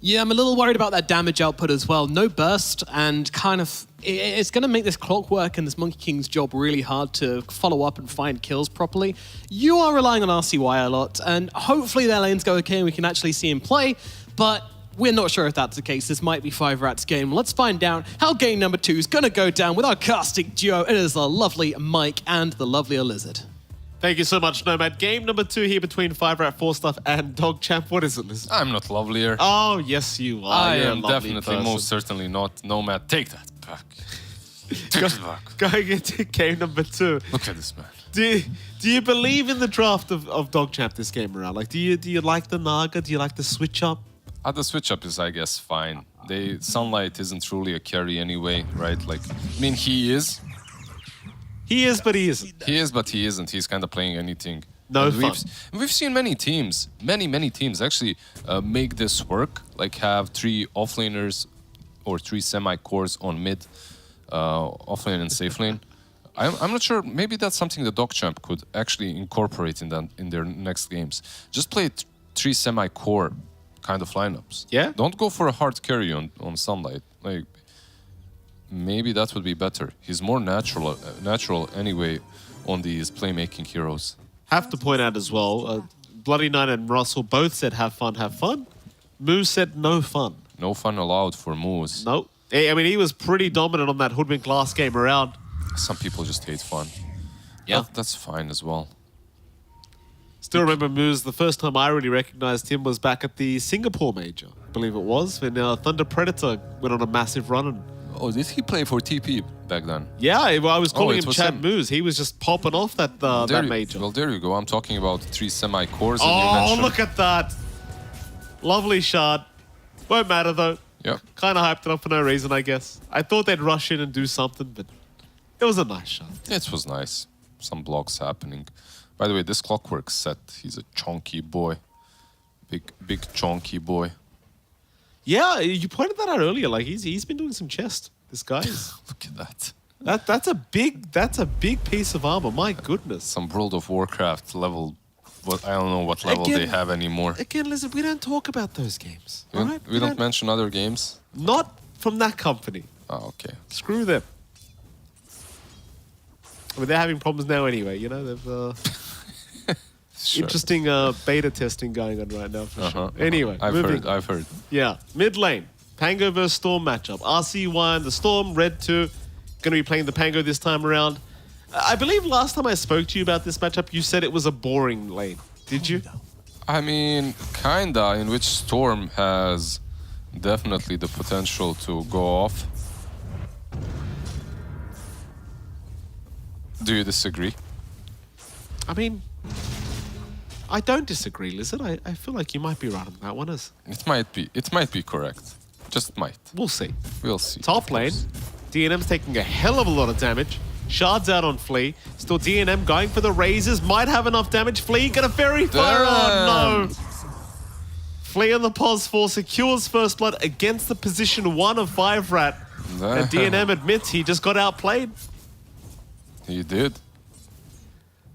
Yeah, I'm a little worried about that damage output as well. No burst, and kind of it's going to make this Clockwork and this Monkey King's job really hard to follow up and find kills properly. You are relying on RCY a lot, and hopefully their lanes go okay and we can actually see him play, but we're not sure if that's the case. This might be 5-Rat's game. Let's find out how game number 2 is going to go down with our casting duo. It is the lovely Mike and the lovelier Lizard. Thank you so much, Nomad. Game number 2 here between 5-Rat, 4Stuff, and Dogchamp. What is it, Lizard? I'm not lovelier. Oh, yes, you are. I You're am a lovely definitely, person. most certainly not. Nomad, take that back. Take it back. Going into game number 2. Look at this man. Do you believe in the draft of Dogchamp this game around? Like, do you like the Naga? Do you like the switch up? The switch up is, I guess, fine. Sunlight isn't truly a carry anyway, right? Like, I mean, he is. He is, but he isn't. He is, but he isn't. He's kind of playing anything. No And fun. We've seen many teams, many teams actually make this work. Like have 3 offlaners or 3 semi-cores on mid, offlane and safe lane. I'm not sure. Maybe that's something the Dogchamp could actually incorporate in their next games. Just play 3 semi-core kind of lineups. Yeah. Don't go for a hard carry on Sunlight. Like maybe that would be better. He's more natural anyway on these playmaking heroes. Have to point out as well, Bloody Knight and Russell both said have fun, have fun. Moose said no fun. No fun allowed for Moose. No. I mean, he was pretty dominant on that Hoodwink last game around. Some people just hate fun. Yeah. That's fine as well. Still remember Moose, the first time I really recognized him was back at the Singapore Major, I believe it was, when Thunder Predator went on a massive run. And Oh, did he play for TP back then? yeah, I was calling it him was Chad him. Moose. He was just popping off that major. Well, there you go. I'm talking about 3 semi-cores. Oh, look at that. Lovely shot. Won't matter, though. Yeah. Kind of hyped it up for no reason, I guess. I thought they'd rush in and do something, but it was a nice shot. It was nice. Some blocks happening. By the way, this Clockwork set, he's a chunky boy. Big chunky boy. Yeah, you pointed that out earlier. Like he's been doing some chest. This guy is. Look at that. That's a big piece of armor. My goodness. Some World of Warcraft level. I don't know what level they have anymore. Again, listen, we don't talk about those games. We, all right? we don't mention other games. Not from that company. Oh, okay. Screw them. I mean, they're having problems now anyway. You know, they've Sure. interesting beta testing going on right now for sure. Anyway, I've heard. Yeah, mid lane, Pango versus Storm matchup. RC1, the Storm, Red 2, going to be playing the Pango this time around. I believe last time I spoke to you about this matchup, you said it was a boring lane. Did you? I mean, kinda, in which Storm has definitely the potential to go off. Do you disagree? I mean, I don't disagree, Lizard. I feel like you might be right on that one. It might be correct. Just might. We'll see. We'll see. Top lane, DNM's taking a hell of a lot of damage. Shards out on Flea. Still DNM going for the razors. Might have enough damage. Flea got a fairy fire. Oh no. Flea on the pos 4 secures first blood against the position 1 of 5-Rat. And DNM admits he just got outplayed. He did.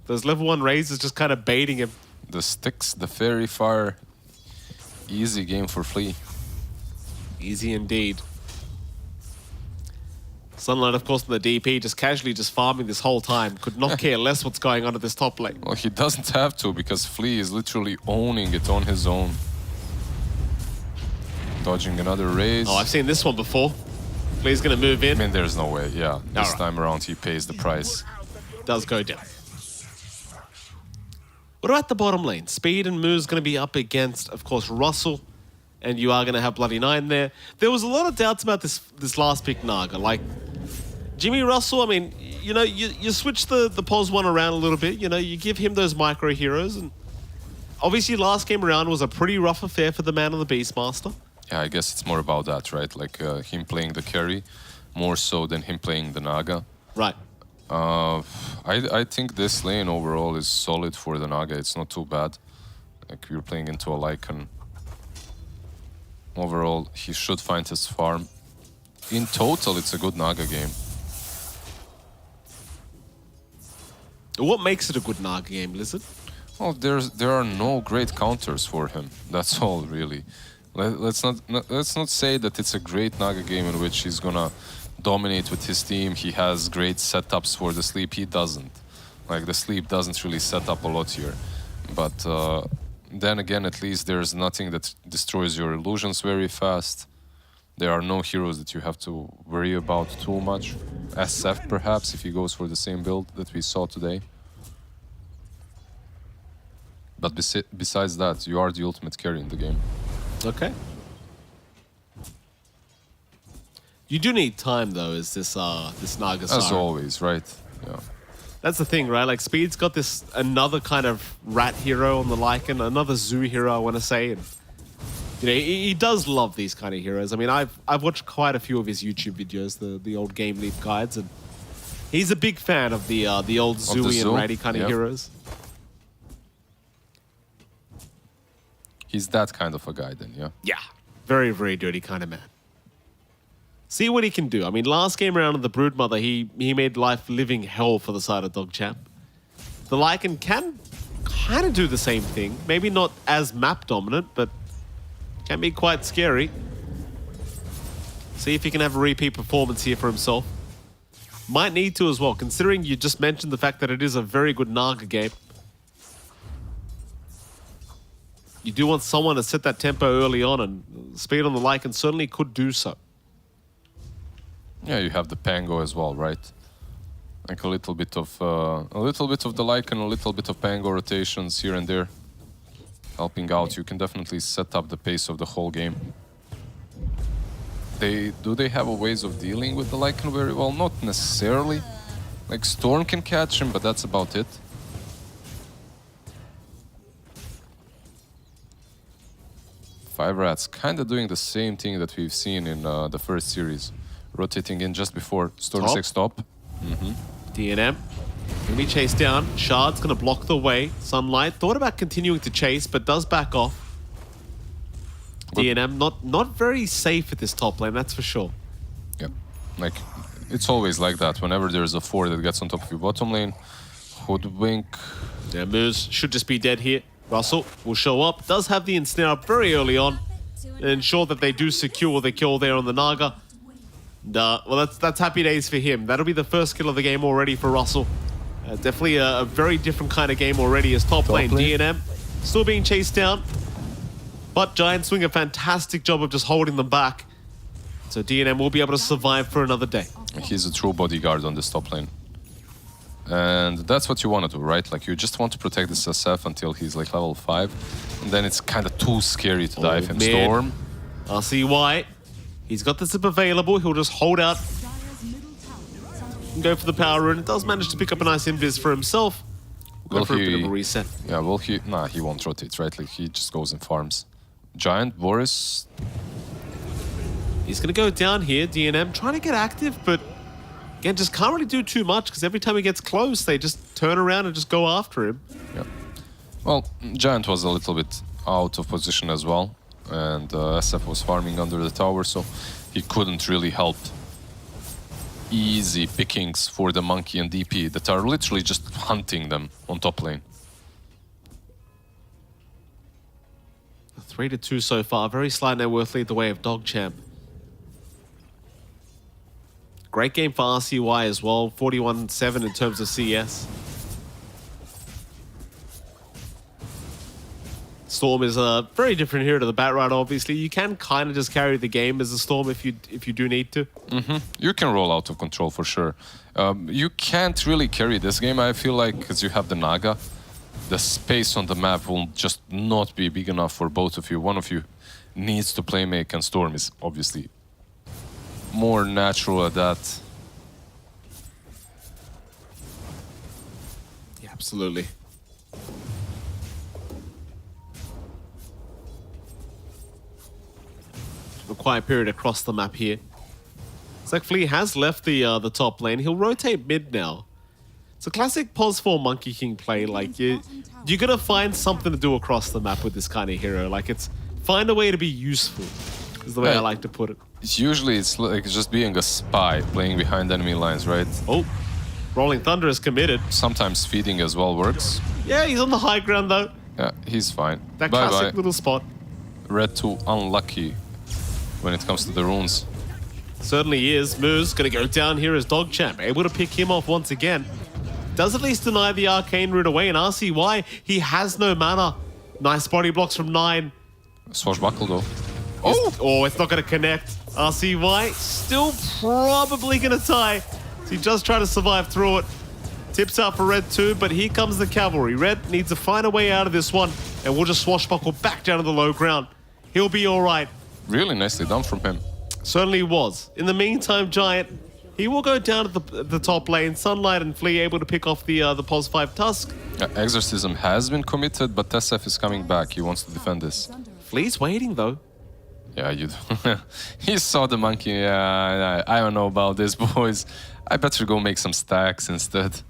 Those level 1 razors just kind of baiting him. The sticks, the fairy fire. Easy game for Flea. Easy indeed. Sunlight, of course, in the DP, just casually just farming this whole time. Could not care less what's going on at this top lane. Well, he doesn't have to because Flea is literally owning it on his own. Dodging another raise. Oh, I've seen this one before. Flea's going to move in. I mean, there's no way, yeah. This Alright. time around, he pays the price. Does go down. What about the bottom lane? Speed and Moo's going to be up against, of course, Russell. And you are going to have Bloody Nine there. There was a lot of doubts about this last pick, Naga. Like, Jimmy Russell, I mean, you know, you switch the pos one around a little bit. You know, you give him those micro heroes, and obviously last game around was a pretty rough affair for the man on the Beastmaster. Yeah, I guess it's more about that, right? Like him playing the carry more so than him playing the Naga. Right. I think this lane overall is solid for the Naga. It's not too bad. Like you're playing into a Lycan. Overall, he should find his farm. In total, it's a good Naga game. What makes it a good Naga game, Lizard? Well, there are no great counters for him. That's all, really. Let's not say that it's a great Naga game in which he's gonna dominate with his team. He has great setups for the sleep. He doesn't. Like the sleep doesn't really set up a lot here. But then again, at least there's nothing that destroys your illusions very fast. There are no heroes that you have to worry about too much. SF perhaps, if he goes for the same build that we saw today. But besides that, you are the ultimate carry in the game. Okay. You do need time though, is this Naga Sara. As always, right? Yeah. That's the thing, right? Like Speed's got this another kind of rat hero on the Lycan, another zoo hero, I want to say. And, you know, he does love these kind of heroes. I mean, I've watched quite a few of his YouTube videos, the old Game Leap guides, and he's a big fan of the old Zooey and ratty kind of heroes. He's that kind of a guy then, yeah? Yeah. Very, very dirty kind of man. See what he can do. I mean, last game around of the Broodmother, he made life living hell for the side of DogChamp. The Lycan can kind of do the same thing. Maybe not as map dominant, but can be quite scary. See if he can have a repeat performance here for himself. Might need to as well, considering you just mentioned the fact that it is a very good Naga game. You do want someone to set that tempo early on, and Speed on the Lycan certainly could do so. Yeah, you have the Pango as well, right? Like a little bit of the Lycan, a little bit of Pango rotations here and there, helping out. You can definitely set up the pace of the whole game. Do they have a ways of dealing with the Lycan very well? Not necessarily. Like Storm can catch him, but that's about it. Five Rats kind of doing the same thing that we've seen in the first series. Rotating in just before Storm 6 stop. DNM gonna be chased down. Shard's gonna block the way. Sunlight thought about continuing to chase, but does back off. DNM not very safe at this top lane, that's for sure. Yep. Like, it's always like that. Whenever there's a 4 that gets on top of your bottom lane, Hoodwink. Yeah, Moose should just be dead here. Russell will show up, does have the ensnare up very early on, and ensure that they do secure the kill there on the Naga. And, well, that's happy days for him. That'll be the first kill of the game already for Russell. Definitely a very different kind of game already as top lane. DNM still being chased down, but Giants doing a fantastic job of just holding them back. So DNM will be able to survive for another day. He's a true bodyguard on this top lane. And that's what you want to do, right? Like, you just want to protect this SF until he's like level 5. And then it's kind of too scary to dive in Storm. I'll see why. He's got the zip available. He'll just hold out and go for the power rune. It does manage to pick up a nice invis for himself. Go for a bit of a reset. Yeah, well, nah, he won't rotate, right? Like, he just goes and farms. Giant, Boris. He's going to go down here. DNM trying to get active, but again, just can't really do too much because every time he gets close, they just turn around and just go after him. Yeah. Well, Giant was a little bit out of position as well. And SF was farming under the tower, so he couldn't really help. Easy pickings for the Monkey and DP that are literally just hunting them on top lane. 3-2 so far. Very slight net worth lead the way of DogChamp. Great game for RCY as well. 41-7 in terms of CS. Storm is a very different hero to the Batrider, obviously. You can kind of just carry the game as a Storm if you do need to. You can roll out of control for sure. You can't really carry this game, I feel like, because you have the Naga. The space on the map will just not be big enough for both of you. One of you needs to playmake, and Storm is obviously more natural at that. Absolutely. A quiet period across the map here. It's like Flea has left the top lane. He'll rotate mid now. It's a classic pos 4 Monkey King play. Like you're gonna find something to do across the map with this kind of hero. Like it's find a way to be useful. Is the way I like to put it. Usually it's like just being a spy, playing behind enemy lines, right? Oh, Rolling Thunder is committed. Sometimes feeding as well works. Yeah, he's on the high ground though. Yeah, he's fine. That Bye classic bye. little spot. Red 2 unlucky when it comes to the runes. Certainly is. Moose gonna go down here as Dog Champ, able to pick him off once again. Does at least deny the arcane route away, and RCY, he has no mana. Nice body blocks from 9. Swashbuckle though. Oh, it's not gonna connect. RCY still probably gonna tie. So he just try to survive through it. Tips out for Red 2, but here comes the cavalry. Red needs to find a way out of this one, and we'll just swashbuckle back down to the low ground. He'll be all right. Really nicely done from him. Certainly was. In the meantime, Giant, he will go down to the top lane. Sunlight and Flea able to pick off the Pos 5 Tusk. Exorcism has been committed, but SF is coming back. He wants to defend this. Flea's waiting though. Yeah, you. He saw the monkey. Yeah, I don't know about this, boys. I better go make some stacks instead.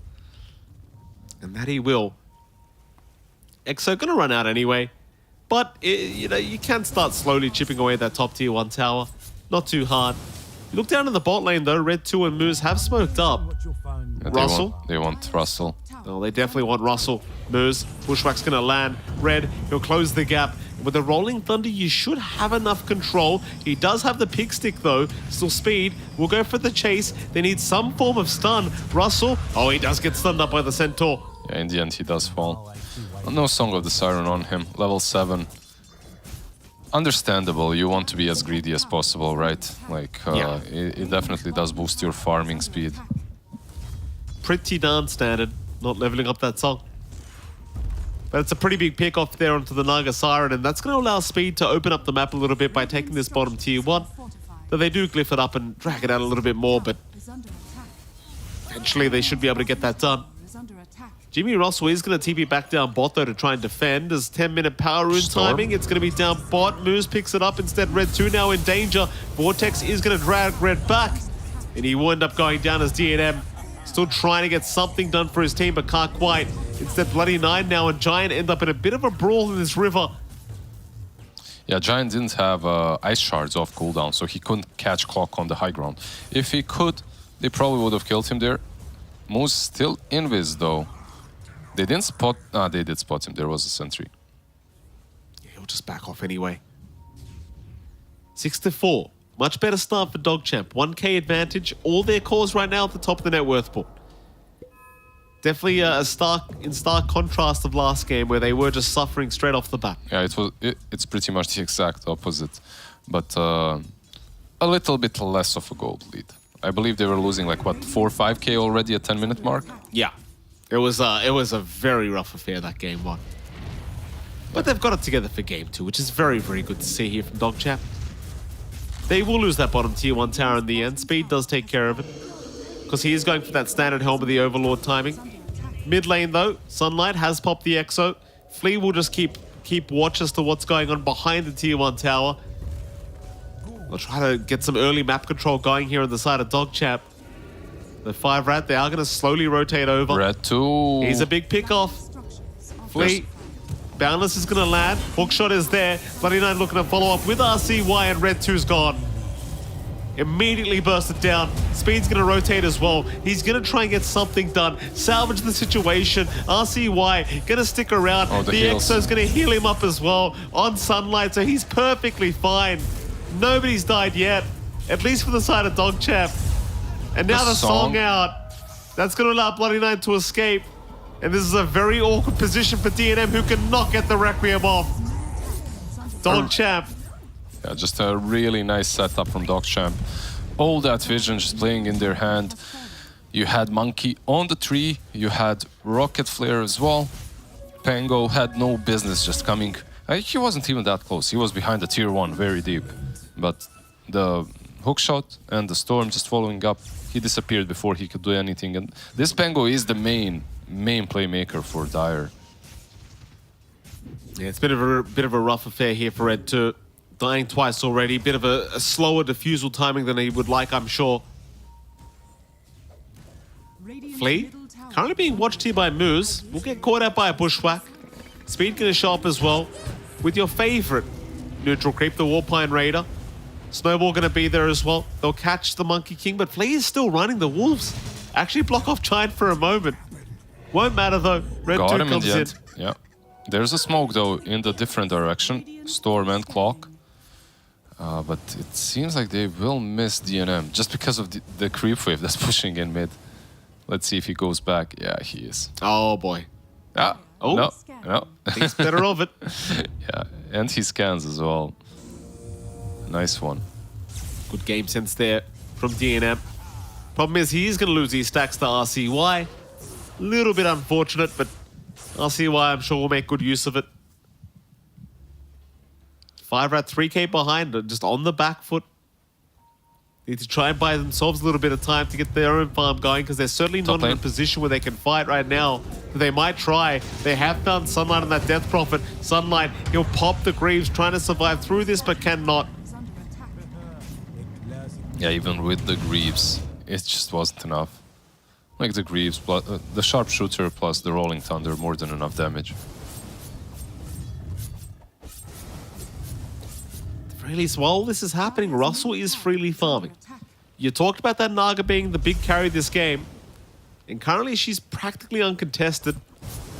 And that he will. Exo gonna run out anyway. But, you can start slowly chipping away at that top tier 1 tower. Not too hard. Look down in the bot lane though. Red 2 and Moose have smoked up. Yeah, Russell? They want Russell. Oh, they definitely want Russell. Moose, Bushwhack's gonna land. Red, he'll close the gap. With the Rolling Thunder, you should have enough control. He does have the pig stick though. Still speed. We'll go for the chase. They need some form of stun. Russell, oh, he does get stunned up by the Centaur. Yeah, in the end, he does fall. No Song of the Siren on him. Level 7. Understandable. You want to be as greedy as possible, right? Like, it definitely does boost your farming speed. Pretty darn standard. Not leveling up that song. But it's a pretty big pick off there onto the Naga Siren, and that's going to allow Speed to open up the map a little bit by taking this bottom tier 1. Though they do glyph it up and drag it out a little bit more, but eventually they should be able to get that done. Jimmy Russell is going to TP back down bot though to try and defend. As 10-minute power rune timing, it's going to be down bot. Moose picks it up instead. Red 2 now in danger. Vortex is going to drag Red back, and he will end up going down as DNM. Still trying to get something done for his team, but can't quite. Instead, Bloody 9 now and Giant end up in a bit of a brawl in this river. Yeah, Giant didn't have ice shards off cooldown, so he couldn't catch Clock on the high ground. If he could, they probably would have killed him there. Moose still invis though. They didn't spot... they did spot him. There was a sentry. Yeah, he'll just back off anyway. 6-4. Much better start for DogChamp. 1k advantage. All their cores right now at the top of the net worth pool. Definitely in stark contrast of last game where they were just suffering straight off the bat. Yeah, it's pretty much the exact opposite. But a little bit less of a gold lead. I believe they were losing like, what, 4 or 5k already at 10-minute mark? Yeah. It was a very rough affair, that game 1. But they've got it together for game 2, which is very, very good to see here from DogChamp. They will lose that bottom tier 1 tower in the end. Speed does take care of it, because he is going for that standard Helm of the Overlord timing. Mid lane though, Sunlight has popped the Exo. Flea will just keep watch as to what's going on behind the tier 1 tower. They'll try to get some early map control going here on the side of DogChamp. The 5 Rat, they are going to slowly rotate over. Red 2. He's a big pick off. Flea. Boundless is going to land. Hookshot is there. Bloody 9 looking to follow up with RCY, and Red 2's gone. Immediately burst it down. Speed's going to rotate as well. He's going to try and get something done. Salvage the situation. RCY going to stick around. Oh, the Exo's going to heal him up as well on Sunlight, so he's perfectly fine. Nobody's died yet. At least for the side of DogChamp. And now the song out. That's going to allow Bloody 9 to escape. And this is a very awkward position for DNM, who cannot get the Requiem off. DogChamp. Yeah, just a really nice setup from DogChamp. All that vision just playing in their hand. You had Monkey on the tree. You had Rocket Flare as well. Pango had no business just coming. He wasn't even that close. He was behind the tier 1 very deep. But the hookshot and the Storm just following up. He disappeared before he could do anything. And this Pango is the main playmaker for Dire. Yeah, it's been a bit of a rough affair here for Red 2. Dying twice already. Bit of a slower defusal timing than he would like, I'm sure. Flea, currently being watched here by Moose. Will get caught out by a bushwhack. Speed gonna show up as well. With your favorite neutral creep, the Warpine Raider. Snowball gonna be there as well. They'll catch the Monkey King, but Flea is still running the Wolves. Actually block off Giant for a moment. Won't matter though. Red 2 comes in. Yeah. There's a smoke though in the different direction. Storm and Clock. But it seems like they will miss DNM just because of the creep wave that's pushing in mid. Let's see if he goes back. Yeah, he is. Oh boy. Ah, oh. No. Thinks better of it. Yeah, and he scans as well. Nice one. Good game sense there from DNM. Problem is he's going to lose his stacks to RCY. Little bit unfortunate, but RCY I'm sure will make good use of it. 5 at 3k behind, just on the back foot. Need to try and buy themselves a little bit of time to get their own farm going because they're certainly not in a position where they can fight right now. They might try. They have found Sunlight on that Death Prophet. Sunlight, he'll pop the Greaves, trying to survive through this, but cannot. Yeah, even with the Greaves, it just wasn't enough. Like the Greaves, plus, the Sharpshooter plus the Rolling Thunder, more than enough damage. At least while this is happening, Russell is freely farming. You talked about that Naga being the big carry this game, and currently she's practically uncontested.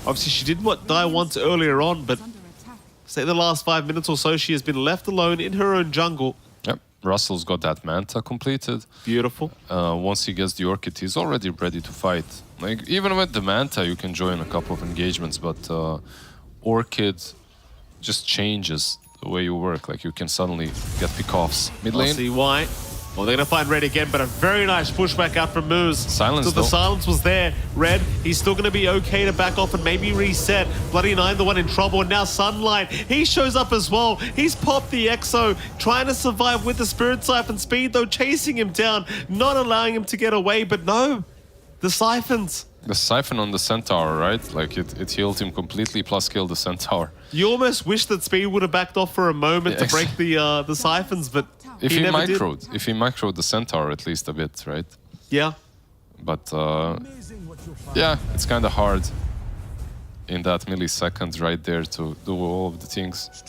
Obviously, she did die once earlier on, but say the last 5 minutes or so, she has been left alone in her own jungle. Yep, Russell's got that Manta completed. Beautiful. Once he gets the Orchid, he's already ready to fight. Like, even with the Manta, you can join a couple of engagements, but Orchid just changes the way you work. Like, you can suddenly get pick-offs. Mid lane. I see why. Well, they're going to find Red again, but a very nice pushback out from Moose. Silence, so the silence was there. Red, he's still going to be okay to back off and maybe reset. Bloody Nine, the one in trouble, and now Sunlight, he shows up as well. He's popped the Exo, trying to survive with the Spirit Siphon. Speed, though, chasing him down, not allowing him to get away, but no, the Siphons. The Siphon on the Centaur, right? Like, it healed him completely, plus killed the Centaur. You almost wish that Speed would have backed off for a moment to break the Siphons, but if he never microed, did. if he microed the Centaur at least a bit, right? Yeah. But yeah, it's kind of hard in that millisecond right there to do all of the things.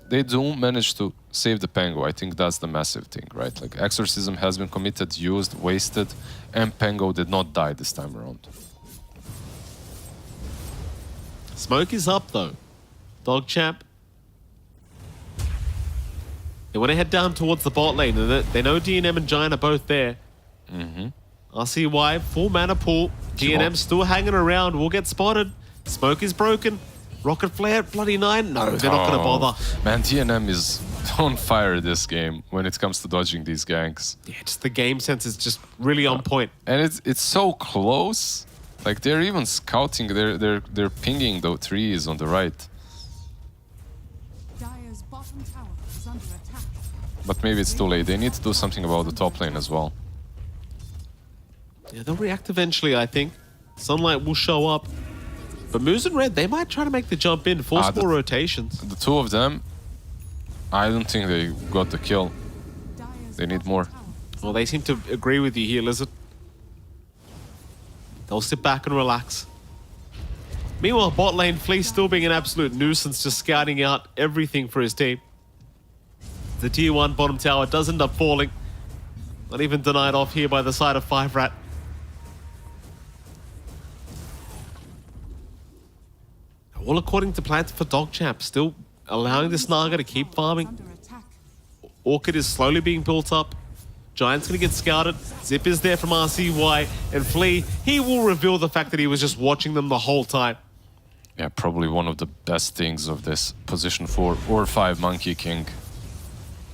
They do manage to save the Pango. I think that's the massive thing, right? Like, Exorcism has been committed, used, wasted, and Pango did not die this time around. Smoke is up though. Dogchamp. They want to head down towards the bot lane, and they know DNM and Giant are both there. RCY, full mana pool. DNM still hanging around, will get spotted. Smoke is broken. Rocket Flare, Bloody Nine. No, they're not going to bother. Man, DNM is on fire this game when it comes to dodging these ganks. Yeah, just the game sense is just really on point. And it's so close. Like, they're even scouting. They're pinging the trees on the right. Dire's bottom tower is under attack. But maybe it's too late. They need to do something about the top lane as well. Yeah, they'll react eventually, I think. Sunlight will show up. But Moose and Red, they might try to make the jump in, force more rotations. The two of them, I don't think they got the kill. They need more. Well, they seem to agree with you here, Lizard. They'll sit back and relax. Meanwhile, bot lane, Flea still being an absolute nuisance, just scouting out everything for his team. The tier 1 bottom tower does end up falling. Not even denied off here by the side of 5rat. All according to plans for Dogchamp, still allowing this Naga to keep farming. Orchid is slowly being built up. Giant's gonna get scouted. Zip is there from RCY, and Flea, he will reveal the fact that he was just watching them the whole time. Yeah, probably one of the best things of this position 4 or 5 Monkey King.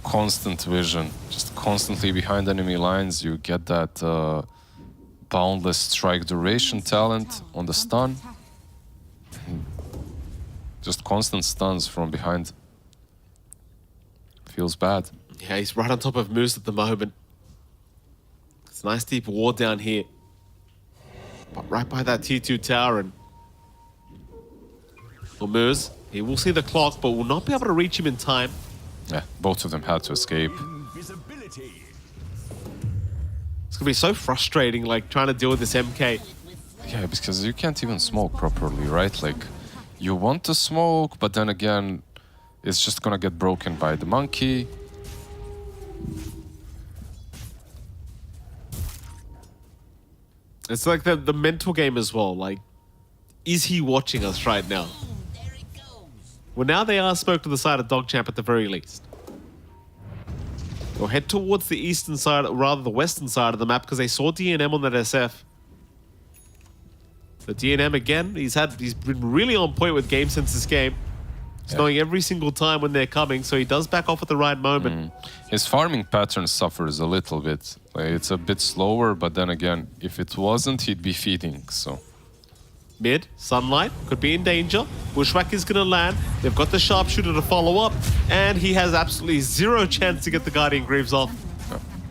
Constant vision, just constantly behind enemy lines. You get that boundless strike duration talent on the stun. Just constant stuns from behind. Feels bad. Yeah, he's right on top of Moose at the moment. It's a nice deep ward down here. But right by that tier 2 tower, and well, Moose, he will see the clock, but will not be able to reach him in time. Yeah, both of them had to escape. It's gonna be so frustrating, like trying to deal with this MK. Yeah, because you can't even smoke properly, right? Like, you want to smoke, but then again, it's just gonna get broken by the monkey. It's like the mental game as well. Like, is he watching us right now? Well, now they are smoked to the side of Dogchamp at the very least. They'll head towards the eastern side, or rather the western side of the map, because they saw DNM on that SF. The DNM again, he's been really on point with game sense this game. He's knowing every single time when they're coming, so he does back off at the right moment. His farming pattern suffers a little bit. Like, it's a bit slower, but then again, if it wasn't, he'd be feeding, so... Mid, Sunlight, could be in danger. Bushwhack is going to land. They've got the Sharpshooter to follow up, and he has absolutely zero chance to get the Guardian Greaves off.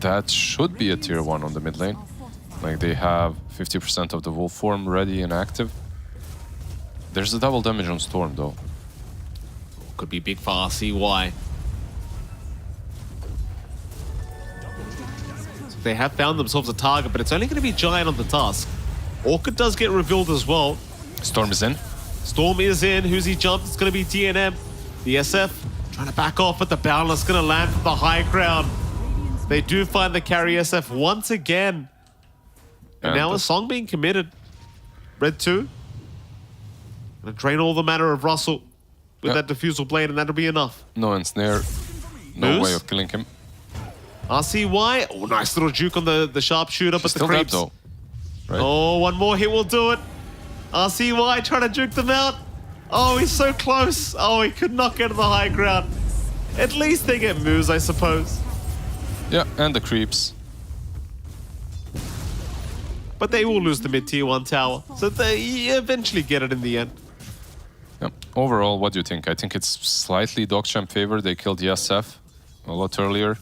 That should be a tier 1 on the mid lane. Like, they have 50% of the Wolf form ready and active. There's a double damage on Storm, though. Could be big for RCY. They have found themselves a target, but it's only going to be Giant on the task. Orchid does get revealed as well. Storm is in. Storm is in. Who's he jumped? It's going to be DNM. The SF trying to back off, but the Boundless going to land from the high ground. They do find the carry SF once again. And now a song being committed. Red 2. Gonna drain all the mana of Russell with that Diffusal Blade, and that'll be enough. No ensnare. No way of killing him. RCY. Oh, nice little juke on the Sharpshooter, but the creeps. Though. Right. Oh, one more hit will do it. RCY trying to juke them out. Oh, he's so close. Oh, he could not get to the high ground. At least they get moves, I suppose. Yeah, and the creeps. But they will lose the mid-tier 1 tower. So they eventually get it in the end. Yeah. Overall, what do you think? I think it's slightly Dogchamp favored. They killed the SF a lot earlier.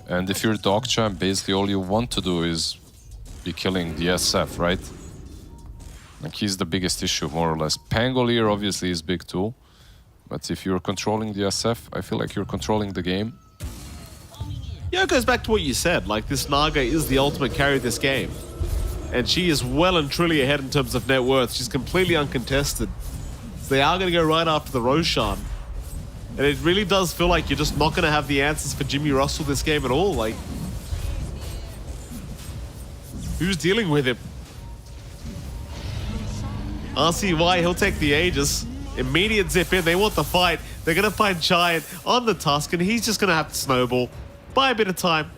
And if you're Dogchamp, basically all you want to do is be killing the SF, right? Like, he's the biggest issue, more or less. Pangolier obviously is big too. But if you're controlling the SF, I feel like you're controlling the game. Yeah, it goes back to what you said. Like, this Naga is the ultimate carry of this game. And she is well and truly ahead in terms of net worth. She's completely uncontested. So they are going to go right after the Roshan. And it really does feel like you're just not going to have the answers for Jimmy Russell this game at all. Like, who's dealing with him? RCY, he'll take the Aegis. Immediate zip in. They want the fight. They're going to find Giant on the Tusk, and he's just going to have to snowball. Buy a bit of time.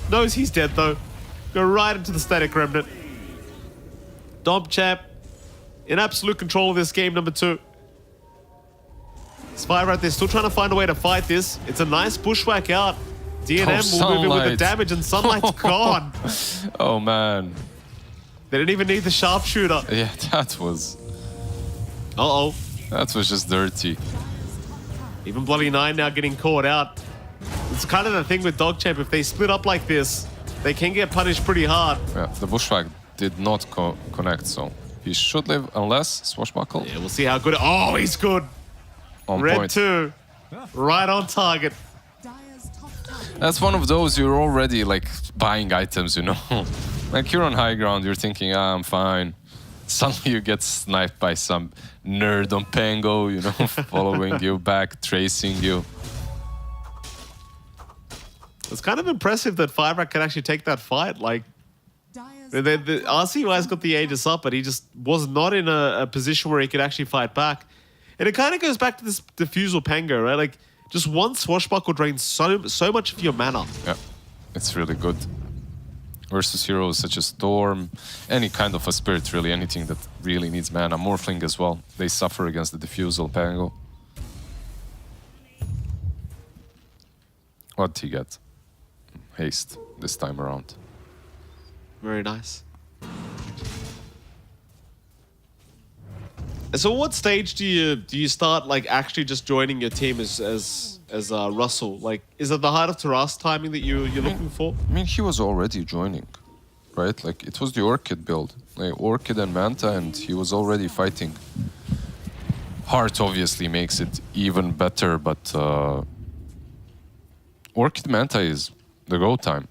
Knows he's dead, though. Go right into the Static Remnant. Dogchamp in absolute control of this game, number 2. Spy right there, still trying to find a way to fight this. It's a nice bushwhack out. DNM will move in with the damage, and Sunlight's gone. Oh, man. They didn't even need the Sharpshooter. Yeah, that was... Uh-oh. That was just dirty. Even Bloody 9 now getting caught out. It's kind of the thing with Dogchamp. If they split up like this, they can get punished pretty hard. Yeah, the bushwhack did not connect, so he should live unless Swashbuckle. Yeah, we'll see how good... Oh, he's good. On Red point. 2. Right on target. That's one of those you're already like buying items, you know? Like, you're on high ground, you're thinking, I'm fine. Suddenly you get sniped by some nerd on Pango, you know, following you back, tracing you. It's kind of impressive that Fireback can actually take that fight. Like, the RCY's got the Aegis up, but he just was not in a position where he could actually fight back. And it kind of goes back to this Diffusal Pango, right? Like, just one Swashbuckle drains so much of your mana. Yeah, it's really good. Versus heroes such as Storm, any kind of a spirit, really, anything that really needs mana. Morphling as well. They suffer against the Diffusal Pango. What did he get? Haste this time around. Very nice. So what stage do you start like actually just joining your team as Russell? Like, is it the Heart of Taras timing that you're looking for? I mean, he was already joining, right? Like, it was the Orchid build, like Orchid and Manta, and he was already fighting. Heart obviously makes it even better, but Orchid Manta is the go time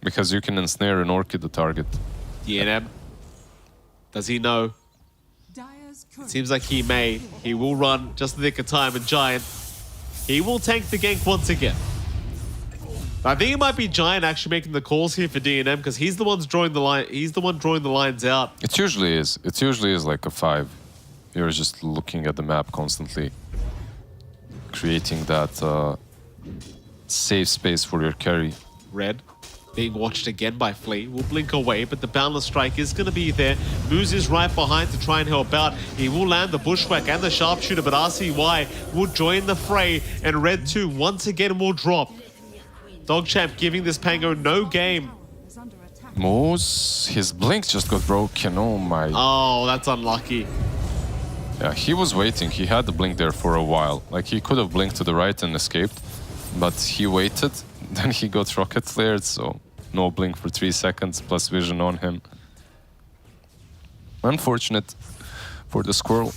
because you can ensnare an Orchid the target. DNM, does he know? It seems like he may. He will run just in the nick of time, and Giant, he will tank the gank once again. I think it might be Giant actually making the calls here for DNM because he's the one drawing the line. He's the one drawing the lines out. It usually is. It usually is like a 5. You're just looking at the map constantly, creating that safe space for your carry. Red being watched again by Flea. Will blink away, but the Boundless Strike is going to be there. Moose is right behind to try and help out. He will land the Bushwhack and the Sharpshooter, but RCY will join the fray, and Red 2 once again will drop. Dogchamp giving this Pango no game. Moose, his blink just got broken. Oh my. Oh, that's unlucky. Yeah, he was waiting. He had the blink there for a while. Like, he could have blinked to the right and escaped, but he waited. Then he got rocket flared, so no blink for 3 seconds, plus vision on him. Unfortunate for the squirrel.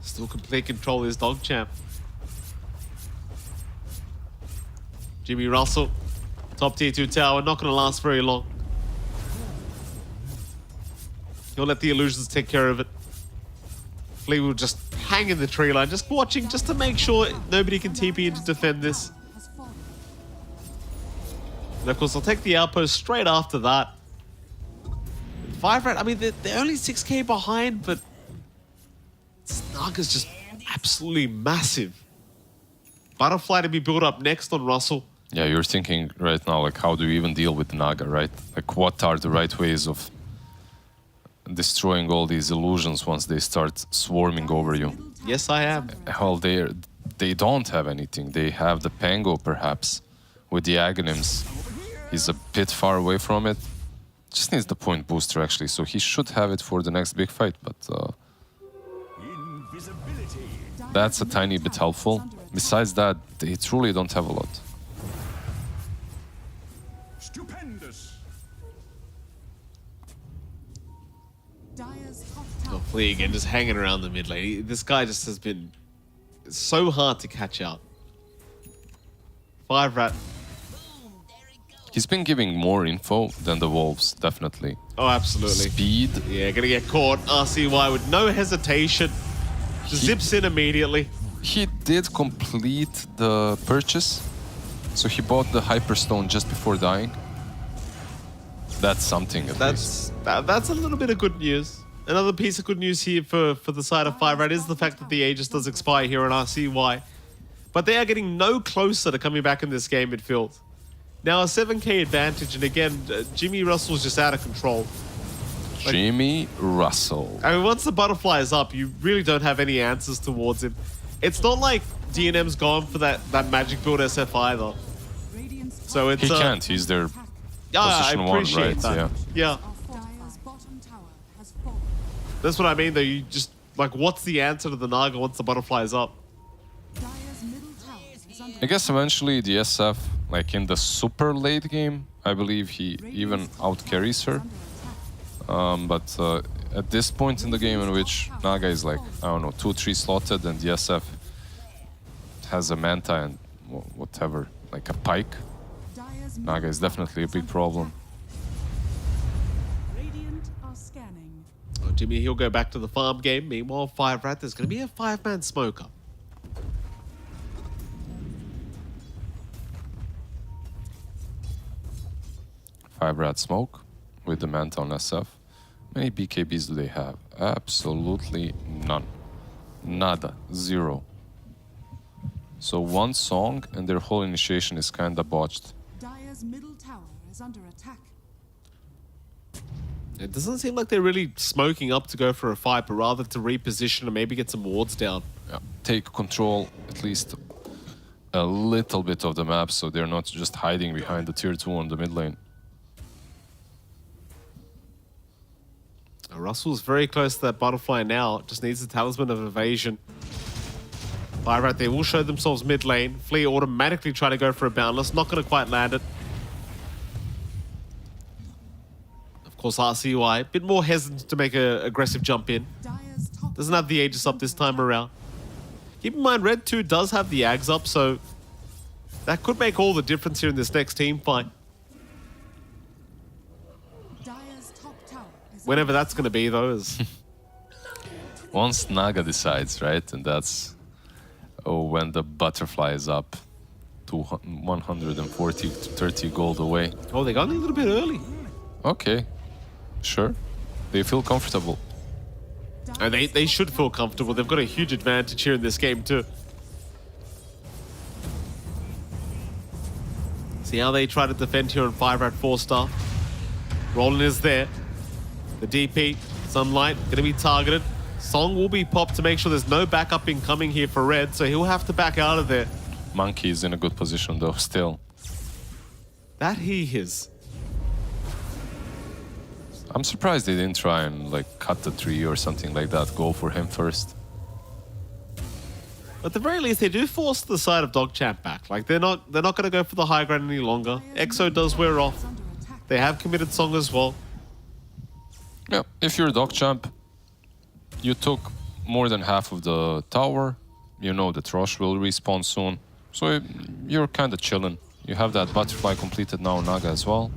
Still complete control is Dogchamp. Jimmy Russell, top tier 2 tower, not going to last very long. He'll let the illusions take care of it. Flea will just hang in the tree line, just watching, just to make sure nobody can TP in to defend this. And of course, I'll take the outpost straight after that. 5 rat, I mean, they're only 6k behind, but Snaga's just absolutely massive. Butterfly to be built up next on Russell. Yeah, you're thinking right now, like, how do you even deal with Naga, right? Like, what are the right ways of destroying all these illusions once they start swarming over you? Yes, I am. Well, they don't have anything. They have the Pango, perhaps, with the Aghanims. He's a bit far away from it. Just needs the point booster, actually, so he should have it for the next big fight, but that's a tiny bit helpful. Besides that, they truly don't have a lot. Stupendous. Oh, Flea again, just hanging around the mid lane. This guy just has been so hard to catch out. 5 rat. He's been giving more info than the Wolves, definitely. Oh, absolutely. Speed. Yeah, gonna get caught. RCY with no hesitation. Just zips in immediately. He did complete the purchase, so he bought the Hyperstone just before dying. That's something, at least. That's a little bit of good news. Another piece of good news here for the side of 5 rat is the fact that the Aegis does expire here on RCY. But they are getting no closer to coming back in this game midfield. Now a 7k advantage, and again, Jimmy Russell's just out of control. Like, Jimmy Russell. I mean, once the butterfly is up, you really don't have any answers towards him. It's not like DNM's gone for that magic build SF either. So it's He can't, he's their position I 1, appreciate right? that. Yeah. That's what I mean though, you just, like, what's the answer to the Naga once the butterfly is up? I guess eventually the SF, like in the super late game, I believe he even out-carries her. But at this point in the game in which Naga is like, I don't know, 2-3 slotted and the SF has a Manta and whatever, like a Pike, Naga is definitely a big problem. Oh, Jimmy, he'll go back to the farm game. Meanwhile, 5 rat, there's going to be a 5-man smoker. Five rat smoke with the Manta on SF. How many BKBs do they have? Absolutely none. Nada. 0. So 1 song and their whole initiation is kinda botched. Dire's middle tower is under attack. It doesn't seem like they're really smoking up to go for a fight, but rather to reposition and maybe get some wards down. Yeah. Take control, at least a little bit of the map, so they're not just hiding behind the tier 2 on the mid lane. Russell's very close to that butterfly now. Just needs the talisman of evasion. Fire Rat, they will show themselves mid lane. Flea automatically try to go for a boundless. Not going to quite land it. Of course, RCY, a bit more hesitant to make an aggressive jump in. Doesn't have the Aegis up this time around. Keep in mind, Red 2 does have the Ags up, so that could make all the difference here in this next team fight. Whenever that's going to be, though, is... Once Naga decides, right? And that's when the butterfly is up to 140 to 30 gold away. Oh, they got a little bit early. Okay, sure. They feel comfortable. And they should feel comfortable. They've got a huge advantage here in this game, too. See how they try to defend here on 5 Rat 4-star. Roland is there. The DP, Sunlight, going to be targeted. Song will be popped to make sure there's no backup incoming here for Red, so he'll have to back out of there. Monkey is in a good position, though, still. That he is. I'm surprised they didn't try and, like, cut the tree or something like that. Go for him first. At the very least, they do force the side of Dogchamp back. Like, they're not going to go for the high ground any longer. Exo does wear off. They have committed Song as well. Yeah, if you're Dogchamp, you took more than half of the tower. You know that Rosh will respawn soon. So you're kind of chilling. You have that butterfly completed now, Naga as well.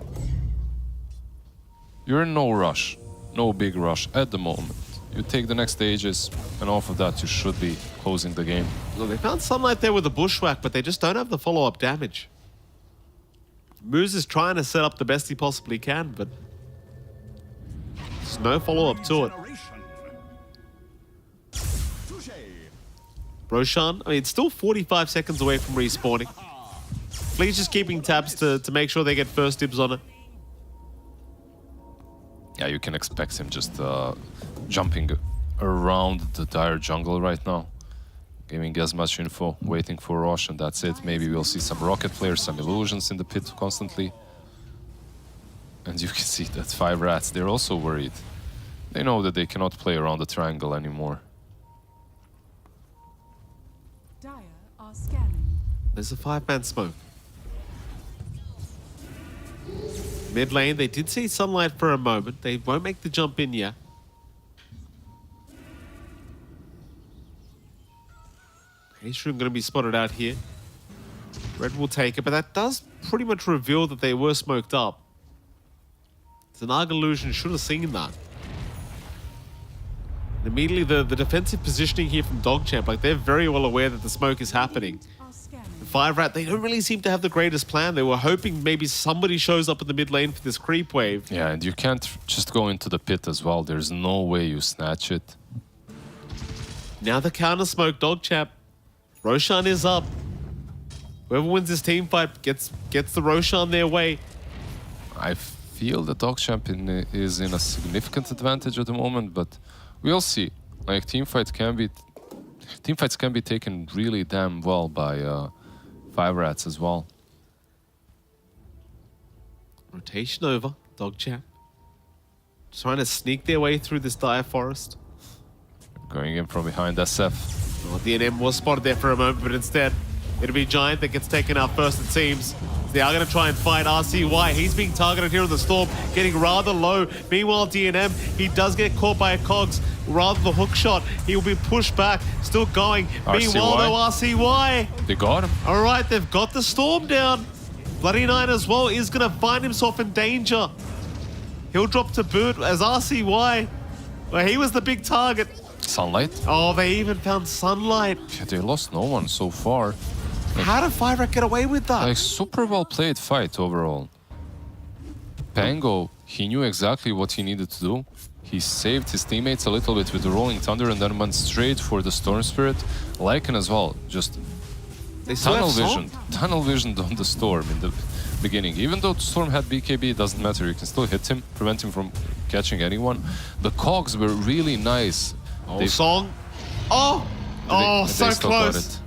You're in no rush. No big rush at the moment. You take the next stages, and off of that you should be closing the game. Look, they found Sunlight there with a bushwhack, but they just don't have the follow-up damage. Moose is trying to set up the best he possibly can, but there's no follow-up to it. Roshan, I mean, it's still 45 seconds away from respawning. Flea's just keeping tabs to make sure they get first dibs on it. Yeah, you can expect him just jumping around the dire jungle right now. Giving as much info, waiting for Rosh, and that's it. Maybe we'll see some rocket players, some illusions in the pit constantly. And you can see that 5 Rats, they're also worried. They know that they cannot play around the triangle anymore. There's a 5-man smoke. Mid lane, they did see Sunlight for a moment. They won't make the jump in yet. Atrium going to be spotted out here. Red will take it, but that does pretty much reveal that they were smoked up. The Naga illusion should have seen that. And immediately the defensive positioning here from Dogchamp, like they're very well aware that the smoke is happening. The 5 Rat, they don't really seem to have the greatest plan. They were hoping maybe somebody shows up in the mid lane for this creep wave. Yeah, and you can't just go into the pit as well. There's no way you snatch it. Now the counter smoke, Dogchamp. Roshan is up. Whoever wins this team fight gets the Roshan their way. I feel the Dogchamp is in a significant advantage at the moment, but we'll see. Like teamfights can be taken really damn well by 5 Rats as well. Rotation over, Dogchamp. Trying to sneak their way through this dire forest. Going in from behind SF. Well, DNM was spotted there for a moment, but instead it'll be Giant that gets taken out first, it seems. They are going to try and fight RCY. He's being targeted here on the Storm, getting rather low. Meanwhile, DNM, he does get caught by a Cogs. Rather the hook shot, he will be pushed back, still going. RCY. Meanwhile, though, RCY. They got him. All right, they've got the Storm down. Bloody Knight as well is going to find himself in danger. He'll drop to boot as RCY, well, he was the big target. Sunlight? Oh, they even found Sunlight. Yeah, they lost no one so far. Like, how did 5 Rat get away with that? Like, super well played fight overall. Pango, he knew exactly what he needed to do. He saved his teammates a little bit with the Rolling Thunder and then went straight for the Storm Spirit. Lycan as well, just tunnel visioned on the Storm in the beginning. Even though the Storm had BKB, it doesn't matter. You can still hit him, prevent him from catching anyone. The Cogs were really nice. Oh, Song. So close.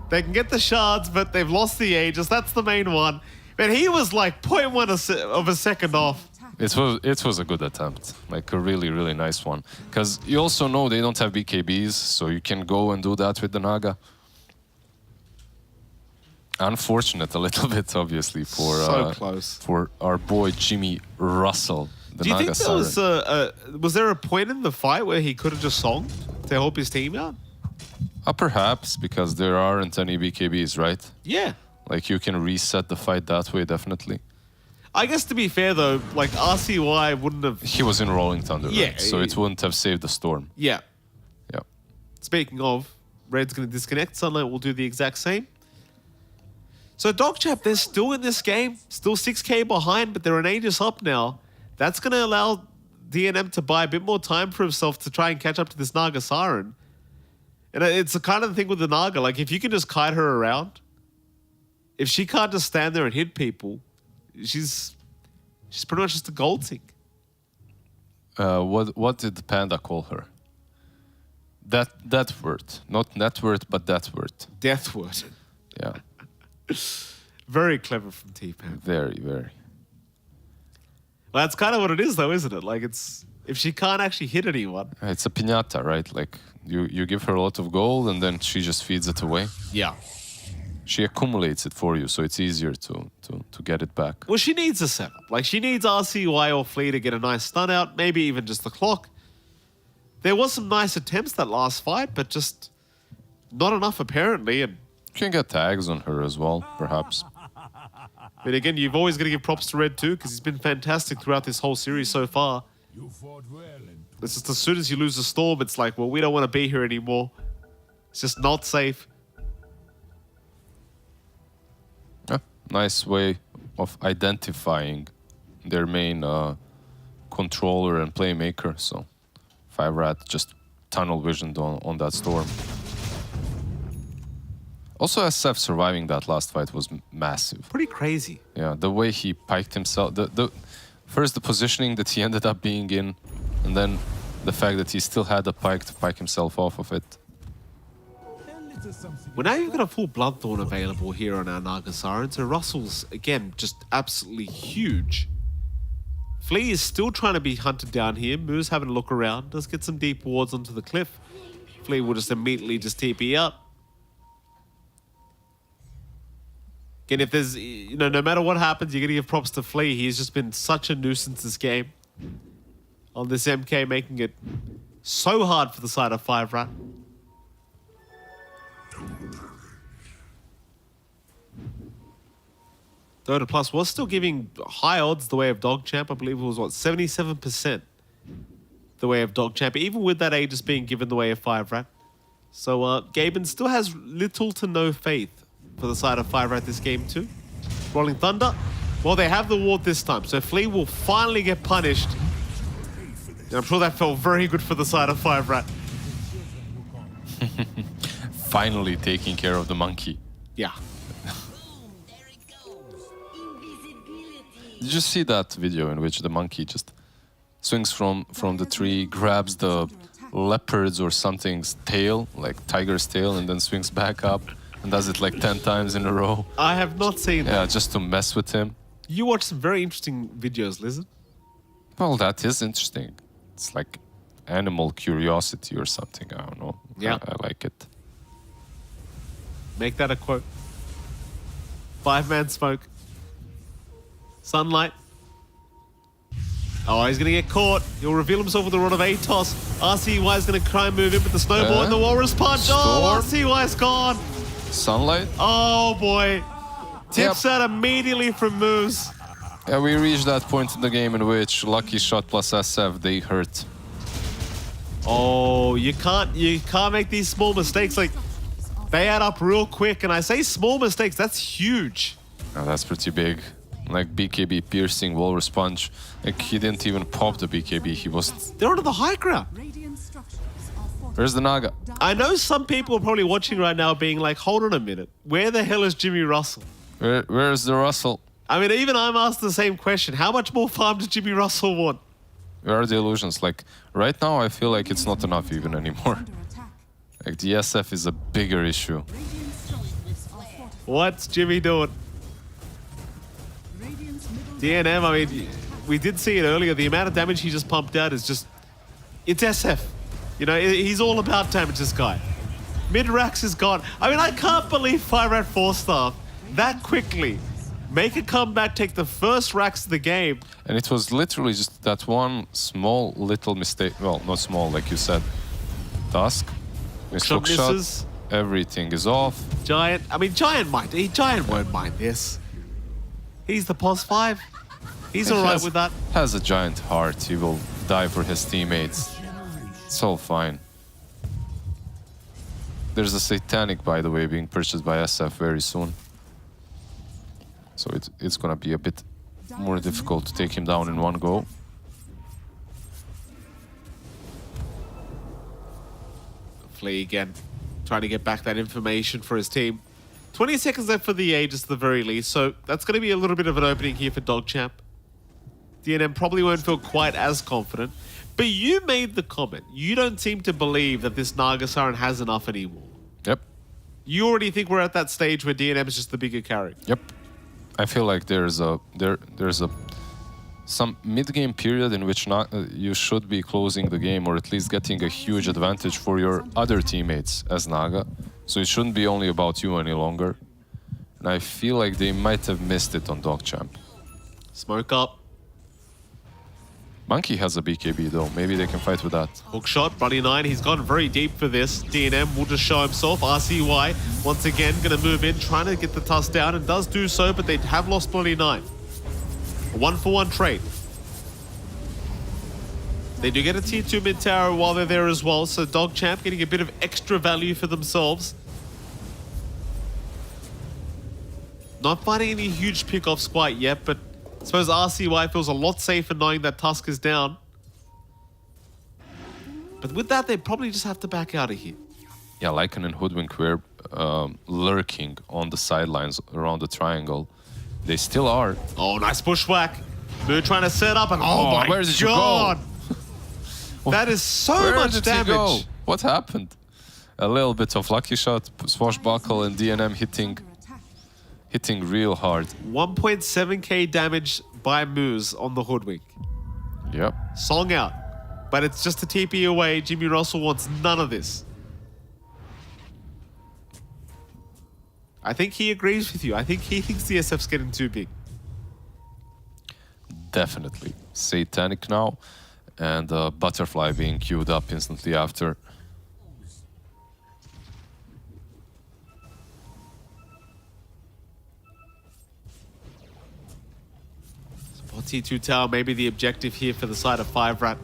They can get the shards, but they've lost the Aegis. That's the main one. But he was like 0.1 of a second off. It was a good attempt, like a really, really nice one. Because you also know they don't have BKBs, so you can go and do that with the Naga. Unfortunate a little bit, obviously, for So close. for our boy Jimmy Russell. The Do you Naga think there Siren. was there a point in the fight where he could have just songed to help his team out? Perhaps, because there aren't any BKBs, right? Yeah. Like, you can reset the fight that way, definitely. I guess to be fair though, like RCY wouldn't have. He was in Rolling Thunder, Yeah, right? So it wouldn't have saved the storm. Yeah. Yeah. Speaking of, Red's going to disconnect. Sunlight will do the exact same. So Dogchap, they're still in this game, still 6k behind, but they're an Aegis up now. That's going to allow DNM to buy a bit more time for himself to try and catch up to this Naga Siren. And it's the kind of thing with the Naga, like if you can just kite her around, if she can't just stand there and hit people, she's pretty much just a gold tick. What did Panda call her? That word. Not net word, but that word. Death word. Yeah. Very clever from T-Pan. Very, very. Well, that's kind of what it is, though, isn't it? Like, it's if she can't actually hit anyone. It's a piñata, right? Like, you give her a lot of gold and then she just feeds it away. Yeah. She accumulates it for you, so it's easier to get it back. Well, she needs a setup. Like, she needs RCY or Flea to get a nice stun out, maybe even just the clock. There was some nice attempts that last fight, but just not enough, apparently. And You can get tags on her as well, perhaps. but again, you've always got to give props to Red too, because he's been fantastic throughout this whole series so far. It's just as soon as you lose the storm, it's like, well, we don't want to be here anymore. It's just not safe. Yeah, nice way of identifying their main controller and playmaker. So 5rat just tunnel visioned on that storm. Also, SF surviving that last fight was massive. Pretty crazy. Yeah, the way he piked himself. First, the positioning that he ended up being in, and then the fact that he still had a pike to pike himself off of it. Well, now you've got a full Bloodthorn available here on our Naga Siren, so Russell's, again, just absolutely huge. Flea is still trying to be hunted down here. Moo's having a look around, does get some deep wards onto the cliff. Flea will just immediately just TP up. Again, if there's, no matter what happens, you're going to give props to Flea. He's just been such a nuisance this game. On this MK, making it so hard for the side of 5rat. Dota Plus was still giving high odds the way of Dogchamp. I believe it was, 77% the way of Dogchamp, even with that Aegis being given the way of 5rat. So Gaben still has little to no faith for the side of 5rat this game too. Rolling Thunder. Well, they have the ward this time, so Flea will finally get punished. And I'm sure that felt very good for the side of 5rat. Finally taking care of the monkey. Yeah. Did you see that video in which the monkey just swings from the tree, grabs the leopard's or something's tail, like tiger's tail, and then swings back up and does it like 10 times in a row? I have not seen that. Yeah, just to mess with him. You watch some very interesting videos, Lizard. Well, that is interesting. It's like animal curiosity or something. I don't know. Yeah. I like it. Make that a quote. 5-man smoke. Sunlight. Oh, he's going to get caught. He'll reveal himself with the Rod of Atos. RCY is going to try and move in with the snowball and the Walrus Punch. Oh, RCY's gone. Sunlight. Oh, boy. Tips out immediately from moves. Yeah, we reached that point in the game in which Lucky Shot plus SF, they hurt. Oh, you can't make these small mistakes. Like, they add up real quick. And I say small mistakes, that's huge. Oh, that's pretty big. Like BKB piercing, Walrus Punch. Like, he didn't even pop the BKB. He was... They're onto the high ground. Where's the Naga? I know some people are probably watching right now being like, hold on a minute. Where the hell is Jimmy Russell? Where's the Russell? I mean, even I'm asked the same question. How much more farm does Jimmy Russell want? Where are the illusions? Like, right now, I feel like it's not enough even anymore. Like, the SF is a bigger issue. What's Jimmy doing? DNM, I mean, we did see it earlier. The amount of damage he just pumped out is just... It's SF. You know, he's all about damage, this guy. Mid-Rax is gone. I mean, I can't believe 5-Rat 4-star that quickly. Make a comeback, take the first Rax of the game. And it was literally just that one small little mistake. Well, not small, like you said. Tusk. Shot misses. Everything is off. Giant. I mean, Giant won't mind this. He's the POS 5. He's all right with that. Has a giant heart. He will die for his teammates. It's all fine. There's a Satanic, by the way, being purchased by SF very soon. So it's gonna be a bit more difficult to take him down in one go. Flea again, trying to get back that information for his team. 20 seconds left for the Aegis at the very least, so that's going to be a little bit of an opening here for DogChamp. DNM probably won't feel quite as confident, but you made the comment. You don't seem to believe that this Naga Siren has enough anymore. Yep. You already think we're at that stage where DNM is just the bigger carry. Yep. I feel like there's some mid-game period in which you should be closing the game or at least getting a huge advantage for your other teammates as Naga. So it shouldn't be only about you any longer. And I feel like they might have missed it on DogChamp. Smoke up. Monkey has a BKB though. Maybe they can fight with that. Hook shot, Bloody 9. He's gone very deep for this. DNM will just show himself. RCY once again going to move in, trying to get the Tusk down, and does do so, but they have lost Bloody 9. A 1-for-1 trade. They do get a tier 2 mid tower while they're there as well, so DogChamp getting a bit of extra value for themselves. Not finding any huge pickoffs quite yet, but I suppose RCY feels a lot safer knowing that Tusk is down. But with that, they probably just have to back out of here. Yeah, Lycan and Hoodwink were lurking on the sidelines around the triangle. They still are. Oh, nice bushwhack. They're trying to set up and oh my where did god! You go? That is so much damage. What happened? A little bit of lucky shot, swashbuckle, and DNM hitting real hard. 1.7k damage by Moose on the Hoodwink. Yep. Song out. But it's just a TP away. Jimmy Russell wants none of this. I think he agrees with you. I think he thinks the SF's getting too big. Definitely. Satanic now. And Butterfly being queued up instantly after. T2 tower, maybe the objective here for the side of 5-Rat.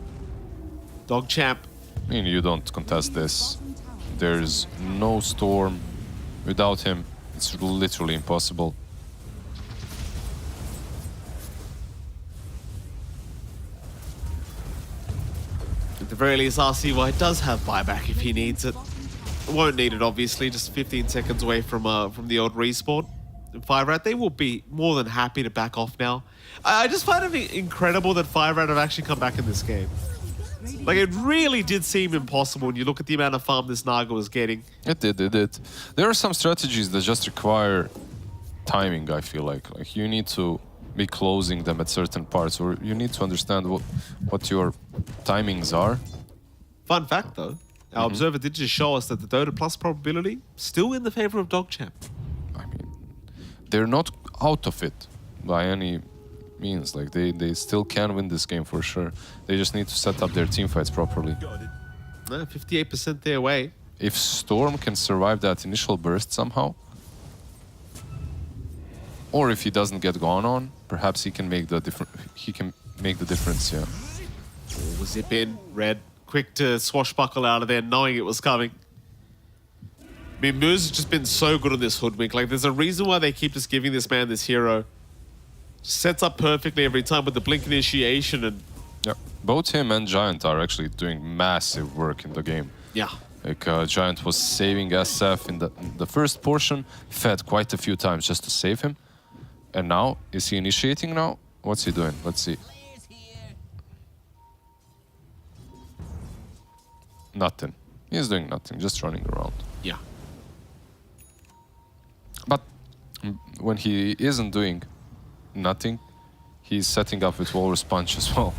DogChamp. I mean, you don't contest this. There's no Storm. Without him, it's literally impossible. At the very least, RCY does have buyback if he needs it. Won't need it, obviously, just 15 seconds away from the old respawn. 5-Rat, they will be more than happy to back off now. I just find it incredible that 5-Rat have actually come back in this game. Like, it really did seem impossible when you look at the amount of farm this Naga was getting. It did. There are some strategies that just require timing, I feel like. Like, you need to be closing them at certain parts, or you need to understand what your timings are. Fun fact, though. Our observer did just show us that the Dota Plus probability still in the favor of DogChamp. I mean, they're not out of it by any means. Like, they still can win this game for sure. They just need to set up their team fights properly. 58% their way. If Storm can survive that initial burst somehow, or if he doesn't get gone on, perhaps he can make the difference. Yeah. Oh, zip in, Red. Quick to swashbuckle out of there, knowing it was coming. I mean, Moose has just been so good on this Hoodwink. Like, there's a reason why they keep just giving this man this hero. Sets up perfectly every time with the blink initiation and... Yeah, both him and Giant are actually doing massive work in the game. Yeah. Like, Giant was saving SF in the first portion, fed quite a few times just to save him. And now, is he initiating now? What's he doing? Let's see. Nothing. He's doing nothing, just running around. Yeah. But when he isn't doing nothing, he's setting up with Walrus Punch as well,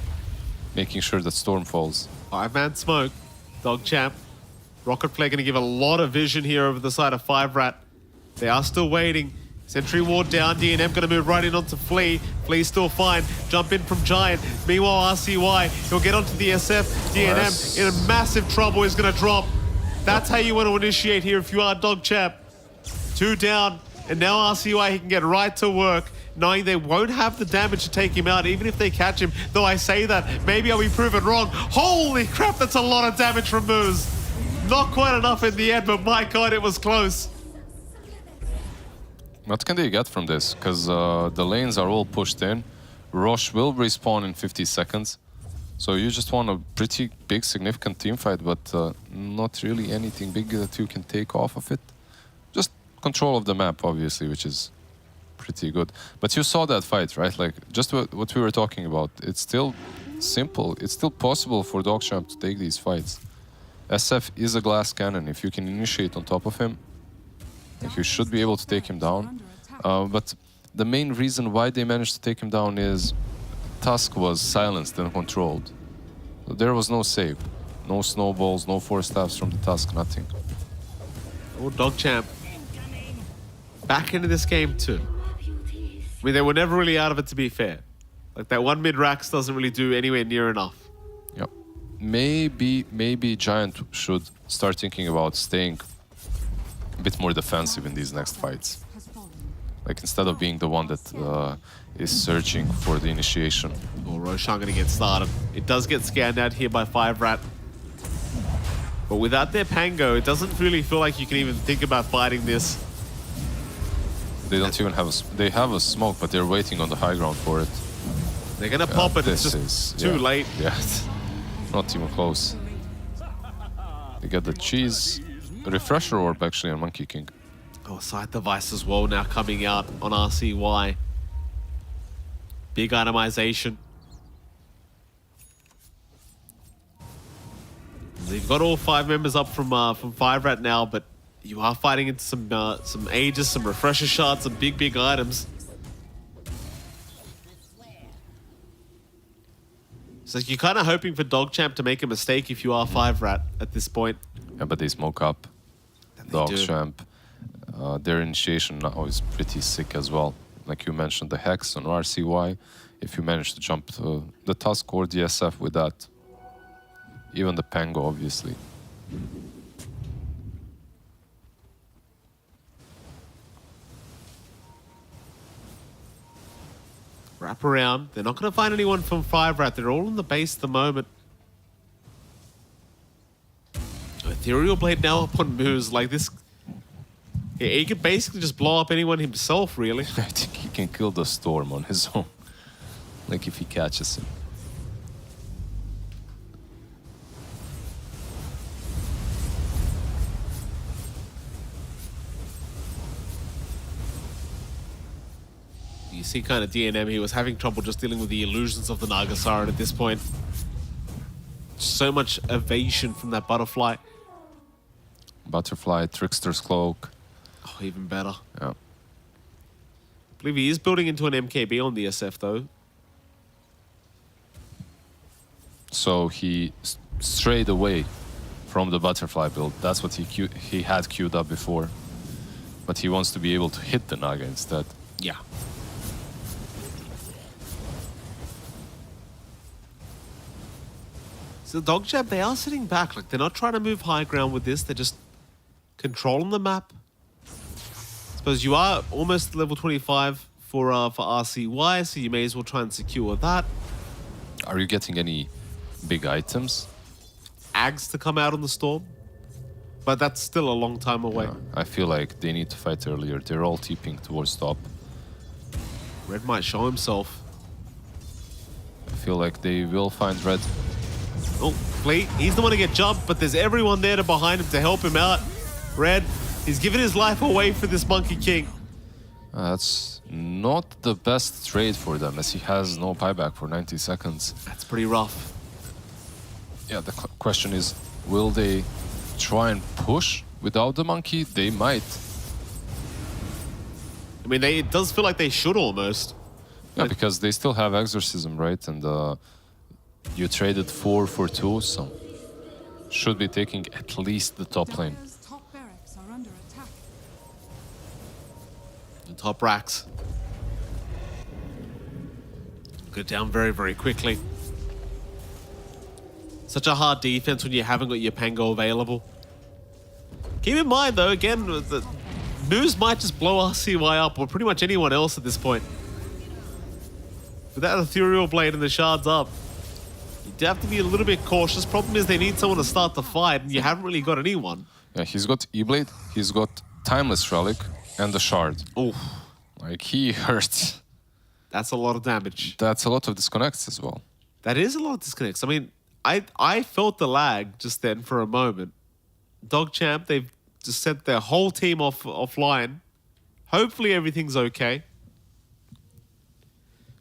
making sure that Storm falls. 5-man smoke. DogChamp. Rocket Flare going to give a lot of vision here over the side of 5-Rat. They are still waiting. Sentry ward down. DNM going to move right in onto Flea. Flea's still fine. Jump in from Giant. Meanwhile, RCY, he'll get onto the SF. DNM in a massive trouble. He's going to drop. That's how you want to initiate here if you are DogChamp. 2 down. And now RCY, he can get right to work, knowing they won't have the damage to take him out, even if they catch him. Though I say that, maybe I'll be proven wrong. Holy crap, that's a lot of damage from Moose. Not quite enough in the end, but my God, it was close. What can they get from this? Because the lanes are all pushed in. Roche will respawn in 50 seconds. So you just want a pretty big, significant team fight, but not really anything big that you can take off of it. Just control of the map, obviously, which is pretty good. But you saw that fight, right? Like, just what we were talking about. It's still simple. It's still possible for DogChamp to take these fights. SF is a glass cannon. If you can initiate on top of him, you should be able to take him down. But the main reason why they managed to take him down is Tusk was silenced and controlled. There was no save. No snowballs, no force stabs from the Tusk, nothing. Oh, DogChamp. Back into this game too. I mean, they were never really out of it, to be fair. Like, that one mid-Rax doesn't really do anywhere near enough. Yep. Maybe Giant should start thinking about staying a bit more defensive in these next fights. Like, instead of being the one that is searching for the initiation. Oh, Roshan gonna get started. It does get scanned out here by 5-Rat. But without their Pango, it doesn't really feel like you can even think about fighting this. They don't even have they have a smoke, but they're waiting on the high ground for it. They're gonna pop it, it's just too late. Yeah, not even close. They get the cheese. Refresher orb actually on Monkey King. Oh, side device as well now coming out on RCY. Big itemization. They've got all 5 members up from 5-Rat now, but you are fighting into some Aegis, some refresher shots, some big items. So you're kind of hoping for DogChamp to make a mistake if you are 5-Rat at this point. Yeah, but they smoke up. DogChamp. Their initiation now is pretty sick as well. Like you mentioned, the Hex on RCY. If you manage to jump to the Tusk or the SF with that. Even the Pango, obviously. Wrap around. They're not going to find anyone from 5-Rat. They're all in the base at the moment. Ethereal Blade now up on Moose. Like this... Yeah, he could basically just blow up anyone himself, really. I think he can kill the Storm on his own. Like if he catches him. You see kind of DNM, he was having trouble just dealing with the illusions of the Nagasaran at this point. So much evasion from that butterfly. Butterfly, Trickster's Cloak. Oh, even better. Yeah. I believe he is building into an MKB on the SF though. So he strayed away from the Butterfly build. That's what he had queued up before. But he wants to be able to hit the Naga instead. Yeah. So DogChamp, they are sitting back. Like, they're not trying to move high ground with this. They're just controlling the map. I suppose you are almost level 25 for RCY, so you may as well try and secure that. Are you getting any big items? Ags to come out on the Storm. But that's still a long time away. Yeah, I feel like they need to fight earlier. They're all TPing towards top. Red might show himself. I feel like they will find Red. Oh, Fleet, he's the one to get jumped, but there's everyone there behind him to help him out. Red, he's given his life away for this Monkey King. That's not the best trade for them, as he has no buyback for 90 seconds. That's pretty rough. Yeah, the question is, will they try and push without the monkey? They might. I mean, it does feel like they should almost. Yeah, because they still have Exorcism, right? And you traded 4 for 2, so should be taking at least the top lane. Dire's top barracks are under attack. The top racks. Go down very, very quickly. Such a hard defense when you haven't got your Pango available. Keep in mind, though, again, the Moose might just blow RCY up, or pretty much anyone else at this point. With that Ethereal Blade and the shards up, you have to be a little bit cautious. Problem is they need someone to start the fight, and you haven't really got anyone. Yeah, he's got E-Blade, he's got Timeless Relic, and the Shard. Oh, Like, he hurts. that's a lot of damage. That's a lot of disconnects as well. That is a lot of disconnects. I mean, I felt the lag just then for a moment. DogChamp, they've just sent their whole team offline. Hopefully everything's okay.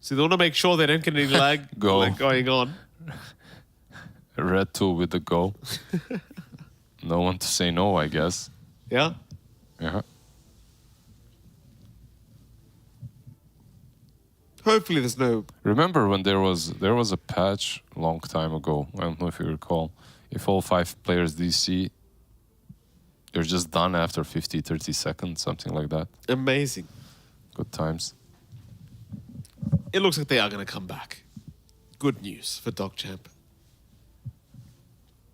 So they want to make sure they don't get any lag going on. Red 2 with the go. No one to say no, I guess. Yeah? Yeah. Hopefully there's no... Remember when there was a patch a long time ago, I don't know if you recall, if all 5 players DC, you're just done after 50, 30 seconds, something like that. Amazing. Good times. It looks like they are going to come back. Good news for DogChamp.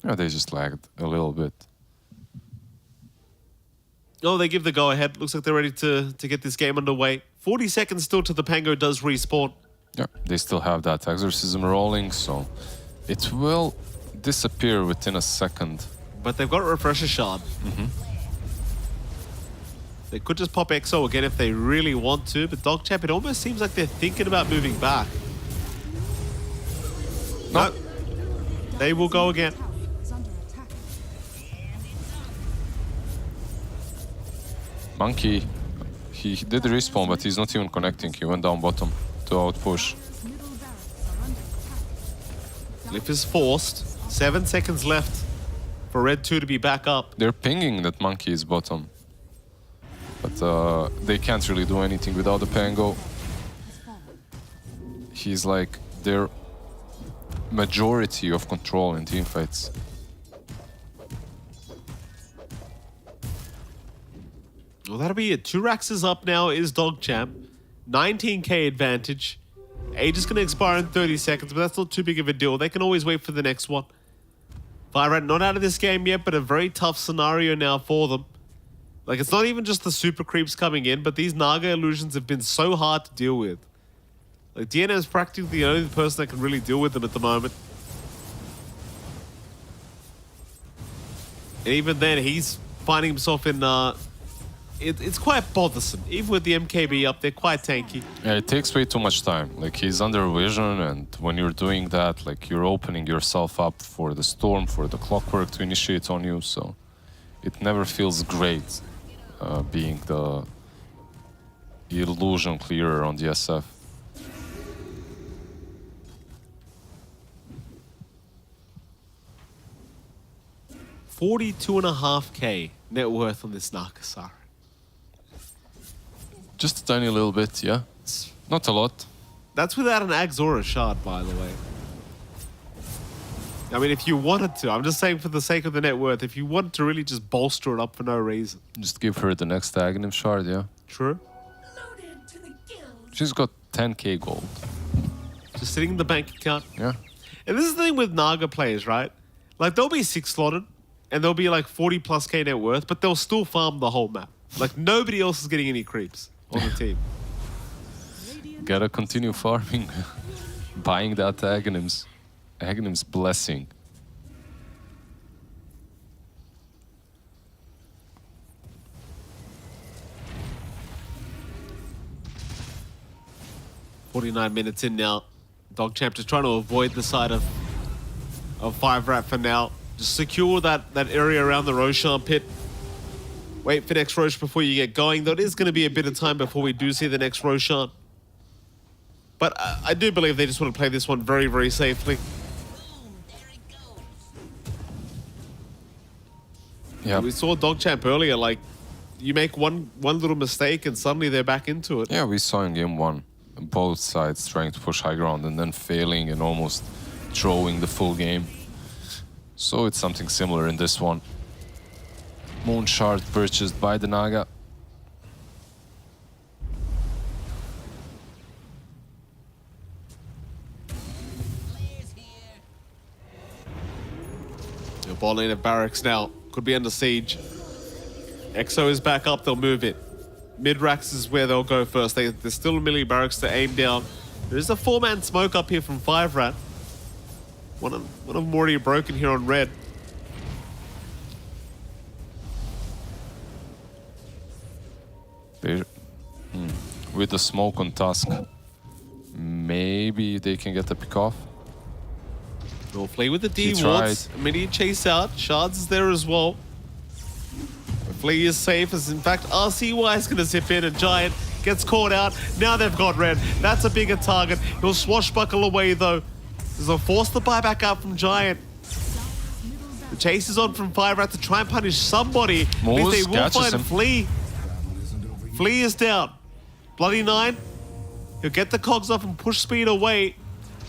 Yeah, they just lagged a little bit. Oh, they give the go-ahead. Looks like they're ready to get this game underway. 40 seconds still till the Pango does respawn. Yeah, they still have that Exorcism rolling, so it will disappear within a second. But they've got a Refresher Shard. They could just pop EXO again if they really want to, but DogChamp, it almost seems like they're thinking about moving back. No. They will go again. Is under attack. Monkey, he did respawn, but he's not even connecting. He went down bottom to outpush. Dire's middle barracks are under attack. Lift is forced. 7 seconds left for Red 2 to be back up. They're pinging that Monkey is bottom. But they can't really do anything without the Pango. He's like their majority of control in teamfights. Well, that'll be it. 2 racks is up now, is DogChamp. 19k advantage. Age is going to expire in 30 seconds, but that's not too big of a deal. They can always wait for the next one. 5 rat not out of this game yet, but a very tough scenario now for them. Like, it's not even just the super creeps coming in, but these Naga illusions have been so hard to deal with. Like, DNM is practically the only person that can really deal with them at the moment. And even then, he's finding himself in... It's quite bothersome. Even with the MKB up, they're quite tanky. Yeah, it takes way too much time. Like, he's under vision, and when you're doing that, like, you're opening yourself up for the storm, for the clockwork to initiate on you, so it never feels great being the illusion clearer on the SF. $42.5k net worth on this Narcasar. Just a tiny little bit, yeah. Not a lot. That's without an Axora shard, by the way. I mean, if you wanted to, I'm just saying for the sake of the net worth, if you wanted to really just bolster it up for no reason. Just give her the next Aghanim shard, yeah. True. Loaded to the gills. She's got 10k gold. Just sitting in the bank account. Yeah. And this is the thing with Naga players, right? Like, they'll be 6 slotted, and they'll be like 40 plus k net worth, but they'll still farm the whole map. Like, nobody else is getting any creeps on the team. Gotta continue farming. Buying that Aghanim's. Aghanim's blessing. .49 minutes in now. DogChamp just trying to avoid the side of 5 rat for now. Just secure that area around the Roshan pit. Wait for next Rosh before you get going, though it is going to be a bit of time before we do see the next Roshan. But I do believe they just want to play this one very, very safely. Yeah. We saw DogChamp earlier, like, you make one little mistake and suddenly they're back into it. Yeah, we saw in game 1. both sides trying to push high ground and then failing and almost throwing the full game. So it's something similar in this one. Moon Shard purchased by the Naga. The ball lane of Barracks now could be under siege. Exo is back up, they'll move it. Mid-racks is where they'll go first. There's still a melee Barracks to aim down. There's a 4-man smoke up here from 5-rat. One of them already broken here on red. With the smoke on Tusk, maybe they can get the pick off. They'll play with the D He wards. Immediate chase out. Shards is there as well. Flea is safe, as in fact RCY is going to zip in, and Giant gets caught out. Now they've got red. That's a bigger target. He'll swashbuckle away though. They'll force the buyback out from Giant. The chase is on from 5-rat to try and punish somebody. Moose They will catches find him. Flea. Flea is down. Bloody 9. He'll get the cogs off and push speed away.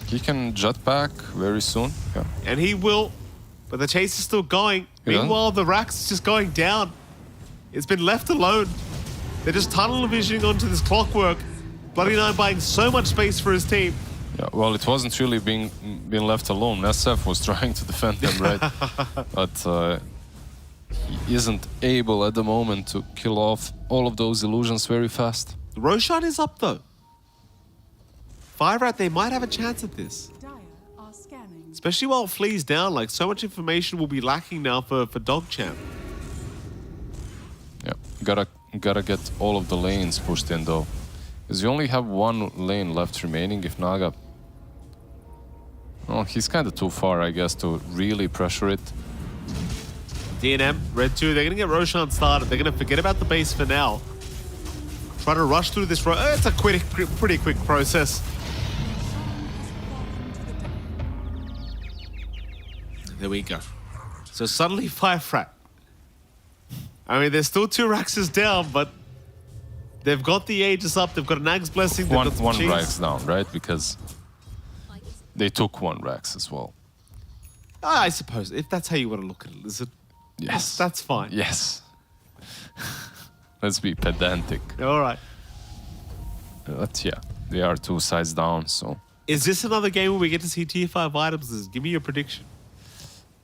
He can jet back very soon. Yeah. And he will. But the chase is still going. Yeah. Meanwhile, the Rax is just going down. It's been left alone. They're just tunnel visioning onto this clockwork. Bloody 9 buying so much space for his team. Yeah, well, it wasn't really being left alone. SF was trying to defend them, right? But he isn't able at the moment to kill off all of those illusions very fast. Roshan is up though. 5-rat, they might have a chance at this. Dire are scanning. Especially while Flea's down, like so much information will be lacking now for Dogchamp. Yeah, gotta get all of the lanes pushed in though. Because you only have one lane left remaining if Naga... Well, he's kind of too far, I guess, to really pressure it. DNM, red 2, they're gonna get Roshan started. They're gonna forget about the base for now. Try to rush through this. It's a pretty quick process. There we go. So suddenly 5-rat. I mean, there's still 2 Raxes down, but they've got the Aegis up. They've got an Ag's Blessing. They've got some One cheese. Rax down, right? Because they took 1 Rax as well. I suppose, if that's how you want to look at it, Lizard. Yes. That's fine. Yes. Let's be pedantic. All right. But yeah, they are 2 sides down, so... Is this another game where we get to see tier 5 items? Liz? Give me your prediction.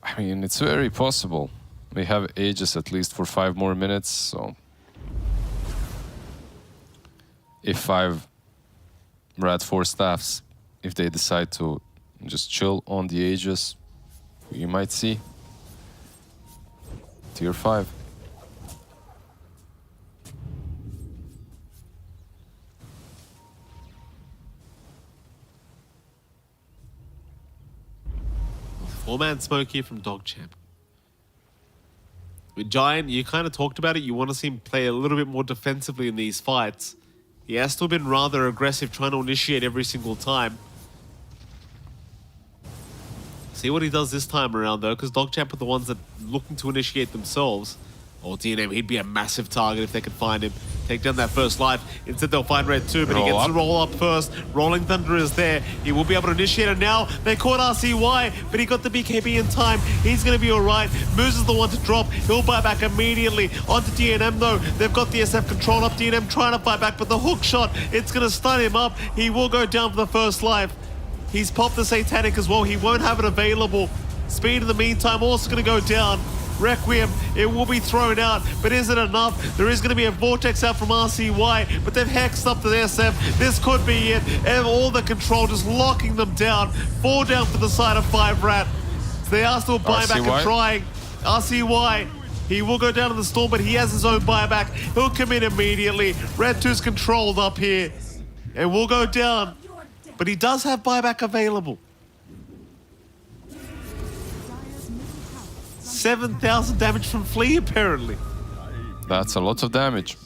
I mean, it's very possible. We have Aegis at least for 5 more minutes, so... If 5-rat 4 staffs, if they decide to just chill on the Aegis, we might see tier 5. Four-man smoke here from Dogchamp. With Giant, you kind of talked about it. You want to see him play a little bit more defensively in these fights. He has still been rather aggressive, trying to initiate every single time. See what he does this time around, though, because Dogchamp are the ones that are looking to initiate themselves. Or DNM, he'd be a massive target if they could find him. Take down that first life. Instead, they'll find Red 2, but he gets to roll up first. Rolling Thunder is there. He will be able to initiate it now. They caught RCY, but he got the BKB in time. He's going to be all right. Moose is the one to drop. He'll buy back immediately. Onto DNM, though. They've got the SF control up. DNM trying to fight back, but the hook shot, it's going to stun him up. He will go down for the first life. He's popped the Satanic as well. He won't have it available. Speed in the meantime also going to go down. Requiem, it will be thrown out, but is it enough? There is going to be a Vortex out from RCY, but they've hexed up to the SF. This could be it. And all the control just locking them down. 4 down for the side of 5-rat. So they are still buyback and trying. RCY, he will go down to the storm, but he has his own buyback. He'll come in immediately. Red 2's controlled up here. And will go down. But he does have buyback available. 7,000 damage from Flea, apparently. That's a lot of damage.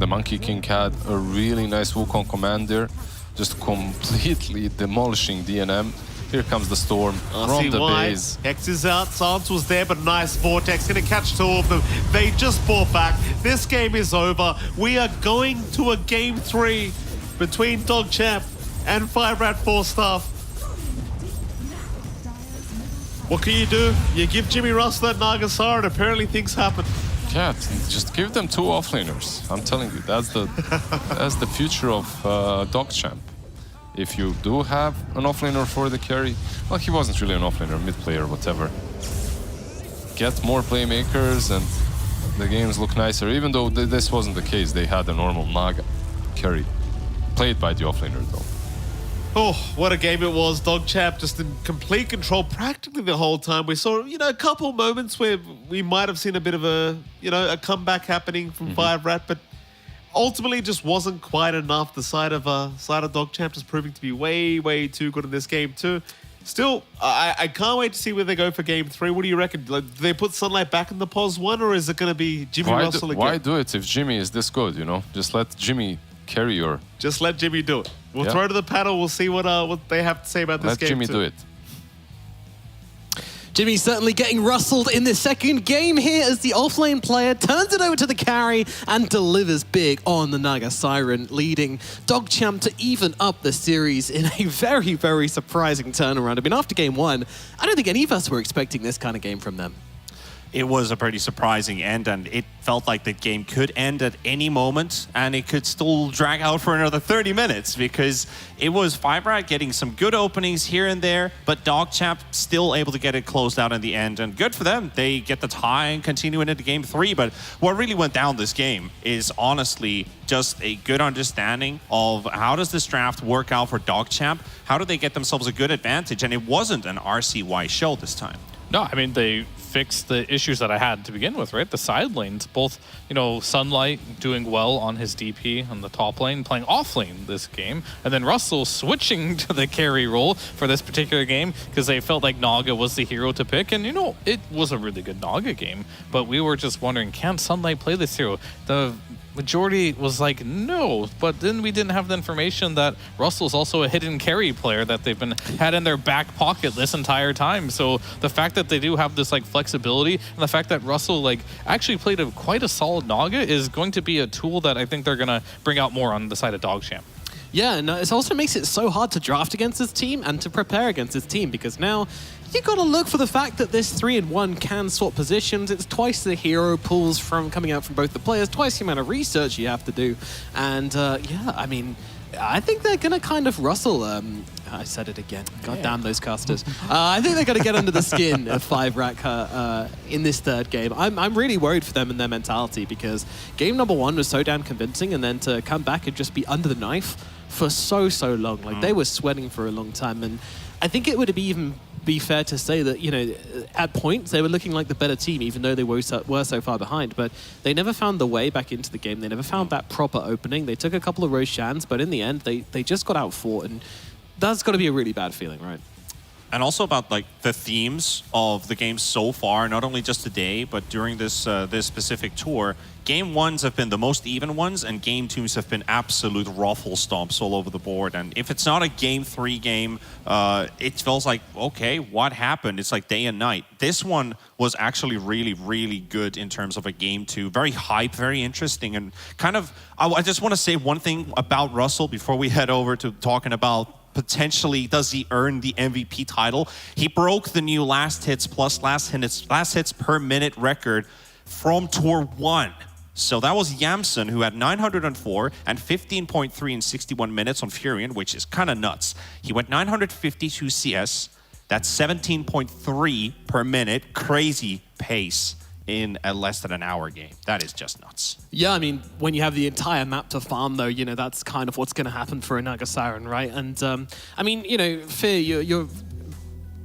The Monkey King had a really nice Wukong command there, just completely demolishing DNM. Here comes the storm from the base. Hex is out, Silence was there, but nice Vortex, gonna catch 2 of them. They just bought back. This game is over. We are going to a game 3. between DogChamp and 5-Rat 4 staff. What can you do? You give Jimmy Russ that Nagasar and apparently things happen. Yeah, just give them 2 offlaners. I'm telling you, that's the future of DogChamp. If you do have an offlaner for the carry, well, he wasn't really an offlaner, mid player, whatever. Get more playmakers and the games look nicer. Even though this wasn't the case, they had a normal Naga carry played by the offlaner though. Oh, what a game it was. DogChamp just in complete control practically the whole time. We saw, a couple moments where we might have seen a bit of a comeback happening from 5-Rat, but ultimately just wasn't quite enough. The side of DogChamp is proving to be way, way too good in this game too. Still, I can't wait to see where they go for game 3. What do you reckon? Like, do they put Sunlight back in the pos 1, or is it going to be Jimmy Russell again? Why do it if Jimmy is this good, Just let Jimmy carry your... Just let Jimmy do it. We'll throw to the panel. We'll see what they have to say about this game. Let Jimmy do it. Jimmy certainly getting rustled in the second game here as the offlane player turns it over to the carry and delivers big on the Naga Siren, leading DogChamp to even up the series in a very, very surprising turnaround. I mean, after game 1, I don't think any of us were expecting this kind of game from them. It was a pretty surprising end, and it felt like the game could end at any moment, and it could still drag out for another 30 minutes because it was 5-Rat getting some good openings here and there, but DogChamp still able to get it closed out in the end, and good for them. They get the tie and continue into game 3, but what really went down this game is honestly just a good understanding of how does this draft work out for DogChamp? How do they get themselves a good advantage? And it wasn't an RCY show this time. No, I mean, they fixed the issues that I had to begin with, right? The side lanes, both, Sunlight doing well on his DP on the top lane, playing off lane this game, and then Russell switching to the carry role for this particular game because they felt like Naga was the hero to pick, and it was a really good Naga game, but we were just wondering, can Sunlight play this hero? The majority was like, no, but then we didn't have the information that Russell's also a hidden carry player that they've had in their back pocket this entire time. So the fact that they do have this flexibility, and the fact that Russell actually played quite a solid Naga is going to be a tool that I think they're gonna bring out more on the side of DogChamp. Yeah, and it also makes it so hard to draft against this team and to prepare against this team because now you got to look for the fact that this 3-in-1 can swap positions. It's twice the hero pools from coming out from both the players, twice the amount of research you have to do. And yeah, I mean, I think they're going to kind of rustle. I said it again. God damn those casters. I think they're going to get under the skin of 5-Rat in this third game. I'm really worried for them and their mentality because game number 1 was so damn convincing, and then to come back and just be under the knife for so long. They were sweating for a long time, and I think it would even be fair to say that, at points they were looking like the better team, even though they were so far behind. But they never found the way back into the game. They never found that proper opening. They took a couple of Roshans, but in the end, they just got outfought, and that's got to be a really bad feeling, right? And also about the themes of the game so far, not only just today, but during this this specific tour. Game 1s have been the most even ones, and game 2s have been absolute ruffle stomps all over the board. And if it's not a game 3 game, it feels like, okay, what happened? It's like day and night. This one was actually really, really good in terms of a game 2. Very hype, very interesting, and kind of, I just want to say one thing about Russell before we head over to talking about potentially does he earn the MVP title. He broke the new last hits plus last hits per minute record from Tour 1. So that was Yamson, who had 904 and 15.3 in 61 minutes on Furion, which is kind of nuts. He went 952 CS. That's 17.3 per minute. Crazy pace in a less than an hour game. That is just nuts. Yeah, I mean, when you have the entire map to farm, though, that's kind of what's going to happen for a Naga Siren, right? And, I mean, Fear, you're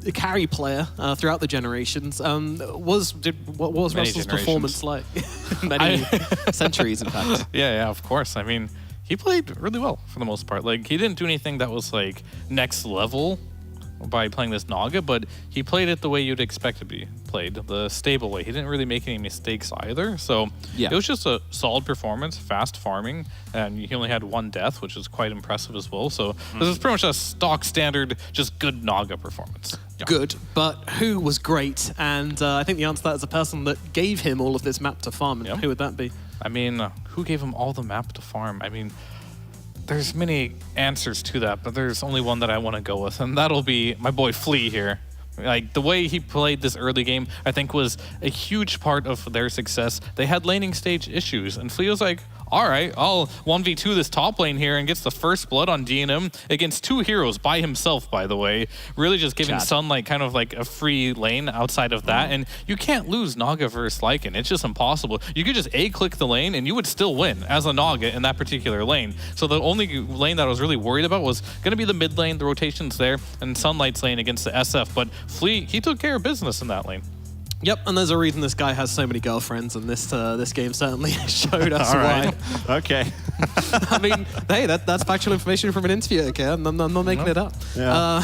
a carry player throughout the generations. What was Russell's performance like? Many centuries, in fact. Yeah, of course. I mean, he played really well for the most part. He didn't do anything that was next level by playing this Naga, but he played it the way you'd expect to be played, the stable way. He didn't really make any mistakes either, so it was just a solid performance, fast farming, and he only had 1 death, which is quite impressive as well. So this is pretty much a stock standard, just good Naga performance. Good, but who was great? And I think the answer to that is the person that gave him all of this map to farm. And who would that be? I mean, who gave him all the map to farm? I mean, There's many answers to that, but there's only one that I want to go with, and that'll be my boy Flea here. Like, the way he played this early game, I think, was a huge part of their success. They had laning stage issues, and Flea was like, all right, I'll 1v2 this top lane here, and gets the first blood on DNM against 2 heroes by himself, by the way. Really just giving Sunlight kind of like a free lane outside of that. And you can't lose Naga versus Lycan. It's just impossible. You could just A-click the lane, and you would still win as a Naga in that particular lane. So the only lane that I was really worried about was going to be the mid lane, the rotations there, and Sunlight's lane against the SF. But Flea, he took care of business in that lane. Yep, and there's a reason this guy has so many girlfriends, and this game certainly showed us why. Okay. I mean, hey, that's factual information from an interview, okay? I'm not making it up. Yeah.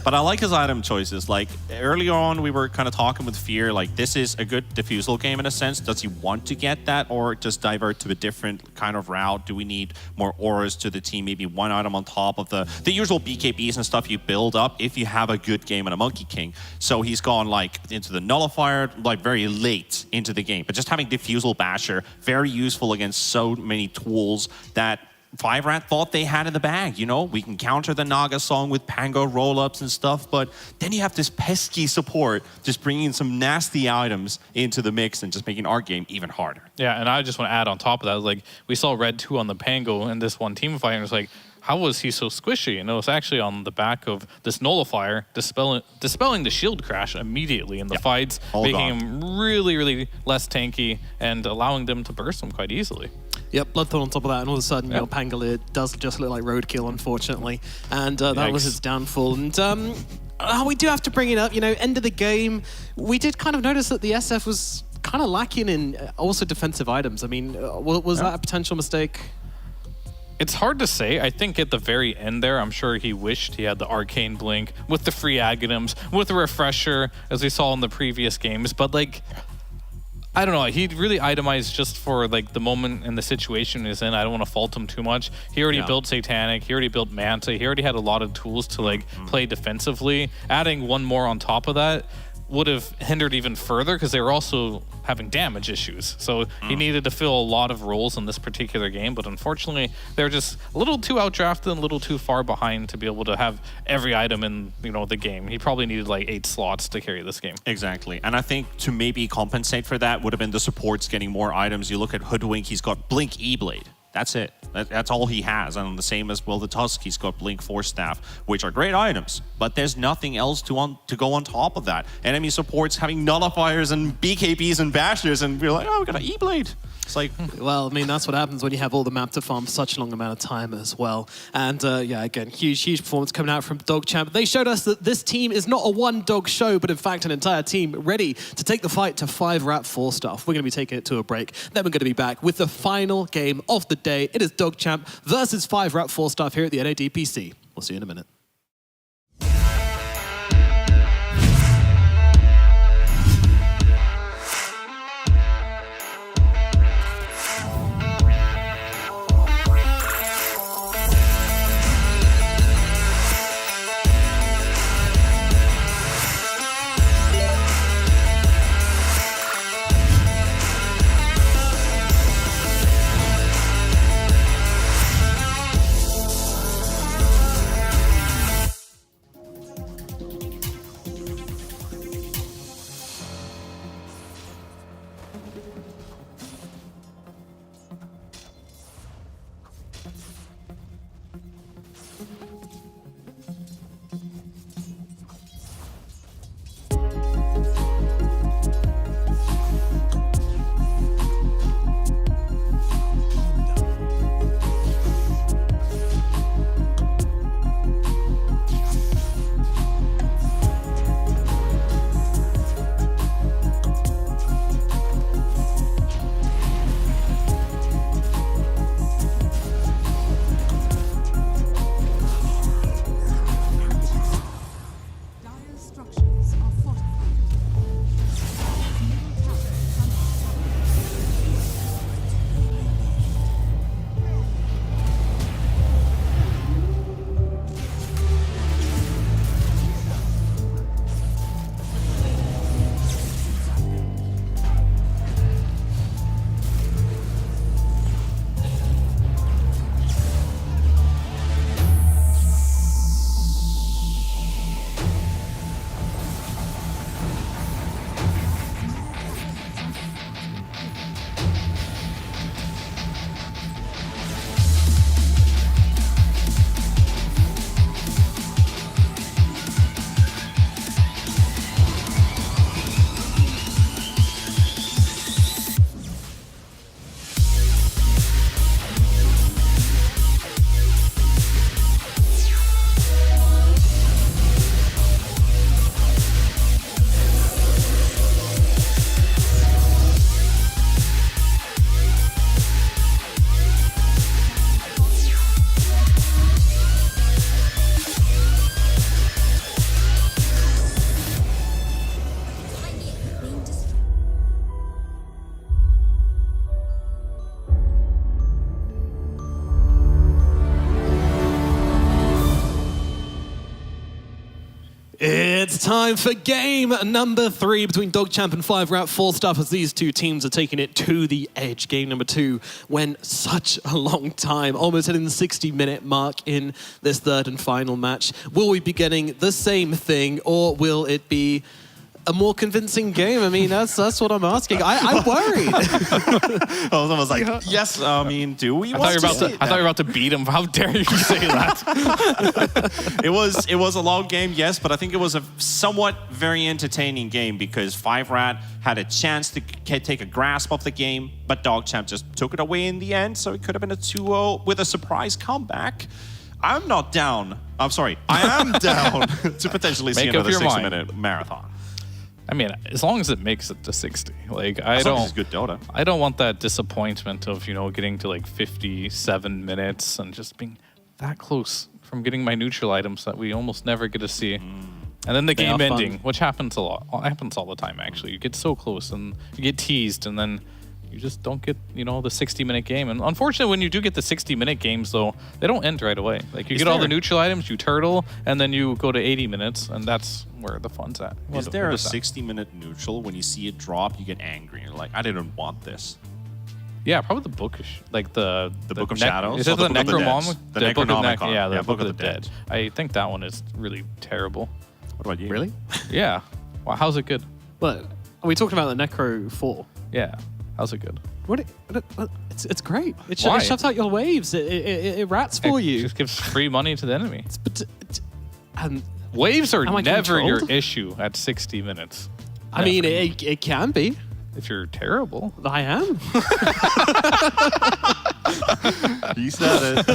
But I like his item choices. Like, earlier on, we were kind of talking with Fear, like, this is a good defusal game in a sense. Does he want to get that, or just divert to a different kind of route? Do we need more auras to the team? Maybe one item on top of the usual BKBs and stuff you build up if you have a good game in a Monkey King. So he's gone, like, into the Nullifier, like very late into the game, but just having Diffusal Basher, very useful against so many tools that 5rat thought they had in the bag. You know, we can counter the Naga song with Pango roll-ups and stuff, but then you have this pesky support just bringing some nasty items into the mix and just making our game even harder. Yeah, and I just want to add on top of that, like, we saw Red 2 on the Pango in this one team fight, and it was like, how was he so squishy? And it was actually on the back of this Nullifier dispelling the shield crash immediately in the fights, making him really, really less tanky and allowing them to burst him quite easily. Yep, Bloodthorn on top of that, and all of a sudden, you know, Pangolier does just look like roadkill, unfortunately. And that was his downfall. And we do have to bring it up, you know, end of the game, we did kind of notice that the SF was kind of lacking in also defensive items. I mean, was that a potential mistake? It's hard to say. I think at the very end there, I'm sure he wished he had the Arcane Blink with the free Aghanims, with the Refresher, as we saw in the previous games. But, like, I don't know. He really itemized just for, like, the moment and the situation he's in. I don't want to fault him too much. He already built Satanic. He already built Manta. He already had a lot of tools to, like, play defensively. Adding one more on top of that would have hindered even further because they were also having damage issues. So he needed to fill a lot of roles in this particular game, but unfortunately they're just a little too outdrafted and a little too far behind to be able to have every item in, you know, the game. He probably needed like 8 slots to carry this game. Exactly. And I think to maybe compensate for that would have been the supports getting more items. You look at Hoodwink, he's got Blink E-Blade. That's it. That's all he has. And the same as, well, the Tusk, he's got Blink Force Staff, which are great items, but there's nothing else to go on top of that. Enemy supports having Nullifiers and BKBs and Bashers, and we're like, oh, we got an E-Blade. It's like, well, I mean, that's what happens when you have all the map to farm such a long amount of time as well. And yeah, again, huge performance coming out from DogChamp. They showed us that this team is not a one-dog show, but in fact an entire team ready to take the fight to 5-rat 4-staff. We're going to be taking it to a break. Then we're going to be back with the final game of the day. It is DogChamp versus 5-rat 4-staff here at the NA DPC. We'll see you in a minute. It's time for game number 3 between Dogchamp and 5-Rat Falstaff as these two teams are taking it to the edge. Game number 2 went such a long time, almost hitting the 60-minute mark in this third and final match. Will we be getting the same thing, or will it be a more convincing game? I mean, that's what I'm asking. I'm worried. I was almost like, yes, I mean, do we want to see it? I thought you were about to beat him. How dare you say that? It was a long game, yes, but I think it was a somewhat very entertaining game because 5-Rat had a chance to take a grasp of the game, but Dogchamp just took it away in the end, so it could have been a 2-0 with a surprise comeback. I'm not down. I'm sorry. I am down to potentially see another 60-minute marathon. I mean, as long as it makes it to 60, like as long as it's good Dota. I don't want that disappointment of getting to like 57 minutes and just being that close from getting my neutral items that we almost never get to see, and then the game ending, which happens a lot. Happens all the time actually. You get so close and you get teased, and then you just don't get the 60-minute game. And unfortunately, when you do get the 60-minute games, though, they don't end right away. Like you get all the neutral items, you turtle, and then you go to 80 minutes, and that's where the fun's at. Is there a 60-minute neutral when you see it drop, you get angry? You're like, I didn't want this. Yeah, probably the bookish, like the Book of Shadows. Is it the Necromon? The Necronomicon. Yeah, the Book of the Dead. I think that one is really terrible. What about you? Really? Yeah. Wow, how's it good? What? Are we talking about the Necro 4? Yeah. How's it good? It's great. It Why? shoves out your waves. It rats for It you. just gives free money to the enemy. And Waves are Am I never your controlled? issue at 60 minutes. I mean, it can be. If you're terrible. I am. You said it.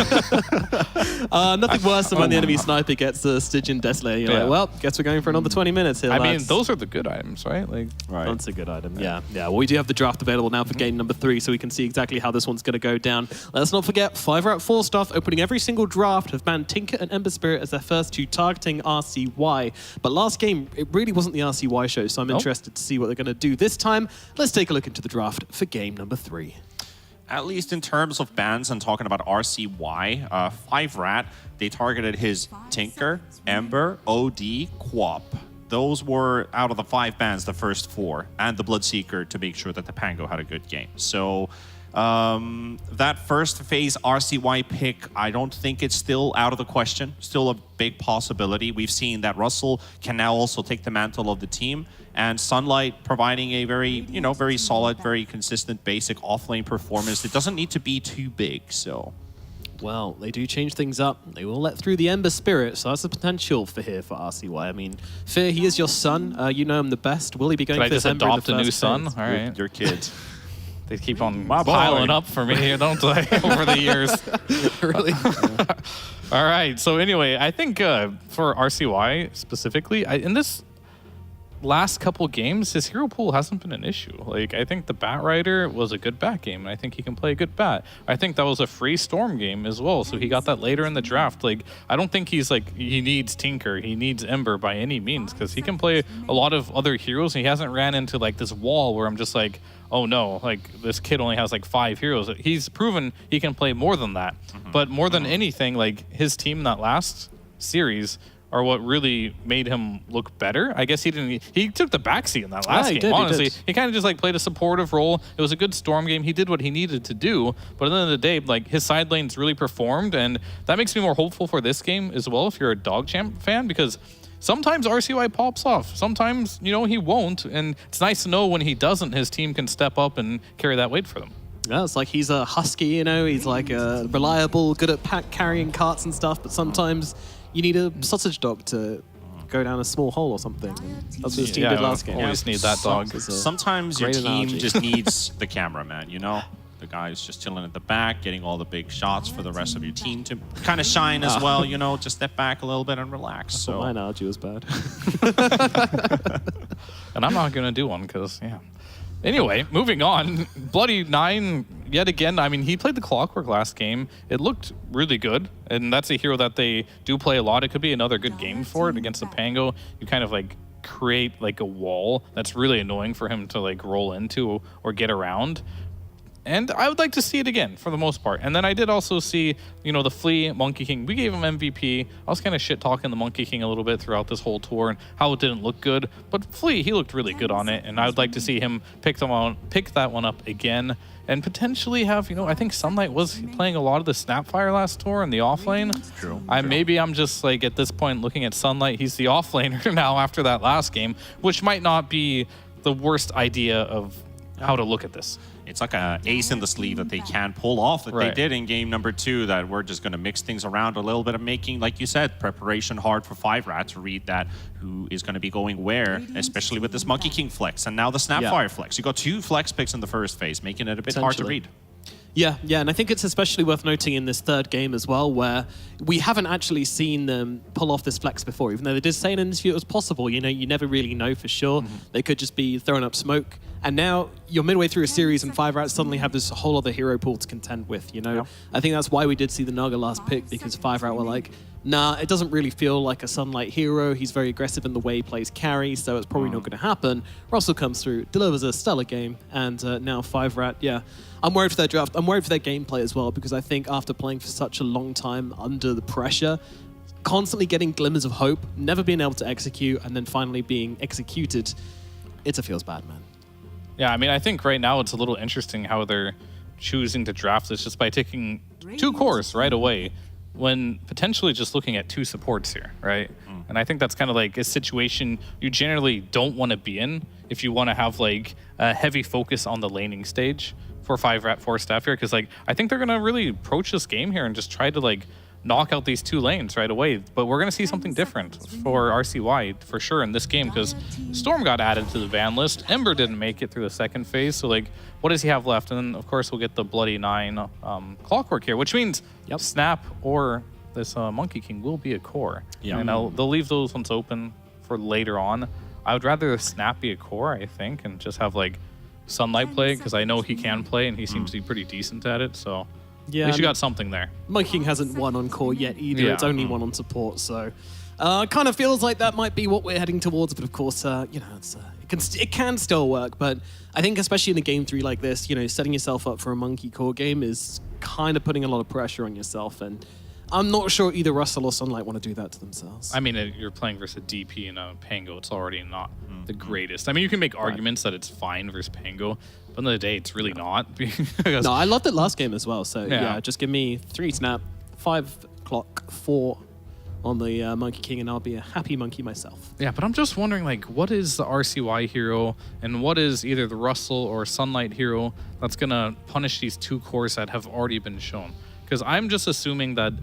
Nothing worse than when the enemy sniper gets the Stygian Deathslayer. You're like, well, guess we're going for another 20 minutes here. I mean, lads. those are the good items, right? Like, That's a good item. Yeah. Well, we do have the draft available now for game number 3, so we can see exactly how this one's going to go down. Let's not forget, 5-Rat Falstaff opening every single draft have banned Tinker and Ember Spirit as their first 2 targeting RCY. But last game, it really wasn't the RCY show, so I'm interested to see what they're going to do this time. Let's take a look into the draft for game number 3. At least in terms of bans and talking about RCY, 5-Rat, they targeted his Tinker, Ember, OD, Quap. Those were, out of the 5 bans, the first 4, and the Bloodseeker to make sure that the Pango had a good game. So that first phase RCY pick, I don't think it's still out of the question. Still a big possibility. We've seen that Russell can now also take the mantle of the team, and Sunlight providing a very, very solid, very consistent, basic offlane performance. It doesn't need to be too big, so... Well, they do change things up. They will let through the Ember Spirit, so that's the potential for here for RCY. I mean, Fear, he is your son. You know him the best. Will he be going Should for I this just Ember in the adopt a new first son? phase? All right. Your kids. They keep on piling up for me here, don't they, over the years? Really? All right. So anyway, I think for RCY specifically, in this last couple games, his hero pool hasn't been an issue. Like, I think the Bat Rider was a good bat game, and I think he can play a good bat. I think that was a free Storm game as well, so he got that later in the draft. Like, I don't think he's like, he needs Tinker, he needs Ember by any means, because he can play a lot of other heroes, and he hasn't ran into like this wall where I'm just like, oh no, like this kid only has like 5 heroes. He's proven he can play more than that. But more than anything, like his team in that last series are what really made him look better. I guess he took the backseat in that last game, honestly. He kind of just like played a supportive role. It was a good Storm game. He did what he needed to do. But at the end of the day, like his side lanes really performed, and that makes me more hopeful for this game as well if you're a Dogchamp fan, because sometimes RCY pops off. Sometimes, he won't. And it's nice to know when he doesn't, his team can step up and carry that weight for them. Yeah, it's like he's a husky, he's like reliable, good at carrying carts and stuff, but sometimes you need a sausage dog to go down a small hole or something. That's what his team did last game. Always need that dog. Sometimes your team just needs the cameraman, The guy's just chilling at the back, getting all the big shots for the rest of your team to kind of shine as well, just step back a little bit and relax. So my analogy was bad. And I'm not going to do one because, Anyway, moving on. Bloody 9, yet again. I mean, he played the Clockwork last game. It looked really good, and that's a hero that they do play a lot. It could be another good game for it against the Pango. You kind of like create like a wall that's really annoying for him to like roll into or get around. And I would like to see it again for the most part. And then I did also see, you know, the Flea Monkey King. We gave him MVP. I was kind of shit talking the Monkey King a little bit throughout this whole tour and how it didn't look good. But Flea, he looked really good on it. And I would like to see him pick that one up again and potentially have, you know, I think Sunlight was playing a lot of the Snapfire last tour in the offlane. True. Maybe I'm just like at this point looking at Sunlight. He's the offlaner now after that last game, which might not be the worst idea of how to look at this. It's like an ace in the sleeve that they can pull off that they did in game number 2, that we're just going to mix things around a little bit of making, like you said, preparation hard for 5-Rat to read that who is going to be going where, especially with this Monkey King flex and now the Snapfire flex. You got 2 flex picks in the first phase, making it a bit hard to read. Yeah, and I think it's especially worth noting in this third game as well, where we haven't actually seen them pull off this flex before, even though they did say in an interview it was possible. You know, you never really know for sure. They could just be throwing up smoke. And now you're midway through a series and 5-Rats suddenly have this whole other hero pool to contend with, you know? I think that's why we did see the Naga last pick, because 5-Rat were like, nah, it doesn't really feel like a Sunlight hero. He's very aggressive in the way he plays carry, so it's probably not going to happen. Russell comes through, delivers a stellar game, and now 5-Rat, yeah. I'm worried for their draft. I'm worried for their gameplay as well, because I think after playing for such a long time under the pressure, constantly getting glimmers of hope, never being able to execute, and then finally being executed, it feels bad, man. Yeah, I mean, I think right now it's a little interesting how they're choosing to draft this just by taking 2 cores right away, when potentially just looking at 2 supports here, right? And I think that's kind of like a situation you generally don't want to be in if you want to have like a heavy focus on the laning stage for 5-Rat 4 staff here, because like I think they're gonna really approach this game here and just try to like knock out these 2 lanes right away. But we're gonna see something different for RCY for sure in this game, because Storm got added to the ban list. Ember didn't make it through the second phase, so like what does he have left? And then of course we'll get the Bloody 9 Clockwork here, which means Snap or this Monkey King will be a core. And they'll leave those ones open for later on. I would rather Snap be a core, I think, and just have like Sunlight play, because I know he can play and he seems to be pretty decent at it, so yeah, at least you got something there. Monkey King hasn't won on core yet either. It's only won on support, so kind of feels like that might be what we're heading towards. But of course, you know, it can still work. But I think especially in a game 3 like this, you know, setting yourself up for a Monkey core game is kind of putting a lot of pressure on yourself. And I'm not sure either Russell or Sunlight want to do that to themselves. I mean, you're playing versus a DP and a Pango. It's already not the greatest. I mean, you can make arguments that it's fine versus Pango, but at the end of the day, it's really not. No, I loved it last game as well. So yeah, just give me 3 Snap, 5 Clock, 4 on the Monkey King, and I'll be a happy monkey myself. Yeah, but I'm just wondering, like, what is the RCY hero, and what is either the Russell or Sunlight hero that's going to punish these 2 cores that have already been shown? Because I'm just assuming that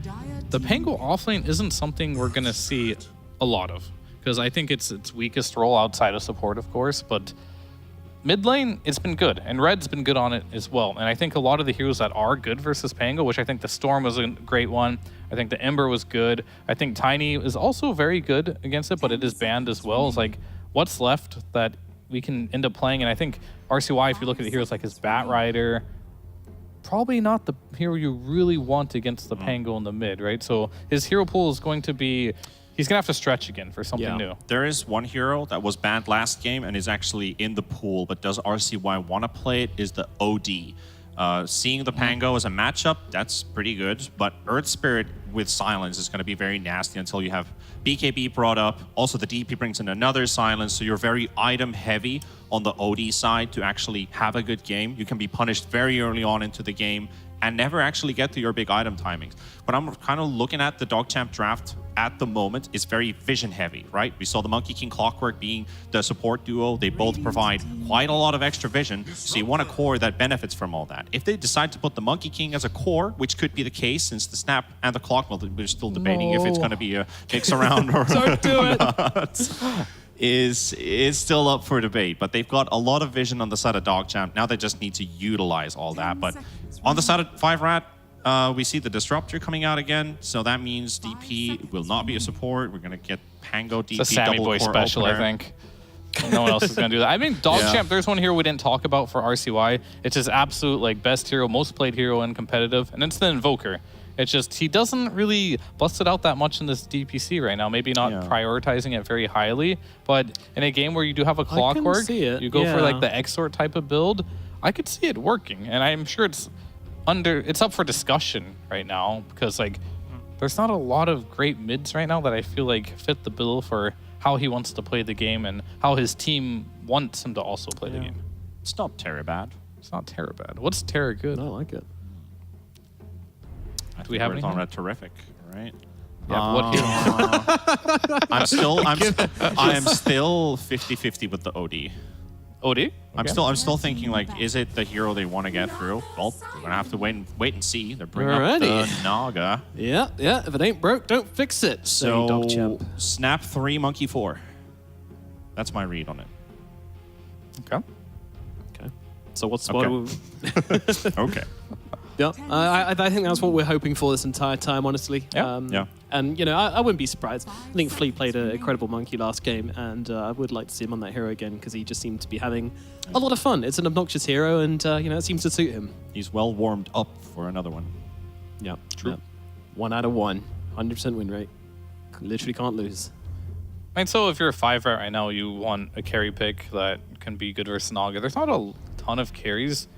the Pango offlane isn't something we're going to see a lot of. Because I think it's its weakest role outside of support, of course. But mid lane, it's been good. And Red's been good on it as well. And I think a lot of the heroes that are good versus Pango, which I think the Storm was a great one. I think the Ember was good. I think Tiny is also very good against it, but it is banned as well. It's like, what's left that we can end up playing? And I think RCY, if you look at the heroes like his Bat Rider, probably not the hero you really want against the Pango in the mid, right? So his hero pool is going to be, he's going to have to stretch again for something new. There is one hero that was banned last game and is actually in the pool, but does RCY want to play it, is the OD. Seeing the Pango as a matchup, that's pretty good, but Earth Spirit with Silence is going to be very nasty until you have BKB brought up. Also, the DP brings in another Silence, so you're very item heavy on the OD side to actually have a good game. You can be punished very early on into the game and never actually get to your big item timings. But I'm kind of looking at the DogChamp draft at the moment. It's very vision heavy, right? We saw the Monkey King Clockwork being the support duo. They both provide quite a lot of extra vision, so you want a core that benefits from all that. If they decide to put the Monkey King as a core, which could be the case since the Snap and the Clock, well, we're still debating if it's going to be a mix around or Don't do it. not, is still up for debate. But they've got a lot of vision on the side of DogChamp. Now they just need to utilize all that. But on the side of 5-Rat, we see the Disruptor coming out again, so that means DP will not be a support. We're going to get Pango DP it's a Sammy double Boy core special, opener. I think. No one else is going to do that. I mean, DogChamp, there's one hero we didn't talk about for RCY. It's his absolute like best hero, most played hero in competitive, and it's the Invoker. It's just he doesn't really bust it out that much in this DPC right now. Maybe not prioritizing it very highly, but in a game where you do have a Clockwork, you go for like the Exort type of build. I could see it working, and I'm sure it's up for discussion right now because like there's not a lot of great mids right now that I feel like fit the bill for how he wants to play the game and how his team wants him to also play the game. It's not terrible bad. It's not Terra bad. What's Terra good? I like it. Do we have on anything? that terrific, right? Yeah, what I'm still 50-50 with the OD. OD? I'm still thinking like, is it the hero they want to get through? Well, we're gonna have to wait and see. They're bringing up the Naga. Yeah. If it ain't broke, don't fix it. So dog champ. Snap 3, Monkey 4. That's my read on it. Okay. So what's Okay. Okay. Yeah, I think that's what we're hoping for this entire time, honestly. Yeah. Yeah. And, you know, I wouldn't be surprised. I think Flea played an incredible monkey last game, and I would like to see him on that hero again because he just seemed to be having a lot of fun. It's an obnoxious hero, and, you know, it seems to suit him. He's well warmed up for another one. Yeah, true. Yeah. 1 out of 1, 100% win rate. Literally can't lose. And so if you're a 5 right now, you want a carry pick that can be good versus Naga. There's not a ton of carries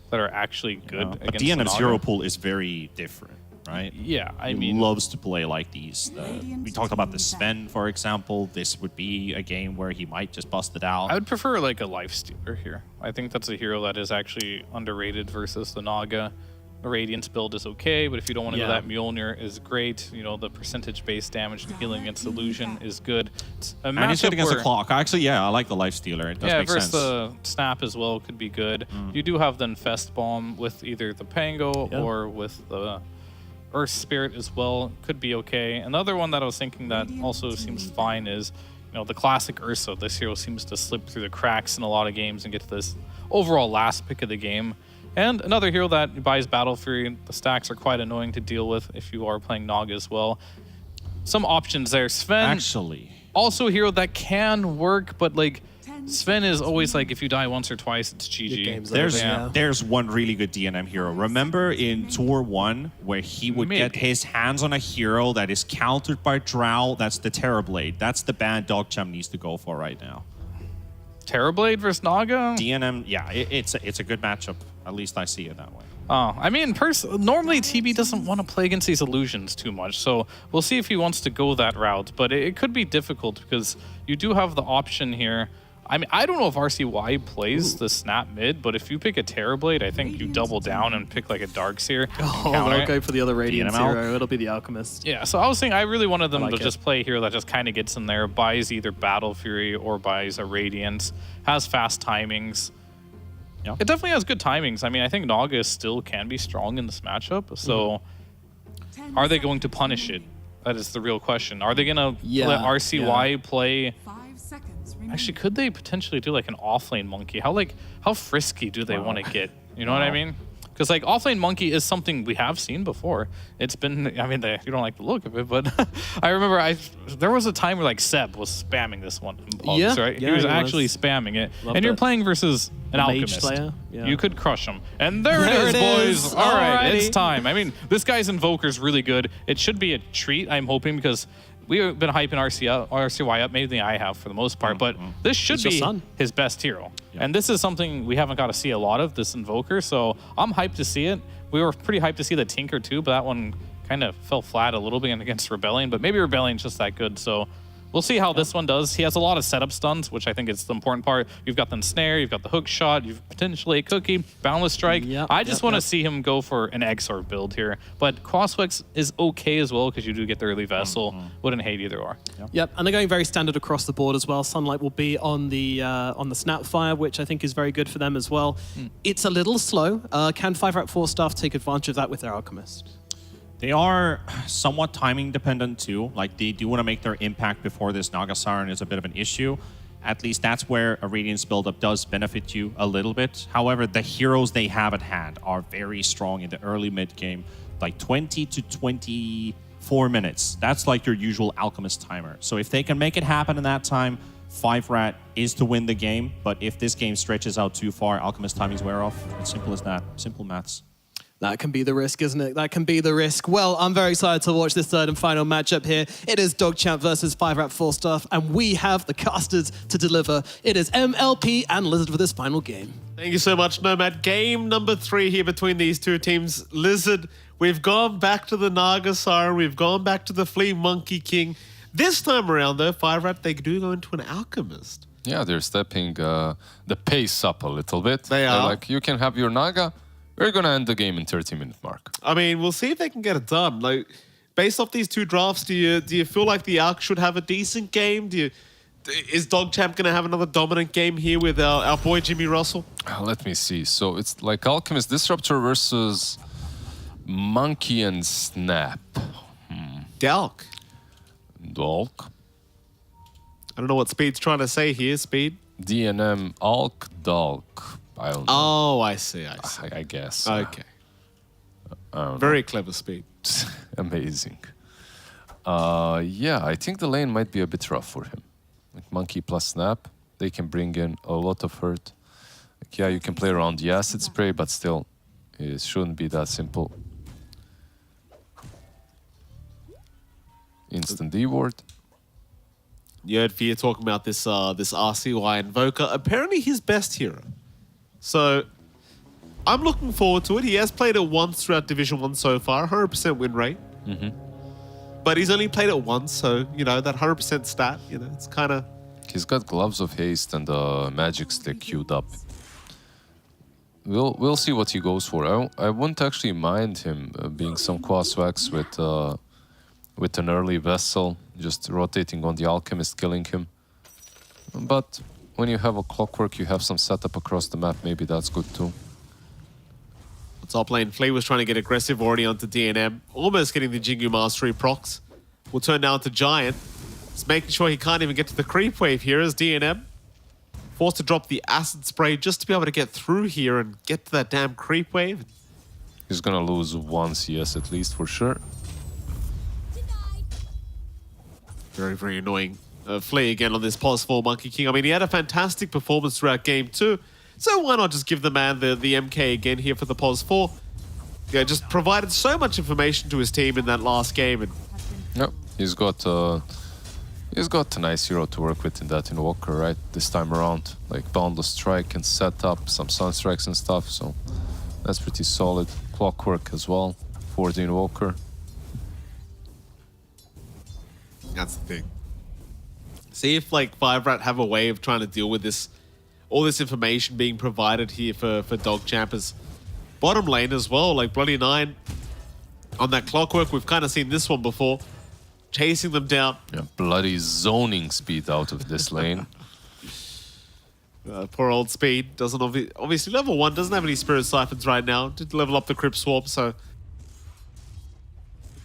that are actually good But against DNM's Naga. hero pool is very different, right? Yeah, I He mean, loves to play like these. We talked about the Sven, for example. This would be a game where he might just bust it out. I would prefer like a Lifestealer here. I think that's a hero that is actually underrated versus the Naga. The Radiance build is okay, but if you don't want to go that, Mjolnir is great. You know, the percentage-based damage and healing against Illusion is good. It's a And he's good against the clock. Actually, yeah, I like the Lifestealer. It does make versus sense. the Snap as well could be good. You do have the Infest Bomb with either the Pango or with the Earth Spirit as well. Could be okay. Another one that I was thinking that also seems fine is, you know, the classic Ursa. This hero seems to slip through the cracks in a lot of games and get to this overall last pick of the game. And another hero that buys Battle Fury. The stacks are quite annoying to deal with if you are playing Naga as well. Some options there. Sven, actually, also a hero that can work, but like Sven is always like, if you die once or twice, it's GG. There's one really good DNM hero. Remember in Tour 1 where he would get his hands on a hero that is countered by Drow? That's the Terrorblade. That's the band DogChamp needs to go for right now. Terrorblade versus Naga? DNM, yeah, it's a good matchup. At least I see it that way. Oh, I mean, normally TB doesn't want to play against these illusions too much, so we'll see if he wants to go that route. But it could be difficult because you do have the option here. I mean, I don't know if RCY plays the snap mid, but if you pick a Terrorblade, I think you double down and pick like a Darkseer. I'll go for the other Radiant hero. It'll be the Alchemist. Yeah, so I was saying I really wanted them to it. just play a hero that just kind of gets in there, buys either Battle Fury or buys a Radiance, has fast timings. Yeah. It definitely has good timings. I mean, I think Naga still can be strong in this matchup, so are they going to punish it? That is the real question. Are they going to let RCY play... Actually, could they potentially do like an offlane monkey? How frisky do they want to get? You know what I mean? Because like offlane monkey is something we have seen before. It's been, I mean, you don't like the look of it, but I remember there was a time where like Seb was spamming this one. Right? He was actually spamming it. And you're playing versus an alchemist. Player. Yeah. You could crush him. And there it is, boys. All right, it's time. I mean, this guy's Invoker's really good. It should be a treat, I'm hoping, because we've been hyping RCY up, maybe I have for the most part, but this should be his best hero. Yeah. And this is something we haven't got to see a lot of, this Invoker, so I'm hyped to see it. We were pretty hyped to see the Tinker too, but that one kind of fell flat a little bit against Rebellion, but maybe Rebellion's just that good, so we'll see how this one does. He has a lot of setup stuns, which I think is the important part. You've got the snare, you've got the hook shot, you've potentially a cookie, boundless strike. I just want to see him go for an Exorb build here. But Crosswex is okay as well because you do get the early Vessel. Wouldn't hate either or. Yep, and they're going very standard across the board as well. Sunlight will be on the Snapfire, which I think is very good for them as well. It's a little slow. Can 5-4 staff take advantage of that with their Alchemist? They are somewhat timing dependent too. Like they do want to make their impact before this Naga Siren is a bit of an issue. At least that's where a Radiance buildup does benefit you a little bit. However, the heroes they have at hand are very strong in the early mid game, like 20 to 24 minutes. That's like your usual Alchemist timer. So if they can make it happen in that time, 5-rat is to win the game. But if this game stretches out too far, Alchemist timings wear off. It's simple as that. Simple maths. That can be the risk, isn't it? That can be the risk. Well, I'm very excited to watch this third and final matchup here. It is DogChamp versus 5-Rap 4-Stuff, and we have the casters to deliver. It is MLP and Lizard for this final game. Thank you so much, Nomad. Game number 3 here between these two teams. Lizard, we've gone back to the Naga Siren. We've gone back to the Flea Monkey King. This time around, though, 5-Rap, they do go into an Alchemist. Yeah, they're stepping the pace up a little bit. They are. They're like, you can have your Naga. We're going to end the game in 30-minute mark. I mean, we'll see if they can get it done. Like, based off these two drafts, do you feel like the Alch should have a decent game? Is DogChamp going to have another dominant game here with our boy Jimmy Russell? Let me see. So it's like Alchemist Disruptor versus Monkey and Snap. Dalk. Dalk. I don't know what Speed's trying to say here, Speed. DNM Alk Dalk. I don't know. Oh, I see. I guess. Okay. I don't Very know. clever, Speed. Amazing. Yeah, I think the lane might be a bit rough for him. Like Monkey plus Snap, they can bring in a lot of hurt. Like, yeah, you can play around the acid spray, but still, it shouldn't be that simple. Instant D-ward. You heard Fear talking about this RCY Invoker. Apparently his best hero. So I'm looking forward to it. He has played it once throughout Division 1 so far, 100% win rate. But he's only played it once, so, you know, that 100% stat, you know, it's kind of... He's got Gloves of Haste and a Magic Stick queued up. We'll see what he goes for. I wouldn't actually mind him being some Quas Wax with an early Vessel, just rotating on the Alchemist, killing him. But when you have a Clockwork, you have some setup across the map, maybe that's good too. Top lane, Flea was trying to get aggressive already onto DNM, almost getting the Jingu Mastery procs. Will turn now to Giant. Just making sure he can't even get to the creep wave here as DNM. Forced to drop the Acid Spray just to be able to get through here and get to that damn creep wave. He's gonna lose one CS at least for sure. Very, very annoying. Flea again on this pos 4 Monkey King. I mean, he had a fantastic performance throughout game 2. So why not just give the man the MK again here for the pos 4? Yeah, just provided so much information to his team in that last game. And yep, he's got a nice hero to work with in that Invoker, right? This time around, like Boundless Strike and set up some Sunstrikes and stuff. So that's pretty solid. Clockwork as well for the Invoker. that's the thing. See if like 5-Rat have a way of trying to deal with this, all this information being provided here for DogChamp as bottom lane as well. Like Bloody 9 on that Clockwork, we've kind of seen this one before, chasing them down. Yeah, bloody zoning Speed out of this lane. Poor old Speed doesn't obviously level 1 doesn't have any Spirit Siphons right now. Did level up the Crypt Swarm, so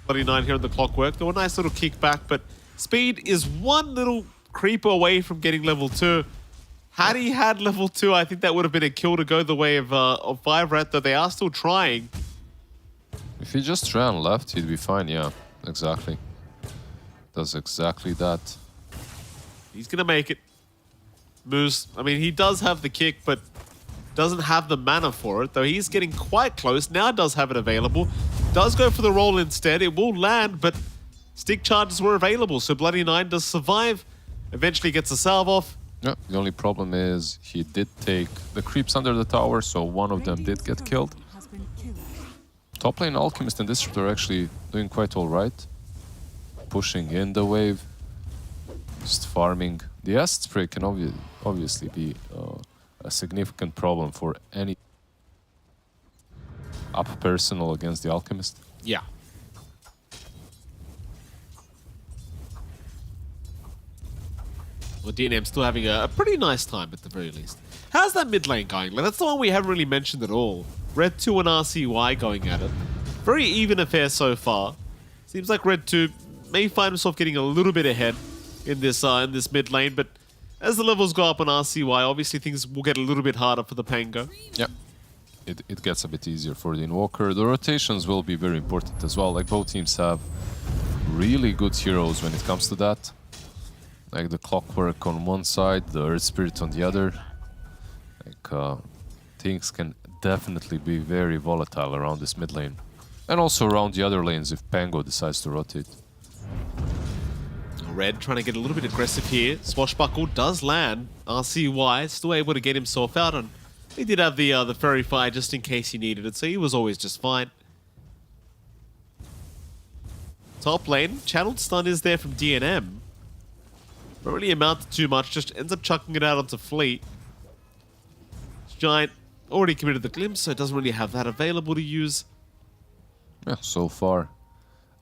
Bloody 9 here on the Clockwork. There were a nice little kickback, but Speed is one little creeper away from getting level 2. Had he had level 2, I think that would have been a kill to go the way of 5-Rat, though they are still trying. If he just ran left, he'd be fine. Yeah, exactly. Does exactly that. He's gonna make it. Moose, I mean, he does have the kick, but doesn't have the mana for it, though he's getting quite close. Now does have it available. Does go for the roll instead. It will land, but stick charges were available, so Bloody 9 does survive. Eventually gets a salve off. Yeah, the only problem is he did take the creeps under the tower, so one of them did get killed. Top lane Alchemist and Disruptor are actually doing quite alright. Pushing in the wave. Just farming. The acid spray can obviously be a significant problem for any up personal against the Alchemist. Yeah. Well, DNM still having a pretty nice time at the very least. How's that mid lane going? Like, that's the one we haven't really mentioned at all. Red 2 and RCY going at it. Very even affair so far. Seems like Red 2 may find himself getting a little bit ahead in this mid lane, but as the levels go up on RCY, obviously things will get a little bit harder for the Pango. Yep. It gets a bit easier for the Invoker. The rotations will be very important as well. Like, both teams have really good heroes when it comes to that. Like the Clockwork on one side, the Earth Spirit on the other. Like, things can definitely be very volatile around this mid lane. And also around the other lanes if Pango decides to rotate. Red trying to get a little bit aggressive here. Swashbuckle does land. RCY still able to get himself out, and he did have the Fairy Fire just in case he needed it, so he was always just fine. Top lane, Channeled Stun is there from DNM. Not really amounted to too much, just ends up chucking it out onto Fleet. Giant already committed the Glimpse, so it doesn't really have that available to use. Yeah, so far,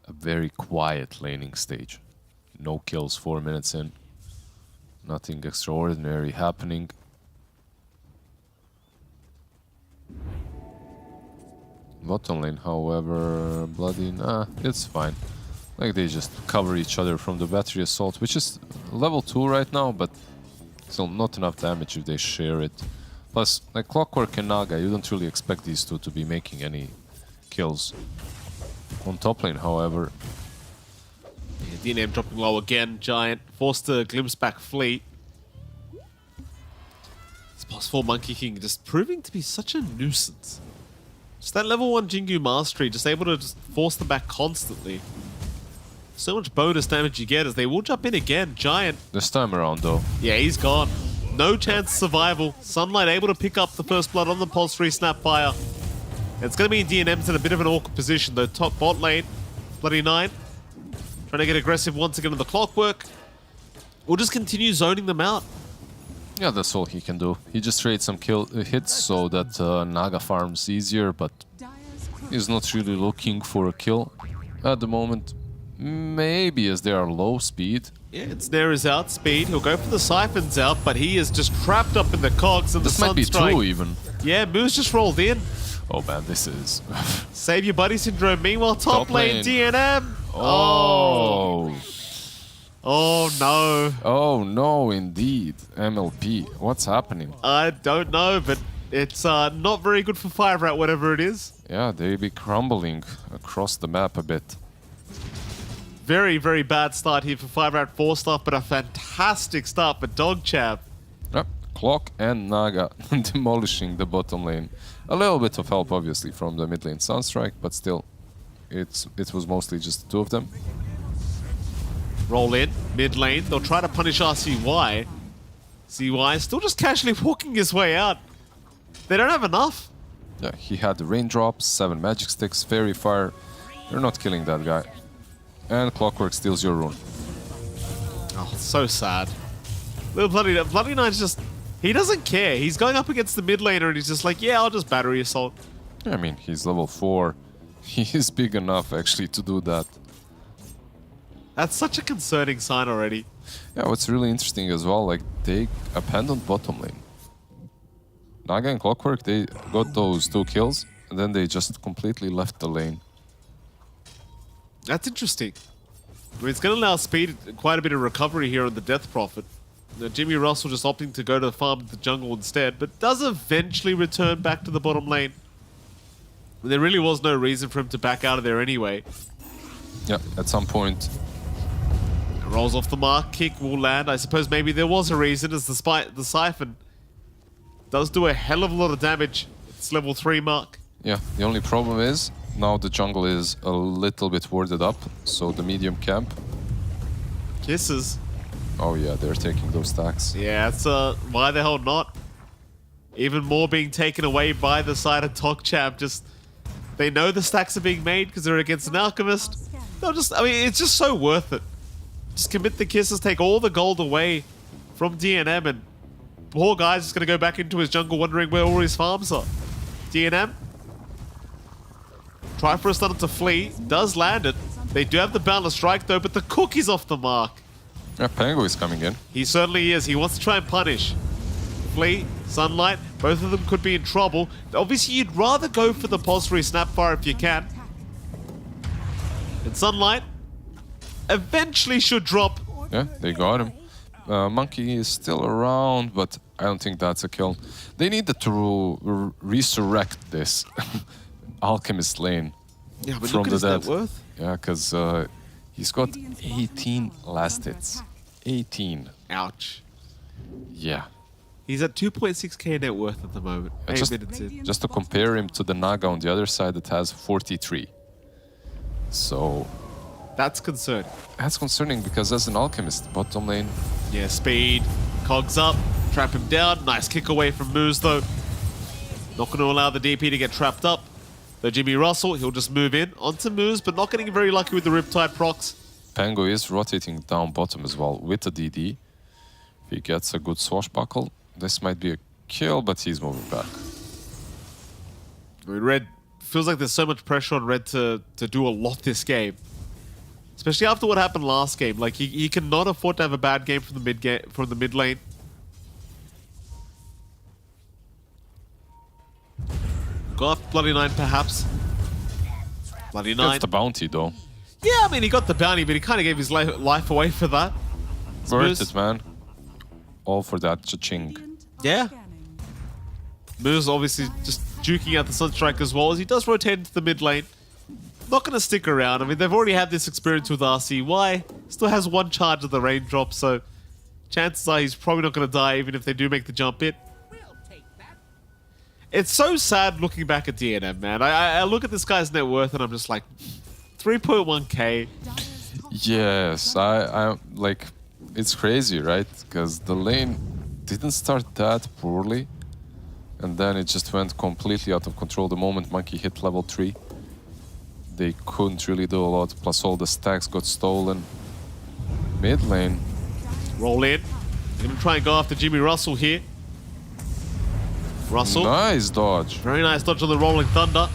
a very quiet laning stage. No kills 4 minutes in. Nothing extraordinary happening. Bottom lane, however, bloody, it's fine. Like they just cover each other from the battery assault, which is level 2 right now, but still not enough damage if they share it. Plus, like Clockwork and Naga, you don't really expect these two to be making any kills. On top lane, however, Yeah, DNM dropping low again. Giant forced to glimpse back Fleet. This boss 4 Monkey King just proving to be such a nuisance. Just that level 1 Jingu Mastery, just able to just force them back constantly. So much bonus damage you get as they will jump in again. Giant. this time around though, Yeah, he's gone. No chance of survival. Sunlight able to pick up the first blood on the Pulse 3 Snapfire. It's going to be DNM's in a bit of an awkward position though. Top bot lane, bloody 9. Trying to get aggressive once again on the Clockwork. We'll just continue zoning them out. yeah, that's all he can do. He just trades some hits so that Naga farms easier, but he's not really looking for a kill at the moment. Maybe as they are low speed. Yeah, Ensnare is out, speed. He'll go for the Siphons out, but he is just trapped up in the cogs and This the might be Sunstrike. 2 even. Yeah, Moose just rolled in. Oh man, this is... Save your buddy syndrome. Meanwhile, top, Top lane, lane. DNM. Oh. Oh no. Oh no, indeed. MLP. What's happening? I don't know, but it's not very good for Fire Rat, whatever it is. Yeah, they be crumbling across the map a bit. Very, very bad start here for Fire Rat 4 stuff, but a fantastic start for Dogchap. Yep. Clock and Naga demolishing the bottom lane. A little bit of help, obviously, from the mid lane Sunstrike, but still, it was mostly just the two of them. Roll in, mid lane. They'll try to punish RCY. CY still just casually walking his way out. They don't have enough. Yeah, he had the raindrops, 7 magic sticks, fairy fire. They're not killing that guy. And Clockwork steals your rune. Oh, so sad. Little Bloody Knight's just... He doesn't care. He's going up against the mid laner and he's just like, yeah, I'll just battery assault. Yeah, I mean, he's level 4. He is big enough, actually, to do that. That's such a concerning sign already. Yeah, what's really interesting as well, like, they abandoned bottom lane. Naga and Clockwork, they got those 2 kills, and then they just completely left the lane. That's interesting. I mean, it's going to allow Speed quite a bit of recovery here on the Death Prophet. Jimmy Russell just opting to go to farm the jungle instead, but does eventually return back to the bottom lane. There really was no reason for him to back out of there anyway. Yeah, at some point. Rolls off the mark, kick will land. I suppose maybe there was a reason, as the Siphon does do a hell of a lot of damage. It's level 3 mark. Yeah, the only problem is, now the jungle is a little bit warded up, so the medium camp. Kisses. Oh yeah, they're taking those stacks. Yeah, it's why the hell not? Even more being taken away by the side of Tokchap. Just, they know the stacks are being made because they're against an Alchemist. They'll just, I mean, it's just so worth it. Just commit the kisses, take all the gold away from DNM, and poor guy's just gonna go back into his jungle wondering where all his farms are. DNM. Try for a stun to flee. Does land it. They do have the Boundless Strike though, but the cookie's off the mark. Yeah, Pango is coming in. He certainly is. He wants to try and punish. Flee, Sunlight, both of them could be in trouble. Obviously, you'd rather go for the Pulsary Snapfire if you can. And Sunlight eventually should drop. Yeah, they got him. Monkey is still around, but I don't think that's a kill. They needed to resurrect this Alchemist lane Yeah, but from look at the his dead. net worth. Yeah, because he's got 18 last hits. 18. Ouch. Yeah. He's at 2.6k net worth at the moment. 8 just- minutes in. Just to compare him to the Naga on the other side that has 43. So That's concerning. that's concerning because as an alchemist, bottom lane, Yeah, speed. Cogs up. Trap him down. Nice kick away from Moose, though. Not going to allow the DP to get trapped up. The Jimmy Russell, he'll just move in onto Moose, but not getting very lucky with the Riptide procs. Pango is rotating down bottom as well with the DD. If he gets a good swashbuckle, this might be a kill, but he's moving back. I mean, Red feels like there's so much pressure on Red to do a lot this game. Especially after what happened last game. Like, he cannot afford to have a bad game from the mid lane. Go after Bloody Nine, perhaps. Bloody Nine. Gets the bounty though. Yeah, I mean, he got the bounty, but he kind of gave his life away for that. Worth it, man. All for that cha-ching. Yeah. Moose obviously just juking out the Sunstrike as well as he does rotate into the mid lane. Not going to stick around. I mean, they've already had this experience with RCY. Still has one charge of the raindrop, so chances are he's probably not going to die even if they do make the jump hit. It's so sad looking back at DNM, man. I look at this guy's net worth and I'm just like, 3.1k. Yes, I like, it's crazy, right? Because the lane didn't start that poorly, and then it just went completely out of control the moment Monkey hit level 3. They couldn't really do a lot, plus all the stacks got stolen. Mid lane. Roll in. They're going to try and go after Jimmy Russell here. Russell. Nice dodge. Very nice dodge on the Rolling Thunder.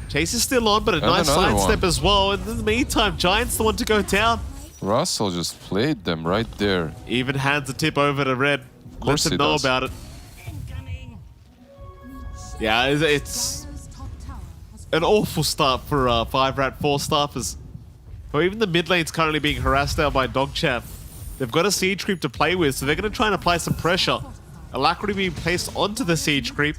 Chase is still on, but a nice sidestep as well. And in the meantime, Giant's the one to go down. Russell just played them right there. Even hands a tip over to Red. Lets him know about it. Yeah, it's an awful start for 5-Rat 4 staffers. Or even the mid lane's currently being harassed out by Dogchamp. They've got a siege creep to play with, so they're going to try and apply some pressure. Alacrity being placed onto the siege creep.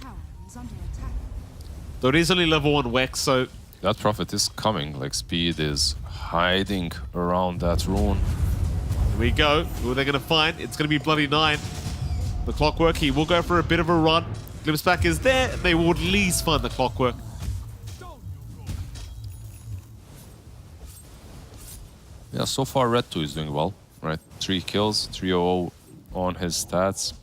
Though it is only level 1 Wex, so... That Prophet is coming, like Speed is hiding around that rune. Here we go. Who are they going to find? It's going to be Bloody Nine. The Clockwork, he will go for a bit of a run. Glimpse back is there, and they will at least find the Clockwork. Yeah, so far Red 2 is doing well, right? 3 kills, 300 on his stats.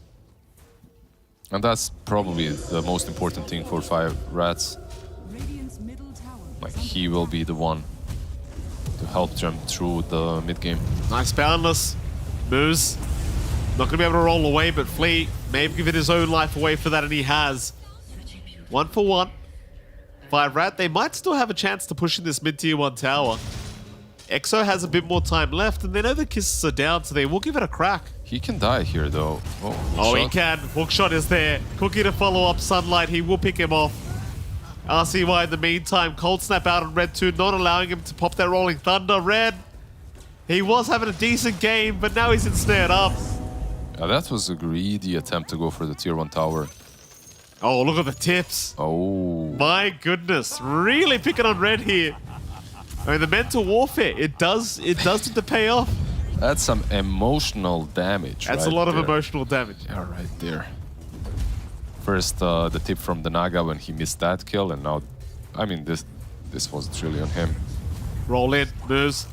And that's probably the most important thing for 5-Rats. Like, he will be the one to help them through the mid-game. Nice boundless. Moose. Not going to be able to roll away, but Flea may have given his own life away for that, and he has. 1 for 1. 5-Rat, they might still have a chance to push in this mid-tier 1 tower. Exo has a bit more time left, and they know the kisses are down, so they will give it a crack. He can die here, though. Oh, he can. Hookshot is there. Cookie to follow up Sunlight. He will pick him off. RCY in the meantime. Cold Snap out on Red 2, not allowing him to pop that Rolling Thunder. Red, he was having a decent game, but now he's ensnared up. Yeah, that was a greedy attempt to go for the tier 1 tower. Oh, look at the tips. Oh. My goodness. Really picking on Red here. I mean, the mental warfare, it does seem to pay off. That's some emotional damage. That's a lot of emotional damage. Yeah, right there. First, the tip from the Naga when he missed that kill, and now, I mean, this was really on him. Roll in, moves,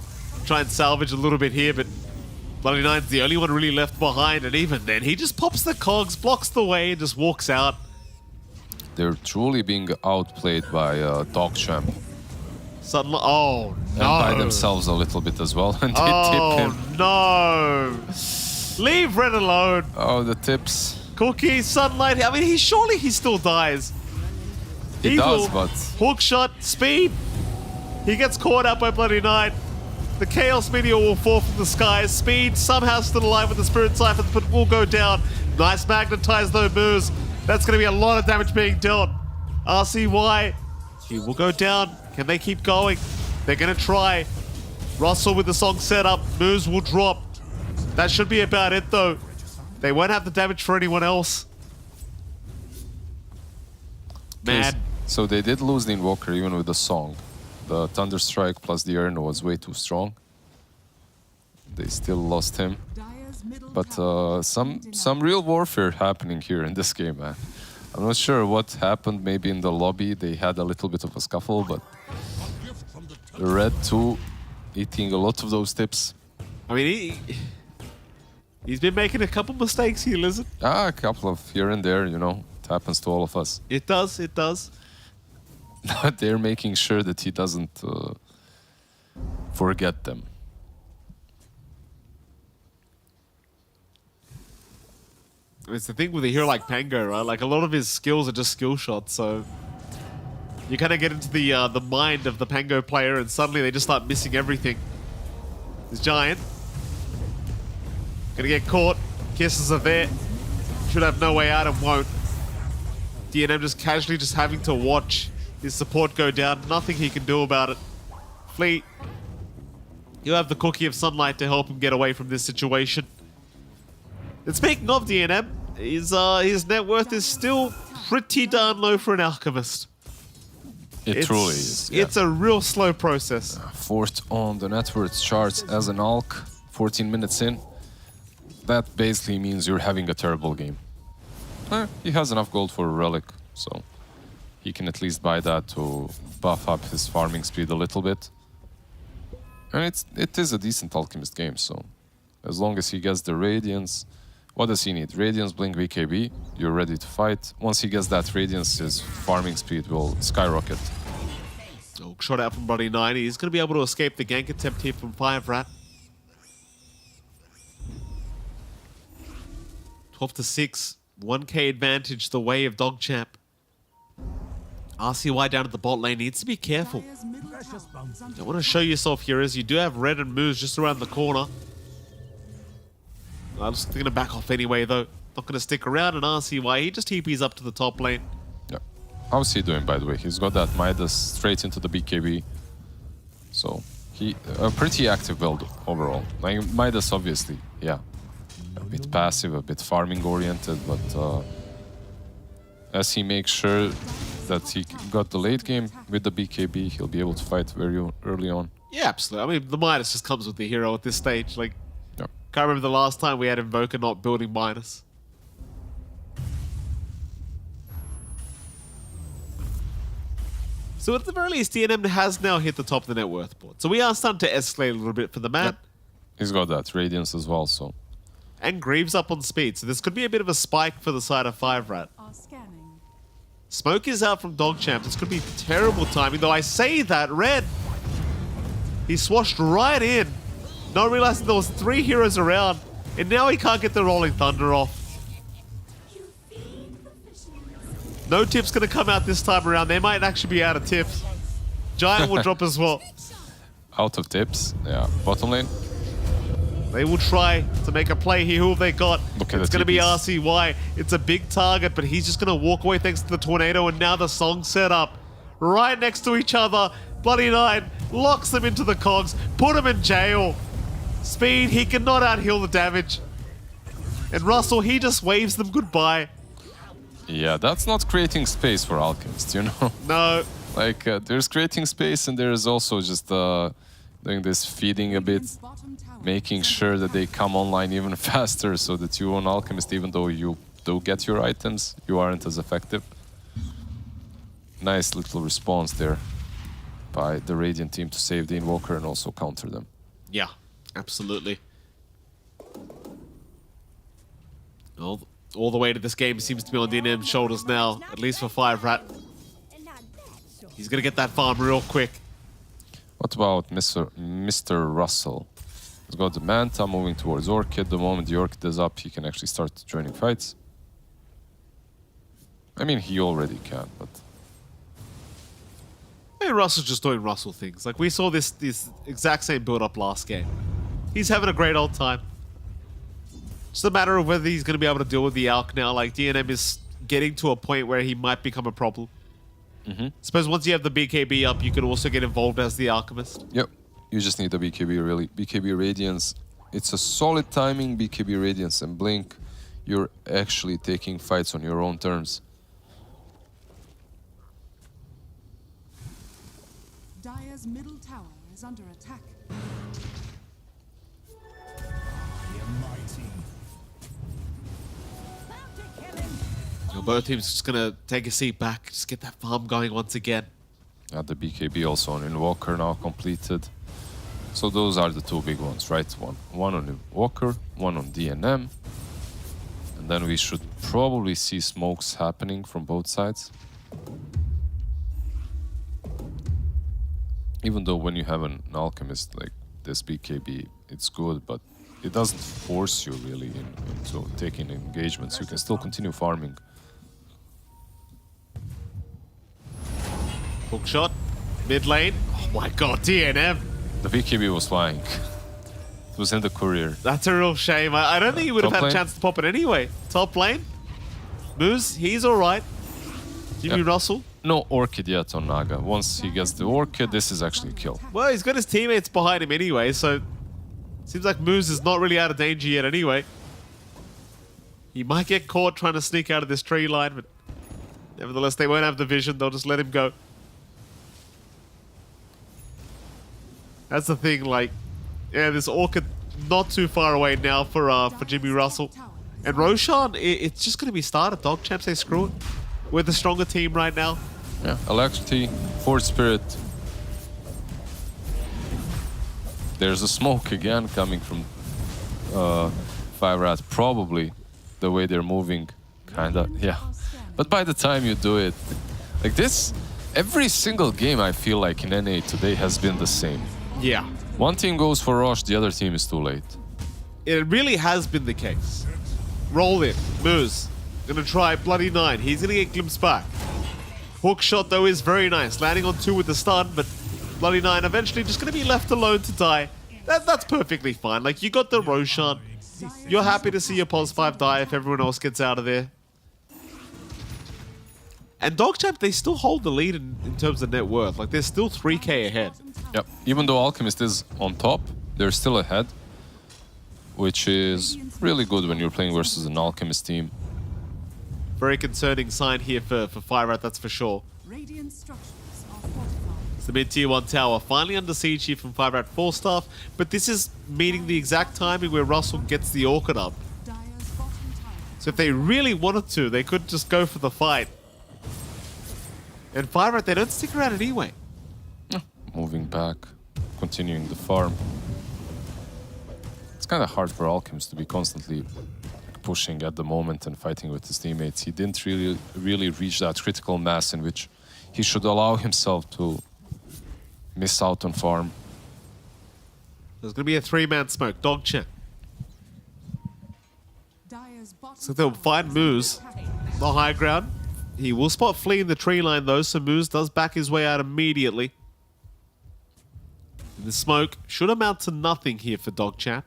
try and salvage a little bit here, but Bloody Nine's the only one really left behind, and even then, he just pops the cogs, blocks the way, and just walks out. They're truly being outplayed by Dogchamp. Suddenly, oh no. And by themselves a little bit as well, and they tip him. No! Leave Red alone. Oh, the tips. Cookie, Sunlight, I mean, he still dies. He does, but... Hook shot, speed. He gets caught out by Bloody Knight. The Chaos Meteor will fall from the skies. Speed somehow still alive with the Spirit Siphon, but will go down. Nice magnetize though moves. That's going to be a lot of damage being dealt. RCY, he will go down. Can they keep going? They're going to try. Russell with the song set up. Moves will drop. That should be about it though. They won't have the damage for anyone else. Man. So they did lose the Invoker even with the song. The Thunderstrike plus the Urn was way too strong. They still lost him. But some real warfare happening here in this game, man. I'm not sure what happened. Maybe in the lobby they had a little bit of a scuffle, but the Red 2 eating a lot of those tips. I mean, he's been making a couple mistakes here, Lizard. A couple of here and there, you know. It happens to all of us. It does, it does. They're making sure that he doesn't forget them. It's the thing with a hero like Pango, right? Like, a lot of his skills are just skill shots, so you kind of get into the mind of the Pango player, and suddenly they just start missing everything. This Giant gonna get caught. Kisses are there. Should have no way out and won't. DNM just casually just having to watch his support go down. Nothing he can do about it. Fleet, you have the cookie of sunlight to help him get away from this situation. And speaking of DNM, his net worth is still pretty darn low for an alchemist. It truly is. Yeah. It's a real slow process. Fourth on the net worth charts as an alch, 14 minutes in. That basically means you're having a terrible game. He has enough gold for a relic, so he can at least buy that to buff up his farming speed a little bit. And it is a decent alchemist game, so as long as he gets the Radiance, what does he need? Radiance, Blink, BKB, you're ready to fight. Once he gets that Radiance, his farming speed will skyrocket. Oh, shot out from Bloody 90. He's going to be able to escape the gank attempt here from 5-Rat. 12-6. 1k advantage the way of Dogchamp. RCY down at the bot lane needs to be careful. Don't want to show yourself here as you do have Red and Moose just around the corner. I'm just going to back off anyway though. Not going to stick around, and RCY, he just TPs up to the top lane. Yeah. How's he doing, by the way? He's got that Midas straight into the BKB. So, a pretty active build overall. Like, Midas, obviously, yeah. A bit passive, a bit farming oriented, but as he makes sure that he got the late game with the BKB, he'll be able to fight very early on. Yeah, absolutely. I mean, the Midas just comes with the hero at this stage. Like, Yep. can't remember the last time we had Invoker not building Midas. So at the very least, DNM has now hit the top of the net worth board. So we are starting to escalate a little bit for the man. Yep. He's got that Radiance as well, so... And Greaves up on speed, so this could be a bit of a spike for the side of 5-Rat. Smoke is out from Dogchamp. This could be terrible timing, though I say that, Red, he swashed right in, not realizing there was 3 heroes around, and now he can't get the Rolling Thunder off. No tips gonna come out this time around. They might actually be out of tips. Giant will drop as well. Out of tips, yeah. Bottom lane. They will try to make a play here. Who have they got? It's going to be RCY. It's a big target, but he's just going to walk away thanks to the tornado, and now the song set up. Right next to each other. Bloody Nine locks them into the cogs, put him in jail. Speed, he cannot out-heal the damage. And Russell, he just waves them goodbye. Yeah, that's not creating space for Alchemist, you know? No. Like, there's creating space, and there's also just doing this feeding a bit, making sure that they come online even faster so that you on Alchemist, even though you do get your items, you aren't as effective. Nice little response there by the Radiant team to save the Invoker and also counter them. Yeah, absolutely. All the weight of this game seems to be on DNM's shoulders now, at least for 5-Rat. He's going to get that farm real quick. What about Mr. Russell? He's got the Manta moving towards Orchid. The moment the Orchid is up, he can actually start joining fights. I mean, he already can, but... Hey, Russell's just doing Russell things. Like, we saw this exact same build-up last game. He's having a great old time. Just a matter of whether he's going to be able to deal with the Alch now. Like, DNM is getting to a point where he might become a problem. Suppose once you have the BKB up, you could also get involved as the Alchemist. Yep. You just need a BKB, really. BKB Radiance. It's a solid timing, BKB Radiance and Blink. You're actually taking fights on your own terms. Dire's middle tower is under attack. both teams just gonna take a seat back, just get that farm going once again. The BKB also on Invoker now completed. So those are the two big ones, right? One on Invoker, one on DNM. And then we should probably see smokes happening from both sides. Even though when you have an alchemist like this BKB, it's good, but it doesn't force you really into taking engagements. You can still continue farming. Hook shot, mid lane. Oh my god, DNM. The BKB was flying. It was in the courier. That's a real shame. I don't think he would have Top had a lane? chance to pop it anyway. Top lane. Moose, he's alright. Jimmy Russell. No Orchid yet on Naga. Once he gets the Orchid, this is actually a kill. Well, he's got his teammates behind him anyway, so seems like Moose is not really out of danger yet anyway. He might get caught trying to sneak out of this tree line, but nevertheless, they won't have the vision. They'll just let him go. That's the thing, like, yeah, this Orchid not too far away now for Jimmy Russell. And Roshan, it's just going to be started. Dog Champ say screw it. We're the stronger team right now. Yeah, Electricity, Force Spirit. There's a smoke again coming from Fire Rat. Probably the way they're moving, kinda, yeah. But by the time you do it, like this, every single game I feel like in NA today has been the same. Yeah. One team goes for Rosh, the other team is too late. It really has been the case. Roll in. Moose. Gonna try Bloody 9. He's gonna get glimpsed back. Hook shot, though, is very nice. Landing on 2 with the stun, but Bloody 9 eventually just gonna be left alone to die. That's perfectly fine. Like, you got the Roshan. You're happy to see your Pos 5 die if everyone else gets out of there. And Dogchamp, they still hold the lead in terms of net worth. Like, they're still 3k ahead. Yep. Even though Alchemist is on top, they're still ahead, which is really good when you're playing versus an Alchemist team. Very concerning sign here for Fire Rat, that's for sure. Radiant structures are fortified. It's the mid-tier 1 tower finally under siege here from Fire Rat 4 staff, but this is meeting the exact timing where Russell gets the Orchid up. Dire's bottom tower. So if they really wanted to, they could just go for the fight. And Fire Rat, they don't stick around anyway. Moving back, continuing the farm. It's kind of hard for Alchemist to be constantly pushing at the moment and fighting with his teammates. He didn't really reach that critical mass in which he should allow himself to miss out on farm. There's going to be a 3-man smoke. Dogchamp. Dire's bottom So they'll find Moose on the high ground. He will spot Flea in the tree line though, so Moose does back his way out immediately. And the smoke should amount to nothing here for Dogchamp.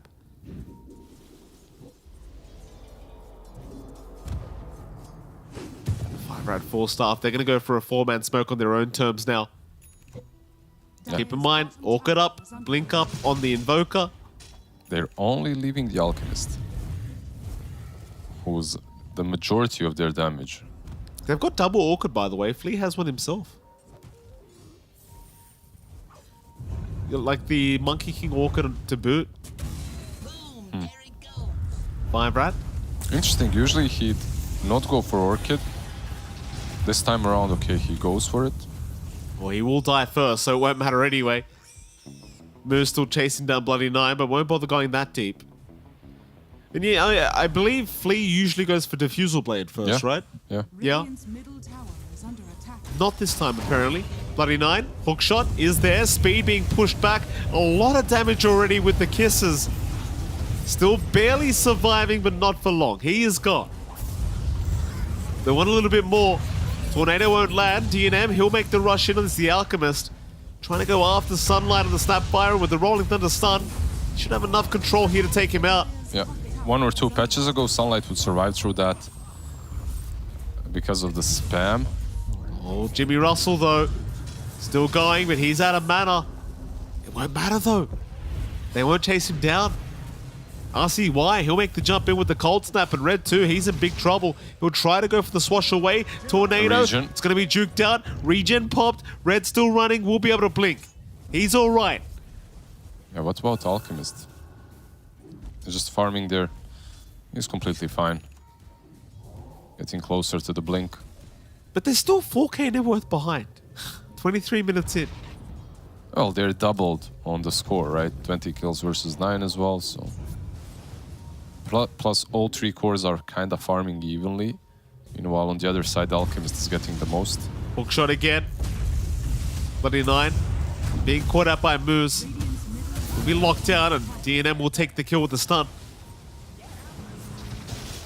Fire Rat 4 staff, they're going to go for a 4-man smoke on their own terms now. Keep in mind, Orchid up, Blink up on the Invoker. They're only leaving the Alchemist, who's the majority of their damage. They've got double Orchid, by the way. Flea has one himself. Like the Monkey King Orchid to boot. Fire Rat. Interesting, usually he'd not go for Orchid. This time around, okay, he goes for it. Well, he will die first, so it won't matter anyway. Moose still chasing down Bloody 9, but won't bother going that deep. And yeah, I believe Flea usually goes for Diffusal Blade first, Yeah. right? Yeah. Yeah. Radiant's middle tower is under attack. Not this time, apparently. Bloody 9, hook shot is there. Speed being pushed back. A lot of damage already with the kisses. Still barely surviving, but not for long. He is gone. They want a little bit more. Tornado won't land. DNM, he'll make the rush in. It's the Alchemist. Trying to go after Sunlight and the Snapfire with the Rolling Thunder stun. Should have enough control here to take him out. Yeah. 1 or 2 patches ago, Sunlight would survive through that because of the spam. Oh, Jimmy Russell, though. Still going, but he's out of mana. It won't matter, though. They won't chase him down. RCY, he'll make the jump in with the Cold Snap, and Red too, he's in big trouble. He'll try to go for the swash away. Tornado, Regen. it's going to be juked out. Regen popped, Red still running, will be able to blink. He's all right. Yeah, what about Alchemist? He's just farming there. He's completely fine. Getting closer to the blink. But they're still 4K net worth behind. 23 minutes in. Well, they're doubled on the score, right? 20 kills versus 9 as well, so... Plus all 3 cores are kind of farming evenly. Meanwhile, on the other side, Alchemist is getting the most. Hook shot again. 29. Being caught out by Moose. Will be locked down and DNM will take the kill with the stun.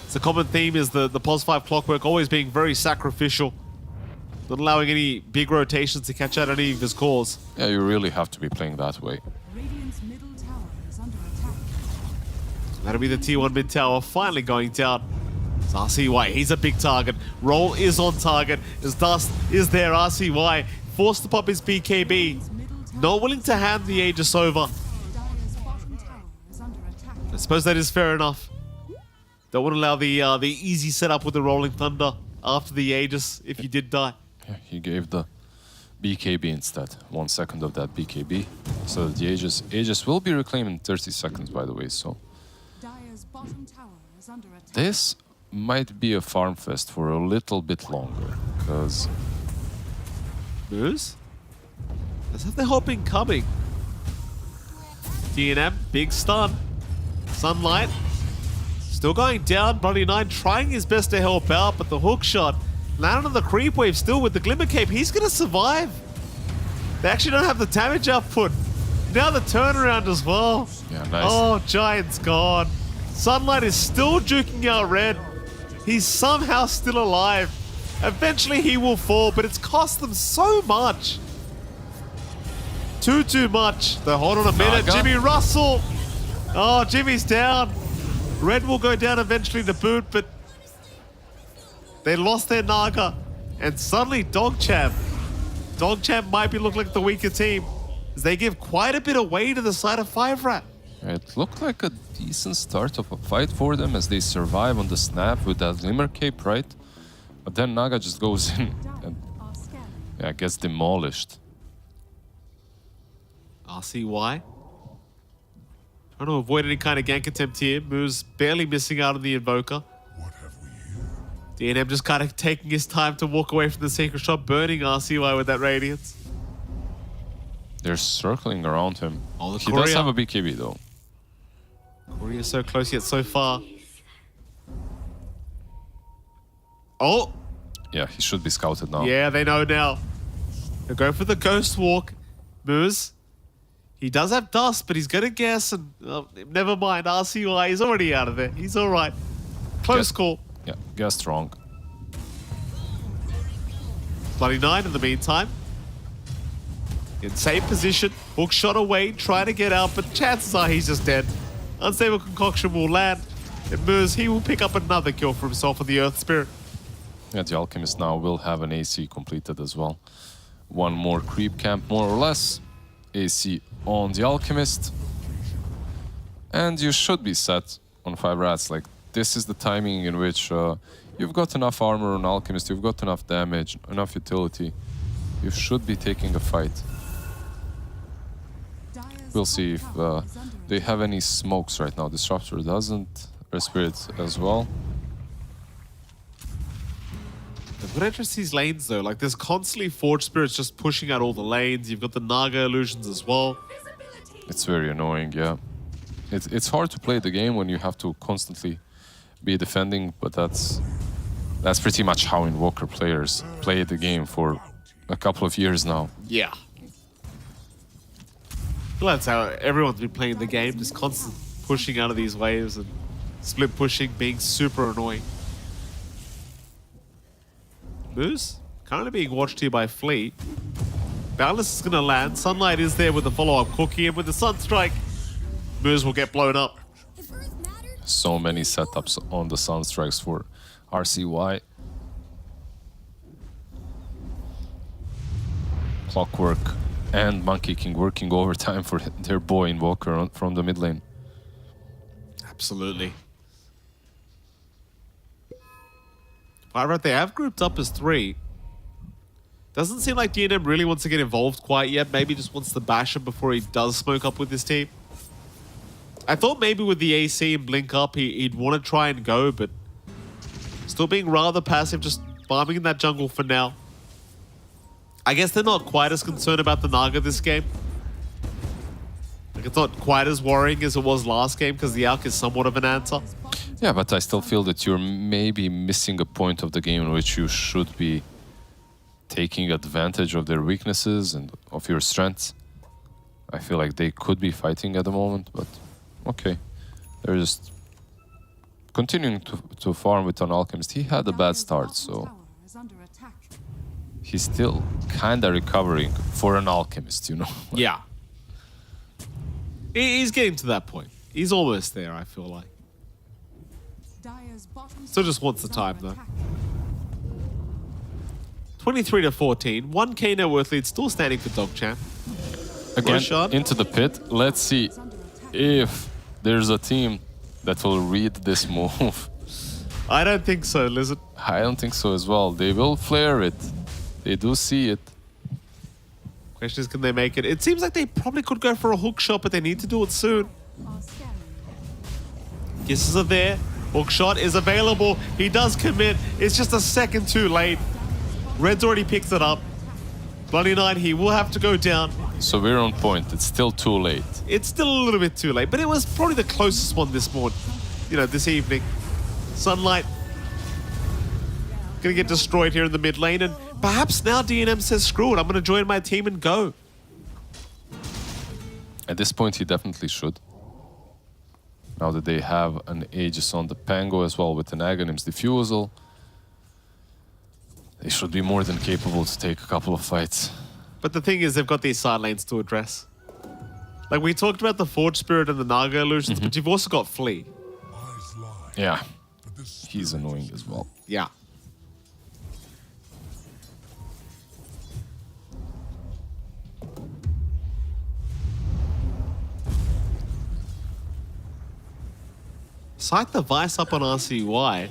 It's a common theme is the +5 clockwork always being very sacrificial. Not allowing any big rotations to catch out any of his cores. Yeah, you really have to be playing that way. Radiant's middle tower is under attack. That'll be the T1 mid tower finally going down. It's RCY, he's a big target. Roll is on target. As Dust is there, RCY forced to pop his BKB. Not willing to hand the Aegis over. Dire's bottom tower is under attack. I suppose that is fair enough. Don't want to allow the easy setup with the Rolling Thunder after the Aegis if you did die. Yeah, he gave the BKB instead. 1 second of that BKB. So the Aegis will be reclaimed in 30 seconds, by the way, so... Dire's bottom tower is under attack. This might be a farm fest for a little bit longer, because... Moose? Let's have the hopping coming. DNM, big stun. Sunlight. Still going down. Bloody 9 trying his best to help out, but the hook shot landed on the creep wave still with the Glimmer Cape. He's going to survive. They actually don't have the damage output. Now the turnaround as well. Yeah, nice. Oh, Giant's gone. Sunlight is still juking out Red. He's somehow still alive. Eventually he will fall, but it's cost them so much. Too much. They hold on a minute. Naga. Jimmy Russell. Oh, Jimmy's down. Red will go down eventually to boot, but they lost their Naga. And suddenly Dogchamp might be looking like the weaker team, as they give quite a bit away to the side of 5-Rat. It looked like a decent start of a fight for them as they survive on the snap with that Glimmer Cape, right? But then Naga just goes in and gets demolished. RCY. Trying to avoid any kind of gank attempt here. Moose barely missing out on the Invoker. DNM just kind of taking his time to walk away from the Sacred Shot, burning RCY with that Radiance. They're circling around him. Oh, the He does Courier. have a BKB though. Courier so close yet so far. Oh! Yeah, he should be scouted now. Yeah, they know now. They'll go for the Ghost Walk. Moose. He does have Dust, but he's going to guess and... never mind, RCY, he's already out of there. He's alright. Close call. Yeah, guessed wrong. Bloody 9 in the meantime. In safe position. Hook shot away, trying to get out, but chances are he's just dead. Unstable Concoction will land. And Moose, he will pick up another kill for himself on the Earth Spirit. Yeah, the Alchemist now will have an AC completed as well. One more creep camp, more or less. AC on the Alchemist. And you should be set on 5-Rats. Like, this is the timing in which you've got enough armor on Alchemist, you've got enough damage, enough utility. You should be taking a fight. We'll see if they have any smokes right now. Disruptor doesn't. Spirit as well. What interests these lanes though, like there's constantly Forge Spirits just pushing out all the lanes. You've got the Naga illusions as well. It's very annoying, yeah. It's hard to play the game when you have to constantly be defending, but that's pretty much how Invoker players play the game for a couple of years now. Yeah. Well, that's how everyone's been playing the game, just constant pushing out of these waves and split pushing, being super annoying. Moose, currently being watched here by Fleet. Boundless is going to land. Sunlight is there with the follow-up cookie, and with the Sunstrike, Moose will get blown up. So many setups on the Sunstrikes for RCY. Clockwork and Monkey King working overtime for their boy Invoker from the mid lane. Absolutely. Alright, they have grouped up as 3. Doesn't seem like DNM really wants to get involved quite yet. Maybe just wants to bash him before he does smoke up with his team. I thought maybe with the AC and blink up, he'd want to try and go, but Still being rather passive, just farming in that jungle for now. I guess they're not quite as concerned about the Naga this game. Like, it's not quite as worrying as it was last game because the Alk is somewhat of an answer. Yeah, but I still feel that you're maybe missing a point of the game in which you should be taking advantage of their weaknesses and of your strengths. I feel like they could be fighting at the moment, but okay. They're just continuing to farm with an Alchemist. He had a bad start, so he's still kind of recovering for an Alchemist, you know? Yeah. He's getting to that point. He's almost there, I feel like. Still just wants the time, though. 23-14. 1k net worth lead still standing for DogChamp. Again, Roshan? into the pit. Let's see if there's a team that will read this move. I don't think so, Lizard. I don't think so as well. They will flare it. They do see it. Question is, can they make it? It seems like they probably could go for a hook shot, but they need to do it soon. Kisses are there. Hook shot is available. He does commit. It's just a second too late. Red's already picked it up. Bloody Knight, he will have to go down. So we're on point. It's still too late. It's still a little bit too late, but it was probably the closest one this morning. You know, this evening. Sunlight gonna get destroyed here in the mid lane, and perhaps now DNM says, screw it, I'm gonna join my team and go. At this point, he definitely should. Now that they have an Aegis on the Pango as well with an Aghanim's Diffusal, they should be more than capable to take a couple of fights. But the thing is, they've got these side lanes to address. Like, we talked about the Forge Spirit and the Naga illusions, but you've also got Flea. Yeah, he's annoying as well. Yeah. Sight the Vice up on RCY.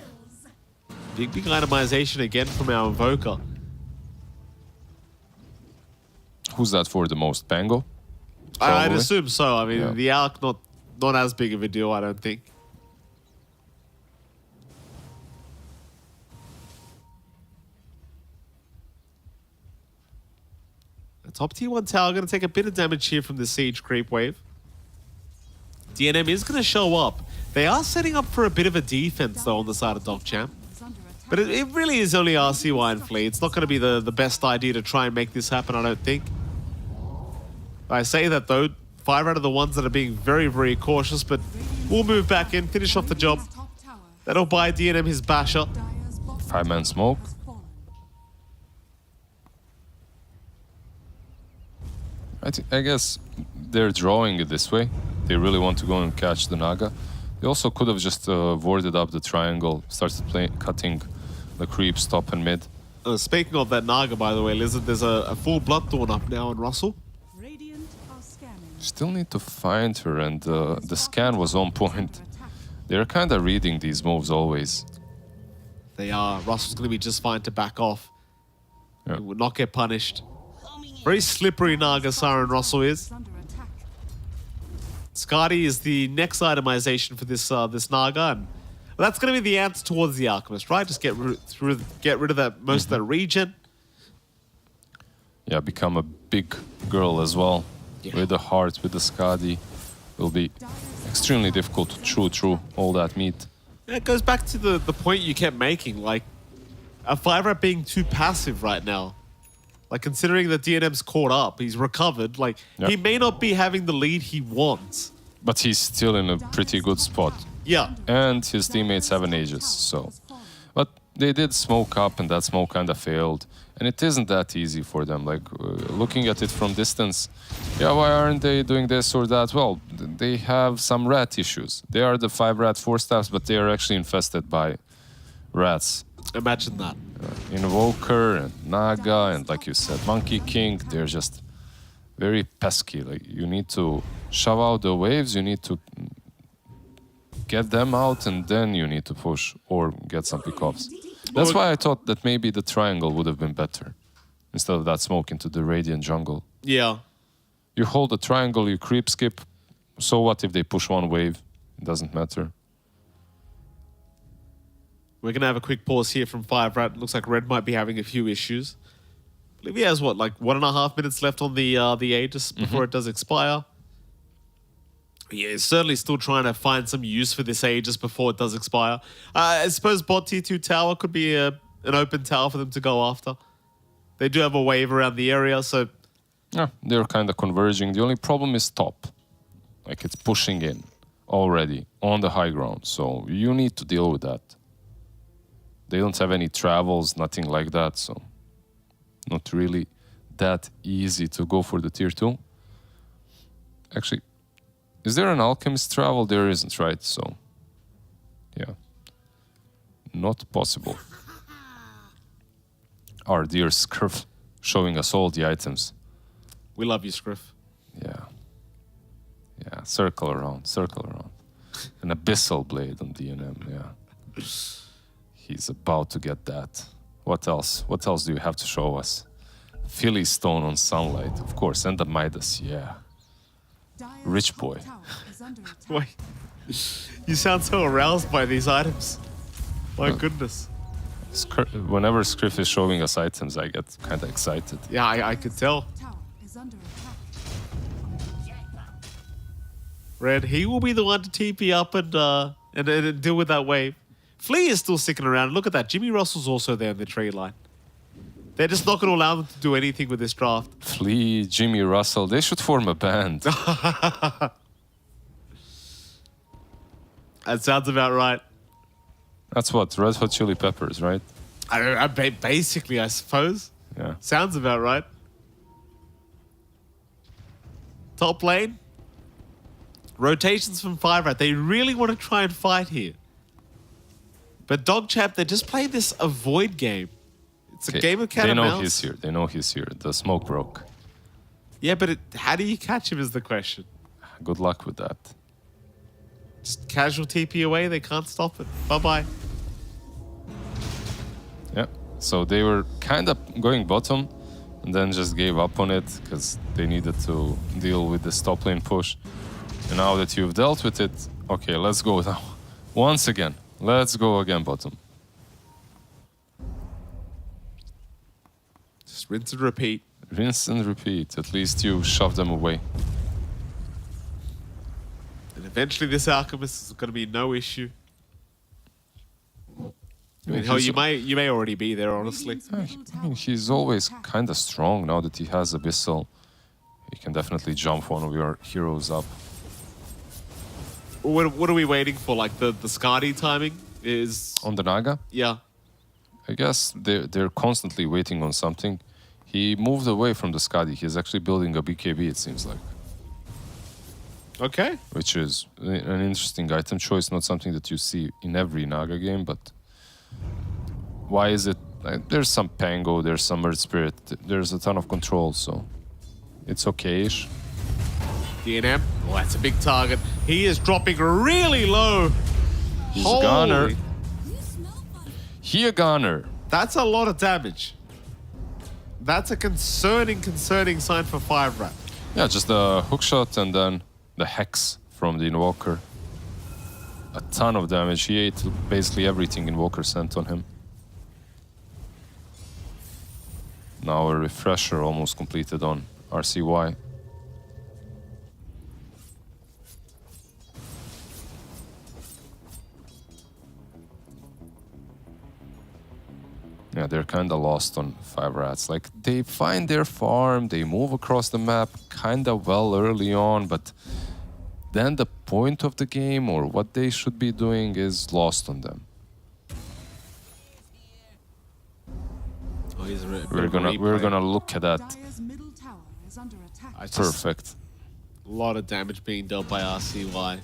Big itemization again from our Invoker. Who's that for the most? Pango? I'd Probably. assume so. I mean, Yeah. the Arc, not as big of a deal, I don't think. The top tier 1 tower going to take a bit of damage here from the Siege creep wave. DNM is going to show up. They are setting up for a bit of a defense, though, on the side of DogChamp. But it really is only RCY and Flea. It's not going to be the best idea to try and make this happen, I don't think. I say that, though. 5 out of the ones that are being very, very cautious, but we'll move back in, finish off the job. That'll buy DNM his basher. 5-man smoke. I guess they're drawing it this way. They really want to go and catch the Naga. They also could have just warded up the triangle, started cutting the creeps top and mid. Speaking of that Naga, by the way, Lizard, there's a full Bloodthorn up now in Russell. Still need to find her, and the scan was on point. They're kind of reading these moves always. They are. Russell's going to be just fine to back off. Yeah. He will not get punished. Very slippery Naga Siren Russell is. Skadi is the next itemization for this this Naga, and that's going to be the answer towards the Alchemist, right? Just get rid of that most of that region. Yeah, become a big girl as well. Yeah. With the heart, with the Skadi. Will be extremely difficult to chew through all that meat. Yeah, it goes back to the point you kept making, like a 5-rat being too passive right now. Like, considering that DNM's caught up, he's recovered, like, he may not be having the lead he wants. But he's still in a pretty good spot. Yeah. And his teammates have an Aegis, so. But they did smoke up, and that smoke kind of failed. And it isn't that easy for them. Like, looking at it from distance, yeah, why aren't they doing this or that? Well, they have some rat issues. They are the 5-rat 4-staffs, but they are actually infested by rats. Imagine that. Invoker and Naga and, like you said, Monkey King, they're just very pesky. Like, you need to shove out the waves, you need to get them out, and then you need to push or get some pickoffs. That's why I thought that maybe the triangle would have been better instead of that smoke into the Radiant jungle. Yeah. You hold the triangle, you creep skip. So what if they push one wave? It doesn't matter. We're going to have a quick pause here from 5rat. Looks like Red might be having a few issues. I believe he has, what, like 1.5 minutes left on the Aegis before it does expire. Yeah, he's certainly still trying to find some use for this Aegis before it does expire. I suppose bot tier 2 tower could be an open tower for them to go after. They do have a wave around the area, so... Yeah, they're kind of converging. The only problem is top. Like, it's pushing in already on the high ground, so you need to deal with that. They don't have any travels, nothing like that, so not really that easy to go for the tier 2. Actually, is there an alchemist travel? There isn't, right? So, yeah, not possible. Our dear Scruff showing us all the items. We love you, Scruff. Yeah. Yeah, circle around, circle around. An abyssal blade on DNM, yeah. He's about to get that. What else? What else do you have to show us? Philly stone on sunlight, of course, and the Midas, yeah. Rich boy. Wait, you sound so aroused by these items. My goodness. Whenever Scriff is showing us items, I get kind of excited. Yeah, I could tell. Red, he will be the one to TP up and deal with that wave. Flea is still sticking around. Look at that. Jimmy Russell's also there in the trade line. They're just not going to allow them to do anything with this draft. Flea, Jimmy Russell, they should form a band. That sounds about right. That's what, Red Hot Chili Peppers, right? Basically, I suppose. Yeah. Sounds about right. Top lane. Rotations from 5rat. They really want to try and fight here. But Dogchap, they're just playing this avoid game. It's a game of cat and mouse. They know he's here. They know he's here. The smoke broke. Yeah, but how do you catch him is the question. Good luck with that. Just casual TP away. They can't stop it. Bye-bye. Yeah. So they were kind of going bottom and then just gave up on it because they needed to deal with this top lane push. And now that you've dealt with it, okay, let's go now. Once again. Let's go again bottom. Just rinse and repeat. Rinse and repeat. At least you shove them away. And eventually this Alchemist is going to be no issue. I mean, hell, you may already be there, honestly. I mean, he's always kind of strong now that he has Abyssal. He can definitely jump one of your heroes up. What are we waiting for? Like the Skadi timing is... On the Naga? Yeah. I guess they're constantly waiting on something. He moved away from the Skadi. He's actually building a BKB, it seems like. Okay. Which is an interesting item choice, not something that you see in every Naga game, but... Why is it... There's some Pango, there's some Earth Spirit, there's a ton of control, so... It's okay-ish. DNM. Oh, that's a big target. He is dropping really low. He's a gunner. He a gunner. That's a lot of damage. That's a concerning sign for 5rat. Yeah, just the hookshot and then the Hex from the Invoker. A ton of damage. He ate basically everything Invoker sent on him. Now a refresher almost completed on RCY. Yeah, they're kind of lost on 5rats. Like, they find their farm, they move across the map kind of well early on, but then the point of the game or what they should be doing is lost on them. Oh, he's we're gonna look at that. Perfect. A lot of damage being dealt by RCY.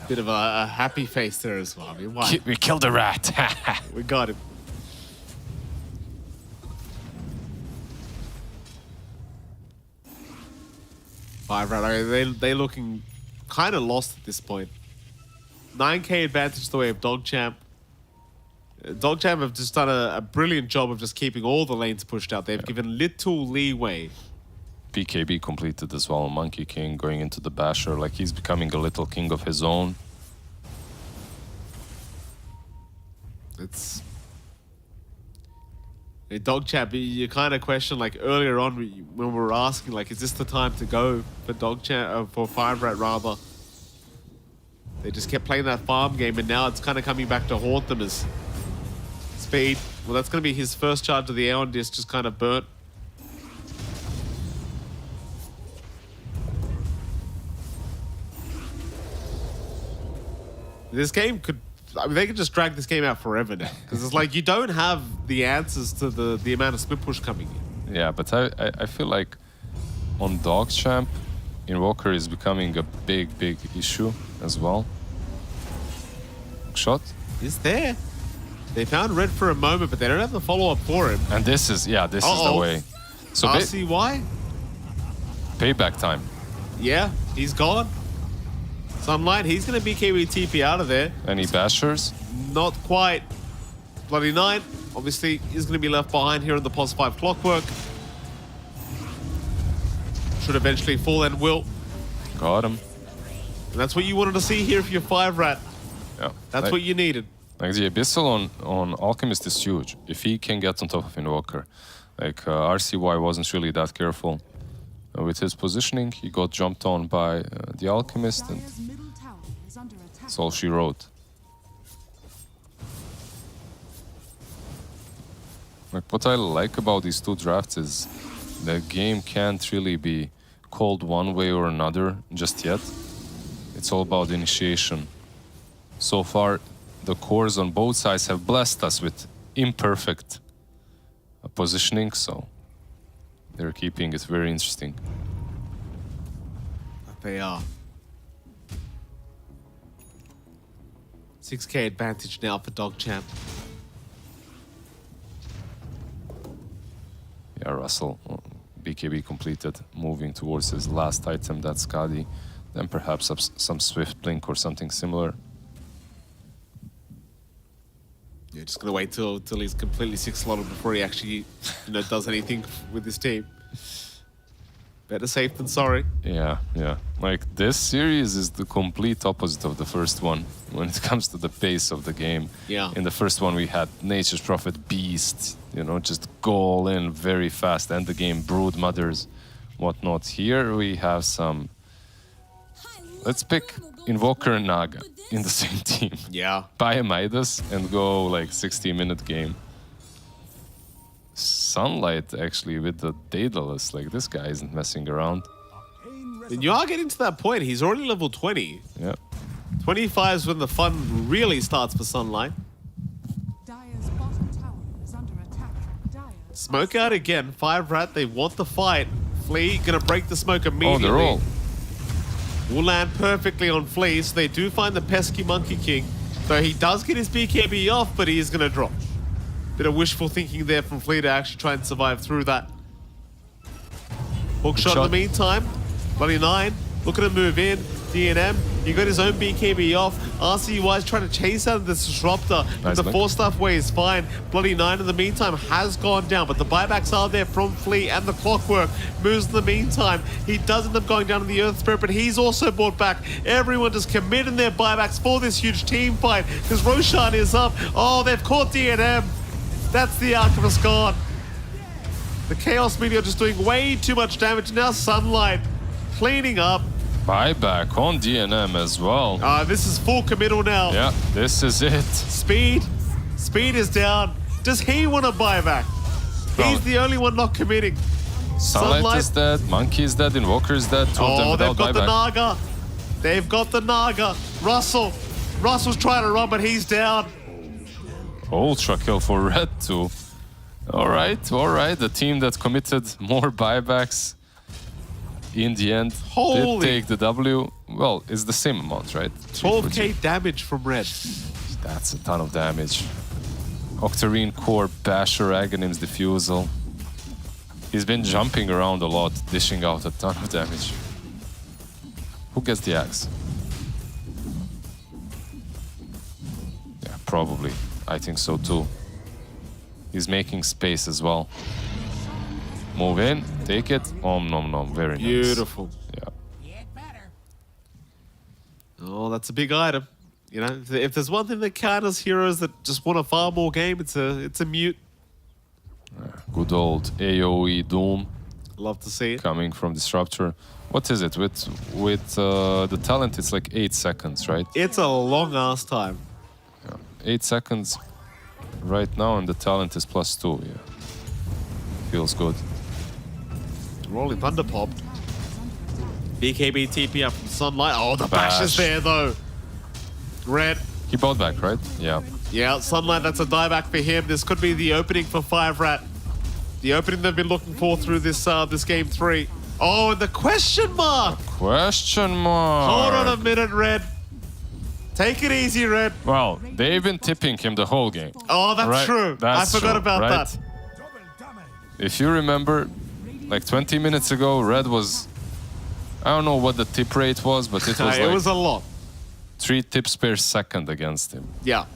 Bit of a happy face there as well. I mean, why? We killed a rat. We got him. They're looking kind of lost at this point. 9k advantage the way of Dogchamp. Dogchamp have just done a brilliant job of just keeping all the lanes pushed out. They've given little leeway. BKB completed as well. Monkey King going into the Basher. Like, he's becoming a little king of his own. it's... Dog Champ, you kind of question, like, earlier on when we were asking, like, is this the time to go for Dog Champ, for Five Rat rather? They just kept playing that farm game, and now it's kind of coming back to haunt them as Speed. Well, that's going to be his first charge of the Aeon Disc, just kind of burnt. This game could... I mean, they could just drag this game out forever now. Because it's like, you don't have the answers to the amount of split push coming in. Yeah, but I feel like on Dog Champ, Invoker is becoming a big issue as well. Shot. He's there. They found Red for a moment, but they don't have the follow-up for him. And this is, yeah, this is the way. So RCY? Payback time. Yeah, he's gone. Sunlight, he's going to BKB TP out of there. Any bashers? Not quite. Bloody Knight, obviously, is going to be left behind here in the pos 5 Clockwork. Should eventually fall and will. Got him. And that's what you wanted to see here for your 5 Rat. Yeah. That's what you needed. Like the Abyssal on Alchemist is huge. If he can get on top of Invoker. Like RCY wasn't really that careful. With his positioning, he got jumped on by the Alchemist, and that's all she wrote. Like, what I like about these two drafts is the game can't really be called one way or another just yet. It's all about initiation. So far, the cores on both sides have blessed us with imperfect positioning, so they're keeping it very interesting. They are. 6k advantage now for Dog Champ. Yeah, Russell, BKB completed, moving towards his last item, that's Skadi. Then perhaps some Swift Blink or something similar. You're just gonna wait till he's completely 6-slotted before he actually, does anything with his team. Better safe than sorry. Yeah. Like, this series is the complete opposite of the first one when it comes to the pace of the game. Yeah. In the first one, we had Nature's Prophet Beast, just go all in very fast, and the game Brood Mothers, whatnot. Here we have some... Let's pick Invoker and Naga in the same team. Yeah. Buy a Midas and go like 60-minute game. Sunlight actually with the Daedalus, like this guy isn't messing around. And you are getting to that point. He's already level 20. Yeah. 25 is when the fun really starts for Sunlight. Dire's bottom tower is under attack. Smoke out again. 5 Rat, they want the fight. Flea gonna break the smoke immediately. Oh, they're all. Will land perfectly on Flea, so they do find the pesky Monkey King. So he does get his BKB off, but he is gonna drop. Bit of wishful thinking there from Flea to actually try and survive through that. Hook shot in the meantime. Bloody 9, looking to move in. DNM, he got his own BKB off. RCY's trying to chase out of this Disruptor. Nice the 4-staff way is fine. Bloody 9 in the meantime has gone down, but the buybacks are there from Flea, and the Clockwork moves in the meantime. He does end up going down to the Earth Spirit, but he's also brought back. Everyone just committing their buybacks for this huge team fight, because Roshan is up. Oh, they've caught DNM. That's the Alchemist gone. The Chaos Meteor just doing way too much damage. Now Sunlight cleaning up. Buyback on DNM as well. This is full committal now. Yeah, this is it. Speed is down. Does he want a buyback? He's the only one not committing. Sunlight is dead, Monkey is dead, Invoker is dead. Oh, they've got the Naga. They've got the Naga. Russell's trying to run, but he's down. Ultra kill for Red too. All right. The team that committed more buybacks in the end did take the W. Well, it's the same amount, right? 12k damage from Red. That's a ton of damage. Octarine Core, Basher, Aghanim's Diffusal. He's been jumping around a lot, dishing out a ton of damage. Who gets the axe? Yeah, probably. I think so too. He's making space as well. Move in, take it. Om nom nom, very Beautiful. nice. Yeah. Oh, that's a big item. You know, if there's one thing that counters heroes that just want a farm more game, it's a mute. Good old AoE Doom Love to see it. coming from Disruptor. What is it? With the talent, it's like 8 seconds, right? It's a long ass time. 8 seconds right now, and the talent is +2. Yeah, feels good. Rolling Thunder Pop. BKB TP up from Sunlight. Oh, the bash is there though. Red. He bought back, right? Yeah. Yeah, Sunlight, that's a dieback for him. This could be the opening for 5rat. The opening they've been looking for through this this game 3. Oh, and the question mark! Question mark. Hold on a minute, Red. Take it easy, Red. Well, they've been tipping him the whole game. Oh, that's right? true. That's I forgot true, about right? that. If you remember, like 20 minutes ago, Red was... I don't know what the tip rate was, but it was It like was a lot. 3 tips per second against him. Yeah.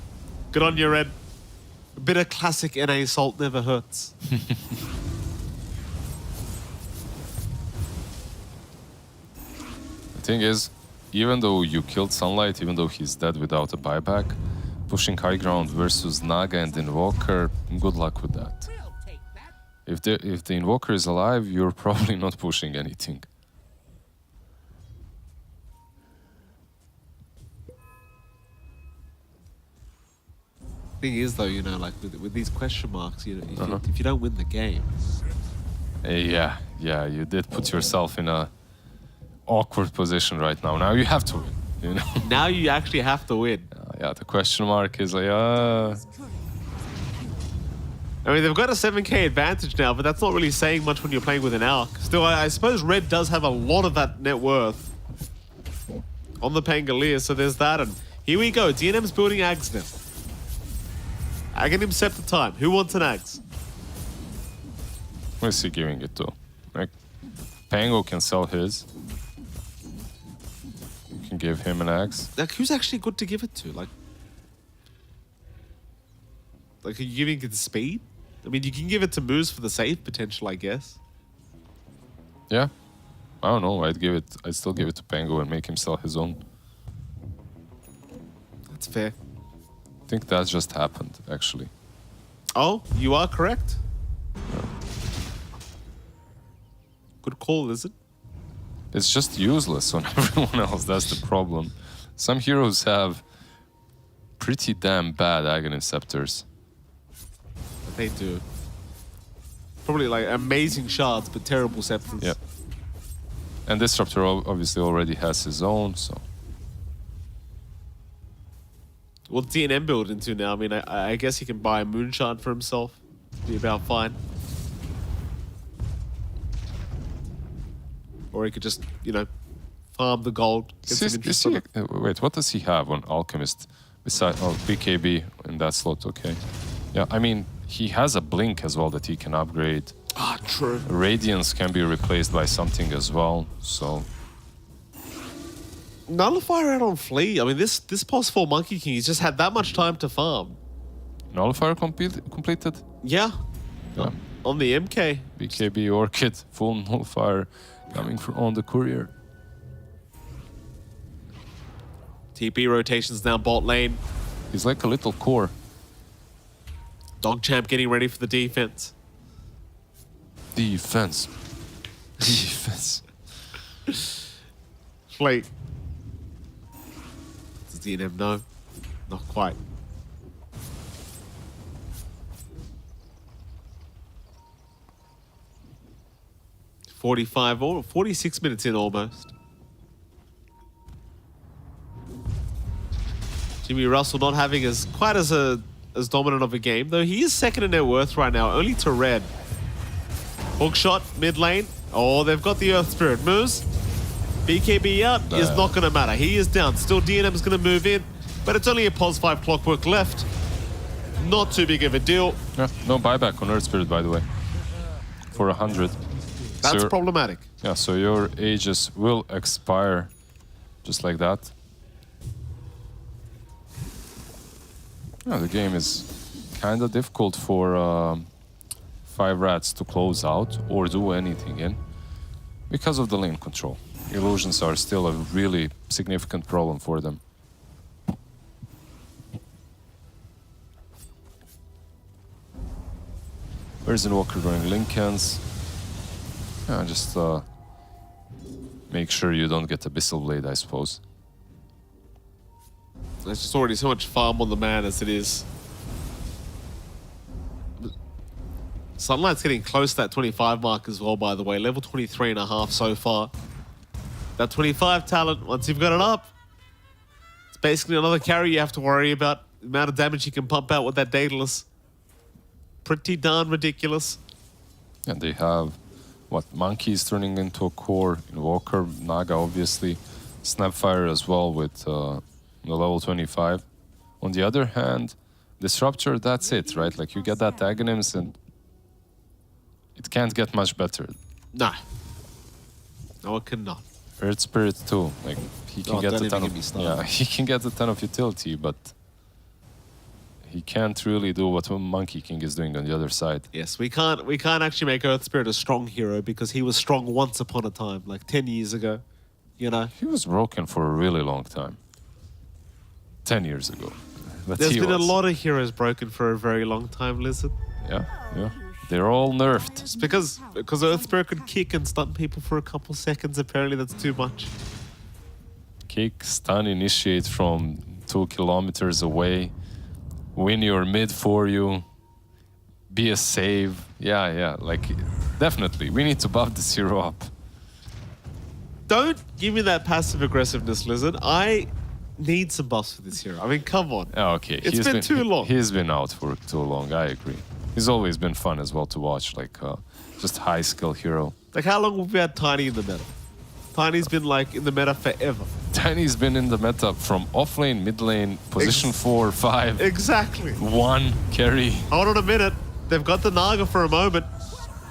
Good on you, Red. A bit of classic NA salt never hurts. The thing is, even though you killed Sunlight, even though he's dead without a buyback, pushing high ground versus Naga and Invoker, good luck with that. If the Invoker is alive, you're probably not pushing anything. Thing is, though, you know, like with these question marks, you know, if you don't win the game, Yeah, you did put yourself in a awkward position right now. Now you have to win, you know? now you actually have to win. Yeah, the question mark is like, I mean, they've got a 7k advantage now, but that's not really saying much when you're playing with an ARC. Still, I suppose Red does have a lot of that net worth on the Pangolier, so there's that. And here we go. DNM's building Ags now. Aghanim set the time. Who wants an Ags? where's he giving it to? Like, Pango can sell his. You can give him an axe. Like, who's actually good to give it to? Like, are you giving it the speed? I mean, you can give it to Moose for the save potential, I guess. Yeah. I don't know. I'd still give it to Pango and make him sell his own. That's fair. I think that just happened, actually. Oh, you are correct. Good call, is it? It's just useless on everyone else. That's the problem. Some heroes have pretty damn bad Aghanim Scepters. They do. Probably like amazing shards, but terrible scepters. Yep. And Disruptor obviously already has his own, so... What's DNM build into now? I mean, I guess he can buy a Moonshard for himself. Be about fine. Or he could just, you know, farm the gold. Get some interest on it. Wait, what does he have on Alchemist? Besides, BKB in that slot, okay. Yeah, I mean, he has a Blink as well that he can upgrade. Ah, true. Radiance can be replaced by something as well, so... Nullifier out on Flea. I mean, this past 4 Monkey King, he's just had that much time to farm. Nullifier completed? Yeah. Yeah. On the MK. BKB Orchid, full Nullifier coming on the courier. TP rotations now bot lane. He's like a little core. Dogchamp getting ready for the defense. Defense. Defense. Flea. Does DNM know? Not quite. or 46 minutes in almost. Jimmy Russell not having quite as dominant of a game, though he is second in net worth right now, only to Red. Hookshot, mid lane. Oh, they've got the Earth Spirit. Moves. BKB out is not going to matter. He is down. Still, DNM's going to move in, but it's only a pos 5 clockwork left. Not too big of a deal. Yeah, no buyback on Earth Spirit, by the way. For 100. That's So problematic. yeah, so your ages will expire just like that. Yeah, the game is kind of difficult for 5rats to close out or do anything in because of the lane control. Illusions are still a really significant problem for them. Where's Invoker going? Lincolns. Yeah, just make sure you don't get Abyssal Blade, I suppose. There's just already so much farm on the man as it is. Sunlight's getting close to that 25 mark as well, by the way. Level 23.5 so far. That 25 talent, once you've got it up, it's basically another carry you have to worry about. The amount of damage you can pump out with that Daedalus. Pretty darn ridiculous. And they have, what, Monkey's turning into a core, Invoker, Naga obviously, Snapfire as well with the level 25. On the other hand, Disruptor, that's it, right? Like you get that Aghanims and it can't get much better. No. No, it cannot. Earth Spirit too, like he can get a ton of he can get a ton of utility, but he can't really do what Monkey King is doing on the other side. Yes, we can't actually make Earth Spirit a strong hero because he was strong once upon a time, like 10 years ago. You know? He was broken for a really long time. 10 years ago. But There's been a lot of heroes broken for a very long time, Lizard. Yeah. They're all nerfed. It's because Earth Spirit could kick and stun people for a couple seconds. Apparently that's too much. Kick, stun, initiate from 2 kilometers away. Win your mid for you. Be a save. Yeah. Like, definitely. We need to buff this hero up. Don't give me that passive aggressiveness, Lizard. I need some buffs for this hero. I mean, come on. Okay. It's been too long. He's been out for too long. I agree. He's always been fun as well to watch, like just high skill hero. Like how long have we had Tiny in the meta? Tiny's been like in the meta forever. Tiny's been in the meta from off lane, mid lane, position 4, 5. Exactly. 1 carry. Hold on a minute. They've got the Naga for a moment.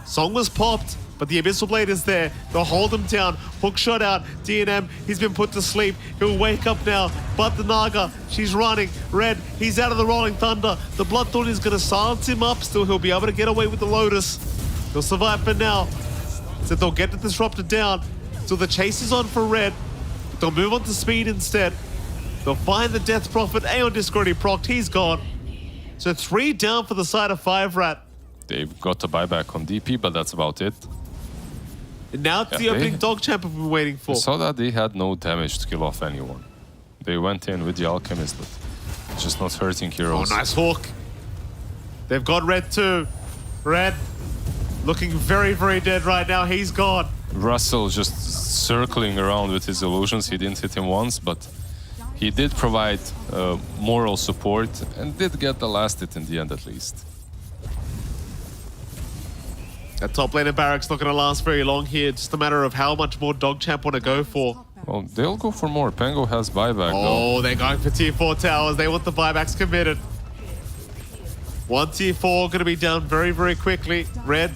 Song was popped, but the Abyssal Blade is there. They'll hold him down. Hook shot out. DNM, he's been put to sleep. He'll wake up now. But the Naga, she's running. Red, he's out of the Rolling Thunder. The Bloodthorn is going to silence him up. Still, he'll be able to get away with the Lotus. He'll survive for now. So they'll get the Disruptor down. So the chase is on for Red. They'll move on to Speed instead. They'll find the Death Prophet. Aeon Disc already procced. He's gone. So 3 down for the side of 5 Rat. They've got a buyback on DP, but that's about it. And now it's the opening dog champ we've been waiting for. We saw that they had no damage to kill off anyone. They went in with the Alchemist, but just not hurting heroes. Oh, nice hook. They've got Red too. Red looking very, very dead right now. He's gone. Russell just circling around with his illusions. He didn't hit him once, but he did provide moral support and did get the last hit in the end at least. That top lane of Barracks not going to last very long here. Just a matter of how much more dog champ want to go for. Well, they'll go for more. Pango has buyback though. Oh, they're going for tier 4 towers. They want the buybacks committed. 1 tier 4 going to be down very, very quickly. Red,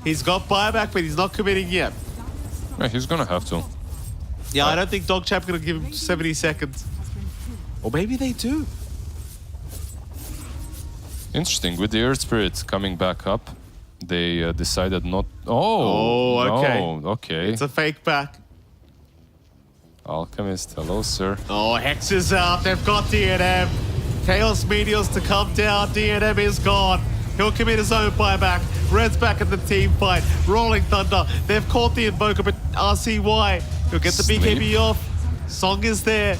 he's got buyback, but he's not committing yet. Yeah, he's going to have to. Yeah, I don't think dog champ going to give him 70 seconds. Or maybe they do. Interesting. With the Earth Spirit coming back up, they decided not... Oh, okay. No, okay. It's a fake back. Alchemist, hello, sir. Oh, Hex is out. They've got DNM. Chaos Meteors to come down. DNM is gone. He'll commit his own buyback. Red's back in the team fight. Rolling Thunder. They've caught the Invoker, but RCY. He'll get the BKB off. Song is there.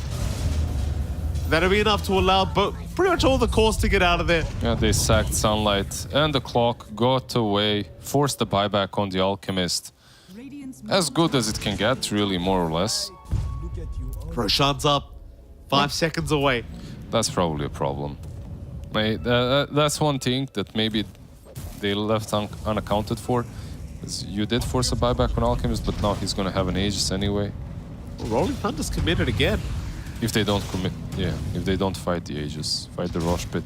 That'll be enough to allow pretty much all the cores to get out of there. Yeah, they sacked Sunlight, and the clock got away, forced the buyback on the Alchemist. As good as it can get, really, more or less. Roshan's up. 5 seconds away. That's probably a problem. That's one thing that maybe they left unaccounted for. You did force a buyback on Alchemist, but now he's going to have an Aegis anyway. Well, Rolling Thunder's committed again. If they don't commit, yeah, if they don't fight the Aegis, fight the Rosh Pit.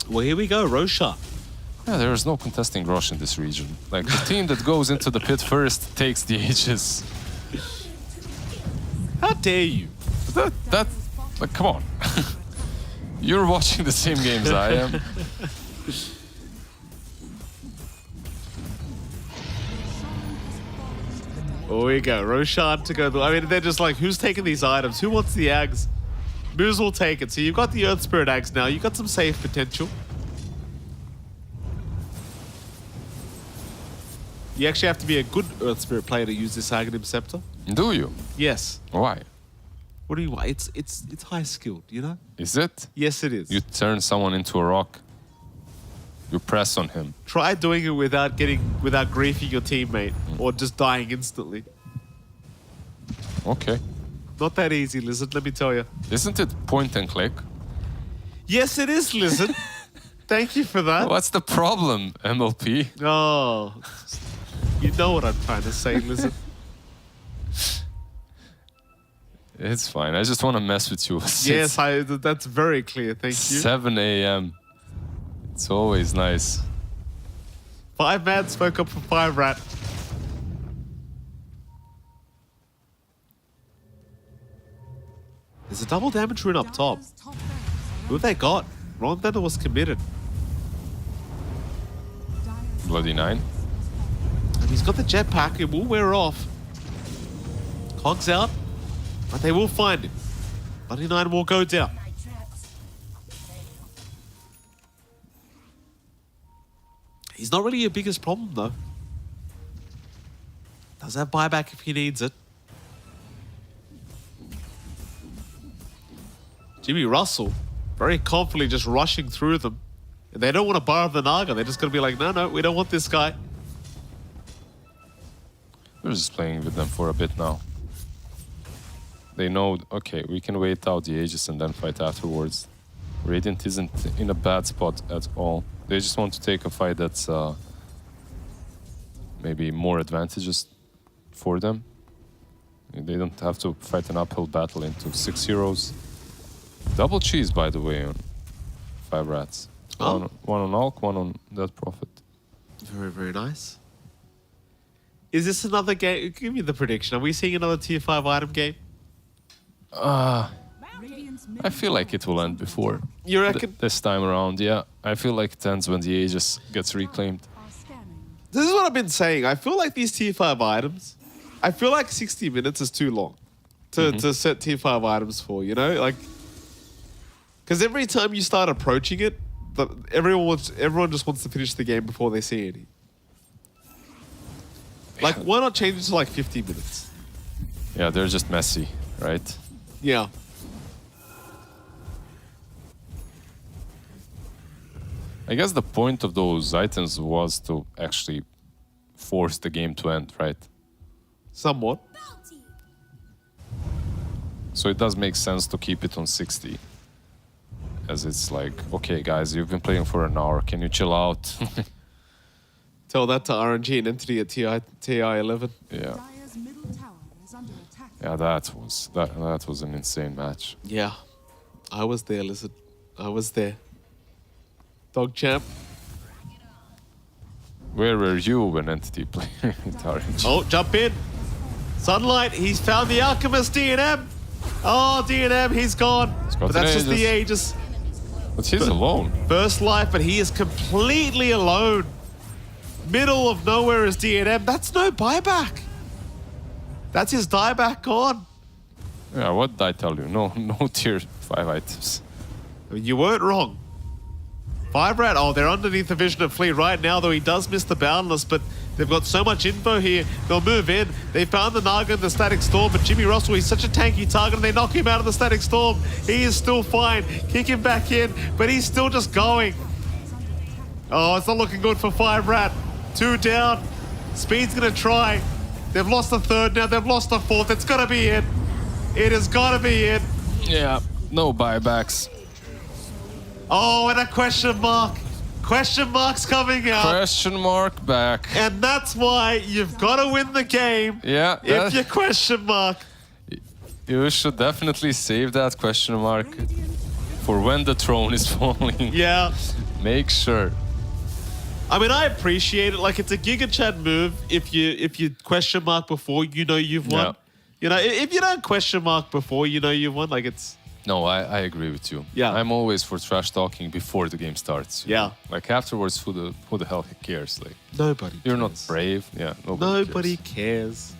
Well, here we go, Roshan. Yeah, there is no contesting Rosh in this region. Like, the team that goes into the pit first takes the Aegis. How dare you? That, like, come on. You're watching the same games I am. Oh, here we go. Roshan to go. I mean, they're just like, who's taking these items? Who wants the Ags? Moose will take it. So you've got the Earth Spirit Axe now. You've got some save potential. You actually have to be a good Earth Spirit player to use this Aghanim Scepter. Do you? Yes. Why? What do you want? It's high skilled, you know? Is it? Yes, it is. You turn someone into a rock. You press on him. Try doing it without griefing your teammate or just dying instantly. Okay. Not that easy, Lizard, let me tell you. Isn't it point and click? Yes, it is, Lizard. Thank you for that. What's the problem, MLP? Oh, you know what I'm trying to say, Lizard. It's fine. I just want to mess with you. Yes, that's very clear. Thank you. 7 a.m. It's always nice. 5 man spoke up for 5 rat. There's a double damage rune up top. Who have they got? Ron Thunder was committed. Bloody 9. And he's got the jetpack. It will wear off. Cogs out. But they will find him. Bloody 9 will go down. He's not really your biggest problem, though. Does have buyback if he needs it. Jimmy Russell, very confidently just rushing through them. And they don't want to borrow the Naga. They're just going to be like, no, we don't want this guy. We're just playing with them for a bit now. They know, okay, we can wait out the Aegis and then fight afterwards. Radiant isn't in a bad spot at all. They just want to take a fight that's maybe more advantageous for them. They don't have to fight an uphill battle into 6 heroes. Double cheese, by the way, on 5 rats. Oh. One on Alk, one on Dead Prophet. Very, very nice. Is this another game? Give me the prediction. Are we seeing another tier 5 item game? I feel like it will end before. You reckon? This time around, yeah. I feel like it ends when the Aegis gets reclaimed. This is what I've been saying. I feel like these tier 5 items, I feel like 60 minutes is too long to set tier 5 items for, you know? Like, because every time you start approaching it, everyone just wants to finish the game before they see any. Like, why not change it to like 50 minutes? Yeah, they're just messy, right? Yeah. I guess the point of those items was to actually force the game to end, right? Somewhat. So it does make sense to keep it on 60. As it's like, okay, guys, you've been playing for an hour. Can you chill out? Tell that to RNG and Entity at TI 11. Yeah. Yeah, that was an insane match. Yeah. I was there, Lizard. I was there. Dog champ. Where were you when Entity played RNG? Oh, jump in. Sunlight, he's found the Alchemist DNM. Oh, DNM, he's gone. But that's just the Aegis. But he's alone. First life, but he is completely alone. Middle of nowhere is DNM. That's no buyback. That's his dieback gone. Yeah, what did I tell you? No tier 5 items. I mean, you weren't wrong. 5 rat, oh, they're underneath the Vision of Fleet right now, though he does miss the Boundless, but they've got so much info here. They'll move in. They found the Naga and the Static Storm, but Jimmy Russell, he's such a tanky target, and they knock him out of the Static Storm. He is still fine. Kick him back in, but he's still just going. Oh, it's not looking good for 5 rat. 2 down. Speed's gonna try. They've lost the 3rd now. They've lost the 4th. It's gotta be it. It has gotta be it. Yeah, no buybacks. Oh, and a question mark. Question mark's coming out. Question mark back. And that's why you've got to win the game. Yeah. If you question mark. You should definitely save that question mark for when the throne is falling. Yeah. Make sure. I mean, I appreciate it. Like, it's a Giga Chat move if you question mark before you know you've won. Yeah. You know, if you don't question mark before you know you've won, like it's... No, I agree with you. Yeah. I'm always for trash talking before the game starts. Yeah. Like afterwards, who the hell cares? Like Nobody You're cares. not brave. Yeah, Nobody cares.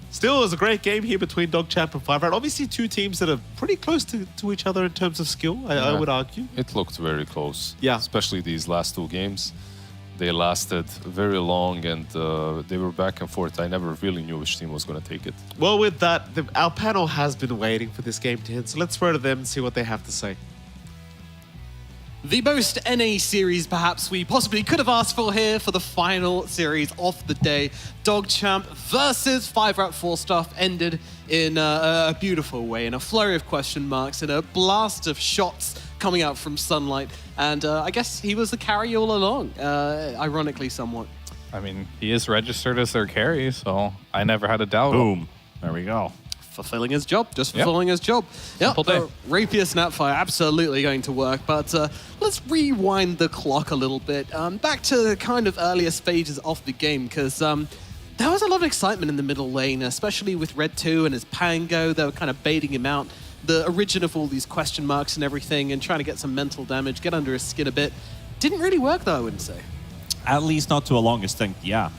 Still, it was a great game here between DogChamp and 5 Rat. Obviously, two teams that are pretty close to each other in terms of skill, I would argue. It looked very close. Yeah. Especially these last 2 games. They lasted very long and they were back and forth. I never really knew which team was going to take it. Well, with that, our panel has been waiting for this game to hit, so let's throw to them and see what they have to say. The most NA series perhaps we possibly could have asked for here for the final series of the day. DogChamp versus 5 Rat 4 Staff ended in a beautiful way, in a flurry of question marks, in a blast of shots coming out from Sunlight. And I guess he was the carry all along, ironically somewhat. I mean, he is registered as their carry, so I never had a doubt. Boom. There we go. Fulfilling his job, just fulfilling his job. Simple day. Rapier Snapfire, absolutely going to work, but let's rewind the clock a little bit. Back to the kind of earlier stages of the game, because there was a lot of excitement in the middle lane, especially with Red 2 and his Pango. They were kind of baiting him out. The origin of all these question marks and everything, and trying to get some mental damage, get under his skin a bit. Didn't really work, though, I wouldn't say. At least not to a long extent, yeah.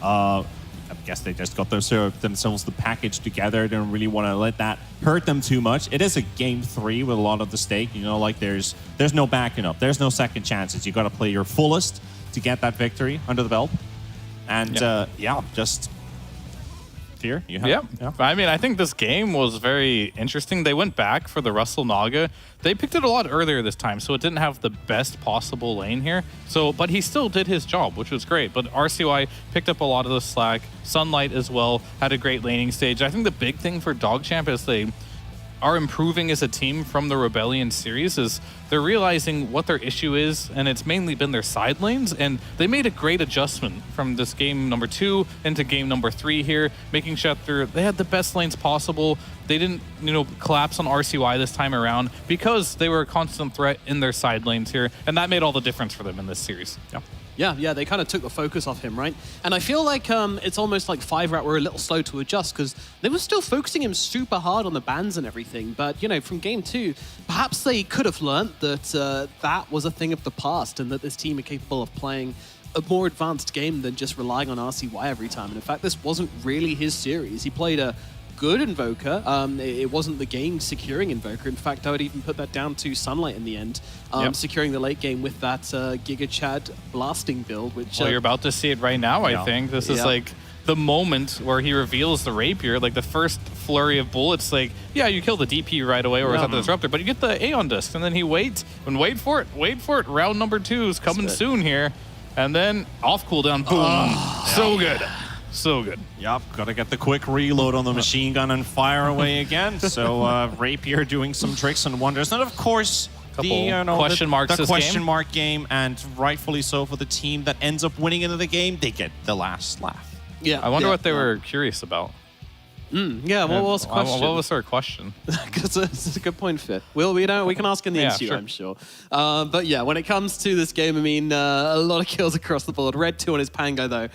I guess they just got themselves the package together. They don't really want to let that hurt them too much. It is a game 3 with a lot of the stake. You know, like there's no backing up. There's no second chances. You got to play your fullest to get that victory under the belt. And just Fear. You have, yeah. I mean, I think this game was very interesting. They went back for the Russell Naga. They picked it a lot earlier this time, so it didn't have the best possible lane here. But he still did his job, which was great. But RCY picked up a lot of the slack. Sunlight as well had a great laning stage. I think the big thing for DogChamp is they are improving as a team from the Rebellion series is they're realizing what their issue is, and it's mainly been their side lanes, and they made a great adjustment from this game number 2 into game number 3 here, making sure they had the best lanes possible. They didn't, collapse on RCY this time around because they were a constant threat in their side lanes here, and that made all the difference for them in this series. Yeah, they kind of took the focus off him, right? And I feel like it's almost like 5 Rat were a little slow to adjust because they were still focusing him super hard on the bans and everything. But, from game 2, perhaps they could have learned that that was a thing of the past and that this team are capable of playing a more advanced game than just relying on RCY every time. And in fact, this wasn't really his series. He played a good Invoker. It wasn't the game securing Invoker. In fact, I would even put that down to Sunlight in the end, securing the late game with that Giga Chad blasting build, which... Well, you're about to see it right now, I think. This is like the moment where he reveals the Rapier, like the first flurry of bullets, like, you kill the DP right away or without the Disruptor, but you get the Aeon Disc, and then he waits, and wait for it, round number 2 is coming soon here, and then off cooldown, boom, so good. So good. Yep, gotta get the quick reload on the machine gun and fire away again. So Rapier doing some tricks and wonders. And of course, the question mark game, and rightfully so for the team that ends up winning into the game, they get the last laugh. Yeah. I wonder what they were curious about. What was the question? What was their question? It's a good point, Fit. We can ask in the interview, I'm sure. But yeah, when it comes to this game, I mean, a lot of kills across the board. Red 2 on his Pango, though.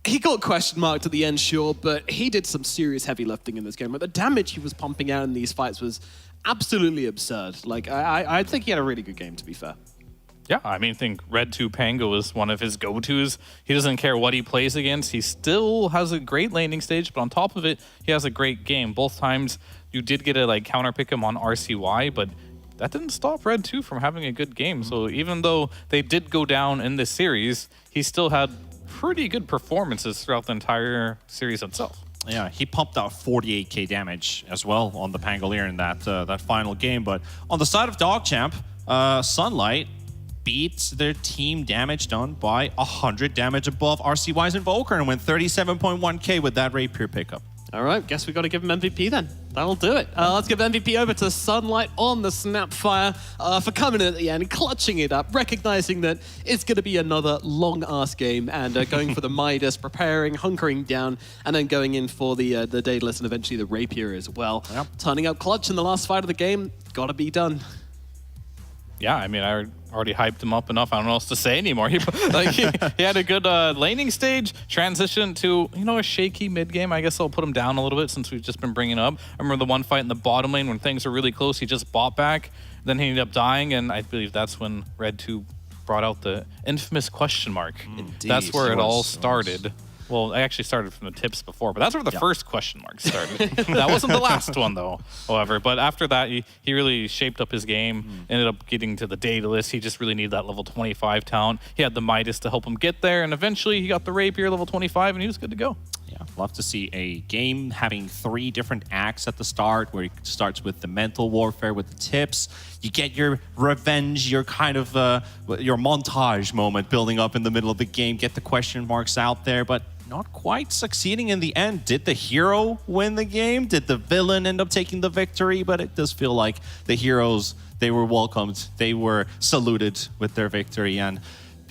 He got question marked at the end, sure, but he did some serious heavy lifting in this game. Like, the damage he was pumping out in these fights was absolutely absurd. Like, I think he had a really good game, to be fair. Yeah, I think Red 2 Pango is one of his go-tos. He doesn't care what he plays against. He still has a great landing stage, but on top of it, he has a great game. Both times, you did get to counter pick him on RCY, but that didn't stop Red 2 from having a good game. So even though they did go down in this series, he still had pretty good performances throughout the entire series itself. Yeah, he pumped out 48k damage as well on the Pangolier in that final game. But on the side of DogChamp, Sunlight beat their team damage done by 100 damage above RCY's Invoker and went 37.1k with that Rapier pickup. All right, guess we got to give him MVP then. That'll do it. Let's give MVP over to Sunlight on the Snapfire for coming in at the end, clutching it up, recognizing that it's going to be another long-ass game and going for the Midas, preparing, hunkering down, and then going in for the Daedalus and eventually the Rapier as well. Yep. Turning up clutch in the last fight of the game, got to be done. Yeah, I already hyped him up enough. I don't know what else to say anymore. He had a good laning stage, transition to, a shaky mid game. I guess I'll put him down a little bit since we've just been bringing up. I remember the one fight in the bottom lane when things were really close. He just bought back. Then he ended up dying, and I believe that's when Red 2 brought out the infamous question mark. Indeed. That's where it all started. Well, I actually started from the tips before, but that's where the first question mark started. That wasn't the last one, though, however. But after that, he really shaped up his game, ended up getting to the Daedalus. He just really needed that level 25 talent. He had the Midas to help him get there, and eventually he got the Rapier level 25, and he was good to go. Yeah, love to see a game having 3 different acts at the start, where it starts with the mental warfare with the tips. You get your revenge, your kind of your montage moment building up in the middle of the game, get the question marks out there, but not quite succeeding in the end. Did the hero win the game? Did the villain end up taking the victory? But it does feel like the heroes, they were welcomed, they were saluted with their victory, and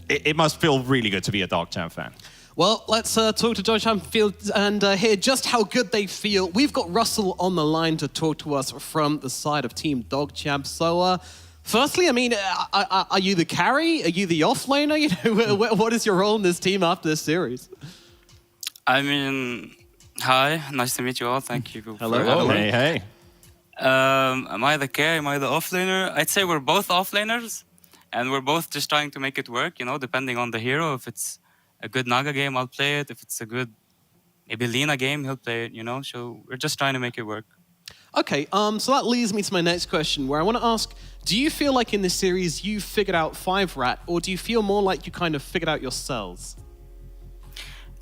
it must feel really good to be a DogChamp fan. Well, let's talk to DogChamp Field and hear just how good they feel. We've got Russell on the line to talk to us from the side of Team DogChamp. So, firstly, I mean, are you the carry? Are you the offlaner? You know, what is your role in this team after this series? I mean, hi, nice to meet you all. Thank you. Hello. Hey. Am I the carry? Am I the offlaner? I'd say we're both offlaners, and we're both just trying to make it work. You know, depending on the hero. If it's a good Naga game, I'll play it. If it's a good, maybe Lina game, he'll play it, you know? So we're just trying to make it work. Okay, so that leads me to my next question, where I want to ask, do you feel like in this series you figured out 5-Rat, or do you feel more like you kind of figured out yourselves?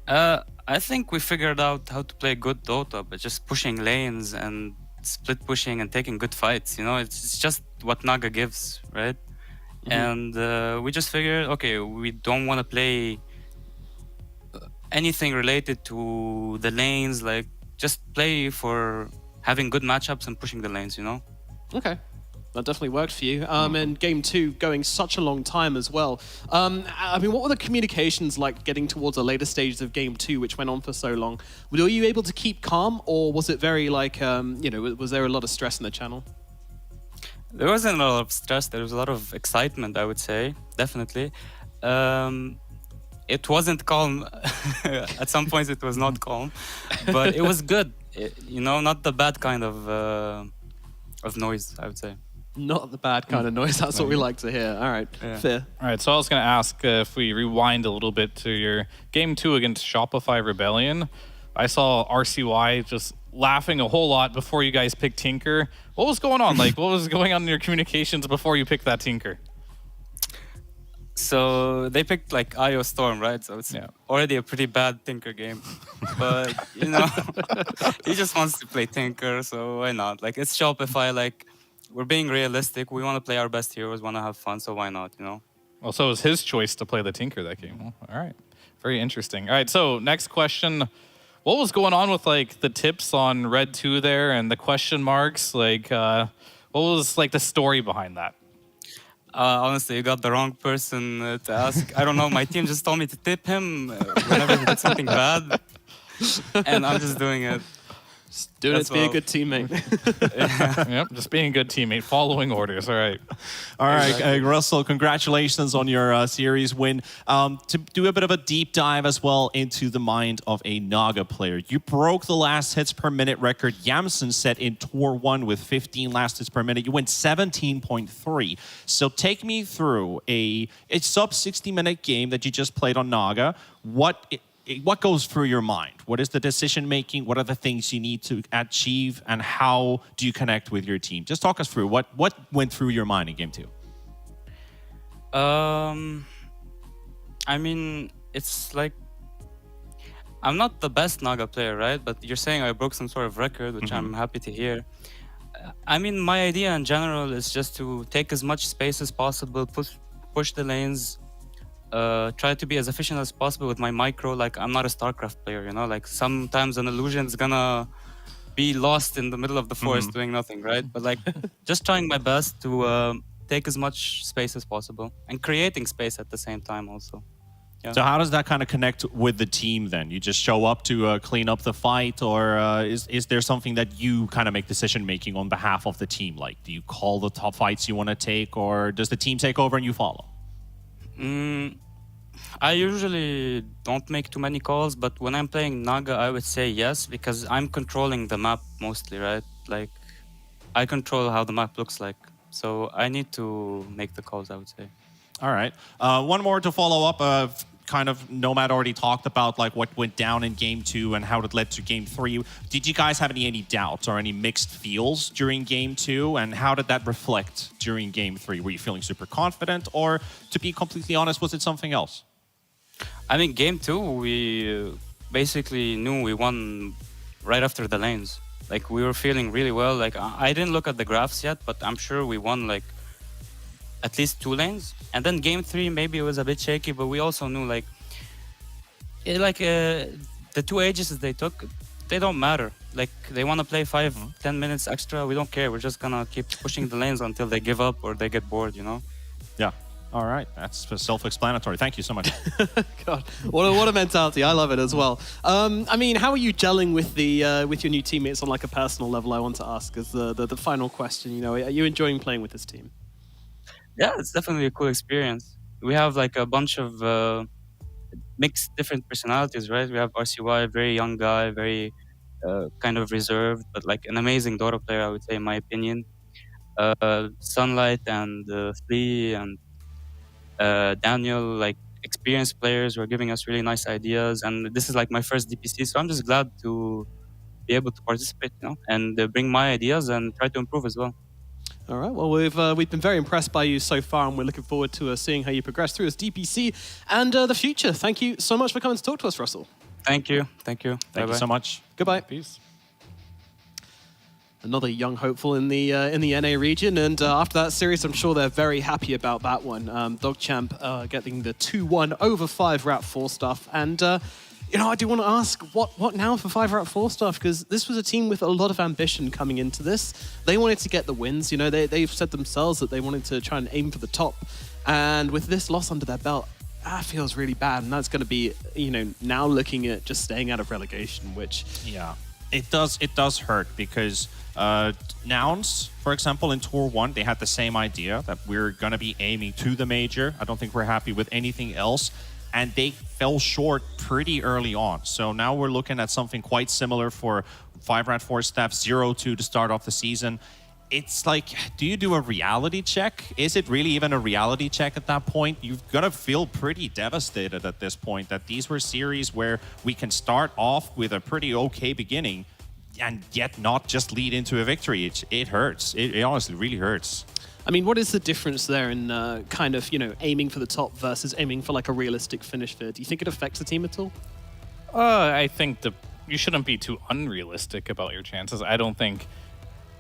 I think we figured out how to play good Dota, but just pushing lanes and split pushing and taking good fights, you know? It's just what Naga gives, right? And we just figured, okay, we don't want to play anything related to the lanes, like just play for having good matchups and pushing the lanes, you know? Okay, that definitely worked for you. And game 2 going such a long time as well. I mean, what were the communications like getting towards the later stages of game 2, which went on for so long? Were you able to keep calm, or was it very like, you know, was there a lot of stress in the channel? There wasn't a lot of stress. There was a lot of excitement, I would say, definitely. It wasn't calm. At some points, it was not calm, but it was good. You know, not the bad kind of noise, I would say. Not the bad kind of noise. That's what we like to hear. All right, fair. All right, so I was going to ask if we rewind a little bit to your game 2 against Shopify Rebellion. I saw RCY just laughing a whole lot before you guys picked Tinker. What was going on? Like, what was going on in your communications before you picked that Tinker? So they picked like IO Storm, right? So it's already a pretty bad Tinker game. But, you know, he just wants to play Tinker, so why not? Like, it's Shopify, like, we're being realistic. We want to play our best heroes, want to have fun, so why not, you know? Well, so it was his choice to play the Tinker that game. Well, all right. Very interesting. All right, so next question. What was going on with, like, the tips on Red 2 there and the question marks? Like, what was, like, the story behind that? Honestly, you got the wrong person to ask. I don't know. My team just told me to tip him whenever he did something bad. And I'm just doing it. Just doing it to be a good teammate. Yep, just being a good teammate, following orders. All right. All right, Russell, congratulations on your series win. To do a bit of a deep dive as well into the mind of a Naga player. You broke the last hits per minute record Yamsen set in Tour 1 with 15 last hits per minute. You went 17.3. So take me through a sub 60-minute game that you just played on Naga. What goes through your mind? What is the decision making? What are the things you need to achieve? And how do you connect with your team? Just talk us through what went through your mind in game 2. I mean, it's like, I'm not the best Naga player, right? But you're saying I broke some sort of record, which I'm happy to hear. I mean, my idea in general is just to take as much space as possible, push the lanes, try to be as efficient as possible with my micro. Like, I'm not a StarCraft player, you know? Like, sometimes an illusion's gonna be lost in the middle of the forest doing nothing, right? But, like, just trying my best to take as much space as possible and creating space at the same time also. Yeah. So how does that kind of connect with the team then? You just show up to clean up the fight, or is there something that you kind of make decision-making on behalf of the team? Like, do you call the top fights you want to take, or does the team take over and you follow? I usually don't make too many calls, but when I'm playing Naga, I would say yes, because I'm controlling the map mostly, right? Like, I control how the map looks like. So I need to make the calls, I would say. All right. One more to follow up. kind of Nomad already talked about like what went down in game 2 and how it led to game 3. Did you guys have any doubts or any mixed feels during game 2? And how did that reflect during game 3? Were you feeling super confident, or to be completely honest, was it something else? I mean, game 2, we basically knew we won right after the lanes. Like, we were feeling really well. Like, I didn't look at the graphs yet, but I'm sure we won like at least 2 lanes. And then game 3, maybe it was a bit shaky, but we also knew like the 2 ages they took, they don't matter. Like, they want to play 5-10 minutes extra, we don't care. We're just gonna keep pushing the lanes until they give up or they get bored, you know? Yeah. All right, that's self-explanatory. Thank you so much. God, what a mentality! I love it as well. I mean, how are you gelling with with your new teammates on like a personal level? I want to ask as the final question. You know, are you enjoying playing with this team? Yeah, it's definitely a cool experience. We have like a bunch of mixed different personalities, right? We have RCY, very young guy, very kind of reserved, but like an amazing Dota player, I would say, in my opinion. Sunlight and Flea and Daniel, like experienced players who are giving us really nice ideas. And this is like my first DPC, so I'm just glad to be able to participate, you know, and bring my ideas and try to improve as well. All right. Well, we've been very impressed by you so far, and we're looking forward to seeing how you progress through as DPC and the future. Thank you so much for coming to talk to us, Russell. Thank you. Thank you. Thank you so much. Goodbye. Peace. Another young hopeful in the NA region, and after that series, I'm sure they're very happy about that one. DogChamp getting the 2-1 over 5-Rat 4 stuff, and you know, I do want to ask, what now for 5-Rat 4 stuff? Because this was a team with a lot of ambition coming into this. They wanted to get the wins. You know, they've said themselves that they wanted to try and aim for the top, and with this loss under their belt, that feels really bad, and that's going to be, you know, now looking at just staying out of relegation, which it does hurt because Nouns, for example, in Tour 1, they had the same idea that we're going to be aiming to the major. I don't think we're happy with anything else. And they fell short pretty early on. So now we're looking at something quite similar for 5-Rat 4 staff, 0-2 to start off the season. It's like, do you do a reality check? Is it really even a reality check at that point? You've got to feel pretty devastated at this point that these were series where we can start off with a pretty okay beginning and yet not just lead into a victory. It hurts. It honestly really hurts. I mean, what is the difference there in kind of, you know, aiming for the top versus aiming for like a realistic finish there? Do you think it affects the team at all? I think you shouldn't be too unrealistic about your chances. I don't think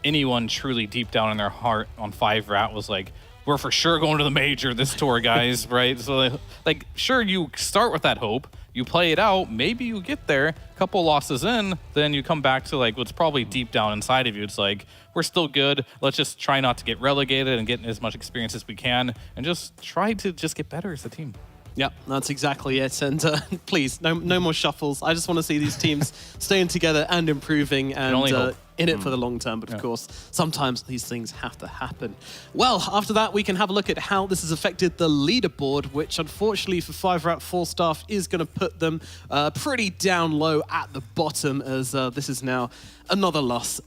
anyone truly deep down in their heart on 5-Rat was like, we're for sure going to the major this tour, guys, right? So, like, sure, you start with that hope. You play it out. Maybe you get there. A couple losses in, then you come back to, like, what's probably deep down inside of you. It's like, we're still good. Let's just try not to get relegated and get as much experience as we can and just try to just get better as a team. Yeah, that's exactly it. And please, no more shuffles. I just want to see these teams staying together and improving and in it for the long term. But of course, sometimes these things have to happen. Well, after that, we can have a look at how this has affected the leaderboard, which unfortunately for 5-Rat 4 staff is going to put them pretty down low at the bottom, as this is now another loss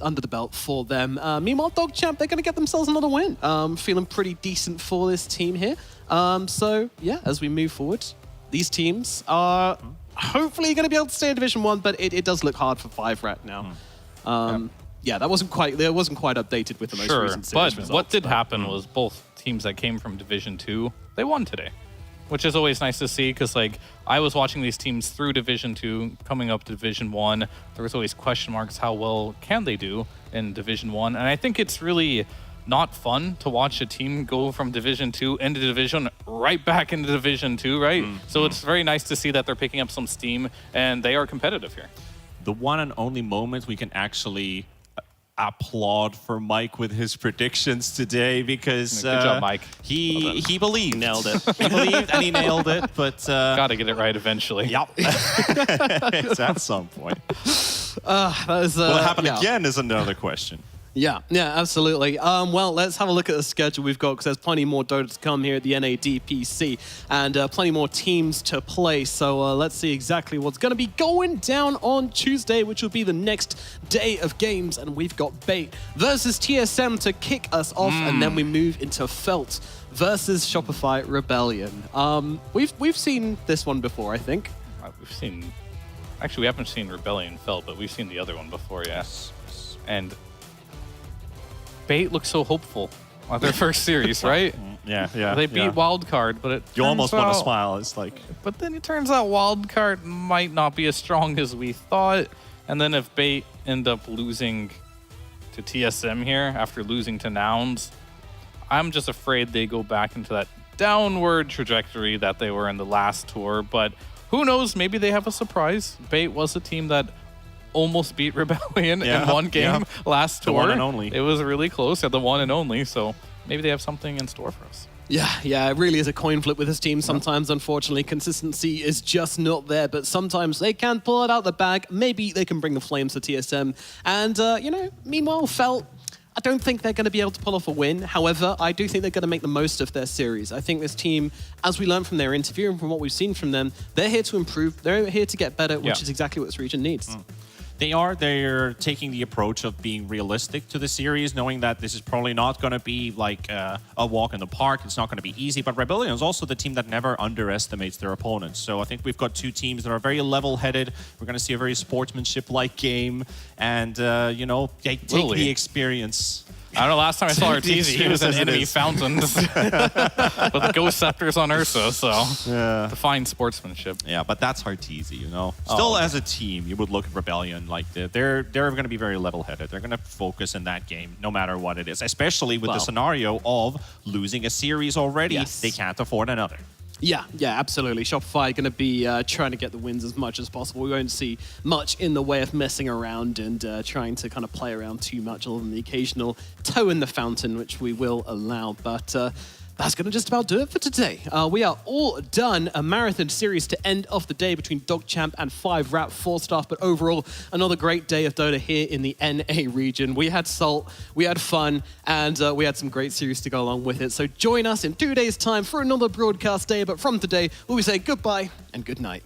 under the belt for them. Meanwhile, DogChamp, they're going to get themselves another win. Feeling pretty decent for this team here. So, yeah, as we move forward, these teams are hopefully going to be able to stay in Division 1, but it does look hard for 5-Rat now. Yeah, that wasn't quite updated with the most recent series results. What did happen was both teams that came from Division 2, they won today, which is always nice to see because, like, I was watching these teams through Division 2, coming up to Division 1. There was always question marks, how well can they do in Division 1? And I think it's really not fun to watch a team go from Division 2 into Division right back into Division 2, right? So it's very nice to see that they're picking up some steam and they are competitive here. The one and only moment we can actually applaud for Mike with his predictions today, because good job, Mike. He believed. Nailed it. He believed and he nailed it, but gotta get it right eventually. Yep. It's at some point. That is, will it happen again is another question. Yeah, absolutely. Well, let's have a look at the schedule we've got because there's plenty more Dota to come here at the NADPC and plenty more teams to play. So let's see exactly what's going to be going down on Tuesday, which will be the next day of games. And we've got Bait versus TSM to kick us off, and then we move into Felt versus Shopify Rebellion. We've seen this one before, I think. We've seen... Actually, we haven't seen Rebellion Felt, but we've seen the other one before, yes. And Bait looks so hopeful on their first series, right? Yeah. They beat Wildcard, but You almost want to smile. It's like... But then it turns out Wildcard might not be as strong as we thought. And then if Bait end up losing to TSM here after losing to Nouns, I'm just afraid they go back into that downward trajectory that they were in the last tour. But who knows? Maybe they have a surprise. Bait was a team that almost beat Rebellion in one game last tour. The one and only. It was really close at the one and only. So maybe they have something in store for us. Yeah, it really is a coin flip with this team. Sometimes, unfortunately, consistency is just not there, but sometimes they can pull it out the bag. Maybe they can bring the flames to TSM. And, meanwhile, Felt, I don't think they're going to be able to pull off a win. However, I do think they're going to make the most of their series. I think this team, as we learned from their interview and from what we've seen from them, they're here to improve. They're here to get better, which is exactly what this region needs. They're taking the approach of being realistic to the series, knowing that this is probably not going to be like a walk in the park. It's not going to be easy. But Rebellion is also the team that never underestimates their opponents. So I think we've got two teams that are very level-headed. We're going to see a very sportsmanship-like game, and take the experience. I don't know, last time I saw Arteezy, he was an enemy fountain with ghost scepters on Ursa, so define sportsmanship. Yeah, but that's Arteezy, Still, as a team, you would look at Rebellion like they're going to be very level-headed. They're going to focus in that game no matter what it is, especially with the scenario of losing a series already. Yes. They can't afford another. Yeah, absolutely. Shopify going to be trying to get the wins as much as possible. We won't see much in the way of messing around and trying to kind of play around too much, other than the occasional toe in the fountain, which we will allow. But that's going to just about do it for today. We are all done. A marathon series to end off the day between DogChamp and 5-Rap 4-Staff. But overall, another great day of Dota here in the NA region. We had Salt, we had fun, and we had some great series to go along with it. So join us in 2 days' time for another broadcast day. But from today, we'll be saying goodbye and good night.